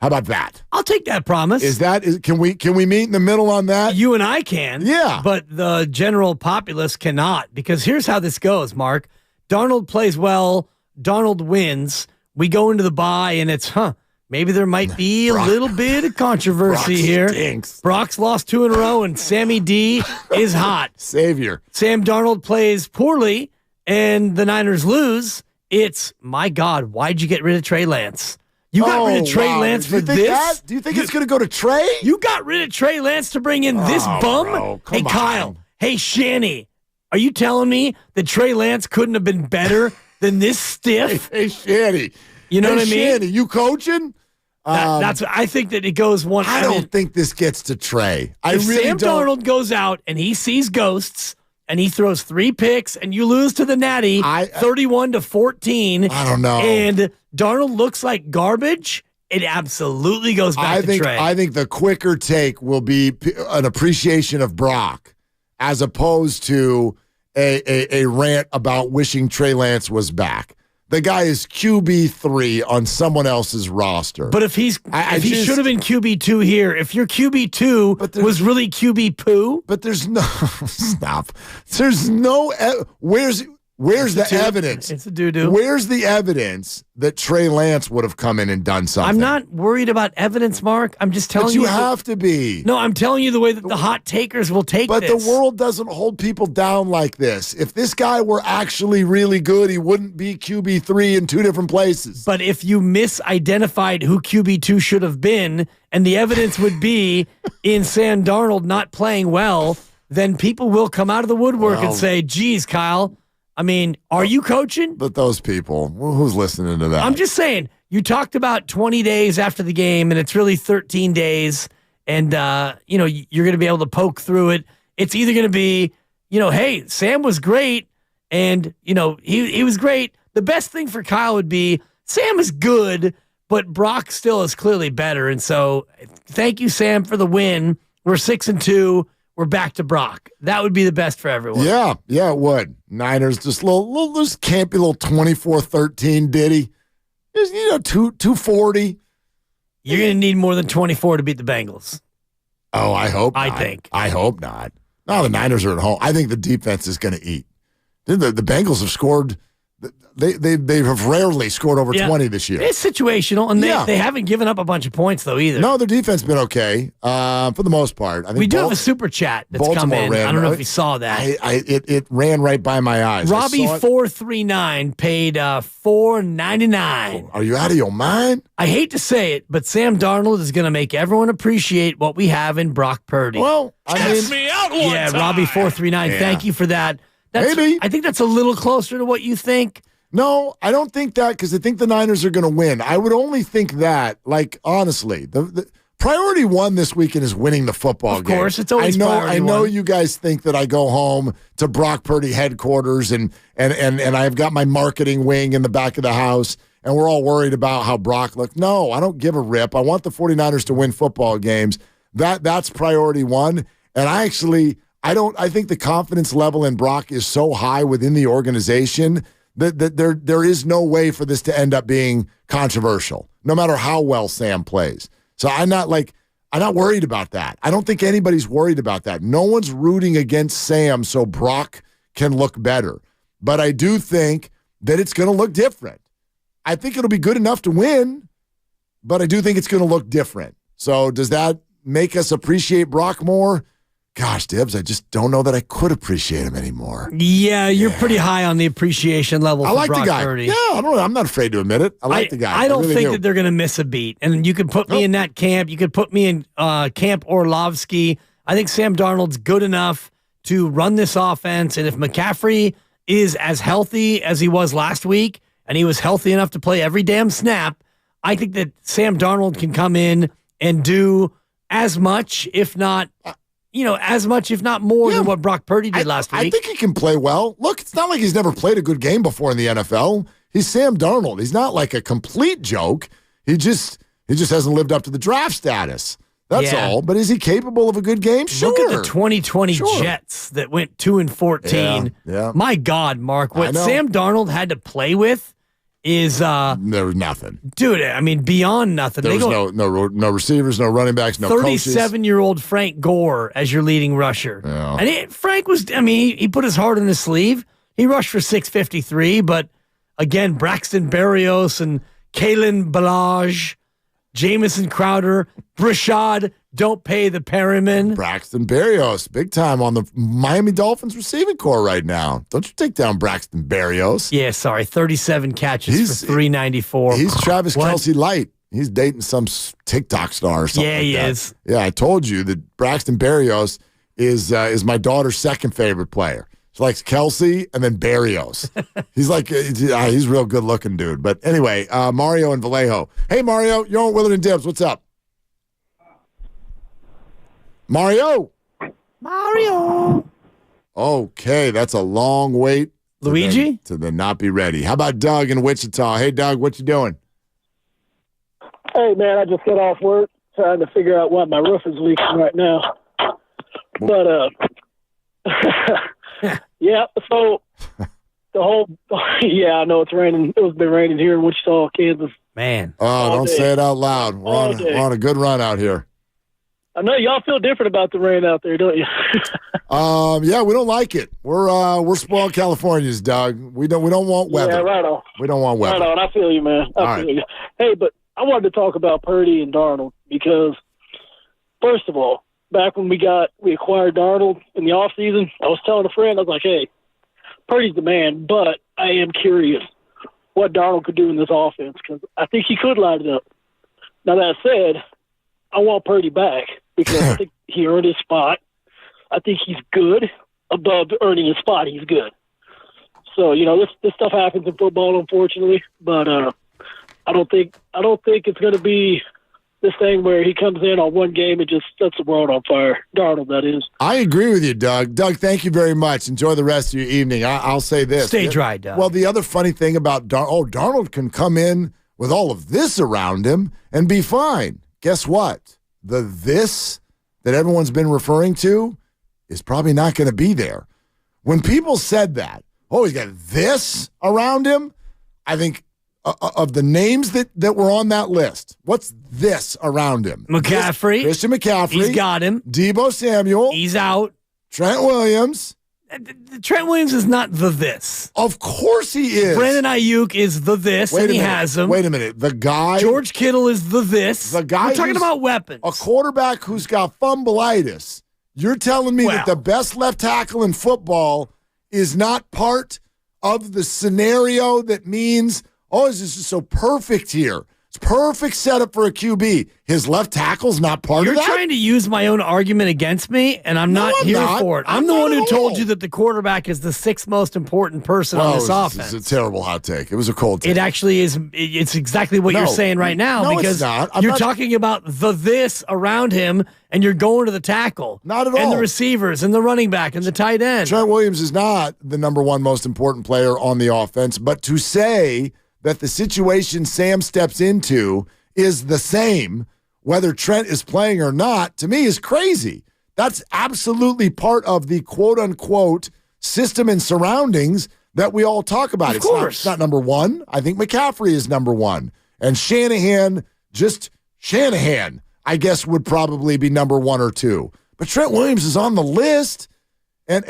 How about that?
I'll take that promise.
Can we meet in the middle on that?
You and I can.
Yeah.
But the general populace cannot, because here's how this goes, Mark. Darnold plays well. Darnold wins. We go into the bye, and it's, maybe there might be a little bit of controversy here.
Stinks.
Brock's lost 2 in a row, and Sammy D is hot.
Savior.
Sam Darnold plays poorly, and the Niners lose. It's, my God, why'd you get rid of Trey Lance? You got rid of Trey Lance for this?
Do you think it's going to go to Trey?
You got rid of Trey Lance to bring in this bum?
Bro,
hey, Kyle. Hey, Shanny. Are you telling me that Trey Lance couldn't have been better than this stiff?
Hey, Shanny.
You know what I mean?
Shanny, you coaching?
That's what I think that it goes one.
I don't think this gets to Trey. If
Sam Darnold goes out and he sees ghosts and he throws 3 picks and you lose to the Natty 31-14.
I don't know.
And Darnold looks like garbage. It absolutely goes back to Trey.
I think the quicker take will be an appreciation of Brock as opposed to a rant about wishing Trey Lance was back. The guy is QB3 on someone else's roster.
But if he should have been QB2 here, if your QB2 was really QB poo.
But there's no stop. There's no where's the evidence?
It's a doo-doo.
Where's the evidence that Trey Lance would have come in and done something?
I'm not worried about evidence, Mark. I'm just telling you.
But you have to be.
No, I'm telling you the way that the hot takers will take this.
But the world doesn't hold people down like this. If this guy were actually really good, he wouldn't be QB3 in 2 different places.
But if you misidentified who QB2 should have been, and the evidence would be in Sam Darnold not playing well, then people will come out of the woodwork and say, geez, Kyle, I mean, are you coaching?
But those people, who's listening to that?
I'm just saying, you talked about 20 days after the game, and it's really 13 days, and, you're going to be able to poke through it. It's either going to be, hey, Sam was great, and, he was great. The best thing for Kyle would be Sam is good, but Brock still is clearly better. And so thank you, Sam, for the win. We're 6-2. We're back to Brock. That would be the best for everyone.
Yeah, it would. Niners just little just campy little 24-13 ditty. Just 240.
You're going to need more than 24 to beat the Bengals.
Oh, I hope not.
I
hope not. No, the Niners are at home. I think the defense is going to eat. The Bengals have scored They have rarely scored over 20 this year.
It's situational, and they haven't given up a bunch of points, though, either.
No, their defense has been okay for the most part. I think
we do have a super chat that's come in. I don't know if you saw that.
It ran right by my eyes.
Robbie439 paid $4.99.
Are you out of your mind?
I hate to say it, but Sam Darnold is going to make everyone appreciate what we have in Brock Purdy.
Well,
Test me out one time.
Robbie439, thank you for that. Maybe. I think that's a little closer to what you think.
No, I don't think that because I think the Niners are going to win. I would only think that, like, honestly, the priority one this weekend is winning the football game.
Of course, it's always priority one.
I know you guys think that I go home to Brock Purdy headquarters and I've got my marketing wing in the back of the house and we're all worried about how Brock looked. No, I don't give a rip. I want the 49ers to win football games. That's priority one. And I think the confidence level in Brock is so high within the organization that there is no way for this to end up being controversial, no matter how well Sam plays. So I'm not worried about that. I don't think anybody's worried about that. No one's rooting against Sam so Brock can look better. But I do think that it's going to look different. I think it'll be good enough to win, but I do think it's going to look different. So does that make us appreciate Brock more? Gosh, Dibs, I just don't know that I could appreciate him anymore.
Yeah, you're pretty high on the appreciation level for Brock Purdy.
Yeah, I'm not afraid to admit it. I like the guy.
I don't think that they're going to miss a beat. And you could put me in that camp. You could put me in Camp Orlovsky. I think Sam Darnold's good enough to run this offense. And if McCaffrey is as healthy as he was last week, and he was healthy enough to play every damn snap, I think that Sam Darnold can come in and do as much, if not more than what Brock Purdy did last week.
I think he can play well. Look, it's not like he's never played a good game before in the NFL. He's Sam Darnold. He's not like a complete joke. He just hasn't lived up to the draft status. That's all. But is he capable of a good game? Sure.
Look at the 2020 Jets that went 2-14.
Yeah.
My God, Mark, what Sam Darnold had to play with is
there was nothing,
dude. I mean, beyond nothing.
There was no receivers, no running backs, no
37-year-old Frank Gore as your leading rusher.
Yeah.
And Frank was. I mean, he put his heart in his sleeve. He rushed for 653, but again, Braxton Berrios and Kalen Ballage, Jamison Crowder, Brashad. Don't pay the Perryman.
Braxton Berrios, big time on the Miami Dolphins receiving core right now. Don't you take down Braxton Berrios.
Yeah, sorry. 37 catches for 394.
He's Travis Kelce light. He's dating some TikTok star or something.
Yeah, he is.
Yeah, I told you that Braxton Berrios is my daughter's second favorite player. She likes Kelce and then Berrios. He's a real good looking dude. But anyway, Mario and Vallejo. Hey, Mario, you're on Willard and Dibs. What's up? Mario. Okay, that's a long wait.
Luigi?
To then not be ready. How about Doug in Wichita? Hey, Doug, what you doing?
Hey, man, I just got off work trying to figure out why my roof is leaking right now. But, yeah, so I know it's raining. It's been raining here in Wichita, Kansas.
Man.
Oh, don't say it out loud. We're on a good run out here.
I know y'all feel different about the rain out there, don't you?
Yeah, we don't like it. We're spoiled Californians, Doug. We don't want weather.
Yeah, right on.
We don't want weather.
Right on. I feel you, man. I feel you. Hey, but I wanted to talk about Purdy and Darnold because, first of all, back when we acquired Darnold in the offseason, I was telling a friend, I was like, hey, Purdy's the man, but I am curious what Darnold could do in this offense because I think he could light it up. Now, that said, I want Purdy back because I think he earned his spot. I think he's good. Above earning his spot, he's good. So, this stuff happens in football, unfortunately, but I don't think it's going to be this thing where he comes in on one game and just sets the world on fire. Darnold, that is.
I agree with you, Doug. Doug, thank you very much. Enjoy the rest of your evening. I'll say this.
Stay dry, Doug.
Well, the other funny thing about Darnold can come in with all of this around him and be fine. Guess what? This that everyone's been referring to is probably not going to be there. When people said that, he's got this around him, I think of the names that were on that list, what's this around him?
McCaffrey.
Christian McCaffrey.
He's got him.
Deebo Samuel.
He's out.
Trent Williams.
Trent Williams is not the this.
Of course he is.
Brandon Ayuk is the this, and he has him.
Wait a minute. The guy.
George Kittle is the this.
The guy.
We're talking about weapons.
A quarterback who's got fumbleitis. You're telling me that the best left tackle in football is not part of the scenario that means, this is so perfect here. It's perfect setup for a QB. His left tackle's not part of that?
You're trying to use my own argument against me, and I'm not here for it. I'm the one who told you that the quarterback is the sixth most important person on this offense.
It's a terrible hot take. It was a cold take.
It actually is. It's exactly what you're saying right now because you're talking about the this around him, and you're going to the tackle.
Not at all.
And the receivers, and the running back, and the tight end.
Trent Williams is not the number one most important player on the offense, but to say that the situation Sam steps into is the same, whether Trent is playing or not, to me is crazy. That's absolutely part of the quote-unquote system and surroundings that we all talk about.
Of course.
It's not number one. I think McCaffrey is number one. And Shanahan, I guess, would probably be number one or two. But Trent Williams is on the list, and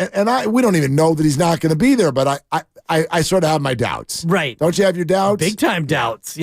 we don't even know that he's not going to be there, but I sort of have my doubts.
Right.
Don't you have your doubts?
Big time doubts,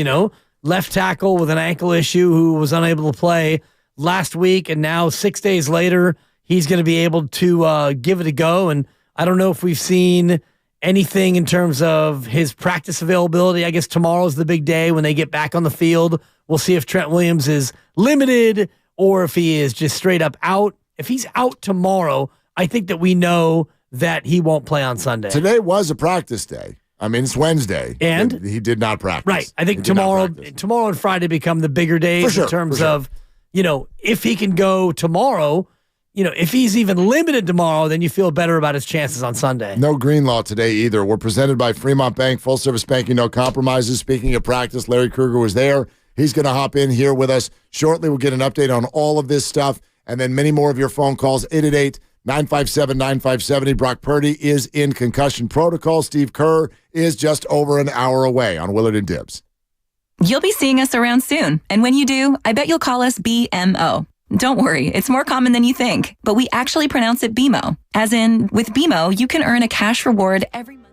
Left tackle with an ankle issue who was unable to play last week, and now 6 days later, he's going to be able to give it a go. And I don't know if we've seen anything in terms of his practice availability. I guess tomorrow's the big day when they get back on the field. We'll see if Trent Williams is limited or if he is just straight up out. If he's out tomorrow, I think that we know that he won't play on Sunday.
Today was a practice day. I mean, it's Wednesday.
And
he did not practice.
Right. I think tomorrow and Friday become the bigger days in terms of, if he can go tomorrow, if he's even limited tomorrow, then you feel better about his chances on Sunday.
No Greenlaw today either. We're presented by Fremont Bank, full service banking, no compromises. Speaking of practice, Larry Krueger was there. He's going to hop in here with us shortly. We'll get an update on all of this stuff and then many more of your phone calls. 888-957-9570. Brock Purdy is in concussion protocol. Steve Kerr is just over an hour away on Willard and Dibs.
You'll be seeing us around soon. And when you do, I bet you'll call us BMO. Don't worry, it's more common than you think. But we actually pronounce it BMO. As in, with BMO, you can earn a cash reward every month.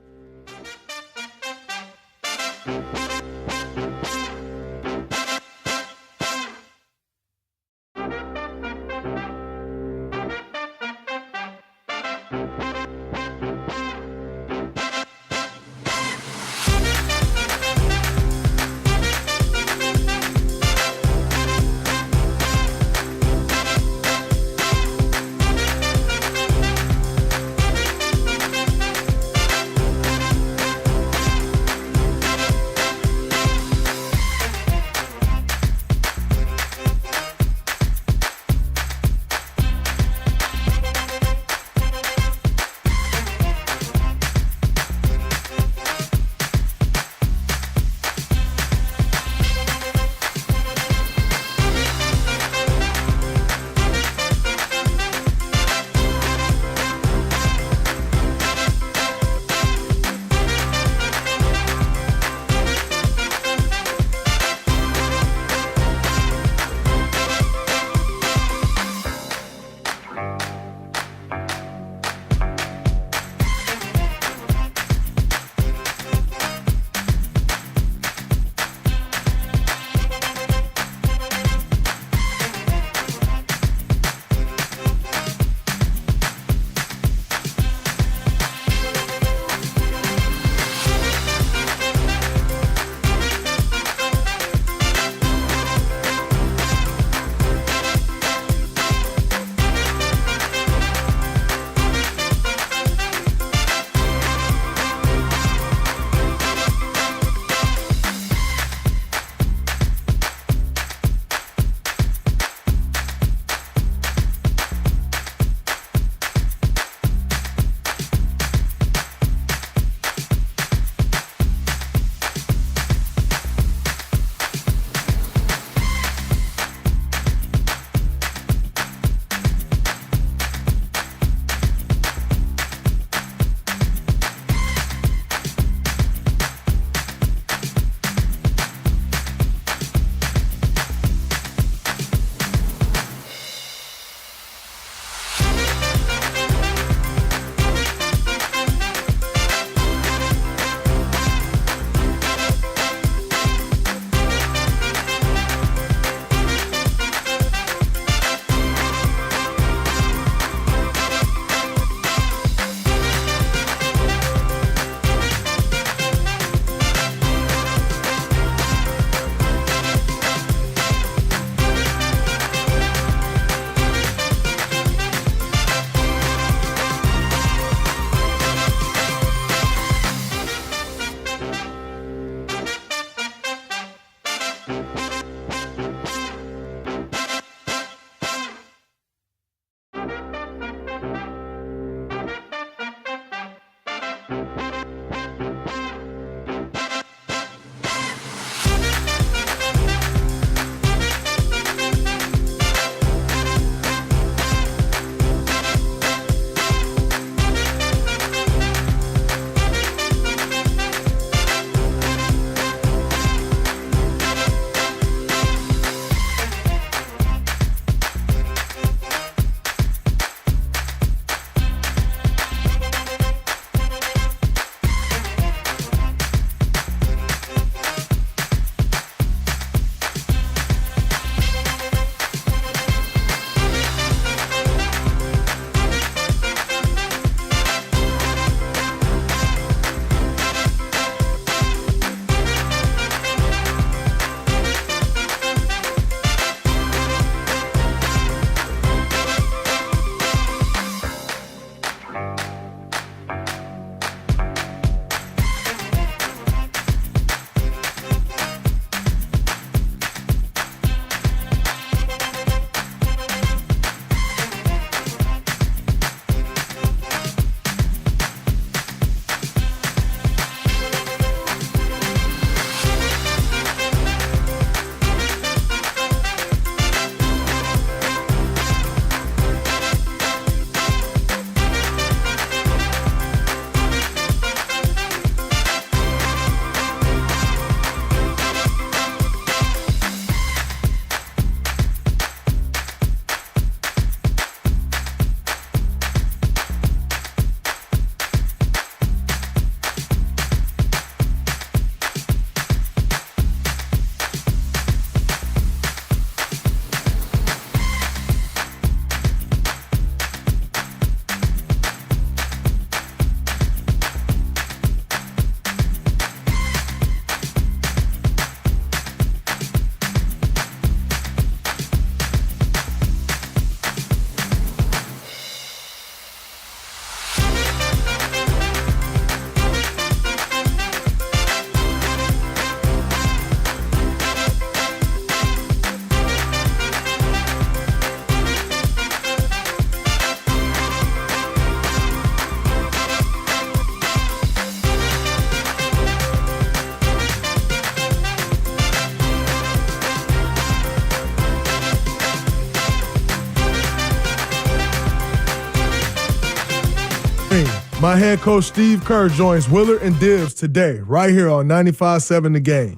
My head coach Steve Kerr joins Willard and Dibbs today, right here on 95.7 The Game.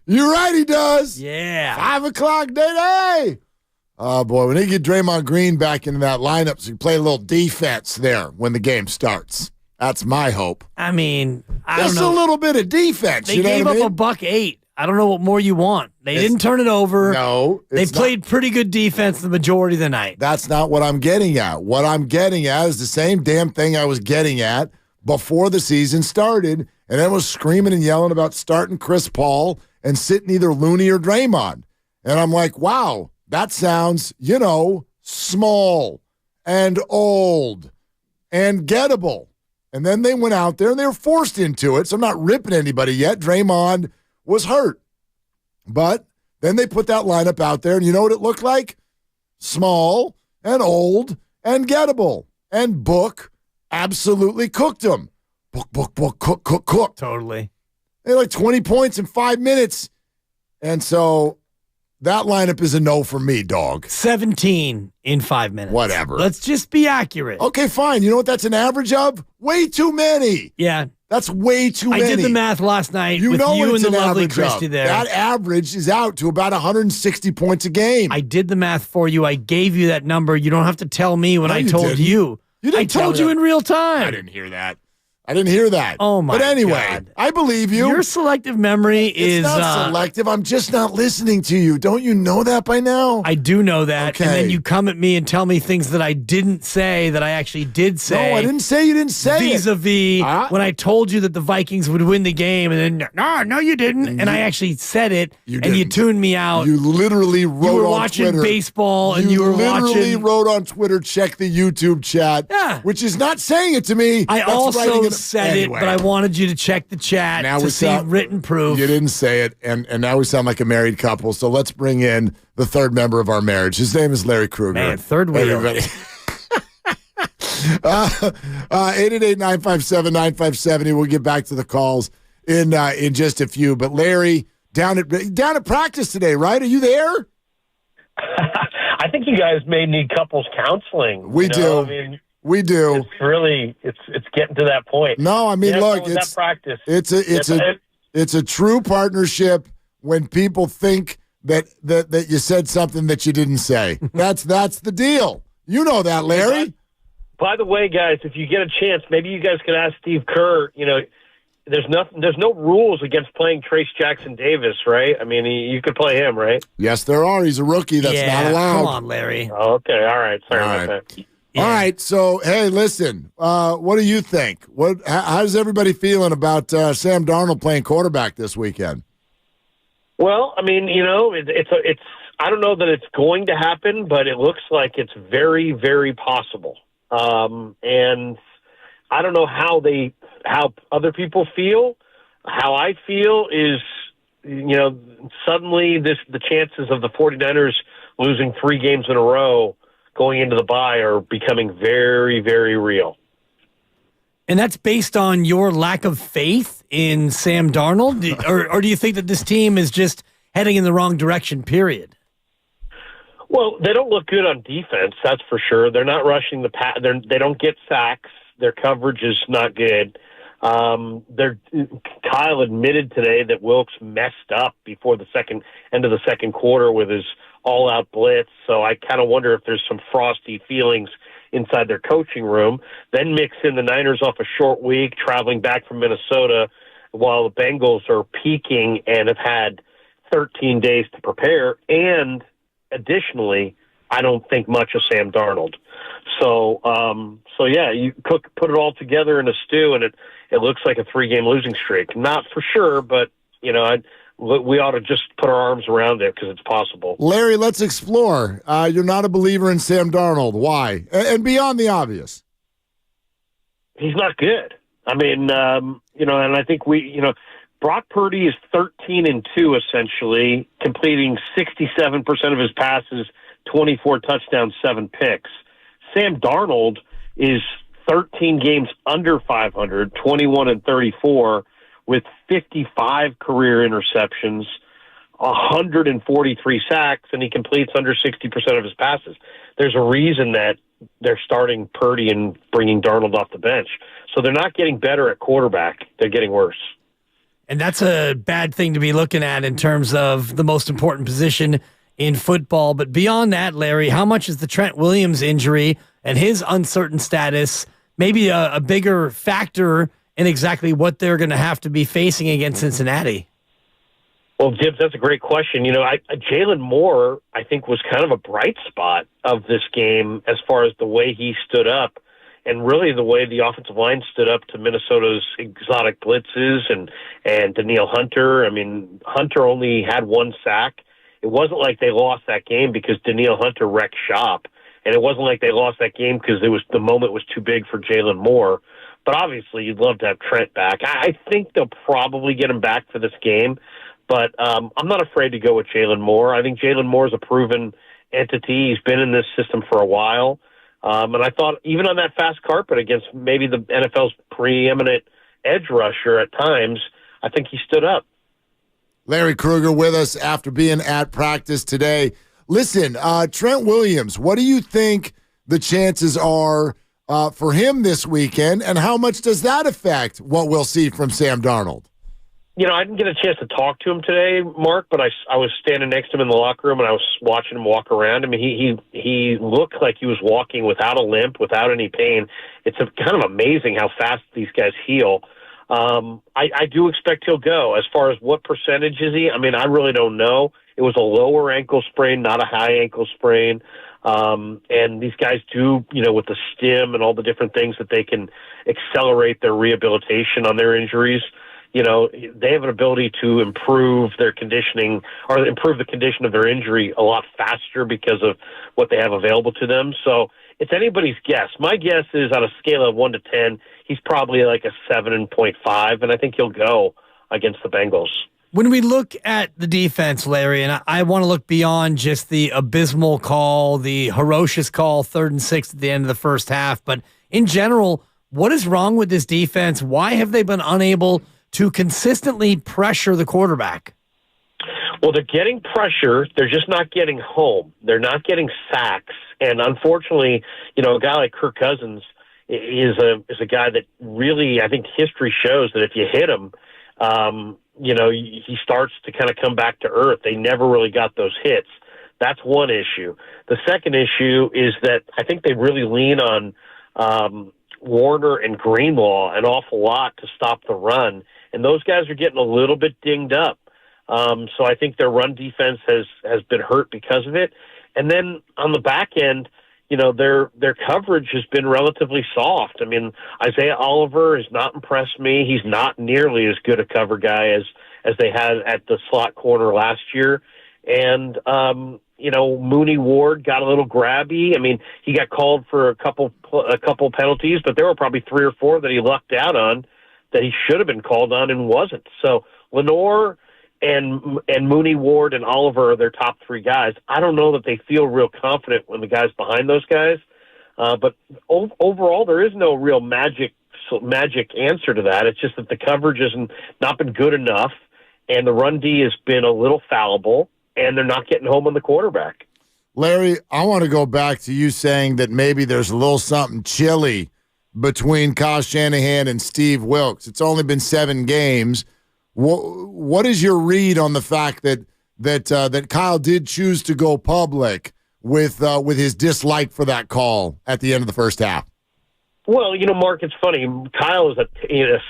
You're right, he does.
Yeah.
5 o'clock day. Oh, boy, we need to get Draymond Green back into that lineup so he can play a little defense there when the game starts. That's my hope.
I mean, I
Just
don't know.
a little bit of defense.
They
you know
gave
what I
up
mean?
$108. I don't know what more you want. They didn't turn it over.
No.
They played pretty good defense the majority of the night.
That's not what I'm getting at. What I'm getting at is the same damn thing I was getting at before the season started, and then was screaming and yelling about starting Chris Paul and sitting either Looney or Draymond. And I'm like, wow, that sounds, small and old and gettable. And then they went out there and they were forced into it. So I'm not ripping anybody yet. Draymond was hurt. But then they put that lineup out there, and you know what it looked like? Small and old and gettable. And Book absolutely cooked them. Book, cook.
Totally.
They had like 20 points in 5 minutes. And so that lineup is a no for me, dog.
17 in 5 minutes.
Whatever.
Let's just be accurate.
Okay, fine. You know what that's an average of? Way too many.
Yeah.
That's way too many.
I did the math last night with
what
you
it's
and the
an
lovely
average
Christy
of.
there.
That average is out to about 160 points a game.
I did the math for you. I gave you that number. You don't have to tell me when I told
didn't.
you. I told you in real time.
I didn't hear that. I didn't hear that.
Oh, my
But anyway,
God.
I believe you.
Your selective memory is...
It's not selective. I'm just not listening to you. Don't you know that by now?
I do know that.
Okay.
And then you come at me and tell me things that I didn't say that I actually did say.
No, I didn't say you didn't say
vis-a-vis when I told you that the Vikings would win the game. And then, no, you didn't. And I actually said it. You tuned me out.
You literally wrote on Twitter.
You were watching baseball and you were
literally
watching...
wrote on Twitter, check the YouTube chat.
Yeah.
Which is not saying it to me.
I
That's
also
writing it
said
anyway.
it, but I wanted you to check the chat to see written proof.
You didn't say it, and now we sound like a married couple. So let's bring in the third member of our marriage. His name is Larry Kruger.
Man, third wheel.
Everybody. 888-957-9570. We'll get back to the calls in just a few. But Larry, down at practice today, right? Are you there?
I think you guys may need couples counseling.
We do.
I mean,
we do.
It's really it's getting to that point.
No, I mean, look, it's
practice.
It's a true partnership when people think that you said something that you didn't say. That's the deal. You know that, Larry.
By the way, guys, if you get a chance, maybe you guys could ask Steve Kerr. There's no rules against playing Trace Jackson Davis, right? I mean, you could play him, right?
Yes, there are. He's a rookie. That's not allowed.
Come on, Larry.
Oh, okay, all right. Sorry about that.
Yeah. All right, so hey, listen. What do you think? How's everybody feeling about Sam Darnold playing quarterback this weekend?
Well, I mean, it's I don't know that it's going to happen, but it looks like it's very, very possible. And I don't know how other people feel. How I feel is, suddenly the chances of the 49ers losing 3 games in a row going into the bye are becoming very, very real.
And that's based on your lack of faith in Sam Darnold? or do you think that this team is just heading in the wrong direction, period?
Well, they don't look good on defense, that's for sure. They're not rushing the pass. They don't get sacks. Their coverage is not good. Kyle admitted today that Wilkes messed up before the end of the second quarter with his all-out blitz. So I kind of wonder if there's some frosty feelings inside their coaching room. Then mix in the Niners off a short week, traveling back from Minnesota, while the Bengals are peaking and have had 13 days to prepare. And additionally, I don't think much of Sam Darnold. So yeah, you put it all together in a stew, and it looks like a 3-game losing streak. Not for sure, but we ought to just put our arms around it because it's possible.
Larry, let's explore. You're not a believer in Sam Darnold. Why? And beyond the obvious.
He's not good. I mean, and I think Brock Purdy is 13-2 essentially, completing 67% of his passes, 24 touchdowns, 7 picks. Sam Darnold is 13 games under 500, 21-34, with 55 career interceptions, 143 sacks, and he completes under 60% of his passes. There's a reason that they're starting Purdy and bringing Darnold off the bench. So they're not getting better at quarterback. They're getting worse.
And that's a bad thing to be looking at in terms of the most important position in football. But beyond that, Larry, how much is the Trent Williams injury and his uncertain status maybe a bigger factor in exactly what they're going to have to be facing against Cincinnati?
Well, Gibbs, that's a great question. Jalen Moore, I think, was kind of a bright spot of this game as far as the way he stood up and really the way the offensive line stood up to Minnesota's exotic blitzes and Danielle Hunter. I mean, Hunter only had one sack. It wasn't like they lost that game because Danielle Hunter wrecked shop. And it wasn't like they lost that game because the moment was too big for Jalen Moore. But obviously, you'd love to have Trent back. I think they'll probably get him back for this game. But I'm not afraid to go with Jalen Moore. I think Jalen Moore is a proven entity. He's been in this system for a while. And I thought even on that fast carpet against maybe the NFL's preeminent edge rusher at times, I think he stood up.
Larry Krueger with us after being at practice today. Listen, Trent Williams, what do you think the chances are for him this weekend, and how much does that affect what we'll see from Sam Darnold?
I didn't get a chance to talk to him today, Mark, but I was standing next to him in the locker room, and I was watching him walk around. I mean, he looked like he was walking without a limp, without any pain. It's kind of amazing how fast these guys heal. I do expect he'll go. As far as what percentage is he, I mean, I really don't know. It was a lower ankle sprain, not a high ankle sprain. And these guys do, with the stim and all the different things that they can accelerate their rehabilitation on their injuries. They have an ability to improve their conditioning or improve the condition of their injury a lot faster because of what they have available to them. So it's anybody's guess. My guess is on a scale of 1 to 10, he's probably like a 7.5, and I think he'll go against the Bengals.
When we look at the defense, Larry, and I want to look beyond just the abysmal call, the ferocious call, 3rd and 6 at the end of the first half, but in general, what is wrong with this defense? Why have they been unable to consistently pressure the quarterback?
Well, they're getting pressure. They're just not getting home. They're not getting sacks. And unfortunately, a guy like Kirk Cousins is a guy that really, I think history shows that if you hit him, he starts to kind of come back to earth. They never really got those hits. That's one issue. The second issue is that I think they really lean on Warner and Greenlaw an awful lot to stop the run. And those guys are getting a little bit dinged up. So I think their run defense has been hurt because of it. And then on the back end, their coverage has been relatively soft. I mean, Isaiah Oliver has not impressed me. He's not nearly as good a cover guy as they had at the slot corner last year. And, Mooney Ward got a little grabby. I mean, he got called for a couple penalties, but there were probably 3 or 4 that he lucked out on that he should have been called on and wasn't. So Lenore and Mooney Ward and Oliver are their top 3 guys. I don't know that they feel real confident when the guys behind those guys. But overall, there is no real magic answer to that. It's just that the coverage has not been good enough, and the run D has been a little fallible, and they're not getting home on the quarterback.
Larry, I want to go back to you saying that maybe there's a little something chilly between Kyle Shanahan and Steve Wilks. It's only been 7 games. What is your read on the fact that Kyle did choose to go public with his dislike for that call at the end of the first half?
Well, Mark, it's funny. Kyle is a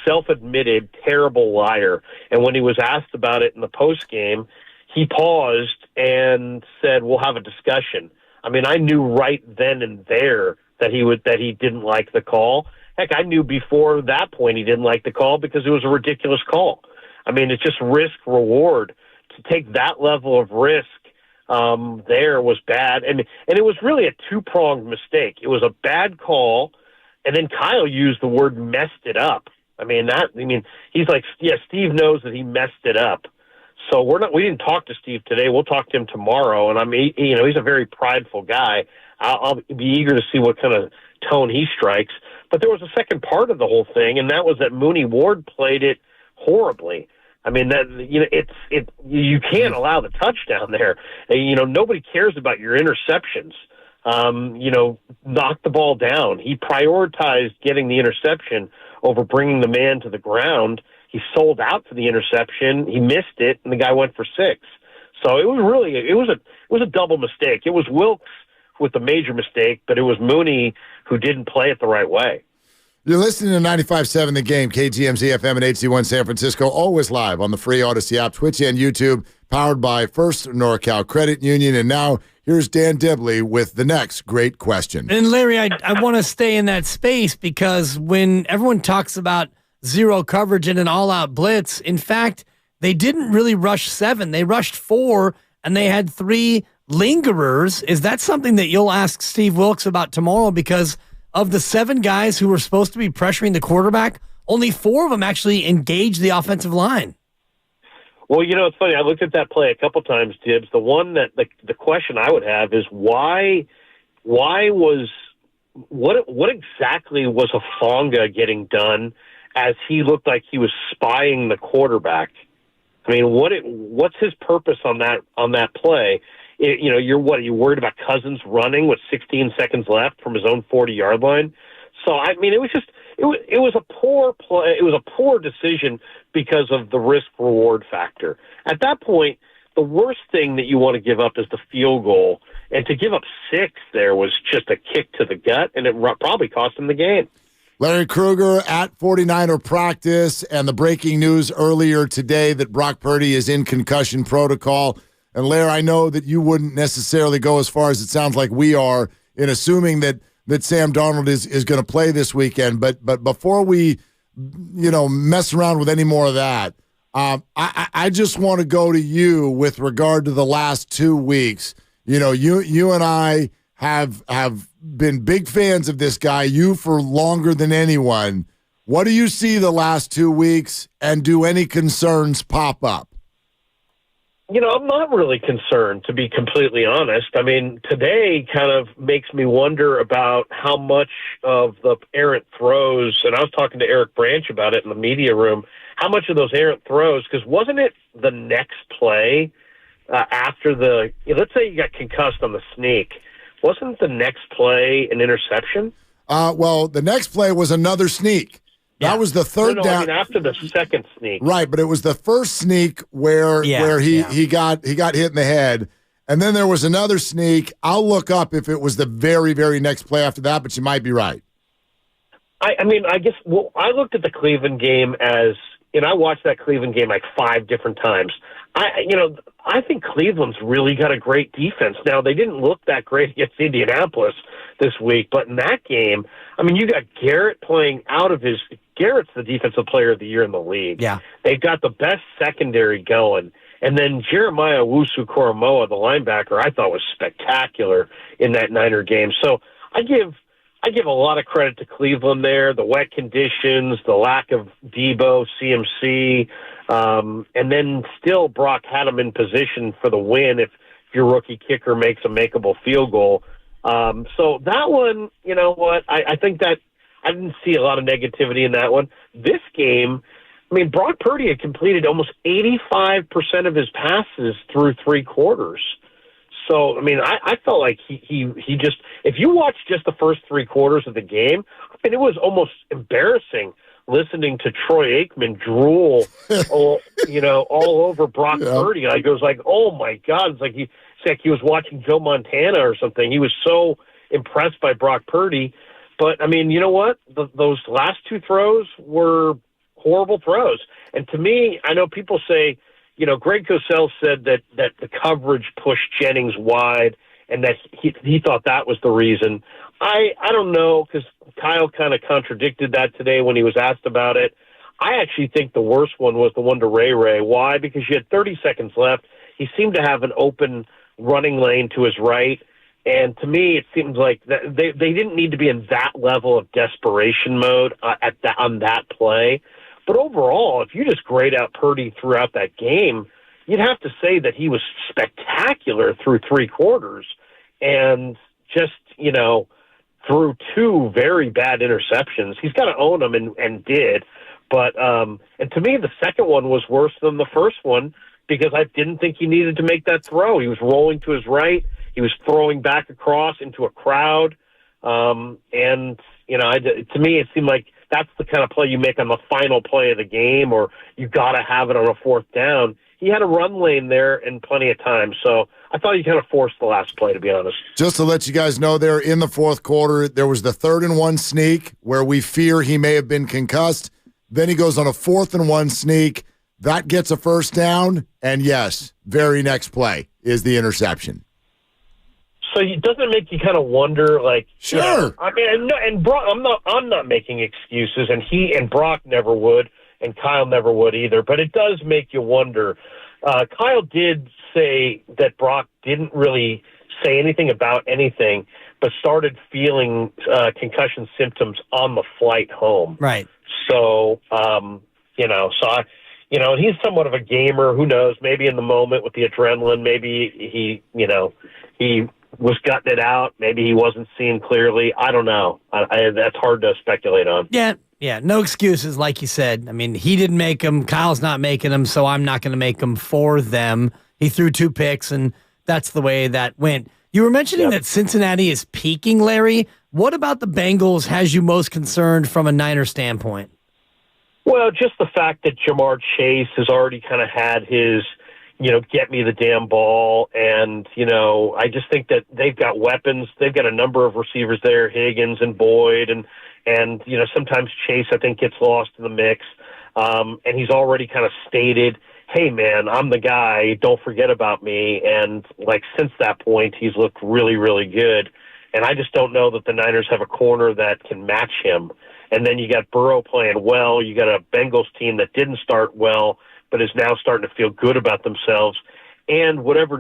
self-admitted terrible liar, and when he was asked about it in the postgame, he paused and said, "We'll have a discussion." I mean, I knew right then and there that he didn't like the call. Heck, I knew before that point he didn't like the call because it was a ridiculous call. I mean, it's just risk reward. To take that level of risk there was bad, and it was really a 2-pronged mistake. It was a bad call, and then Kyle used the word "messed it up." He's like, yeah, Steve knows that he messed it up. So we didn't talk to Steve today. We'll talk to him tomorrow. And he's a very prideful guy. I'll be eager to see what kind of tone he strikes. But there was a second part of the whole thing, and that was that Mooney Ward played it horribly. I mean, you can't allow the touchdown there. Nobody cares about your interceptions. knocked the ball down. He prioritized getting the interception over bringing the man to the ground. He sold out for the interception. He missed it, and the guy went for 6. So it was a double mistake. It was Wilkes with the major mistake, but it was Mooney who didn't play it the right way.
You're listening to 95.7 The Game, KGMZ FM and HD1 San Francisco, always live on the free Odyssey app, Twitch, and YouTube, powered by First NorCal Credit Union. And now here's Dan Dibley with the next great question.
And Larry, I want to stay in that space because when everyone talks about zero coverage and an all-out blitz, in fact, they didn't really rush 7. They rushed 4, and they had 3 lingerers. Is that something that you'll ask Steve Wilkes about tomorrow? Because of the 7 guys who were supposed to be pressuring the quarterback, only 4 of them actually engaged the offensive line.
Well, it's funny. I looked at that play a couple times, Tibbs. The one that the question I would have is what exactly was Hufanga getting done as he looked like he was spying the quarterback? I mean, what's his purpose on that play? You're worried about Cousins running with 16 seconds left from his own 40-yard line? So, I mean, it was a poor play. It was a poor decision because of the risk-reward factor. At that point, the worst thing that you want to give up is the field goal. And to give up 6 there was just a kick to the gut, and it probably cost him the game.
Larry Krueger at 49er practice, and the breaking news earlier today that Brock Purdy is in concussion protocol. And Larry, I know that you wouldn't necessarily go as far as it sounds like we are in assuming that Sam Darnold is going to play this weekend. But before we, mess around with any more of that, I just want to go to you with regard to the last 2 weeks. You and I have been big fans of this guy, you for longer than anyone. What do you see the last 2 weeks, and do any concerns pop up?
I'm not really concerned, to be completely honest. I mean, today kind of makes me wonder about how much of the errant throws, and I was talking to Eric Branch about it in the media room, how much of those errant throws, because wasn't it the next play after let's say you got concussed on the sneak, wasn't the next play an interception?
Well, the next play was another sneak. That was the third down.
I mean, after the second sneak.
Right, but it was the first sneak where he got hit in the head. And then there was another sneak. I'll look up if it was the very, very next play after that, but you might be right.
I mean, I guess I looked at the Cleveland game I watched that Cleveland game like 5 different times. I think Cleveland's really got a great defense. Now, they didn't look that great against Indianapolis this week, but in that game, I mean, you got Garrett playing out of his – Garrett's the defensive player of the year in the league.
Yeah.
They've got the best secondary going. And then Jeremiah Owusu-Koramoah, the linebacker, I thought was spectacular in that Niner game. So I give a lot of credit to Cleveland there, the wet conditions, the lack of Debo, CMC, and then still Brock had him in position for the win if your rookie kicker makes a makeable field goal. So that one, you know what, I think that I didn't see a lot of negativity in that one. This game, I mean, Brock Purdy had completed almost 85% of his passes through 3 quarters. So, I mean, I felt like he just, if you watch just the first 3 quarters of the game, I mean, it was almost embarrassing listening to Troy Aikman drool, all over Brock Purdy. Like, it was like, oh my God, it's like he was watching Joe Montana or something. He was so impressed by Brock Purdy. But, I mean, you know what? Those last 2 throws were horrible throws. And to me, I know people say, Greg Cosell said that the coverage pushed Jennings wide and that he thought that was the reason. I don't know, because Kyle kind of contradicted that today when he was asked about it. I actually think the worst one was the one to Ray. Why? Because you had 30 seconds left. He seemed to have an open running lane to his right. And to me, it seems like that they didn't need to be in that level of desperation mode on that play. But overall, if you just grade out Purdy throughout that game, you'd have to say that he was spectacular through 3 quarters and just, threw 2 very bad interceptions. He's got to own them and did. But and to me, the second one was worse than the first one because I didn't think he needed to make that throw. He was rolling to his right. He He was throwing back across into a crowd. And, you know, to me, it seemed like that's the kind of play you make on the final play of the game, or you got to have it on a fourth down. He had a run lane there and plenty of time. So I thought he kind of forced the last play, to be honest.
Just to let you guys know, there in the fourth quarter, there was the 3rd-and-1 sneak where we fear he may have been concussed. Then he goes on a 4th-and-1 sneak. That gets a first down. And yes, very next play is the interception.
So doesn't it make you kind of wonder, like,
sure?
You know, I mean, and Brock, I'm not making excuses, and he and Brock never would, and Kyle never would either. But it does make you wonder. Kyle did say that Brock didn't really say anything about anything, but started feeling concussion symptoms on the flight home.
Right.
So, you know, and he's somewhat of a gamer. Who knows? Maybe in the moment with the adrenaline, maybe he was gutting it out. Maybe he wasn't seeing clearly. I don't know. That's hard to speculate on.
Yeah, no excuses, like you said. I mean, he didn't make them. Kyle's not making them, so I'm not going to make them for them. He threw 2 picks, and that's the way that went. You were mentioning that Cincinnati is peaking, Larry. What about the Bengals has you most concerned from a Niner standpoint?
Well, just the fact that Jamar Chase has already kind of had his, you know, get me the damn ball. And, you know, I just think that they've got weapons. They've got a number of receivers there, Higgins and Boyd. And you know, sometimes Chase, I think, gets lost in the mix. And he's already kind of stated, hey, man, I'm the guy. Don't forget about me. And, like, since that point, he's looked really, really good. And I just don't know that the Niners have a corner that can match him. And then you got Burrow playing well. You got a Bengals team that didn't start well, but is now starting to feel good about themselves. And whatever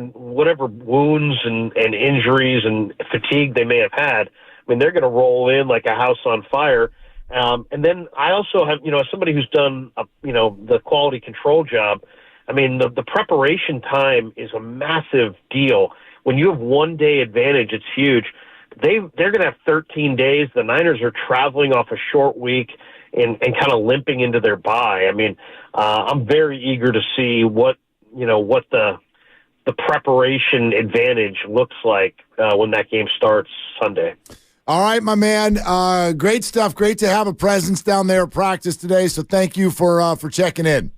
wounds and injuries and fatigue they may have had, I mean, they're going to roll in like a house on fire. And then I also have, you know, as somebody who's done, the quality control job, I mean, the preparation time is a massive deal. When you have 1 day advantage, it's huge. They're going to have 13 days. The Niners are traveling off a short week and kind of limping into their bye. I mean, I'm very eager to see what the preparation advantage looks like when that game starts Sunday.
All right, my man. Great stuff. Great to have a presence down there at practice today. So thank you for checking in.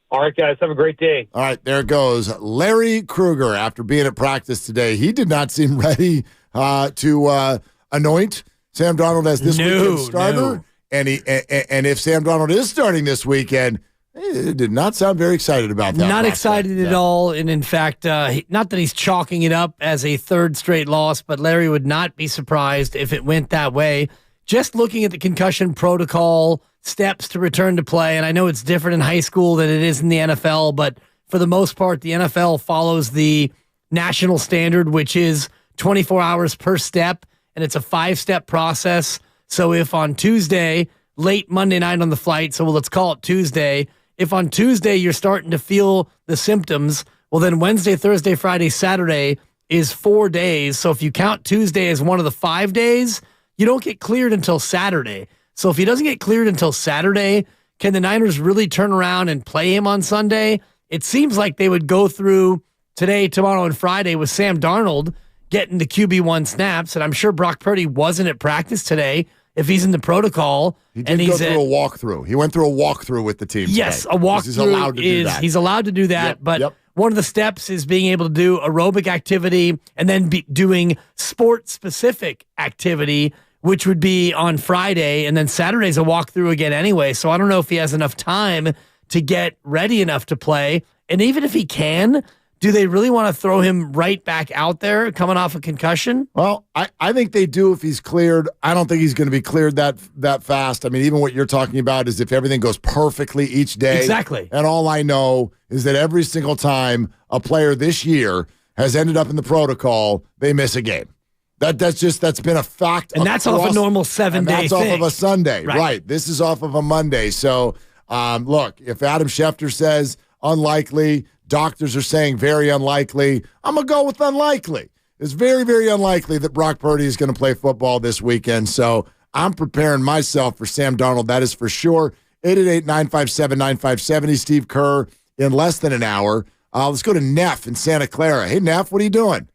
All right, guys. Have a great day.
All right, there it goes. Larry Krueger, after being at practice today, he did not seem ready to anoint Sam Darnold as this weekend's starter.
No.
And if Sam Darnold is starting this weekend, he did not sound very excited about that.
Not excited at all. And in fact, not that he's chalking it up as a 3rd straight loss, but Larry would not be surprised if it went that way. Just looking at the concussion protocol, steps to return to play, and I know it's different in high school than it is in the NFL, but for the most part, the NFL follows the national standard, which is 24 hours per step, and it's a 5-step process. So if on Tuesday, late Monday night on the flight, so let's call it Tuesday, if on Tuesday you're starting to feel the symptoms, well then Wednesday, Thursday, Friday, Saturday is 4 days. So if you count Tuesday as one of the 5 days, you don't get cleared until Saturday. So if he doesn't get cleared until Saturday, can the Niners really turn around and play him on Sunday? It seems like they would go through today, tomorrow, and Friday with Sam Darnold getting the QB1 snaps, and I'm sure Brock Purdy wasn't at practice today if he's in the protocol.
He did go through a walkthrough. He went through a walkthrough with the team
Yes,
today.
A walkthrough
he's allowed to do that.
He's allowed to do that, but one of the steps is being able to do aerobic activity and then doing sport-specific activity, which would be on Friday, and then Saturday's a walkthrough again anyway. So I don't know if he has enough time to get ready enough to play. And even if he can, do they really want to throw him right back out there coming off a concussion?
Well, I think they do if he's cleared. I don't think he's going to be cleared that fast. I mean, even what you're talking about is if everything goes perfectly each day.
Exactly.
And all I know is that every single time a player this year has ended up in the protocol, they miss a game. That's been a fact.
And that's off a normal 7-day
thing. That's off of a Sunday.
Right.
This is off of a Monday. So, look, if Adam Schefter says unlikely, doctors are saying very unlikely, I'm going to go with unlikely. It's very, very unlikely that Brock Purdy is going to play football this weekend. So I'm preparing myself for Sam Darnold. That is for sure. 888-957-9570. Steve Kerr in less than an hour. Let's go to Neff in Santa Clara. Hey, Neff, what are you doing?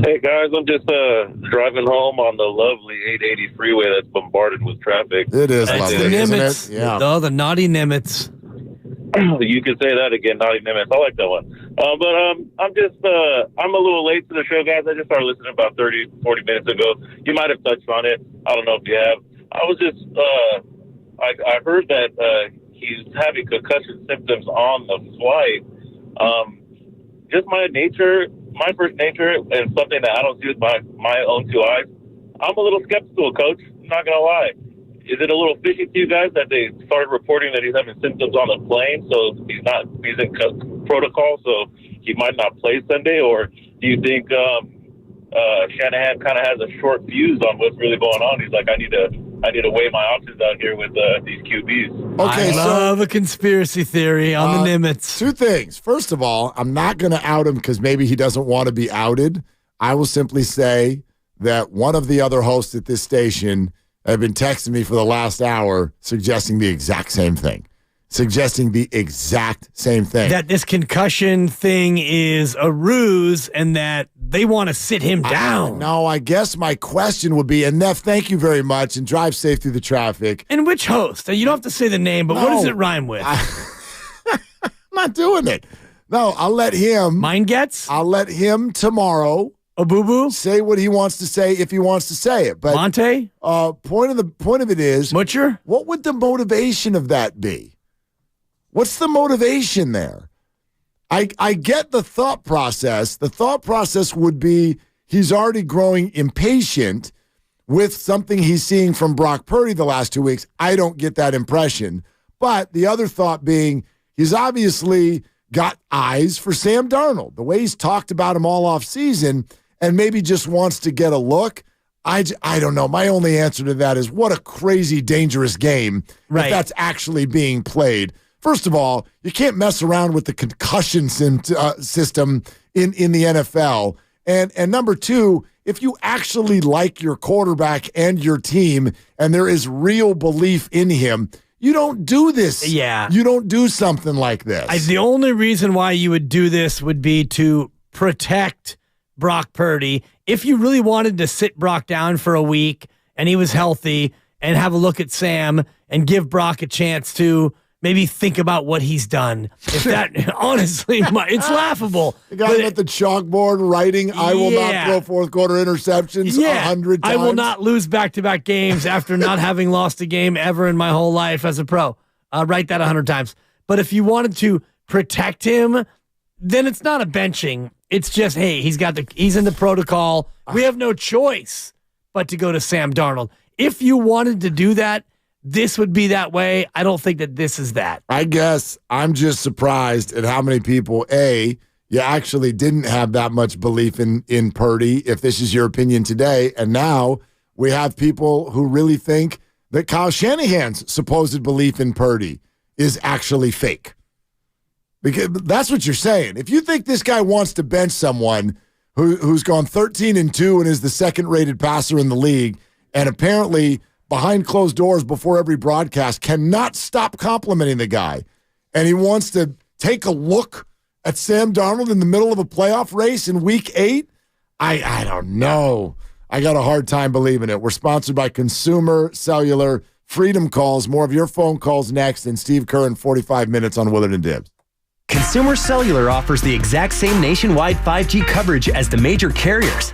Hey, guys, I'm just driving home on the lovely 880 freeway that's bombarded with traffic.
It is
That's
lovely,
the
isn't
Nimitz.
it? Yeah.
Oh, the naughty Nimitz.
You can say that again, naughty Nimitz. I like that one. But I'm a little late to the show, guys. I just started listening about 30, 40 minutes ago. You might have touched on it. I don't know if you have. I was just, I heard that he's having concussion symptoms on the flight. Just my first nature, and something that I don't see with my own two eyes. I'm a little skeptical, Coach. I'm not going to lie. Is it a little fishy to you guys that they started reporting that he's having symptoms on the plane, so he's in protocol, so he might not play Sunday? Or do you think Shanahan kind of has a short fuse on what's really going on? He's like, I need to weigh my options out here with these QBs.
Okay,
I love a conspiracy theory on the Nimitz.
Two things. First of all, I'm not going to out him because maybe he doesn't want to be outed. I will simply say that one of the other hosts at this station have been texting me for the last hour suggesting the exact same thing. That this concussion thing is a ruse and that they want to sit him down. No, I guess my question would be, and Neff, thank you very much, and drive safe through the traffic.
And which host? You don't have to say the name, but what does it rhyme with?
I'm not doing it. No, I'll let him.
Mine gets?
I'll let him tomorrow.
A boo-boo?
Say what he wants to say if he wants to say it. But
Monte?
Point of it is,
Butcher?
What would the motivation of that be? What's the motivation there? I get the thought process. The thought process would be he's already growing impatient with something he's seeing from Brock Purdy the last 2 weeks. I don't get that impression. But the other thought being he's obviously got eyes for Sam Darnold. The way he's talked about him all off season and maybe just wants to get a look. I don't know. My only answer to that is what a crazy, dangerous game if that's actually being played. First of all, you can't mess around with the concussion system in the NFL. And number two, if you actually like your quarterback and your team and there is real belief in him, you don't do this.
Yeah.
You don't do something like this.
The only reason why you would do this would be to protect Brock Purdy. If you really wanted to sit Brock down for a week and he was healthy and have a look at Sam and give Brock a chance to maybe think about what he's done. If that, honestly, it's laughable.
The guy at the chalkboard writing, I will not throw fourth quarter interceptions 100 times.
I will not lose back-to-back games after not having lost a game ever in my whole life as a pro. Write that 100 times. But if you wanted to protect him, then it's not a benching. It's just, hey, he's in the protocol. We have no choice but to go to Sam Darnold. If you wanted to do that, this would be that way. I don't think that this is that.
I guess I'm just surprised at how many people, you actually didn't have that much belief in Purdy, if this is your opinion today. And now we have people who really think that Kyle Shanahan's supposed belief in Purdy is actually fake. Because that's what you're saying. If you think this guy wants to bench someone who's gone 13-2 and is the second-rated passer in the league, and apparently behind closed doors before every broadcast cannot stop complimenting the guy, and he wants to take a look at Sam Darnold in the middle of a playoff race in Week 8, I don't know. I got a hard time believing it. We're sponsored by Consumer Cellular. Freedom Calls. More of your phone calls next, and Steve Kerr in 45 minutes on Willard and Dibs.
Consumer Cellular offers the exact same nationwide 5G coverage as the major carriers.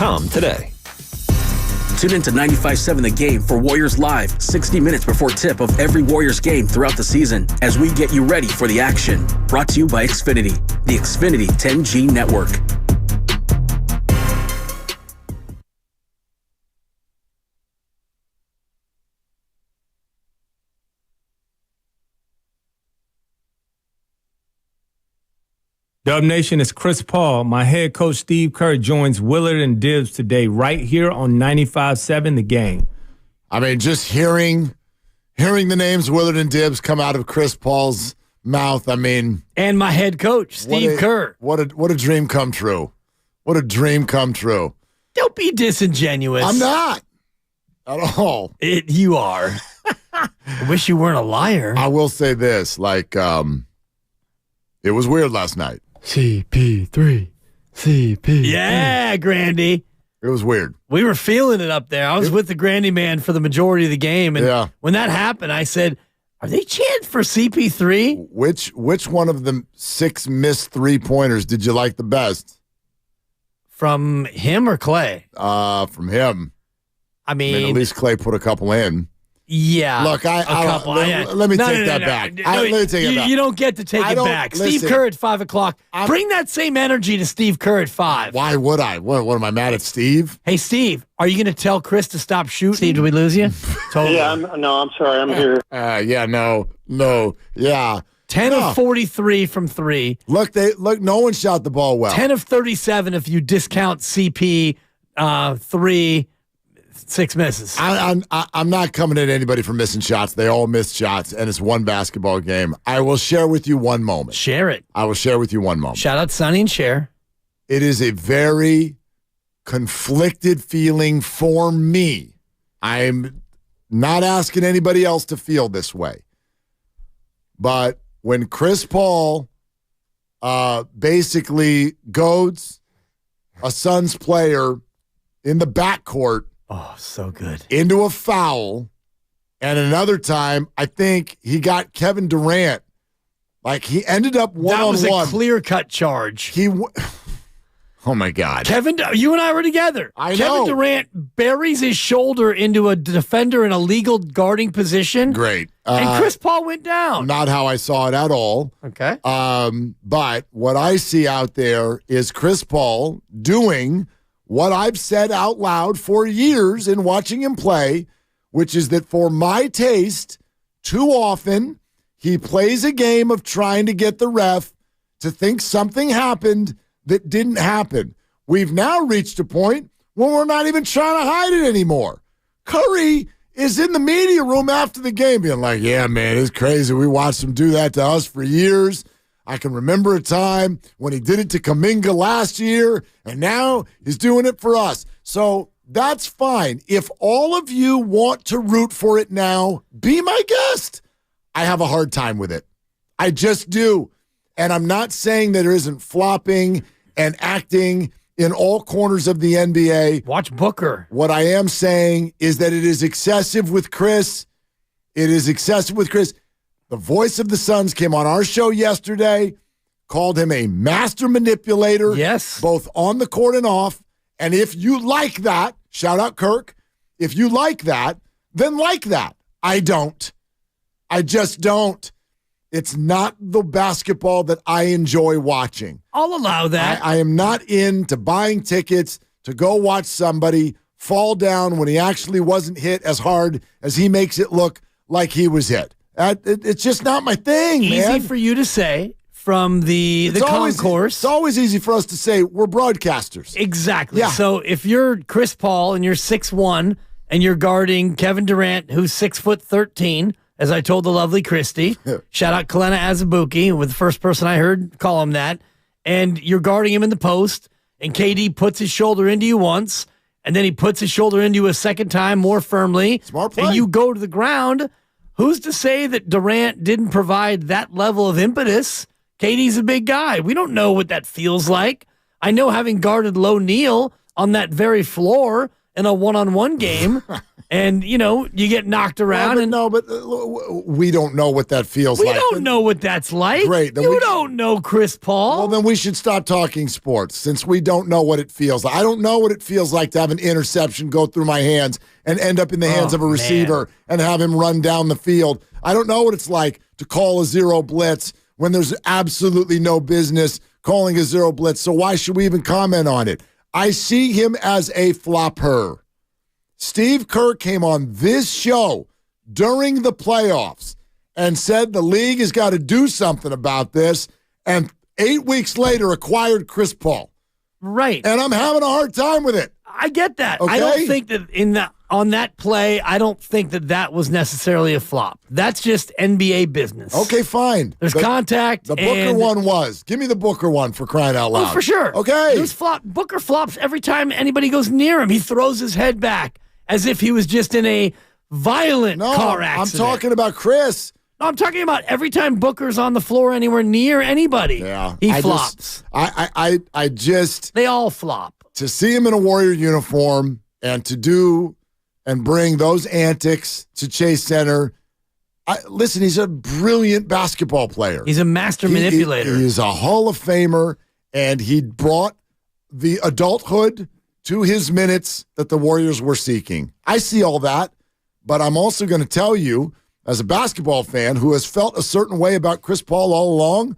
WarriorsAthletic.com today.
Tune into 95.7 The Game for Warriors Live, 60 minutes before tip of every Warriors game throughout the season as we get you ready for the action. Brought to you by Xfinity, the Xfinity 10G network.
Dub Nation, it's Chris Paul. My head coach Steve Kerr joins Willard and Dibbs today right here on 95.7 The Game.
I mean, just hearing the names Willard and Dibbs come out of Chris Paul's mouth, I mean.
And my head coach, Steve Kerr.
What a dream come true. What a dream come true.
Don't be disingenuous.
I'm not. At all.
You are. I wish you weren't a liar.
I will say this, it was weird last night.
CP3. Yeah, Grandy.
It was weird.
We were feeling it up there. I was with the Grandy man for the majority of the game. And when that happened, I said, are they chanting for CP3?
Which one of the 6 missed 3-pointers did you like the best?
From him or Klay?
From him.
I mean,
at least Klay put a couple in.
Yeah.
Look, let me take that back. Let me take it back.
You don't get to take it back. Steve Kerr at 5 o'clock. Bring that same energy to Steve Kerr at 5.
Why would I? What am I mad at Steve?
Hey, Steve, are you going to tell Chris to stop shooting? Steve, did we lose you?
Totally. Yeah, I'm sorry. I'm here.
Yeah.
10 of 43 from 3.
Look, no one shot the ball well.
10 of 37 if you discount CP 3. 6 misses.
I'm not coming at anybody for missing shots. They all missed shots, and it's one basketball game. I will share with you one moment.
Share it.
I will share with you one moment.
Shout out Sonny and share.
It is a very conflicted feeling for me. I'm not asking anybody else to feel this way. But when Chris Paul basically goads a Suns player in the backcourt,
oh, so good,
into a foul, and another time, I think he got Kevin Durant. He ended up one-on-one.
That was a clear-cut charge.
Oh, my God.
Kevin, you and I were together.
I know.
Kevin Durant buries his shoulder into a defender in a legal guarding position.
Great.
And Chris Paul went down.
Not how I saw it at all.
Okay.
But what I see out there is Chris Paul doing what I've said out loud for years in watching him play, which is that for my taste, too often he plays a game of trying to get the ref to think something happened that didn't happen. We've now reached a point where we're not even trying to hide it anymore. Curry is in the media room after the game being like, yeah, man, it's crazy. We watched him do that to us for years. I can remember a time when he did it to Kuminga last year, and now he's doing it for us. So that's fine. If all of you want to root for it now, be my guest. I have a hard time with it. I just do. And I'm not saying that there isn't flopping and acting in all corners of the NBA.
Watch Booker.
What I am saying is that it is excessive with Chris. It is excessive with Chris. The voice of the Suns came on our show yesterday, called him a master manipulator.
Yes.
Both on the court and off. And if you like that, shout out Kirk, if you like that, then like that. I don't. I just don't. It's not the basketball that I enjoy watching.
I'll allow that.
I am not into buying tickets to go watch somebody fall down when he actually wasn't hit as hard as he makes it look like he was hit. It's just not my thing, man.
Easy for you to say from the concourse.
It's always easy for us to say we're broadcasters.
Exactly.
Yeah.
So if you're Chris Paul and you're 6'1", and you're guarding Kevin Durant, who's 6'13", as I told the lovely Christy, shout out Kalena Azubuike, with the first person I heard call him that, and you're guarding him in the post, and KD puts his shoulder into you once, and then he puts his shoulder into you a second time more firmly,
smart play,
and you go to the ground. Who's to say that Durant didn't provide that level of impetus? KD's a big guy. We don't know what that feels like. I know, having guarded Low Neal on that very floor in a one-on-one game, And, you get knocked around.
But we don't know what that feels like.
We don't know what that's like.
Great.
You don't know Chris Paul.
Well, then we should stop talking sports since we don't know what it feels like. I don't know what it feels like to have an interception go through my hands and end up in the hands of a receiver and have him run down the field. I don't know what it's like to call a zero blitz when there's absolutely no business calling a zero blitz. So why should we even comment on it? I see him as a flopper. Steve Kerr came on this show during the playoffs and said the league has got to do something about this, and 8 weeks later acquired Chris Paul.
Right.
And I'm having a hard time with it.
I get that.
Okay?
I don't think that on that play, I don't think that was necessarily a flop. That's just NBA business.
Okay, fine.
There's contact.
The Booker one was. Give me the Booker one for crying out loud.
Oh, for sure.
Okay.
Booker flops every time anybody goes near him. He throws his head back as if he was just in a violent car accident.
I'm talking about Chris.
No, I'm talking about every time Booker's on the floor anywhere near anybody, he flops.
I just...
They all flop.
To see him in a Warrior uniform and to do and bring those antics to Chase Center... listen, he's a brilliant basketball player.
He's a master manipulator.
He is a Hall of Famer, and he brought the adulthood to his minutes that the Warriors were seeking. I see all that, but I'm also going to tell you, as a basketball fan who has felt a certain way about Chris Paul all along,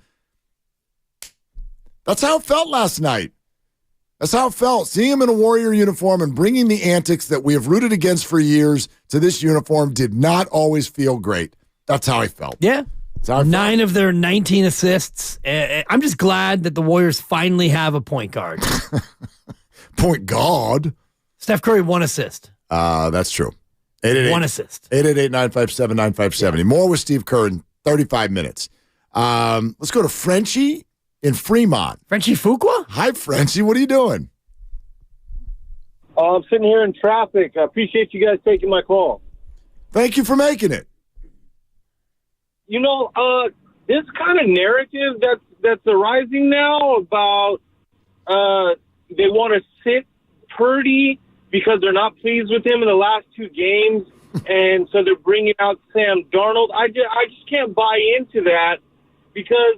that's how it felt last night. That's how it felt. Seeing him in a Warrior uniform and bringing the antics that we have rooted against for years to this uniform did not always feel great. That's how I felt.
Yeah. 9 of their 19 assists. I'm just glad that the Warriors finally have a point guard.
Point guard?
Steph Curry, 1 assist.
That's true. 888.
1 assist.
888-957-957.
Yeah.
More with Steve Kerr in 35 minutes. Let's go to Frenchie in Fremont.
Frenchie Fuqua?
Hi, Frenchie. What are you doing?
I'm sitting here in traffic. I appreciate you guys taking my call.
Thank you for making it.
This kind of narrative that's arising now about they want to sit Purdy because they're not pleased with him in the last 2 games, and so they're bringing out Sam Darnold. I just can't buy into that because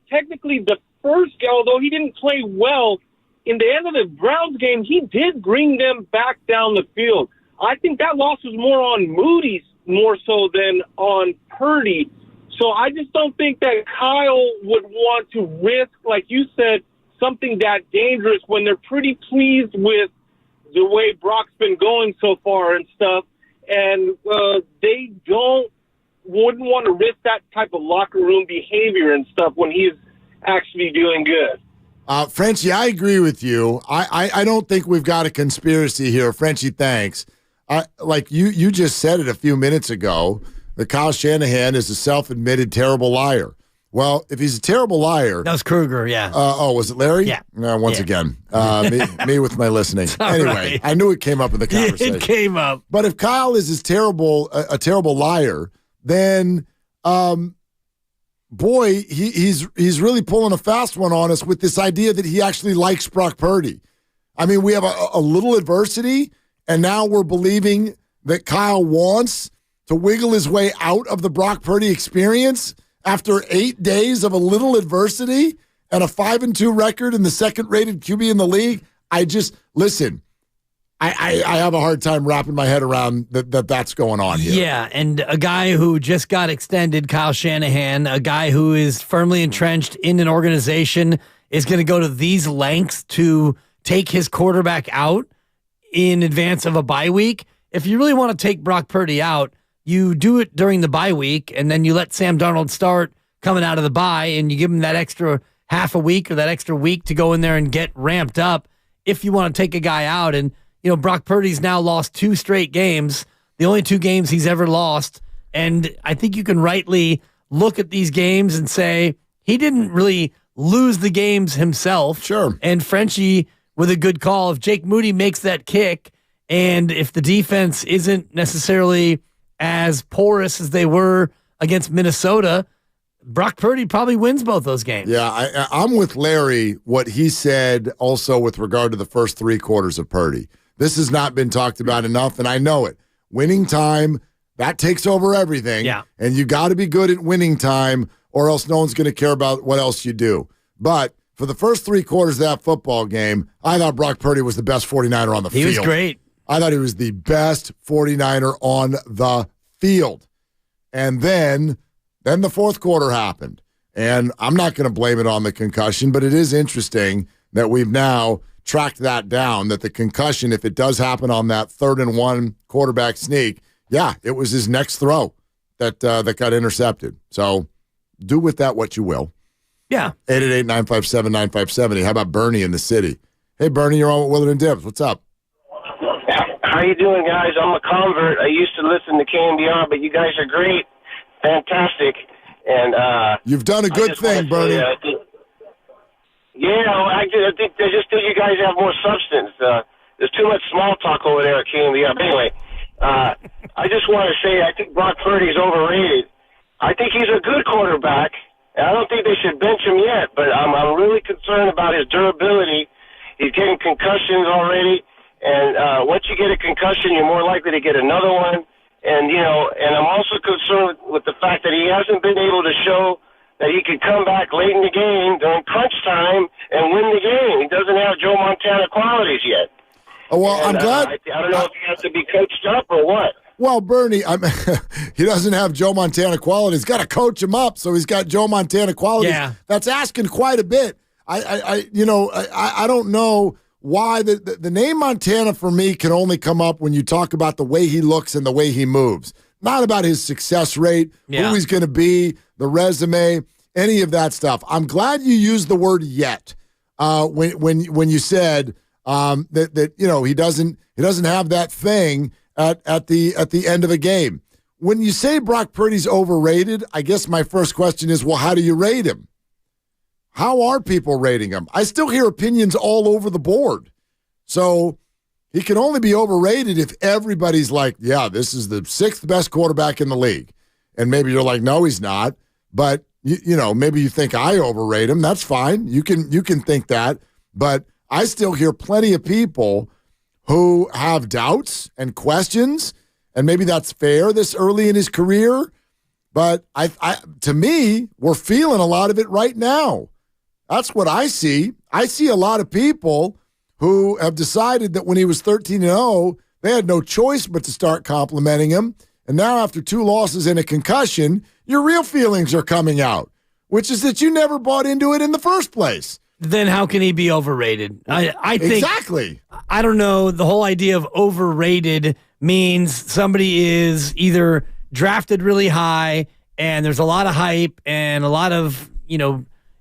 technically the first game, although he didn't play well, in the end of the Browns game, he did bring them back down the field. I think that loss was more on Moody more so than on Purdy. So I just don't think that Kyle would want to risk, like you said, something that dangerous when they're pretty pleased with the way Brock's been going so far and stuff. And they wouldn't want to risk that type of locker room behavior and stuff when he's actually doing good.
Frenchie, I agree with you. I don't think we've got a conspiracy here. Frenchie, thanks. Like you just said it a few minutes ago, that Kyle Shanahan is a self-admitted terrible liar. Well, if he's a terrible liar...
That was Kruger, yeah.
Was it Larry?
Yeah.
Once again, me with my listening. Anyway,
right.
I knew it came up in the conversation.
It came up.
But if Kyle is a terrible liar, then, boy, he's really pulling a fast one on us with this idea that he actually likes Brock Purdy. I mean, we have a little adversity, and now we're believing that Kyle wants to wiggle his way out of the Brock Purdy experience after 8 days of a little adversity and a 5-2 record and the second-rated QB in the league. Listen, I have a hard time wrapping my head around that's going on here.
Yeah, and a guy who just got extended, Kyle Shanahan, a guy who is firmly entrenched in an organization, is going to go to these lengths to take his quarterback out in advance of a bye week. If you really want to take Brock Purdy out, you do it during the bye week, and then you let Sam Darnold start coming out of the bye, and you give him that extra half a week or that extra week to go in there and get ramped up if you want to take a guy out. And, Brock Purdy's now lost 2 straight games, the only 2 games he's ever lost. And I think you can rightly look at these games and say he didn't really lose the games himself.
Sure.
And Frenchie with a good call. If Jake Moody makes that kick, and if the defense isn't necessarily as porous as they were against Minnesota, Brock Purdy probably wins both those games.
Yeah, I'm with Larry, what he said also with regard to the first 3 quarters of Purdy. This has not been talked about enough, and I know it. Winning time, that takes over everything.
Yeah.
And you got to be good at winning time, or else no one's going to care about what else you do. But for the first 3 quarters of that football game, I thought Brock Purdy was the best 49er on the field.
He was great.
I thought he was the best 49er on the field. And then the fourth quarter happened. And I'm not going to blame it on the concussion, but it is interesting that we've now tracked that down, that the concussion, if it does happen on that 3rd and 1 quarterback sneak, yeah, it was his next throw that got intercepted. So do with that what you will.
Yeah.
888-957-9570. How about Bernie in the city? Hey, Bernie, you're on with Willard and Dibbs. What's up?
How you doing, guys? I'm a convert. I used to listen to KMBR, but you guys are great. Fantastic. And
you've done a good thing, Bernie.
I think they just think you guys have more substance. There's too much small talk over there at KMBR. But anyway, I just want to say I think Brock Purdy's overrated. I think he's a good quarterback. I don't think they should bench him yet, but I'm really concerned about his durability. He's getting concussions already, and once you get a concussion, you're more likely to get another one. And, and I'm also concerned with the fact that he hasn't been able to show that he could come back late in the game during crunch time and win the game. He doesn't have Joe Montana qualities yet.
Oh, well, I'm glad.
I don't know if he has to be coached up or what.
Well, Bernie, he doesn't have Joe Montana qualities. He's got to coach him up, so he's got Joe Montana qualities.
Yeah.
That's asking quite a bit. I don't know why the name Montana for me can only come up when you talk about the way he looks and the way he moves, not about his success rate, who he's going to be, the resume, any of that stuff. I'm glad you used the word "yet" when you said that he doesn't have that thing at the end of a game. When you say Brock Purdy's overrated, I guess my first question is, well, how do you rate him? How are people rating him? I still hear opinions all over the board. So he can only be overrated if everybody's like, yeah, this is the 6th best quarterback in the league. And maybe you're like, no, he's not. But, maybe you think I overrate him. That's fine. You can think that. But I still hear plenty of people who have doubts and questions, and maybe that's fair this early in his career. But to me, we're feeling a lot of it right now. That's what I see. I see a lot of people who have decided that when he was 13-0, they had no choice but to start complimenting him. And now after 2 losses and a concussion, your real feelings are coming out, which is that you never bought into it in the first place.
Then how can he be overrated? I think
exactly.
I don't know. The whole idea of overrated means somebody is either drafted really high and there's a lot of hype and a lot of,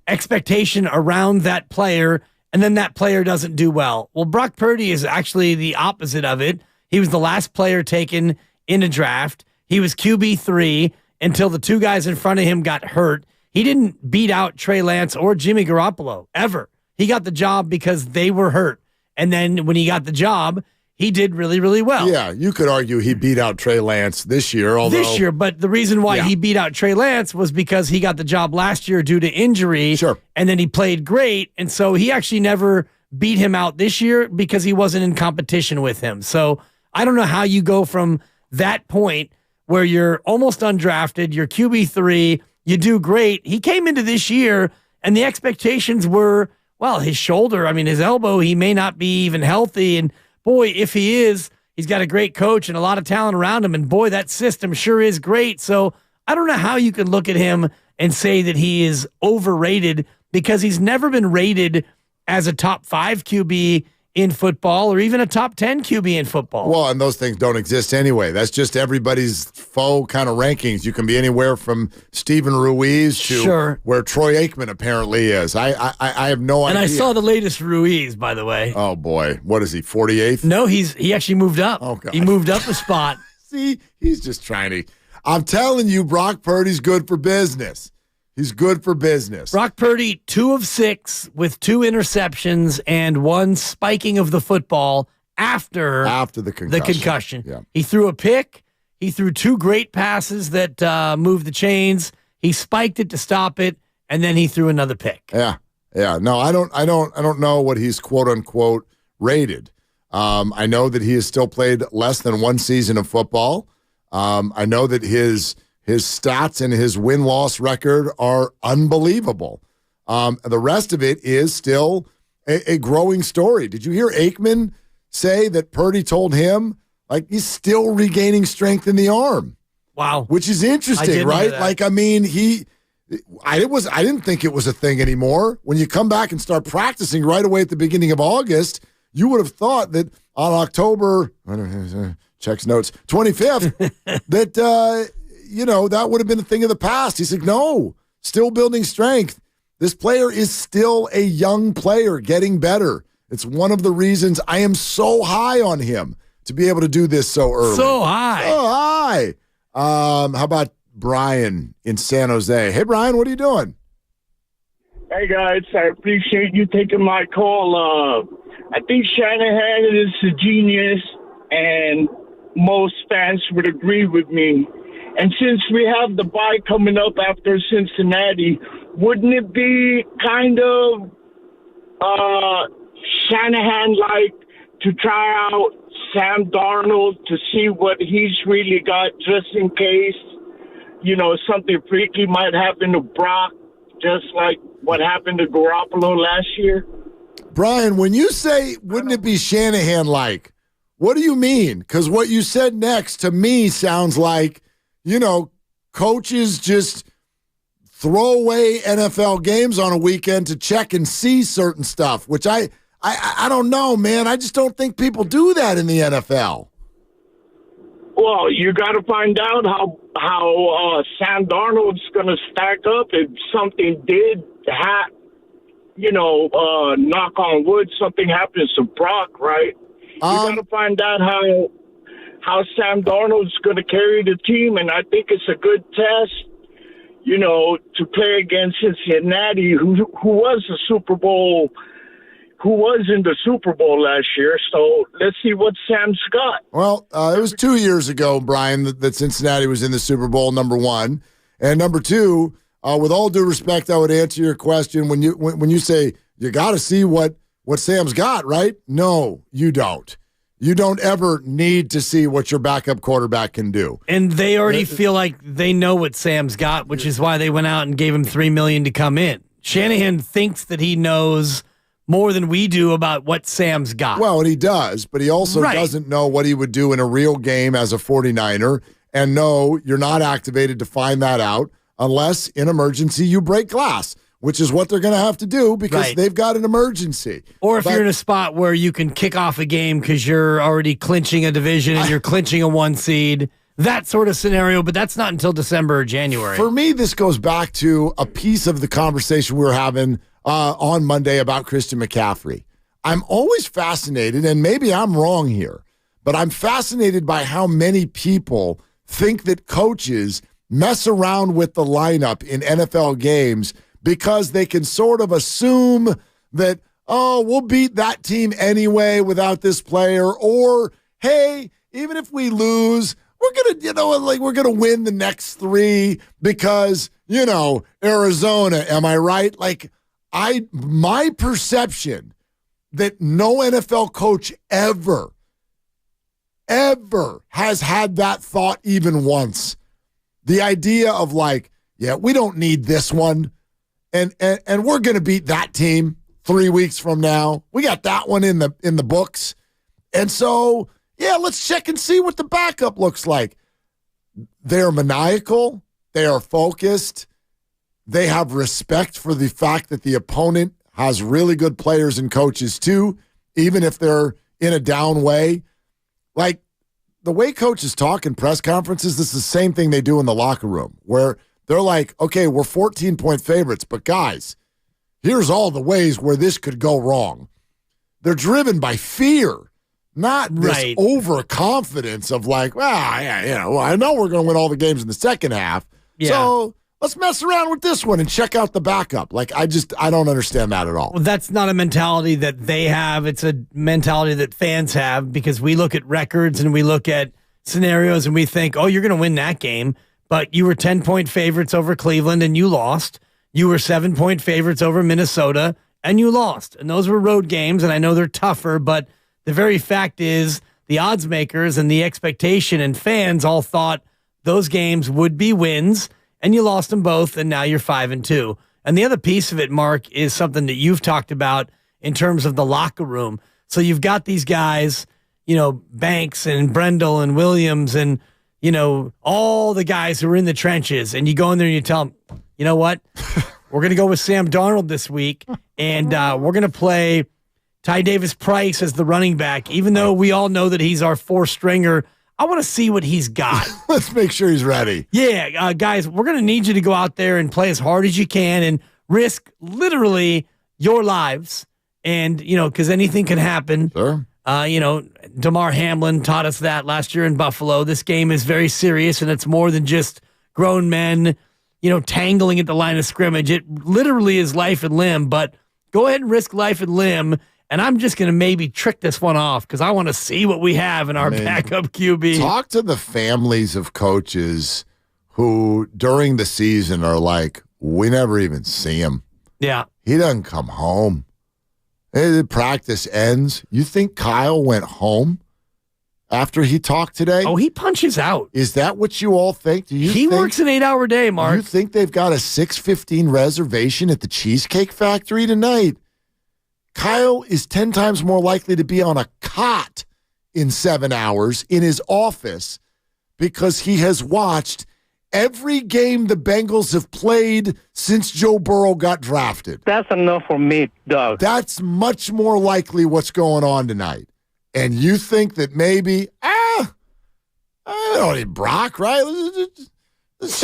expectation around that player, and then that player doesn't do well. Well, Brock Purdy is actually the opposite of it. He was the last player taken in a draft. He was QB3 until the 2 guys in front of him got hurt. He didn't beat out Trey Lance or Jimmy Garoppolo, ever. He got the job because they were hurt. And then when he got the job, he did really, really well.
Yeah, you could argue he beat out Trey Lance this year.
But the reason why he beat out Trey Lance was because he got the job last year due to injury.
Sure.
And then he played great. And so he actually never beat him out this year because he wasn't in competition with him. So I don't know how you go from that point where you're almost undrafted, you're QB3, you do great. He came into this year and the expectations were, well, his shoulder, his elbow, he may not be even healthy. And boy, if he is, he's got a great coach and a lot of talent around him. And boy, that system sure is great. So I don't know how you can look at him and say that he is overrated because he's never been rated as a top 5 QB in football or even a top 10 QB in football.
Well, and those things don't exist anyway. That's just everybody's faux kind of rankings. You can be anywhere from Steven Ruiz to where Troy Aikman apparently is. I have no idea.
And I saw the latest Ruiz, by the way.
Oh, boy. What is he, 48th?
No, he actually moved up.
Oh, God.
He moved up a spot.
See, he's just trying to. I'm telling you, Brock Purdy's good for business. He's good for business.
Brock Purdy, 2 of 6 with 2 interceptions and 1 spiking of the football after the concussion.
Yeah.
He threw a pick. He threw 2 great passes that moved the chains. He spiked it to stop it, and then he threw another pick.
Yeah. No, I don't know what he's quote unquote rated. I know that he has still played less than one season of football. I know that his stats and his win-loss record are unbelievable. The rest of it is still a growing story. Did you hear Aikman say that Purdy told him, like, he's still regaining strength in the arm?
Wow.
Which is interesting, right? Like, I mean, I didn't think it was a thing anymore. When you come back and start practicing right away at the beginning of August, you would have thought that on October, checks notes, 25th, that, that would have been a thing of the past. He's like, no, still building strength. This player is still a young player getting better. It's one of the reasons I am so high on him to be able to do this so early.
So high.
So high. How about Brian in San Jose? Hey, Brian, what are you doing?
Hey, guys. I appreciate you taking my call. I think Shanahan is a genius, and most fans would agree with me. And since we have the bye coming up after Cincinnati, wouldn't it be kind of Shanahan-like to try out Sam Darnold to see what he's really got, just in case, something freaky might happen to Brock, just like what happened to Garoppolo last year?
Brian, when you say, wouldn't it be Shanahan-like, what do you mean? Because what you said next to me sounds like, coaches just throw away NFL games on a weekend to check and see certain stuff, which I don't know, man. I just don't think people do that in the NFL.
Well, you got to find out how Sam Darnold's going to stack up if something did knock on wood, something happens to Brock, right? You got to find out how Sam Darnold's going to carry the team, and I think it's a good test, to play against Cincinnati, who was in the Super Bowl last year. So let's see what Sam's got.
Well, it was 2 years ago, Brian, that Cincinnati was in the Super Bowl, number one. And number two, with all due respect, I would answer your question when you say you got to see what Sam's got, right? No, you don't. You don't ever need to see what your backup quarterback can do.
And they already feel like they know what Sam's got, which is why they went out and gave him $3 million to come in. Shanahan thinks that he knows more than we do about what Sam's got.
Well, and he does, but he also doesn't know what he would do in a real game as a 49er. And no, you're not activated to find that out unless in emergency you break glass, which is what they're going to have to do because they've got an emergency.
Or if you're in a spot where you can kick off a game because you're already clinching a division and you're clinching a 1 seed, that sort of scenario, but that's not until December or January.
For me, this goes back to a piece of the conversation we were having on Monday about Christian McCaffrey. I'm always fascinated, and maybe I'm wrong here, but I'm fascinated by how many people think that coaches mess around with the lineup in NFL games because they can sort of assume that, we'll beat that team anyway without this player, or, hey, even if we lose, we're gonna win the next 3 because, Arizona, am I right? My perception that no NFL coach ever has had that thought even once. The idea of we don't need this one, and we're going to beat that team 3 weeks from now. We got that one in the books, and so let's check and see what the backup looks like. They're maniacal. They are focused. They have respect for the fact that the opponent has really good players and coaches too, even if they're in a down way. Like the way coaches talk in press conferences, this is the same thing they do in the locker room where they're like, okay, we're 14-point favorites, but guys, here's all the ways where this could go wrong. They're driven by fear, not this overconfidence of I know we're going to win all the games in the second half. Yeah. So let's mess around with this one and check out the backup. I don't understand that at all.
Well, that's not a mentality that they have. It's a mentality that fans have because we look at records and we look at scenarios and we think, oh, you're going to win that game, but you were 10-point favorites over Cleveland and you lost. You were 7-point favorites over Minnesota and you lost. And those were road games, and I know they're tougher, but the very fact is the odds makers and the expectation and fans all thought those games would be wins, and you lost them both, and now you're 5-2. And the other piece of it, Mark, is something that you've talked about in terms of the locker room. So you've got these guys, Banks and Brendel and Williams and, all the guys who are in the trenches, and you go in there and you tell them, you know what? We're going to go with Sam Darnold this week, and we're going to play Ty Davis-Price as the running back, even though we all know that he's our four-stringer. I want to see what he's got.
Let's make sure he's ready.
Yeah, guys, we're going to need you to go out there and play as hard as you can and risk literally your lives. And, because anything can happen.
Sure.
Damar Hamlin taught us that last year in Buffalo. This game is very serious, and it's more than just grown men, tangling at the line of scrimmage. It literally is life and limb, but go ahead and risk life and limb. And I'm just going to maybe trick this one off because I want to see what we have in our backup QB.
Talk to the families of coaches who during the season are like, we never even see him.
Yeah.
He doesn't come home. The practice ends. You think Kyle went home after he talked today?
Oh, he punches out.
Is that what you all think?
He works an 8-hour day, Mark.
You think they've got a 6:15 reservation at the Cheesecake Factory tonight? Kyle is 10 times more likely to be on a cot in 7 hours in his office because he has watched every game the Bengals have played since Joe Burrow got drafted.
That's enough for me, Doug.
That's much more likely what's going on tonight. And you think that maybe, I don't need Brock, right? Let's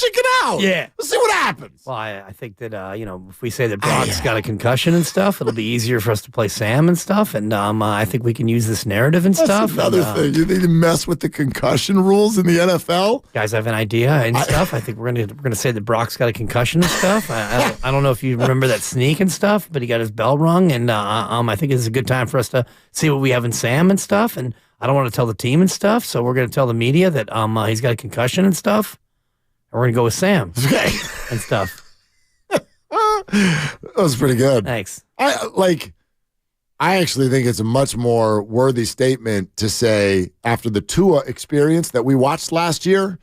check it out.
Yeah.
Let's see what happens.
Well, I think that, if we say that Brock's got a concussion and stuff, it'll be easier for us to play Sam and stuff. And I think we can use this narrative and
That's
stuff.
Another thing. You need to mess with the concussion rules in the NFL?
Guys have an idea and stuff. I think we're gonna say that Brock's got a concussion and stuff. I don't know if you remember that sneak and stuff, but he got his bell rung. And I think this is a good time for us to see what we have in Sam and stuff. And I don't want to tell the team and stuff, so we're going to tell the media that he's got a concussion and stuff. And we're going to go with Sam and stuff.
That was pretty good.
Thanks.
I actually think it's a much more worthy statement to say after the Tua experience that we watched last year,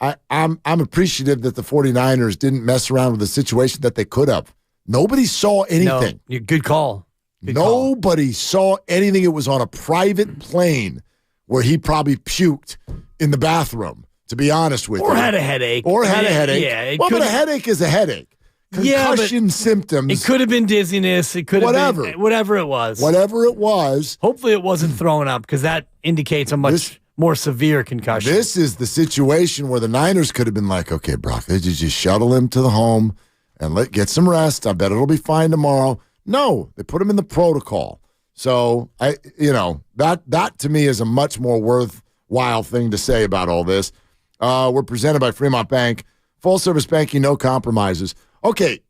I'm appreciative that the 49ers didn't mess around with a situation that they could have. Nobody saw anything.
No, good call.
Nobody saw anything. It was on a private plane where he probably puked in the bathroom, to be honest with you.
Or had a headache.
Yeah. But a headache is a headache. Concussion symptoms.
It could have been dizziness. It could have been whatever it was.
Whatever it was.
Hopefully it wasn't throwing up because that indicates a much more severe concussion.
This is the situation where the Niners could have been like, okay, Brock, let's just shuttle him to the home and get some rest. I bet it'll be fine tomorrow. No, they put him in the protocol. So, that to me is a much more worthwhile thing to say about all this. We're presented by Fremont Bank. Full service banking, no compromises. Okay,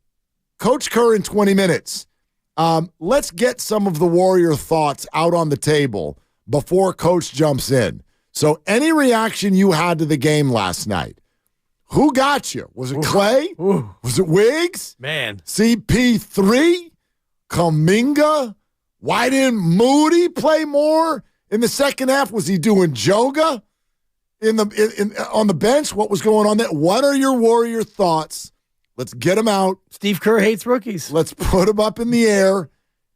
Coach Kerr in 20 minutes. Let's get some of the Warrior thoughts out on the table before Coach jumps in. So any reaction you had to the game last night, who got you? Was it Klay? Was it Wiggs?
Man.
CP3? Kuminga? Why didn't Moody play more in the second half? Was he doing yoga on the bench? What was going on there? What are your Warrior thoughts? Let's get them out.
Steve Kerr hates rookies.
Let's put them up in the air,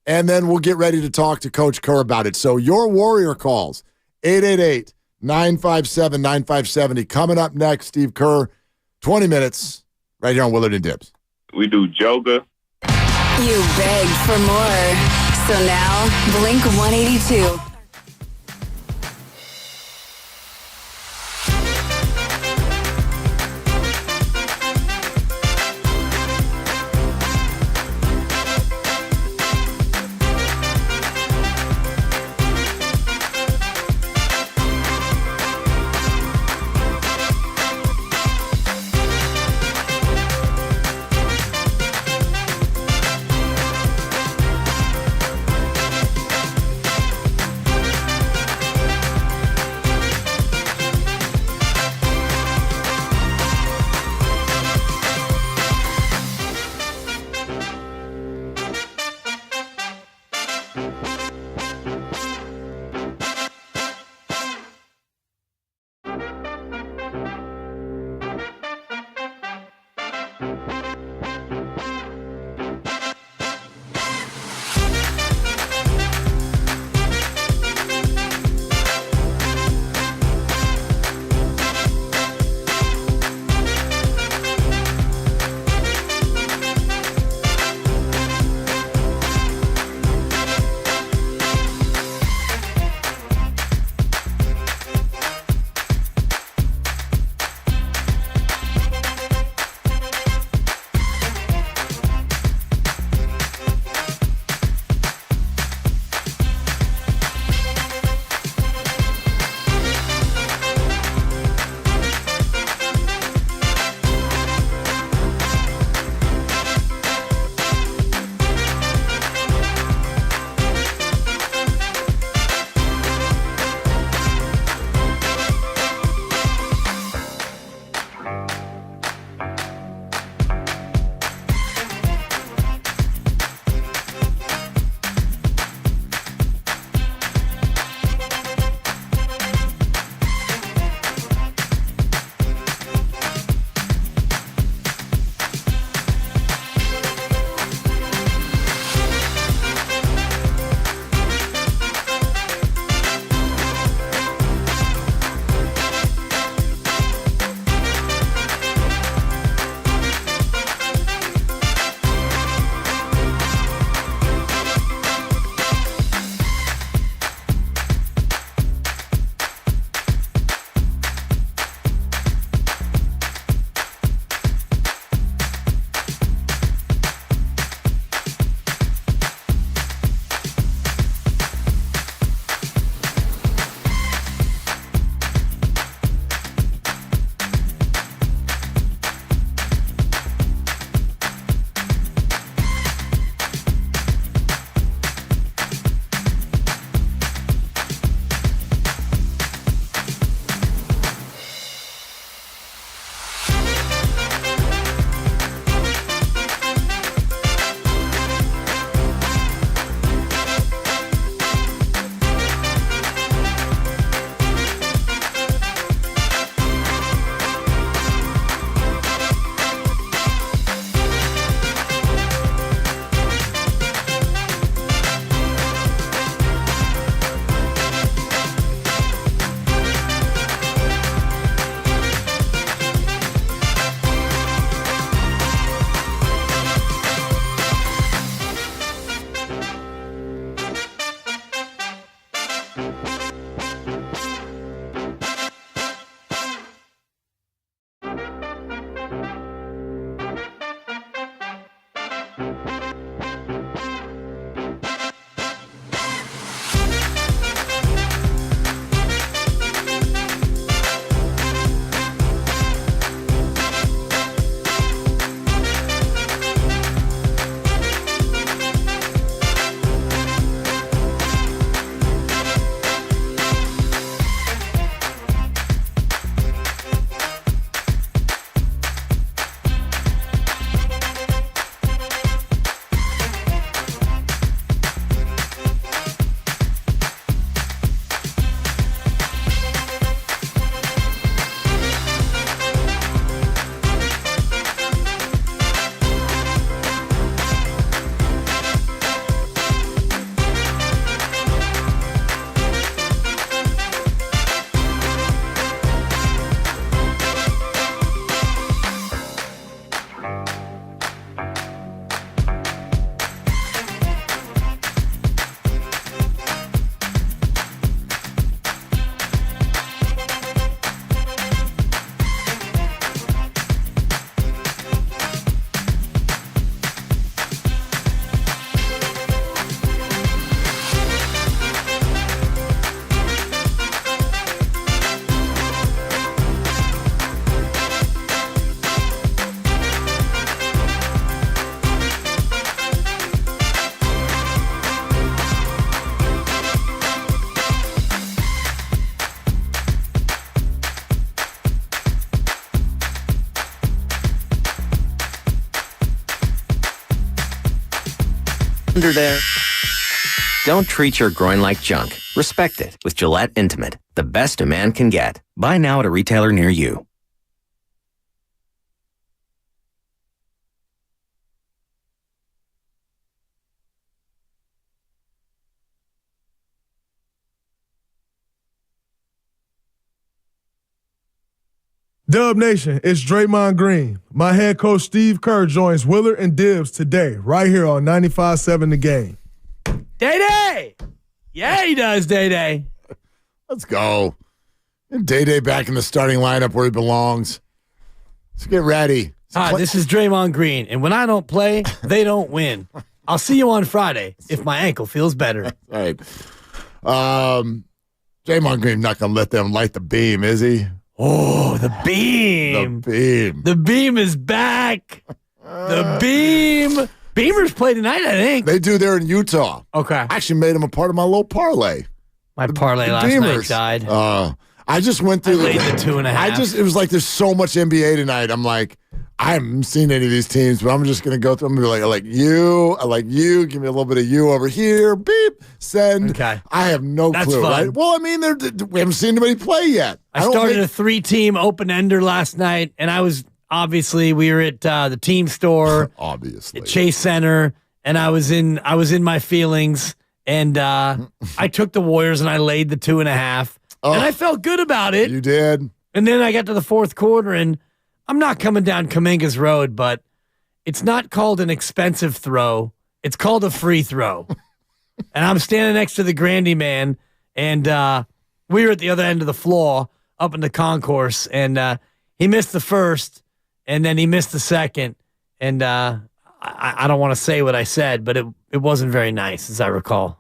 and then we'll get ready to talk to Coach Kerr about it. So your Warrior calls, 888-957-9570. Coming up next, Steve Kerr, 20 minutes, right here on Willard and Dibs.
We do yoga.
You begged for more. So now, Blink 182.
Under there. Don't treat your groin like junk. Respect it with Gillette Intimate, the best a man can get. Buy now at a retailer near you.
Dub Nation, it's Draymond Green. My head coach Steve Kerr joins Willard and Dibbs today, right here on 95.7 The Game.
Day-Day! Yeah, he does, Day-Day.
Let's go. Day-Day back in the starting lineup where he belongs. Let's get ready.
Hi, this is Draymond Green, and when I don't play, they don't win. I'll see you on Friday if my ankle feels better.
All right. Draymond Green not going to let them light the beam, is he?
Oh, the beam.
The beam.
The beam is back. The beam. Beamers play tonight, I think.
They do there in Utah.
Okay.
I actually made them a part of my little parlay.
My parlay last night died.
I just went through.
I laid the 2.5.
It was like there's so much NBA tonight. I'm like, I haven't seen any of these teams, but I'm just going to go through them and be like, I like you. Give me a little bit of you over here. Beep. Send.
Okay.
I have no clue.
Fun.
Right? Well, I mean, we haven't seen anybody play yet.
I started a 3-team open-ender last night, and I was, obviously, we were at the team store.
Obviously.
At Chase Center, and I was in my feelings, and I took the Warriors, and I laid the 2.5, and I felt good about it.
You did.
And then I got to the fourth quarter, and I'm not coming down Kuminga's road, but it's not called an expensive throw. It's called a free throw. And I'm standing next to the Grandy man, and we were at the other end of the floor up in the concourse, and he missed the first, and then he missed the second. And I don't want to say what I said, but it wasn't very nice, as I recall.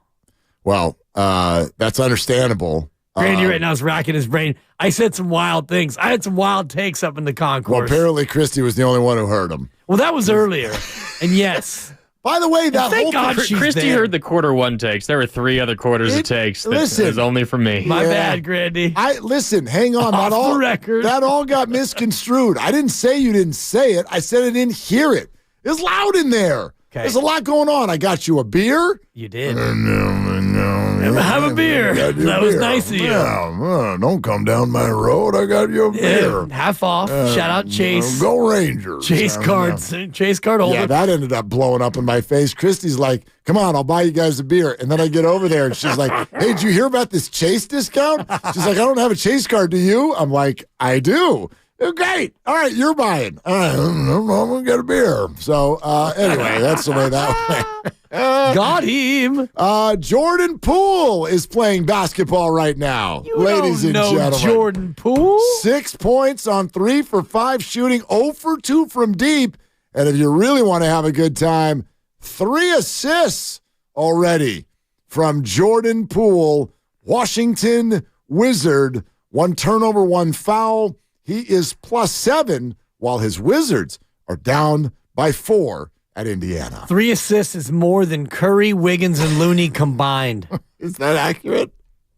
Well, that's understandable.
Grandy right now is racking his brain. I said some wild things. I had some wild takes up in the concourse.
Well, apparently Christy was the only one who heard him.
Well, that was earlier. And yes.
By the way, that
thank God
Christy heard the quarter one takes. There were 3 other quarters of takes. That is only from me.
My bad, Grandy.
Listen, hang on.
Off the record.
That all got misconstrued. I didn't say you didn't say it. I said I didn't hear it. It was loud in there. Okay. There's a lot going on. I got you a beer.
You did. Have a beer. That was nice of you.
Yeah, don't come down my road. I got you a beer.
Half off. Shout out Chase.
Go Rangers.
Chase cards. Chase card holder.
Yeah, that ended up blowing up in my face. Christy's like, come on, I'll buy you guys a beer. And then I get over there and she's like, hey, did you hear about this Chase discount? She's like, I don't have a Chase card. Do you? I'm like, I do. Great. All right, you're buying. All right, I'm going to get a beer. So, anyway, that's the way that went.
Got him.
Jordan Poole is playing basketball right now, ladies and gentlemen.
Jordan Poole?
6 points on 3 for 5 shooting, 0 for 2 from deep. And if you really want to have a good time, 3 assists already from Jordan Poole, Washington Wizard. 1 turnover, 1 foul. He is +7, while his Wizards are down by 4 at Indiana.
3 assists is more than Curry, Wiggins, and Looney combined.
Is that accurate?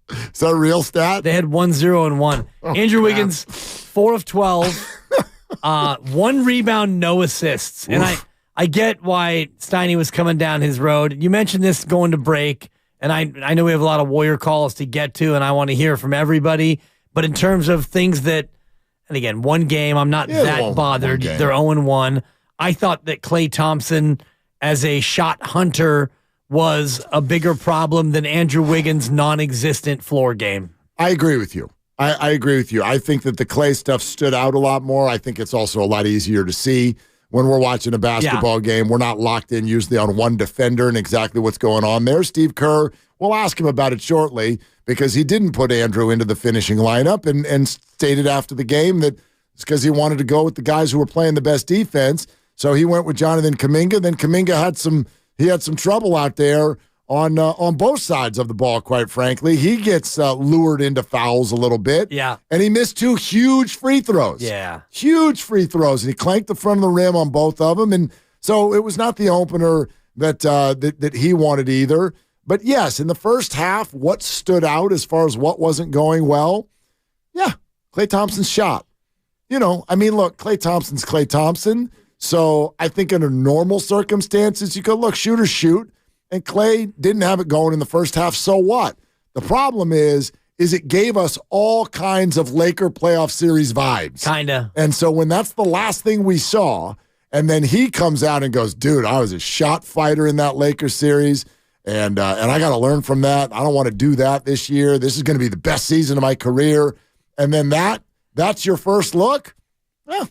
Is that a real stat?
They had 1, 0, and 1. Andrew Wiggins, 4 of 12, 1 rebound, no assists. And I get why Steiny was coming down his road. You mentioned this going to break, and I know we have a lot of Warrior calls to get to, and I want to hear from everybody. But in terms of things that, and again, 1 game, I'm not that bothered. They're 0-1. I thought that Klay Thompson as a shot hunter was a bigger problem than Andrew Wiggins' non-existent floor game.
I agree with you. I agree with you. I think that the Klay stuff stood out a lot more. I think it's also a lot easier to see when we're watching a basketball game. We're not locked in usually on one defender and exactly what's going on there. Steve Kerr, we'll ask him about it shortly, because he didn't put Andrew into the finishing lineup and stated after the game that it's because he wanted to go with the guys who were playing the best defense. So he went with Jonathan Kuminga. Then Kuminga had some trouble out there on both sides of the ball, quite frankly. He gets lured into fouls a little bit.
Yeah.
And he missed 2 huge free throws.
Yeah.
Huge free throws. And he clanked the front of the rim on both of them. And so it was not the opener that he wanted either. But yes, in the first half, what stood out as far as what wasn't going well? Yeah, Klay Thompson's shot. Look, Klay Thompson's Klay Thompson. So I think under normal circumstances, you go, look, shooters shoot. and Klay didn't have it going in the first half, so what? The problem is it gave us all kinds of Laker playoff series vibes.
Kinda.
And so when that's the last thing we saw, and then he comes out and goes, dude, I was a shot fighter in that Laker series, and I got to learn from that. I don't want to do that this year. This is going to be the best season of my career. And then that's your first look? Well,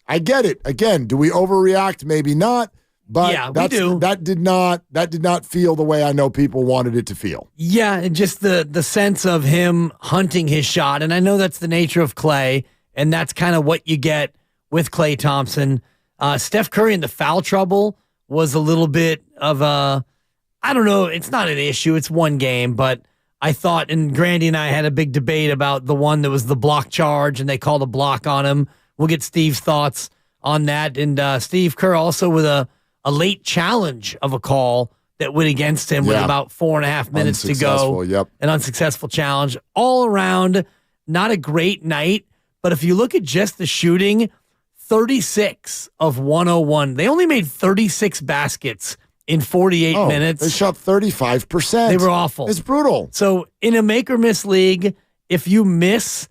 I get it. Again, do we overreact? Maybe not. But
yeah, we do.
That did not feel the way I know people wanted it to feel.
Yeah, and just the sense of him hunting his shot. And I know that's the nature of Klay, and that's kind of what you get with Klay Thompson. Steph Curry in the foul trouble was a little bit of a, I don't know, it's not an issue. It's one game, but I thought, and Grandy and I had a big debate about the one that was the block charge, and they called a block on him. We'll get Steve's thoughts on that. And Steve Kerr also with a late challenge of a call that went against him with about 4.5 minutes to go.
Yep.
An unsuccessful challenge. All around, not a great night. But if you look at just the shooting, 36 of 101. They only made 36 baskets in 48 minutes.
They shot 35%.
They were awful.
It's brutal.
So in a make or miss league, if you miss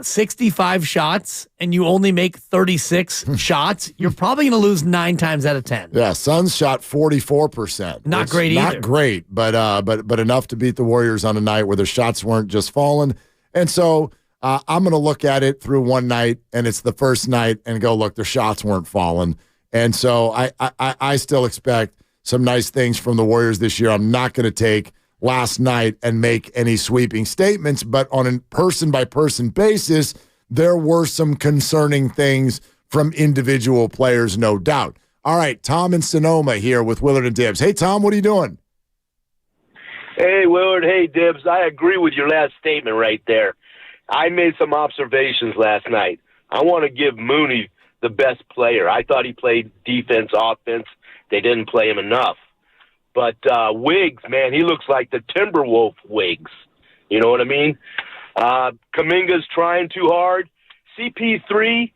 65 shots and you only make 36 shots, you're probably going to lose 9 times out of 10.
Yeah, Suns shot 44%.
Not great either.
Not great, but enough to beat the Warriors on a night where their shots weren't just falling. And so I'm going to look at it through one night, and it's the first night, and go, look, their shots weren't falling. And so I still expect some nice things from the Warriors this year. I'm not going to take last night and make any sweeping statements, but on a person-by-person basis, there were some concerning things from individual players, no doubt. All right, Tom in Sonoma here with Willard and Dibbs. Hey, Tom, what are you doing?
Hey, Willard. Hey, Dibbs. I agree with your last statement right there. I made some observations last night. I want to give Mooney the best player. I thought he played defense, offense. They didn't play him enough. But Wiggs, man, he looks like the Timberwolf Wiggs. You know what I mean? Kuminga's trying too hard. CP3,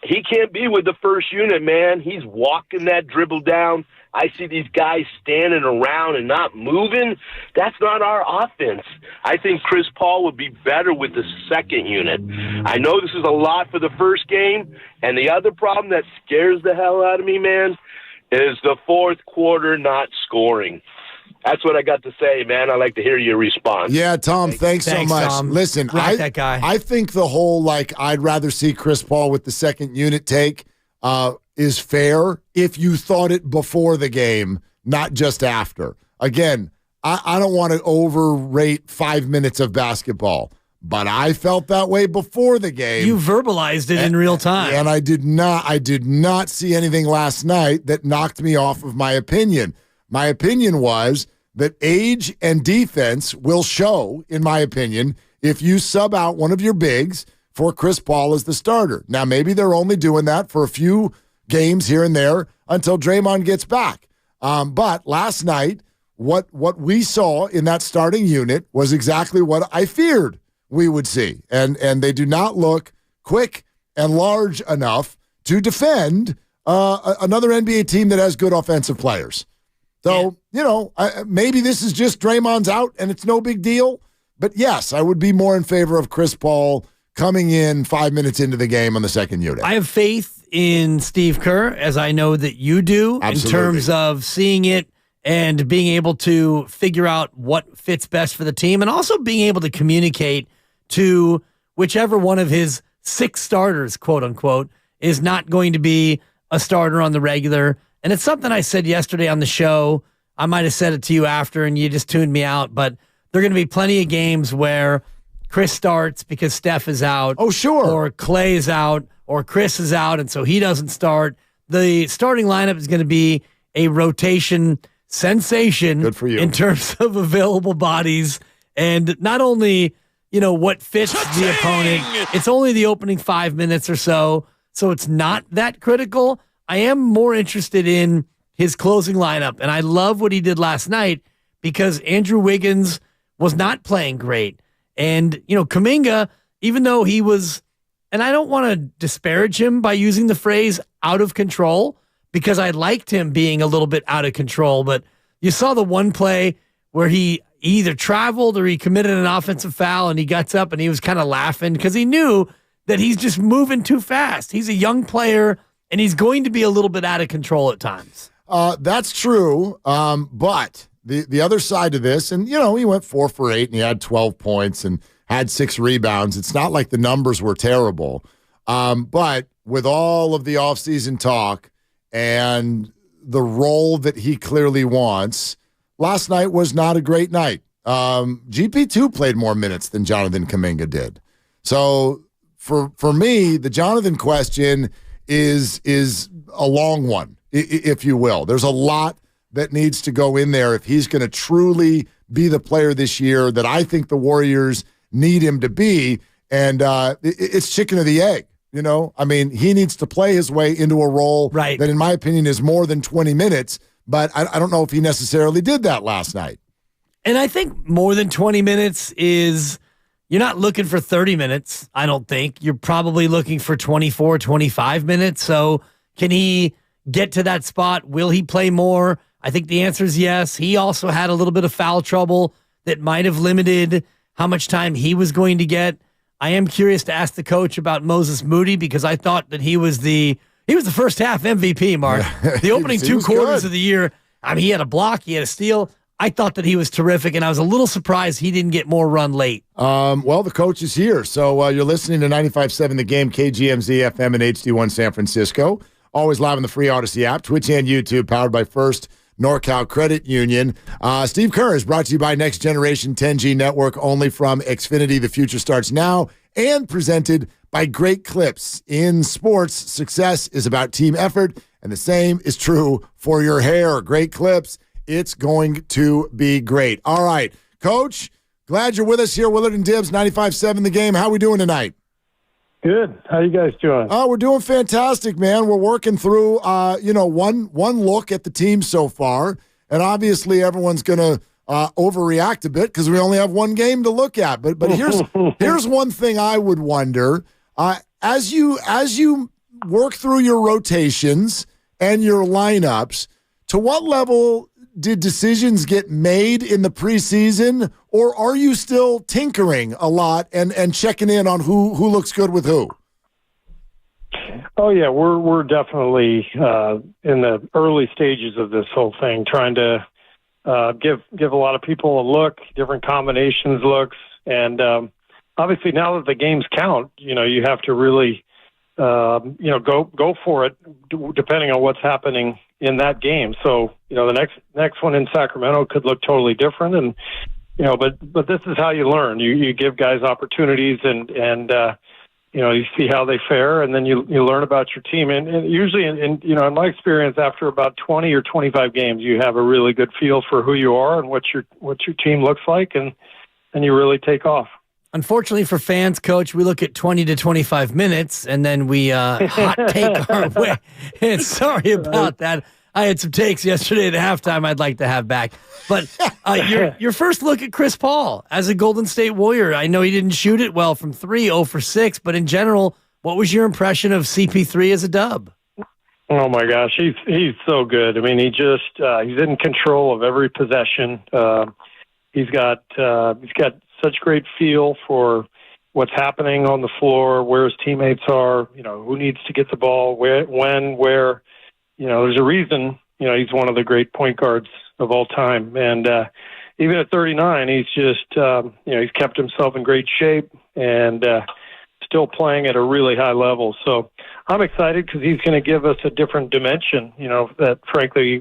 he can't be with the first unit, man. He's walking that dribble down. I see these guys standing around and not moving. That's not our offense. I think Chris Paul would be better with the second unit. I know this is a lot for the first game, and the other problem that scares the hell out of me, man, is the fourth quarter not scoring. That's what I got to say, man. I'd like to hear your response.
Yeah, Tom, thanks so much.
Tom.
Listen,
that guy.
I think the whole, I'd rather see Chris Paul with the second unit take is fair if you thought it before the game, not just after. Again, I don't want to overrate 5 minutes of basketball, but I felt that way before the game.
You verbalized it in real time.
And I did not see anything last night that knocked me off of my opinion. My opinion was that age and defense will show, in my opinion, if you sub out one of your bigs for Chris Paul as the starter. Now, maybe they're only doing that for a few games here and there until Draymond gets back. But last night, what we saw in that starting unit was exactly what I feared we would see. And they do not look quick and large enough to defend another NBA team that has good offensive players. So, maybe this is just Draymond's out and it's no big deal. But yes, I would be more in favor of Chris Paul coming in 5 minutes into the game on the second unit.
I have faith in Steve Kerr, as I know that you do,
Absolutely.
In terms of seeing it and being able to figure out what fits best for the team, and also being able to communicate to whichever one of his 6 starters, quote unquote, is not going to be a starter on the regular. And it's something I said yesterday on the show. I might have said it to you after and you just tuned me out, but there are going to be plenty of games where Chris starts because Steph is out.
Oh, sure.
Or Klay is out, or Chris is out, and so he doesn't start. The starting lineup is going to be a rotation sensation.
Good for you.
In terms of available bodies. And not only, what fits the opponent, it's only the opening 5 minutes or so, so it's not that critical. I am more interested in his closing lineup, and I love what he did last night because Andrew Wiggins was not playing great. And, Kuminga, even though he was, and I don't want to disparage him by using the phrase out of control, because I liked him being a little bit out of control, but, You saw the one play where he either traveled or he committed an offensive foul, and he gets up and he was kind of laughing because he knew that he's just moving too fast. He's a young player, and he's going to be a little bit out of control at times.
That's true, but the other side of this, and, he went 4 for 8, and he had 12 points and had 6 rebounds. It's not like the numbers were terrible. But with all of the offseason talk and the role that he clearly wants, last night was not a great night. GP2 played more minutes than Jonathan Kuminga did. So for me, the Jonathan question is a long one, if you will. There's a lot that needs to go in there if he's going to truly be the player this year that I think the Warriors need him to be. And it's chicken or the egg. He needs to play his way into a role that, in my opinion, is more than 20 minutes. But I don't know if he necessarily did that last night.
And I think more than 20 minutes is, you're not looking for 30 minutes, I don't think. You're probably looking for 24, 25 minutes. So can he get to that spot? Will he play more? I think the answer is yes. He also had a little bit of foul trouble that might have limited how much time he was going to get. I am curious to ask the coach about Moses Moody because I thought that he was the first half MVP, Mark. The opening 2 quarters of the year, he had a block, he had a steal. I thought that he was terrific, and I was a little surprised he didn't get more run late.
Well, the coach is here. So you're listening to 95.7 The Game, KGMZ FM and HD1 San Francisco. Always live on the free Odyssey app, Twitch and YouTube, powered by First NorCal Credit Union. Steve Kerr is brought to you by Next Generation 10G Network, only from Xfinity. The future starts now, and presented by Great Clips. In sports, success is about team effort, and the same is true for your hair. Great Clips. It's going to be great. All right, Coach, glad you're with us here. Willard and Dibbs, 95.7 The Game. How we doing tonight?
Good. How you guys doing?
Oh, we're doing fantastic, man. We're working through, one look at the team so far, and obviously everyone's going to overreact a bit because we only have one game to look at. But here's one thing I would wonder: as you work through your rotations and your lineups, to what level did decisions get made in the preseason, or are you still tinkering a lot and checking in on who looks good with who?
Oh yeah, we're definitely in the early stages of this whole thing, trying to give a lot of people a look, different combinations looks, and obviously now that the games count, you have to really go for it depending on what's happening in that game. So, the next one in Sacramento could look totally different. And, but this is how you learn. You give guys opportunities and you see how they fare, and then you learn about your team. And usually in my experience, after about 20 or 25 games, you have a really good feel for who you are and what your team looks like, and you really take off.
Unfortunately for fans, Coach, we look at 20 to 25 minutes, and then we hot take our way. And sorry about that. I had some takes yesterday at halftime I'd like to have back. But your first look at Chris Paul as a Golden State Warrior. I know he didn't shoot it well from 3, 0 for 6, but in general, what was your impression of CP3 as a dub?
Oh my gosh, he's so good. He's in control of every possession. He's got such great feel for what's happening on the floor, where his teammates are, who needs to get the ball, where. There's a reason, he's one of the great point guards of all time. And even at 39, he's just, he's kept himself in great shape and still playing at a really high level. So I'm excited because he's going to give us a different dimension, that frankly,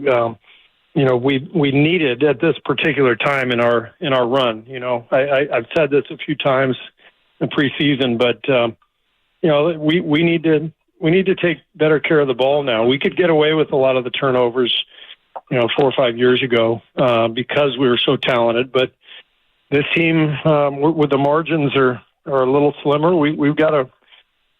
we needed at this particular time in our run. I've said this a few times in preseason, but we need to take better care of the ball now. We could get away with a lot of the turnovers, 4 or 5 years ago because we were so talented. But this team, with the margins are a little slimmer. We've got to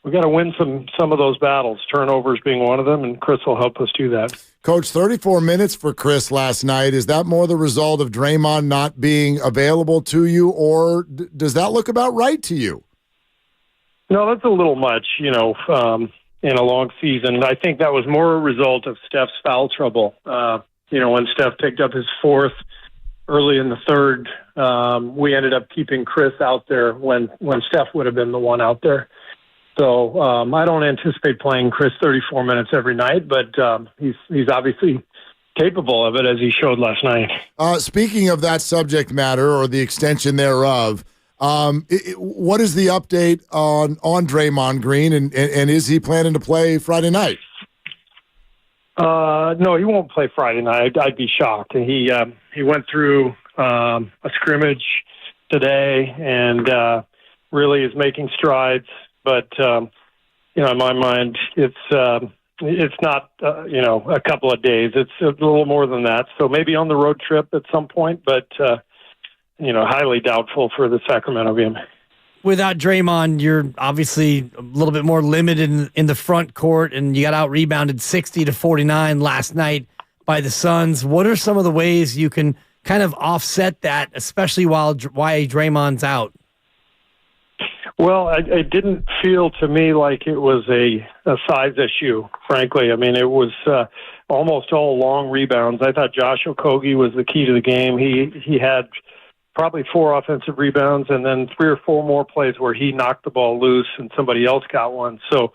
win some of those battles. Turnovers being one of them, and Chris will help us do that.
Coach, 34 minutes for Chris last night. Is that more the result of Draymond not being available to you, or does that look about right to you?
No, that's a little much, in a long season. I think that was more a result of Steph's foul trouble. when Steph picked up his fourth early in the third, we ended up keeping Chris out there when Steph would have been the one out there. So I don't anticipate playing Chris 34 minutes every night, but he's obviously capable of it, as he showed last night.
Speaking of that subject matter or the extension thereof, what is the update on Draymond Green, and is he planning to play Friday night?
No, he won't play Friday night. I'd be shocked. He went through a scrimmage today and really is making strides. But in my mind, it's not a couple of days. It's a little more than that. So maybe on the road trip at some point, but highly doubtful for the Sacramento game.
Without Draymond, you're obviously a little bit more limited in the front court, and you got out-rebounded 60-49 last night by the Suns. What are some of the ways you can kind of offset that, especially while Draymond's out?
Well, it didn't feel to me like it was a size issue, frankly. I mean, it was almost all long rebounds. I thought Josh Okogie was the key to the game. He had probably 4 offensive rebounds and then 3 or 4 more plays where he knocked the ball loose and somebody else got one. So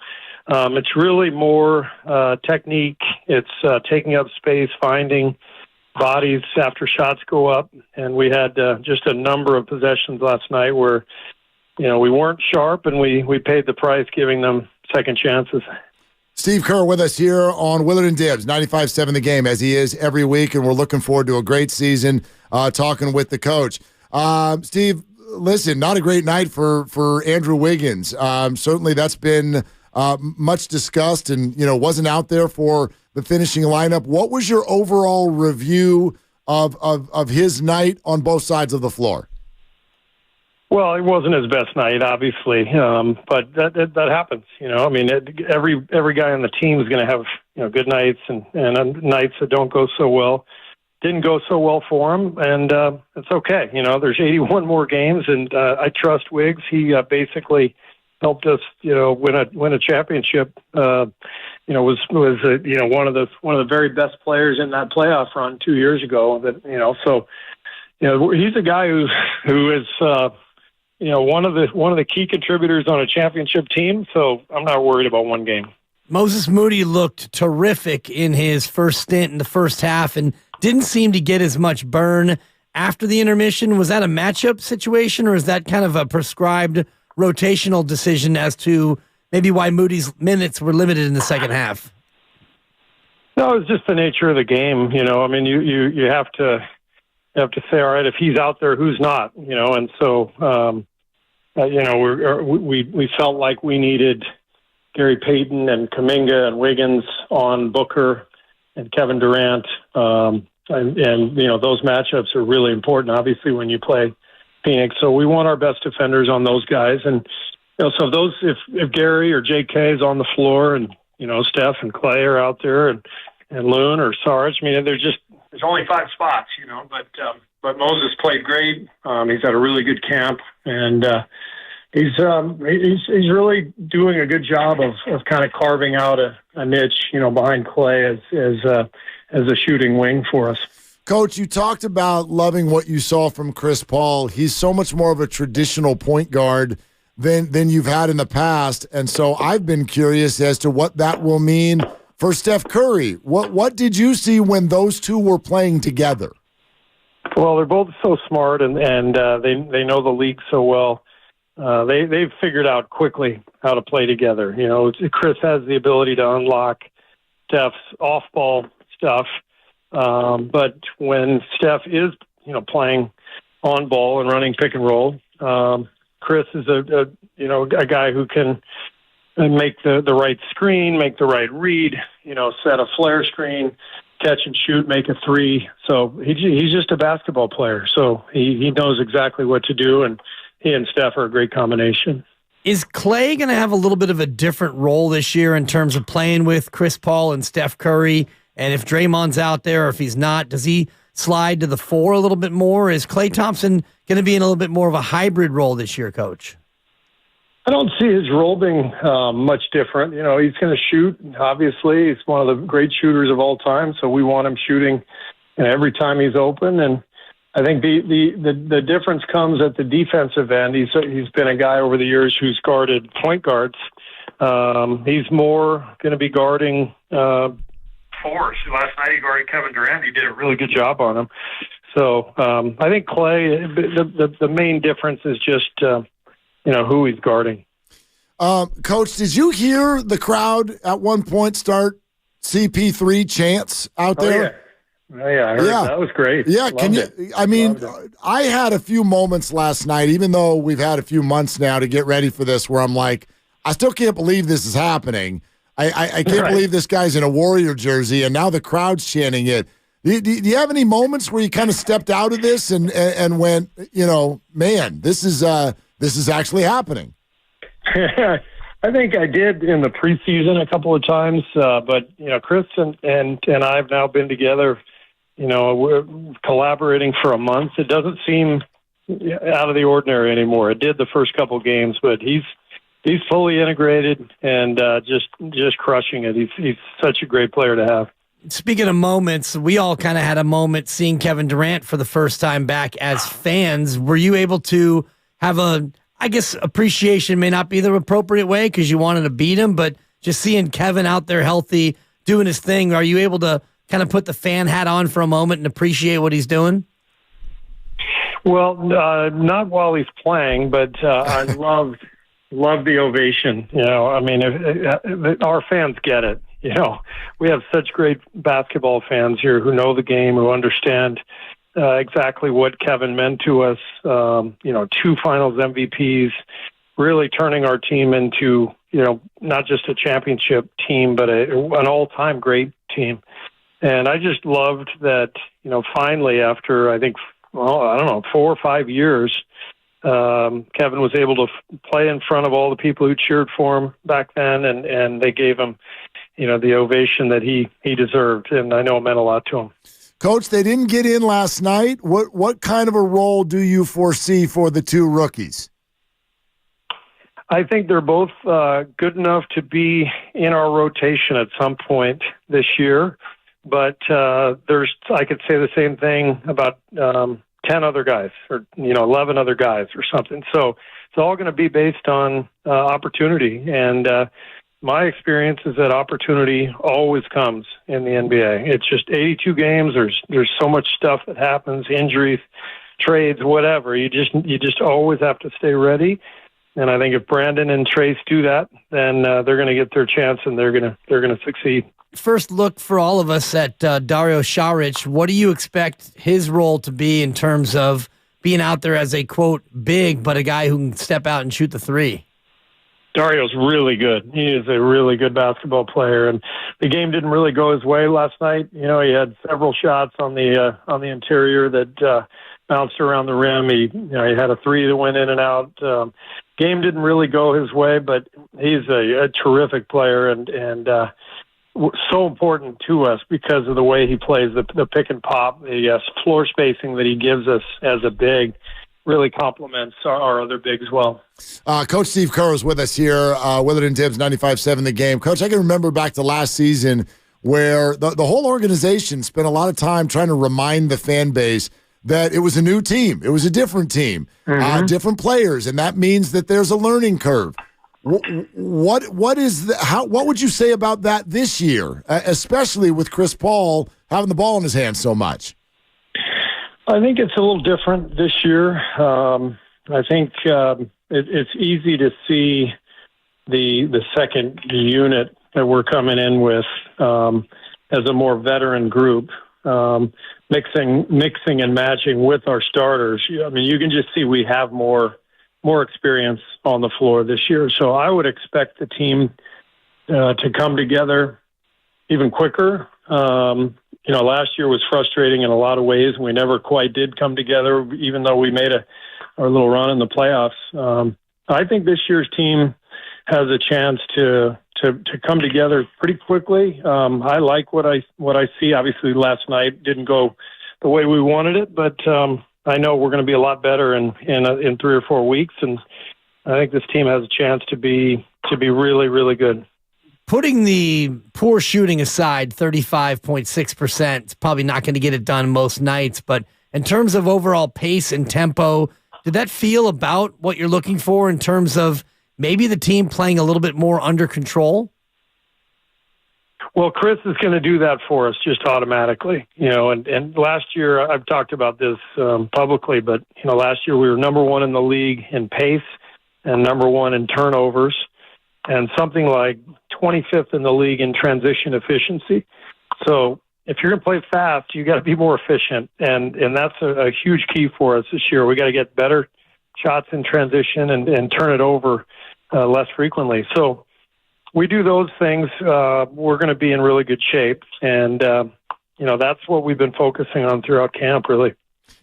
it's really more technique. It's taking up space, finding bodies after shots go up. And we had just a number of possessions last night where we weren't sharp, and we paid the price giving them second chances.
Steve Kerr with us here on Willard and Dibs, 95.7 The Game, as he is every week, and we're looking forward to a great season talking with the coach. Steve, listen, not a great night for Andrew Wiggins. Certainly that's been much discussed and, wasn't out there for the finishing lineup. What was your overall review of his night on both sides of the floor?
Well, it wasn't his best night, obviously, but that happens. Every guy on the team is going to have good nights and nights that don't go so well. Didn't go so well for him, and it's okay. There's 81 more games, and I trust Wiggs. He basically helped us, win a championship. Was one of the very best players in that playoff run 2 years ago. He's a guy who is. One of the key contributors on a championship team, so I'm not worried about one game.
Moses Moody looked terrific in his first stint in the first half and didn't seem to get as much burn after the intermission. Was that a matchup situation, or is that kind of a prescribed rotational decision as to maybe why Moody's minutes were limited in the second half?
No, it's just the nature of the game. You have to say, all right, if he's out there, who's not? And so. We felt like we needed Gary Payton and Kuminga and Wiggins on Booker and Kevin Durant. And those matchups are really important, obviously, when you play Phoenix. So we want our best defenders on those guys. And, so if Gary or JK is on the floor and, Steph and Klay are out there and Loon or Sarge, there's only 5 spots, but Moses played great. He's had a really good camp, and he's really doing a good job of kind of carving out a niche, behind Klay as a shooting wing for us.
Coach, you talked about loving what you saw from Chris Paul. He's so much more of a traditional point guard than you've had in the past, and so I've been curious as to what that will mean for Steph Curry. What did you see when those two were playing together?
Well, they're both so smart, and they know the league so well. They've figured out quickly how to play together. Chris has the ability to unlock Steph's off-ball stuff, but when Steph is playing on ball and running pick and roll, Chris is a guy who can make the right screen, make the right read, set a flare screen, catch and shoot, make a three. So he's just a basketball player. So he knows exactly what to do, and he and Steph are a great combination.
Is Klay going to have a little bit of a different role this year in terms of playing with Chris Paul and Steph Curry? And if Draymond's out there, or if he's not, does he slide to the 4 a little bit more? Is Klay Thompson going to be in a little bit more of a hybrid role this year, Coach?
I don't see his role being much different. You know, he's going to shoot. Obviously, he's one of the great shooters of all time, so we want him shooting every time he's open. And I think the difference comes at the defensive end. He's been a guy over the years who's guarded point guards. He's more going to be guarding force. Last night he guarded Kevin Durant. He did a really good job on him. So I think Klay, the main difference is just who he's guarding.
Coach, did you hear the crowd at one point start CP3 chants out there?
Yeah, I heard that was great.
Yeah,
Loved it.
I had a few moments last night, even though we've had a few months now to get ready for this, where I'm like, I still can't believe this is happening. I can't believe this guy's in a Warrior jersey, and now the crowd's chanting it. Do you have any moments where you kind of stepped out of this and went, man, this is actually happening?
I think I did in the preseason a couple of times, but Chris and I have now been together. We're collaborating for a month. It doesn't seem out of the ordinary anymore. It did the first couple of games, but he's fully integrated and just crushing it. He's such a great player to have.
Speaking of moments, we all kind of had a moment seeing Kevin Durant for the first time back as fans. Were you able to have appreciation may not be the appropriate way because you wanted to beat him, but just seeing Kevin out there healthy, doing his thing, are you able to kind of put the fan hat on for a moment and appreciate what he's doing?
Well, not while he's playing, but I loved the ovation. Our fans get it. We have such great basketball fans here who know the game, who understand exactly what Kevin meant to us. 2 finals MVPs, really turning our team into, not just a championship team, but an all-time great team. And I just loved that, finally after, I think, 4 or 5 years, Kevin was able to play in front of all the people who cheered for him back then, and they gave him, the ovation that he deserved. And I know it meant a lot to him.
Coach, they didn't get in last night. What kind of a role do you foresee for the 2 rookies?
I think they're both good enough to be in our rotation at some point this year. But I could say the same thing about 10 other guys or 11 other guys or something. So it's all going to be based on opportunity. And my experience is that opportunity always comes in the NBA. It's just 82 games. There's so much stuff that happens, injuries, trades, whatever. You just always have to stay ready. And I think if Brandon and Trace do that, then they're going to get their chance and they're going to succeed.
First look for all of us at Dario Saric. What do you expect his role to be in terms of being out there as a, quote, big, but a guy who can step out and shoot the 3?
Dario's really good. He is a really good basketball player, and the game didn't really go his way last night. He had several shots on the interior that bounced around the rim. He had a 3 that went in and out. Game didn't really go his way, but he's a terrific player and so important to us because of the way he plays the pick and pop, the floor spacing that he gives us as a big. Really complements our other bigs well.
Coach Steve Kerr is with us here, Willard and Dibbs, 95.7 The Game. Coach, I can remember back to last season where the whole organization spent a lot of time trying to remind the fan base that it was a new team. It was a different team, different players, and that means that there's a learning curve. What would you say about that this year, especially with Chris Paul having the ball in his hands so much?
I think it's a little different this year. I think it's easy to see the second unit that we're coming in with as a more veteran group, mixing and matching with our starters. I mean, you can just see we have more experience on the floor this year. So I would expect the team to come together even quicker. Last year was frustrating in a lot of ways. We never quite did come together, even though we made our little run in the playoffs. I think this year's team has a chance to come together pretty quickly. I like what I see. Obviously, last night didn't go the way we wanted it, but I know we're going to be a lot better in 3 or 4 weeks, and this team has a chance to be really, really good.
Putting the poor shooting aside, 35.6%, it's probably not going to get it done most nights. But in terms of overall pace and tempo, did that feel about what you're looking for in terms of maybe the team playing a little bit more under control?
Well, Chris is going to do that for us just automatically, and last year, I've talked about this publicly, but, last year we were number one in the league in pace and number one in turnovers and something like 25th in the league in transition efficiency. So if you're going to play fast, you got to be more efficient. And that's a huge key for us this year. We got to get better shots in transition and turn it over less frequently. So we do those things, we're going to be in really good shape. And, that's what we've been focusing on throughout camp, really.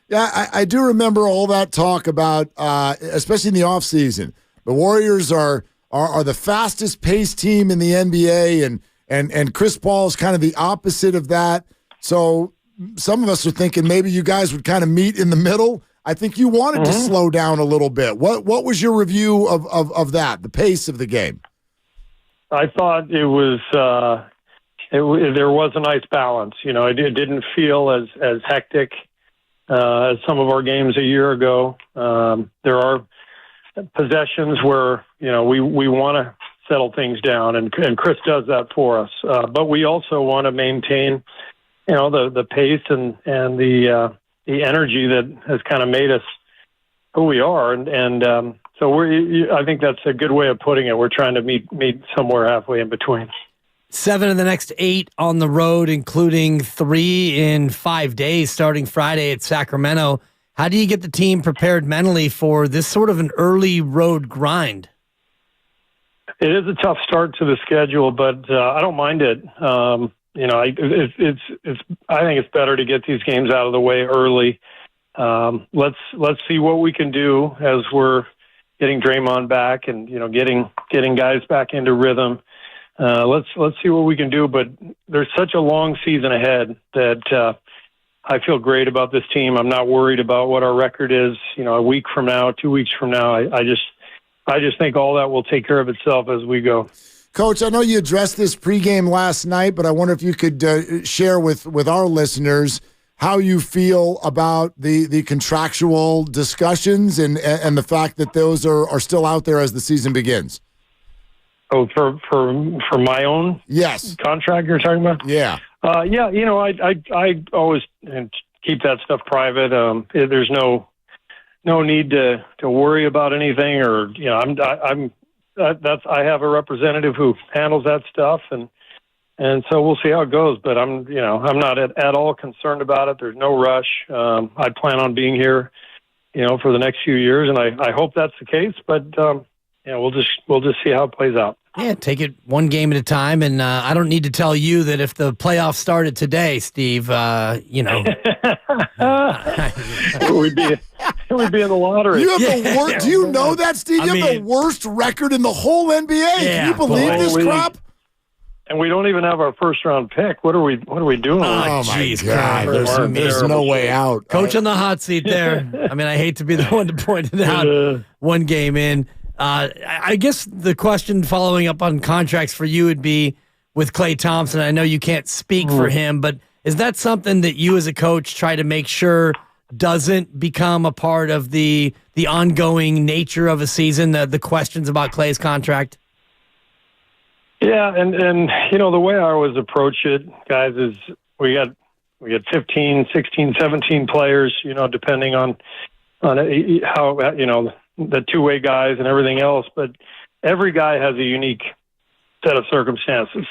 Yeah, I do remember all that talk about, especially in the offseason. The Warriors are the fastest paced team in the NBA, and Chris Paul is kind of the opposite of that. So some of us are thinking maybe you guys would kind of meet in the middle. I think you wanted to slow down a little bit. What was your review of that, the pace of the game?
I thought it was there was a nice balance. It didn't feel as hectic as some of our games a year ago. There are possessions where we want to settle things down, and Chris does that for us. But we also want to maintain the pace and the energy that has kind of made us who we are, and so I think that's a good way of putting it. We're trying to meet somewhere halfway in between.
7 of the next 8 on the road, including 3 in 5 days, starting Friday at Sacramento. How do you get the team prepared mentally for this sort of an early road grind?
It is a tough start to the schedule, but I don't mind it. I think it's better to get these games out of the way early. Let's see what we can do as we're getting Draymond back and getting guys back into rhythm. Let's see what we can do, but there's such a long season ahead that I feel great about this team. I'm not worried about what our record is, a week from now, 2 weeks from now. I just think all that will take care of itself as we go.
Coach, I know you addressed this pregame last night, but I wonder if you could share with our listeners how you feel about the contractual discussions and the fact that those are still out there as the season begins.
Oh, for my own contract you're talking about?
Yeah.
I always keep that stuff private. There's no need to worry about anything, or I have a representative who handles that stuff, and so we'll see how it goes. But I'm not at all concerned about it. There's no rush. I plan on being here, for the next few years, and I hope that's the case. But we'll just see how it plays out.
Yeah, take it one game at a time, and I don't need to tell you that if the playoffs started today, Steve,
we'd be in the lottery.
You have the worst. Do you know that, Steve? You have the worst record in the whole NBA.
Yeah,
can you believe this crap?
And we don't even have our first round pick. What are we doing?
Oh my God! There's no way out.
Coach on the hot seat there. I hate to be the one to point it out. One game in. I guess the question following up on contracts for you would be with Klay Thompson. I know you can't speak for him, but is that something that you as a coach try to make sure doesn't become a part of the ongoing nature of a season, the questions about Klay's contract?
Yeah, and the way I always approach it, guys, is we got 15, 16, 17 players, depending on how, the two-way guys and everything else, but every guy has a unique set of circumstances.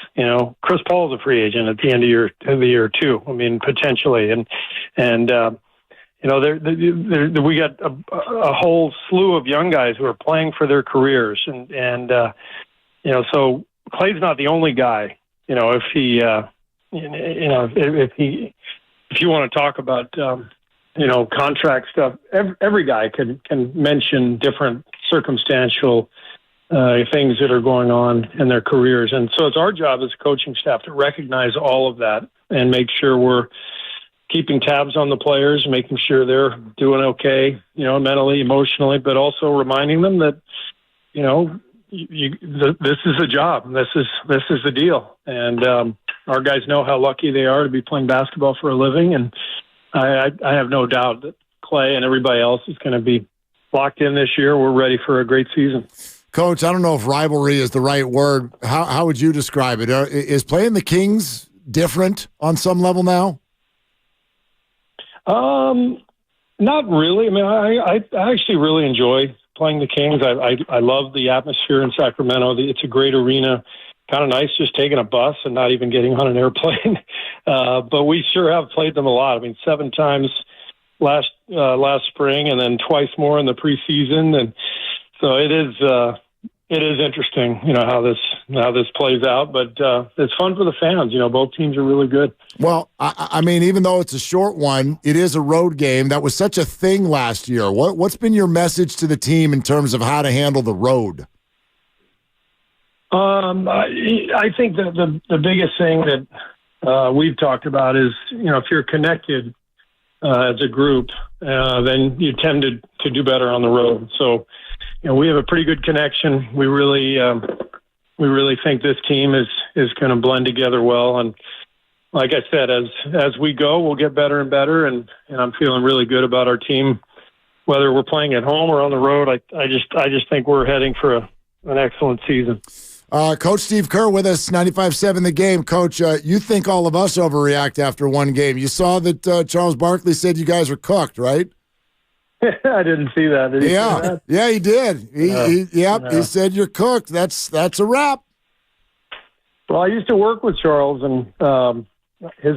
Chris Paul's a free agent at the end of the year too. Potentially, and we got a whole slew of young guys who are playing for their careers, and so Klay's not the only guy. If you want to talk about contract stuff, every guy can mention different circumstantial things that are going on in their careers. And so it's our job as a coaching staff to recognize all of that and make sure we're keeping tabs on the players, making sure they're doing okay, mentally, emotionally, but also reminding them that, this is a job. This is the deal. And our guys know how lucky they are to be playing basketball for a living. And I have no doubt that Klay and everybody else is going to be locked in this year. We're ready for a great season.
Coach, I don't know if rivalry is the right word. How would you describe it? Is playing the Kings different on some level now?
Not really. I mean, I actually really enjoy playing the Kings. I love the atmosphere in Sacramento. It's a great arena. Kind of nice just taking a bus and not even getting on an airplane. But we sure have played them a lot. I mean, 7 times last spring, and then twice more in the preseason. And so it is interesting, how this plays out. But it's fun for the fans. Both teams are really good.
Well, I mean, even though it's a short one, it is a road game. That was such a thing last year. What's been your message to the team in terms of how to handle the road?
I think that the biggest thing that we've talked about is, if you're connected as a group, then you tend to do better on the road. So, we have a pretty good connection. We really think this team is going to blend together well. And like I said, as we go, we'll get better and better. And I'm feeling really good about our team, whether we're playing at home or on the road. I just think we're heading for an excellent season.
Coach Steve Kerr with us, 95.7 The Game. Coach, you think all of us overreact after one game. You saw that Charles Barkley said you guys are cooked, right?
I didn't see that. Did he say that?
Yeah, he did. He said you're cooked. That's a wrap.
Well, I used to work with Charles, and his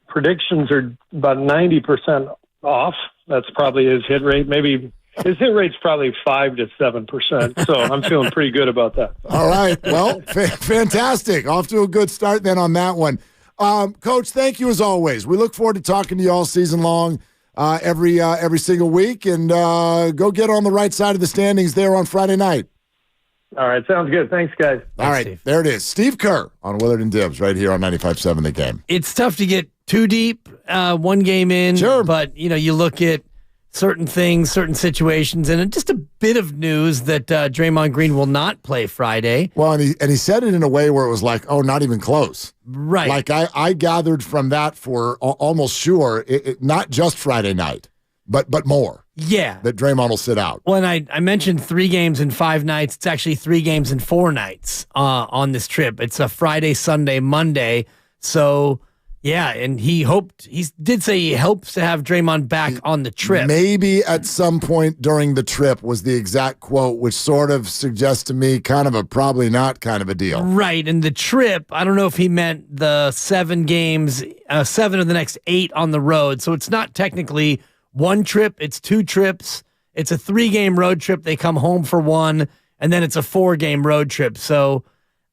predictions are about 90% off. That's probably his hit rate. Maybe his hit rate's probably 5 to 7%. So I'm feeling pretty good about that.
All right. Well, fantastic. Off to a good start then on that one. Coach, thank you as always. We look forward to talking to you all season long. Every single week, and go get on the right side of the standings there on Friday night.
All right, sounds good. Thanks, guys.
All right, Steve. There it is. Steve Kerr on Willard and Dibs right here on 95.7 The Game.
It's tough to get too deep one game in,
sure,
but you look at certain things, certain situations, and just a bit of news that Draymond Green will not play Friday.
Well, and he said it in a way where it was like, oh, not even close.
Right.
Like I gathered from that for almost sure, not just Friday night, but more.
Yeah.
That Draymond will sit out.
Well, and I mentioned 3 games in 5 nights. It's actually 3 games in 4 nights on this trip. It's a Friday, Sunday, Monday. So... yeah, and he did say he hopes to have Draymond back on the trip.
Maybe at some point during the trip was the exact quote, which sort of suggests to me kind of a probably not kind of a deal.
Right, and the trip, I don't know if he meant the 7 games, 7 of the next 8 on the road. So it's not technically 1 trip, it's 2 trips. It's a 3-game road trip. They come home for 1, and then it's a 4-game road trip. So...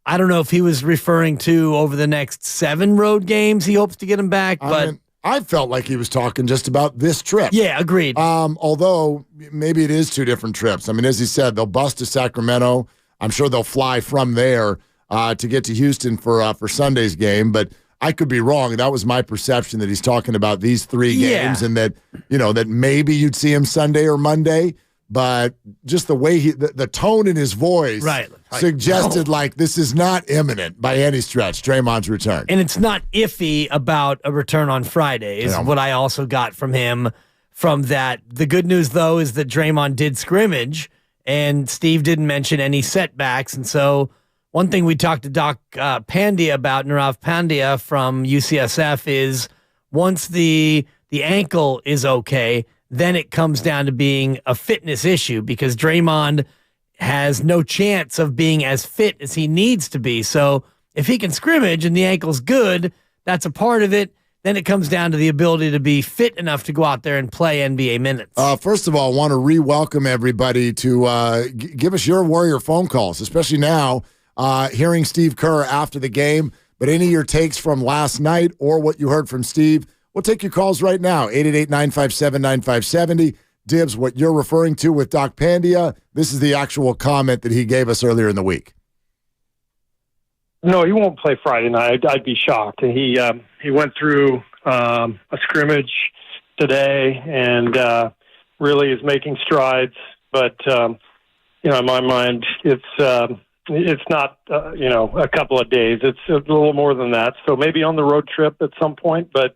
I don't know if he was referring to over the next 7 road games he hopes to get him back, but
I felt like he was talking just about this trip.
Yeah, agreed.
Although maybe it is 2 different trips. I mean, as he said, they'll bus to Sacramento. I'm sure they'll fly from there to get to Houston for Sunday's game, but I could be wrong. That was my perception that he's talking about these 3 games and that, that maybe you'd see him Sunday or Monday. But just the way the tone in his voice suggested like this is not imminent by any stretch, Draymond's return.
And it's not iffy about a return on Friday is what I also got from him from that. The good news, though, is that Draymond did scrimmage, and Steve didn't mention any setbacks. And so one thing we talked to Doc Pandya about, Nirav Pandya from UCSF, is once the ankle is okay, then it comes down to being a fitness issue because Draymond has no chance of being as fit as he needs to be. So if he can scrimmage and the ankle's good, that's a part of it. Then it comes down to the ability to be fit enough to go out there and play NBA minutes.
First of all, I want to re-welcome everybody to give us your Warrior phone calls, especially now hearing Steve Kerr after the game. But any of your takes from last night or what you heard from Steve, we'll take your calls right now, 888-957-9570. Dibs, what you're referring to with Doc Pandya, this is the actual comment that he gave us earlier in the week.
No, he won't play Friday night. I'd be shocked. He went through a scrimmage today and really is making strides. But in my mind, it's not, a couple of days. It's a little more than that. So maybe on the road trip at some point, but,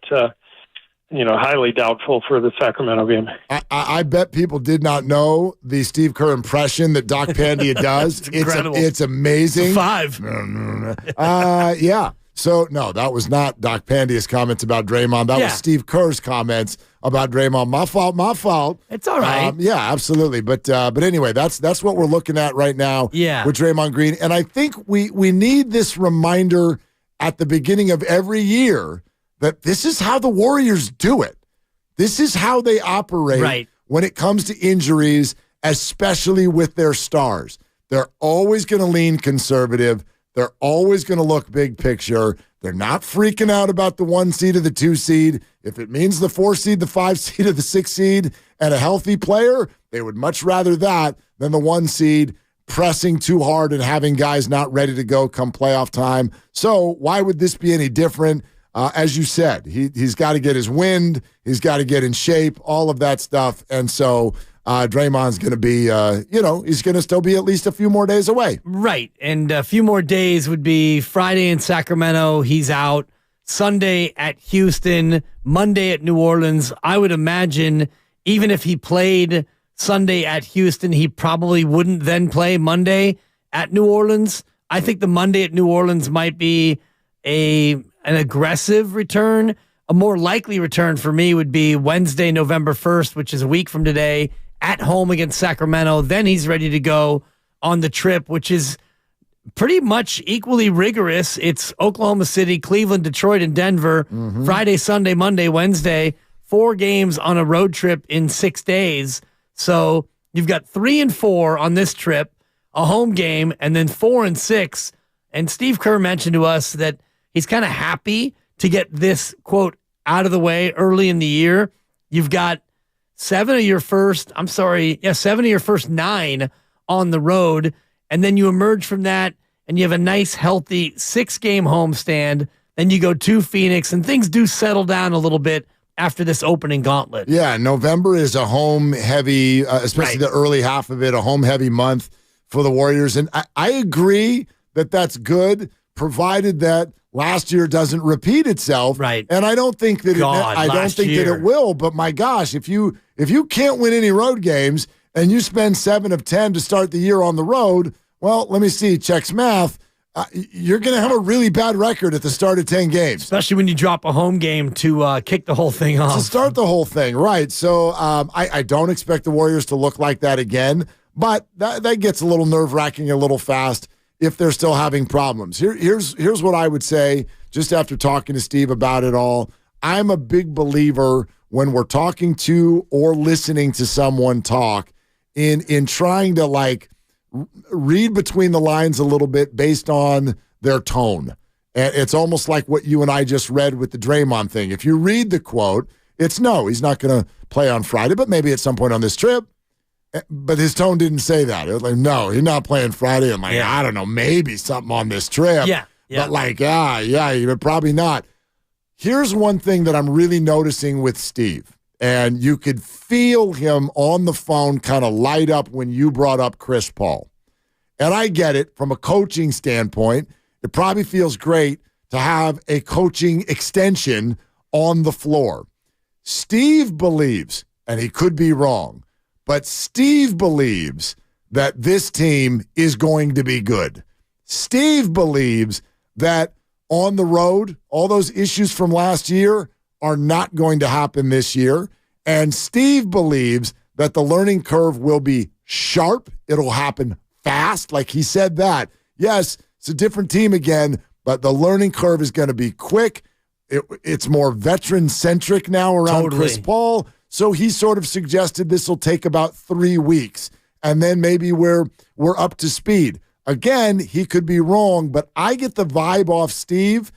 highly doubtful for the Sacramento game.
I bet people did not know the Steve Kerr impression that Doc Pandia does.
It's incredible.
It's amazing.
It's 5.
Yeah. So, no, that was not Doc Pandia's comments about Draymond. That was Steve Kerr's comments about Draymond. My fault.
It's all right.
Yeah, absolutely. But anyway, that's what we're looking at right now with Draymond Green. And I think we need this reminder at the beginning of every year that this is how the Warriors do it. This is how they operate when it comes to injuries, especially with their stars. They're always going to lean conservative. They're always going to look big picture. They're not freaking out about the 1 seed or the 2 seed. If it means the 4 seed, the 5 seed, or the 6 seed, and a healthy player, they would much rather that than the 1 seed pressing too hard and having guys not ready to go come playoff time. So why would this be any different? As you said, he's got to get his wind. He's got to get in shape, all of that stuff. And so Draymond's going to be, he's going to still be at least a few more days away.
Right. And a few more days would be Friday in Sacramento. He's out. Sunday at Houston. Monday at New Orleans. I would imagine even if he played Sunday at Houston, he probably wouldn't then play Monday at New Orleans. I think the Monday at New Orleans might be an aggressive return. A more likely return for me would be Wednesday, November 1st, which is a week from today, at home against Sacramento. Then he's ready to go on the trip, which is pretty much equally rigorous. It's Oklahoma City, Cleveland, Detroit, and Denver. Friday, Sunday, Monday, Wednesday. 4 games on a road trip in 6 days. So you've got 3 and 4 on this trip, a home game, and then 4 and 6. And Steve Kerr mentioned to us that he's kind of happy to get this, quote, out of the way early in the year. You've got 7 of your first 9 on the road, and then you emerge from that, and you have a nice, healthy 6-game homestand. Then you go to Phoenix, and things do settle down a little bit after this opening gauntlet.
Yeah, November is a home-heavy, especially the early half of it, a home-heavy month for the Warriors. And I agree that that's good, provided that last year doesn't repeat itself.
Right.
And I don't think that that it will, but my gosh, if you can't win any road games and you spend 7 of 10 to start the year on the road, well, let me see, checks math, you're going to have a really bad record at the start of 10 games.
Especially when you drop a home game to kick the whole thing off.
To start the whole thing, right. So I don't expect the Warriors to look like that again, but that gets a little nerve-wracking a little fast if they're still having problems. Here's what I would say just after talking to Steve about it all. I'm a big believer when we're talking to or listening to someone talk in trying to read between the lines a little bit based on their tone. And it's almost like what you and I just read with the Draymond thing. If you read the quote, it's no, he's not going to play on Friday, but maybe at some point on this trip. But his tone didn't say that. It was like, no, he's not playing Friday. I'm I don't know, maybe something on this trip.
Yeah.
But probably not. Here's one thing that I'm really noticing with Steve, and you could feel him on the phone kind of light up when you brought up Chris Paul. And I get it from a coaching standpoint. It probably feels great to have a coaching extension on the floor. Steve believes, and he could be wrong, but Steve believes that this team is going to be good. Steve believes that on the road, all those issues from last year are not going to happen this year. And Steve believes that the learning curve will be sharp. It'll happen fast. Like he said that. Yes, it's a different team again, but the learning curve is going to be quick. It's more veteran-centric now around Chris Paul. So he sort of suggested this will take about 3 weeks, and then maybe we're up to speed. Again, he could be wrong, but I get the vibe off Steve.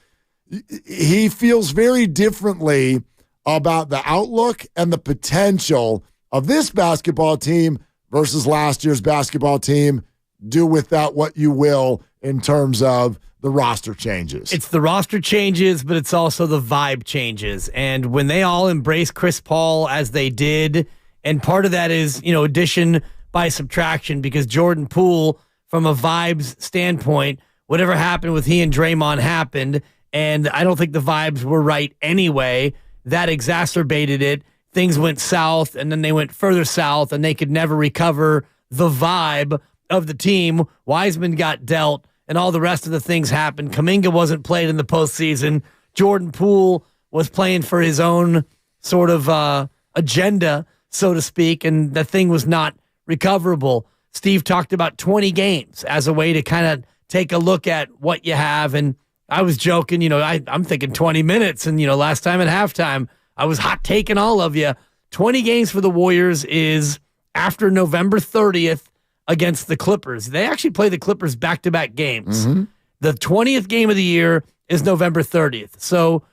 He feels very differently about the outlook and the potential of this basketball team versus last year's basketball team. Do with that what you will in terms of the roster changes.
It's the roster changes, but it's also the vibe changes. And when they all embrace Chris Paul as they did, and part of that is, addition by subtraction because Jordan Poole, from a vibes standpoint, whatever happened with he and Draymond happened, and I don't think the vibes were right anyway. That exacerbated it. Things went south, and then they went further south, and they could never recover the vibe of the team. Wiseman got dealt, and all the rest of the things happened. Kuminga wasn't played in the postseason. Jordan Poole was playing for his own sort of agenda, so to speak, and the thing was not recoverable. Steve talked about 20 games as a way to kind of take a look at what you have, and I was joking, I'm thinking 20 minutes, and, last time at halftime, I was hot taking all of you. 20 games for the Warriors is after November 30th against the Clippers. They actually play the Clippers back-to-back games. Mm-hmm. The 20th game of the year is November 30th. So,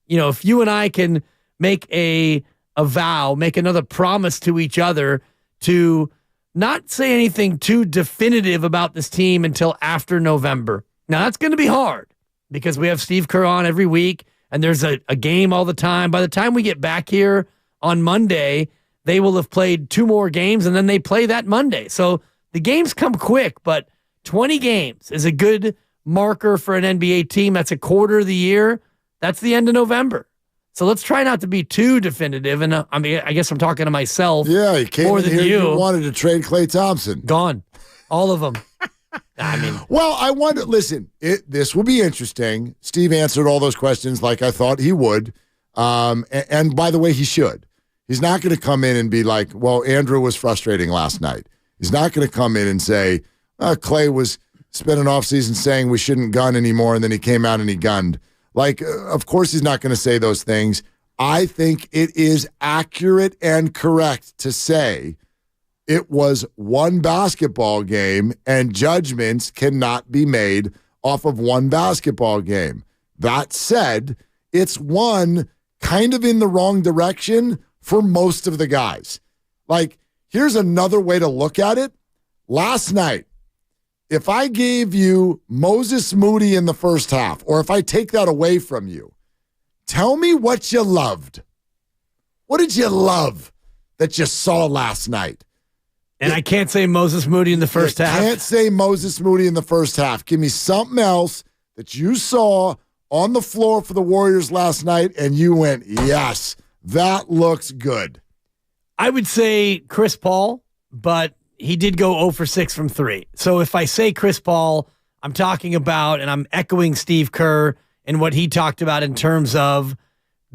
if you and I can make a vow, make another promise to each other to not say anything too definitive about this team until after November. Now, that's going to be hard because we have Steve Kerr on every week, and there's a game all the time. By the time we get back here on Monday, they will have played 2 more games, and then they play that Monday. So the games come quick, but 20 games is a good marker for an NBA team. That's a quarter of the year. That's the end of November. So let's try not to be too definitive. And I guess I'm talking to myself.
Yeah, you came
more
in
than
here,
you.
You wanted to trade Klay Thompson.
Gone. All of them.
Well, I wonder, listen, this will be interesting. Steve answered all those questions like I thought he would. And by the way, he should. He's not going to come in and be like, well, Andrew was frustrating last night. He's not going to come in and say, Klay was spent an offseason saying we shouldn't gun anymore, and then he came out and he gunned. Like, of course he's not going to say those things. I think it is accurate and correct to say it was one basketball game and judgments cannot be made off of one basketball game. That said, it's one kind of in the wrong direction for most of the guys. Like, here's another way to look at it. Last night, if I gave you Moses Moody in the first half, or if I take that away from you, tell me what you loved. What did you love that you saw last night?
And I can't say Moses Moody in the first half.
Can't say Moses Moody in the first half. Give me something else that you saw on the floor for the Warriors last night, and you went, yes, that looks good.
I would say Chris Paul, but he did go 0 for 6 from 3. So if I say Chris Paul, I'm talking about, and I'm echoing Steve Kerr and what he talked about in terms of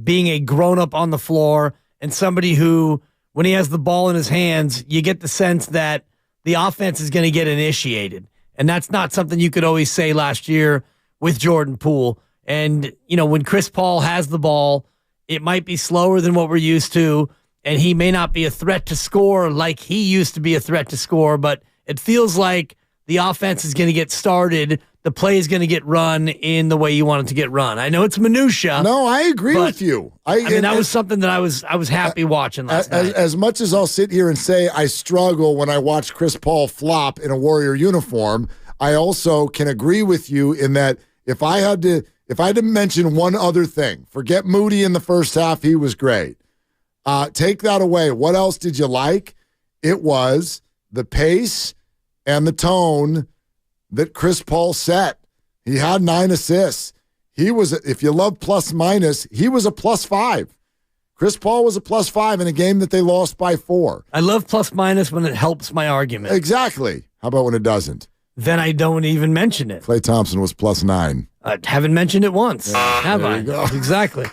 being a grown-up on the floor and somebody who, when he has the ball in his hands, you get the sense that the offense is going to get initiated. And that's not something you could always say last year with Jordan Poole. And, when Chris Paul has the ball, it might be slower than what we're used to, and he may not be a threat to score like he used to be a threat to score, but it feels like the offense is going to get started. The play is going to get run in the way you want it to get run. I know it's minutia.
No, I agree with you.
That was something that I was happy watching last night.
As much as I'll sit here and say I struggle when I watch Chris Paul flop in a Warrior uniform, I also can agree with you in that if I had to mention one other thing, forget Moody in the first half, he was great. Take that away. What else did you like? It was the pace and the tone that Chris Paul set. He had 9 assists. He was, if you love plus minus, he was a +5. Chris Paul was a +5 in a game that they lost by 4.
I love plus minus when it helps my argument.
Exactly. How about when it doesn't?
Then I don't even mention it.
Klay Thompson was +9.
I haven't mentioned it once. Have I?
Go.
Exactly.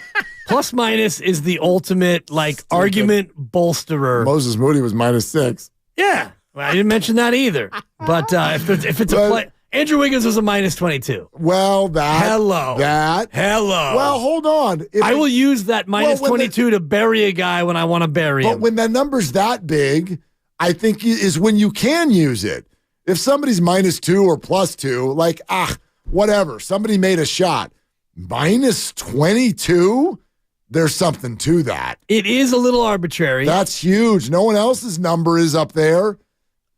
Plus minus is the ultimate argument bolsterer.
Moses Moody was -6.
Yeah, well, I didn't mention that either. But if it's a play, Andrew Wiggins was a -22.
Well,
hello.
Well, hold on.
I will use that -22 to bury a guy when I want to bury him.
But when that number's that big, I think is when you can use it. If somebody's -2 or +2, like whatever. Somebody made a shot. -22. There's something to that.
It is a little arbitrary.
That's huge. No one else's number is up there.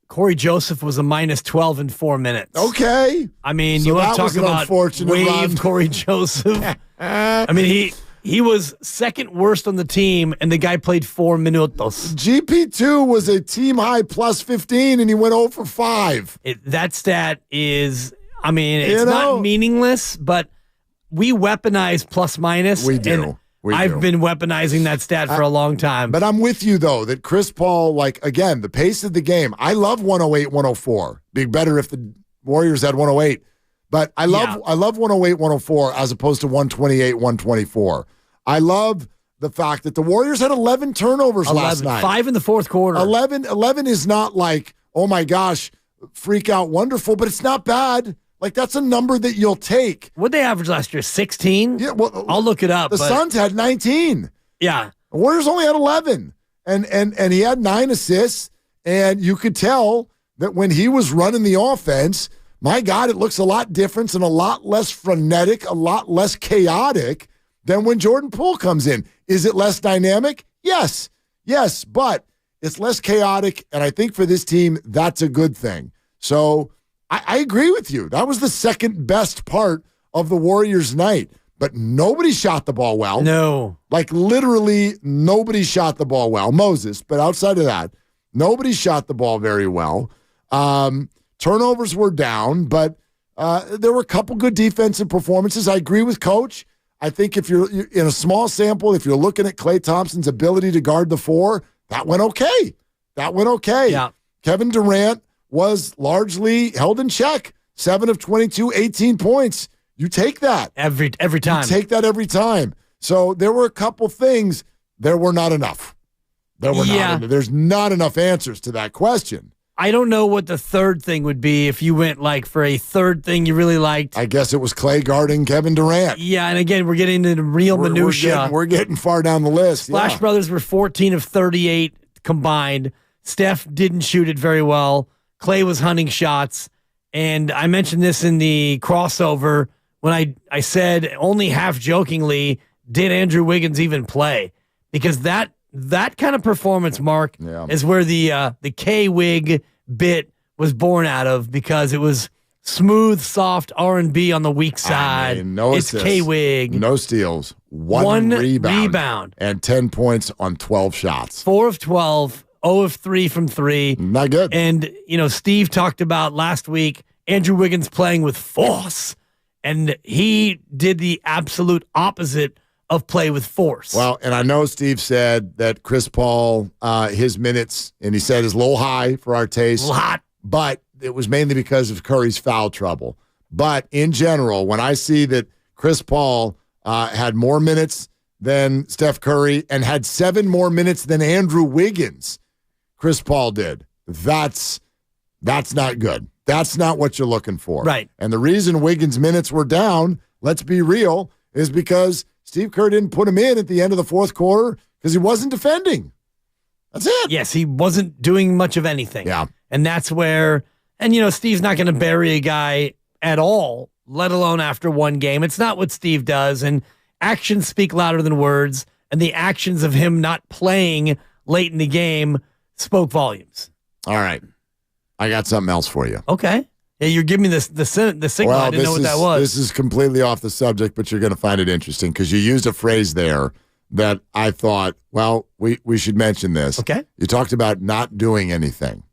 Corey Joseph was a -12 in 4 minutes.
Okay.
I mean,
So
you want
that
to talk
was an
about
unfortunate
wave
run.
Corey Joseph. I mean, He was second worst on the team, and the guy played 4 minutos.
GP2 was a team-high plus 15, and he went 0 for 5.
That stat is, it's not meaningless, but we weaponize plus minus.
We do.
I've been weaponizing that stat for a long time.
But I'm with you, though, that Chris Paul, again, the pace of the game, I love 108, 104. Be better if the Warriors had 108. But I love 108, 104 as opposed to 128, 124. I love the fact that the Warriors had 11 turnovers last night.
5 in the fourth quarter.
11 is not like, oh my gosh, freak out wonderful, but it's not bad. That's a number that you'll take.
What'd they average last year? 16?
Yeah, well,
I'll look it up.
The Suns had 19.
Yeah.
The Warriors only had 11. And he had 9 assists, and you could tell that when he was running the offense, my God, it looks a lot different and a lot less frenetic, a lot less chaotic than when Jordan Poole comes in. Is it less dynamic? Yes, but it's less chaotic, and I think for this team, that's a good thing. So I agree with you. That was the second best part of the Warriors' night, but nobody shot the ball well.
No.
Literally nobody shot the ball well. Moses, but outside of that, nobody shot the ball very well. Turnovers were down, but there were a couple good defensive performances. I agree with Coach. I think if you're in a small sample, if you're looking at Klay Thompson's ability to guard the 4, that went okay.
Yeah.
Kevin Durant was largely held in check. 7 of 22, 18 points. You take that.
Every time.
You take that every time. So there were a couple things. There were not enough. There's not enough answers to that question.
I don't know what the third thing would be if you went for a third thing you really liked.
I guess it was Klay guarding Kevin Durant.
Yeah, and again, we're getting into the real minutia.
We're getting far down the list.
Splash Brothers were 14 of 38 combined. Steph didn't shoot it very well. Klay was hunting shots. And I mentioned this in the crossover when I said only half jokingly, did Andrew Wiggins even play? Because that kind of performance, Mark, is where the K-Wig bit was born out of, because it was smooth, soft R&B on the weak side.
No
it's
assists,
K-Wig.
No steals. One rebound. And 10 points on 12 shots.
4 of 12, 0 of 3 from 3.
Not good.
And, Steve talked about last week Andrew Wiggins playing with force, and he did the absolute opposite of play with force.
Well, and I know Steve said that Chris Paul, his minutes, and he said is a little high for our taste.
A little hot.
But it was mainly because of Curry's foul trouble. But in general, when I see that Chris Paul had more minutes than Steph Curry and had 7 more minutes than Andrew Wiggins, Chris Paul did. That's not good. That's not what you're looking for.
Right.
And the reason Wiggins' minutes were down, let's be real, is because Steve Kerr didn't put him in at the end of the fourth quarter because he wasn't defending. That's it.
Yes, he wasn't doing much of anything.
Yeah.
And that's where, and Steve's not going to bury a guy at all, let alone after one game. It's not what Steve does. And actions speak louder than words. And the actions of him not playing late in the game spoke volumes.
All right. I got something else for you.
Okay. Yeah, you're giving me the signal.
Well,
I didn't know what that was.
This is completely off the subject, but you're going to find it interesting because you used a phrase there that I thought, well, we should mention this.
Okay.
You talked about not doing anything.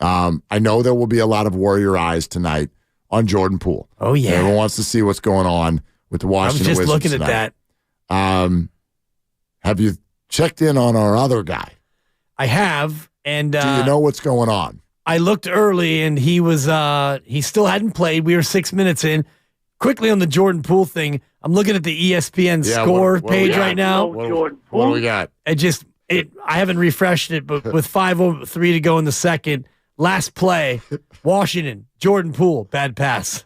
I know there will be a lot of Warrior eyes tonight on Jordan Poole.
Oh, yeah.
Everyone wants to see what's going on with the Washington Wizards.
I was just looking
tonight.
at that.
Have you checked in on our other guy?
I have. And
do you know what's going on?
I looked early, and he was he still hadn't played. We were 6 minutes in. Quickly on the Jordan Poole thing, I'm looking at the ESPN score page right now.
What do we got?
I haven't refreshed it, but with 5:03 to go in the second, last play, Washington, Jordan Poole, bad pass.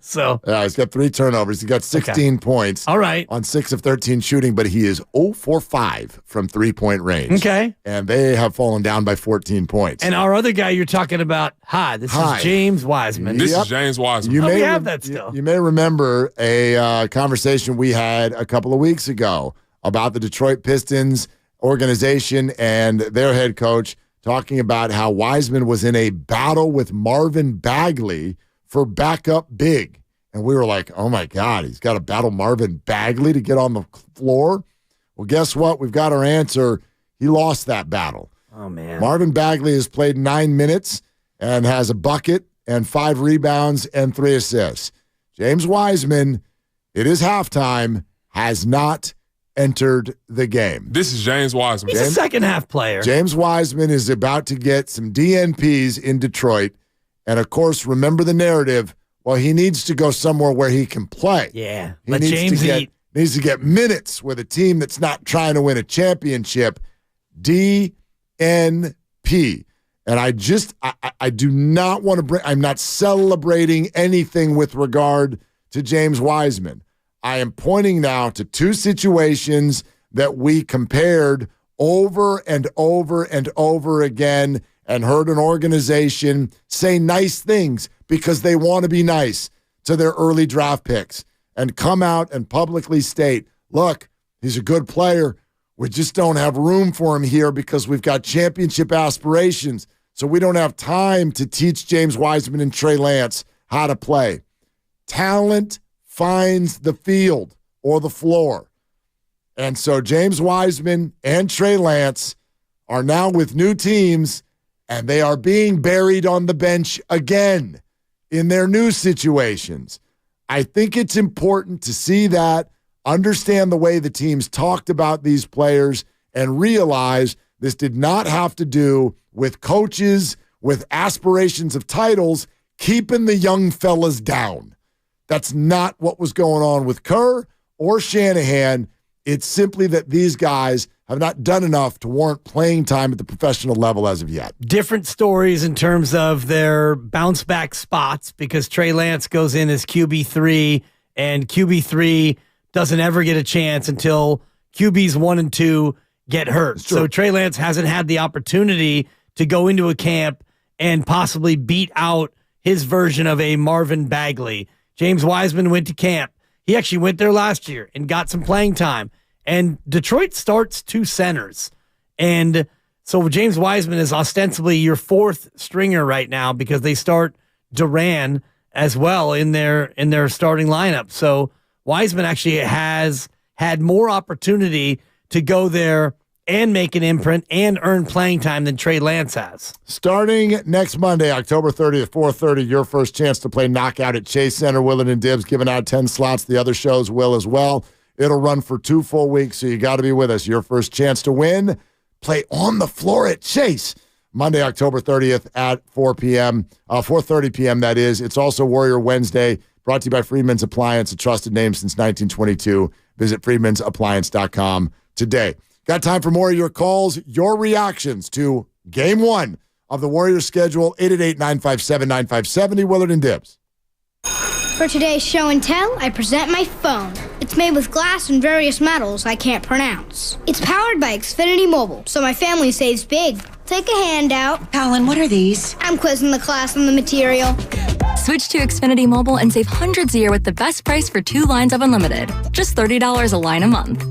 So
he's got 3 turnovers. He got 16 points.
All right.
On 6 of 13 shooting, but he is 0 for 5 from 3-point range.
Okay.
And they have fallen down by 14 points.
And our other guy you're talking about, this is James Wiseman.
This is James Wiseman.
We have that still.
You may remember a conversation we had a couple of weeks ago about the Detroit Pistons organization and their head coach talking about how Wiseman was in a battle with Marvin Bagley for backup big. And we were like, oh, my God, he's got to battle Marvin Bagley to get on the floor? Well, guess what? We've got our answer. He lost that battle.
Oh, man.
Marvin Bagley has played 9 minutes and has a bucket and 5 rebounds and 3 assists. James Wiseman, it is halftime, has not entered the game.
This is James Wiseman.
He's a second-half player.
James Wiseman is about to get some DNPs in Detroit. And, of course, remember the narrative. Well, he needs to go somewhere where he can play.
Yeah,
he
let James eat.
Needs to get minutes with a team that's not trying to win a championship. DNP. And I do not want to bring – I'm not celebrating anything with regard to James Wiseman. I am pointing now to 2 situations that we compared over and over and over again and heard an organization say nice things because they want to be nice to their early draft picks and come out and publicly state, look, he's a good player. We just don't have room for him here because we've got championship aspirations. So we don't have time to teach James Wiseman and Trey Lance how to play. Talent finds the field or the floor. And so James Wiseman and Trey Lance are now with new teams, and they are being buried on the bench again in their new situations. I think it's important to see that, understand the way the teams talked about these players, and realize this did not have to do with coaches with aspirations of titles keeping the young fellas down. That's not what was going on with Kerr or Shanahan. It's simply that these guys have not done enough to warrant playing time at the professional level as of yet.
Different stories in terms of their bounce back spots because Trey Lance goes in as QB3 and QB3 doesn't ever get a chance until QBs 1 and 2 get hurt. So Trey Lance hasn't had the opportunity to go into a camp and possibly beat out his version of a Marvin Bagley. James Wiseman went to camp. He actually went there last year and got some playing time. And Detroit starts 2 centers. And so James Wiseman is ostensibly your 4th stringer right now because they start Duran as well in their starting lineup. So Wiseman actually has had more opportunity to go there and make an imprint and earn playing time than Trey Lance has.
Starting next Monday, October 30th, 4:30, your first chance to play Knockout at Chase Center. Willard and Dibbs giving out 10 slots. The other shows will as well. It'll run for 2 full weeks, so you got to be with us. Your first chance to win, play on the floor at Chase. Monday, October 30th at 4 p.m., 4:30 p.m., that is. It's also Warrior Wednesday, brought to you by Freedman's Appliance, a trusted name since 1922. Visit freedmansappliance.com today. Got time for more of your calls, your reactions to Game 1 of the Warriors schedule, 888-957-9570, Willard and Dibbs.
For today's show and tell, I present my phone. It's made with glass and various metals I can't pronounce. It's powered by Xfinity Mobile, so my family saves big. Take a handout.
Colin, what are these?
I'm quizzing the class on the material.
Switch to Xfinity Mobile and save hundreds a year with the best price for 2 lines of unlimited. Just $30 a line a month.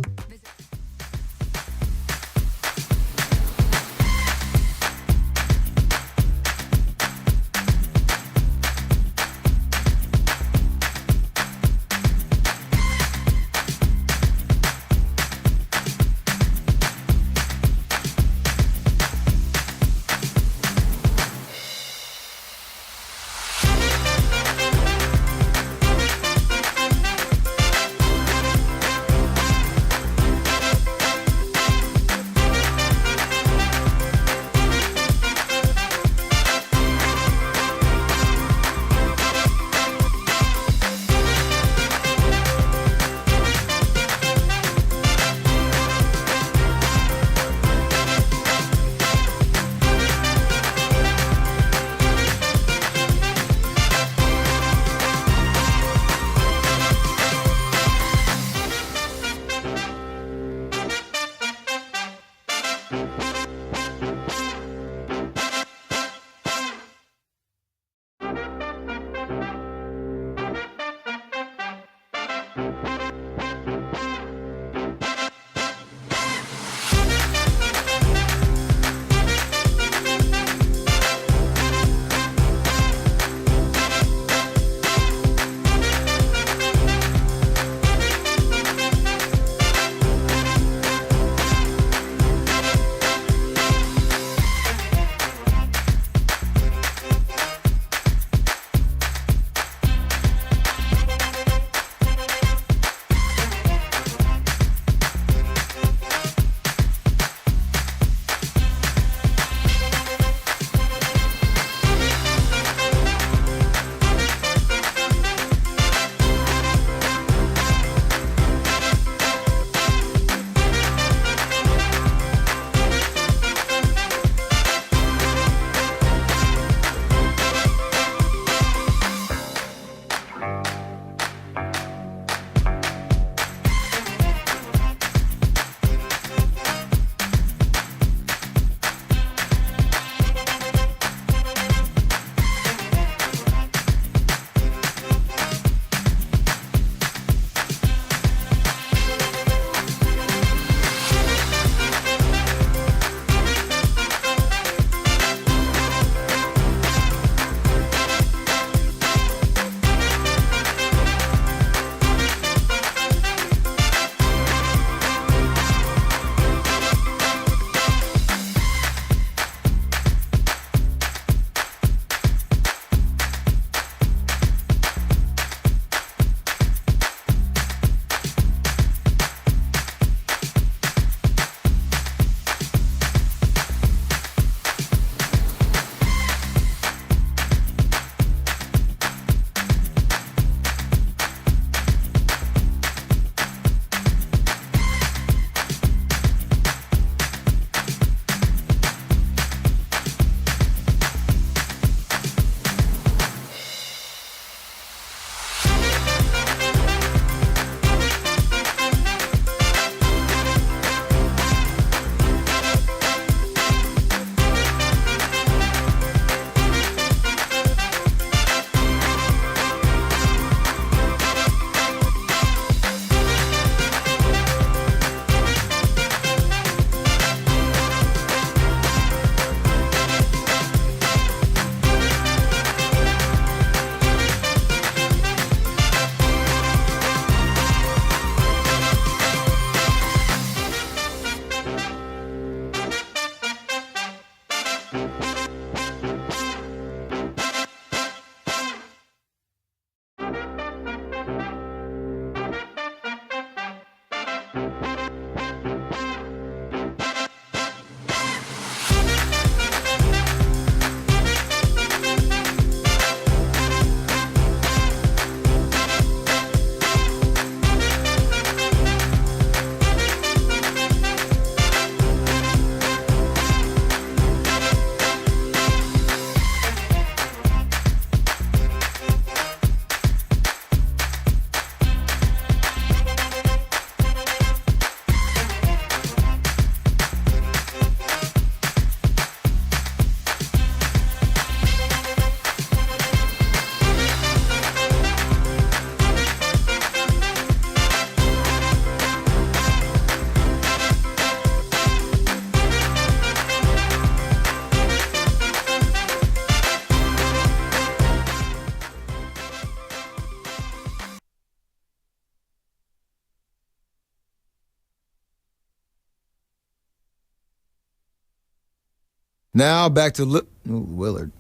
Now back to Willard.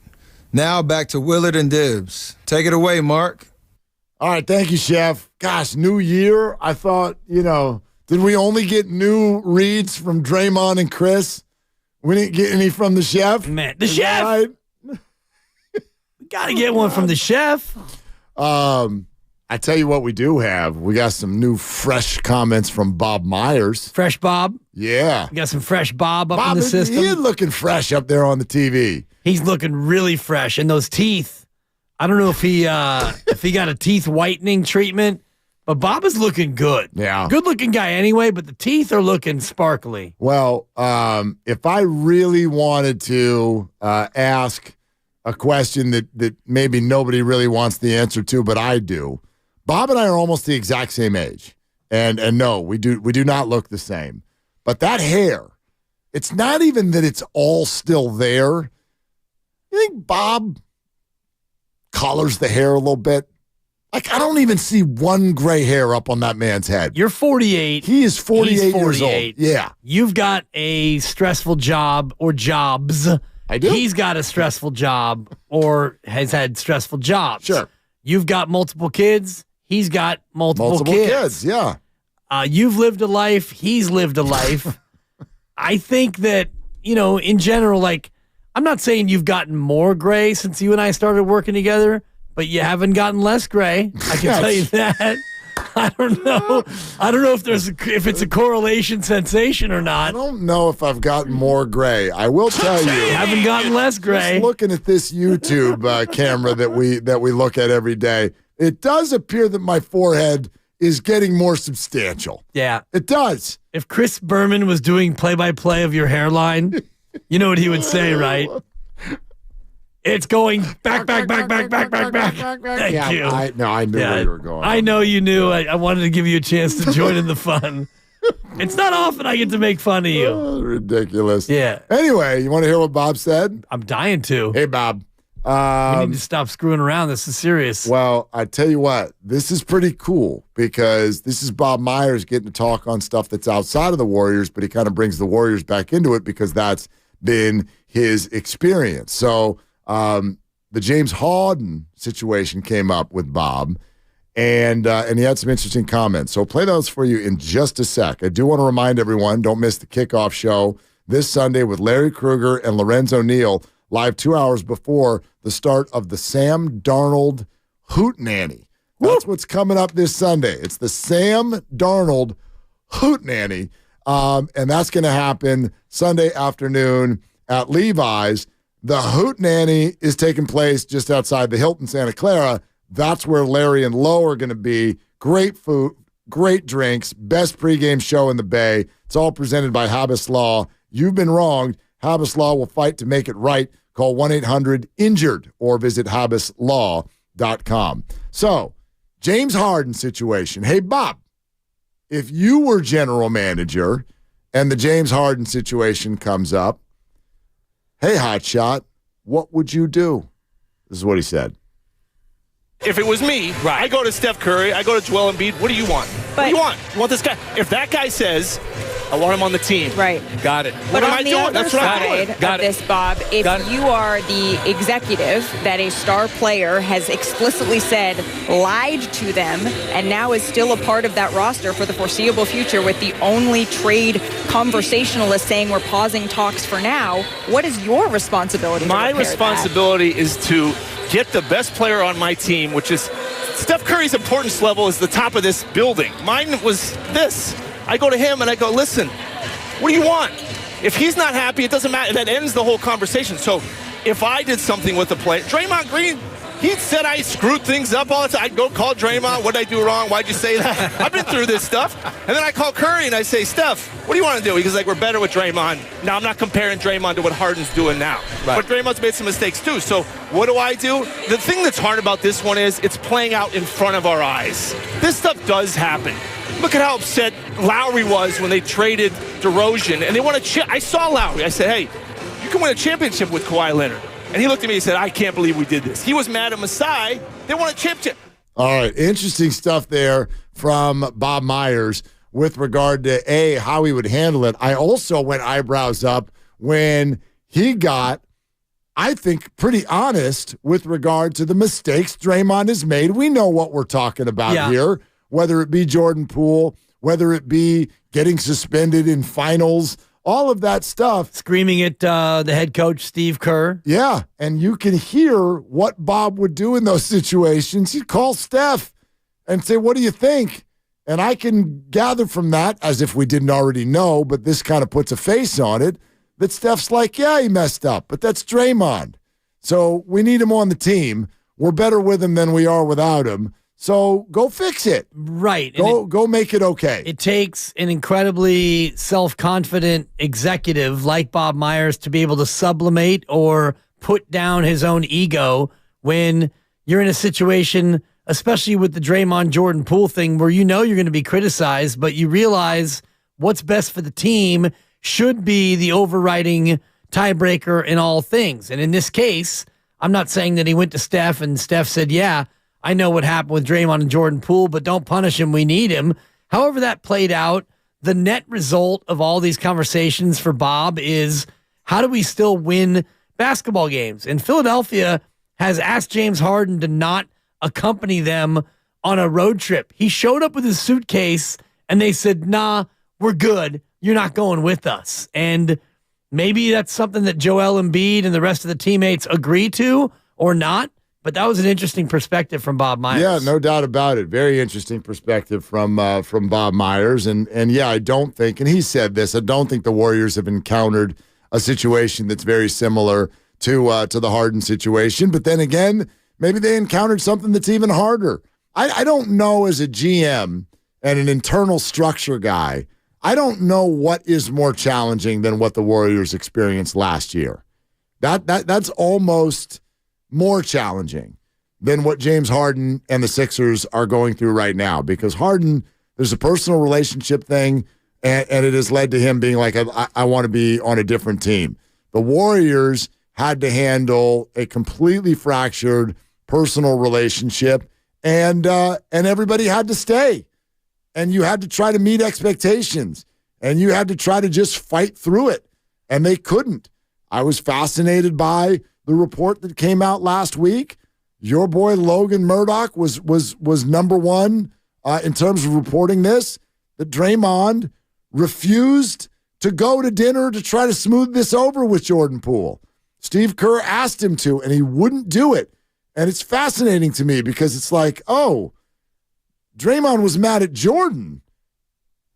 Now back to Willard and Dibs. Take it away, Mark.
All right, thank you, Chef. Gosh, new year. I thought, did we only get new reads from Draymond and Chris? We didn't get any from the Chef?
Man, the Chef!
Right?
We got to get one from the Chef.
I tell you what we do have. We got some new fresh comments from Bob Myers.
Fresh Bob?
Yeah.
We got some fresh Bob up in the system.
He's looking fresh up there on the TV.
He's looking really fresh. And those teeth, I don't know if he got a teeth whitening treatment, but Bob is looking good.
Yeah.
Good-looking guy anyway, but the teeth are looking sparkly.
Well, if I really wanted to ask a question that maybe nobody really wants the answer to, but I do, Bob and I are almost the exact same age. And no, we do not look the same. But that hair, it's not even that it's all still there. You think Bob colors the hair a little bit? Like, I don't even see one gray hair up on that man's head.
You're 48.
He is 48 years old. Yeah.
You've got a stressful job or jobs.
I do.
He's got a stressful job or has had stressful jobs.
Sure.
You've got multiple kids. He's got multiple kids.
Yeah.
You've lived a life. He's lived a life. I think that, in general, like, I'm not saying you've gotten more gray since you and I started working together, but you haven't gotten less gray. I can tell you that. I don't know. I don't know if it's a correlation sensation or not.
I don't know if I've gotten more gray. I will tell you,
you haven't gotten less gray.
Just looking at this YouTube camera that we look at every day, it does appear that my forehead is getting more substantial.
Yeah,
it does.
If Chris Berman was doing play-by-play of your hairline, you know what he would say, right? It's going back. Thank you.
I knew where you were going.
I know you knew. I wanted to give you a chance to join in the fun. It's not often I get to make fun of you.
Oh, ridiculous.
Yeah.
Anyway, you want to hear what Bob said?
I'm dying to.
Hey, Bob.
We need to stop screwing around. This is serious.
Well, I tell you what, this is pretty cool because this is Bob Myers getting to talk on stuff that's outside of the Warriors, but he kind of brings the Warriors back into it because that's been his experience. So the James Harden situation came up with Bob, and he had some interesting comments. So play those for you in just a sec. I do want to remind everyone, don't miss the kickoff show this Sunday with Larry Krueger and Lorenzo Neal, live 2 hours before the start of the Sam Darnold Hootenanny. That's what's coming up this Sunday. It's the Sam Darnold Hootenanny, and that's going to happen Sunday afternoon at Levi's. The Hootenanny is taking place just outside the Hilton Santa Clara. That's where Larry and Lowe are going to be. Great food, great drinks, best pregame show in the Bay. It's all presented by Habas Law. You've been wronged. Habas Law will fight to make it right. Call 1-800-INJURED or visit habaslaw.com. So, James Harden situation. Hey, Bob, if you were general manager and the James Harden situation comes up, hey, hotshot, what would you do? This is what he said.
If it was me, I go to Steph Curry, I go to Joel Embiid. What do you want? What do you want? You want this guy? If that guy says, I want him on the team.
Right.
Got it.
But
What am
on
I
the
doing?
other
That's what I'm
side
doing.
of
Got it.
this, Bob, if you are the executive that a star player has explicitly said lied to them and now is still a part of that roster for the foreseeable future with the only trade conversationalist saying we're pausing talks for now, what is your responsibility?
My
to repair
responsibility is to get the best player on my team, which is Steph Curry's importance level is the top of this building. Mine was this. I go to him and I go, listen, what do you want? If he's not happy, it doesn't matter. That ends the whole conversation. So if I did something with the play, Draymond Green, he said I screwed things up all the time. I'd go call Draymond. What did I do wrong? Why'd you say that? I've been through this stuff. And then I call Curry and I say, Steph, what do you want to do? He goes, like, we're better with Draymond. Now, I'm not comparing Draymond to what Harden's doing now. Right. But Draymond's made some mistakes too. So what do? The thing that's hard about this one is it's playing out in front of our eyes. This stuff does happen. Look at how upset Lowry was when they traded DeRozan. And they won a chip. I saw Lowry. I said, hey, you can win a championship with Kawhi Leonard. And he looked at me and said, I can't believe we did this. He was mad at Masai. They won a championship.
All right. Interesting stuff there from Bob Myers with regard to, how he would handle it. I also went eyebrows up when he got, I think, pretty honest with regard to the mistakes Draymond has made. We know what we're talking about here, whether it be Jordan Poole, whether it be getting suspended in finals, all of that stuff.
Screaming at the head coach, Steve Kerr.
Yeah, and you can hear what Bob would do in those situations. He'd call Steph and say, what do you think? And I can gather from that, as if we didn't already know, but this kind of puts a face on it, that Steph's like, yeah, he messed up, but that's Draymond. So we need him on the team. We're better with him than we are without him. So go fix it.
Right.
Go make it okay.
It takes an incredibly self-confident executive like Bob Myers to be able to sublimate or put down his own ego when you're in a situation, especially with the Draymond Jordan Poole thing, where you know you're going to be criticized, but you realize what's best for the team should be the overriding tiebreaker in all things. And in this case, I'm not saying that he went to Steph and Steph said, yeah, I know what happened with Draymond and Jordan Poole, but don't punish him. We need him. However that played out, the net result of all these conversations for Bob is, how do we still win basketball games? And Philadelphia has asked James Harden to not accompany them on a road trip. He showed up with his suitcase and they said, nah, we're good. You're not going with us. And maybe that's something that Joel Embiid and the rest of the teammates agree to or not. But that was an interesting perspective from Bob Myers.
Yeah, no doubt about it. Very interesting perspective from Bob Myers. And yeah, I don't think, and he said this, I don't think the Warriors have encountered a situation that's very similar to the Harden situation. But then again, maybe they encountered something that's even harder. I don't know, as a GM and an internal structure guy, I don't know what is more challenging than what the Warriors experienced last year. That's almost more challenging than what James Harden and the Sixers are going through right now, because Harden, there's a personal relationship thing, and it has led to him being like, I want to be on a different team. The Warriors had to handle a completely fractured personal relationship, and everybody had to stay, and you had to try to meet expectations, and you had to try to just fight through it, and they couldn't. I was fascinated by the report that came out last week. Your boy Logan Murdoch was number one in terms of reporting this, that Draymond refused to go to dinner to try to smooth this over with Jordan Poole. Steve Kerr asked him to, and he wouldn't do it. And it's fascinating to me because it's like, oh, Draymond was mad at Jordan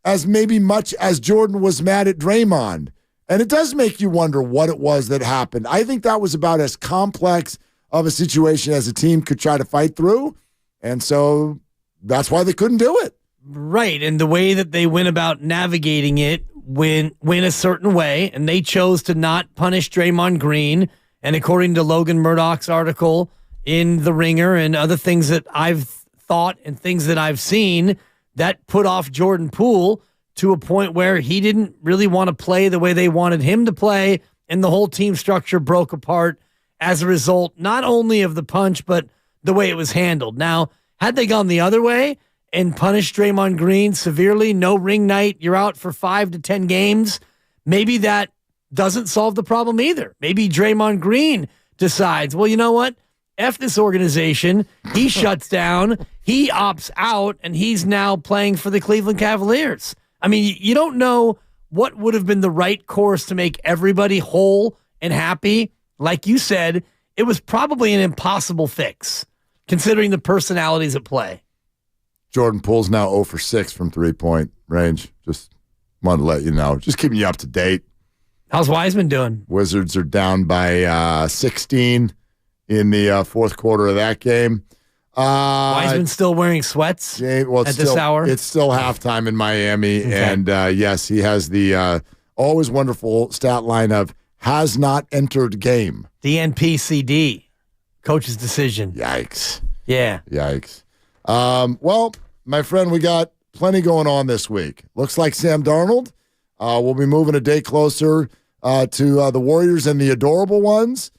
as maybe much as Jordan was mad at Draymond. And it does make you wonder what it was that happened. I think that was about as complex of a situation as a team could try to fight through. And so that's why they couldn't do it.
Right. And the way that they went about navigating it went a certain way, and they chose to not punish Draymond Green. And according to Logan Murdoch's article in The Ringer and other things that I've thought and things that I've seen, that put off Jordan Poole to a point where he didn't really want to play the way they wanted him to play, and the whole team structure broke apart as a result, not only of the punch, but the way it was handled. Now, had they gone the other way and punish Draymond Green severely, no ring night, you're out for 5 to 10 games, maybe that doesn't solve the problem either. Maybe Draymond Green decides, well, you know what? F this organization. He shuts down. He opts out, and he's now playing for the Cleveland Cavaliers. I mean, you don't know what would have been the right course to make everybody whole and happy. Like you said, it was probably an impossible fix, considering the personalities at play.
Jordan Poole's now 0 for 6 from three-point range. Just wanted to let you know. Just keeping you up to date.
How's Wiseman doing?
Wizards are down by 16 in the fourth quarter of that game.
Wiseman still wearing sweats this hour?
It's still halftime in Miami. Okay. And yes, he has the always wonderful stat line of has not entered game.
DNP-CD. Coach's decision.
Yikes.
Yeah.
Yikes. Well, my friend, we got plenty going on this week. Looks like Sam Darnold will be moving a day closer to the Warriors and the adorable ones.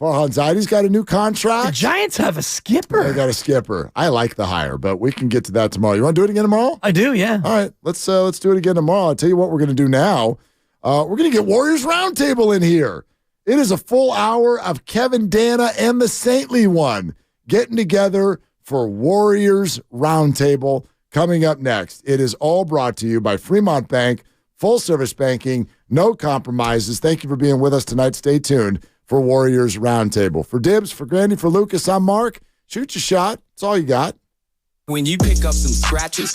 Farhan Zaidi's got a new contract.
The Giants have a skipper.
They got a skipper. I like the hire, but we can get to that tomorrow. You want to do it again tomorrow?
I do, yeah.
All right, let's do it again tomorrow. I'll tell you what we're going to do now. We're going to get Warriors Roundtable in here. It is a full hour of Kevin Dana and the Saintly One getting together for Warriors Roundtable coming up next. It is all brought to you by Fremont Bank, full service banking, no compromises. Thank you for being with us tonight. Stay tuned for Warriors Roundtable. For Dibs, for Grandy, for Lucas, I'm Mark. Shoot your shot. That's all you got.
When you pick up some scratches,